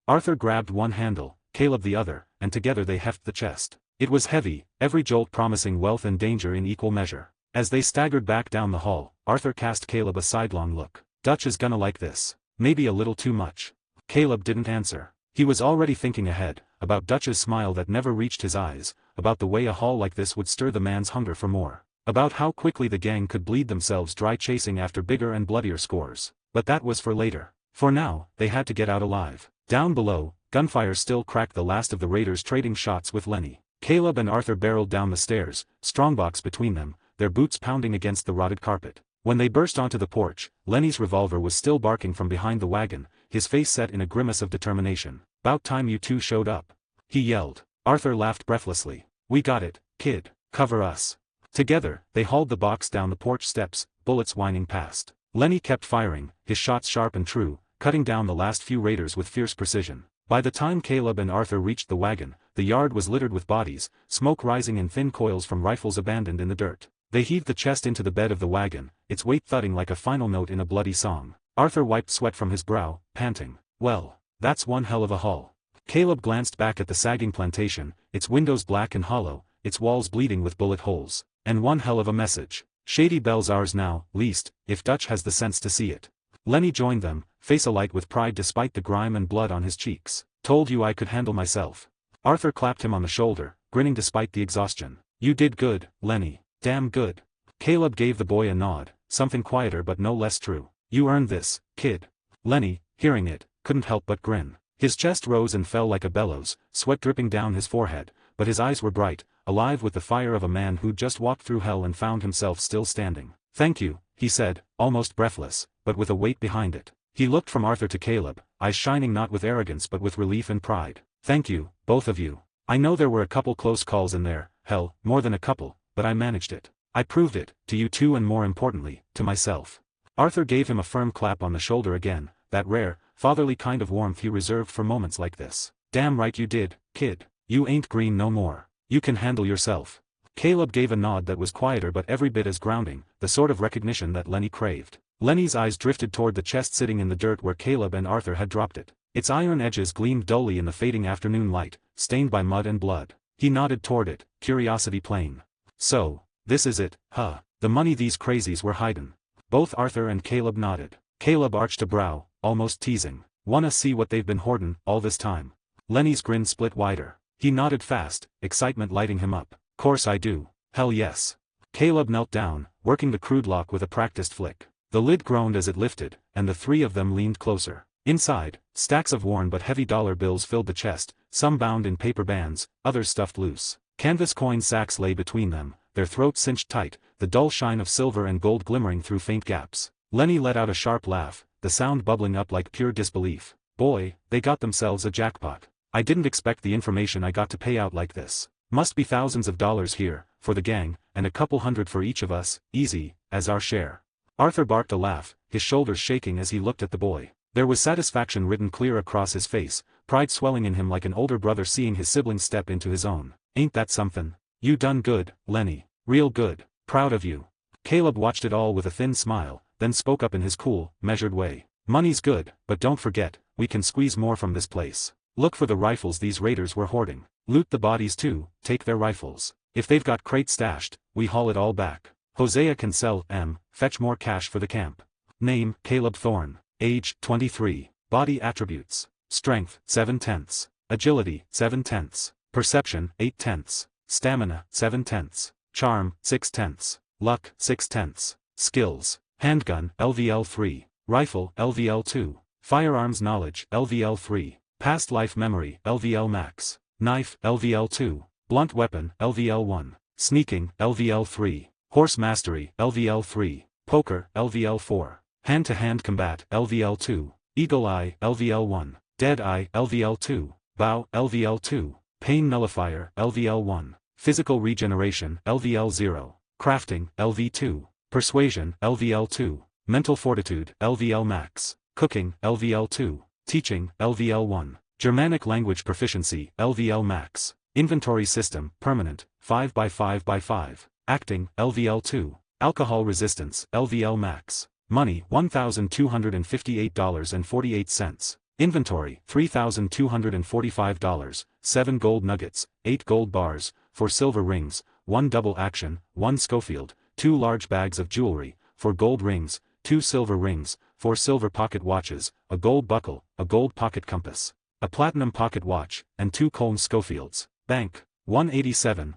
Arthur grabbed one handle, Caleb the other, and together they heft the chest. It was heavy, every jolt promising wealth and danger in equal measure. As they staggered back down the hall, Arthur cast Caleb a sidelong look. Dutch is gonna like this. Maybe a little too much. Caleb didn't answer. He was already thinking ahead, about Dutch's smile that never reached his eyes, about the way a haul like this would stir the man's hunger for more, about how quickly the gang could bleed themselves dry chasing after bigger and bloodier scores. But that was for later. For now, they had to get out alive. Down below, gunfire still cracked the last of the raiders trading shots with Lenny. Caleb and Arthur barreled down the stairs, strongbox between them, their boots pounding against the rotted carpet. When they burst onto the porch, Lenny's revolver was still barking from behind the wagon, his face set in a grimace of determination. "'Bout time you two showed up," he yelled. Arthur laughed breathlessly. "We got it, kid. Cover us." Together, they hauled the box down the porch steps, bullets whining past. Lenny kept firing, his shots sharp and true, cutting down the last few raiders with fierce precision. By the time Caleb and Arthur reached the wagon, the yard was littered with bodies, smoke rising in thin coils from rifles abandoned in the dirt. They heaved the chest into the bed of the wagon, its weight thudding like a final note in a bloody song. Arthur wiped sweat from his brow, panting. "Well, that's one hell of a haul." Caleb glanced back at the sagging plantation, its windows black and hollow, its walls bleeding with bullet holes. "And one hell of a message. Shady Bell's ours now, least, if Dutch has the sense to see it." Lenny joined them, face alight with pride despite the grime and blood on his cheeks. "Told you I could handle myself." Arthur clapped him on the shoulder, grinning despite the exhaustion. "You did good, Lenny. Damn good." Caleb gave the boy a nod, something quieter but no less true. "You earned this, kid." Lenny, hearing it, couldn't help but grin. His chest rose and fell like a bellows, sweat dripping down his forehead, but his eyes were bright, alive with the fire of a man who'd just walked through hell and found himself still standing. "Thank you," he said, almost breathless, but with a weight behind it. He looked from Arthur to Caleb, eyes shining not with arrogance but with relief and pride. "Thank you, both of you. I know there were a couple close calls in there, hell, more than a couple, but I managed it. I proved it, to you too and more importantly, to myself." Arthur gave him a firm clap on the shoulder again, that rare, fatherly kind of warmth he reserved for moments like this. "Damn right you did, kid. You ain't green no more. You can handle yourself." Caleb gave a nod that was quieter but every bit as grounding, the sort of recognition that Lenny craved. Lenny's eyes drifted toward the chest sitting in the dirt where Caleb and Arthur had dropped it. Its iron edges gleamed dully in the fading afternoon light, stained by mud and blood. He nodded toward it, curiosity plain. "So, this is it, huh? The money these crazies were hidin'." Both Arthur and Caleb nodded. Caleb arched a brow, almost teasing. "Wanna see what they've been hoardin' all this time?" Lenny's grin split wider. He nodded fast, excitement lighting him up. "Course I do. Hell yes." Caleb knelt down, working the crude lock with a practiced flick. The lid groaned as it lifted, and the three of them leaned closer. Inside, stacks of worn but heavy dollar bills filled the chest, some bound in paper bands, others stuffed loose. Canvas coin sacks lay between them, their throats cinched tight, the dull shine of silver and gold glimmering through faint gaps. Lenny let out a sharp laugh, the sound bubbling up like pure disbelief. "Boy, they got themselves a jackpot. I didn't expect the information I got to pay out like this. Must be thousands of dollars here, for the gang, and a couple hundred for each of us, easy, as our share." Arthur barked a laugh, his shoulders shaking as he looked at the boy. There was satisfaction written clear across his face, pride swelling in him like an older brother seeing his sibling step into his own. "Ain't that somethin'? You done good, Lenny. Real good. Proud of you." Caleb watched it all with a thin smile, then spoke up in his cool, measured way. "Money's good, but don't forget, we can squeeze more from this place. Look for the rifles these raiders were hoarding. Loot the bodies too, take their rifles. If they've got crates stashed, we haul it all back. Hosea can sell fetch more cash for the camp. Name, Caleb Thorne. Age, 23. Body attributes. Strength, 7/10. Agility, 7/10. Perception, 8/10. Stamina, 7/10. Charm, 6/10. Luck, 6/10. Skills. Handgun, LVL 3. Rifle, LVL 2. Firearms knowledge, LVL 3. Past life memory, LVL max. Knife, LVL 2. Blunt weapon, LVL 1. Sneaking, LVL 3. Horse mastery, LVL 3. Poker, LVL 4. Hand-to-hand combat, LVL 2. Eagle eye, LVL 1. Dead eye, LVL 2. Bow, LVL 2. Pain nullifier, LVL 1. Physical regeneration, LVL 0. Crafting, LV 2. Persuasion, LVL 2. Mental fortitude, LVL max. Cooking, LVL 2. Teaching, LVL 1. Germanic language proficiency, LVL max. Inventory system, permanent, 5x5x5. Acting, LVL 2. Alcohol resistance, LVL max. Money, $1,258.48. Inventory, $3,245, 7 gold nuggets, 8 gold bars, 4 silver rings, 1 double action, 1 Schofield, 2 large bags of jewelry, 4 gold rings, 2 silver rings, 4 silver pocket watches, a gold buckle, a gold pocket compass, a platinum pocket watch, and 2 Colm Schofields. Bank, 187.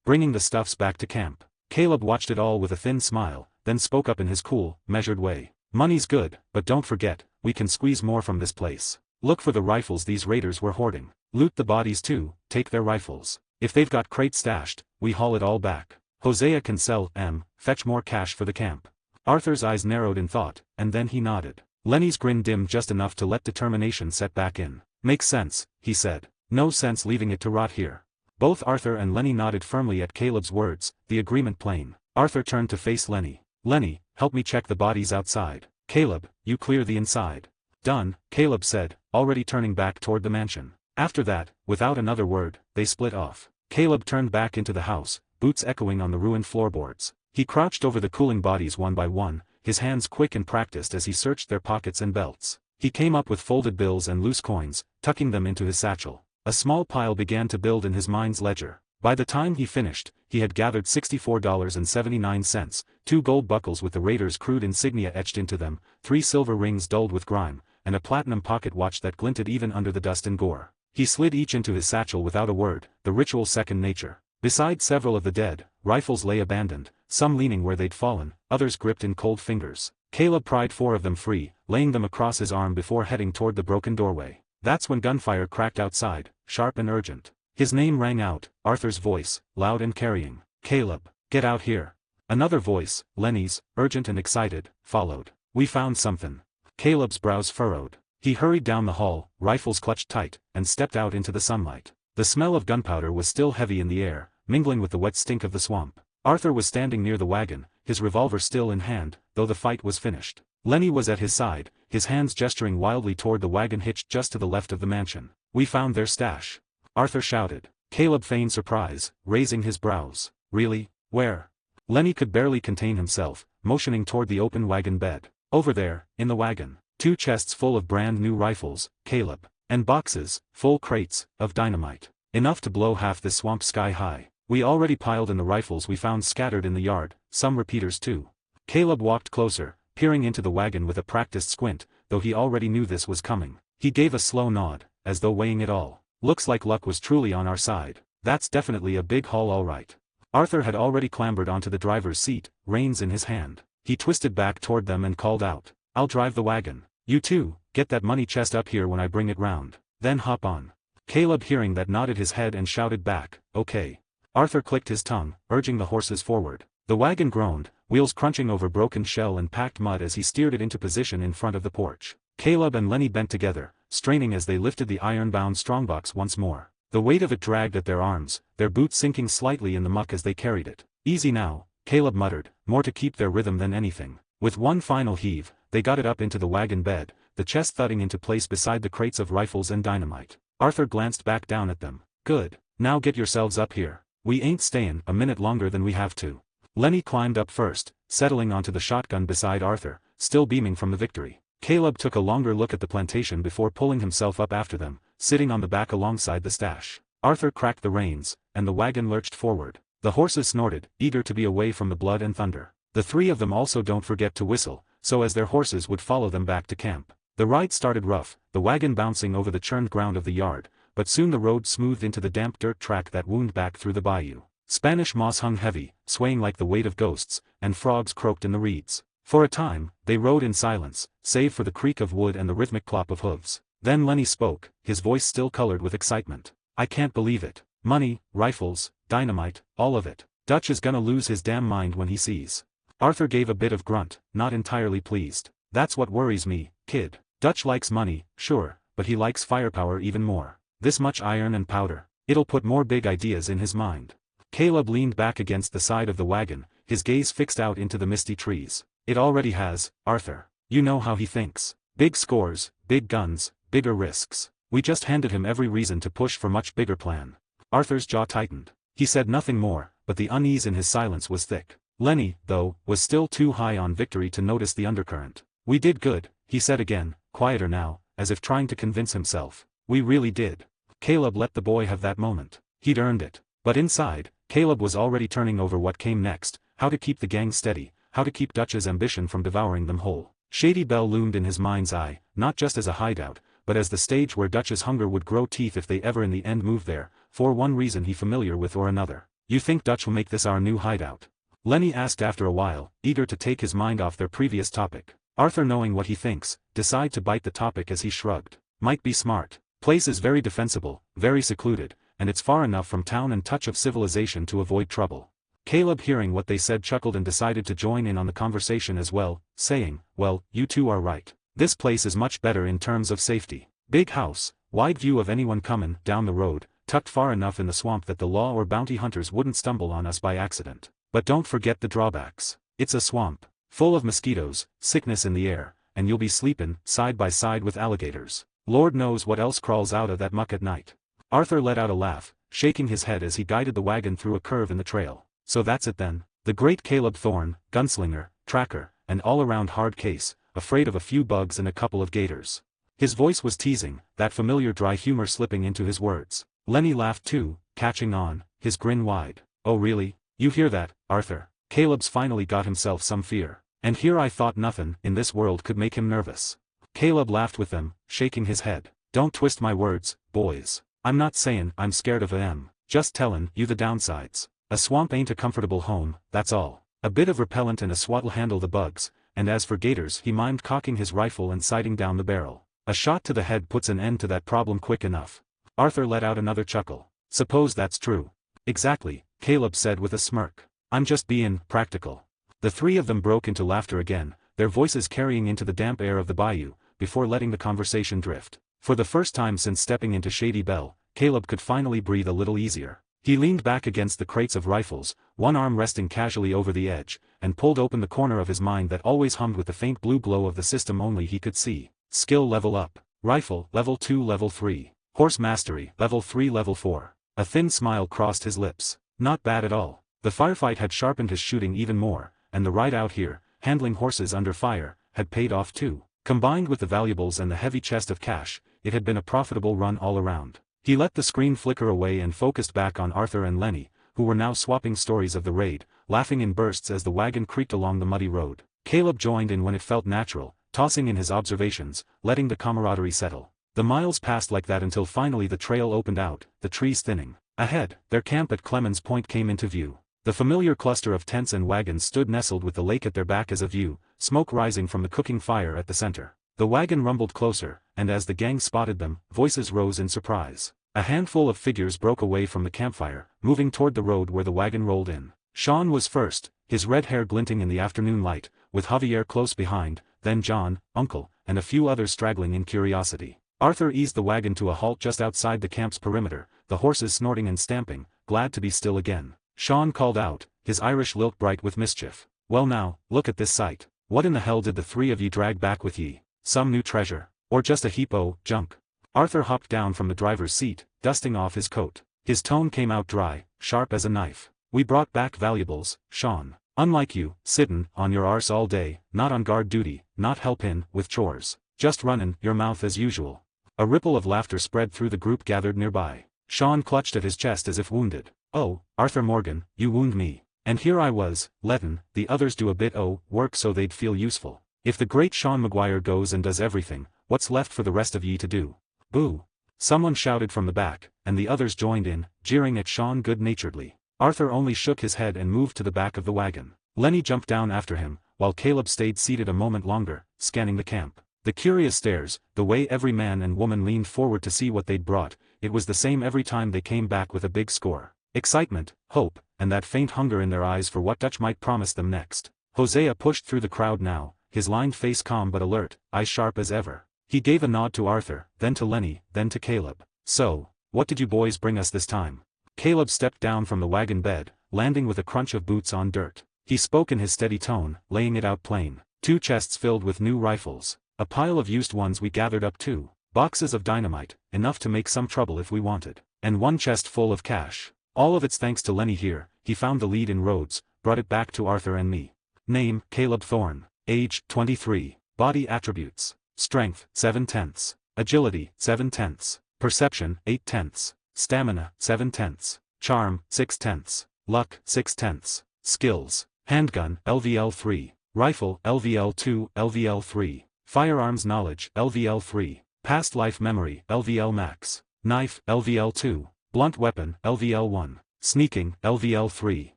Bringing the stuffs back to camp. Caleb watched it all with a thin smile, then spoke up in his cool, measured way. "Money's good, but don't forget, we can squeeze more from this place. Look for the rifles these raiders were hoarding. Loot the bodies too, take their rifles. If they've got crates stashed, we haul it all back. Hosea can sell fetch more cash for the camp." Arthur's eyes narrowed in thought, and then he nodded. Lenny's grin dimmed just enough to let determination set back in. "Makes sense," he said. "No sense leaving it to rot here." Both Arthur and Lenny nodded firmly at Caleb's words, the agreement plain. Arthur turned to face Lenny. "Lenny, help me check the bodies outside. Caleb, you clear the inside." "Done," Caleb said, already turning back toward the mansion. After that, without another word, they split off. Caleb turned back into the house, boots echoing on the ruined floorboards. He crouched over the cooling bodies one by one, his hands quick and practiced as he searched their pockets and belts. He came up with folded bills and loose coins, tucking them into his satchel. A small pile began to build in his mind's ledger. By the time he finished, he had gathered $64.79, 2 gold buckles with the Raiders' crude insignia etched into them, 3 silver rings dulled with grime, and a platinum pocket watch that glinted even under the dust and gore. He slid each into his satchel without a word, the ritual second nature. Beside several of the dead, rifles lay abandoned, some leaning where they'd fallen, others gripped in cold fingers. Caleb pried 4 of them free, laying them across his arm before heading toward the broken doorway. That's when gunfire cracked outside, sharp and urgent. His name rang out, Arthur's voice, loud and carrying. Caleb, get out here. Another voice, Lenny's, urgent and excited, followed. We found something. Caleb's brows furrowed. He hurried down the hall, rifles clutched tight, and stepped out into the sunlight. The smell of gunpowder was still heavy in the air, mingling with the wet stink of the swamp. Arthur was standing near the wagon, his revolver still in hand, though the fight was finished. Lenny was at his side, his hands gesturing wildly toward the wagon hitched just to the left of the mansion. We found their stash. Arthur shouted. Caleb feigned surprise, raising his brows. Really? Where? Lenny could barely contain himself, motioning toward the open wagon bed. Over there, in the wagon. 2 chests full of brand new rifles, Caleb. And boxes, full crates, of dynamite. Enough to blow half this swamp sky high. We already piled in the rifles we found scattered in the yard, some repeaters too. Caleb walked closer, peering into the wagon with a practiced squint, though he already knew this was coming. He gave a slow nod, as though weighing it all. Looks like luck was truly on our side. That's definitely a big haul all right. Arthur had already clambered onto the driver's seat, reins in his hand. He twisted back toward them and called out. I'll drive the wagon. You two, get that money chest up here when I bring it round. Then hop on. Caleb hearing that nodded his head and shouted back, okay. Arthur clicked his tongue, urging the horses forward. The wagon groaned, wheels crunching over broken shell and packed mud as he steered it into position in front of the porch. Caleb and Lenny bent together, straining as they lifted the iron-bound strongbox once more. The weight of it dragged at their arms, their boots sinking slightly in the muck as they carried it. Easy now, Caleb muttered, more to keep their rhythm than anything. With one final heave, they got it up into the wagon bed, the chest thudding into place beside the crates of rifles and dynamite. Arthur glanced back down at them. Good. Now get yourselves up here. We ain't stayin' a minute longer than we have to. Lenny climbed up first, settling onto the shotgun beside Arthur, still beaming from the victory. Caleb took a longer look at the plantation before pulling himself up after them, sitting on the back alongside the stash. Arthur cracked the reins, and the wagon lurched forward. The horses snorted, eager to be away from the blood and thunder. The 3 of them also don't forget to whistle, so as their horses would follow them back to camp. The ride started rough, the wagon bouncing over the churned ground of the yard, but soon the road smoothed into the damp dirt track that wound back through the bayou. Spanish moss hung heavy, swaying like the weight of ghosts, and frogs croaked in the reeds. For a time, they rode in silence, save for the creak of wood and the rhythmic clop of hooves. Then Lenny spoke, his voice still colored with excitement. I can't believe it. Money, rifles, dynamite, all of it. Dutch is gonna lose his damn mind when he sees. Arthur gave a bit of grunt, not entirely pleased. That's what worries me, kid. Dutch likes money, sure, but he likes firepower even more. This much iron and powder. It'll put more big ideas in his mind. Caleb leaned back against the side of the wagon, his gaze fixed out into the misty trees. It already has, Arthur. You know how he thinks. Big scores, big guns, bigger risks. We just handed him every reason to push for much bigger plan. Arthur's jaw tightened. He said nothing more, but the unease in his silence was thick. Lenny, though, was still too high on victory to notice the undercurrent. We did good, he said again, quieter now, as if trying to convince himself. We really did. Caleb let the boy have that moment. He'd earned it. But inside, Caleb was already turning over what came next, how to keep the gang steady, how to keep Dutch's ambition from devouring them whole. Shady Belle loomed in his mind's eye, not just as a hideout, but as the stage where Dutch's hunger would grow teeth if they ever in the end moved there, for one reason he familiar with or another. You think Dutch will make this our new hideout? Lenny asked after a while, eager to take his mind off their previous topic. Arthur, knowing what he thinks, decide to bite the topic as he shrugged. Might be smart. Place is very defensible, very secluded, and it's far enough from town and touch of civilization to avoid trouble. Caleb, hearing what they said, chuckled and decided to join in on the conversation as well, saying, well, you two are right. This place is much better in terms of safety. Big house, wide view of anyone comin' down the road, tucked far enough in the swamp that the law or bounty hunters wouldn't stumble on us by accident. But don't forget the drawbacks. It's a swamp, full of mosquitoes, sickness in the air, and you'll be sleepin' side by side with alligators. Lord knows what else crawls out of that muck at night. Arthur let out a laugh, shaking his head as he guided the wagon through a curve in the trail. So that's it then. The great Caleb Thorne, gunslinger, tracker, and all-around hard case, afraid of a few bugs and a couple of gators. His voice was teasing, that familiar dry humor slipping into his words. Lenny laughed too, catching on, his grin wide. Oh really? You hear that, Arthur? Caleb's finally got himself some fear. And here I thought nothin' in this world could make him nervous. Caleb laughed with them, shaking his head. Don't twist my words, boys. I'm not sayin' I'm scared of them. Just tellin' you the downsides. A swamp ain't a comfortable home, that's all. A bit of repellent and a swat'll handle the bugs, and as for gators, he mimed cocking his rifle and sighting down the barrel. A shot to the head puts an end to that problem quick enough. Arthur let out another chuckle. Suppose that's true. Exactly, Caleb said with a smirk. I'm just being practical. The three of them broke into laughter again, their voices carrying into the damp air of the bayou, before letting the conversation drift. For the first time since stepping into Shady Belle, Caleb could finally breathe a little easier. He leaned back against the crates of rifles, one arm resting casually over the edge, and pulled open the corner of his mind that always hummed with the faint blue glow of the system only he could see. Skill level up. Rifle, level 2 level 3. Horse mastery, level 3 level 4. A thin smile crossed his lips. Not bad at all. The firefight had sharpened his shooting even more, and the ride out here, handling horses under fire, had paid off too. Combined with the valuables and the heavy chest of cash, it had been a profitable run all around. He let the screen flicker away and focused back on Arthur and Lenny, who were now swapping stories of the raid, laughing in bursts as the wagon creaked along the muddy road. Caleb joined in when it felt natural, tossing in his observations, letting the camaraderie settle. The miles passed like that until finally the trail opened out, the trees thinning. Ahead, their camp at Clemens Point came into view. The familiar cluster of tents and wagons stood nestled with the lake at their back as a view, smoke rising from the cooking fire at the center. The wagon rumbled closer, and as the gang spotted them, voices rose in surprise. A handful of figures broke away from the campfire, moving toward the road where the wagon rolled in. Sean was first, his red hair glinting in the afternoon light, with Javier close behind, then John, Uncle, and a few others straggling in curiosity. Arthur eased the wagon to a halt just outside the camp's perimeter, the horses snorting and stamping, glad to be still again. Sean called out, his Irish lilt bright with mischief. Well now, look at this sight. What in the hell did the three of ye drag back with ye? Some new treasure? Or just a heap o' junk? Arthur hopped down from the driver's seat, dusting off his coat. His tone came out dry, sharp as a knife. We brought back valuables, Sean. Unlike you, sittin' on your arse all day, not on guard duty, not helpin' with chores. Just runnin' your mouth as usual. A ripple of laughter spread through the group gathered nearby. Sean clutched at his chest as if wounded. Oh, Arthur Morgan, you wound me. And here I was, lettin' the others do a bit o' work so they'd feel useful. If the great Sean Maguire goes and does everything, what's left for the rest of ye to do? Boo! Someone shouted from the back, and the others joined in, jeering at Sean good-naturedly. Arthur only shook his head and moved to the back of the wagon. Lenny jumped down after him, while Caleb stayed seated a moment longer, scanning the camp. The curious stares, the way every man and woman leaned forward to see what they'd brought, it was the same every time they came back with a big score. Excitement, hope, and that faint hunger in their eyes for what Dutch might promise them next. Hosea pushed through the crowd now, his lined face calm but alert, eyes sharp as ever. He gave a nod to Arthur, then to Lenny, then to Caleb. So, what did you boys bring us this time? Caleb stepped down from the wagon bed, landing with a crunch of boots on dirt. He spoke in his steady tone, laying it out plain. 2 chests filled with new rifles. A pile of used ones we gathered up too. Boxes of dynamite, enough to make some trouble if we wanted. And 1 chest full of cash. All of it's thanks to Lenny here. He found the lead in roads, brought it back to Arthur and me. Name, Caleb Thorne. Age, 23. Body attributes. Strength, 7/10. Agility, 7/10. Perception, 8/10. Stamina, 7/10. Charm, 6/10. Luck, 6/10. Skills. Handgun, LVL 3. Rifle, LVL 2, LVL 3. Firearms knowledge, LVL 3. Past life memory, LVL max. Knife, LVL 2. Blunt weapon, LVL 1. Sneaking, LVL 3.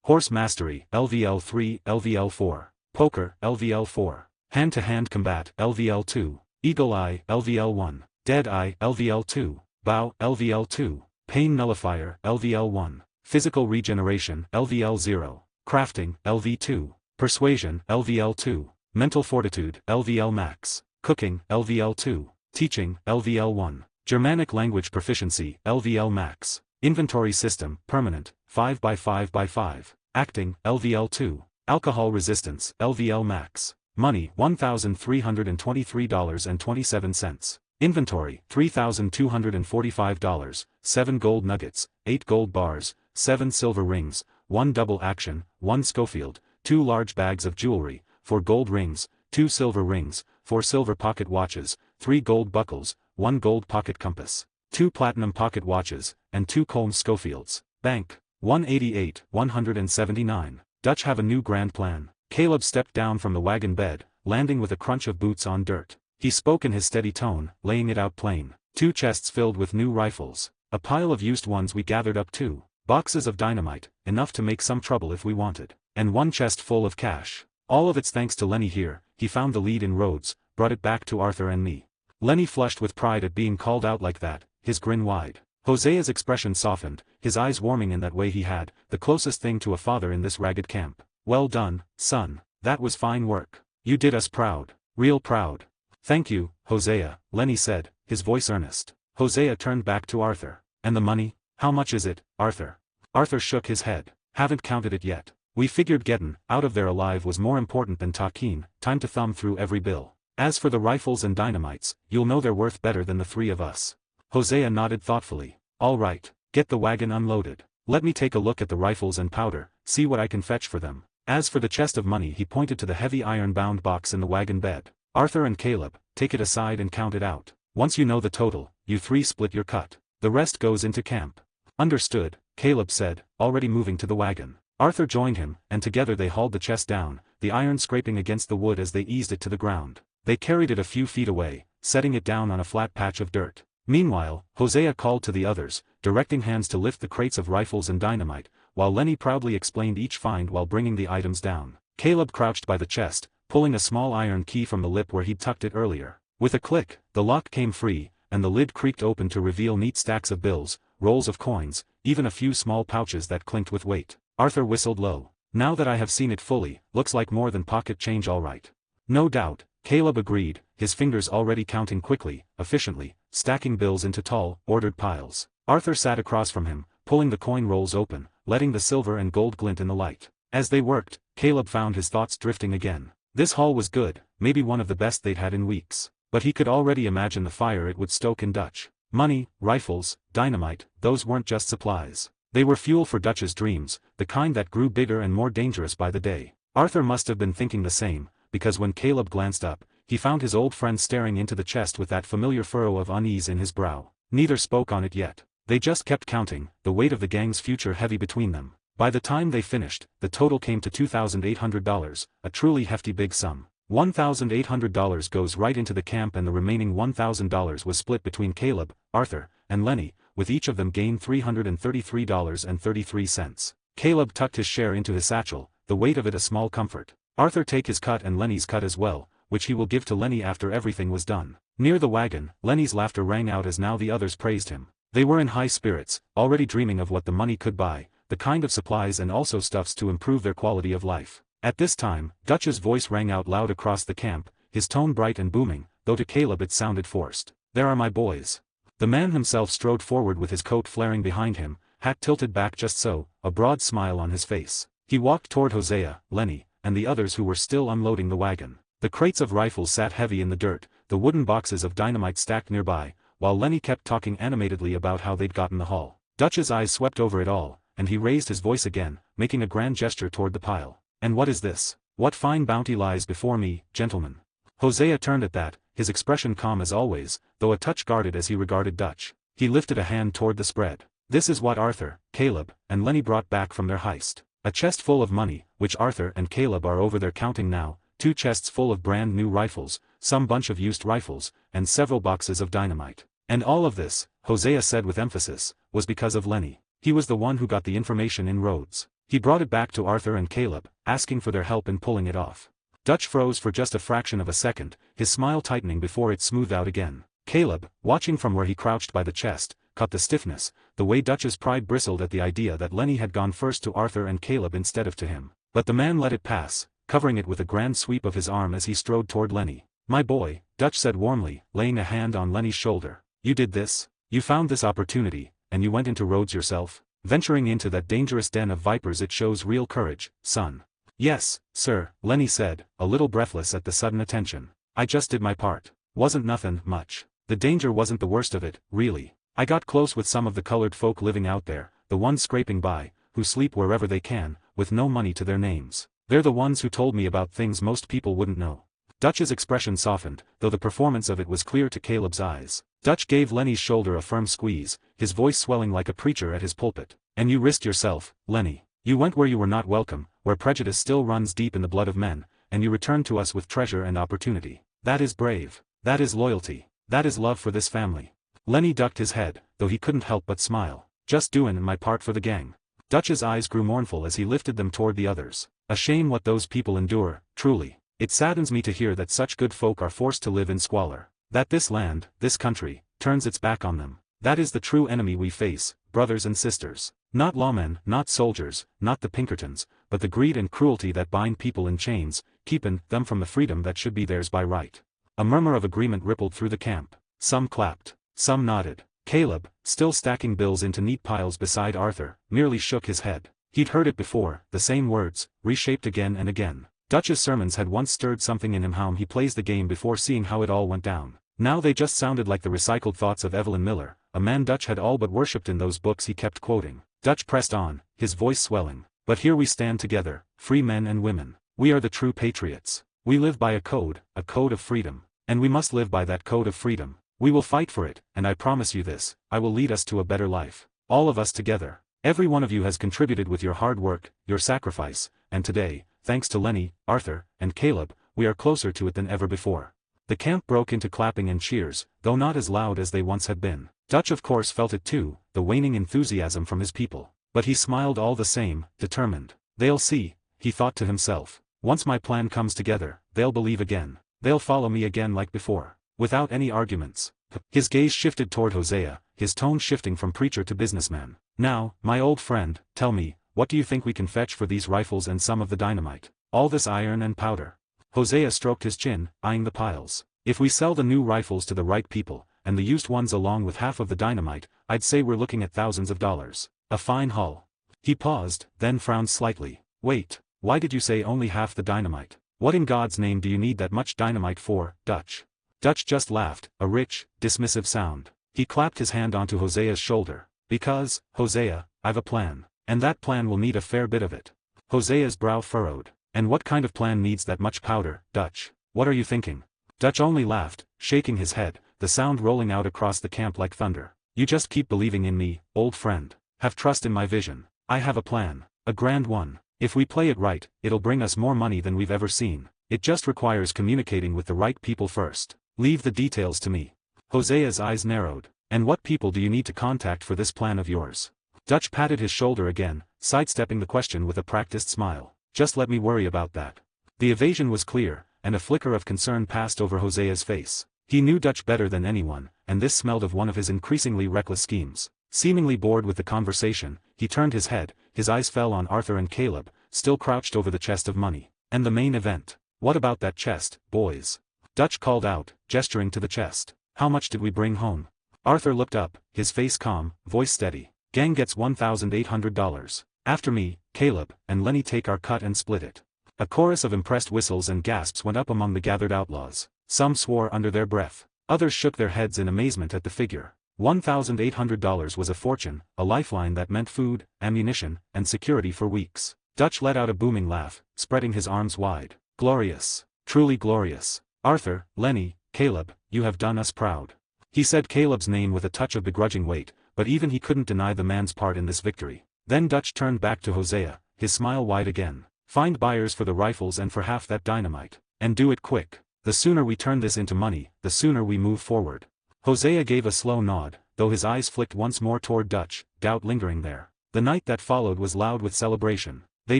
Horse mastery, LVL 3, LVL 4. Poker, LVL 4. Hand-to-hand combat, LVL 2. Eagle eye, LVL 1. Dead eye, LVL 2. Bow, LVL 2. Pain nullifier, LVL 1. Physical regeneration, LVL 0. Crafting, LV 2. Persuasion, LVL 2. Mental fortitude, LVL max. Cooking, LVL 2. Teaching, LVL 1. Germanic language proficiency, LVL max. Inventory system, permanent, 5x5x5. Acting, LVL 2. Alcohol resistance, LVL max. Money, $1,323.27. Inventory, $3,245, 7 gold nuggets, 8 gold bars, 7 silver rings, 1 double action, 1 Schofield, 2 large bags of jewelry, 4 gold rings, 2 silver rings, 4 silver pocket watches, 3 gold buckles, 1 gold pocket compass, 2 platinum pocket watches, and 2 Combs Schofields. Bank, 188, 179. Dutch have a new grand plan. Caleb stepped down from the wagon bed, landing with a crunch of boots on dirt. He spoke in his steady tone, laying it out plain. 2 chests filled with new rifles. A pile of used ones we gathered up too. Boxes of dynamite, enough to make some trouble if we wanted. And 1 chest full of cash. All of it's thanks to Lenny here. He found the lead in roads, brought it back to Arthur and me. Lenny flushed with pride at being called out like that, his grin wide. Hosea's expression softened, his eyes warming in that way he had, the closest thing to a father in this ragged camp. Well done, son, that was fine work. You did us proud. Real proud. Thank you, Hosea, Lenny said, his voice earnest. Hosea turned back to Arthur. And the money? How much is it, Arthur? Arthur shook his head. Haven't counted it yet. We figured gettin' out of there alive was more important than talkin', time to thumb through every bill. As for the rifles and dynamites, you'll know they're worth better than the three of us. Hosea nodded thoughtfully. All right, get the wagon unloaded. Let me take a look at the rifles and powder, see what I can fetch for them. As for the chest of money, he pointed to the heavy iron-bound box in the wagon bed. Arthur and Caleb, take it aside and count it out. Once you know the total, you three split your cut. The rest goes into camp. Understood, Caleb said, already moving to the wagon. Arthur joined him, and together they hauled the chest down, the iron scraping against the wood as they eased it to the ground. They carried it a few feet away, setting it down on a flat patch of dirt. Meanwhile, Hosea called to the others, directing hands to lift the crates of rifles and dynamite, while Lenny proudly explained each find while bringing the items down. Caleb crouched by the chest, pulling a small iron key from the lip where he'd tucked it earlier. With a click, the lock came free, and the lid creaked open to reveal neat stacks of bills, rolls of coins, even a few small pouches that clinked with weight. Arthur whistled low. Now that I have seen it fully, looks like more than pocket change all right. No doubt, Caleb agreed, his fingers already counting quickly, efficiently, stacking bills into tall, ordered piles. Arthur sat across from him, pulling the coin rolls open, letting the silver and gold glint in the light. As they worked, Caleb found his thoughts drifting again. This haul was good, maybe one of the best they'd had in weeks. But he could already imagine the fire it would stoke in Dutch. Money, rifles, dynamite, those weren't just supplies. They were fuel for Dutch's dreams, the kind that grew bigger and more dangerous by the day. Arthur must have been thinking the same, because when Caleb glanced up, he found his old friend staring into the chest with that familiar furrow of unease in his brow. Neither spoke on it yet. They just kept counting, the weight of the gang's future heavy between them. By the time they finished, the total came to $2,800, a truly hefty big sum. $1,800 goes right into the camp, and the remaining $1,000 was split between Caleb, Arthur, and Lenny, with each of them gained $333.33. Caleb tucked his share into his satchel, the weight of it a small comfort. Arthur take his cut and Lenny's cut as well, which he will give to Lenny after everything was done. Near the wagon, Lenny's laughter rang out as now the others praised him. They were in high spirits, already dreaming of what the money could buy, the kind of supplies and also stuffs to improve their quality of life. At this time, Dutch's voice rang out loud across the camp, his tone bright and booming, though to Caleb it sounded forced. There are my boys. The man himself strode forward with his coat flaring behind him, hat tilted back just so, a broad smile on his face. He walked toward Hosea, Lenny, and the others who were still unloading the wagon. The crates of rifles sat heavy in the dirt, the wooden boxes of dynamite stacked nearby, while Lenny kept talking animatedly about how they'd gotten the haul. Dutch's eyes swept over it all, and he raised his voice again, making a grand gesture toward the pile. And what is this? What fine bounty lies before me, gentlemen? Hosea turned at that, his expression calm as always, though a touch guarded as he regarded Dutch. He lifted a hand toward the spread. This is what Arthur, Caleb, and Lenny brought back from their heist. A chest full of money, which Arthur and Caleb are over there counting now, 2 chests full of brand new rifles, some bunch of used rifles, and several boxes of dynamite. And all of this, Hosea said with emphasis, was because of Lenny. He was the one who got the information in Rhodes. He brought it back to Arthur and Caleb, asking for their help in pulling it off. Dutch froze for just a fraction of a second, his smile tightening before it smoothed out again. Caleb, watching from where he crouched by the chest, caught the stiffness, the way Dutch's pride bristled at the idea that Lenny had gone first to Arthur and Caleb instead of to him. But the man let it pass, covering it with a grand sweep of his arm as he strode toward Lenny. My boy, Dutch said warmly, laying a hand on Lenny's shoulder. You did this? You found this opportunity, and you went into Rhodes yourself? Venturing into that dangerous den of vipers, it shows real courage, son. Yes, sir, Lenny said, a little breathless at the sudden attention. I just did my part. Wasn't nothin' much. The danger wasn't the worst of it, really. I got close with some of the colored folk living out there, the ones scraping by, who sleep wherever they can, with no money to their names. They're the ones who told me about things most people wouldn't know. Dutch's expression softened, though the performance of it was clear to Caleb's eyes. Dutch gave Lenny's shoulder a firm squeeze, his voice swelling like a preacher at his pulpit. And you risked yourself, Lenny. You went where you were not welcome, where prejudice still runs deep in the blood of men, and you returned to us with treasure and opportunity. That is brave. That is loyalty. That is love for this family. Lenny ducked his head, though he couldn't help but smile. Just doin' my part for the gang. Dutch's eyes grew mournful as he lifted them toward the others. A shame what those people endure, truly. It saddens me to hear that such good folk are forced to live in squalor. That this land, this country, turns its back on them. That is the true enemy we face, brothers and sisters. Not lawmen, not soldiers, not the Pinkertons, but the greed and cruelty that bind people in chains, keeping them from the freedom that should be theirs by right. A murmur of agreement rippled through the camp. Some clapped. Some nodded. Caleb, still stacking bills into neat piles beside Arthur, merely shook his head. He'd heard it before, the same words, reshaped again and again. Dutch's sermons had once stirred something in him how he plays the game before seeing how it all went down. Now they just sounded like the recycled thoughts of Evelyn Miller, a man Dutch had all but worshipped in those books he kept quoting. Dutch pressed on, his voice swelling. But here we stand together, free men and women. We are the true patriots. We live by a code of freedom. And we must live by that code of freedom. We will fight for it, and I promise you this, I will lead us to a better life. All of us together. Every one of you has contributed with your hard work, your sacrifice, and today, thanks to Lenny, Arthur, and Caleb, we are closer to it than ever before. The camp broke into clapping and cheers, though not as loud as they once had been. Dutch of course felt it too, the waning enthusiasm from his people. But he smiled all the same, determined. They'll see, he thought to himself. Once my plan comes together, they'll believe again. They'll follow me again like before. Without any arguments. His gaze shifted toward Hosea, his tone shifting from preacher to businessman. Now, my old friend, tell me, what do you think we can fetch for these rifles and some of the dynamite? All this iron and powder. Hosea stroked his chin, eyeing the piles. If we sell the new rifles to the right people, and the used ones along with half of the dynamite, I'd say we're looking at thousands of dollars. A fine haul. He paused, then frowned slightly. Wait, why did you say only half the dynamite? What in God's name do you need that much dynamite for, Dutch? Dutch just laughed, a rich, dismissive sound. He clapped his hand onto Hosea's shoulder. Because, Hosea, I've a plan. And that plan will need a fair bit of it. Hosea's brow furrowed. And what kind of plan needs that much powder, Dutch? What are you thinking? Dutch only laughed, shaking his head, the sound rolling out across the camp like thunder. You just keep believing in me, old friend. Have trust in my vision. I have a plan. A grand one. If we play it right, it'll bring us more money than we've ever seen. It just requires communicating with the right people first. Leave the details to me. Hosea's eyes narrowed. And what people do you need to contact for this plan of yours? Dutch patted his shoulder again, sidestepping the question with a practiced smile. Just let me worry about that. The evasion was clear, and a flicker of concern passed over Hosea's face. He knew Dutch better than anyone, and this smelled of one of his increasingly reckless schemes. Seemingly bored with the conversation, he turned his head, his eyes fell on Arthur and Caleb, still crouched over the chest of money. And the main event. What about that chest, boys? Dutch called out, gesturing to the chest. How much did we bring home? Arthur looked up, his face calm, voice steady. Gang gets $1,800. After me, Caleb, and Lenny take our cut and split it. A chorus of impressed whistles and gasps went up among the gathered outlaws. Some swore under their breath. Others shook their heads in amazement at the figure. $1,800 was a fortune, a lifeline that meant food, ammunition, and security for weeks. Dutch let out a booming laugh, spreading his arms wide. Glorious. Truly glorious. Arthur, Lenny, Caleb, you have done us proud. He said Caleb's name with a touch of begrudging weight, but even he couldn't deny the man's part in this victory. Then Dutch turned back to Hosea, his smile wide again. Find buyers for the rifles and for half that dynamite. And do it quick. The sooner we turn this into money, the sooner we move forward. Hosea gave a slow nod, though his eyes flicked once more toward Dutch, doubt lingering there. The night that followed was loud with celebration. They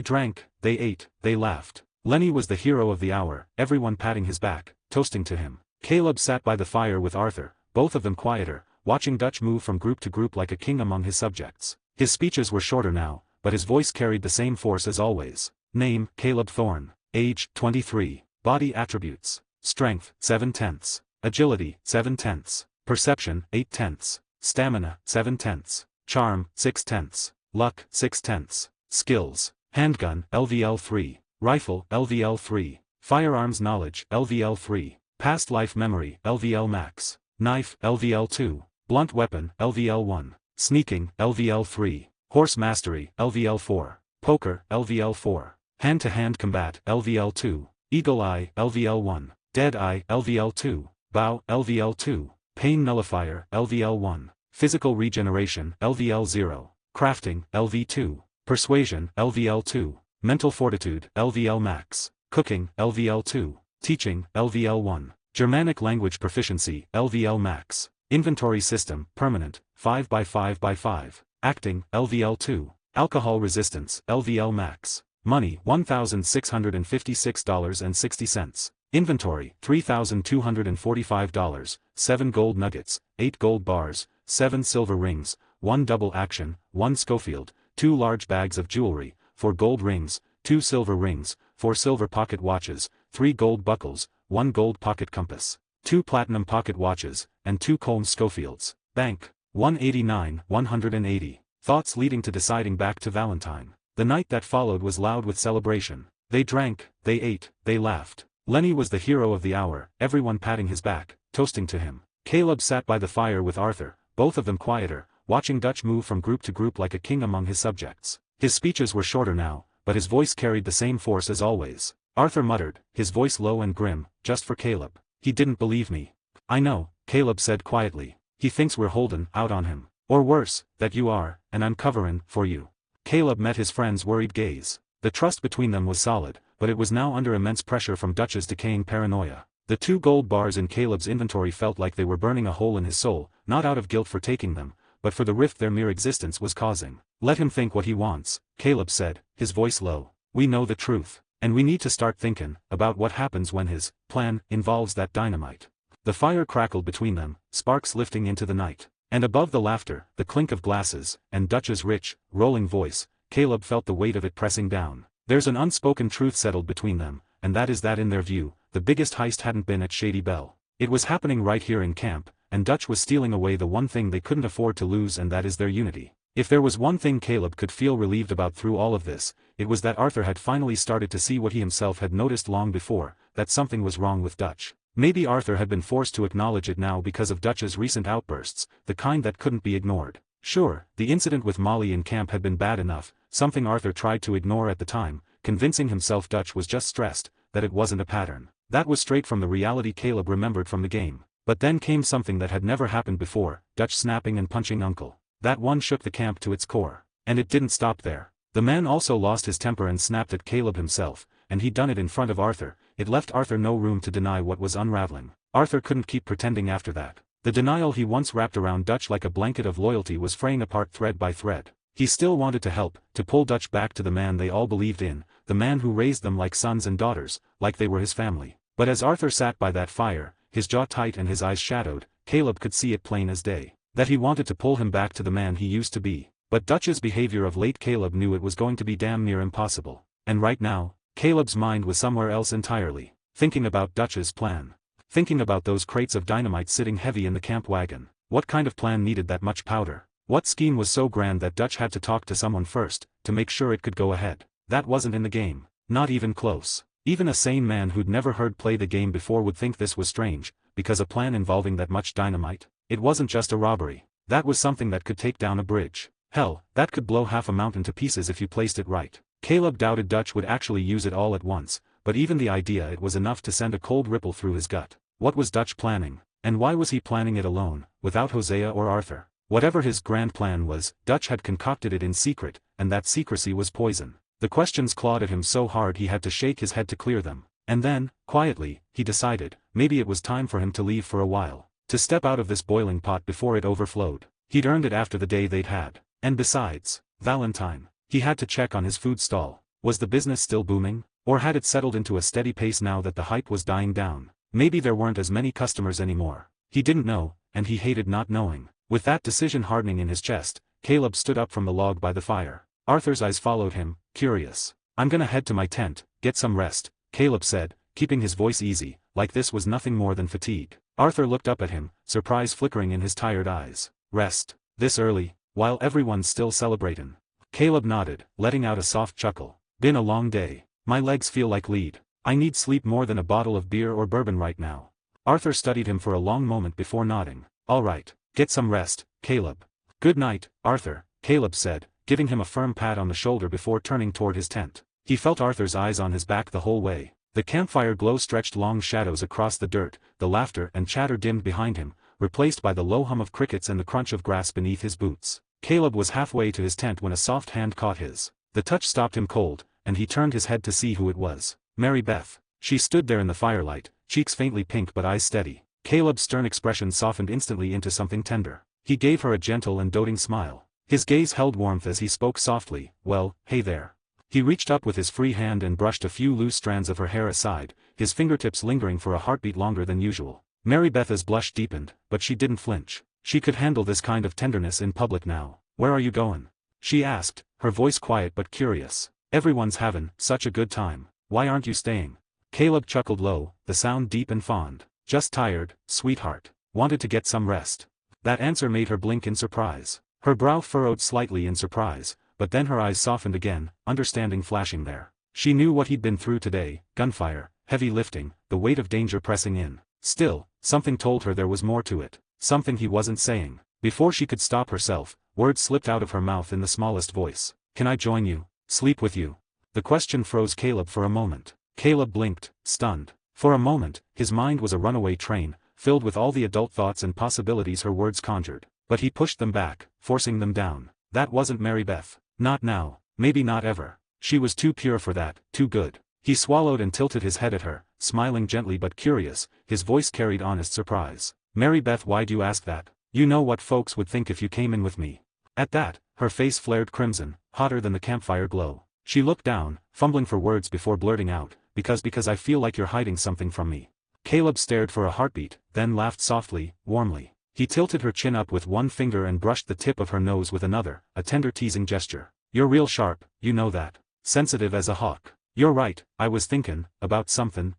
drank, they ate, they laughed. Lenny was the hero of the hour, everyone patting his back, toasting to him. Caleb sat by the fire with Arthur, both of them quieter, watching Dutch move from group to group like a king among his subjects. His speeches were shorter now, but his voice carried the same force as always. Name, Caleb Thorne. Age, 23. Body attributes. Strength, 7/10. Agility, 7/10. Perception, 8/10. Stamina, 7/10. Charm, 6/10. Luck, 6/10. Skills. Handgun, LVL 3. Rifle, LVL 3. Firearms knowledge, LVL 3. Past life memory, LVL max. Knife, LVL 2. Blunt weapon, LVL 1. Sneaking, LVL 3. Horse mastery, LVL 4. Poker, LVL 4. Hand-to-hand combat, LVL 2. Eagle eye, LVL 1. Dead eye, LVL 2. Bow, LVL 2. Pain nullifier, LVL 1. Physical regeneration, LVL 0. Crafting, LV 2. Persuasion, LVL 2. Mental fortitude, LVL max. Cooking, LVL 2. Teaching, LVL 1. Germanic language proficiency, LVL max. Inventory system, permanent, 5x5x5. Acting, LVL 2. Alcohol resistance, LVL max. Money, $1,656.60. Inventory, $3,245, 7 gold nuggets, 8 gold bars, 7 silver rings, 1 double action, 1 Schofield, 2 large bags of jewelry, 4 gold rings, 2 silver rings, 4 silver pocket watches, 3 gold buckles, 1 gold pocket compass, 2 platinum pocket watches, and 2 comb Schofields. Bank, 189, 180. Thoughts leading to deciding back to Valentine. The night that followed was loud with celebration. They drank, they ate, they laughed. Lenny was the hero of the hour, everyone patting his back, toasting to him. Caleb sat by the fire with Arthur, both of them quieter, watching Dutch move from group to group like a king among his subjects. His speeches were shorter now, but his voice carried the same force as always. Arthur muttered, his voice low and grim, just for Caleb. He didn't believe me. I know, Caleb said quietly. He thinks we're holding out on him. Or worse, that you are, and I'm covering for you. Caleb met his friend's worried gaze. The trust between them was solid, but it was now under immense pressure from Dutch's decaying paranoia. The 2 gold bars in Caleb's inventory felt like they were burning a hole in his soul, not out of guilt for taking them, but for the rift their mere existence was causing. Let him think what he wants, Caleb said, his voice low. We know the truth, and we need to start thinking about what happens when his plan involves that dynamite. The fire crackled between them, sparks lifting into the night. And above the laughter, the clink of glasses, and Dutch's rich, rolling voice, Caleb felt the weight of it pressing down. There's an unspoken truth settled between them, and that is that in their view, the biggest heist hadn't been at Shady Belle. It was happening right here in camp, and Dutch was stealing away the one thing they couldn't afford to lose, and that is their unity. If there was one thing Caleb could feel relieved about through all of this, it was that Arthur had finally started to see what he himself had noticed long before, that something was wrong with Dutch. Maybe Arthur had been forced to acknowledge it now because of Dutch's recent outbursts, the kind that couldn't be ignored. Sure, the incident with Molly in camp had been bad enough, something Arthur tried to ignore at the time, convincing himself Dutch was just stressed, that it wasn't a pattern. That was straight from the reality Caleb remembered from the game. But then came something that had never happened before, Dutch snapping and punching Uncle. That one shook the camp to its core. And it didn't stop there. The man also lost his temper and snapped at Caleb himself, and he'd done it in front of Arthur. It left Arthur no room to deny what was unraveling. Arthur couldn't keep pretending after that. The denial he once wrapped around Dutch like a blanket of loyalty was fraying apart thread by thread. He still wanted to help, to pull Dutch back to the man they all believed in, the man who raised them like sons and daughters, like they were his family. But as Arthur sat by that fire, his jaw tight and his eyes shadowed, Caleb could see it plain as day. That he wanted to pull him back to the man he used to be. But Dutch's behavior of late, Caleb knew it was going to be damn near impossible. And right now, Caleb's mind was somewhere else entirely. Thinking about Dutch's plan. Thinking about those crates of dynamite sitting heavy in the camp wagon. What kind of plan needed that much powder? What scheme was so grand that Dutch had to talk to someone first, to make sure it could go ahead? That wasn't in the game. Not even close. Even a sane man who'd never heard play the game before would think this was strange, because a plan involving that much dynamite? It wasn't just a robbery. That was something that could take down a bridge. Hell, that could blow half a mountain to pieces if you placed it right. Caleb doubted Dutch would actually use it all at once, but even the idea it was enough to send a cold ripple through his gut. What was Dutch planning? And why was he planning it alone, without Hosea or Arthur? Whatever his grand plan was, Dutch had concocted it in secret, and that secrecy was poison. The questions clawed at him so hard he had to shake his head to clear them. And then, quietly, he decided, maybe it was time for him to leave for a while. To step out of this boiling pot before it overflowed. He'd earned it after the day they'd had. And besides, Valentine. He had to check on his food stall. Was the business still booming? Or had it settled into a steady pace now that the hype was dying down? Maybe there weren't as many customers anymore. He didn't know, and he hated not knowing. With that decision hardening in his chest, Caleb stood up from the log by the fire. Arthur's eyes followed him, curious. I'm gonna head to my tent, get some rest, Caleb said, keeping his voice easy, like this was nothing more than fatigue. Arthur looked up at him, surprise flickering in his tired eyes. Rest? This early? While everyone's still celebrating. Caleb nodded, letting out a soft chuckle. Been a long day. My legs feel like lead. I need sleep more than a bottle of beer or bourbon right now. Arthur studied him for a long moment before nodding. All right, get some rest, Caleb. Good night, Arthur, Caleb said, giving him a firm pat on the shoulder before turning toward his tent. He felt Arthur's eyes on his back the whole way. The campfire glow stretched long shadows across the dirt, the laughter and chatter dimmed behind him, replaced by the low hum of crickets and the crunch of grass beneath his boots. Caleb was halfway to his tent when a soft hand caught his. The touch stopped him cold, and he turned his head to see who it was. Mary Beth. She stood there in the firelight, cheeks faintly pink but eyes steady. Caleb's stern expression softened instantly into something tender. He gave her a gentle and doting smile. His gaze held warmth as he spoke softly, "Well, hey there. He reached up with his free hand and brushed a few loose strands of her hair aside, his fingertips lingering for a heartbeat longer than usual. Mary Beth's blush deepened, but she didn't flinch. She could handle this kind of tenderness in public now. "Where are you going?" she asked, her voice quiet but curious. "Everyone's having such a good time. Why aren't you staying?" Caleb chuckled low, the sound deep and fond. "Just tired, sweetheart. Wanted to get some rest." That answer made her blink in surprise. Her brow furrowed slightly in surprise, but then her eyes softened again, understanding flashing there. She knew what he'd been through today: gunfire, heavy lifting, the weight of danger pressing in. Still, something told her there was more to it, something he wasn't saying. Before she could stop herself, words slipped out of her mouth in the smallest voice. "Can I join you? Sleep with you?" The question froze Caleb for a moment. Caleb blinked, stunned. For a moment, his mind was a runaway train, filled with all the adult thoughts and possibilities her words conjured. But he pushed them back, forcing them down. That wasn't Mary Beth. Not now, maybe not ever. She was too pure for that, too good. He swallowed and tilted his head at her, smiling gently but curious, his voice carried honest surprise. "Mary Beth, why'd you ask that? You know what folks would think if you came in with me." At that, her face flared crimson, hotter than the campfire glow. She looked down, fumbling for words before blurting out, because I feel like you're hiding something from me." Caleb stared for a heartbeat, then laughed softly, warmly. He tilted her chin up with one finger and brushed the tip of her nose with another, a tender teasing gesture. "You're real sharp, you know that. Sensitive as a hawk. You're right, I was thinking about something.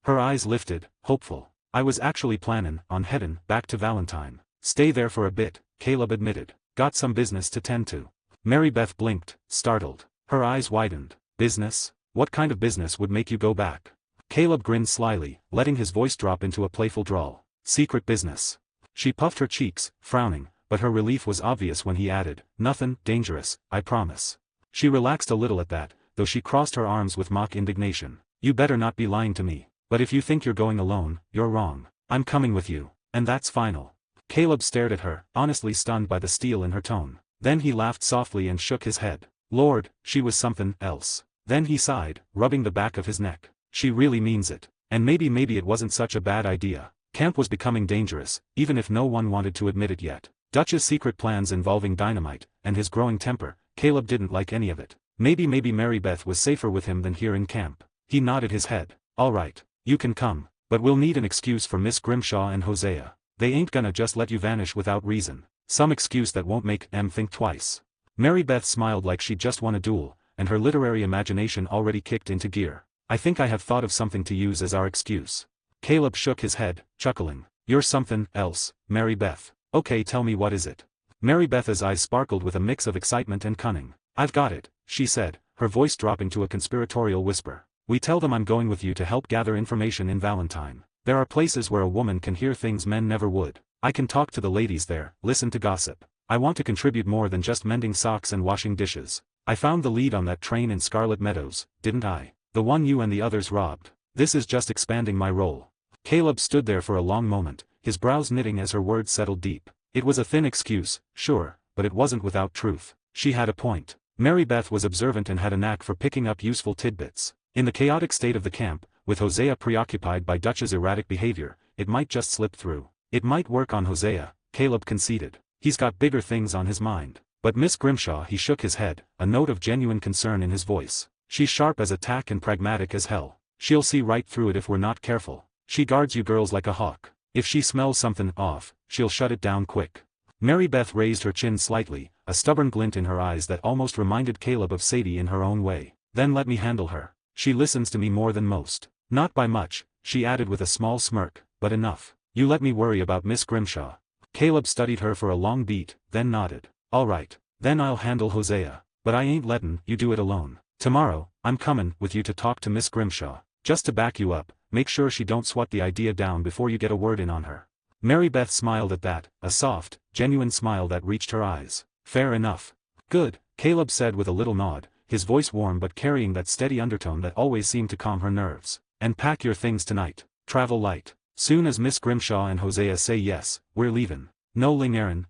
Her eyes lifted, hopeful. "I was actually planning on heading back to Valentine. Stay there for a bit," Caleb admitted. "Got some business to tend to." Mary Beth blinked, startled. Her eyes widened. "Business? What kind of business would make you go back?" Caleb grinned slyly, letting his voice drop into a playful drawl. "Secret business." She puffed her cheeks, frowning, but her relief was obvious when he added, "Nothing dangerous, I promise." She relaxed a little at that, though she crossed her arms with mock indignation. "You better not be lying to me. But if you think you're going alone, you're wrong. I'm coming with you. And that's final." Caleb stared at her, honestly stunned by the steel in her tone. Then he laughed softly and shook his head. Lord, she was something else. Then he sighed, rubbing the back of his neck. "She really means it. And maybe it wasn't such a bad idea." Camp was becoming dangerous, even if no one wanted to admit it yet. Dutch's secret plans involving dynamite, and his growing temper, Caleb didn't like any of it. Maybe Mary Beth was safer with him than here in camp. He nodded his head. "All right, you can come, but we'll need an excuse for Miss Grimshaw and Hosea. They ain't gonna just let you vanish without reason. Some excuse that won't make them think twice." Mary Beth smiled like she'd just won a duel, and her literary imagination already kicked into gear. "I think I have thought of something to use as our excuse." Caleb shook his head, chuckling. "You're something else, Mary Beth. Okay, tell me, what is it?" Mary Beth's eyes sparkled with a mix of excitement and cunning. "I've got it," she said, her voice dropping to a conspiratorial whisper. "We tell them I'm going with you to help gather information in Valentine. There are places where a woman can hear things men never would. I can talk to the ladies there, listen to gossip. I want to contribute more than just mending socks and washing dishes. I found the lead on that train in Scarlet Meadows, didn't I? The one you and the others robbed. This is just expanding my role." Caleb stood there for a long moment, his brows knitting as her words settled deep. It was a thin excuse, sure, but it wasn't without truth. She had a point. Mary Beth was observant and had a knack for picking up useful tidbits. In the chaotic state of the camp, with Hosea preoccupied by Dutch's erratic behavior, it might just slip through. It might work on Hosea, Caleb conceded. He's got bigger things on his mind. But Miss Grimshaw, he shook his head, a note of genuine concern in his voice. "She's sharp as a tack and pragmatic as hell. She'll see right through it if we're not careful. She guards you girls like a hawk. If she smells something off, she'll shut it down quick." Mary Beth raised her chin slightly, a stubborn glint in her eyes that almost reminded Caleb of Sadie in her own way. "Then let me handle her. She listens to me more than most. Not by much," she added with a small smirk, "but enough. You let me worry about Miss Grimshaw." Caleb studied her for a long beat, then nodded. "All right, then I'll handle Hosea. But I ain't lettin' you do it alone. Tomorrow, I'm comin' with you to talk to Miss Grimshaw. Just to back you up, make sure she don't swat the idea down before you get a word in on her." Mary Beth smiled at that, a soft, genuine smile that reached her eyes. "Fair enough." "Good," Caleb said with a little nod, his voice warm but carrying that steady undertone that always seemed to calm her nerves. "And pack your things tonight. Travel light. Soon as Miss Grimshaw and Hosea say yes, we're leavin'. No lingerin'.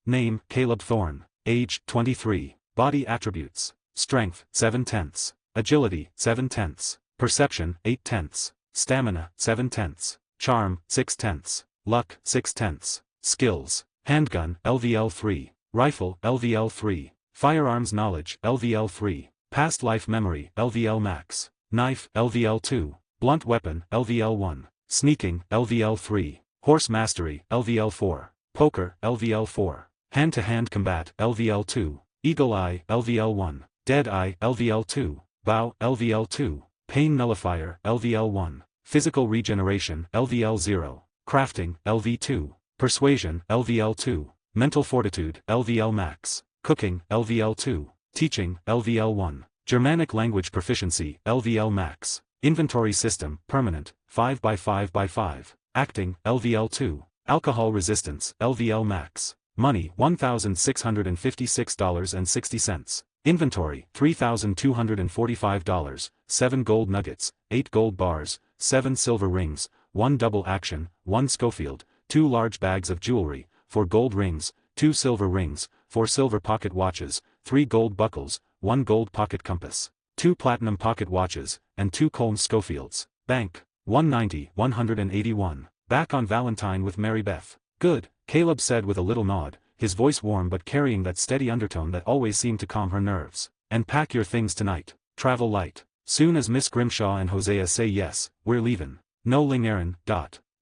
Name, Caleb Thorne. Age, 23. Body attributes. Strength, 7/10. Agility, 7/10. Perception, 8/10. Stamina, 7/10. Charm, 6/10. Luck, 6/10. Skills. Handgun, LVL 3. Rifle, LVL 3. Firearms knowledge, LVL 3. Past life memory, LVL max. Knife, LVL 2. Blunt weapon, LVL 1. Sneaking, LVL 3. Horse mastery, LVL 4. Poker, LVL 4. Hand-to-hand combat, LVL 2. Eagle eye, LVL 1. Dead eye, LVL 2. Bow, LVL 2. Pain nullifier, LVL 1. Physical regeneration, LVL 0. Crafting, LV 2. Persuasion, LVL 2. Mental fortitude, LVL max. Cooking, LVL 2. Teaching, LVL 1. Germanic language proficiency, LVL max. Inventory system, permanent, 5x5x5. Acting, LVL 2. Alcohol resistance, LVL max. Money, $1,656.60. Inventory, $3,245, 7 gold nuggets, 8 gold bars, 7 silver rings, 1 double action, 1 Schofield, 2 large bags of jewelry, 4 gold rings, 2 silver rings, 4 silver pocket watches, 3 gold buckles, 1 gold pocket compass, 2 platinum pocket watches, and 2 Colm Schofields. Bank, 190-181. Back on Valentine with Mary Beth. Good, Caleb said with a little nod, his voice warm but carrying that steady undertone that always seemed to calm her nerves. And pack your things tonight. Travel light. Soon as Miss Grimshaw and Hosea say yes, we're leavin'. No ling errand.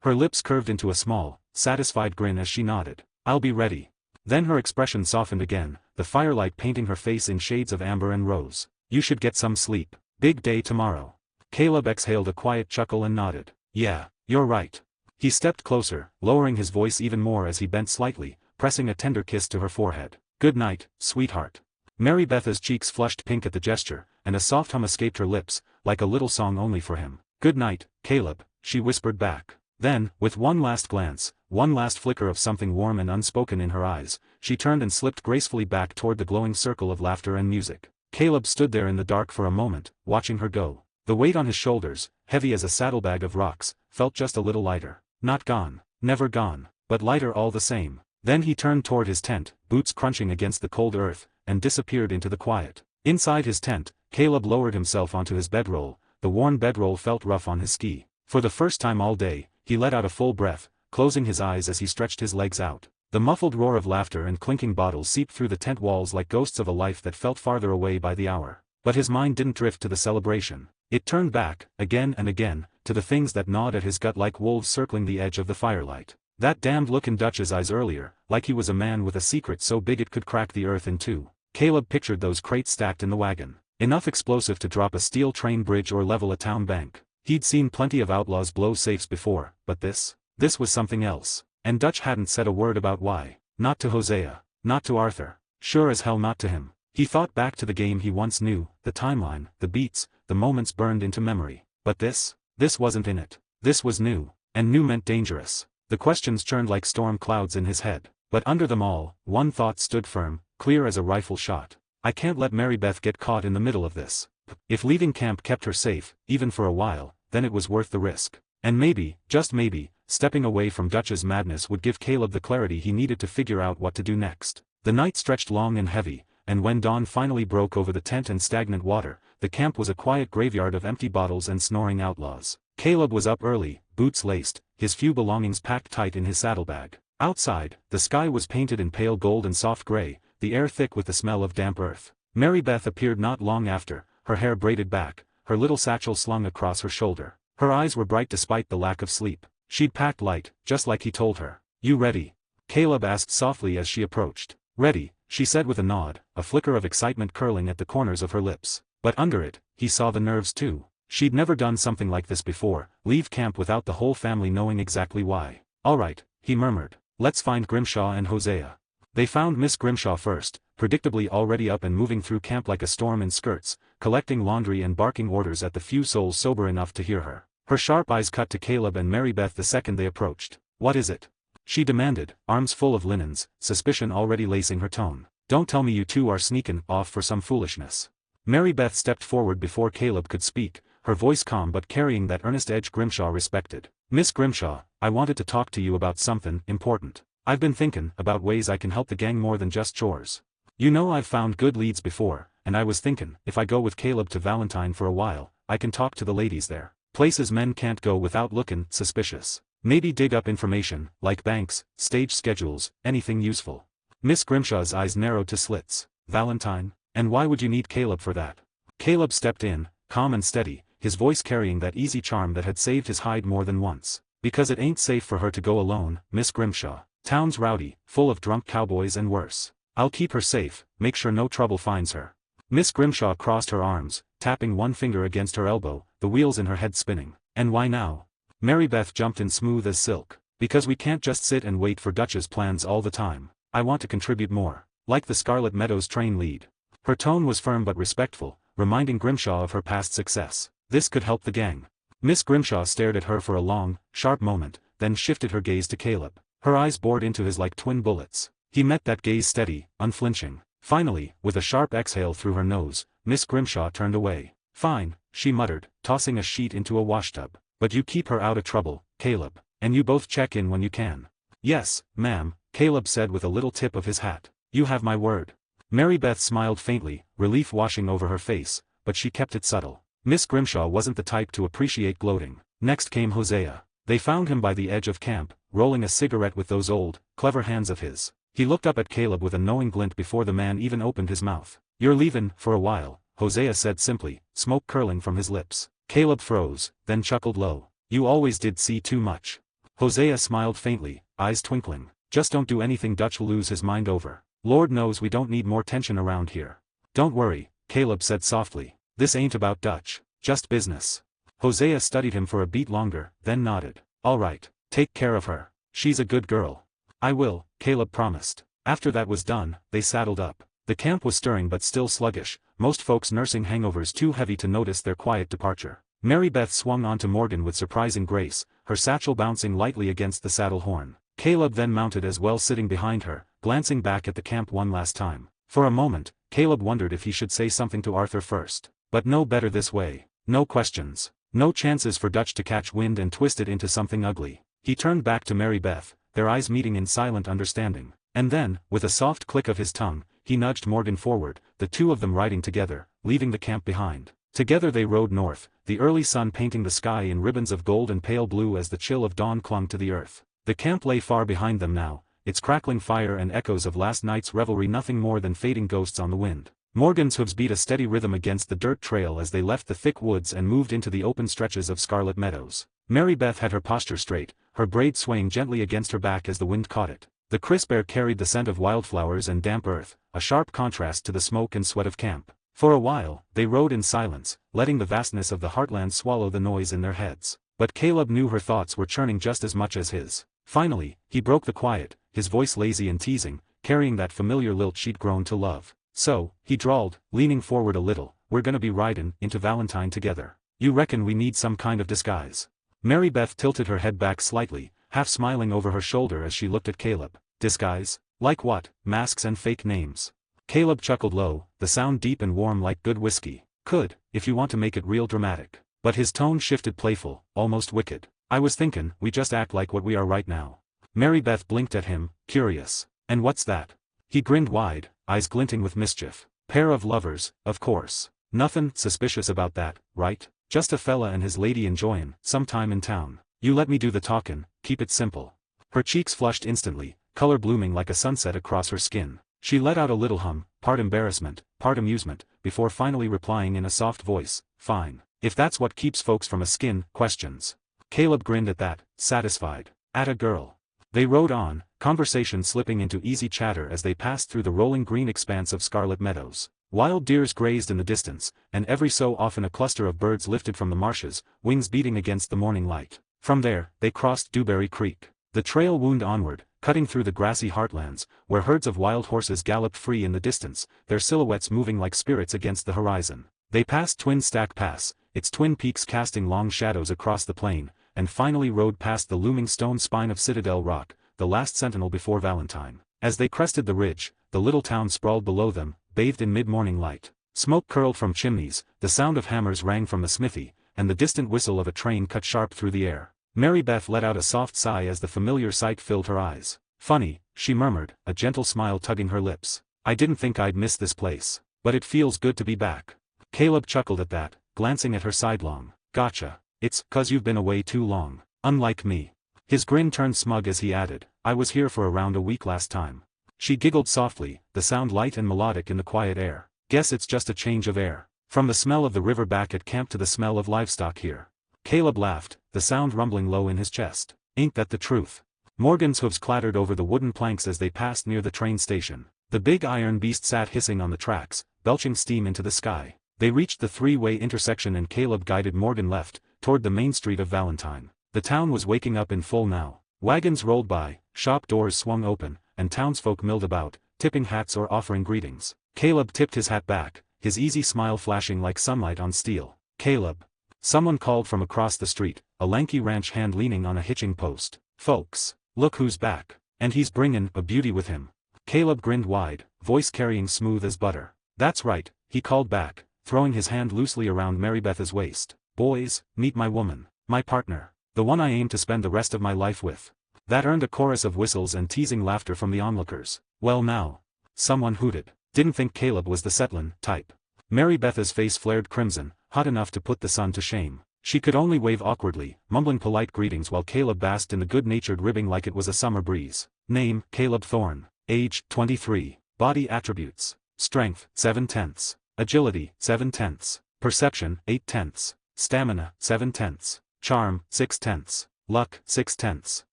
Her lips curved into a small, satisfied grin as she nodded. I'll be ready. Then her expression softened again, the firelight painting her face in shades of amber and rose. You should get some sleep. Big day tomorrow. Caleb exhaled a quiet chuckle and nodded. Yeah, you're right. He stepped closer, lowering his voice even more as he bent slightly, pressing a tender kiss to her forehead. Good night, sweetheart. Mary Beth's cheeks flushed pink at the gesture, and a soft hum escaped her lips, like a little song only for him. Good night, Caleb, she whispered back. Then, with one last glance, one last flicker of something warm and unspoken in her eyes, she turned and slipped gracefully back toward the glowing circle of laughter and music. Caleb stood there in the dark for a moment, watching her go. The weight on his shoulders, heavy as a saddlebag of rocks, felt just a little lighter. Not gone, never gone, but lighter all the same. Then he turned toward his tent, boots crunching against the cold earth, and disappeared into the quiet. Inside his tent, Caleb lowered himself onto his bedroll. The worn bedroll felt rough on his ski. For the first time all day, he let out a full breath, closing his eyes as he stretched his legs out. The muffled roar of laughter and clinking bottles seeped through the tent walls like ghosts of a life that felt farther away by the hour. But his mind didn't drift to the celebration. It turned back, again and again, to the things that gnawed at his gut like wolves circling the edge of the firelight. That damned look in Dutch's eyes earlier, like he was a man with a secret so big it could crack the earth in two. Caleb pictured those crates stacked in the wagon. Enough explosive to drop a steel train bridge or level a town bank. He'd seen plenty of outlaws blow safes before, but this was something else. And Dutch hadn't said a word about why. Not to Hosea. Not to Arthur. Sure as hell not to him. He thought back to the game he once knew, the timeline, the beats, the moments burned into memory. But this wasn't in it. This was new. And new meant dangerous. The questions churned like storm clouds in his head. But under them all, one thought stood firm, clear as a rifle shot. I can't let Mary Beth get caught in the middle of this. If leaving camp kept her safe, even for a while, then it was worth the risk. And maybe, just maybe, stepping away from Dutch's madness would give Caleb the clarity he needed to figure out what to do next. The night stretched long and heavy, and when dawn finally broke over the tent and stagnant water, the camp was a quiet graveyard of empty bottles and snoring outlaws. Caleb was up early, boots laced, his few belongings packed tight in his saddlebag. Outside, the sky was painted in pale gold and soft gray, the air thick with the smell of damp earth. Mary Beth appeared not long after, her hair braided back, her little satchel slung across her shoulder. Her eyes were bright despite the lack of sleep. She'd packed light, just like he told her. You ready? Caleb asked softly as she approached. Ready, she said with a nod, a flicker of excitement curling at the corners of her lips. But under it, he saw the nerves too. She'd never done something like this before, leave camp without the whole family knowing exactly why. All right, he murmured. Let's find Grimshaw and Hosea. They found Miss Grimshaw first, predictably already up and moving through camp like a storm in skirts, collecting laundry and barking orders at the few souls sober enough to hear her. Her sharp eyes cut to Caleb and Mary Beth the second they approached. What is it? She demanded, arms full of linens, suspicion already lacing her tone. Don't tell me you two are sneaking off for some foolishness. Mary Beth stepped forward before Caleb could speak, her voice calm but carrying that earnest edge Grimshaw respected. Miss Grimshaw, I wanted to talk to you about something important. I've been thinking about ways I can help the gang more than just chores. You know I've found good leads before, and I was thinking, if I go with Caleb to Valentine for a while, I can talk to the ladies there. Places men can't go without looking suspicious. Maybe dig up information, like banks, stage schedules, anything useful. Miss Grimshaw's eyes narrowed to slits. Valentine? And why would you need Caleb for that? Caleb stepped in, calm and steady, his voice carrying that easy charm that had saved his hide more than once. Because it ain't safe for her to go alone, Miss Grimshaw. Town's rowdy, full of drunk cowboys and worse. I'll keep her safe, make sure no trouble finds her. Miss Grimshaw crossed her arms, tapping one finger against her elbow, the wheels in her head spinning. And why now? Mary Beth jumped in smooth as silk. Because we can't just sit and wait for Dutch's plans all the time. I want to contribute more. Like the Scarlet Meadows train lead. Her tone was firm but respectful, reminding Grimshaw of her past success. This could help the gang. Miss Grimshaw stared at her for a long, sharp moment, then shifted her gaze to Caleb. Her eyes bored into his like twin bullets. He met that gaze steady, unflinching. Finally, with a sharp exhale through her nose, Miss Grimshaw turned away. Fine, she muttered, tossing a sheet into a washtub. But you keep her out of trouble, Caleb. And you both check in when you can. Yes, ma'am, Caleb said with a little tip of his hat. You have my word. Mary Beth smiled faintly, relief washing over her face, but she kept it subtle. Miss Grimshaw wasn't the type to appreciate gloating. Next came Hosea. They found him by the edge of camp, rolling a cigarette with those old, clever hands of his. He looked up at Caleb with a knowing glint before the man even opened his mouth. You're leavin' for a while, Hosea said simply, smoke curling from his lips. Caleb froze, then chuckled low. You always did see too much. Hosea smiled faintly, eyes twinkling. Just don't do anything Dutch will lose his mind over. Lord knows we don't need more tension around here. Don't worry, Caleb said softly. This ain't about Dutch, just business. Hosea studied him for a beat longer, then nodded. All right, take care of her. She's a good girl. I will, Caleb promised. After that was done, they saddled up. The camp was stirring but still sluggish, most folks nursing hangovers too heavy to notice their quiet departure. Mary Beth swung onto Morgan with surprising grace, her satchel bouncing lightly against the saddle horn. Caleb then mounted as well, sitting behind her, glancing back at the camp one last time. For a moment, Caleb wondered if he should say something to Arthur first. But no better this way. No questions. No chances for Dutch to catch wind and twist it into something ugly. He turned back to Mary Beth, their eyes meeting in silent understanding. And then, with a soft click of his tongue, he nudged Morgan forward, the two of them riding together, leaving the camp behind. Together they rode north, the early sun painting the sky in ribbons of gold and pale blue as the chill of dawn clung to the earth. The camp lay far behind them now, its crackling fire and echoes of last night's revelry nothing more than fading ghosts on the wind. Morgan's hooves beat a steady rhythm against the dirt trail as they left the thick woods and moved into the open stretches of Scarlet Meadows. Mary Beth had her posture straight, her braid swaying gently against her back as the wind caught it. The crisp air carried the scent of wildflowers and damp earth, a sharp contrast to the smoke and sweat of camp. For a while, they rode in silence, letting the vastness of the heartland swallow the noise in their heads. But Caleb knew her thoughts were churning just as much as his. Finally, he broke the quiet, his voice lazy and teasing, carrying that familiar lilt she'd grown to love. So, he drawled, leaning forward a little, we're gonna be ridin' into Valentine together. You reckon we need some kind of disguise? Mary Beth tilted her head back slightly, half smiling over her shoulder as she looked at Caleb. Disguise? Like what? Masks and fake names? Caleb chuckled low, the sound deep and warm like good whiskey. Could, if you want to make it real dramatic. But his tone shifted playful, almost wicked. I was thinkin', we just act like what we are right now. Mary Beth blinked at him, curious. And what's that? He grinned wide, eyes glinting with mischief. Pair of lovers, of course. Nothin' suspicious about that, right? Just a fella and his lady enjoyin' some time in town. You let me do the talkin', keep it simple. Her cheeks flushed instantly, color blooming like a sunset across her skin. She let out a little hum, part embarrassment, part amusement, before finally replying in a soft voice, fine. If that's what keeps folks from asking questions. Caleb grinned at that, satisfied. Atta girl. They rode on, conversation slipping into easy chatter as they passed through the rolling green expanse of Scarlet Meadows. Wild deers grazed in the distance, and every so often a cluster of birds lifted from the marshes, wings beating against the morning light. From there, they crossed Dewberry Creek. The trail wound onward, cutting through the grassy heartlands, where herds of wild horses galloped free in the distance, their silhouettes moving like spirits against the horizon. They passed Twin Stack Pass, its twin peaks casting long shadows across the plain, and finally rode past the looming stone spine of Citadel Rock, the last sentinel before Valentine. As they crested the ridge, the little town sprawled below them, bathed in mid-morning light. Smoke curled from chimneys, the sound of hammers rang from the smithy, and the distant whistle of a train cut sharp through the air. Mary Beth let out a soft sigh as the familiar sight filled her eyes. Funny, she murmured, a gentle smile tugging her lips. I didn't think I'd miss this place. But it feels good to be back. Caleb chuckled at that, glancing at her sidelong. Gotcha. It's 'cause you've been away too long. Unlike me. His grin turned smug as he added, I was here for around a week last time. She giggled softly, the sound light and melodic in the quiet air. Guess it's just a change of air. From the smell of the river back at camp to the smell of livestock here. Caleb laughed, the sound rumbling low in his chest. Ain't that the truth? Morgan's hooves clattered over the wooden planks as they passed near the train station. The big iron beast sat hissing on the tracks, belching steam into the sky. They reached the three-way intersection and Caleb guided Morgan left, toward the main street of Valentine. The town was waking up in full now. Wagons rolled by, shop doors swung open, and townsfolk milled about, tipping hats or offering greetings. Caleb tipped his hat back, his easy smile flashing like sunlight on steel. Caleb. Someone called from across the street, a lanky ranch hand leaning on a hitching post. Folks, look who's back. And he's bringin' a beauty with him. Caleb grinned wide, voice carrying smooth as butter. That's right, he called back, throwing his hand loosely around Marybeth's waist. Boys, meet my woman, my partner, the one I aim to spend the rest of my life with. That earned a chorus of whistles and teasing laughter from the onlookers. Well now. Someone hooted. Didn't think Caleb was the settlin' type. Marybeth's face flared crimson, hot enough to put the sun to shame. She could only wave awkwardly, mumbling polite greetings while Caleb basked in the good-natured ribbing like it was a summer breeze. Name, Caleb Thorne. Age, 23. Body attributes. Strength, 7/10. Agility, 7/10. Perception, 8/10. Stamina, 7/10. Charm, 6/10. Luck, 6/10.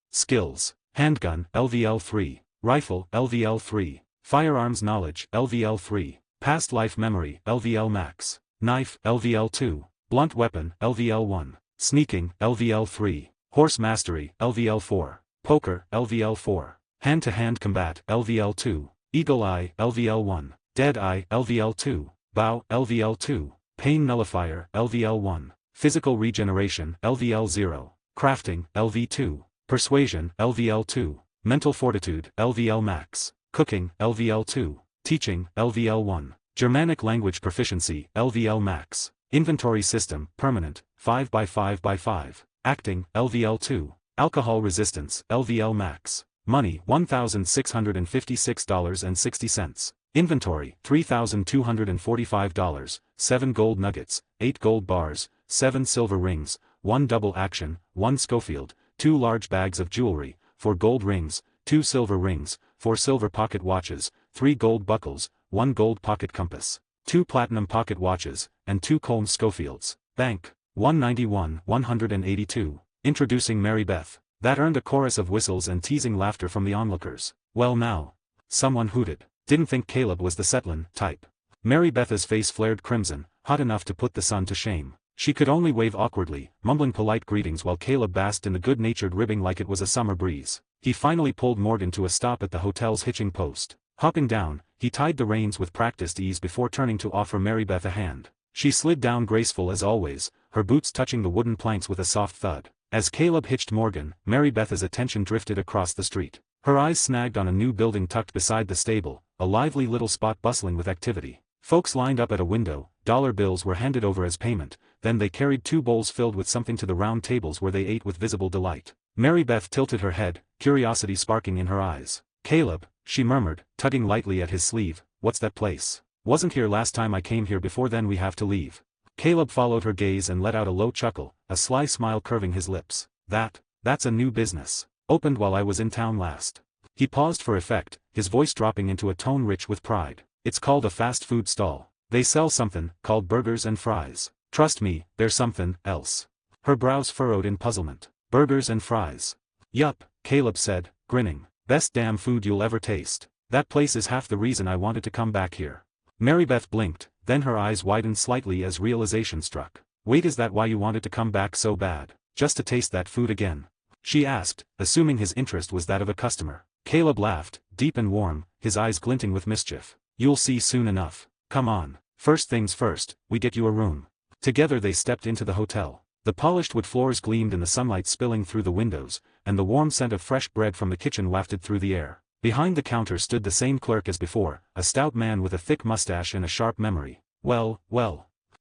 Skills. Handgun, LVL3. Rifle, LVL3. Firearms knowledge, LVL3. Past life memory, LVL max. Knife, LVL2. Blunt weapon, LVL1. Sneaking, LVL3. Horse mastery, LVL4. Poker, LVL4. Hand-to-hand combat, LVL2. Eagle eye, LVL1. Dead eye, LVL2. Bow, LVL2. Pain nullifier, LVL1. Physical regeneration, LVL0. Crafting, LV2. Persuasion, LVL2. Mental fortitude, LVL max. Cooking, LVL2. Teaching, LVL1. Germanic language proficiency, LVL max. Inventory system, permanent, 5x5x5. Acting, LVL2. Alcohol resistance, LVL max. Money, $1,656.60. Inventory, $3,245, 7 gold nuggets, 8 gold bars, 7 silver rings, 1 double action, 1 Schofield, 2 large bags of jewelry, 4 gold rings, 2 silver rings, 4 silver pocket watches, 3 gold buckles, 1 gold pocket compass, 2 platinum pocket watches, and 2 Colm Schofields. Bank, 192. Introducing Marybeth. That earned a chorus of whistles and teasing laughter from the onlookers. Well now. Someone hooted. Didn't think Caleb was the settlin' type. Marybeth's face flared crimson, hot enough to put the sun to shame. She could only wave awkwardly, mumbling polite greetings while Caleb basked in the good-natured ribbing like it was a summer breeze. He finally pulled Morgan to a stop at the hotel's hitching post. Hopping down, he tied the reins with practiced ease before turning to offer Marybeth a hand. She slid down graceful as always, her boots touching the wooden planks with a soft thud. As Caleb hitched Morgan, Marybeth's attention drifted across the street. Her eyes snagged on a new building tucked beside the stable, a lively little spot bustling with activity. Folks lined up at a window, dollar bills were handed over as payment, then they carried 2 bowls filled with something to the round tables where they ate with visible delight. Marybeth tilted her head, curiosity sparking in her eyes. Caleb, she murmured, tugging lightly at his sleeve, what's that place? Wasn't here last time I came here, before then we have to leave. Caleb followed her gaze and let out a low chuckle, a sly smile curving his lips. That's a new business. Opened while I was in town last. He paused for effect, his voice dropping into a tone rich with pride. It's called a fast food stall. They sell something called burgers and fries. Trust me, there's something else. Her brows furrowed in puzzlement. Burgers and fries. Yup, Caleb said, grinning. Best damn food you'll ever taste. That place is half the reason I wanted to come back here. Marybeth blinked, then her eyes widened slightly as realization struck. Wait, is that why you wanted to come back so bad? Just to taste that food again? She asked, assuming his interest was that of a customer. Caleb laughed, deep and warm, his eyes glinting with mischief. You'll see soon enough. Come on. First things first, we get you a room. Together they stepped into the hotel. The polished wood floors gleamed in the sunlight spilling through the windows, and the warm scent of fresh bread from the kitchen wafted through the air. Behind the counter stood the same clerk as before, a stout man with a thick mustache and a sharp memory. Well.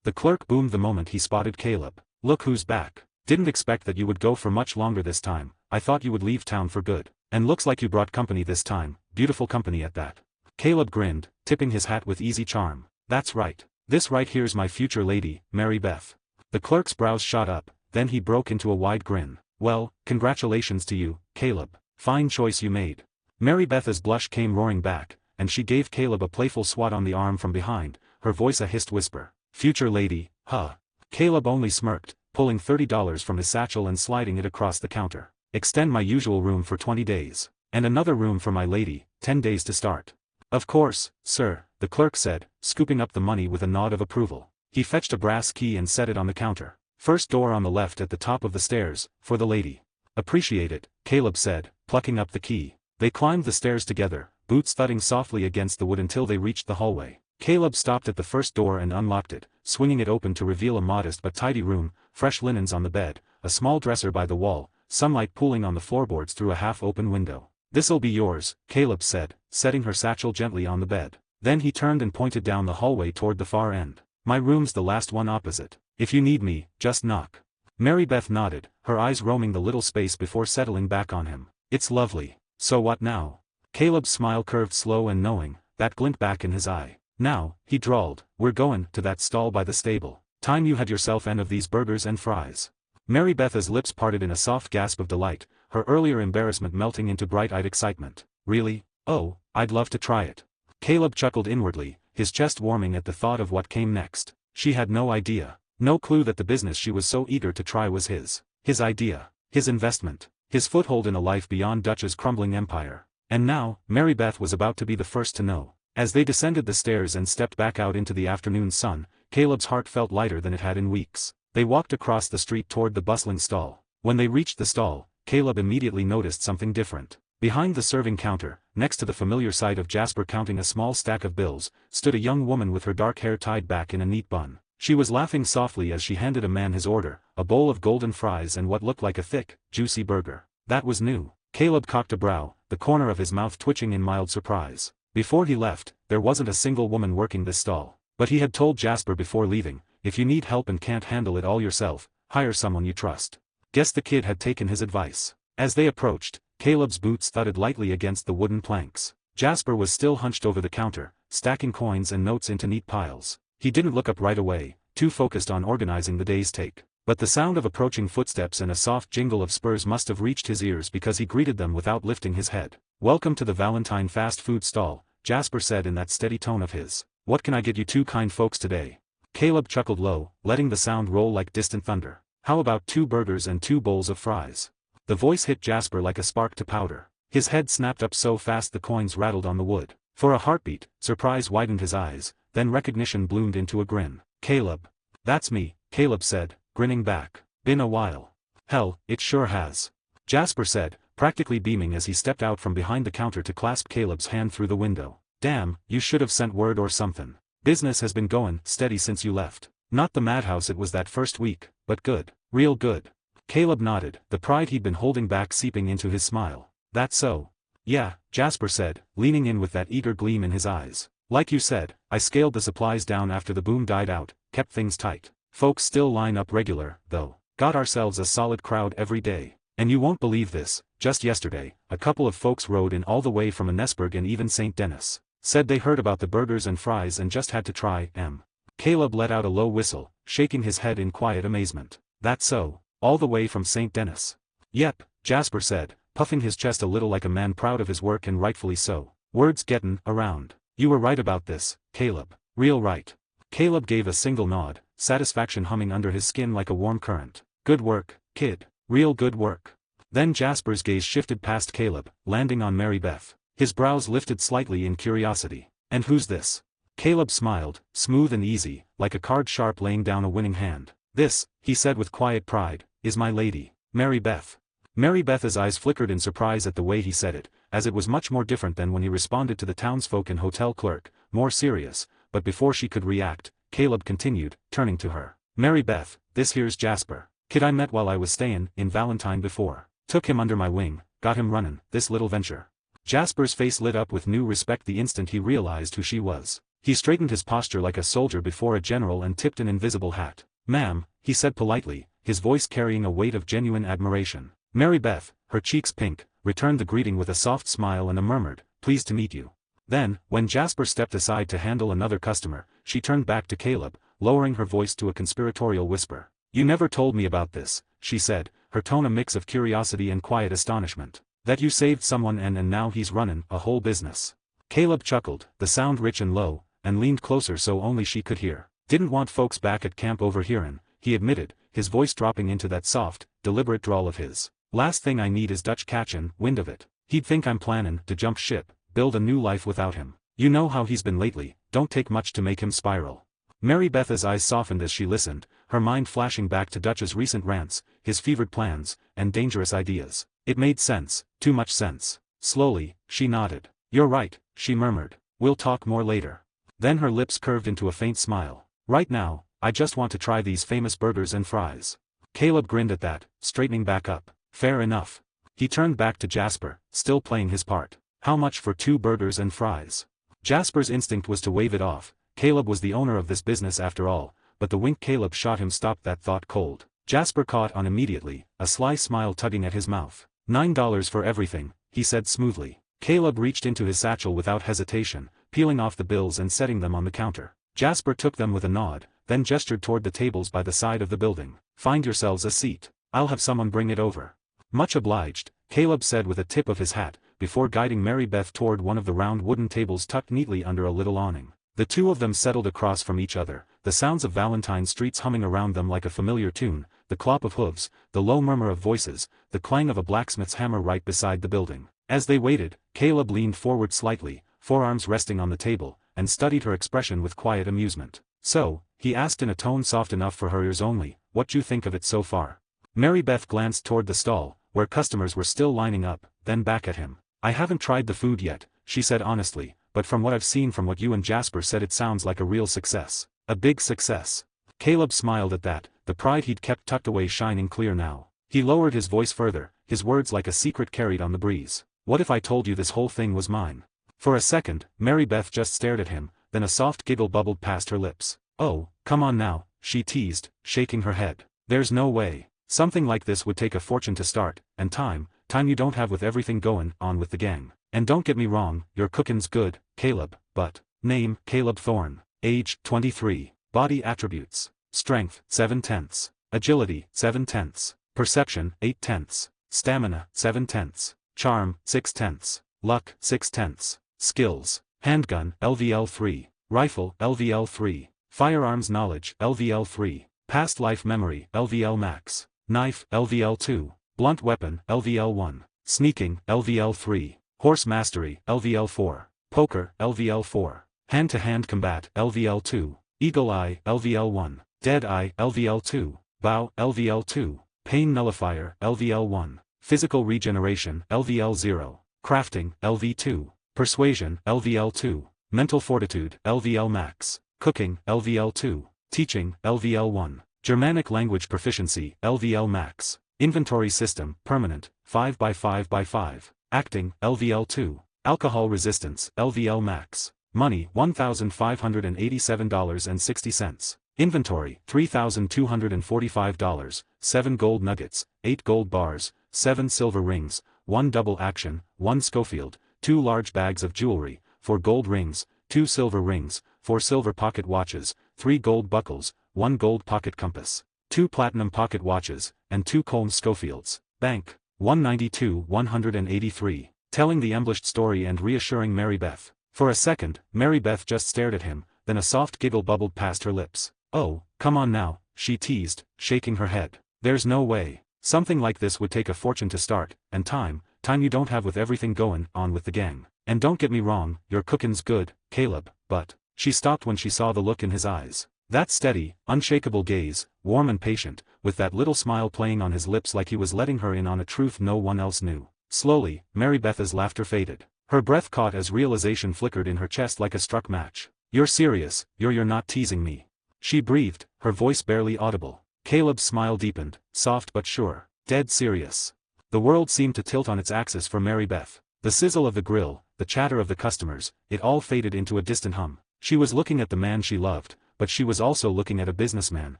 The clerk boomed the moment he spotted Caleb. Look who's back. Didn't expect that you would go for much longer this time. I thought you would leave town for good. And looks like you brought company this time, beautiful company at that. Caleb grinned, tipping his hat with easy charm. That's right. This right here's my future lady, Marybeth. The clerk's brows shot up, then he broke into a wide grin. Well, congratulations to you, Caleb. Fine choice you made. Marybeth's blush came roaring back, and she gave Caleb a playful swat on the arm from behind, her voice a hissed whisper. Future lady, huh? Caleb only smirked, pulling $30 from his satchel and sliding it across the counter. Extend my usual room for 20 days. And another room for my lady, 10 days to start. Of course, sir, the clerk said, scooping up the money with a nod of approval. He fetched a brass key and set it on the counter. First door on the left at the top of the stairs, for the lady. Appreciate it, Caleb said, plucking up the key. They climbed the stairs together, boots thudding softly against the wood until they reached the hallway. Caleb stopped at the first door and unlocked it, swinging it open to reveal a modest but tidy room, fresh linens on the bed, a small dresser by the wall, sunlight pooling on the floorboards through a half-open window. This'll be yours, Caleb said, setting her satchel gently on the bed. Then he turned and pointed down the hallway toward the far end. My room's the last one opposite. If you need me, just knock. Mary Beth nodded, her eyes roaming the little space before settling back on him. It's lovely. So what now? Caleb's smile curved slow and knowing, that glint back in his eye. Now, he drawled, we're goin' to that stall by the stable. Time you had yourself an of these burgers and fries. Mary Beth's lips parted in a soft gasp of delight, her earlier embarrassment melting into bright-eyed excitement. Really? Oh, I'd love to try it. Caleb chuckled inwardly, his chest warming at the thought of what came next. She had no idea, no clue that the business she was so eager to try was his. His idea, his investment, his foothold in a life beyond Dutch's crumbling empire. And now, Mary Beth was about to be the first to know. As they descended the stairs and stepped back out into the afternoon sun, Caleb's heart felt lighter than it had in weeks. They walked across the street toward the bustling stall. When they reached the stall, Caleb immediately noticed something different. Behind the serving counter, next to the familiar sight of Jasper counting a small stack of bills, stood a young woman with her dark hair tied back in a neat bun. She was laughing softly as she handed a man his order, a bowl of golden fries and what looked like a thick, juicy burger. That was new. Caleb cocked a brow, the corner of his mouth twitching in mild surprise. Before he left, there wasn't a single woman working this stall. But he had told Jasper before leaving, if you need help and can't handle it all yourself, hire someone you trust. Guess the kid had taken his advice. As they approached, Caleb's boots thudded lightly against the wooden planks. Jasper was still hunched over the counter, stacking coins and notes into neat piles. He didn't look up right away, too focused on organizing the day's take. But the sound of approaching footsteps and a soft jingle of spurs must have reached his ears because he greeted them without lifting his head. Welcome to the Valentine fast food stall, Jasper said in that steady tone of his. What can I get you two kind folks today? Caleb chuckled low, letting the sound roll like distant thunder. How about 2 burgers and 2 bowls of fries? The voice hit Jasper like a spark to powder. His head snapped up so fast the coins rattled on the wood. For a heartbeat, surprise widened his eyes, then recognition bloomed into a grin. Caleb. That's me, Caleb said, grinning back. Been a while. Hell, it sure has. Jasper said, practically beaming as he stepped out from behind the counter to clasp Caleb's hand through the window. Damn, you should have sent word or something. Business has been going steady since you left. Not the madhouse it was that first week, but good. Real good. Caleb nodded, the pride he'd been holding back seeping into his smile. That so? Yeah, Jasper said, leaning in with that eager gleam in his eyes. Like you said, I scaled the supplies down after the boom died out, kept things tight. Folks still line up regular, though. Got ourselves a solid crowd every day. And you won't believe this, just yesterday, a couple of folks rode in all the way from Annesburg and even St. Denis. Said they heard about the burgers and fries and just had to try 'em. Caleb let out a low whistle, shaking his head in quiet amazement. That so? All the way from St. Denis? Yep, Jasper said, puffing his chest a little like a man proud of his work and rightfully so. Word's gettin' around. You were right about this, Caleb. Real right. Caleb gave a single nod, satisfaction humming under his skin like a warm current. Good work, kid. Real good work. Then Jasper's gaze shifted past Caleb, landing on Mary Beth. His brows lifted slightly in curiosity. And who's this? Caleb smiled, smooth and easy, like a card sharp laying down a winning hand. This, he said with quiet pride, is my lady, Mary Beth. Mary Beth's eyes flickered in surprise at the way he said it, as it was much more different than when he responded to the townsfolk and hotel clerk, more serious, but before she could react, Caleb continued, turning to her. Mary Beth, this here's Jasper. Kid I met while I was stayin' in Valentine before. Took him under my wing, got him runnin' this little venture. Jasper's face lit up with new respect the instant he realized who she was. He straightened his posture like a soldier before a general and tipped an invisible hat. Ma'am, he said politely, his voice carrying a weight of genuine admiration. Mary Beth, her cheeks pink, returned the greeting with a soft smile and a murmured, pleased to meet you. Then, when Jasper stepped aside to handle another customer, she turned back to Caleb, lowering her voice to a conspiratorial whisper. You never told me about this, she said, her tone a mix of curiosity and quiet astonishment. That you saved someone and now he's runnin' a whole business. Caleb chuckled, the sound rich and low, and leaned closer so only she could hear. Didn't want folks back at camp overhearin', he admitted, his voice dropping into that soft, deliberate drawl of his. Last thing I need is Dutch catchin' wind of it. He'd think I'm plannin' to jump ship, build a new life without him. You know how he's been lately, don't take much to make him spiral. Mary Beth's eyes softened as she listened, her mind flashing back to Dutch's recent rants, his fevered plans, and dangerous ideas. It made sense, too much sense. Slowly, she nodded. You're right, she murmured. We'll talk more later. Then her lips curved into a faint smile. Right now, I just want to try these famous burgers and fries. Caleb grinned at that, straightening back up. Fair enough. He turned back to Jasper, still playing his part. How much for 2 burgers and fries? Jasper's instinct was to wave it off. Caleb was the owner of this business after all, but the wink Caleb shot him stopped that thought cold. Jasper caught on immediately, a sly smile tugging at his mouth. $9 for everything, he said smoothly. Caleb reached into his satchel without hesitation, peeling off the bills and setting them on the counter. Jasper took them with a nod, then gestured toward the tables by the side of the building. Find yourselves a seat. I'll have someone bring it over. Much obliged, Caleb said with a tip of his hat, before guiding Mary Beth toward one of the round wooden tables tucked neatly under a little awning. The two of them settled across from each other, the sounds of Valentine streets humming around them like a familiar tune, the clop of hooves, the low murmur of voices, the clang of a blacksmith's hammer right beside the building. As they waited, Caleb leaned forward slightly, forearms resting on the table, and studied her expression with quiet amusement. So, he asked in a tone soft enough for her ears only, what you think of it so far? Mary Beth glanced toward the stall, where customers were still lining up, then back at him. I haven't tried the food yet, she said honestly, but from what I've seen from what you and Jasper said it sounds like a real success. A big success. Caleb smiled at that, the pride he'd kept tucked away shining clear now. He lowered his voice further, his words like a secret carried on the breeze. What if I told you this whole thing was mine? For a second, Mary Beth just stared at him, then a soft giggle bubbled past her lips. Oh, come on now, she teased, shaking her head. There's no way. Something like this would take a fortune to start, and time you don't have with everything going on with the gang. And don't get me wrong, your cookin's good, Caleb, but, name, Caleb Thorne, age, 23, body attributes, strength, 7/10, agility, 7/10, perception, 8/10, stamina, 7/10, charm, 6/10, luck, 6/10, skills, handgun, LVL 3, rifle, LVL 3, firearms knowledge, LVL 3, past life memory, LVL max, knife, LVL 2, blunt weapon, LVL 1, sneaking, LVL 3, horse mastery, LVL 4, poker, LVL 4, hand-to-hand combat, LVL 2, eagle eye, LVL 1, dead eye, LVL 2, bow, LVL 2, pain nullifier, LVL 1, physical regeneration, LVL 0, crafting, LV 2, persuasion, LVL 2, mental fortitude, LVL max, cooking, LVL 2, teaching, LVL 1, Germanic language proficiency, LVL max, inventory system, permanent, 5x5x5, acting, LVL 2, alcohol resistance, LVL max, money, $1,587.60, inventory, $3,245, 7 gold nuggets, 8 gold bars, 7 silver rings, 1 double action, 1 Schofield, 2 large bags of jewelry, 4 gold rings, 2 silver rings, 4 silver pocket watches, 3 gold buckles, 1 gold pocket compass, 2 platinum pocket watches, and 2 Colm Schofields. Bank, 192-183, telling the embellished story and reassuring Mary Beth. For a second, Mary Beth just stared at him, then a soft giggle bubbled past her lips. Oh, come on now, she teased, shaking her head. There's no way. Something like this would take a fortune to start, and time you don't have with everything going on with the gang. And don't get me wrong, your cookin's good, Caleb, but... She stopped when she saw the look in his eyes. That steady, unshakable gaze, warm and patient, with that little smile playing on his lips like he was letting her in on a truth no one else knew. Slowly, Mary Beth's laughter faded. Her breath caught as realization flickered in her chest like a struck match. You're serious, you're not teasing me. She breathed, her voice barely audible. Caleb's smile deepened, soft but sure. Dead serious. The world seemed to tilt on its axis for Mary Beth. The sizzle of the grill, the chatter of the customers, it all faded into a distant hum. She was looking at the man she loved, but she was also looking at a businessman,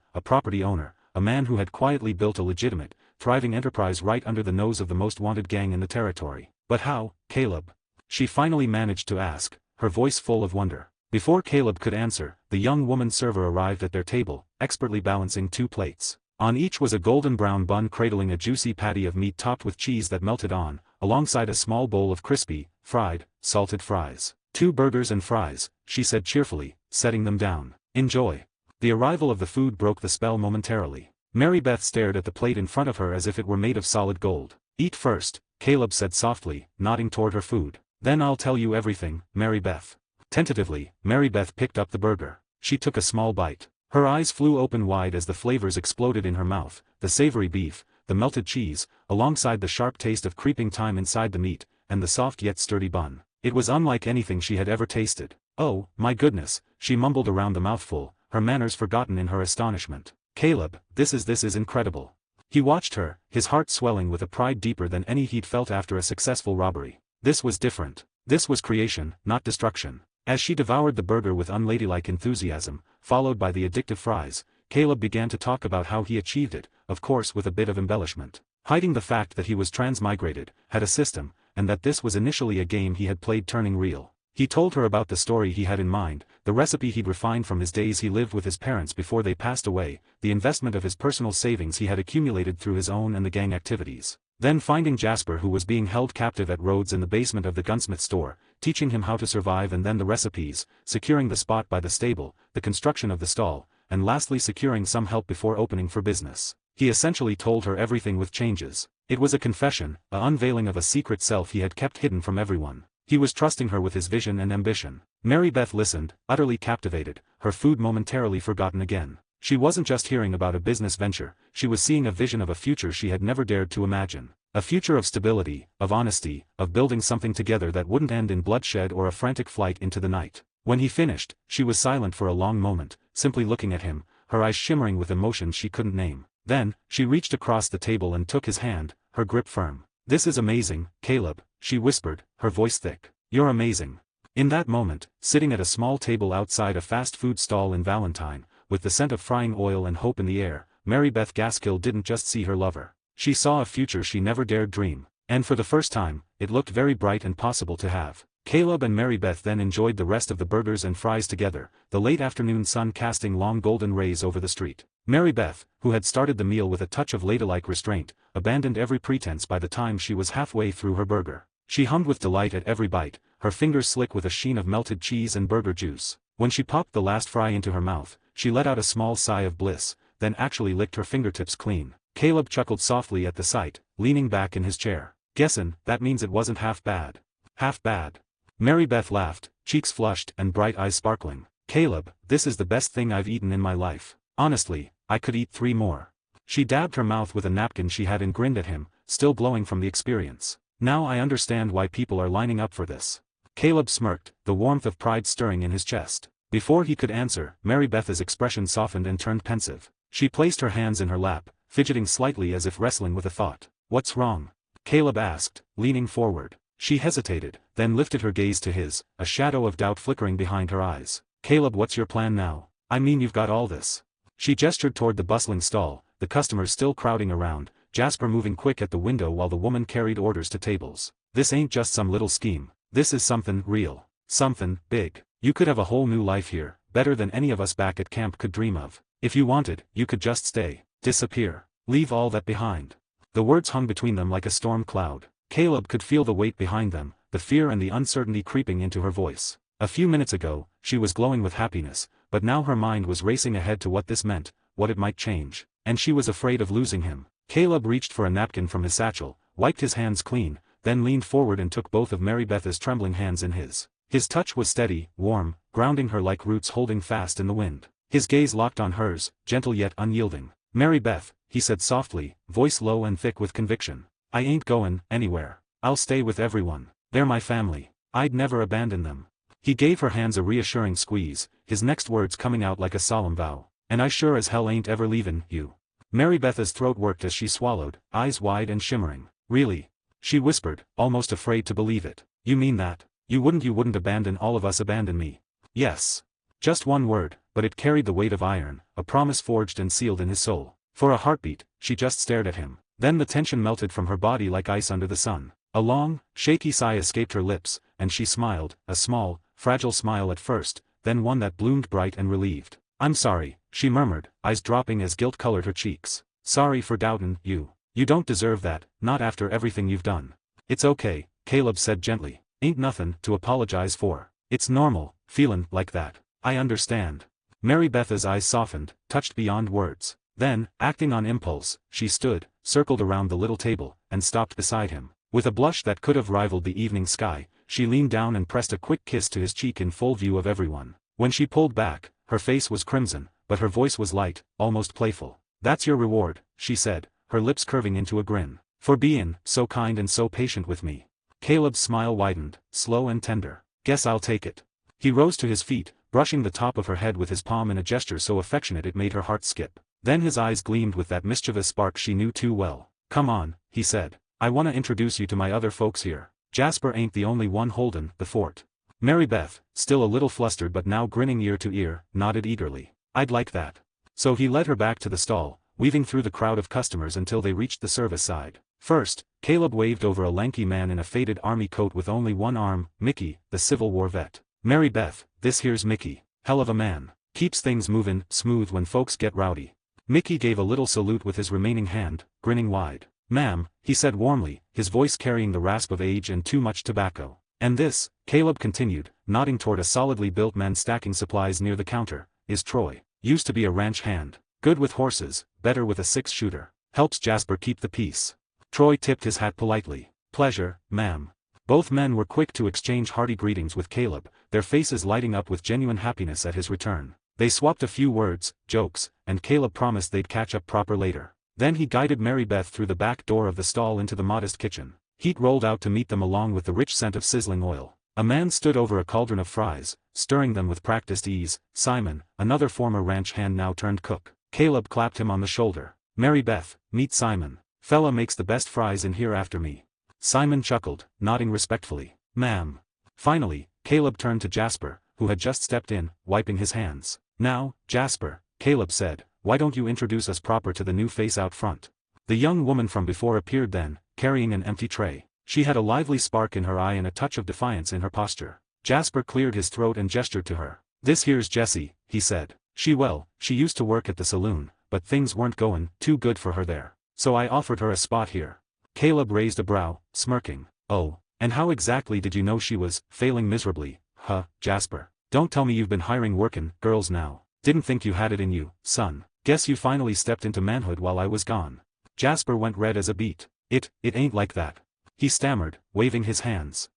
a property owner, a man who had quietly built a legitimate, thriving enterprise right under the nose of the most wanted gang in the territory. But how, Caleb? She finally managed to ask, her voice full of wonder. Before Caleb could answer, the young woman server arrived at their table, expertly balancing 2 plates. On each was a golden brown bun cradling a juicy patty of meat topped with cheese that melted on, alongside a small bowl of crispy, fried, salted fries. 2 burgers and fries, she said cheerfully, setting them down. Enjoy. The arrival of the food broke the spell momentarily. Mary Beth stared at the plate in front of her as if it were made of solid gold. "Eat first," Caleb said softly, nodding toward her food. "Then I'll tell you everything, Mary Beth." Tentatively, Mary Beth picked up the burger. She took a small bite. Her eyes flew open wide as the flavors exploded in her mouth, the savory beef, the melted cheese, alongside the sharp taste of creeping thyme inside the meat, and the soft yet sturdy bun. It was unlike anything she had ever tasted. "Oh, my goodness," she mumbled around the mouthful, her manners forgotten in her astonishment. "Caleb, this is incredible." He watched her, his heart swelling with a pride deeper than any he'd felt after a successful robbery. This was different. This was creation, not destruction. As she devoured the burger with unladylike enthusiasm, followed by the addictive fries, Caleb began to talk about how he achieved it, of course with a bit of embellishment. Hiding the fact that he was transmigrated, had a system, and that this was initially a game he had played turning real. He told her about the story he had in mind, the recipe he'd refined from his days he lived with his parents before they passed away, the investment of his personal savings he had accumulated through his own and the gang activities. Then finding Jasper, who was being held captive at Rhodes in the basement of the gunsmith store, teaching him how to survive, and then the recipes, securing the spot by the stable, the construction of the stall, and lastly securing some help before opening for business. He essentially told her everything with changes. It was a confession, a unveiling of a secret self he had kept hidden from everyone. He was trusting her with his vision and ambition. Mary Beth listened, utterly captivated, her food momentarily forgotten again. She wasn't just hearing about a business venture, she was seeing a vision of a future she had never dared to imagine. A future of stability, of honesty, of building something together that wouldn't end in bloodshed or a frantic flight into the night. When he finished, she was silent for a long moment, simply looking at him, her eyes shimmering with emotions she couldn't name. Then, she reached across the table and took his hand, her grip firm. "This is amazing, Caleb," she whispered, her voice thick. "You're amazing." In that moment, sitting at a small table outside a fast food stall in Valentine, with the scent of frying oil and hope in the air, Mary Beth Gaskill didn't just see her lover. She saw a future she never dared dream, and for the first time, it looked very bright and possible to have. Caleb and Mary Beth then enjoyed the rest of the burgers and fries together, the late afternoon sun casting long golden rays over the street. Mary Beth, who had started the meal with a touch of ladylike restraint, abandoned every pretense by the time she was halfway through her burger. She hummed with delight at every bite, her fingers slick with a sheen of melted cheese and burger juice. When she popped the last fry into her mouth, she let out a small sigh of bliss, then actually licked her fingertips clean. Caleb chuckled softly at the sight, leaning back in his chair. "Guessin', that means it wasn't half bad." "Half bad?" Mary Beth laughed, cheeks flushed and bright eyes sparkling. "Caleb, this is the best thing I've eaten in my life. Honestly, I could eat 3 more. She dabbed her mouth with a napkin she had and grinned at him, still glowing from the experience. "Now I understand why people are lining up for this." Caleb smirked, the warmth of pride stirring in his chest. Before he could answer, Mary Beth's expression softened and turned pensive. She placed her hands in her lap, fidgeting slightly as if wrestling with a thought. "What's wrong?" Caleb asked, leaning forward. She hesitated, then lifted her gaze to his, a shadow of doubt flickering behind her eyes. "Caleb, what's your plan now? I mean, you've got all this." She gestured toward the bustling stall, the customers still crowding around, Jasper moving quick at the window while the woman carried orders to tables. "This ain't just some little scheme. This is something real. Something big. You could have a whole new life here, better than any of us back at camp could dream of. If you wanted, you could just stay, disappear, leave all that behind." The words hung between them like a storm cloud. Caleb could feel the weight behind them, the fear and the uncertainty creeping into her voice. A few minutes ago, she was glowing with happiness, but now her mind was racing ahead to what this meant, what it might change, and she was afraid of losing him. Caleb reached for a napkin from his satchel, wiped his hands clean, then leaned forward and took both of Mary Beth's trembling hands in his. His touch was steady, warm, grounding her like roots holding fast in the wind. His gaze locked on hers, gentle yet unyielding. "Mary Beth," he said softly, voice low and thick with conviction. "I ain't goin' anywhere. I'll stay with everyone. They're my family. I'd never abandon them." He gave her hands a reassuring squeeze, his next words coming out like a solemn vow. "And I sure as hell ain't ever leavin' you." Mary Beth's throat worked as she swallowed, eyes wide and shimmering. "Really?" she whispered, almost afraid to believe it. "You mean that? You wouldn't abandon all of us, abandon me?" "Yes." Just one word, but it carried the weight of iron, a promise forged and sealed in his soul. For a heartbeat, she just stared at him. Then the tension melted from her body like ice under the sun. A long, shaky sigh escaped her lips, and she smiled, a small, fragile smile at first, then one that bloomed bright and relieved. "I'm sorry," she murmured, eyes dropping as guilt colored her cheeks. "Sorry for doubtin' you. You don't deserve that, not after everything you've done." "It's okay," Caleb said gently. "Ain't nothin' to apologize for. It's normal, feelin' like that. I understand." Mary Beth's eyes softened, touched beyond words. Then, acting on impulse, she stood, circled around the little table, and stopped beside him. With a blush that could have rivaled the evening sky, she leaned down and pressed a quick kiss to his cheek in full view of everyone. When she pulled back, her face was crimson, but her voice was light, almost playful. "That's your reward," she said, her lips curving into a grin. "For being so kind and so patient with me." Caleb's smile widened, slow and tender. "Guess I'll take it." He rose to his feet, brushing the top of her head with his palm in a gesture so affectionate it made her heart skip. Then his eyes gleamed with that mischievous spark she knew too well. "Come on," he said. "I wanna introduce you to my other folks here. Jasper ain't the only one holdin' the fort." Mary Beth, still a little flustered but now grinning ear to ear, nodded eagerly. "I'd like that." So he led her back to the stall, weaving through the crowd of customers until they reached the service side. First, Caleb waved over a lanky man in a faded army coat with only one arm, Mickey, the Civil War vet. "Mary Beth, this here's Mickey. Hell of a man. Keeps things movin' smooth when folks get rowdy." Mickey gave a little salute with his remaining hand, grinning wide. "Ma'am," he said warmly, his voice carrying the rasp of age and too much tobacco. "And this," Caleb continued, nodding toward a solidly built man stacking supplies near the counter, "is Troy. Used to be a ranch hand. Good with horses, better with a six-shooter. Helps Jasper keep the peace." Troy tipped his hat politely. "Pleasure, ma'am." Both men were quick to exchange hearty greetings with Caleb, their faces lighting up with genuine happiness at his return. They swapped a few words, jokes, and Caleb promised they'd catch up proper later. Then he guided Mary Beth through the back door of the stall into the modest kitchen. Heat rolled out to meet them along with the rich scent of sizzling oil. A man stood over a cauldron of fries, stirring them with practiced ease. Simon, another former ranch hand now turned cook. Caleb clapped him on the shoulder. "Mary Beth, meet Simon. Fella makes the best fries in here after me." Simon chuckled, nodding respectfully. "Ma'am." Finally, Caleb turned to Jasper, who had just stepped in, wiping his hands. "Now, Jasper," Caleb said, "why don't you introduce us proper to the new face out front?" The young woman from before appeared then, carrying an empty tray. She had a lively spark in her eye and a touch of defiance in her posture. Jasper cleared his throat and gestured to her. "This here's Jessie," he said. She used to work at the saloon, but things weren't goin' too good for her there. So I offered her a spot here." Caleb raised a brow, smirking. "Oh, and how exactly did you know she was failing miserably, huh, Jasper? Don't tell me you've been hiring workin' girls now. Didn't think you had it in you, son. Guess you finally stepped into manhood while I was gone." Jasper went red as a beet. It ain't like that," he stammered, waving his hands.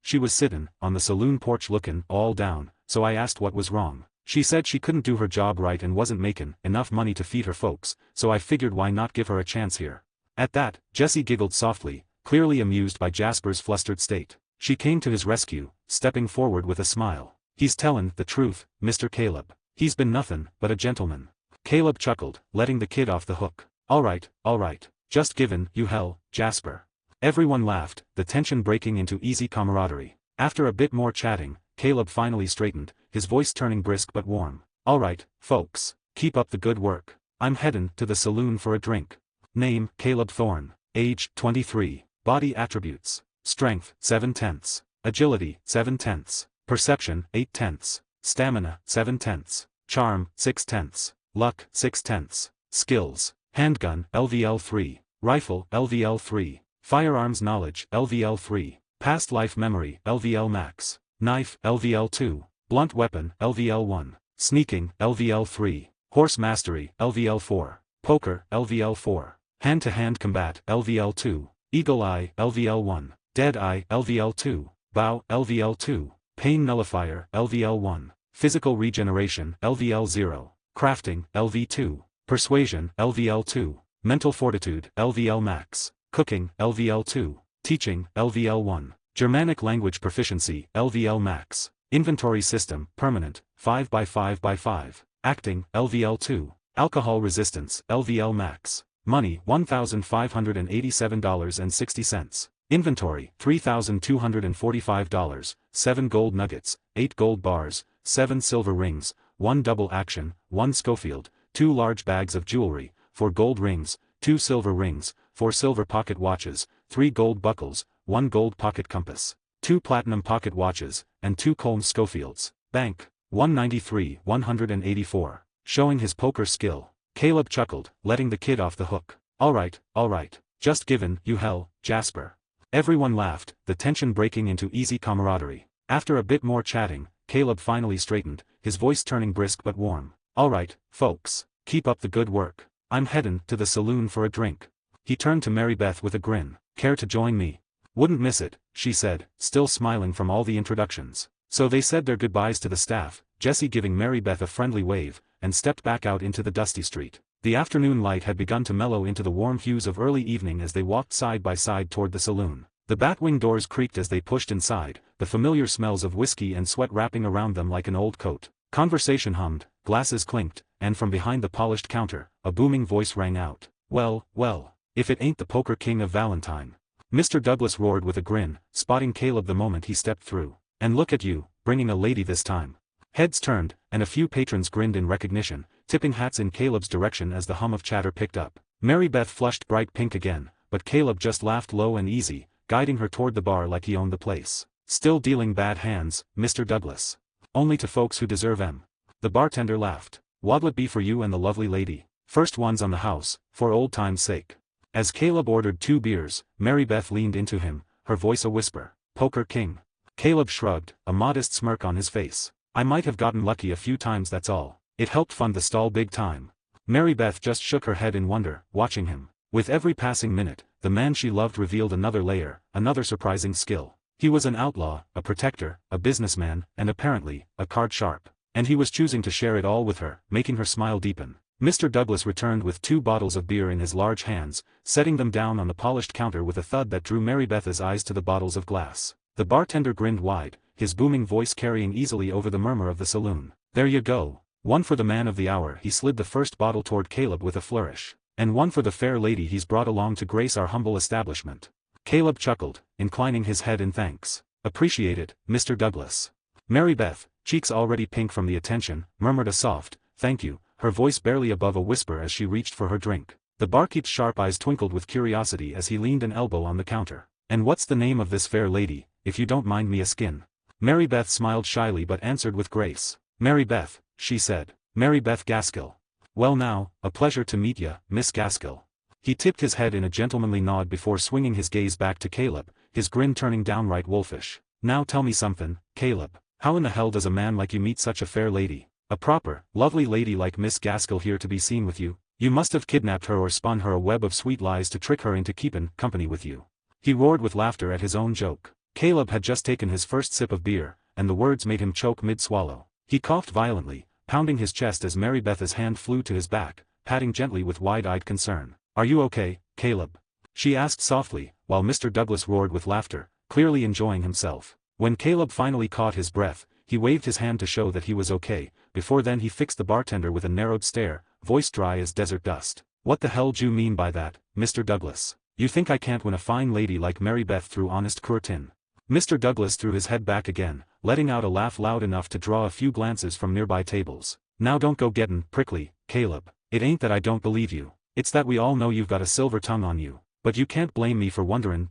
She was sittin' on the saloon porch lookin' all down, so I asked what was wrong. She said she couldn't do her job right and wasn't makin' enough money to feed her folks, so I figured why not give her a chance here." At that, Jessie giggled softly, clearly amused by Jasper's flustered state. She came to his rescue, stepping forward with a smile. "He's tellin' the truth, Mr. Caleb. He's been nothin' but a gentleman." Caleb chuckled, letting the kid off the hook. All right. Just givin' you hell, Jasper." Everyone laughed, the tension breaking into easy camaraderie. After a bit more chatting, Caleb finally straightened, his voice turning brisk but warm. "All right, folks, keep up the good work. I'm headin' to the saloon for a drink. Name, Caleb Thorne. Age, 23. Body attributes. Strength, 7/10. Agility, 7/10. Perception, 8/10. Stamina, 7/10. Charm, 6/10. Luck, 6/10. Skills. Handgun, LVL 3. Rifle, LVL 3. Firearms knowledge, LVL 3. Past life memory, LVL max. Knife, LVL 2. Blunt weapon, LVL 1. Sneaking, LVL 3. Horse mastery, LVL 4. Poker, LVL 4. Hand-to-hand combat, LVL 2. Eagle eye, LVL 1. Dead eye, LVL 2. Bow, LVL 2. Pain nullifier, LVL 1. Physical regeneration, LVL 0. Crafting, LV 2. Persuasion, LVL 2. Mental fortitude, LVL max. Cooking, LVL 2. Teaching, LVL 1. Germanic language proficiency, LVL max. Inventory system, permanent, 5x5x5. Acting, LVL 2. Alcohol resistance, LVL max. Money, $1,587.60. Inventory, $3,245. 7 gold nuggets, 8 gold bars, 7 silver rings, 1 double action, 1 Schofield, 2 large bags of jewelry, 4 gold rings, 2 silver rings, 4 silver pocket watches, 3 gold buckles, 1 gold pocket compass, 2 platinum pocket watches, and 2 Colm Schofields. Bank, 194. Showing his poker skill. Caleb chuckled, letting the kid off the hook. All right. Just givin' you hell, Jasper." Everyone laughed, the tension breaking into easy camaraderie. After a bit more chatting, Caleb finally straightened, his voice turning brisk but warm. Alright, folks, keep up the good work. I'm headin' to the saloon for a drink. He turned to Mary Beth with a grin. Care to join me? Wouldn't miss it, she said, still smiling from all the introductions. So they said their goodbyes to the staff, Jessie giving Mary Beth a friendly wave, and stepped back out into the dusty street. The afternoon light had begun to mellow into the warm hues of early evening as they walked side by side toward the saloon. The batwing doors creaked as they pushed inside, the familiar smells of whiskey and sweat wrapping around them like an old coat. Conversation hummed, glasses clinked, and from behind the polished counter, a booming voice rang out. Well, well, if it ain't the poker king of Valentine. Mr. Douglas roared with a grin, spotting Caleb the moment he stepped through. And look at you, bringing a lady this time. Heads turned, and a few patrons grinned in recognition, tipping hats in Caleb's direction as the hum of chatter picked up. Mary Beth flushed bright pink again, but Caleb just laughed low and easy, guiding her toward the bar like he owned the place. Still dealing bad hands, Mr. Douglas. Only to folks who deserve 'em. The bartender laughed. What'll it be for you and the lovely lady? First ones on the house, for old time's sake. As Caleb ordered 2 beers, Mary Beth leaned into him, her voice a whisper. Poker king. Caleb shrugged, a modest smirk on his face. I might have gotten lucky a few times, that's all. It helped fund the stall big time. Mary Beth just shook her head in wonder, watching him. With every passing minute, the man she loved revealed another layer, another surprising skill. He was an outlaw, a protector, a businessman, and apparently, a card sharp. And he was choosing to share it all with her, making her smile deepen. Mr. Douglas returned with 2 bottles of beer in his large hands, setting them down on the polished counter with a thud that drew Mary Beth's eyes to the bottles of glass. The bartender grinned wide, his booming voice carrying easily over the murmur of the saloon. There you go. One for the man of the hour. He slid the first bottle toward Caleb with a flourish. And one for the fair lady he's brought along to grace our humble establishment. Caleb chuckled, inclining his head in thanks. Appreciate it, Mr. Douglas. Mary Beth, cheeks already pink from the attention, murmured a soft, thank you, her voice barely above a whisper as she reached for her drink. The barkeep's sharp eyes twinkled with curiosity as he leaned an elbow on the counter. And what's the name of this fair lady, if you don't mind me asking? Mary Beth smiled shyly but answered with grace. Mary Beth, she said. Mary Beth Gaskill. Well now, a pleasure to meet ya, Miss Gaskill. He tipped his head in a gentlemanly nod before swinging his gaze back to Caleb, his grin turning downright wolfish. Now tell me something, Caleb. How in the hell does a man like you meet such a fair lady? A proper, lovely lady like Miss Gaskill here to be seen with you? You must have kidnapped her or spun her a web of sweet lies to trick her into keepin' company with you. He roared with laughter at his own joke. Caleb had just taken his first sip of beer, and the words made him choke mid-swallow. He coughed violently, pounding his chest as Mary Beth's hand flew to his back, patting gently with wide-eyed concern. Are you okay, Caleb? She asked softly, while Mr. Douglas roared with laughter, clearly enjoying himself. When Caleb finally caught his breath, he waved his hand to show that he was okay. Before then he fixed the bartender with a narrowed stare, voice dry as desert dust. What the hell do you mean by that, Mr. Douglas? You think I can't win a fine lady like Mary Beth through honest courting? Mr. Douglas threw his head back again, letting out a laugh loud enough to draw a few glances from nearby tables. Now don't go gettin' prickly, Caleb. It ain't that I don't believe you. It's that we all know you've got a silver tongue on you. But you can't blame me for wonderin'.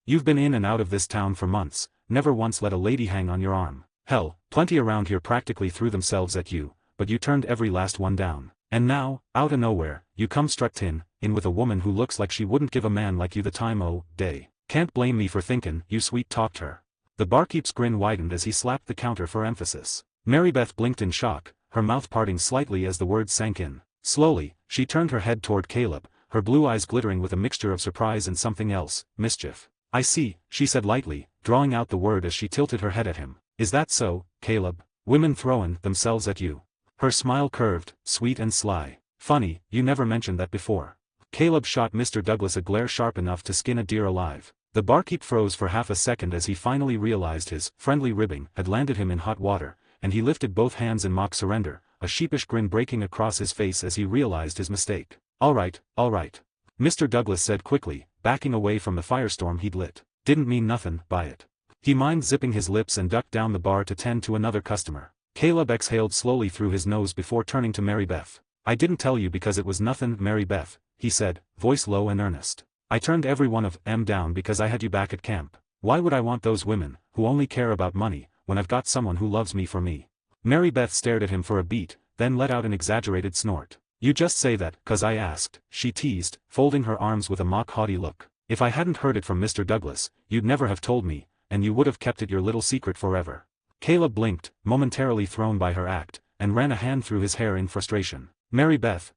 You've been in and out of this town for months, never once let a lady hang on your arm. Hell, plenty around here practically threw themselves at you, but you turned every last one down. And now, out of nowhere, you come struttin' in with a woman who looks like she wouldn't give a man like you the time o' day. Can't blame me for thinkin' you sweet-talked her. The barkeep's grin widened as he slapped the counter for emphasis. Mary Beth blinked in shock, her mouth parting slightly as the words sank in. Slowly, she turned her head toward Caleb, her blue eyes glittering with a mixture of surprise and something else, mischief. I see, she said lightly, drawing out the word as she tilted her head at him. Is that so, Caleb? Women throwin' themselves at you? Her smile curved, sweet and sly. Funny, you never mentioned that before. Caleb shot Mr. Douglas a glare sharp enough to skin a deer alive. The barkeep froze for half a second as he finally realized his friendly ribbing had landed him in hot water, and he lifted both hands in mock surrender, a sheepish grin breaking across his face as he realized his mistake. All right, Mr. Douglas said quickly, backing away from the firestorm he'd lit. Didn't mean nothin' by it. He mimed zipping his lips and ducked down the bar to tend to another customer. Caleb exhaled slowly through his nose before turning to Mary Beth. I didn't tell you because it was nothin', Mary Beth, he said, voice low and earnest. I turned every one of 'em down because I had you back at camp. Why would I want those women, who only care about money, when I've got someone who loves me for me? Mary Beth stared at him for a beat, then let out an exaggerated snort. You just say that, 'cause I asked, she teased, folding her arms with a mock haughty look. If I hadn't heard it from Mr. Douglas, you'd never have told me, and you would have kept it your little secret forever. Caleb blinked, momentarily thrown by her act, and ran a hand through his hair in frustration. Mary Beth,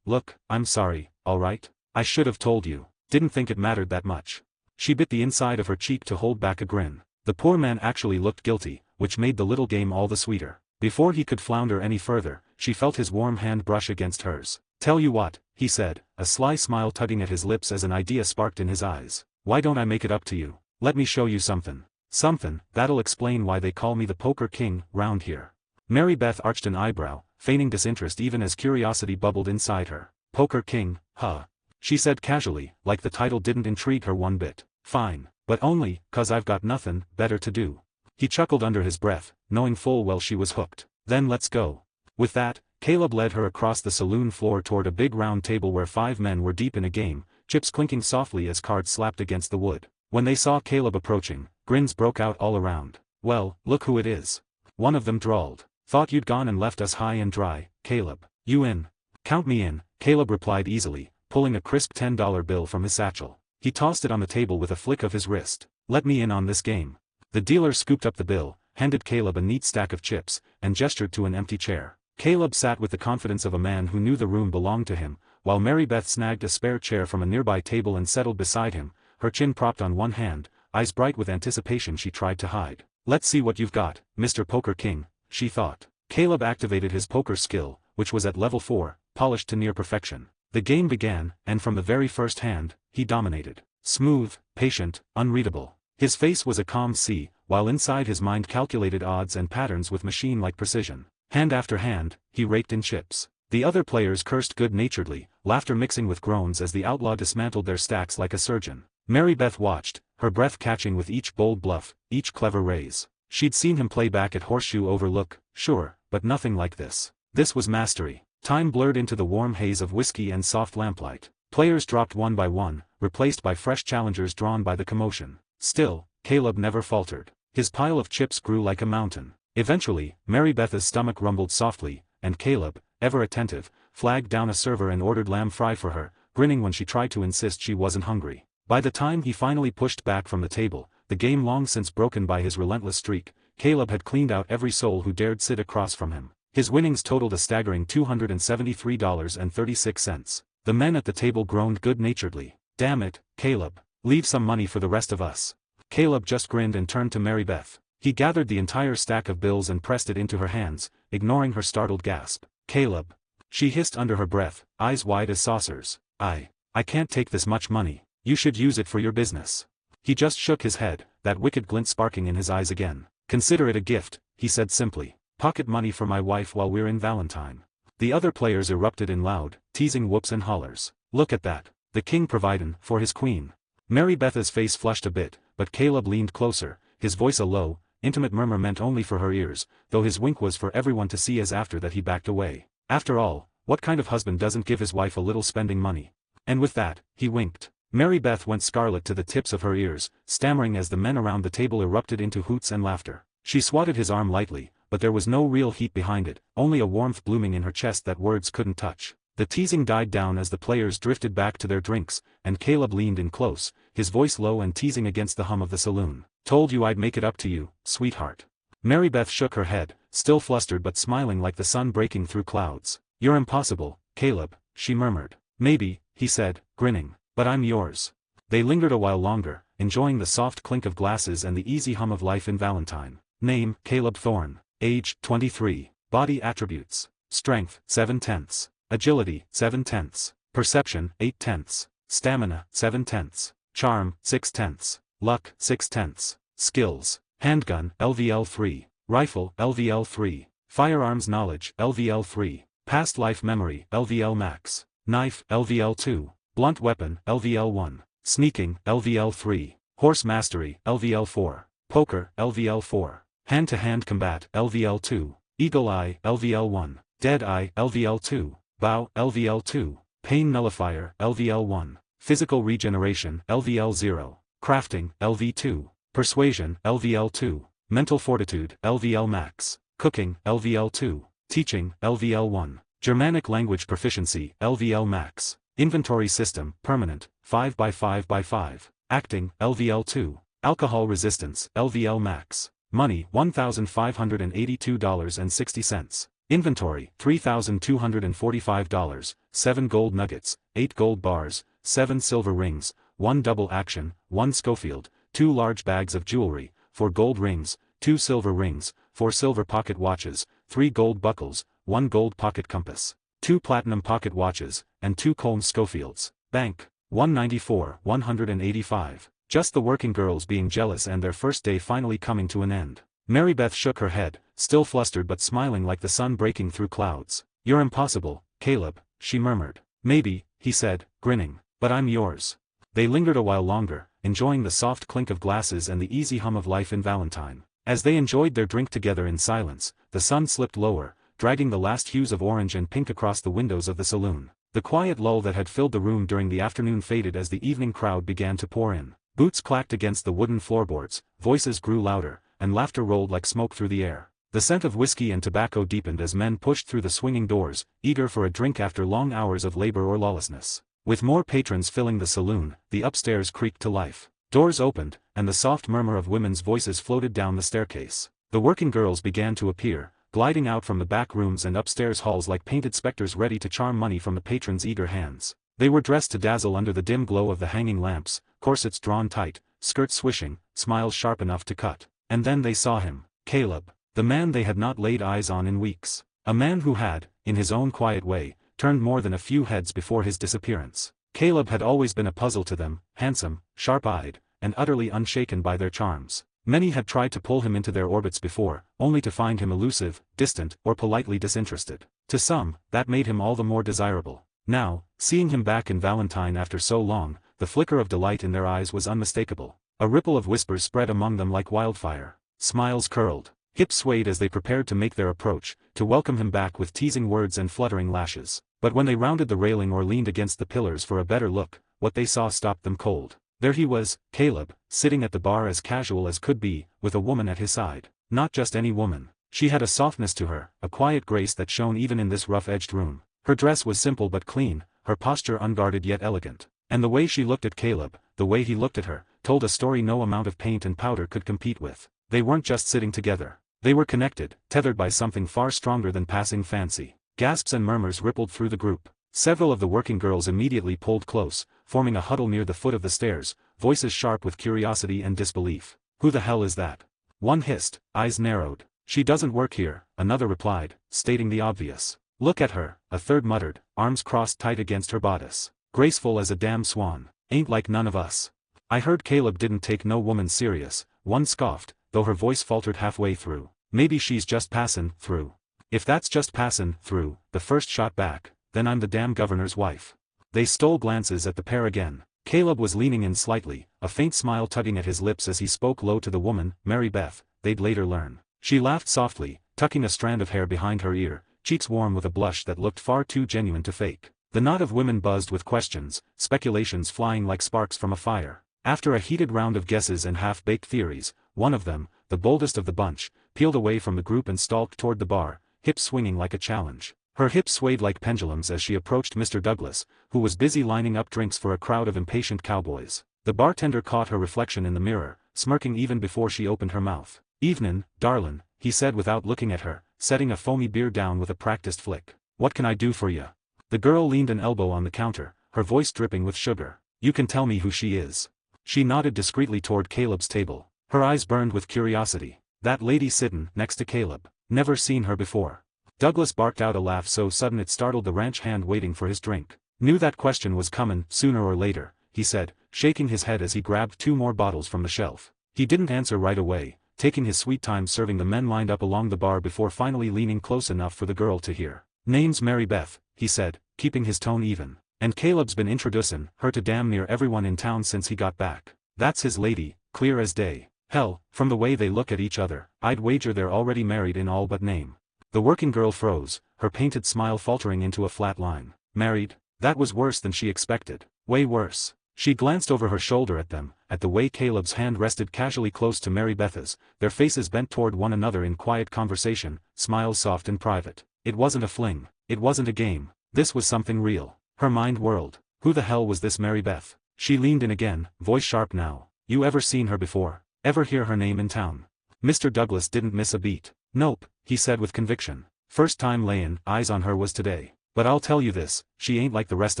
look, I'm sorry, alright? I should have told you. Didn't think it mattered that much. She bit the inside of her cheek to hold back a grin. The poor man actually looked guilty, which made the little game all the sweeter. Before he could flounder any further, she felt his warm hand brush against hers. Tell you what, he said, a sly smile tugging at his lips as an idea sparked in his eyes. Why don't I make it up to you? Let me show you something. Something, that'll explain why they call me the Poker King, round here. Mary Beth arched an eyebrow, feigning disinterest even as curiosity bubbled inside her. Poker King, huh? She said casually, like the title didn't intrigue her one bit. Fine, but only, 'cause I've got nothing better to do. He chuckled under his breath, knowing full well she was hooked. Then let's go. With that, Caleb led her across the saloon floor toward a big round table where 5 men were deep in a game, chips clinking softly as cards slapped against the wood. When they saw Caleb approaching, grins broke out all around. Well, look who it is. One of them drawled. Thought you'd gone and left us high and dry, Caleb. You in? Count me in, Caleb replied easily, pulling a crisp $10 bill from his satchel. He tossed it on the table with a flick of his wrist. Let me in on this game. The dealer scooped up the bill, handed Caleb a neat stack of chips, and gestured to an empty chair. Caleb sat with the confidence of a man who knew the room belonged to him, while Mary Beth snagged a spare chair from a nearby table and settled beside him, her chin propped on one hand, eyes bright with anticipation she tried to hide. Let's see what you've got, Mr. Poker King, she thought. Caleb activated his poker skill, which was at level 4, polished to near perfection. The game began, and from the very first hand, he dominated. Smooth, patient, unreadable. His face was a calm sea, while inside his mind calculated odds and patterns with machine-like precision. Hand after hand, he raked in chips. The other players cursed good-naturedly, laughter mixing with groans as the outlaw dismantled their stacks like a surgeon. Mary Beth watched, her breath catching with each bold bluff, each clever raise. She'd seen him play back at Horseshoe Overlook, sure, but nothing like this. This was mastery. Time blurred into the warm haze of whiskey and soft lamplight. Players dropped one by one, replaced by fresh challengers drawn by the commotion. Still, Caleb never faltered. His pile of chips grew like a mountain. Eventually, Mary Beth's stomach rumbled softly, and Caleb, ever attentive, flagged down a server and ordered lamb fry for her, grinning when she tried to insist she wasn't hungry. By the time he finally pushed back from the table, the game long since broken by his relentless streak, Caleb had cleaned out every soul who dared sit across from him. His winnings totaled a staggering $273.36. The men at the table groaned good-naturedly. Damn it, Caleb. Leave some money for the rest of us. Caleb just grinned and turned to Mary Beth. He gathered the entire stack of bills and pressed it into her hands, ignoring her startled gasp. Caleb. She hissed under her breath, eyes wide as saucers. I can't take this much money. You should use it for your business. He just shook his head, that wicked glint sparking in his eyes again. Consider it a gift, he said simply. Pocket money for my wife while we're in Valentine. The other players erupted in loud, teasing whoops and hollers. Look at that. The king providin' for his queen. Mary Beth's face flushed a bit, but Caleb leaned closer, his voice a low, intimate murmur meant only for her ears, though his wink was for everyone to see as after that he backed away. After all, what kind of husband doesn't give his wife a little spending money? And with that, he winked. Mary Beth went scarlet to the tips of her ears, stammering as the men around the table erupted into hoots and laughter. She swatted his arm lightly, but there was no real heat behind it, only a warmth blooming in her chest that words couldn't touch. The teasing died down as the players drifted back to their drinks, and Caleb leaned in close, his voice low and teasing against the hum of the saloon. Told you I'd make it up to you, sweetheart. Mary Beth shook her head, still flustered but smiling like the sun breaking through clouds. You're impossible, Caleb, she murmured. Maybe, he said, grinning. But I'm yours. They lingered a while longer, enjoying the soft clink of glasses and the easy hum of life in Valentine. Name, Caleb Thorne. Age, 23. Body attributes. Strength, 7/10. Agility, 7/10. Perception, 8/10. Stamina, 7/10. Charm, 6/10. Luck, 6/10. Skills. Handgun, LVL 3. Rifle, LVL 3. Firearms knowledge, LVL 3. Past life memory, LVL max. Knife, LVL 2. Blunt weapon, LVL 1. Sneaking, LVL 3. Horse mastery, LVL 4. Poker, LVL 4. Hand-to-hand combat, LVL 2. Eagle eye, LVL 1. Dead eye, LVL 2. Bow, LVL 2. Pain nullifier, LVL 1. Physical regeneration, LVL 0. Crafting, LV 2. Persuasion, LVL 2. Mental fortitude, LVL max. Cooking, LVL 2. Teaching, LVL 1. Germanic language proficiency, LVL max. Inventory system, permanent, 5x5x5. Acting, LVL 2. Alcohol resistance, LVL max. Money $1,582.60. Inventory $3,245, 7 gold nuggets, 8 gold bars, 7 silver rings, 1 double action, 1 Schofield, 2 large bags of jewelry, 4 gold rings, 2 silver rings, 4 silver pocket watches, 3 gold buckles, 1 gold pocket compass, 2 platinum pocket watches, and 2 Colm Schofields. Bank $194,185. Just the working girls being jealous and their first day finally coming to an end. Mary Beth shook her head, still flustered but smiling like the sun breaking through clouds. "You're impossible, Caleb," she murmured. "Maybe," he said, grinning, "but I'm yours." They lingered a while longer, enjoying the soft clink of glasses and the easy hum of life in Valentine. As they enjoyed their drink together in silence, the sun slipped lower, dragging the last hues of orange and pink across the windows of the saloon. The quiet lull that had filled the room during the afternoon faded as the evening crowd began to pour in. Boots clacked against the wooden floorboards, voices grew louder, and laughter rolled like smoke through the air. The scent of whiskey and tobacco deepened as men pushed through the swinging doors, eager for a drink after long hours of labor or lawlessness. With more patrons filling the saloon, the upstairs creaked to life. Doors opened, and the soft murmur of women's voices floated down the staircase. The working girls began to appear, gliding out from the back rooms and upstairs halls like painted specters ready to charm money from the patrons' eager hands. They were dressed to dazzle under the dim glow of the hanging lamps, corsets drawn tight, skirts swishing, smiles sharp enough to cut. And then they saw him, Caleb, the man they had not laid eyes on in weeks. A man who had, in his own quiet way, turned more than a few heads before his disappearance. Caleb had always been a puzzle to them, handsome, sharp-eyed, and utterly unshaken by their charms. Many had tried to pull him into their orbits before, only to find him elusive, distant, or politely disinterested. To some, that made him all the more desirable. Now, seeing him back in Valentine after so long, the flicker of delight in their eyes was unmistakable. A ripple of whispers spread among them like wildfire. Smiles curled. Hips swayed as they prepared to make their approach, to welcome him back with teasing words and fluttering lashes. But when they rounded the railing or leaned against the pillars for a better look, what they saw stopped them cold. There he was, Caleb, sitting at the bar as casual as could be, with a woman at his side. Not just any woman. She had a softness to her, a quiet grace that shone even in this rough-edged room. Her dress was simple but clean, her posture unguarded yet elegant. And the way she looked at Caleb, the way he looked at her, told a story no amount of paint and powder could compete with. They weren't just sitting together. They were connected, tethered by something far stronger than passing fancy. Gasps and murmurs rippled through the group. Several of the working girls immediately pulled close, forming a huddle near the foot of the stairs, voices sharp with curiosity and disbelief. "Who the hell is that?" One hissed, eyes narrowed. "She doesn't work here," another replied, stating the obvious. "Look at her," a third muttered, arms crossed tight against her bodice. "Graceful as a damn swan. Ain't like none of us." "I heard Caleb didn't take no woman serious," one scoffed, though her voice faltered halfway through. "Maybe she's just passin' through." "If that's just passin' through," the first shot back, "then I'm the damn governor's wife." They stole glances at the pair again. Caleb was leaning in slightly, a faint smile tugging at his lips as he spoke low to the woman, Mary Beth, they'd later learn. She laughed softly, tucking a strand of hair behind her ear, cheeks warm with a blush that looked far too genuine to fake. The knot of women buzzed with questions, speculations flying like sparks from a fire. After a heated round of guesses and half-baked theories, one of them, the boldest of the bunch, peeled away from the group and stalked toward the bar, hips swinging like a challenge. Her hips swayed like pendulums as she approached Mr. Douglas, who was busy lining up drinks for a crowd of impatient cowboys. The bartender caught her reflection in the mirror, smirking even before she opened her mouth. "Evenin', darlin'," he said without looking at her, setting a foamy beer down with a practiced flick. "What can I do for you?" The girl leaned an elbow on the counter, her voice dripping with sugar. "You can tell me who she is." She nodded discreetly toward Caleb's table. Her eyes burned with curiosity. "That lady sittin' next to Caleb. Never seen her before." Douglas barked out a laugh so sudden it startled the ranch hand waiting for his drink. "Knew that question was comin' sooner or later," he said, shaking his head as he grabbed 2 more bottles from the shelf. He didn't answer right away, taking his sweet time serving the men lined up along the bar before finally leaning close enough for the girl to hear. "Name's Mary Beth," he said, keeping his tone even. "And Caleb's been introducin' her to damn near everyone in town since he got back. That's his lady, clear as day. Hell, from the way they look at each other, I'd wager they're already married in all but name." The working girl froze, her painted smile faltering into a flat line. "Married?" That was worse than she expected. Way worse. She glanced over her shoulder at them, at the way Caleb's hand rested casually close to Mary Beth's, their faces bent toward one another in quiet conversation, smiles soft and private. It wasn't a fling. It wasn't a game. This was something real. Her mind whirled. Who the hell was this Mary Beth? She leaned in again, voice sharp now. "You ever seen her before? Ever hear her name in town?" Mr. Douglas didn't miss a beat. "Nope," he said with conviction. "First time layin' eyes on her was today. But I'll tell you this, she ain't like the rest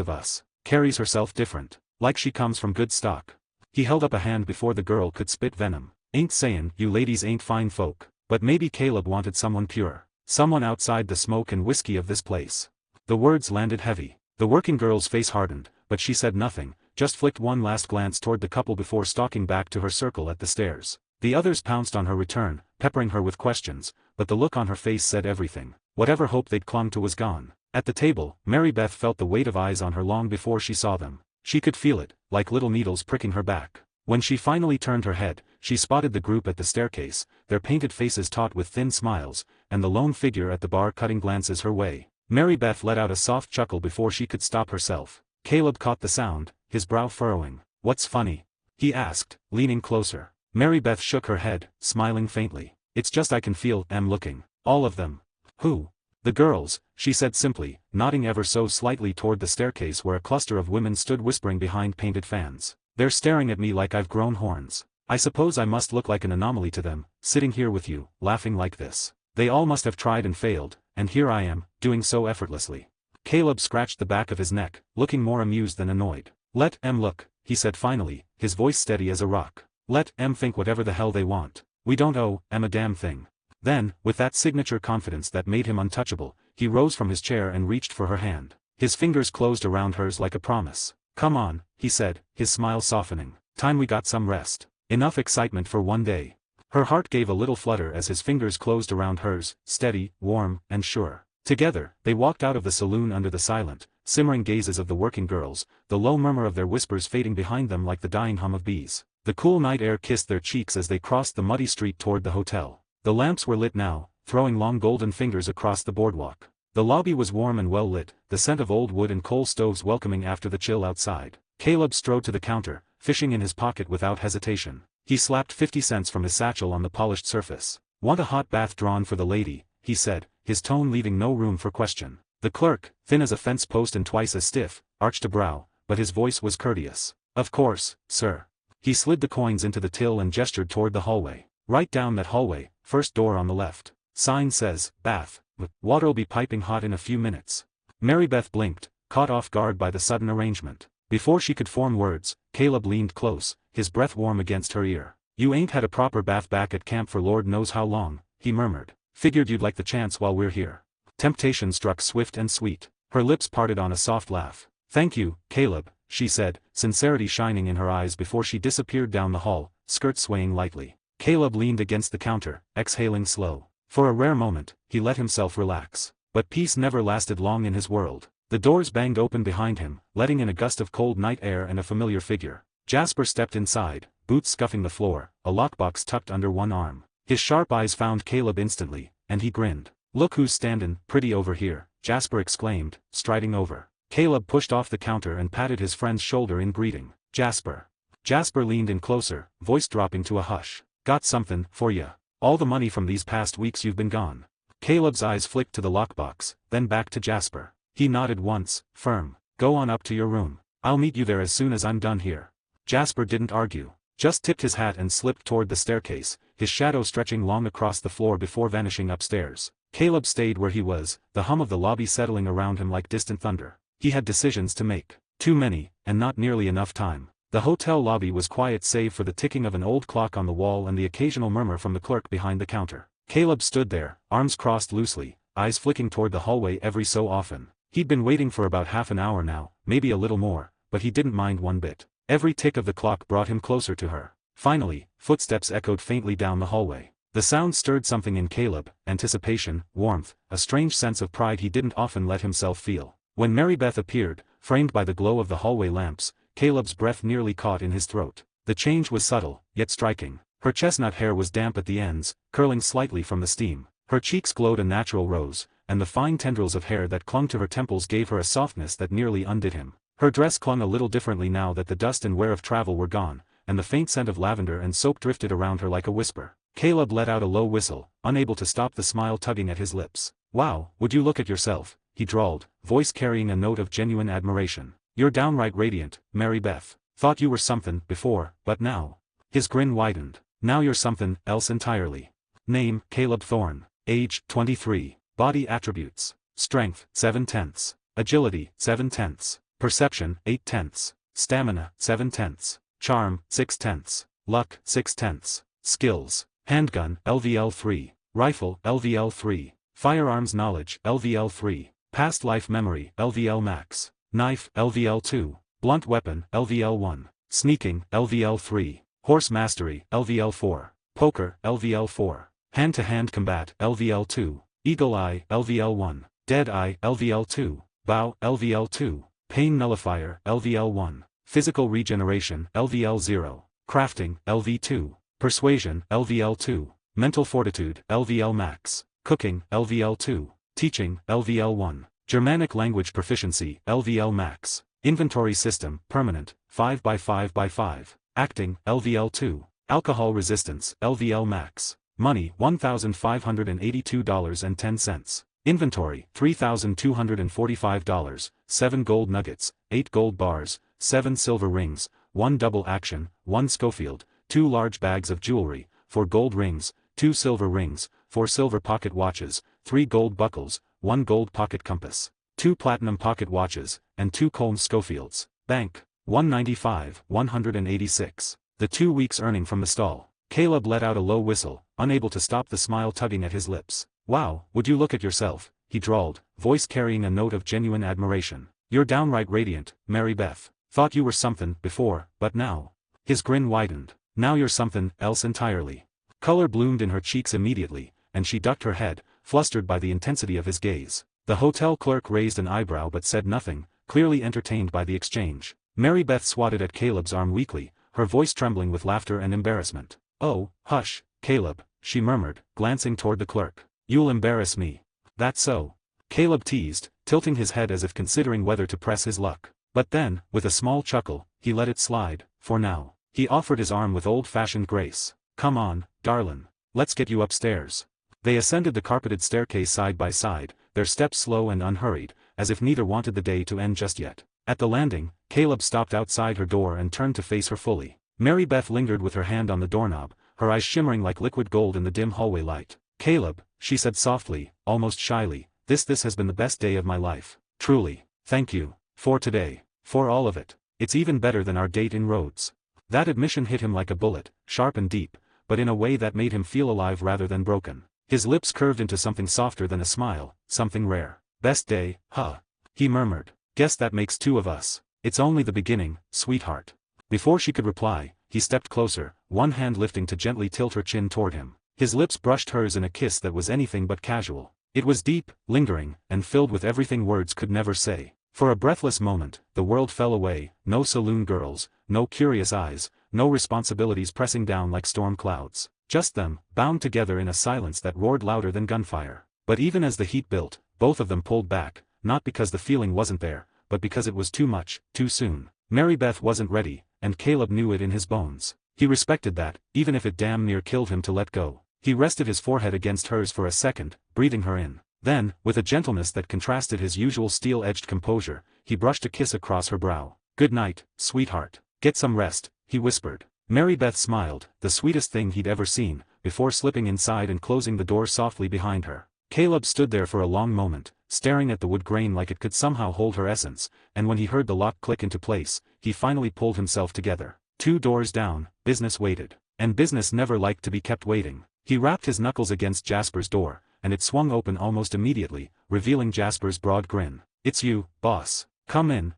of us. Carries herself different. Like she comes from good stock." He held up a hand before the girl could spit venom. "Ain't sayin' you ladies ain't fine folk, but maybe Caleb wanted someone pure. Someone outside the smoke and whiskey of this place." The words landed heavy. The working girl's face hardened, but she said nothing, just flicked one last glance toward the couple before stalking back to her circle at the stairs. The others pounced on her return, peppering her with questions, but the look on her face said everything. Whatever hope they'd clung to was gone. At the table, Mary Beth felt the weight of eyes on her long before she saw them. She could feel it, like little needles pricking her back. When she finally turned her head, she spotted the group at the staircase, their painted faces taut with thin smiles, and the lone figure at the bar cutting glances her way. Mary Beth let out a soft chuckle before she could stop herself. Caleb caught the sound, his brow furrowing. "What's funny?" he asked, leaning closer. Mary Beth shook her head, smiling faintly. "It's just I can feel them looking. All of them." "Who?" "The girls," she said simply, nodding ever so slightly toward the staircase where a cluster of women stood whispering behind painted fans. "They're staring at me like I've grown horns. I suppose I must look like an anomaly to them, sitting here with you, laughing like this. They all must have tried and failed, and here I am, doing so effortlessly." Caleb scratched the back of his neck, looking more amused than annoyed. "Let 'em look," he said finally, his voice steady as a rock. "Let 'em think whatever the hell they want. We don't owe 'em a damn thing." Then, with that signature confidence that made him untouchable, he rose from his chair and reached for her hand. His fingers closed around hers like a promise. "Come on," he said, his smile softening. "Time we got some rest. Enough excitement for one day." Her heart gave a little flutter as his fingers closed around hers, steady, warm, and sure. Together, they walked out of the saloon under the silent, simmering gazes of the working girls, the low murmur of their whispers fading behind them like the dying hum of bees. The cool night air kissed their cheeks as they crossed the muddy street toward the hotel. The lamps were lit now, throwing long golden fingers across the boardwalk. The lobby was warm and well lit, the scent of old wood and coal stoves welcoming after the chill outside. Caleb strode to the counter, fishing in his pocket without hesitation. He slapped 50 cents from his satchel on the polished surface. "Want a hot bath drawn for the lady," he said, his tone leaving no room for question. The clerk, thin as a fence post and twice as stiff, arched a brow, but his voice was courteous. "Of course, sir." He slid the coins into the till and gestured toward the hallway. "Right down that hallway, first door on the left. Sign says, bath. Water'll be piping hot in a few minutes." Mary Beth blinked, caught off guard by the sudden arrangement. Before she could form words, Caleb leaned close, his breath warm against her ear. "You ain't had a proper bath back at camp for Lord knows how long," he murmured. "Figured you'd like the chance while we're here." Temptation struck swift and sweet. Her lips parted on a soft laugh. "Thank you, Caleb," she said, sincerity shining in her eyes before she disappeared down the hall, skirt swaying lightly. Caleb leaned against the counter, exhaling slow. For a rare moment, he let himself relax. But peace never lasted long in his world. The doors banged open behind him, letting in a gust of cold night air and a familiar figure. Jasper stepped inside, boots scuffing the floor, a lockbox tucked under one arm. His sharp eyes found Caleb instantly, and he grinned. "Look who's standin' pretty over here," Jasper exclaimed, striding over. Caleb pushed off the counter and patted his friend's shoulder in greeting. "Jasper." Jasper leaned in closer, voice dropping to a hush. "Got somethin' for ya. All the money from these past weeks you've been gone." Caleb's eyes flicked to the lockbox, then back to Jasper. He nodded once, firm. "Go on up to your room. I'll meet you there as soon as I'm done here." Jasper didn't argue, just tipped his hat and slipped toward the staircase, his shadow stretching long across the floor before vanishing upstairs. Caleb stayed where he was, the hum of the lobby settling around him like distant thunder. He had decisions to make. Too many, and not nearly enough time. The hotel lobby was quiet save for the ticking of an old clock on the wall and the occasional murmur from the clerk behind the counter. Caleb stood there, arms crossed loosely, eyes flicking toward the hallway every so often. He'd been waiting for about half an hour now, maybe a little more, but he didn't mind one bit. Every tick of the clock brought him closer to her. Finally, footsteps echoed faintly down the hallway. The sound stirred something in Caleb, anticipation, warmth, a strange sense of pride he didn't often let himself feel. When Mary Beth appeared, framed by the glow of the hallway lamps, Caleb's breath nearly caught in his throat. The change was subtle, yet striking. Her chestnut hair was damp at the ends, curling slightly from the steam. Her cheeks glowed a natural rose, and the fine tendrils of hair that clung to her temples gave her a softness that nearly undid him. Her dress clung a little differently now that the dust and wear of travel were gone, and the faint scent of lavender and soap drifted around her like a whisper. Caleb let out a low whistle, unable to stop the smile tugging at his lips. "Wow, would you look at yourself," he drawled, voice carrying a note of genuine admiration. "You're downright radiant, Mary Beth. Thought you were somethin' before, but now." His grin widened. Now you're something else entirely. Name, Caleb Thorne. Age, 23. Body attributes. Strength, 7/10. Agility, 7/10. Perception, 8/10. Stamina, 7/10. Charm, 6/10. Luck, 6/10. Skills. Handgun, LVL 3. Rifle, LVL 3. Firearms knowledge, LVL 3. Past life memory, LVL max. Knife, LVL 2. Blunt weapon, LVL 1. Sneaking, LVL 3. Horse mastery, LVL 4. Poker, LVL 4. Hand-to-hand combat, LVL 2. Eagle eye, LVL 1. Dead eye, LVL 2. Bow, LVL 2. Pain nullifier, LVL 1. Physical regeneration, LVL 0. Crafting, LV 2. Persuasion, LVL 2. Mental fortitude, LVL max. Cooking, LVL 2. Teaching, LVL 1. Germanic language proficiency, LVL max. Inventory system, permanent, 5x5x5. Acting, LVL 2. Alcohol resistance, LVL max. Money, $1,582.10. Inventory, $3,245, 7 gold nuggets, 8 gold bars, 7 silver rings, 1 double action, 1 Schofield, 2 large bags of jewelry, 4 gold rings, 2 silver rings, 4 silver pocket watches, 3 gold buckles, 1 gold pocket compass, 2 platinum pocket watches, and 2 Colm Schofields. Bank, 195, 186. The 2 weeks earning from the stall. Caleb let out a low whistle, unable to stop the smile tugging at his lips. Wow, would you look at yourself, he drawled, voice carrying a note of genuine admiration. You're downright radiant, Mary Beth. Thought you were something before, but now. His grin widened. Now you're something else entirely. Color bloomed in her cheeks immediately, and she ducked her head, flustered by the intensity of his gaze. The hotel clerk raised an eyebrow but said nothing, clearly entertained by the exchange. Mary Beth swatted at Caleb's arm weakly, her voice trembling with laughter and embarrassment. Oh, hush, Caleb, she murmured, glancing toward the clerk. You'll embarrass me. That's so. Caleb teased, tilting his head as if considering whether to press his luck. But then, with a small chuckle, he let it slide, for now. He offered his arm with old-fashioned grace. Come on, darlin'. Let's get you upstairs. They ascended the carpeted staircase side by side, their steps slow and unhurried, as if neither wanted the day to end just yet. At the landing, Caleb stopped outside her door and turned to face her fully. Mary Beth lingered with her hand on the doorknob, her eyes shimmering like liquid gold in the dim hallway light. Caleb, she said softly, almost shyly, this has been the best day of my life. Truly. Thank you. For today. For all of it. It's even better than our date in Rhodes. That admission hit him like a bullet, sharp and deep, but in a way that made him feel alive rather than broken. His lips curved into something softer than a smile, something rare. Best day, huh? He murmured. Guess that makes 2 of us. It's only the beginning, sweetheart. Before she could reply, he stepped closer, one hand lifting to gently tilt her chin toward him. His lips brushed hers in a kiss that was anything but casual. It was deep, lingering, and filled with everything words could never say. For a breathless moment, the world fell away, no saloon girls, no curious eyes, no responsibilities pressing down like storm clouds. Just them, bound together in a silence that roared louder than gunfire. But even as the heat built, both of them pulled back, not because the feeling wasn't there, but because it was too much, too soon. Mary Beth wasn't ready, and Caleb knew it in his bones. He respected that, even if it damn near killed him to let go. He rested his forehead against hers for a second, breathing her in. Then, with a gentleness that contrasted his usual steel-edged composure, he brushed a kiss across her brow. Good night, sweetheart. Get some rest, he whispered. Mary Beth smiled, the sweetest thing he'd ever seen, before slipping inside and closing the door softly behind her. Caleb stood there for a long moment, staring at the wood grain like it could somehow hold her essence, and when he heard the lock click into place, he finally pulled himself together. 2 doors down, business waited. And business never liked to be kept waiting. He rapped his knuckles against Jasper's door, and it swung open almost immediately, revealing Jasper's broad grin. It's you, boss. Come in,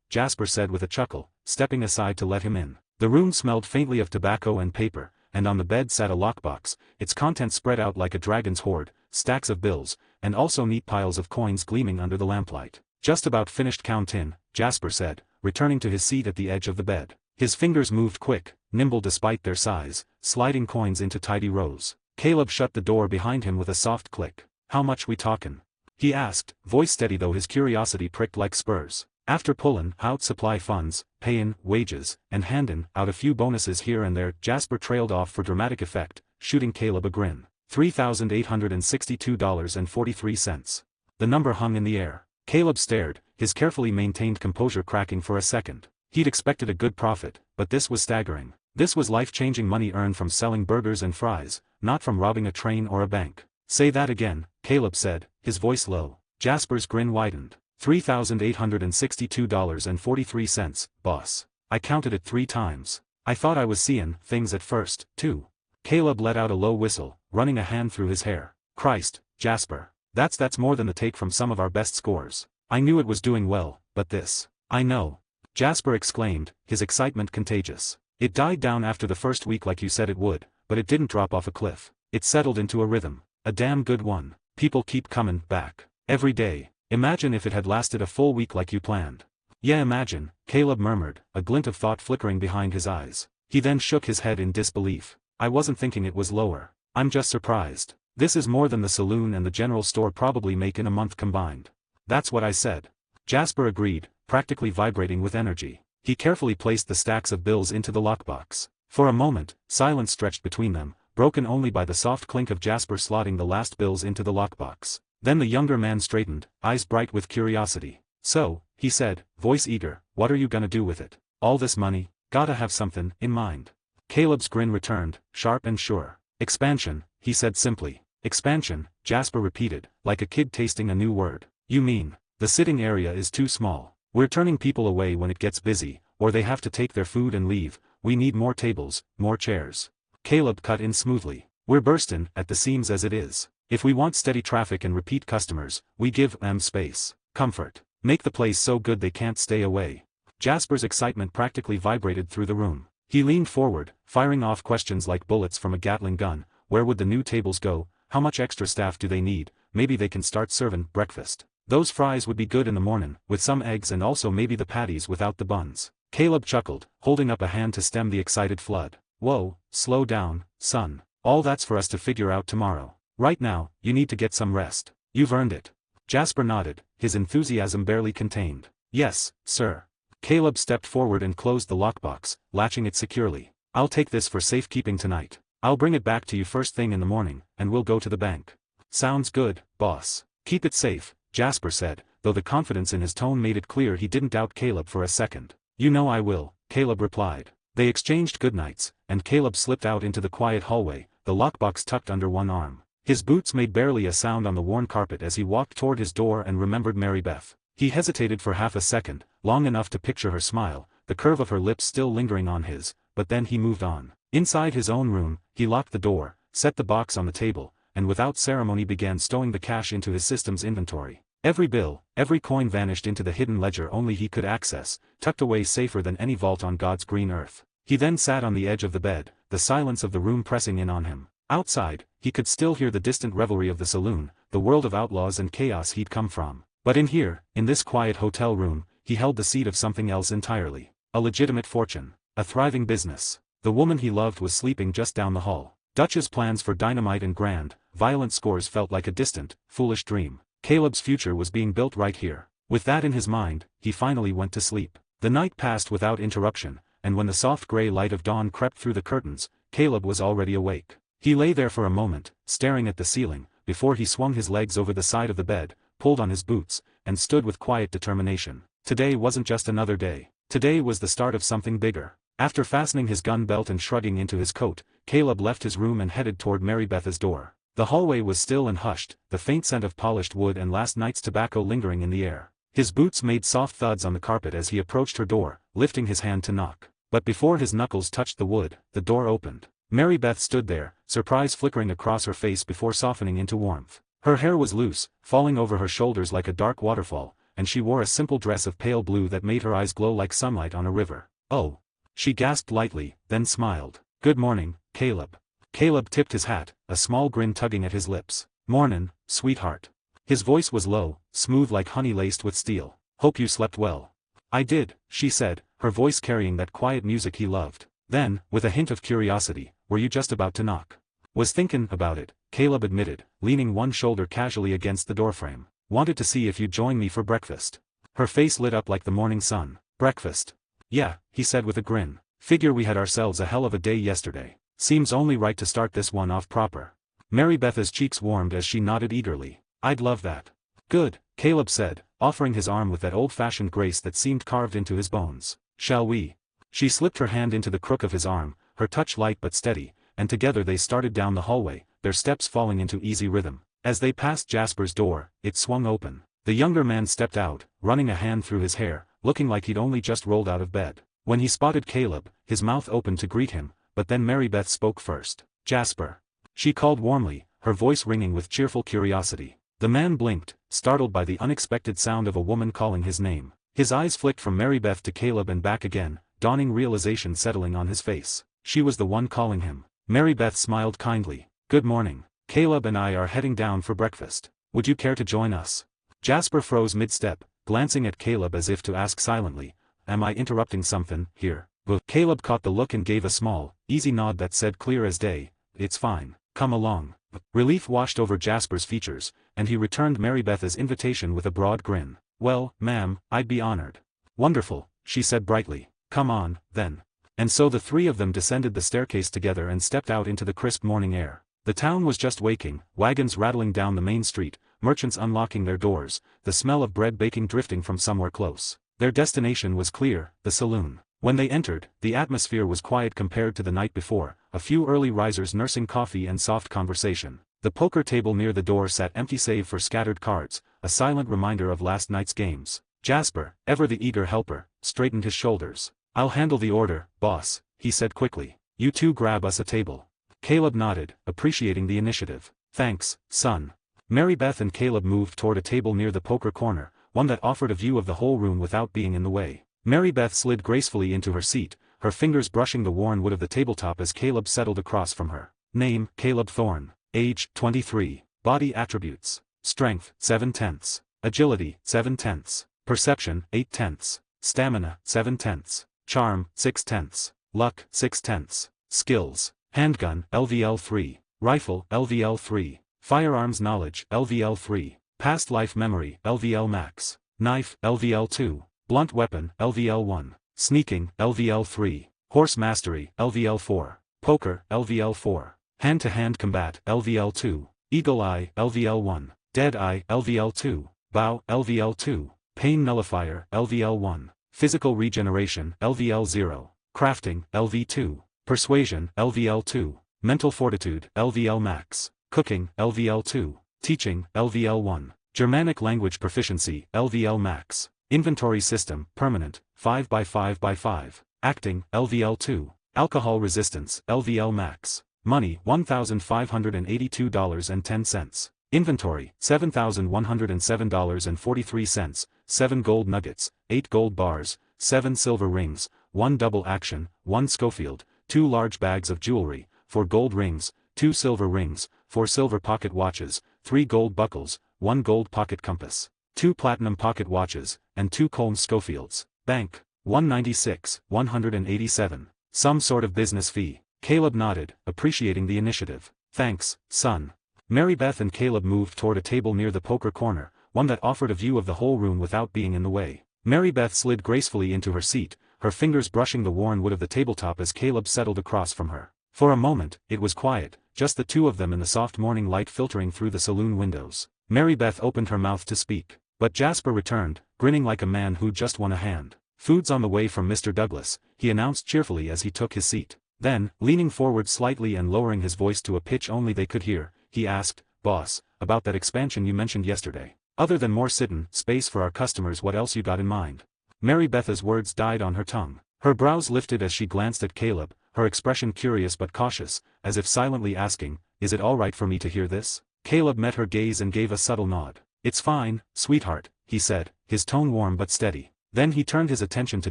Jasper said with a chuckle, stepping aside to let him in. The room smelled faintly of tobacco and paper, and on the bed sat a lockbox, its contents spread out like a dragon's hoard, stacks of bills, and also neat piles of coins gleaming under the lamplight. Just about finished countin', Jasper said, returning to his seat at the edge of the bed. His fingers moved quick, nimble despite their size, sliding coins into tidy rows. Caleb shut the door behind him with a soft click. How much we talkin'? He asked, voice steady though his curiosity pricked like spurs. After pullin' out supply funds, payin' wages, and handin' out a few bonuses here and there, Jasper trailed off for dramatic effect, shooting Caleb a grin. $3,862.43. The number hung in the air. Caleb stared, his carefully maintained composure cracking for a second. He'd expected a good profit, but this was staggering. This was life-changing money earned from selling burgers and fries, not from robbing a train or a bank. "Say that again," Caleb said, his voice low. Jasper's grin widened. $3,862.43, boss. I counted it 3 times. I thought I was seeing things at first, too. Caleb let out a low whistle, running a hand through his hair. Christ, Jasper. That's more than the take from some of our best scores. I knew it was doing well, but this. I know. Jasper exclaimed, his excitement contagious. It died down after the first week like you said it would, but it didn't drop off a cliff. It settled into a rhythm. A damn good one. People keep coming back. Every day. Imagine if it had lasted a full week like you planned. Yeah, imagine, Caleb murmured, a glint of thought flickering behind his eyes. He then shook his head in disbelief. I wasn't thinking it was lower. I'm just surprised. This is more than the saloon and the general store probably make in a month combined. That's what I said. Jasper agreed, practically vibrating with energy. He carefully placed the stacks of bills into the lockbox. For a moment, silence stretched between them, broken only by the soft clink of Jasper slotting the last bills into the lockbox. Then the younger man straightened, eyes bright with curiosity. So, he said, voice eager, what are you gonna do with it? All this money? Gotta have something in mind. Caleb's grin returned, sharp and sure. Expansion, he said simply. Expansion, Jasper repeated, like a kid tasting a new word. You mean, the sitting area is too small. We're turning people away when it gets busy, or they have to take their food and leave. We need more tables, more chairs. Caleb cut in smoothly. We're bursting at the seams as it is. If we want steady traffic and repeat customers, we give them space, comfort. Make the place so good they can't stay away. Jasper's excitement practically vibrated through the room. He leaned forward, firing off questions like bullets from a Gatling gun. Where would the new tables go? How much extra staff do they need? Maybe they can start serving breakfast. Those fries would be good in the morning, with some eggs and also maybe the patties without the buns. Caleb chuckled, holding up a hand to stem the excited flood. Whoa, slow down, son. All that's for us to figure out tomorrow. Right now, you need to get some rest. You've earned it. Jasper nodded, his enthusiasm barely contained. Yes, sir. Caleb stepped forward and closed the lockbox, latching it securely. I'll take this for safekeeping tonight. I'll bring it back to you first thing in the morning, and we'll go to the bank. Sounds good, boss. Keep it safe, Jasper said, though the confidence in his tone made it clear he didn't doubt Caleb for a second. You know I will, Caleb replied. They exchanged goodnights, and Caleb slipped out into the quiet hallway, the lockbox tucked under one arm. His boots made barely a sound on the worn carpet as he walked toward his door and remembered Mary Beth. He hesitated for half a second, long enough to picture her smile, the curve of her lips still lingering on his, but then he moved on. Inside his own room, he locked the door, set the box on the table, and without ceremony began stowing the cash into his system's inventory. Every bill, every coin vanished into the hidden ledger only he could access, tucked away safer than any vault on God's green earth. He then sat on the edge of the bed, the silence of the room pressing in on him. Outside, he could still hear the distant revelry of the saloon, the world of outlaws and chaos he'd come from. But in here, in this quiet hotel room, he held the seed of something else entirely. A legitimate fortune. A thriving business. The woman he loved was sleeping just down the hall. Dutch's plans for dynamite and grand, violent scores felt like a distant, foolish dream. Caleb's future was being built right here. With that in his mind, he finally went to sleep. The night passed without interruption, and when the soft gray light of dawn crept through the curtains, Caleb was already awake. He lay there for a moment, staring at the ceiling, before he swung his legs over the side of the bed, pulled on his boots, and stood with quiet determination. Today wasn't just another day. Today was the start of something bigger. After fastening his gun belt and shrugging into his coat, Caleb left his room and headed toward Mary Beth's door. The hallway was still and hushed, the faint scent of polished wood and last night's tobacco lingering in the air. His boots made soft thuds on the carpet as he approached her door, lifting his hand to knock. But before his knuckles touched the wood, the door opened. Mary Beth stood there, surprise flickering across her face before softening into warmth. Her hair was loose, falling over her shoulders like a dark waterfall, and she wore a simple dress of pale blue that made her eyes glow like sunlight on a river. Oh! She gasped lightly, then smiled. Good morning, Caleb. Caleb tipped his hat, a small grin tugging at his lips. Mornin', sweetheart. His voice was low, smooth like honey laced with steel. Hope you slept well. I did, she said, her voice carrying that quiet music he loved. Then, with a hint of curiosity, were you just about to knock? Was thinking about it, Caleb admitted, leaning one shoulder casually against the doorframe. Wanted to see if you'd join me for breakfast. Her face lit up like the morning sun. Breakfast? Yeah, he said with a grin. Figure we had ourselves a hell of a day yesterday. Seems only right to start this one off proper. Mary Beth's cheeks warmed as she nodded eagerly. I'd love that. Good, Caleb said, offering his arm with that old-fashioned grace that seemed carved into his bones. Shall we? She slipped her hand into the crook of his arm, her touch light but steady, and together they started down the hallway, their steps falling into easy rhythm. As they passed Jasper's door, it swung open. The younger man stepped out, running a hand through his hair, looking like he'd only just rolled out of bed. When he spotted Caleb, his mouth opened to greet him, but then Mary Beth spoke first. "Jasper," she called warmly, her voice ringing with cheerful curiosity. The man blinked, startled by the unexpected sound of a woman calling his name. His eyes flicked from Mary Beth to Caleb and back again, dawning realization settling on his face. She was the one calling him. Mary Beth smiled kindly. "Good morning. Caleb and I are heading down for breakfast. Would you care to join us?" Jasper froze mid-step, glancing at Caleb as if to ask silently, "Am I interrupting something here?" But Caleb caught the look and gave a small, easy nod that said clear as day, "It's fine, come along." Relief washed over Jasper's features, and he returned Mary Beth's invitation with a broad grin. "Well, ma'am, I'd be honored." "Wonderful," she said brightly. "Come on, then." And so the three of them descended the staircase together and stepped out into the crisp morning air. The town was just waking, wagons rattling down the main street, merchants unlocking their doors, the smell of bread baking drifting from somewhere close. Their destination was clear, the saloon. When they entered, the atmosphere was quiet compared to the night before, a few early risers nursing coffee and soft conversation. The poker table near the door sat empty save for scattered cards, a silent reminder of last night's games. Jasper, ever the eager helper, straightened his shoulders. "I'll handle the order, boss," he said quickly. "You two grab us a table." Caleb nodded, appreciating the initiative. "Thanks, son." Mary Beth and Caleb moved toward a table near the poker corner, one that offered a view of the whole room without being in the way. Mary Beth slid gracefully into her seat, her fingers brushing the worn wood of the tabletop as Caleb settled across from her. Name, Caleb Thorne. Age, 23. Body attributes. Strength, 7/10. Agility, 7/10. Perception, 8/10. Stamina, 7/10. Charm, 6/10. Luck, 6/10. Skills. Handgun, LVL 3. Rifle, LVL 3. Firearms knowledge, LVL 3. Past life memory, LVL max. Knife, LVL 2. Blunt weapon, LVL 1. Sneaking, LVL 3. Horse mastery, LVL 4. Poker, LVL 4. Hand-to-hand combat, LVL 2. Eagle eye, LVL 1. Dead eye, LVL 2. Bow, LVL 2. Pain nullifier, LVL 1. Physical regeneration, LVL 0. Crafting, LV 2. Persuasion, LVL 2. Mental fortitude, LVL max. Cooking, LVL 2. Teaching, LVL 1. Germanic language proficiency, LVL max. Inventory system, permanent, 5x5x5. Acting, LVL 2. Alcohol resistance, LVL max. Money, $1,582.10. Inventory, $7,107.43. 7 gold nuggets, 8 gold bars, 7 silver rings, 1 double action, 1 Schofield, 2 large bags of jewelry, 4 gold rings, 2 silver rings, 4 silver pocket watches, 3 gold buckles, 1 gold pocket compass, 2 platinum pocket watches, and 2 Colm Schofields. Bank, 196, 187. Some sort of business fee. Caleb nodded, appreciating the initiative. "Thanks, son." Mary Beth and Caleb moved toward a table near the poker corner, one that offered a view of the whole room without being in the way. Mary Beth slid gracefully into her seat, her fingers brushing the worn wood of the tabletop as Caleb settled across from her. For a moment, it was quiet, just the two of them in the soft morning light filtering through the saloon windows. Mary Beth opened her mouth to speak, but Jasper returned, grinning like a man who'd just won a hand. "Food's on the way from Mr. Douglas," he announced cheerfully as he took his seat. Then, leaning forward slightly and lowering his voice to a pitch only they could hear, he asked, "Boss, about that expansion you mentioned yesterday. Other than more sit-in space for our customers, what else you got in mind?" Mary Beth's words died on her tongue. Her brows lifted as she glanced at Caleb, her expression curious but cautious, as if silently asking, "Is it all right for me to hear this?" Caleb met her gaze and gave a subtle nod. "It's fine, sweetheart," he said, his tone warm but steady. Then he turned his attention to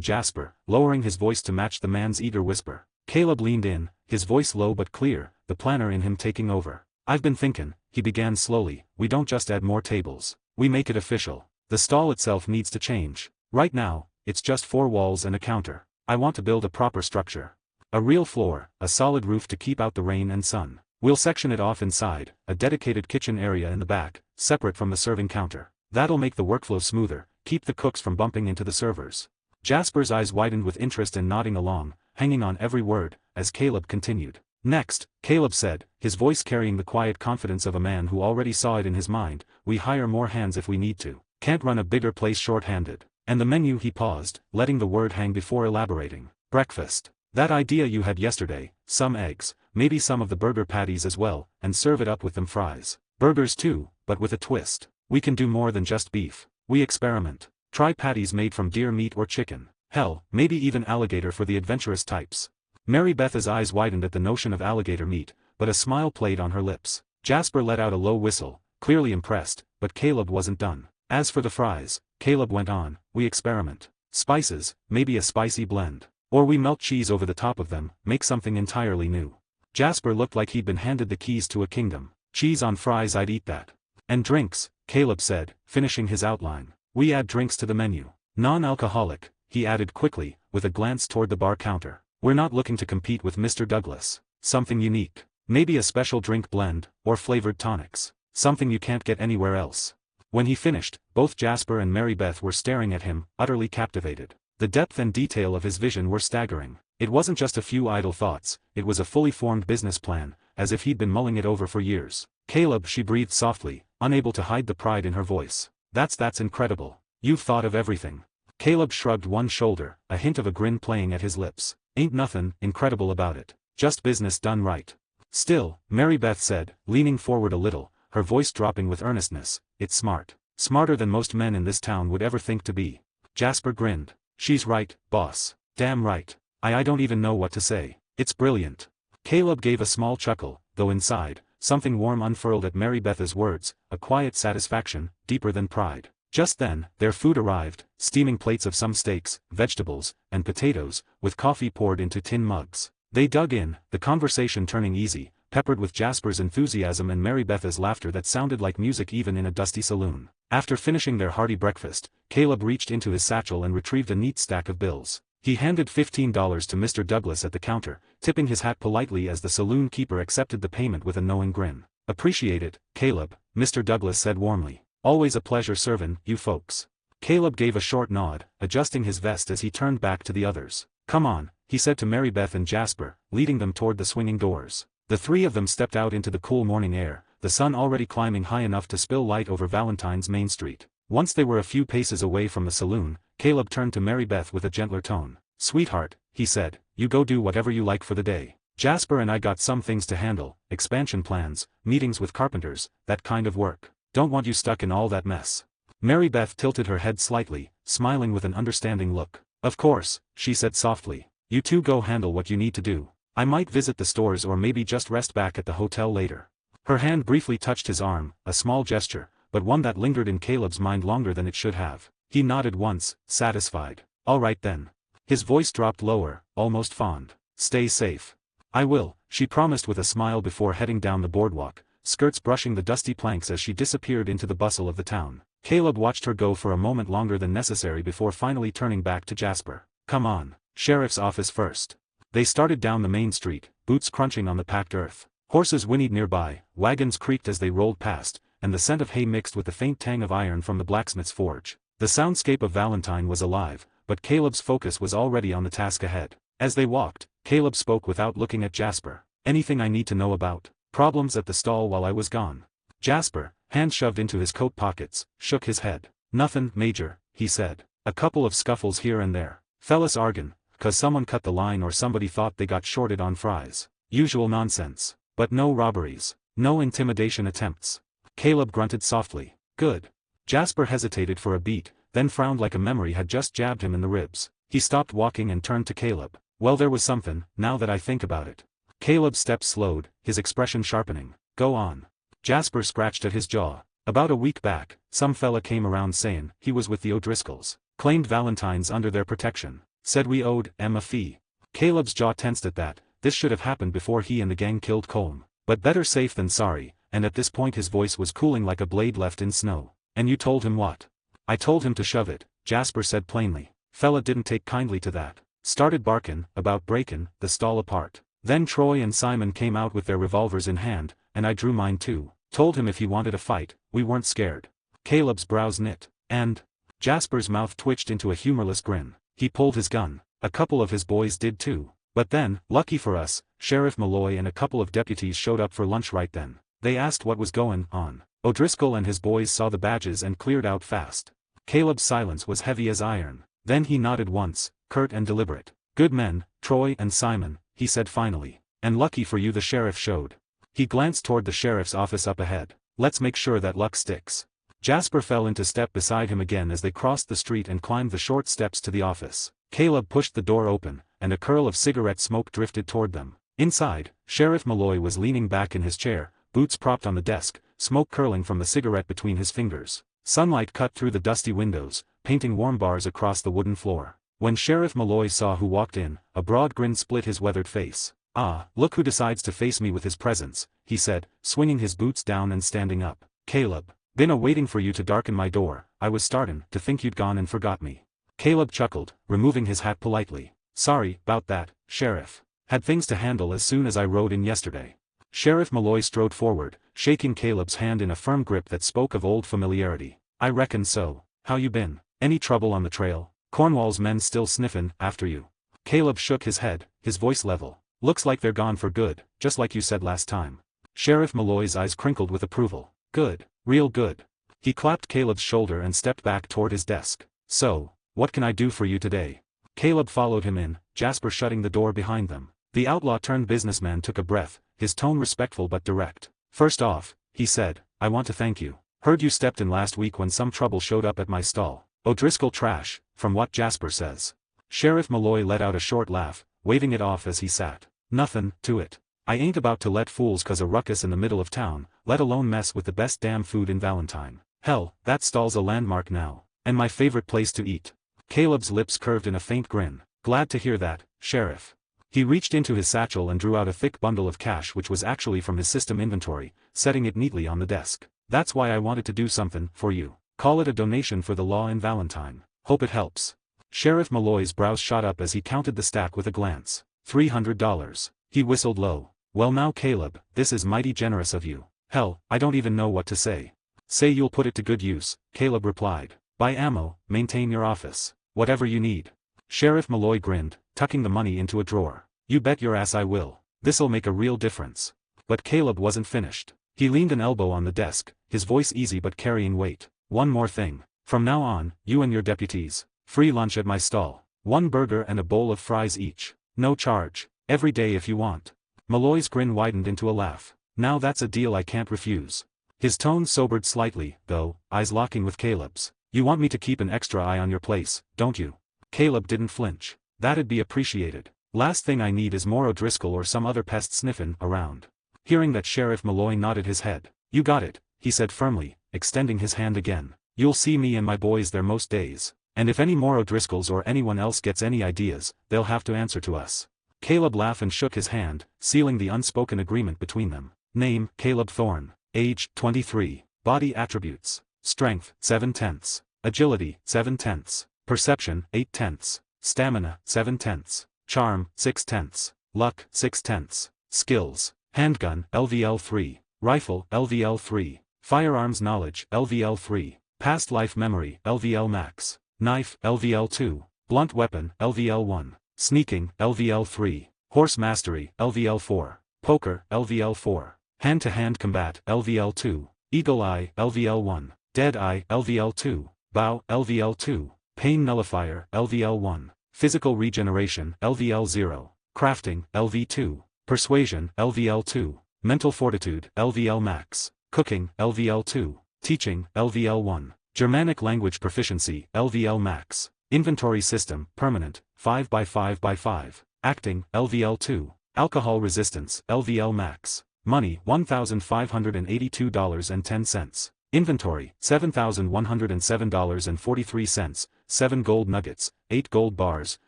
Jasper, lowering his voice to match the man's eager whisper. Caleb leaned in, his voice low but clear, the planner in him taking over. "I've been thinking," he began slowly, "we don't just add more tables. We make it official. The stall itself needs to change. Right now, it's just 4 walls and a counter. I want to build a proper structure. A real floor, a solid roof to keep out the rain and sun. We'll section it off inside, a dedicated kitchen area in the back, separate from the serving counter. That'll make the workflow smoother, keep the cooks from bumping into the servers." Jasper's eyes widened with interest and nodding along, hanging on every word, as Caleb continued. "Next," Caleb said, his voice carrying the quiet confidence of a man who already saw it in his mind, "we hire more hands if we need to. Can't run a bigger place short-handed." And the menu, he paused, letting the word hang before elaborating. "Breakfast. That idea you had yesterday, some eggs, maybe some of the burger patties as well, and serve it up with them fries. Burgers too, but with a twist. We can do more than just beef. We experiment. Try patties made from deer meat or chicken. Hell, maybe even alligator for the adventurous types. Mary Beth's eyes widened at the notion of alligator meat, but a smile played on her lips. Jasper let out a low whistle, clearly impressed, but Caleb wasn't done. As for the fries, Caleb went on, we experiment. Spices, maybe a spicy blend. Or we melt cheese over the top of them, make something entirely new. Jasper looked like he'd been handed the keys to a kingdom. Cheese on fries, I'd eat that. And drinks, Caleb said, finishing his outline. We add drinks to the menu. Non-alcoholic, he added quickly, with a glance toward the bar counter. We're not looking to compete with Mr. Douglas. Something unique. Maybe a special drink blend, or flavored tonics. Something you can't get anywhere else. When he finished, both Jasper and Mary Beth were staring at him, utterly captivated. The depth and detail of his vision were staggering. It wasn't just a few idle thoughts, it was a fully formed business plan, as if he'd been mulling it over for years. Caleb, she breathed softly, unable to hide the pride in her voice. That's incredible. You've thought of everything. Caleb shrugged one shoulder, a hint of a grin playing at his lips. Ain't nothing incredible about it. Just business done right. Still, Mary Beth said, leaning forward a little, her voice dropping with earnestness, it's smart. Smarter than most men in this town would ever think to be. Jasper grinned. She's right, boss. Damn right. I don't even know what to say. It's brilliant. Caleb gave a small chuckle, though inside, something warm unfurled at Mary Beth's words, a quiet satisfaction, deeper than pride. Just then, their food arrived, steaming plates of some steaks, vegetables, and potatoes, with coffee poured into tin mugs. They dug in, the conversation turning easy, peppered with Jasper's enthusiasm and Mary Beth's laughter that sounded like music even in a dusty saloon. After finishing their hearty breakfast, Caleb reached into his satchel and retrieved a neat stack of bills. He handed $15 to Mr. Douglas at the counter, tipping his hat politely as the saloon keeper accepted the payment with a knowing grin. Appreciate it, Caleb, Mr. Douglas said warmly. Always a pleasure serving you folks. Caleb gave a short nod, adjusting his vest as he turned back to the others. Come on, he said to Mary Beth and Jasper, leading them toward the swinging doors. The three of them stepped out into the cool morning air, the sun already climbing high enough to spill light over Valentine's Main Street. Once they were a few paces away from the saloon, Caleb turned to Mary Beth with a gentler tone. Sweetheart, he said, you go do whatever you like for the day. Jasper and I got some things to handle, expansion plans, meetings with carpenters, that kind of work. Don't want you stuck in all that mess. Mary Beth tilted her head slightly, smiling with an understanding look. Of course, she said softly. You two go handle what you need to do. I might visit the stores or maybe just rest back at the hotel later. Her hand briefly touched his arm, a small gesture, but one that lingered in Caleb's mind longer than it should have. He nodded once, satisfied. All right then. His voice dropped lower, almost fond. Stay safe. I will, she promised with a smile before heading down the boardwalk, skirts brushing the dusty planks as she disappeared into the bustle of the town. Caleb watched her go for a moment longer than necessary before finally turning back to Jasper. Come on, sheriff's office first. They started down the main street, boots crunching on the packed earth. Horses whinnied nearby, wagons creaked as they rolled past, and the scent of hay mixed with the faint tang of iron from the blacksmith's forge. The soundscape of Valentine was alive, but Caleb's focus was already on the task ahead. As they walked, Caleb spoke without looking at Jasper. Anything I need to know about? Problems at the stall while I was gone? Jasper, hands shoved into his coat pockets, shook his head. Nothing major, he said. A couple of scuffles here and there. Fellas argin', 'cause someone cut the line or somebody thought they got shorted on fries. Usual nonsense. But no robberies. No intimidation attempts. Caleb grunted softly. Good. Jasper hesitated for a beat, then frowned like a memory had just jabbed him in the ribs. He stopped walking and turned to Caleb. Well, there was something, now that I think about it. Caleb's steps slowed, his expression sharpening. Go on. Jasper scratched at his jaw. About a week back, some fella came around saying he was with the O'Driscolls. Claimed Valentine's under their protection. Said we owed em a fee. Caleb's jaw tensed at that. This should have happened before he and the gang killed Colm. But better safe than sorry, and at this point his voice was cooling like a blade left in snow. And you told him what? I told him to shove it, Jasper said plainly. Fella didn't take kindly to that. Started barkin' about breakin' the stall apart. Then Troy and Simon came out with their revolvers in hand, and I drew mine too. Told him if he wanted a fight, we weren't scared. Caleb's brows knit. And? Jasper's mouth twitched into a humorless grin. He pulled his gun. A couple of his boys did too. But then, lucky for us, Sheriff Malloy and a couple of deputies showed up for lunch right then. They asked what was going on. O'Driscoll and his boys saw the badges and cleared out fast. Caleb's silence was heavy as iron. Then he nodded once, curt and deliberate. Good men, Troy and Simon, he said finally. And lucky for you the sheriff showed. He glanced toward the sheriff's office up ahead. Let's make sure that luck sticks. Jasper fell into step beside him again as they crossed the street and climbed the short steps to the office. Caleb pushed the door open, and a curl of cigarette smoke drifted toward them. Inside, Sheriff Malloy was leaning back in his chair, boots propped on the desk, smoke curling from the cigarette between his fingers. Sunlight cut through the dusty windows, painting warm bars across the wooden floor. When Sheriff Malloy saw who walked in, a broad grin split his weathered face. "Ah, look who decides to face me with his presence," he said, swinging his boots down and standing up. "Caleb. Been a-waiting for you to darken my door. I was startin' to think you'd gone and forgot me." Caleb chuckled, removing his hat politely. "Sorry 'bout that, Sheriff. Had things to handle as soon as I rode in yesterday." Sheriff Malloy strode forward, shaking Caleb's hand in a firm grip that spoke of old familiarity. "I reckon so. How you been? Any trouble on the trail? Cornwall's men still sniffin' after you?" Caleb shook his head, his voice level. "Looks like they're gone for good, just like you said last time." Sheriff Malloy's eyes crinkled with approval. "Good. Real good." He clapped Caleb's shoulder and stepped back toward his desk. "So, what can I do for you today?" Caleb followed him in, Jasper shutting the door behind them. The outlaw-turned-businessman took a breath, his tone respectful but direct. "First off," he said, "I want to thank you. Heard you stepped in last week when some trouble showed up at my stall. O'Driscoll trash, from what Jasper says." Sheriff Malloy let out a short laugh, waving it off as he sat. "Nothin' to it. I ain't about to let fools cause a ruckus in the middle of town, let alone mess with the best damn food in Valentine. Hell, that stall's a landmark now, and my favorite place to eat." Caleb's lips curved in a faint grin. "Glad to hear that, Sheriff." He reached into his satchel and drew out a thick bundle of cash which was actually from his system inventory, setting it neatly on the desk. "That's why I wanted to do something for you. Call it a donation for the law in Valentine. Hope it helps." Sheriff Malloy's brows shot up as he counted the stack with a glance. $300. He whistled low. "Well now Caleb, this is mighty generous of you. Hell, I don't even know what to say." "Say you'll put it to good use," Caleb replied. "Buy ammo, maintain your office. Whatever you need." Sheriff Malloy grinned, tucking the money into a drawer. "You bet your ass I will. This'll make a real difference." But Caleb wasn't finished. He leaned an elbow on the desk, his voice easy but carrying weight. "One more thing. From now on, you and your deputies. Free lunch at my stall. 1 burger and a bowl of fries each. No charge. Every day if you want." Malloy's grin widened into a laugh. "Now that's a deal I can't refuse." His tone sobered slightly, though, eyes locking with Caleb's. "You want me to keep an extra eye on your place, don't you?" Caleb didn't flinch. "That'd be appreciated. Last thing I need is more O'Driscoll or some other pest sniffin' around." Hearing that, Sheriff Malloy nodded his head. "You got it," he said firmly, extending his hand again. "You'll see me and my boys there most days. And if any more O'Driscolls or anyone else gets any ideas, they'll have to answer to us." Caleb laughed and shook his hand, sealing the unspoken agreement between them. Name, Caleb Thorne. Age, 23. Body attributes. Strength, 7/10. Agility, 7/10. Perception, 8/10. Stamina, 7/10. Charm, 6/10. Luck, 6/10. Skills. Handgun, LVL 3. Rifle, LVL 3. Firearms knowledge, LVL 3. Past life memory, LVL max. Knife, LVL 2. Blunt weapon, LVL 1. Sneaking, LVL 3. Horse mastery, LVL 4. Poker, LVL 4. Hand-to-hand combat, LVL 2. Eagle eye, LVL 1. Dead eye, LVL 2. Bow, LVL 2. Pain nullifier, LVL 1. Physical regeneration, LVL 0. Crafting, LV 2. Persuasion, LVL 2. Mental fortitude, LVL max. Cooking, LVL 2. Teaching, LVL 1. Germanic language proficiency, LVL max. Inventory system, permanent, 5x5x5. Acting, LVL 2. Alcohol resistance, LVL max. Money, $1,582.10. Inventory, $7,107.43. 7 gold nuggets, 8 gold bars,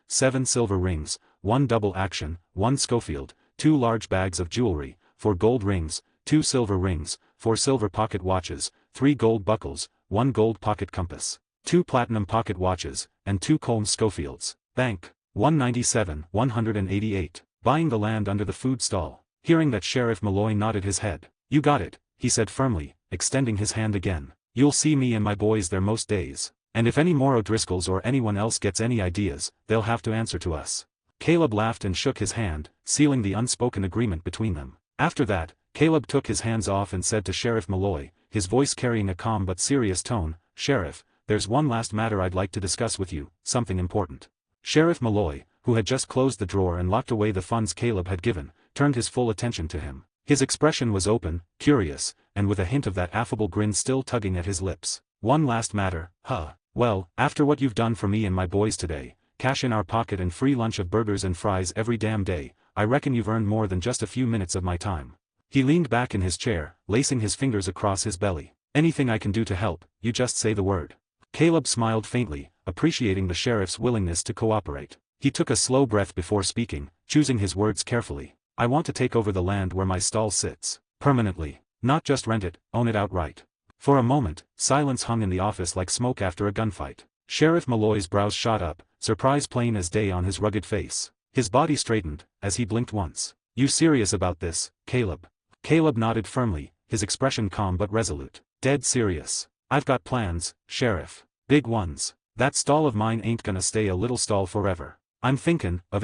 7 silver rings, 1 double action, 1 Schofield, 2 large bags of jewelry, 4 gold rings, 2 silver rings, 4 silver pocket watches, 3 gold buckles, 1 gold pocket compass, 2 platinum pocket watches, and 2 Colm Schofields. Bank, 197,188. Buying the land under the food stall. Hearing that, Sheriff Malloy nodded his head. "You got it," he said firmly, extending his hand again. "You'll see me and my boys there most days. And if any more O'Driscolls or anyone else gets any ideas, they'll have to answer to us." Caleb laughed and shook his hand, sealing the unspoken agreement between them. After that, Caleb took his hands off and said to Sheriff Malloy, his voice carrying a calm but serious tone, "Sheriff, there's one last matter I'd like to discuss with you, something important." Sheriff Malloy, who who had just closed the drawer and locked away the funds Caleb had given, turned his full attention to him. His expression was open, curious, and with a hint of that affable grin still tugging at his lips. "One last matter, huh? Well, after what you've done for me and my boys today, cash in our pocket and free lunch of burgers and fries every damn day, I reckon you've earned more than just a few minutes of my time." He leaned back in his chair, lacing his fingers across his belly. "Anything I can do to help, you just say the word." Caleb smiled faintly, appreciating the sheriff's willingness to cooperate. He took a slow breath before speaking, choosing his words carefully. "I want to take over the land where my stall sits. Permanently. Not just rent it, own it outright." For a moment, silence hung in the office like smoke after a gunfight. Sheriff Malloy's brows shot up, surprise plain as day on his rugged face. His body straightened, as he blinked once. "You serious about this, Caleb?" Caleb nodded firmly, his expression calm but resolute. "Dead serious. I've got plans, Sheriff. Big ones. That stall of mine ain't gonna stay a little stall forever. I'm thinkin' of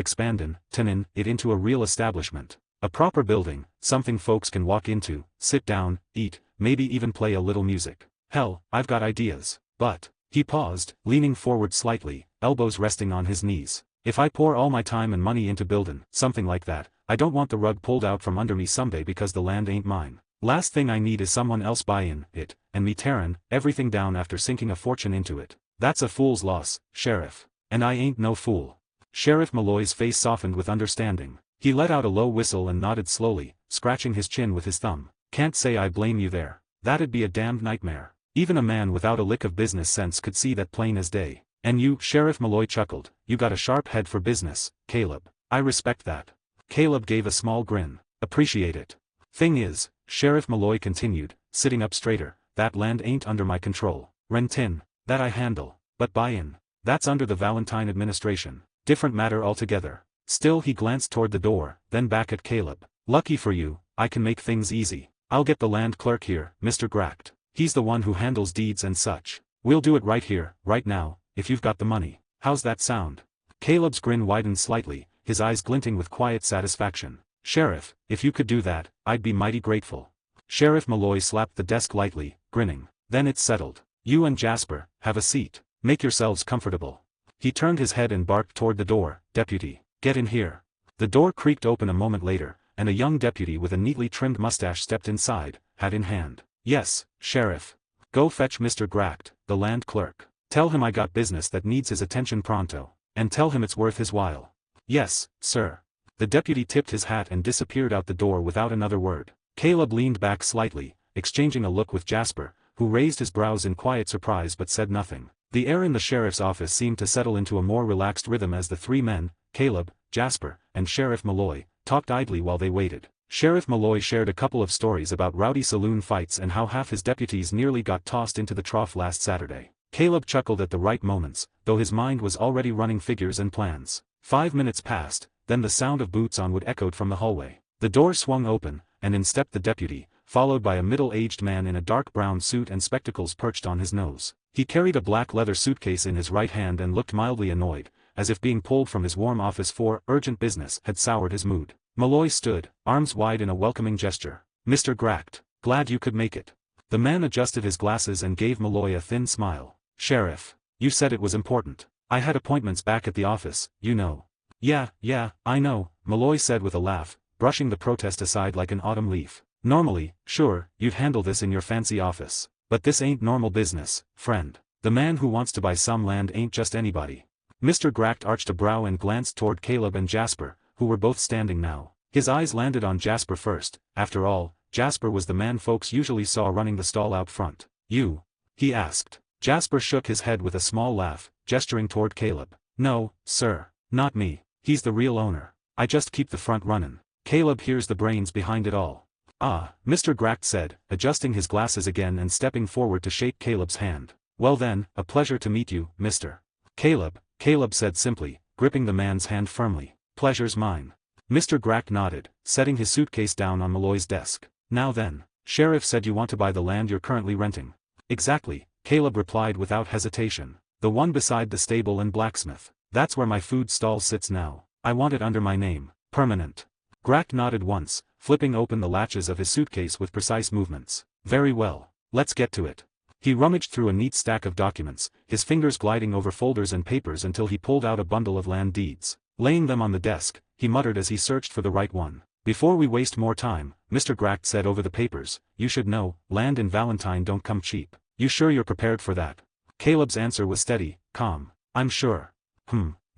turnin' it into a real establishment. A proper building, something folks can walk into, sit down, eat, maybe even play a little music. Hell, I've got ideas. But..." He paused, leaning forward slightly, elbows resting on his knees. "If I pour all my time and money into buildin' something like that, I don't want the rug pulled out from under me someday because the land ain't mine. Last thing I need is someone else buyin' it, and me tearin' everything down after sinking a fortune into it. That's a fool's loss, Sheriff. And I ain't no fool." Sheriff Malloy's face softened with understanding. He let out a low whistle and nodded slowly, scratching his chin with his thumb. "Can't say I blame you there. That'd be a damned nightmare. Even a man without a lick of business sense could see that plain as day. And you," Sheriff Malloy chuckled, "you got a sharp head for business, Caleb. I respect that." Caleb gave a small grin. "Appreciate it. Thing is," Sheriff Malloy continued, sitting up straighter, "that land ain't under my control. Rentin', that I handle. But buy-in, that's under the Valentine administration. Different matter altogether." Still he glanced toward the door, then back at Caleb. "Lucky for you, I can make things easy. I'll get the land clerk here, Mr. Gracht. He's the one who handles deeds and such. We'll do it right here, right now, if you've got the money. How's that sound?" Caleb's grin widened slightly, his eyes glinting with quiet satisfaction. "Sheriff, if you could do that, I'd be mighty grateful." Sheriff Malloy slapped the desk lightly, grinning. "Then it's settled. You and Jasper, have a seat. Make yourselves comfortable." He turned his head and barked toward the door. "Deputy, get in here." The door creaked open a moment later, and a young deputy with a neatly trimmed mustache stepped inside, hat in hand. "Yes, Sheriff. Go fetch Mr. Gracht, the land clerk. Tell him I got business that needs his attention pronto, and tell him it's worth his while." "Yes, sir." The deputy tipped his hat and disappeared out the door without another word. Caleb leaned back slightly, exchanging a look with Jasper, who raised his brows in quiet surprise but said nothing. The air in the sheriff's office seemed to settle into a more relaxed rhythm as the three men, Caleb, Jasper, and Sheriff Malloy, talked idly while they waited. Sheriff Malloy shared a couple of stories about rowdy saloon fights and how half his deputies nearly got tossed into the trough last Saturday. Caleb chuckled at the right moments, though his mind was already running figures and plans. 5 minutes passed, then the sound of boots on wood echoed from the hallway. The door swung open, and in stepped the deputy, followed by a middle-aged man in a dark brown suit and spectacles perched on his nose. He carried a black leather suitcase in his right hand and looked mildly annoyed, as if being pulled from his warm office for urgent business had soured his mood. Malloy stood, arms wide in a welcoming gesture. "Mr. Gracht, glad you could make it." The man adjusted his glasses and gave Malloy a thin smile. "Sheriff, you said it was important. I had appointments back at the office, you know." Yeah, I know," Malloy said with a laugh, brushing the protest aside like an autumn leaf. "Normally, sure, you'd handle this in your fancy office. But this ain't normal business, friend. The man who wants to buy some land ain't just anybody." Mr. Gracht arched a brow and glanced toward Caleb and Jasper, who were both standing now. His eyes landed on Jasper first. After all, Jasper was the man folks usually saw running the stall out front. "You?" he asked. Jasper shook his head with a small laugh, gesturing toward Caleb. "No, sir. Not me. He's the real owner. I just keep the front runnin'. Caleb here's the brains behind it all." "Ah," Mr. Gracht said, adjusting his glasses again and stepping forward to shake Caleb's hand. "Well then, a pleasure to meet you, Mr. Caleb," Caleb said simply, gripping the man's hand firmly. "Pleasure's mine." Mr. Gracht nodded, setting his suitcase down on Malloy's desk. "Now then, Sheriff said you want to buy the land you're currently renting." "Exactly," Caleb replied without hesitation. "The one beside the stable and blacksmith. That's where my food stall sits now. I want it under my name, permanent." Gracht nodded once, flipping open the latches of his suitcase with precise movements. "Very well, let's get to it." He rummaged through a neat stack of documents, his fingers gliding over folders and papers until he pulled out a bundle of land deeds. Laying them on the desk, he muttered as he searched for the right one. Before we waste more time, Mr. Gracht said over the papers, you should know, land in Valentine don't come cheap. You sure you're prepared for that? Caleb's answer was steady, calm. I'm sure.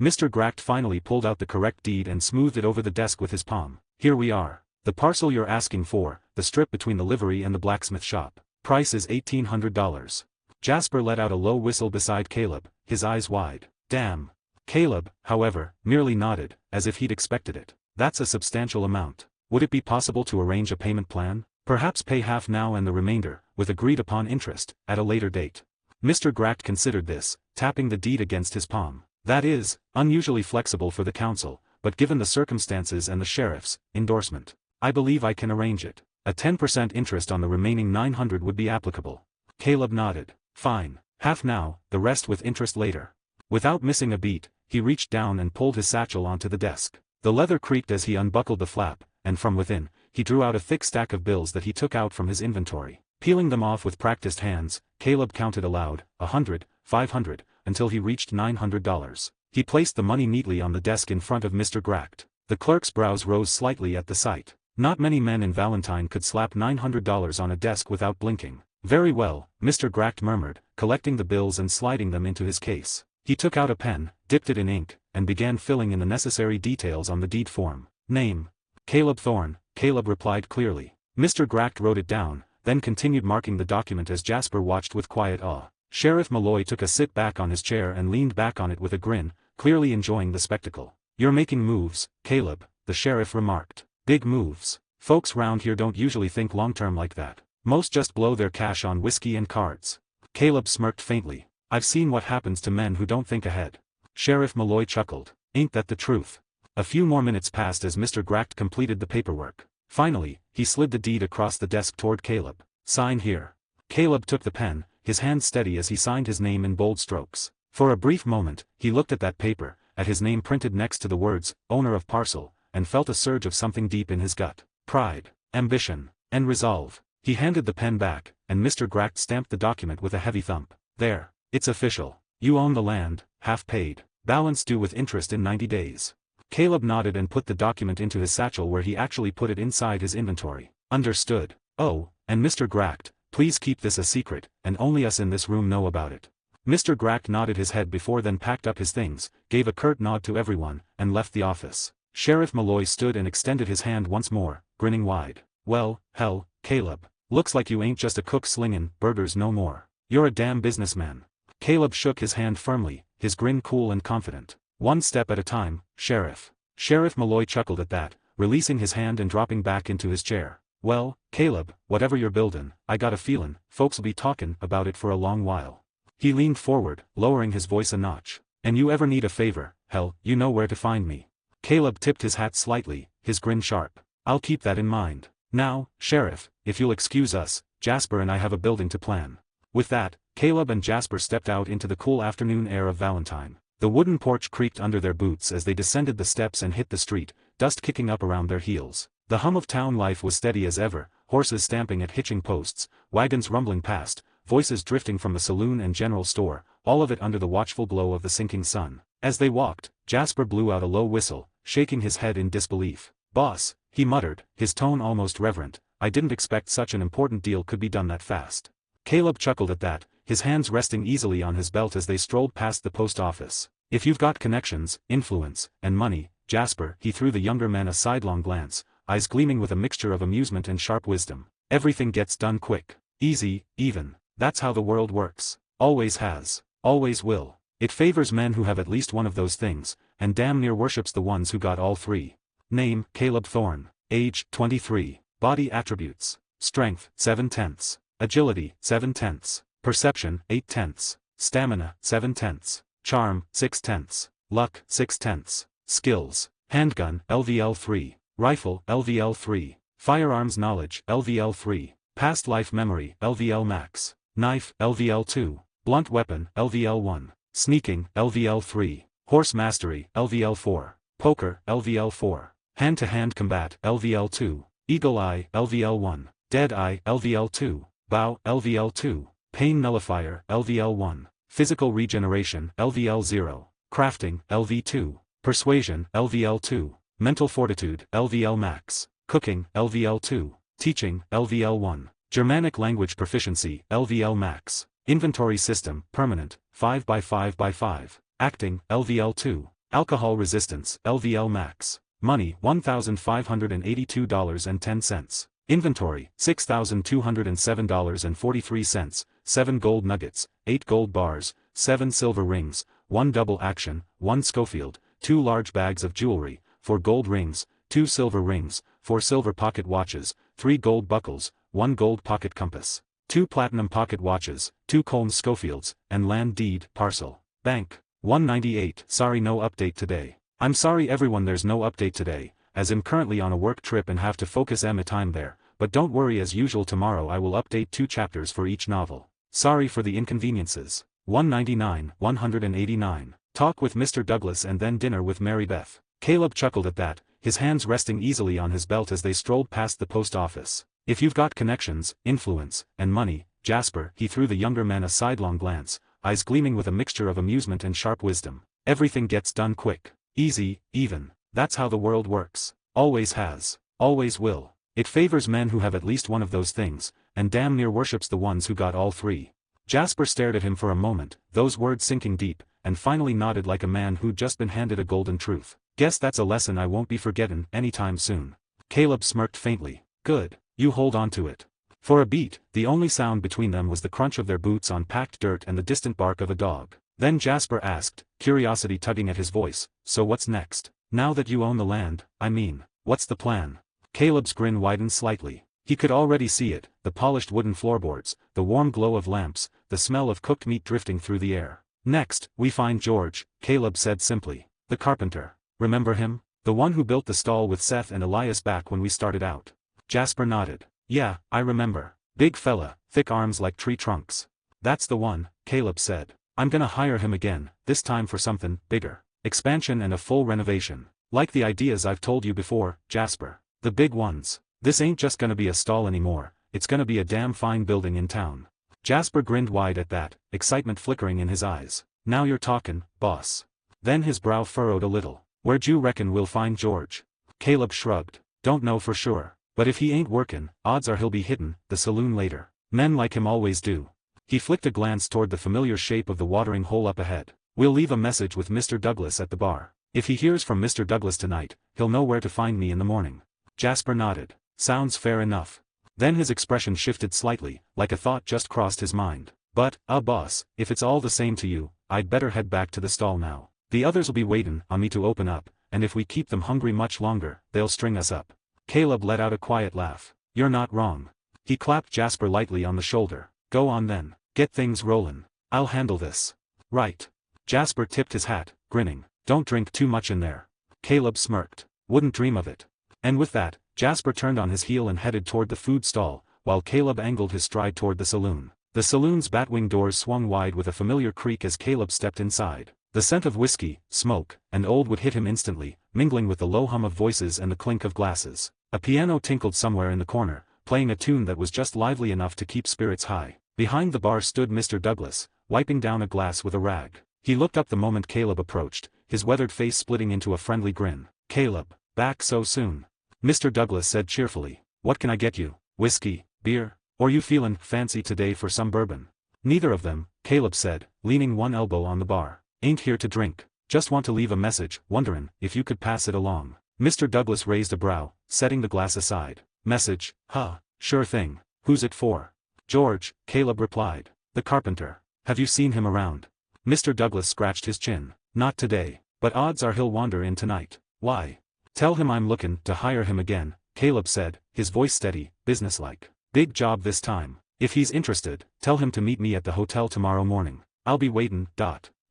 Mr. Gracht finally pulled out the correct deed and smoothed it over the desk with his palm. Here we are. The parcel you're asking for, the strip between the livery and the blacksmith shop. Price is $1,800. Jasper let out a low whistle beside Caleb, his eyes wide. Damn. Caleb, however, merely nodded, as if he'd expected it. That's a substantial amount. Would it be possible to arrange a payment plan? Perhaps pay half now and the remainder, with agreed-upon interest, at a later date. Mr. Gracht considered this, tapping the deed against his palm. That is, unusually flexible for the council, but given the circumstances and the sheriff's endorsement, I believe I can arrange it. A 10% interest on the remaining $900 would be applicable. Caleb nodded. Fine. Half now, the rest with interest later. Without missing a beat, he reached down and pulled his satchel onto the desk. The leather creaked as he unbuckled the flap, and from within, he drew out a thick stack of bills that he took out from his inventory. Peeling them off with practiced hands, Caleb counted aloud, 100, 500, until he reached $900. He placed the money neatly on the desk in front of Mr. Gracht. The clerk's brows rose slightly at the sight. Not many men in Valentine could slap $900 on a desk without blinking. Very well, Mr. Gracht murmured, collecting the bills and sliding them into his case. He took out a pen, dipped it in ink, and began filling in the necessary details on the deed form. Name. Caleb Thorne, Caleb replied clearly. Mr. Gracht wrote it down, then continued marking the document as Jasper watched with quiet awe. Sheriff Malloy took a sit back on his chair and leaned back on it with a grin, clearly enjoying the spectacle. You're making moves, Caleb, the sheriff remarked. Big moves. Folks round here don't usually think long-term like that. Most just blow their cash on whiskey and cards. Caleb smirked faintly. I've seen what happens to men who don't think ahead. Sheriff Malloy chuckled. Ain't that the truth? A few more minutes passed as Mr. Gracht completed the paperwork. Finally, he slid the deed across the desk toward Caleb. Sign here. Caleb took the pen, his hand steady as he signed his name in bold strokes. For a brief moment, he looked at that paper, at his name printed next to the words, owner of parcel, and felt a surge of something deep in his gut. Pride, ambition, and resolve. He handed the pen back, and Mr. Gracht stamped the document with a heavy thump. There. It's official. You own the land, half paid. Balance due with interest in 90 days. Caleb nodded and put the document into his satchel where he actually put it inside his inventory. Understood. Oh, and Mr. Gracht, please keep this a secret, and only us in this room know about it. Mr. Gracht nodded his head before then packed up his things, gave a curt nod to everyone, and left the office. Sheriff Malloy stood and extended his hand once more, grinning wide. Well, hell, Caleb. Looks like you ain't just a cook slingin' burgers no more. You're a damn businessman. Caleb shook his hand firmly, his grin cool and confident. One step at a time, Sheriff. Sheriff Malloy chuckled at that, releasing his hand and dropping back into his chair. Well, Caleb, whatever you're buildin', I got a feelin', folks'll be talkin' about it for a long while. He leaned forward, lowering his voice a notch. And you ever need a favor, hell, you know where to find me. Caleb tipped his hat slightly, his grin sharp. I'll keep that in mind. Now, Sheriff, if you'll excuse us, Jasper and I have a building to plan. With that, Caleb and Jasper stepped out into the cool afternoon air of Valentine. The wooden porch creaked under their boots as they descended the steps and hit the street, dust kicking up around their heels. The hum of town life was steady as ever, horses stamping at hitching posts, wagons rumbling past, voices drifting from the saloon and general store, all of it under the watchful glow of the sinking sun. As they walked, Jasper blew out a low whistle, shaking his head in disbelief. Boss, he muttered, his tone almost reverent, I didn't expect such an important deal could be done that fast. Caleb chuckled at that, his hands resting easily on his belt as they strolled past the post office. If you've got connections, influence, and money, Jasper, he threw the younger man a sidelong glance, eyes gleaming with a mixture of amusement and sharp wisdom. Everything gets done quick, easy, even. That's how the world works. Always has. Always will. It favors men who have at least one of those things, and damn near worships the ones who got all three. Name, Caleb Thorne. Age, 23. Body attributes. Strength, 7/10. Agility, 7/10. Perception, 8/10. Stamina, 7/10. Charm, 6/10. Luck, 6/10. Skills. Handgun, LVL 3. Rifle, LVL 3. Firearms knowledge, LVL 3. Past life memory, LVL max. Knife, LVL 2. Blunt weapon, LVL 1. Sneaking, LVL 3. Horse mastery, LVL 4. Poker, LVL 4. Hand-to-hand combat, LVL 2. Eagle eye, LVL 1. Dead eye, LVL 2. Bow, LVL 2. Pain nullifier, LVL 1. Physical regeneration, LVL 0. Crafting, LV 2. Persuasion, LVL 2. Mental Fortitude, LVL Max. Cooking, LVL 2. Teaching, LVL 1. Germanic Language Proficiency, LVL Max. Inventory System, Permanent, 5x5x5. Acting, LVL 2. Alcohol Resistance, LVL Max. Money, $1,582.10. Inventory, $6,207.43, 7 gold nuggets, 8 gold bars, 7 silver rings, 1 double action, 1 Schofield, 2 large bags of jewelry, 4 gold rings, 2 silver rings, 4 silver pocket watches, 3 gold buckles, 1 gold pocket compass, 2 platinum pocket watches, 2 Colm Schofields, and land deed, parcel. Bank, 198. Sorry, no update today. I'm sorry everyone, there's no update today, as I'm currently on a work trip and have to focus my time there, but don't worry, as usual tomorrow I will update 2 chapters for each novel. Sorry for the inconveniences. 199, 189. Talk with Mr. Douglas and then dinner with Mary Beth. Caleb chuckled at that, his hands resting easily on his belt as they strolled past the post office. If you've got connections, influence, and money, Jasper, he threw the younger man a sidelong glance, eyes gleaming with a mixture of amusement and sharp wisdom. Everything gets done quick, easy, even. That's how the world works. Always has. Always will. It favors men who have at least one of those things, and damn near worships the ones who got all 3. Jasper stared at him for a moment, those words sinking deep, and finally nodded like a man who'd just been handed a golden truth. Guess that's a lesson I won't be forgetting anytime soon. Caleb smirked faintly. Good. You hold on to it. For a beat, the only sound between them was the crunch of their boots on packed dirt and the distant bark of a dog. Then Jasper asked, curiosity tugging at his voice, so what's next? Now that you own the land, I mean, what's the plan? Caleb's grin widened slightly. He could already see it, the polished wooden floorboards, the warm glow of lamps, the smell of cooked meat drifting through the air. Next, we find George, Caleb said simply. The carpenter. Remember him? The one who built the stall with Seth and Elias back when we started out. Jasper nodded. Yeah, I remember. Big fella, thick arms like tree trunks. That's the one, Caleb said. I'm gonna hire him again, this time for something bigger. Expansion and a full renovation. Like the ideas I've told you before, Jasper. The big ones. This ain't just gonna be a stall anymore, it's gonna be a damn fine building in town. Jasper grinned wide at that, excitement flickering in his eyes. Now you're talking, boss. Then his brow furrowed a little. Where'd you reckon we'll find George? Caleb shrugged. Don't know for sure. But if he ain't working, odds are he'll be hitting the saloon later. Men like him always do. He flicked a glance toward the familiar shape of the watering hole up ahead. We'll leave a message with Mr. Douglas at the bar. If he hears from Mr. Douglas tonight, he'll know where to find me in the morning. Jasper nodded. Sounds fair enough. Then his expression shifted slightly, like a thought just crossed his mind. But, boss, if it's all the same to you, I'd better head back to the stall now. The others will be waiting on me to open up, and if we keep them hungry much longer, they'll string us up. Caleb let out a quiet laugh. You're not wrong. He clapped Jasper lightly on the shoulder. Go on then. Get things rolling. I'll handle this. Right. Jasper tipped his hat, grinning. Don't drink too much in there. Caleb smirked. Wouldn't dream of it. And with that, Jasper turned on his heel and headed toward the food stall, while Caleb angled his stride toward the saloon. The saloon's batwing doors swung wide with a familiar creak as Caleb stepped inside. The scent of whiskey, smoke, and old wood hit him instantly, mingling with the low hum of voices and the clink of glasses. A piano tinkled somewhere in the corner, playing a tune that was just lively enough to keep spirits high. Behind the bar stood Mr. Douglas, wiping down a glass with a rag. He looked up the moment Caleb approached, his weathered face splitting into a friendly grin. Caleb, back so soon? Mr. Douglas said cheerfully. What can I get you? Whiskey, beer, or you feelin' fancy today for some bourbon? Neither of them, Caleb said, leaning one elbow on the bar. Ain't here to drink. Just want to leave a message, wonderin' if you could pass it along. Mr. Douglas raised a brow, setting the glass aside. Message, huh? Sure thing. Who's it for? George, Caleb replied. The carpenter. Have you seen him around? Mr. Douglas scratched his chin. Not today, but odds are he'll wander in tonight. Why? Tell him I'm looking to hire him again, Caleb said, his voice steady, businesslike. Big job this time. If he's interested, tell him to meet me at the hotel tomorrow morning. I'll be waiting.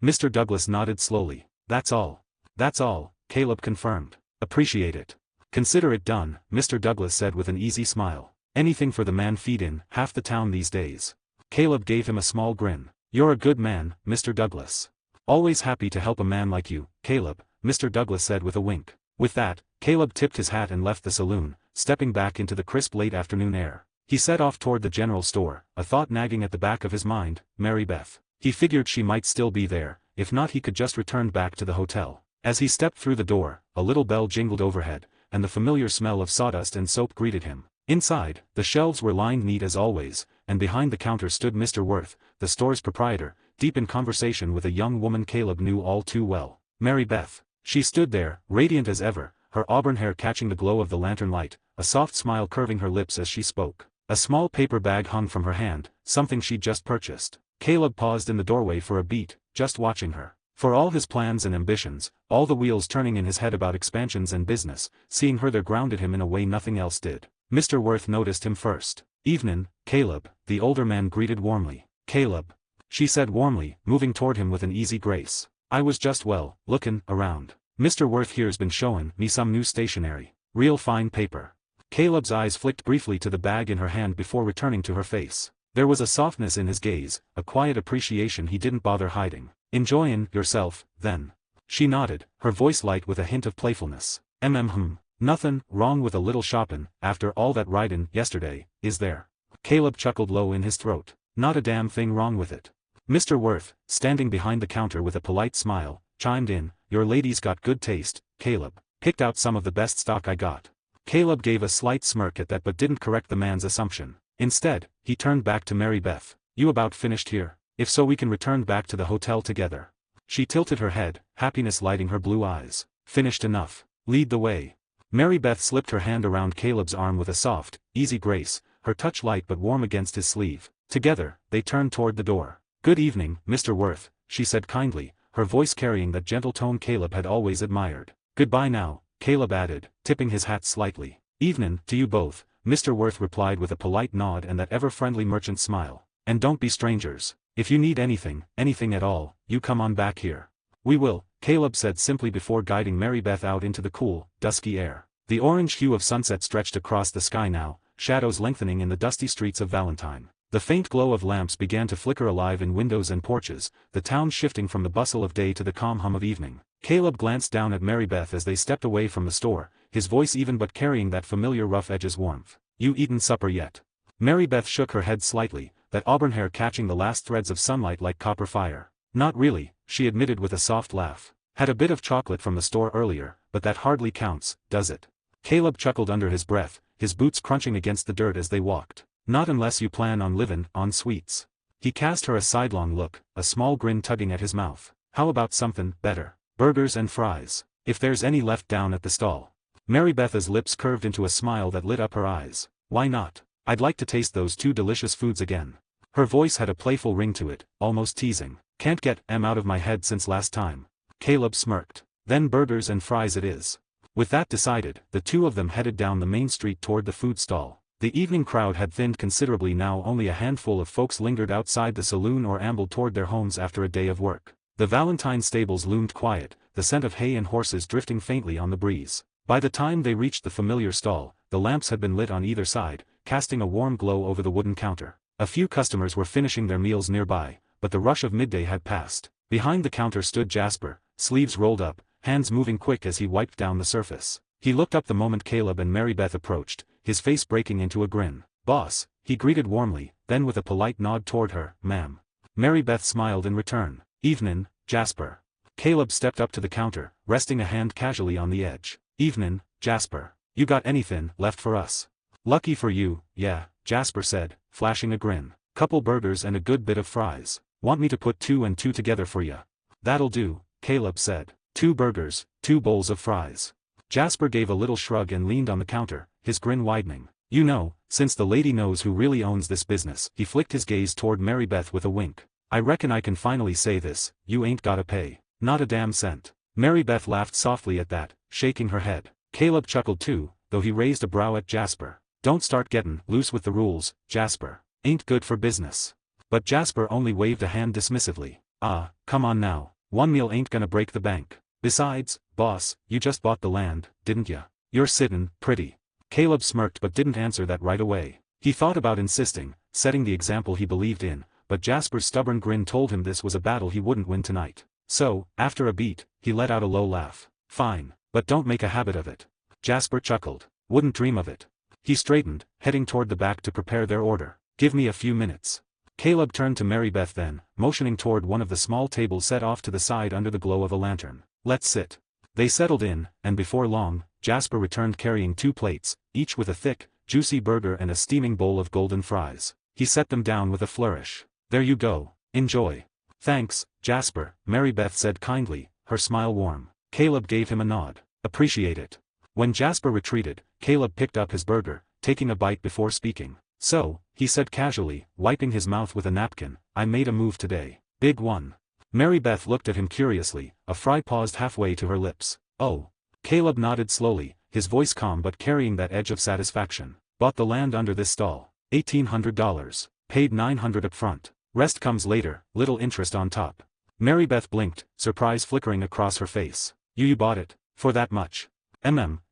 Mr. Douglas nodded slowly. That's all. That's all, Caleb confirmed. Appreciate it. Consider it done, Mr. Douglas said with an easy smile. Anything for the man feed-in, half the town these days. Caleb gave him a small grin. You're a good man, Mr. Douglas. Always happy to help a man like you, Caleb, Mr. Douglas said with a wink. With that, Caleb tipped his hat and left the saloon, stepping back into the crisp late afternoon air. He set off toward the general store, a thought nagging at the back of his mind, Mary Beth. He figured she might still be there, if not he could just return back to the hotel. As he stepped through the door, a little bell jingled overhead, and the familiar smell of sawdust and soap greeted him. Inside, the shelves were lined neat as always, and behind the counter stood Mr. Worth, the store's proprietor, deep in conversation with a young woman Caleb knew all too well, Mary Beth. She stood there, radiant as ever, her auburn hair catching the glow of the lantern light, a soft smile curving her lips as she spoke. A small paper bag hung from her hand, something she'd just purchased. Caleb paused in the doorway for a beat, just watching her. For all his plans and ambitions, all the wheels turning in his head about expansions and business, seeing her there grounded him in a way nothing else did. Mr. Worth noticed him first. "Evenin', Caleb," the older man greeted warmly. "Caleb," she said warmly, moving toward him with an easy grace. "I was just lookin' around. Mr. Worth here's been showin' me some new stationery. Real fine paper." Caleb's eyes flicked briefly to the bag in her hand before returning to her face. There was a softness in his gaze, a quiet appreciation he didn't bother hiding. "Enjoyin' yourself, then?" She nodded, her voice light with a hint of playfulness. Nothin' wrong with a little shoppin', after all that ridin' yesterday, is there?" Caleb chuckled low in his throat. "Not a damn thing wrong with it." Mr. Worth, standing behind the counter with a polite smile, chimed in, "Your lady's got good taste, Caleb. Picked out some of the best stock I got." Caleb gave a slight smirk at that but didn't correct the man's assumption. Instead, he turned back to Mary Beth. "You about finished here? If so we can return back to the hotel together." She tilted her head, happiness lighting her blue eyes. "Finished enough. Lead the way." Mary Beth slipped her hand around Caleb's arm with a soft, easy grace, her touch light but warm against his sleeve. Together, they turned toward the door. "Good evening, Mr. Worth," she said kindly, her voice carrying that gentle tone Caleb had always admired. "Goodbye now," Caleb added, tipping his hat slightly. "Evenin' to you both," Mr. Worth replied with a polite nod and that ever-friendly merchant smile. "And don't be strangers. If you need anything at all, you come on back here." "We will," Caleb said simply before guiding Mary Beth out into the cool, dusky air. The orange hue of sunset stretched across the sky now, shadows lengthening in the dusty streets of Valentine. The faint glow of lamps began to flicker alive in windows and porches, the town shifting from the bustle of day to the calm hum of evening. Caleb glanced down at Mary Beth as they stepped away from the store, his voice even but carrying that familiar rough edges warmth. "You eaten supper yet?" Mary Beth shook her head slightly, that auburn hair catching the last threads of sunlight like copper fire. "Not really," she admitted with a soft laugh. "Had a bit of chocolate from the store earlier, but that hardly counts, does it?" Caleb chuckled under his breath, his boots crunching against the dirt as they walked. "Not unless you plan on livin' on sweets." He cast her a sidelong look, a small grin tugging at his mouth. "How about somethin' better? Burgers and fries, if there's any left down at the stall." Mary Beth's lips curved into a smile that lit up her eyes. "Why not? I'd like to taste those two delicious foods again." Her voice had a playful ring to it, almost teasing. "Can't get 'em out of my head since last time." Caleb smirked. "Then burgers and fries it is." With that decided, the two of them headed down the main street toward the food stall. The evening crowd had thinned considerably now, only a handful of folks lingered outside the saloon or ambled toward their homes after a day of work. The Valentine stables loomed quiet, the scent of hay and horses drifting faintly on the breeze. By the time they reached the familiar stall, the lamps had been lit on either side, casting a warm glow over the wooden counter. A few customers were finishing their meals nearby, but the rush of midday had passed. Behind the counter stood Jasper, sleeves rolled up, hands moving quick as he wiped down the surface. He looked up the moment Caleb and Mary Beth approached, his face breaking into a grin. "Boss," he greeted warmly, then with a polite nod toward her, "Ma'am." Mary Beth smiled in return. "Evenin', Jasper." Caleb stepped up to the counter, resting a hand casually on the edge. "Evenin', Jasper. You got anythin' left for us?" "Lucky for you, yeah," Jasper said, flashing a grin. "Couple burgers and a good bit of fries. Want me to put 2 and 2 together for ya?" "That'll do," Caleb said. 2 burgers, 2 bowls of fries." Jasper gave a little shrug and leaned on the counter, his grin widening. "You know, since the lady knows who really owns this business," he flicked his gaze toward Mary Beth with a wink. "I reckon I can finally say this, you ain't gotta pay. Not a damn cent." Mary Beth laughed softly at that, shaking her head. Caleb chuckled too, though he raised a brow at Jasper. "Don't start gettin' loose with the rules, Jasper. Ain't good for business." But Jasper only waved a hand dismissively. "Ah, come on now, one meal ain't gonna break the bank. Besides, boss, you just bought the land, didn't ya? You're sittin' pretty." Caleb smirked but didn't answer that right away. He thought about insisting, setting the example he believed in, but Jasper's stubborn grin told him this was a battle he wouldn't win tonight. So, after a beat, he let out a low laugh. "Fine, but don't make a habit of it." Jasper chuckled. "Wouldn't dream of it." He straightened, heading toward the back to prepare their order. "Give me a few minutes." Caleb turned to Mary Beth then, motioning toward one of the small tables set off to the side under the glow of a lantern. "Let's sit." They settled in, and before long, Jasper returned carrying 2 plates, each with a thick, juicy burger and a steaming bowl of golden fries. He set them down with a flourish. "There you go, enjoy." "Thanks, Jasper," Mary Beth said kindly, her smile warm. Caleb gave him a nod. "Appreciate it." When Jasper retreated, Caleb picked up his burger, taking a bite before speaking. "So," he said casually, wiping his mouth with a napkin, "I made a move today. Big one." Mary Beth looked at him curiously, a fry paused halfway to her lips. "Oh." Caleb nodded slowly, his voice calm but carrying that edge of satisfaction. "Bought the land under this stall. $1,800. Paid $900 up front. Rest comes later, little interest on top." Mary Beth blinked, surprise flickering across her face. You bought it? For that much?"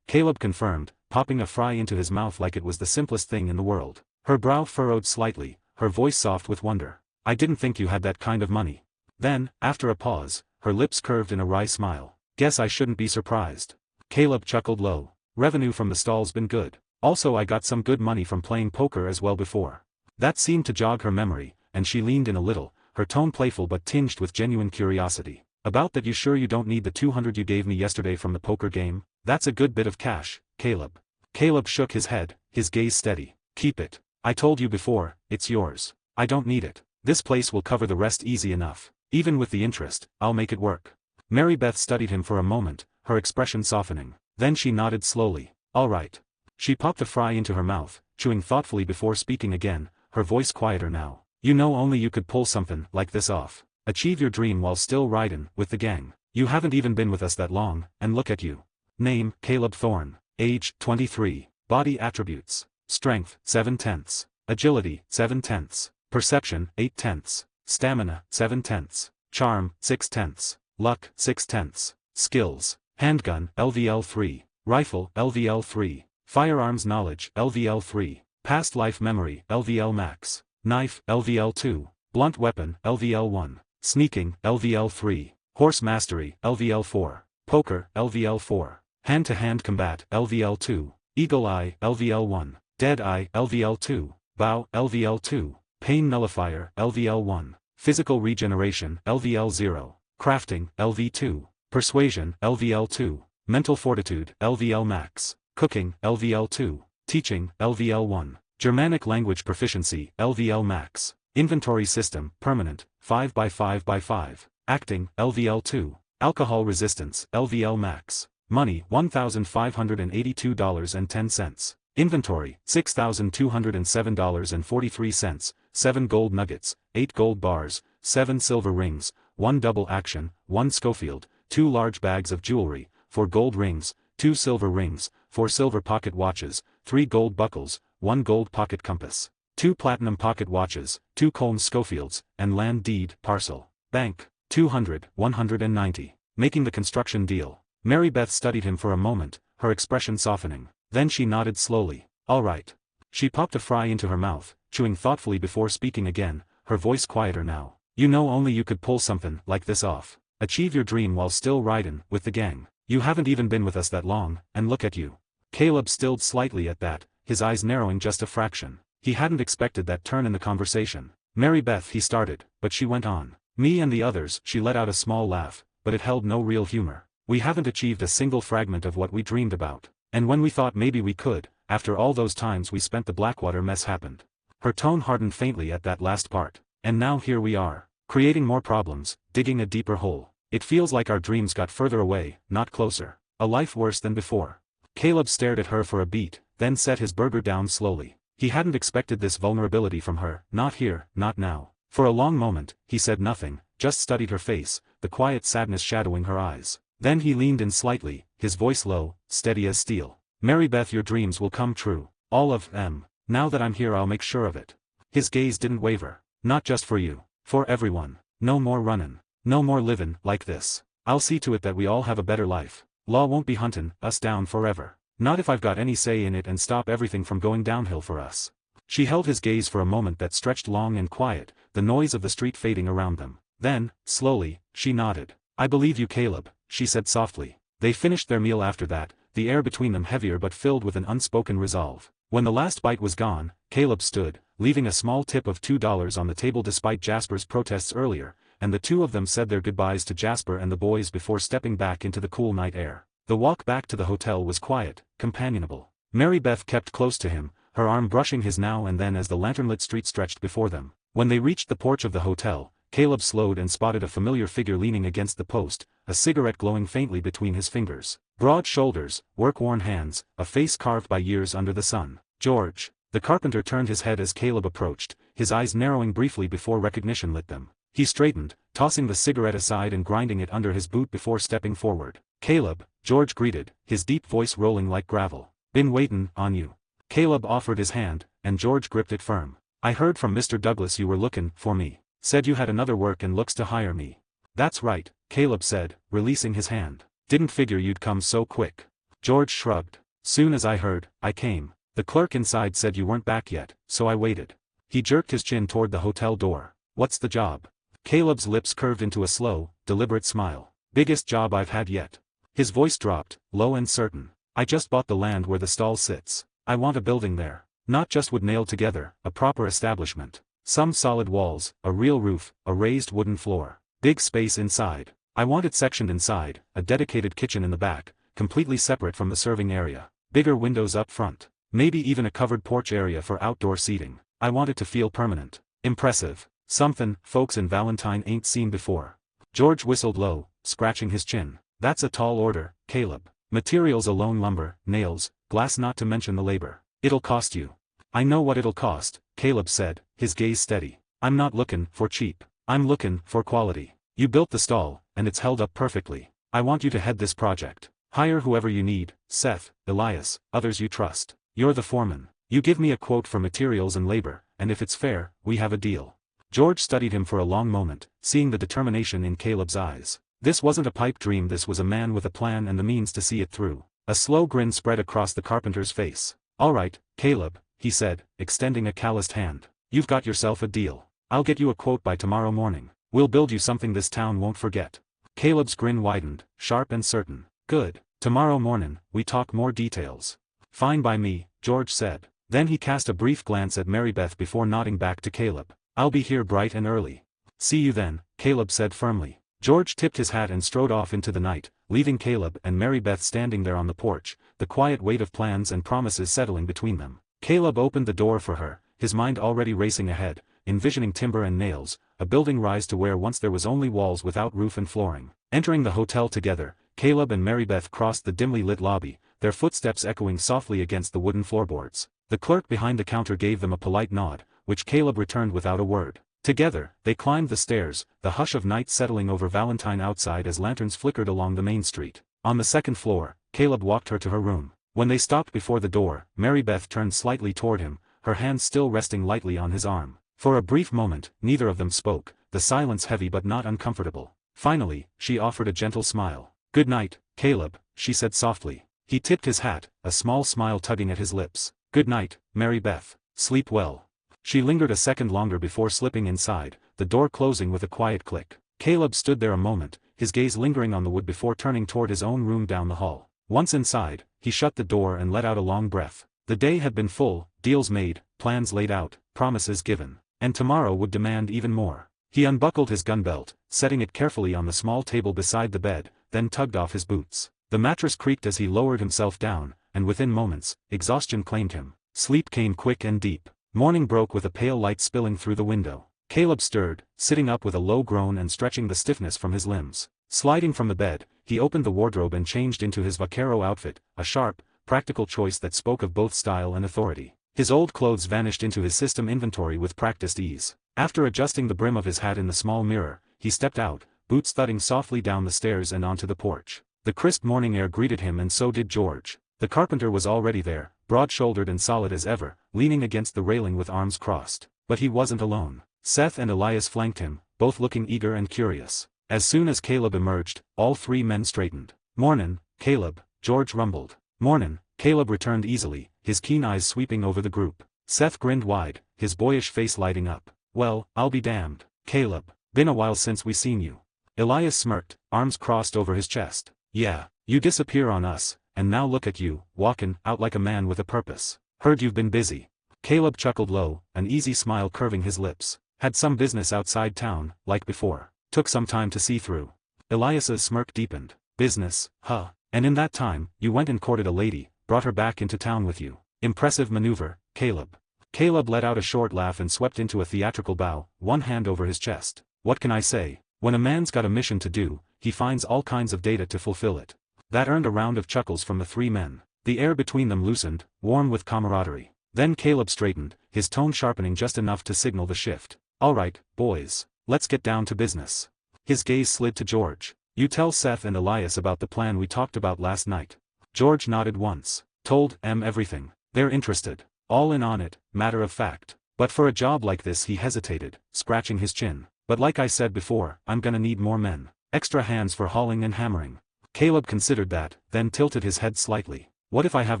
Caleb confirmed, popping a fry into his mouth like it was the simplest thing in the world. Her brow furrowed slightly, her voice soft with wonder. "I didn't think you had that kind of money." Then, after a pause, her lips curved in a wry smile. "Guess I shouldn't be surprised." Caleb chuckled low. "Revenue from the stall's been good. Also I got some good money from playing poker as well before." That seemed to jog her memory, and she leaned in a little, her tone playful but tinged with genuine curiosity. "About that, you sure you don't need the $200 you gave me yesterday from the poker game? That's a good bit of cash, Caleb." Caleb shook his head, his gaze steady. "Keep it. I told you before, it's yours. I don't need it. This place will cover the rest easy enough. Even with the interest, I'll make it work." Mary Beth studied him for a moment, her expression softening. Then she nodded slowly. "All right." She popped the fry into her mouth, chewing thoughtfully before speaking again, her voice quieter now. "You know only you could pull something like this off. Achieve your dream while still riding with the gang. You haven't even been with us that long, and look at you." Name, Caleb Thorne. Age, 23. Body attributes. Strength, 7/10. Agility, 7/10. Perception, 8/10. Stamina, 7/10. Charm, 6/10. Luck, 6/10. Skills. Handgun, LVL 3. Rifle, LVL 3. Firearms knowledge, LVL 3. Past life memory, LVL max. Knife, LVL 2. Blunt weapon, LVL 1. Sneaking, LVL 3. Horse mastery, LVL 4. Poker, LVL 4. Hand-to-hand combat, LVL 2. Eagle eye, LVL 1. Dead eye, LVL 2. Bow, LVL 2. Pain nullifier, LVL 1. Physical regeneration, LVL 0. Crafting, LV 2. Persuasion, LVL 2. Mental fortitude, LVL max. Cooking, LVL 2. Teaching, LVL 1. Germanic language proficiency, LVL max. Inventory system, permanent, 5x5x5. Acting, LVL 2. Alcohol resistance, LVL max. Money, $1,582.10. Inventory, $6,207.43. 7 gold nuggets, 8 gold bars, 7 silver rings, 1 double action, 1 Schofield, 2 large bags of jewelry, 4 gold rings, 2 silver rings, 4 silver pocket watches, 3 gold buckles, 1 gold pocket compass, 2 platinum pocket watches, 2 Colm Schofields, and land deed parcel. Bank, 200, 190. Making the construction deal. Mary Beth studied him for a moment, her expression softening. Then she nodded slowly. "All right." She popped a fry into her mouth, chewing thoughtfully before speaking again, her voice quieter now. "You know only you could pull something like this off. Achieve your dream while still riding with the gang. You haven't even been with us that long, and look at you." Caleb stilled slightly at that, his eyes narrowing just a fraction. He hadn't expected that turn in the conversation. "Mary Beth," he started, but she went on. "Me and the others," she let out a small laugh, but it held no real humor. "We haven't achieved a single fragment of what we dreamed about. And when we thought maybe we could, after all those times we spent, the Blackwater mess happened." Her tone hardened faintly at that last part. "And now here we are, creating more problems, digging a deeper hole. It feels like our dreams got further away, not closer. A life worse than before." Caleb stared at her for a beat, then set his burger down slowly. He hadn't expected this vulnerability from her, not here, not now. For a long moment, he said nothing, just studied her face, the quiet sadness shadowing her eyes. Then he leaned in slightly, his voice low, steady as steel. "Mary Beth, your dreams will come true. All of them. Now that I'm here, I'll make sure of it." His gaze didn't waver. "Not just for you. For everyone. No more runnin'. No more livin' like this. I'll see to it that we all have a better life. Law won't be huntin' us down forever. Not if I've got any say in it, and stop everything from going downhill for us." She held his gaze for a moment that stretched long and quiet, the noise of the street fading around them. Then, slowly, she nodded. "I believe you, Caleb," she said softly. They finished their meal after that, the air between them heavier but filled with an unspoken resolve. When the last bite was gone, Caleb stood, leaving a small tip of $2 on the table despite Jasper's protests earlier, and the two of them said their goodbyes to Jasper and the boys before stepping back into the cool night air. The walk back to the hotel was quiet, companionable. Mary Beth kept close to him, her arm brushing his now and then as the lanternlit street stretched before them. When they reached the porch of the hotel, Caleb slowed and spotted a familiar figure leaning against the post, a cigarette glowing faintly between his fingers. Broad shoulders, work-worn hands, a face carved by years under the sun. George. The carpenter turned his head as Caleb approached, his eyes narrowing briefly before recognition lit them. He straightened, tossing the cigarette aside and grinding it under his boot before stepping forward. "Caleb," George greeted, his deep voice rolling like gravel. "Been waitin' on you." Caleb offered his hand, and George gripped it firm. "I heard from Mr. Douglas you were lookin' for me. Said you had another work and looks to hire me." "That's right," Caleb said, releasing his hand. "Didn't figure you'd come so quick." George shrugged. "Soon as I heard, I came. The clerk inside said you weren't back yet, so I waited." He jerked his chin toward the hotel door. "What's the job?" Caleb's lips curved into a slow, deliberate smile. "Biggest job I've had yet." His voice dropped, low and certain. "I just bought the land where the stall sits. I want a building there. Not just wood nailed together, a proper establishment. Some solid walls, a real roof, a raised wooden floor. Big space inside. I want it sectioned inside, a dedicated kitchen in the back, completely separate from the serving area. Bigger windows up front. Maybe even a covered porch area for outdoor seating. I want it to feel permanent. Impressive. Something folks in Valentine ain't seen before." George whistled low, scratching his chin. "That's a tall order, Caleb. Materials alone: lumber, nails, glass, not to mention the labor. It'll cost you." "I know what it'll cost," Caleb said, his gaze steady. "I'm not looking for cheap. I'm looking for quality. You built the stall, and it's held up perfectly. I want you to head this project. Hire whoever you need, Seth, Elias, others you trust. You're the foreman. You give me a quote for materials and labor, and if it's fair, we have a deal." George studied him for a long moment, seeing the determination in Caleb's eyes. This wasn't a pipe dream, this was a man with a plan and the means to see it through. A slow grin spread across the carpenter's face. "All right, Caleb," he said, extending a calloused hand. "You've got yourself a deal. I'll get you a quote by tomorrow morning. We'll build you something this town won't forget." Caleb's grin widened, sharp and certain. "Good. Tomorrow morning, we talk more details." "Fine by me," George said. Then he cast a brief glance at Mary Beth before nodding back to Caleb. "I'll be here bright and early." "See you then," Caleb said firmly. George tipped his hat and strode off into the night, leaving Caleb and Mary Beth standing there on the porch, the quiet weight of plans and promises settling between them. Caleb opened the door for her, his mind already racing ahead, envisioning timber and nails, a building rise to where once there was only walls without roof and flooring. Entering the hotel together, Caleb and Mary Beth crossed the dimly lit lobby, their footsteps echoing softly against the wooden floorboards. The clerk behind the counter gave them a polite nod, which Caleb returned without a word. Together, they climbed the stairs, the hush of night settling over Valentine outside as lanterns flickered along the main street. On the second floor, Caleb walked her to her room. When they stopped before the door, Mary Beth turned slightly toward him, her hand still resting lightly on his arm. For a brief moment, neither of them spoke, the silence heavy but not uncomfortable. Finally, she offered a gentle smile. "Good night, Caleb," she said softly. He tipped his hat, a small smile tugging at his lips. "Good night, Mary Beth. Sleep well." She lingered a second longer before slipping inside, the door closing with a quiet click. Caleb stood there a moment, his gaze lingering on the wood before turning toward his own room down the hall. Once inside, he shut the door and let out a long breath. The day had been full, deals made, plans laid out, promises given. And tomorrow would demand even more. He unbuckled his gun belt, setting it carefully on the small table beside the bed, then tugged off his boots. The mattress creaked as he lowered himself down, and within moments, exhaustion claimed him. Sleep came quick and deep. Morning broke with a pale light spilling through the window. Caleb stirred, sitting up with a low groan and stretching the stiffness from his limbs. Sliding from the bed, he opened the wardrobe and changed into his vaquero outfit, a sharp, practical choice that spoke of both style and authority. His old clothes vanished into his system inventory with practiced ease. After adjusting the brim of his hat in the small mirror, he stepped out, boots thudding softly down the stairs and onto the porch. The crisp morning air greeted him and so did George. The carpenter was already there, broad-shouldered and solid as ever, leaning against the railing with arms crossed. But he wasn't alone. Seth and Elias flanked him, both looking eager and curious. As soon as Caleb emerged, all three men straightened. "Mornin', Caleb," George rumbled. "Mornin'," Caleb returned easily, his keen eyes sweeping over the group. Seth grinned wide, his boyish face lighting up. "Well, I'll be damned, Caleb. Been a while since we seen you." Elias smirked, arms crossed over his chest. "Yeah, you disappear on us, and now look at you, walkin' out like a man with a purpose. Heard you've been busy." Caleb chuckled low, an easy smile curving his lips. "Had some business outside town, like before." took some time to see through. Elias's smirk deepened. Business, huh? And in that time, you went and courted a lady, brought her back into town with you. Impressive maneuver, Caleb. Caleb let out a short laugh and swept into a theatrical bow, one hand over his chest. What can I say? When a man's got a mission to do, he finds all kinds of data to fulfill it. That earned a round of chuckles from the three men. The air between them loosened, warm with camaraderie. Then Caleb straightened, his tone sharpening just enough to signal the shift. All right, boys, let's get down to business. His gaze slid to George. You tell Seth and Elias about the plan we talked about last night. George nodded once. Told them everything. They're interested. All in on it, matter of fact. But for a job like this he hesitated, scratching his chin. But like I said before, I'm gonna need more men. Extra hands for hauling and hammering. Caleb considered that, then tilted his head slightly. What if I have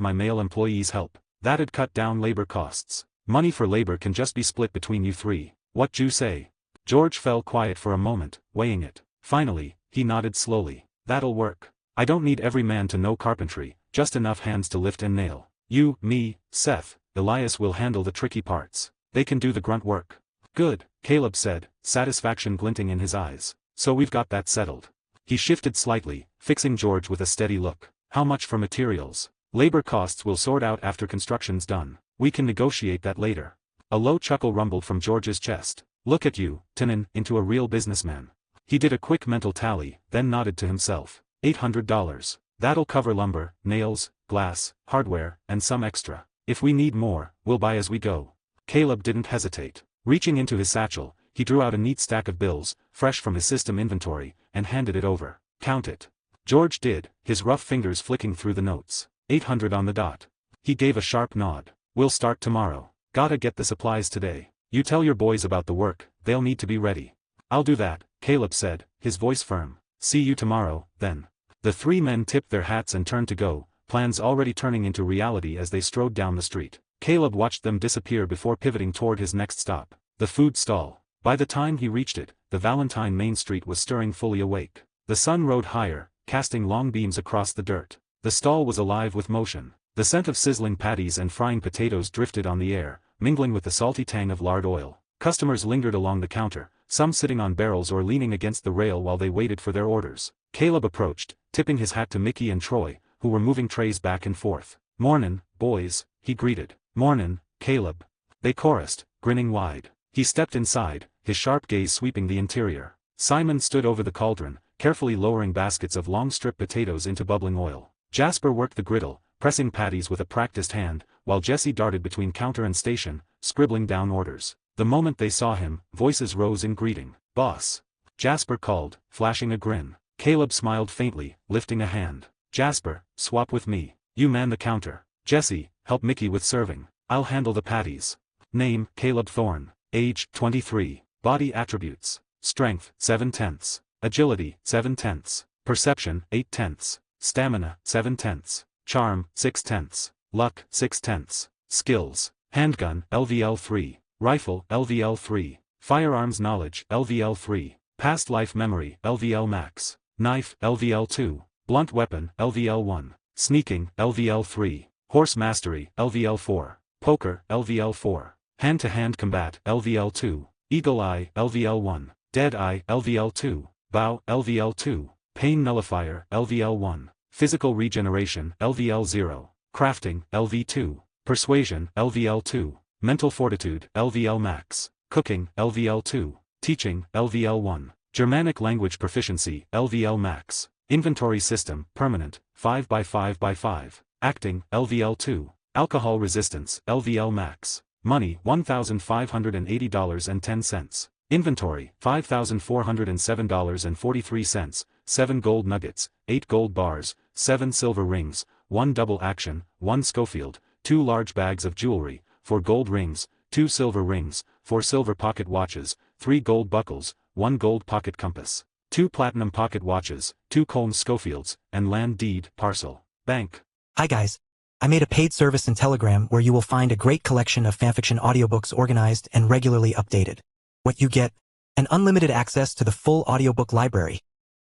my male employees help? That'd cut down labor costs. Money for labor can just be split between you three. What you say? George fell quiet for a moment, weighing it. Finally, he nodded slowly. That'll work. I don't need every man to know carpentry, just enough hands to lift and nail. You, me, Seth, Elias will handle the tricky parts. They can do the grunt work. Good, Caleb said, satisfaction glinting in his eyes. So we've got that settled. He shifted slightly, fixing George with a steady look. How much for materials? Labor costs we'll sort out after construction's done. We can negotiate that later. A low chuckle rumbled from George's chest. Look at you, turnin' into a real businessman. He did a quick mental tally, then nodded to himself. $800. That'll cover lumber, nails, glass, hardware, and some extra. If we need more, we'll buy as we go. Caleb didn't hesitate. Reaching into his satchel, he drew out a neat stack of bills, fresh from his system inventory, and handed it over. Count it. George did, his rough fingers flicking through the notes. 800 on the dot. He gave a sharp nod. We'll start tomorrow. Gotta get the supplies today. You tell your boys about the work, they'll need to be ready. I'll do that, Caleb said, his voice firm. See you tomorrow, then. The three men tipped their hats and turned to go, plans already turning into reality as they strode down the street. Caleb watched them disappear before pivoting toward his next stop, the food stall. By the time he reached it, the Valentine Main Street was stirring fully awake. The sun rode higher, casting long beams across the dirt. The stall was alive with motion. The scent of sizzling patties and frying potatoes drifted on the air, mingling with the salty tang of lard oil. Customers lingered along the counter, some sitting on barrels or leaning against the rail while they waited for their orders. Caleb approached, tipping his hat to Mickey and Troy, who were moving trays back and forth. Mornin', boys, he greeted. Mornin', Caleb. They chorused, grinning wide. He stepped inside, his sharp gaze sweeping the interior. Simon stood over the cauldron, carefully lowering baskets of long strip potatoes into bubbling oil. Jasper worked the griddle, pressing patties with a practiced hand, while Jesse darted between counter and station, scribbling down orders. The moment they saw him, voices rose in greeting. Boss. Jasper called, flashing a grin. Caleb smiled faintly, lifting a hand. Jasper, swap with me. You man the counter. Jesse, help Mickey with serving. I'll handle the patties. Name, Caleb Thorne. Age, 23. Body attributes. Strength, 7/10. Agility, 7/10. Perception, 8/10. Stamina, 7/10. Charm, 6/10. Luck, 6/10. Skills. Handgun, LVL 3. Rifle, LVL 3. Firearms knowledge, LVL 3. Past life memory, LVL max. Knife, LVL 2. Blunt weapon, LVL 1. Sneaking, LVL 3. Horse mastery, LVL 4. Poker, LVL 4. Hand-to-hand combat, LVL 2. Eagle eye, LVL 1. Dead eye, LVL 2. Bow, LVL 2. Pain nullifier, LVL 1. Physical regeneration, LVL 0. Crafting, LV 2. Persuasion, LVL 2. Mental fortitude, LVL max. Cooking, LVL 2. Teaching, LVL 1. Germanic language proficiency, LVL max. Inventory system, permanent, 5x5x5. Acting, LVL 2. Alcohol resistance, LVL max. Money, $1,580.10. Inventory, $5,407.43. 7 gold nuggets, 8 gold bars, 7 silver rings, 1 double action, 1 Schofield, 2 large bags of jewelry, 4 gold rings, 2 silver rings, 4 silver pocket watches, 3 gold buckles, 1 gold pocket compass, 2 platinum pocket watches, 2 Colm Schofields, and land deed, parcel, bank. Hi guys. I made a paid service in Telegram where you will find a great collection of fanfiction audiobooks organized and regularly updated. What you get? An unlimited access to the full audiobook library.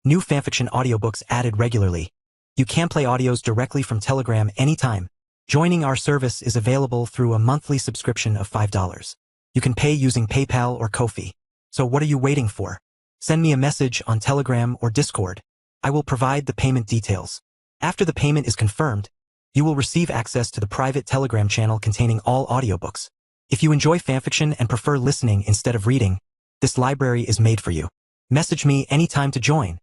New fanfiction audiobooks added regularly. You can play audios directly from Telegram anytime. Joining our service is available through a monthly subscription of $5. You can pay using PayPal or Ko-fi. So what are you waiting for? Send me a message on Telegram or Discord. I will provide the payment details. After the payment is confirmed, you will receive access to the private Telegram channel containing all audiobooks. If you enjoy fanfiction and prefer listening instead of reading, this library is made for you. Message me anytime to join.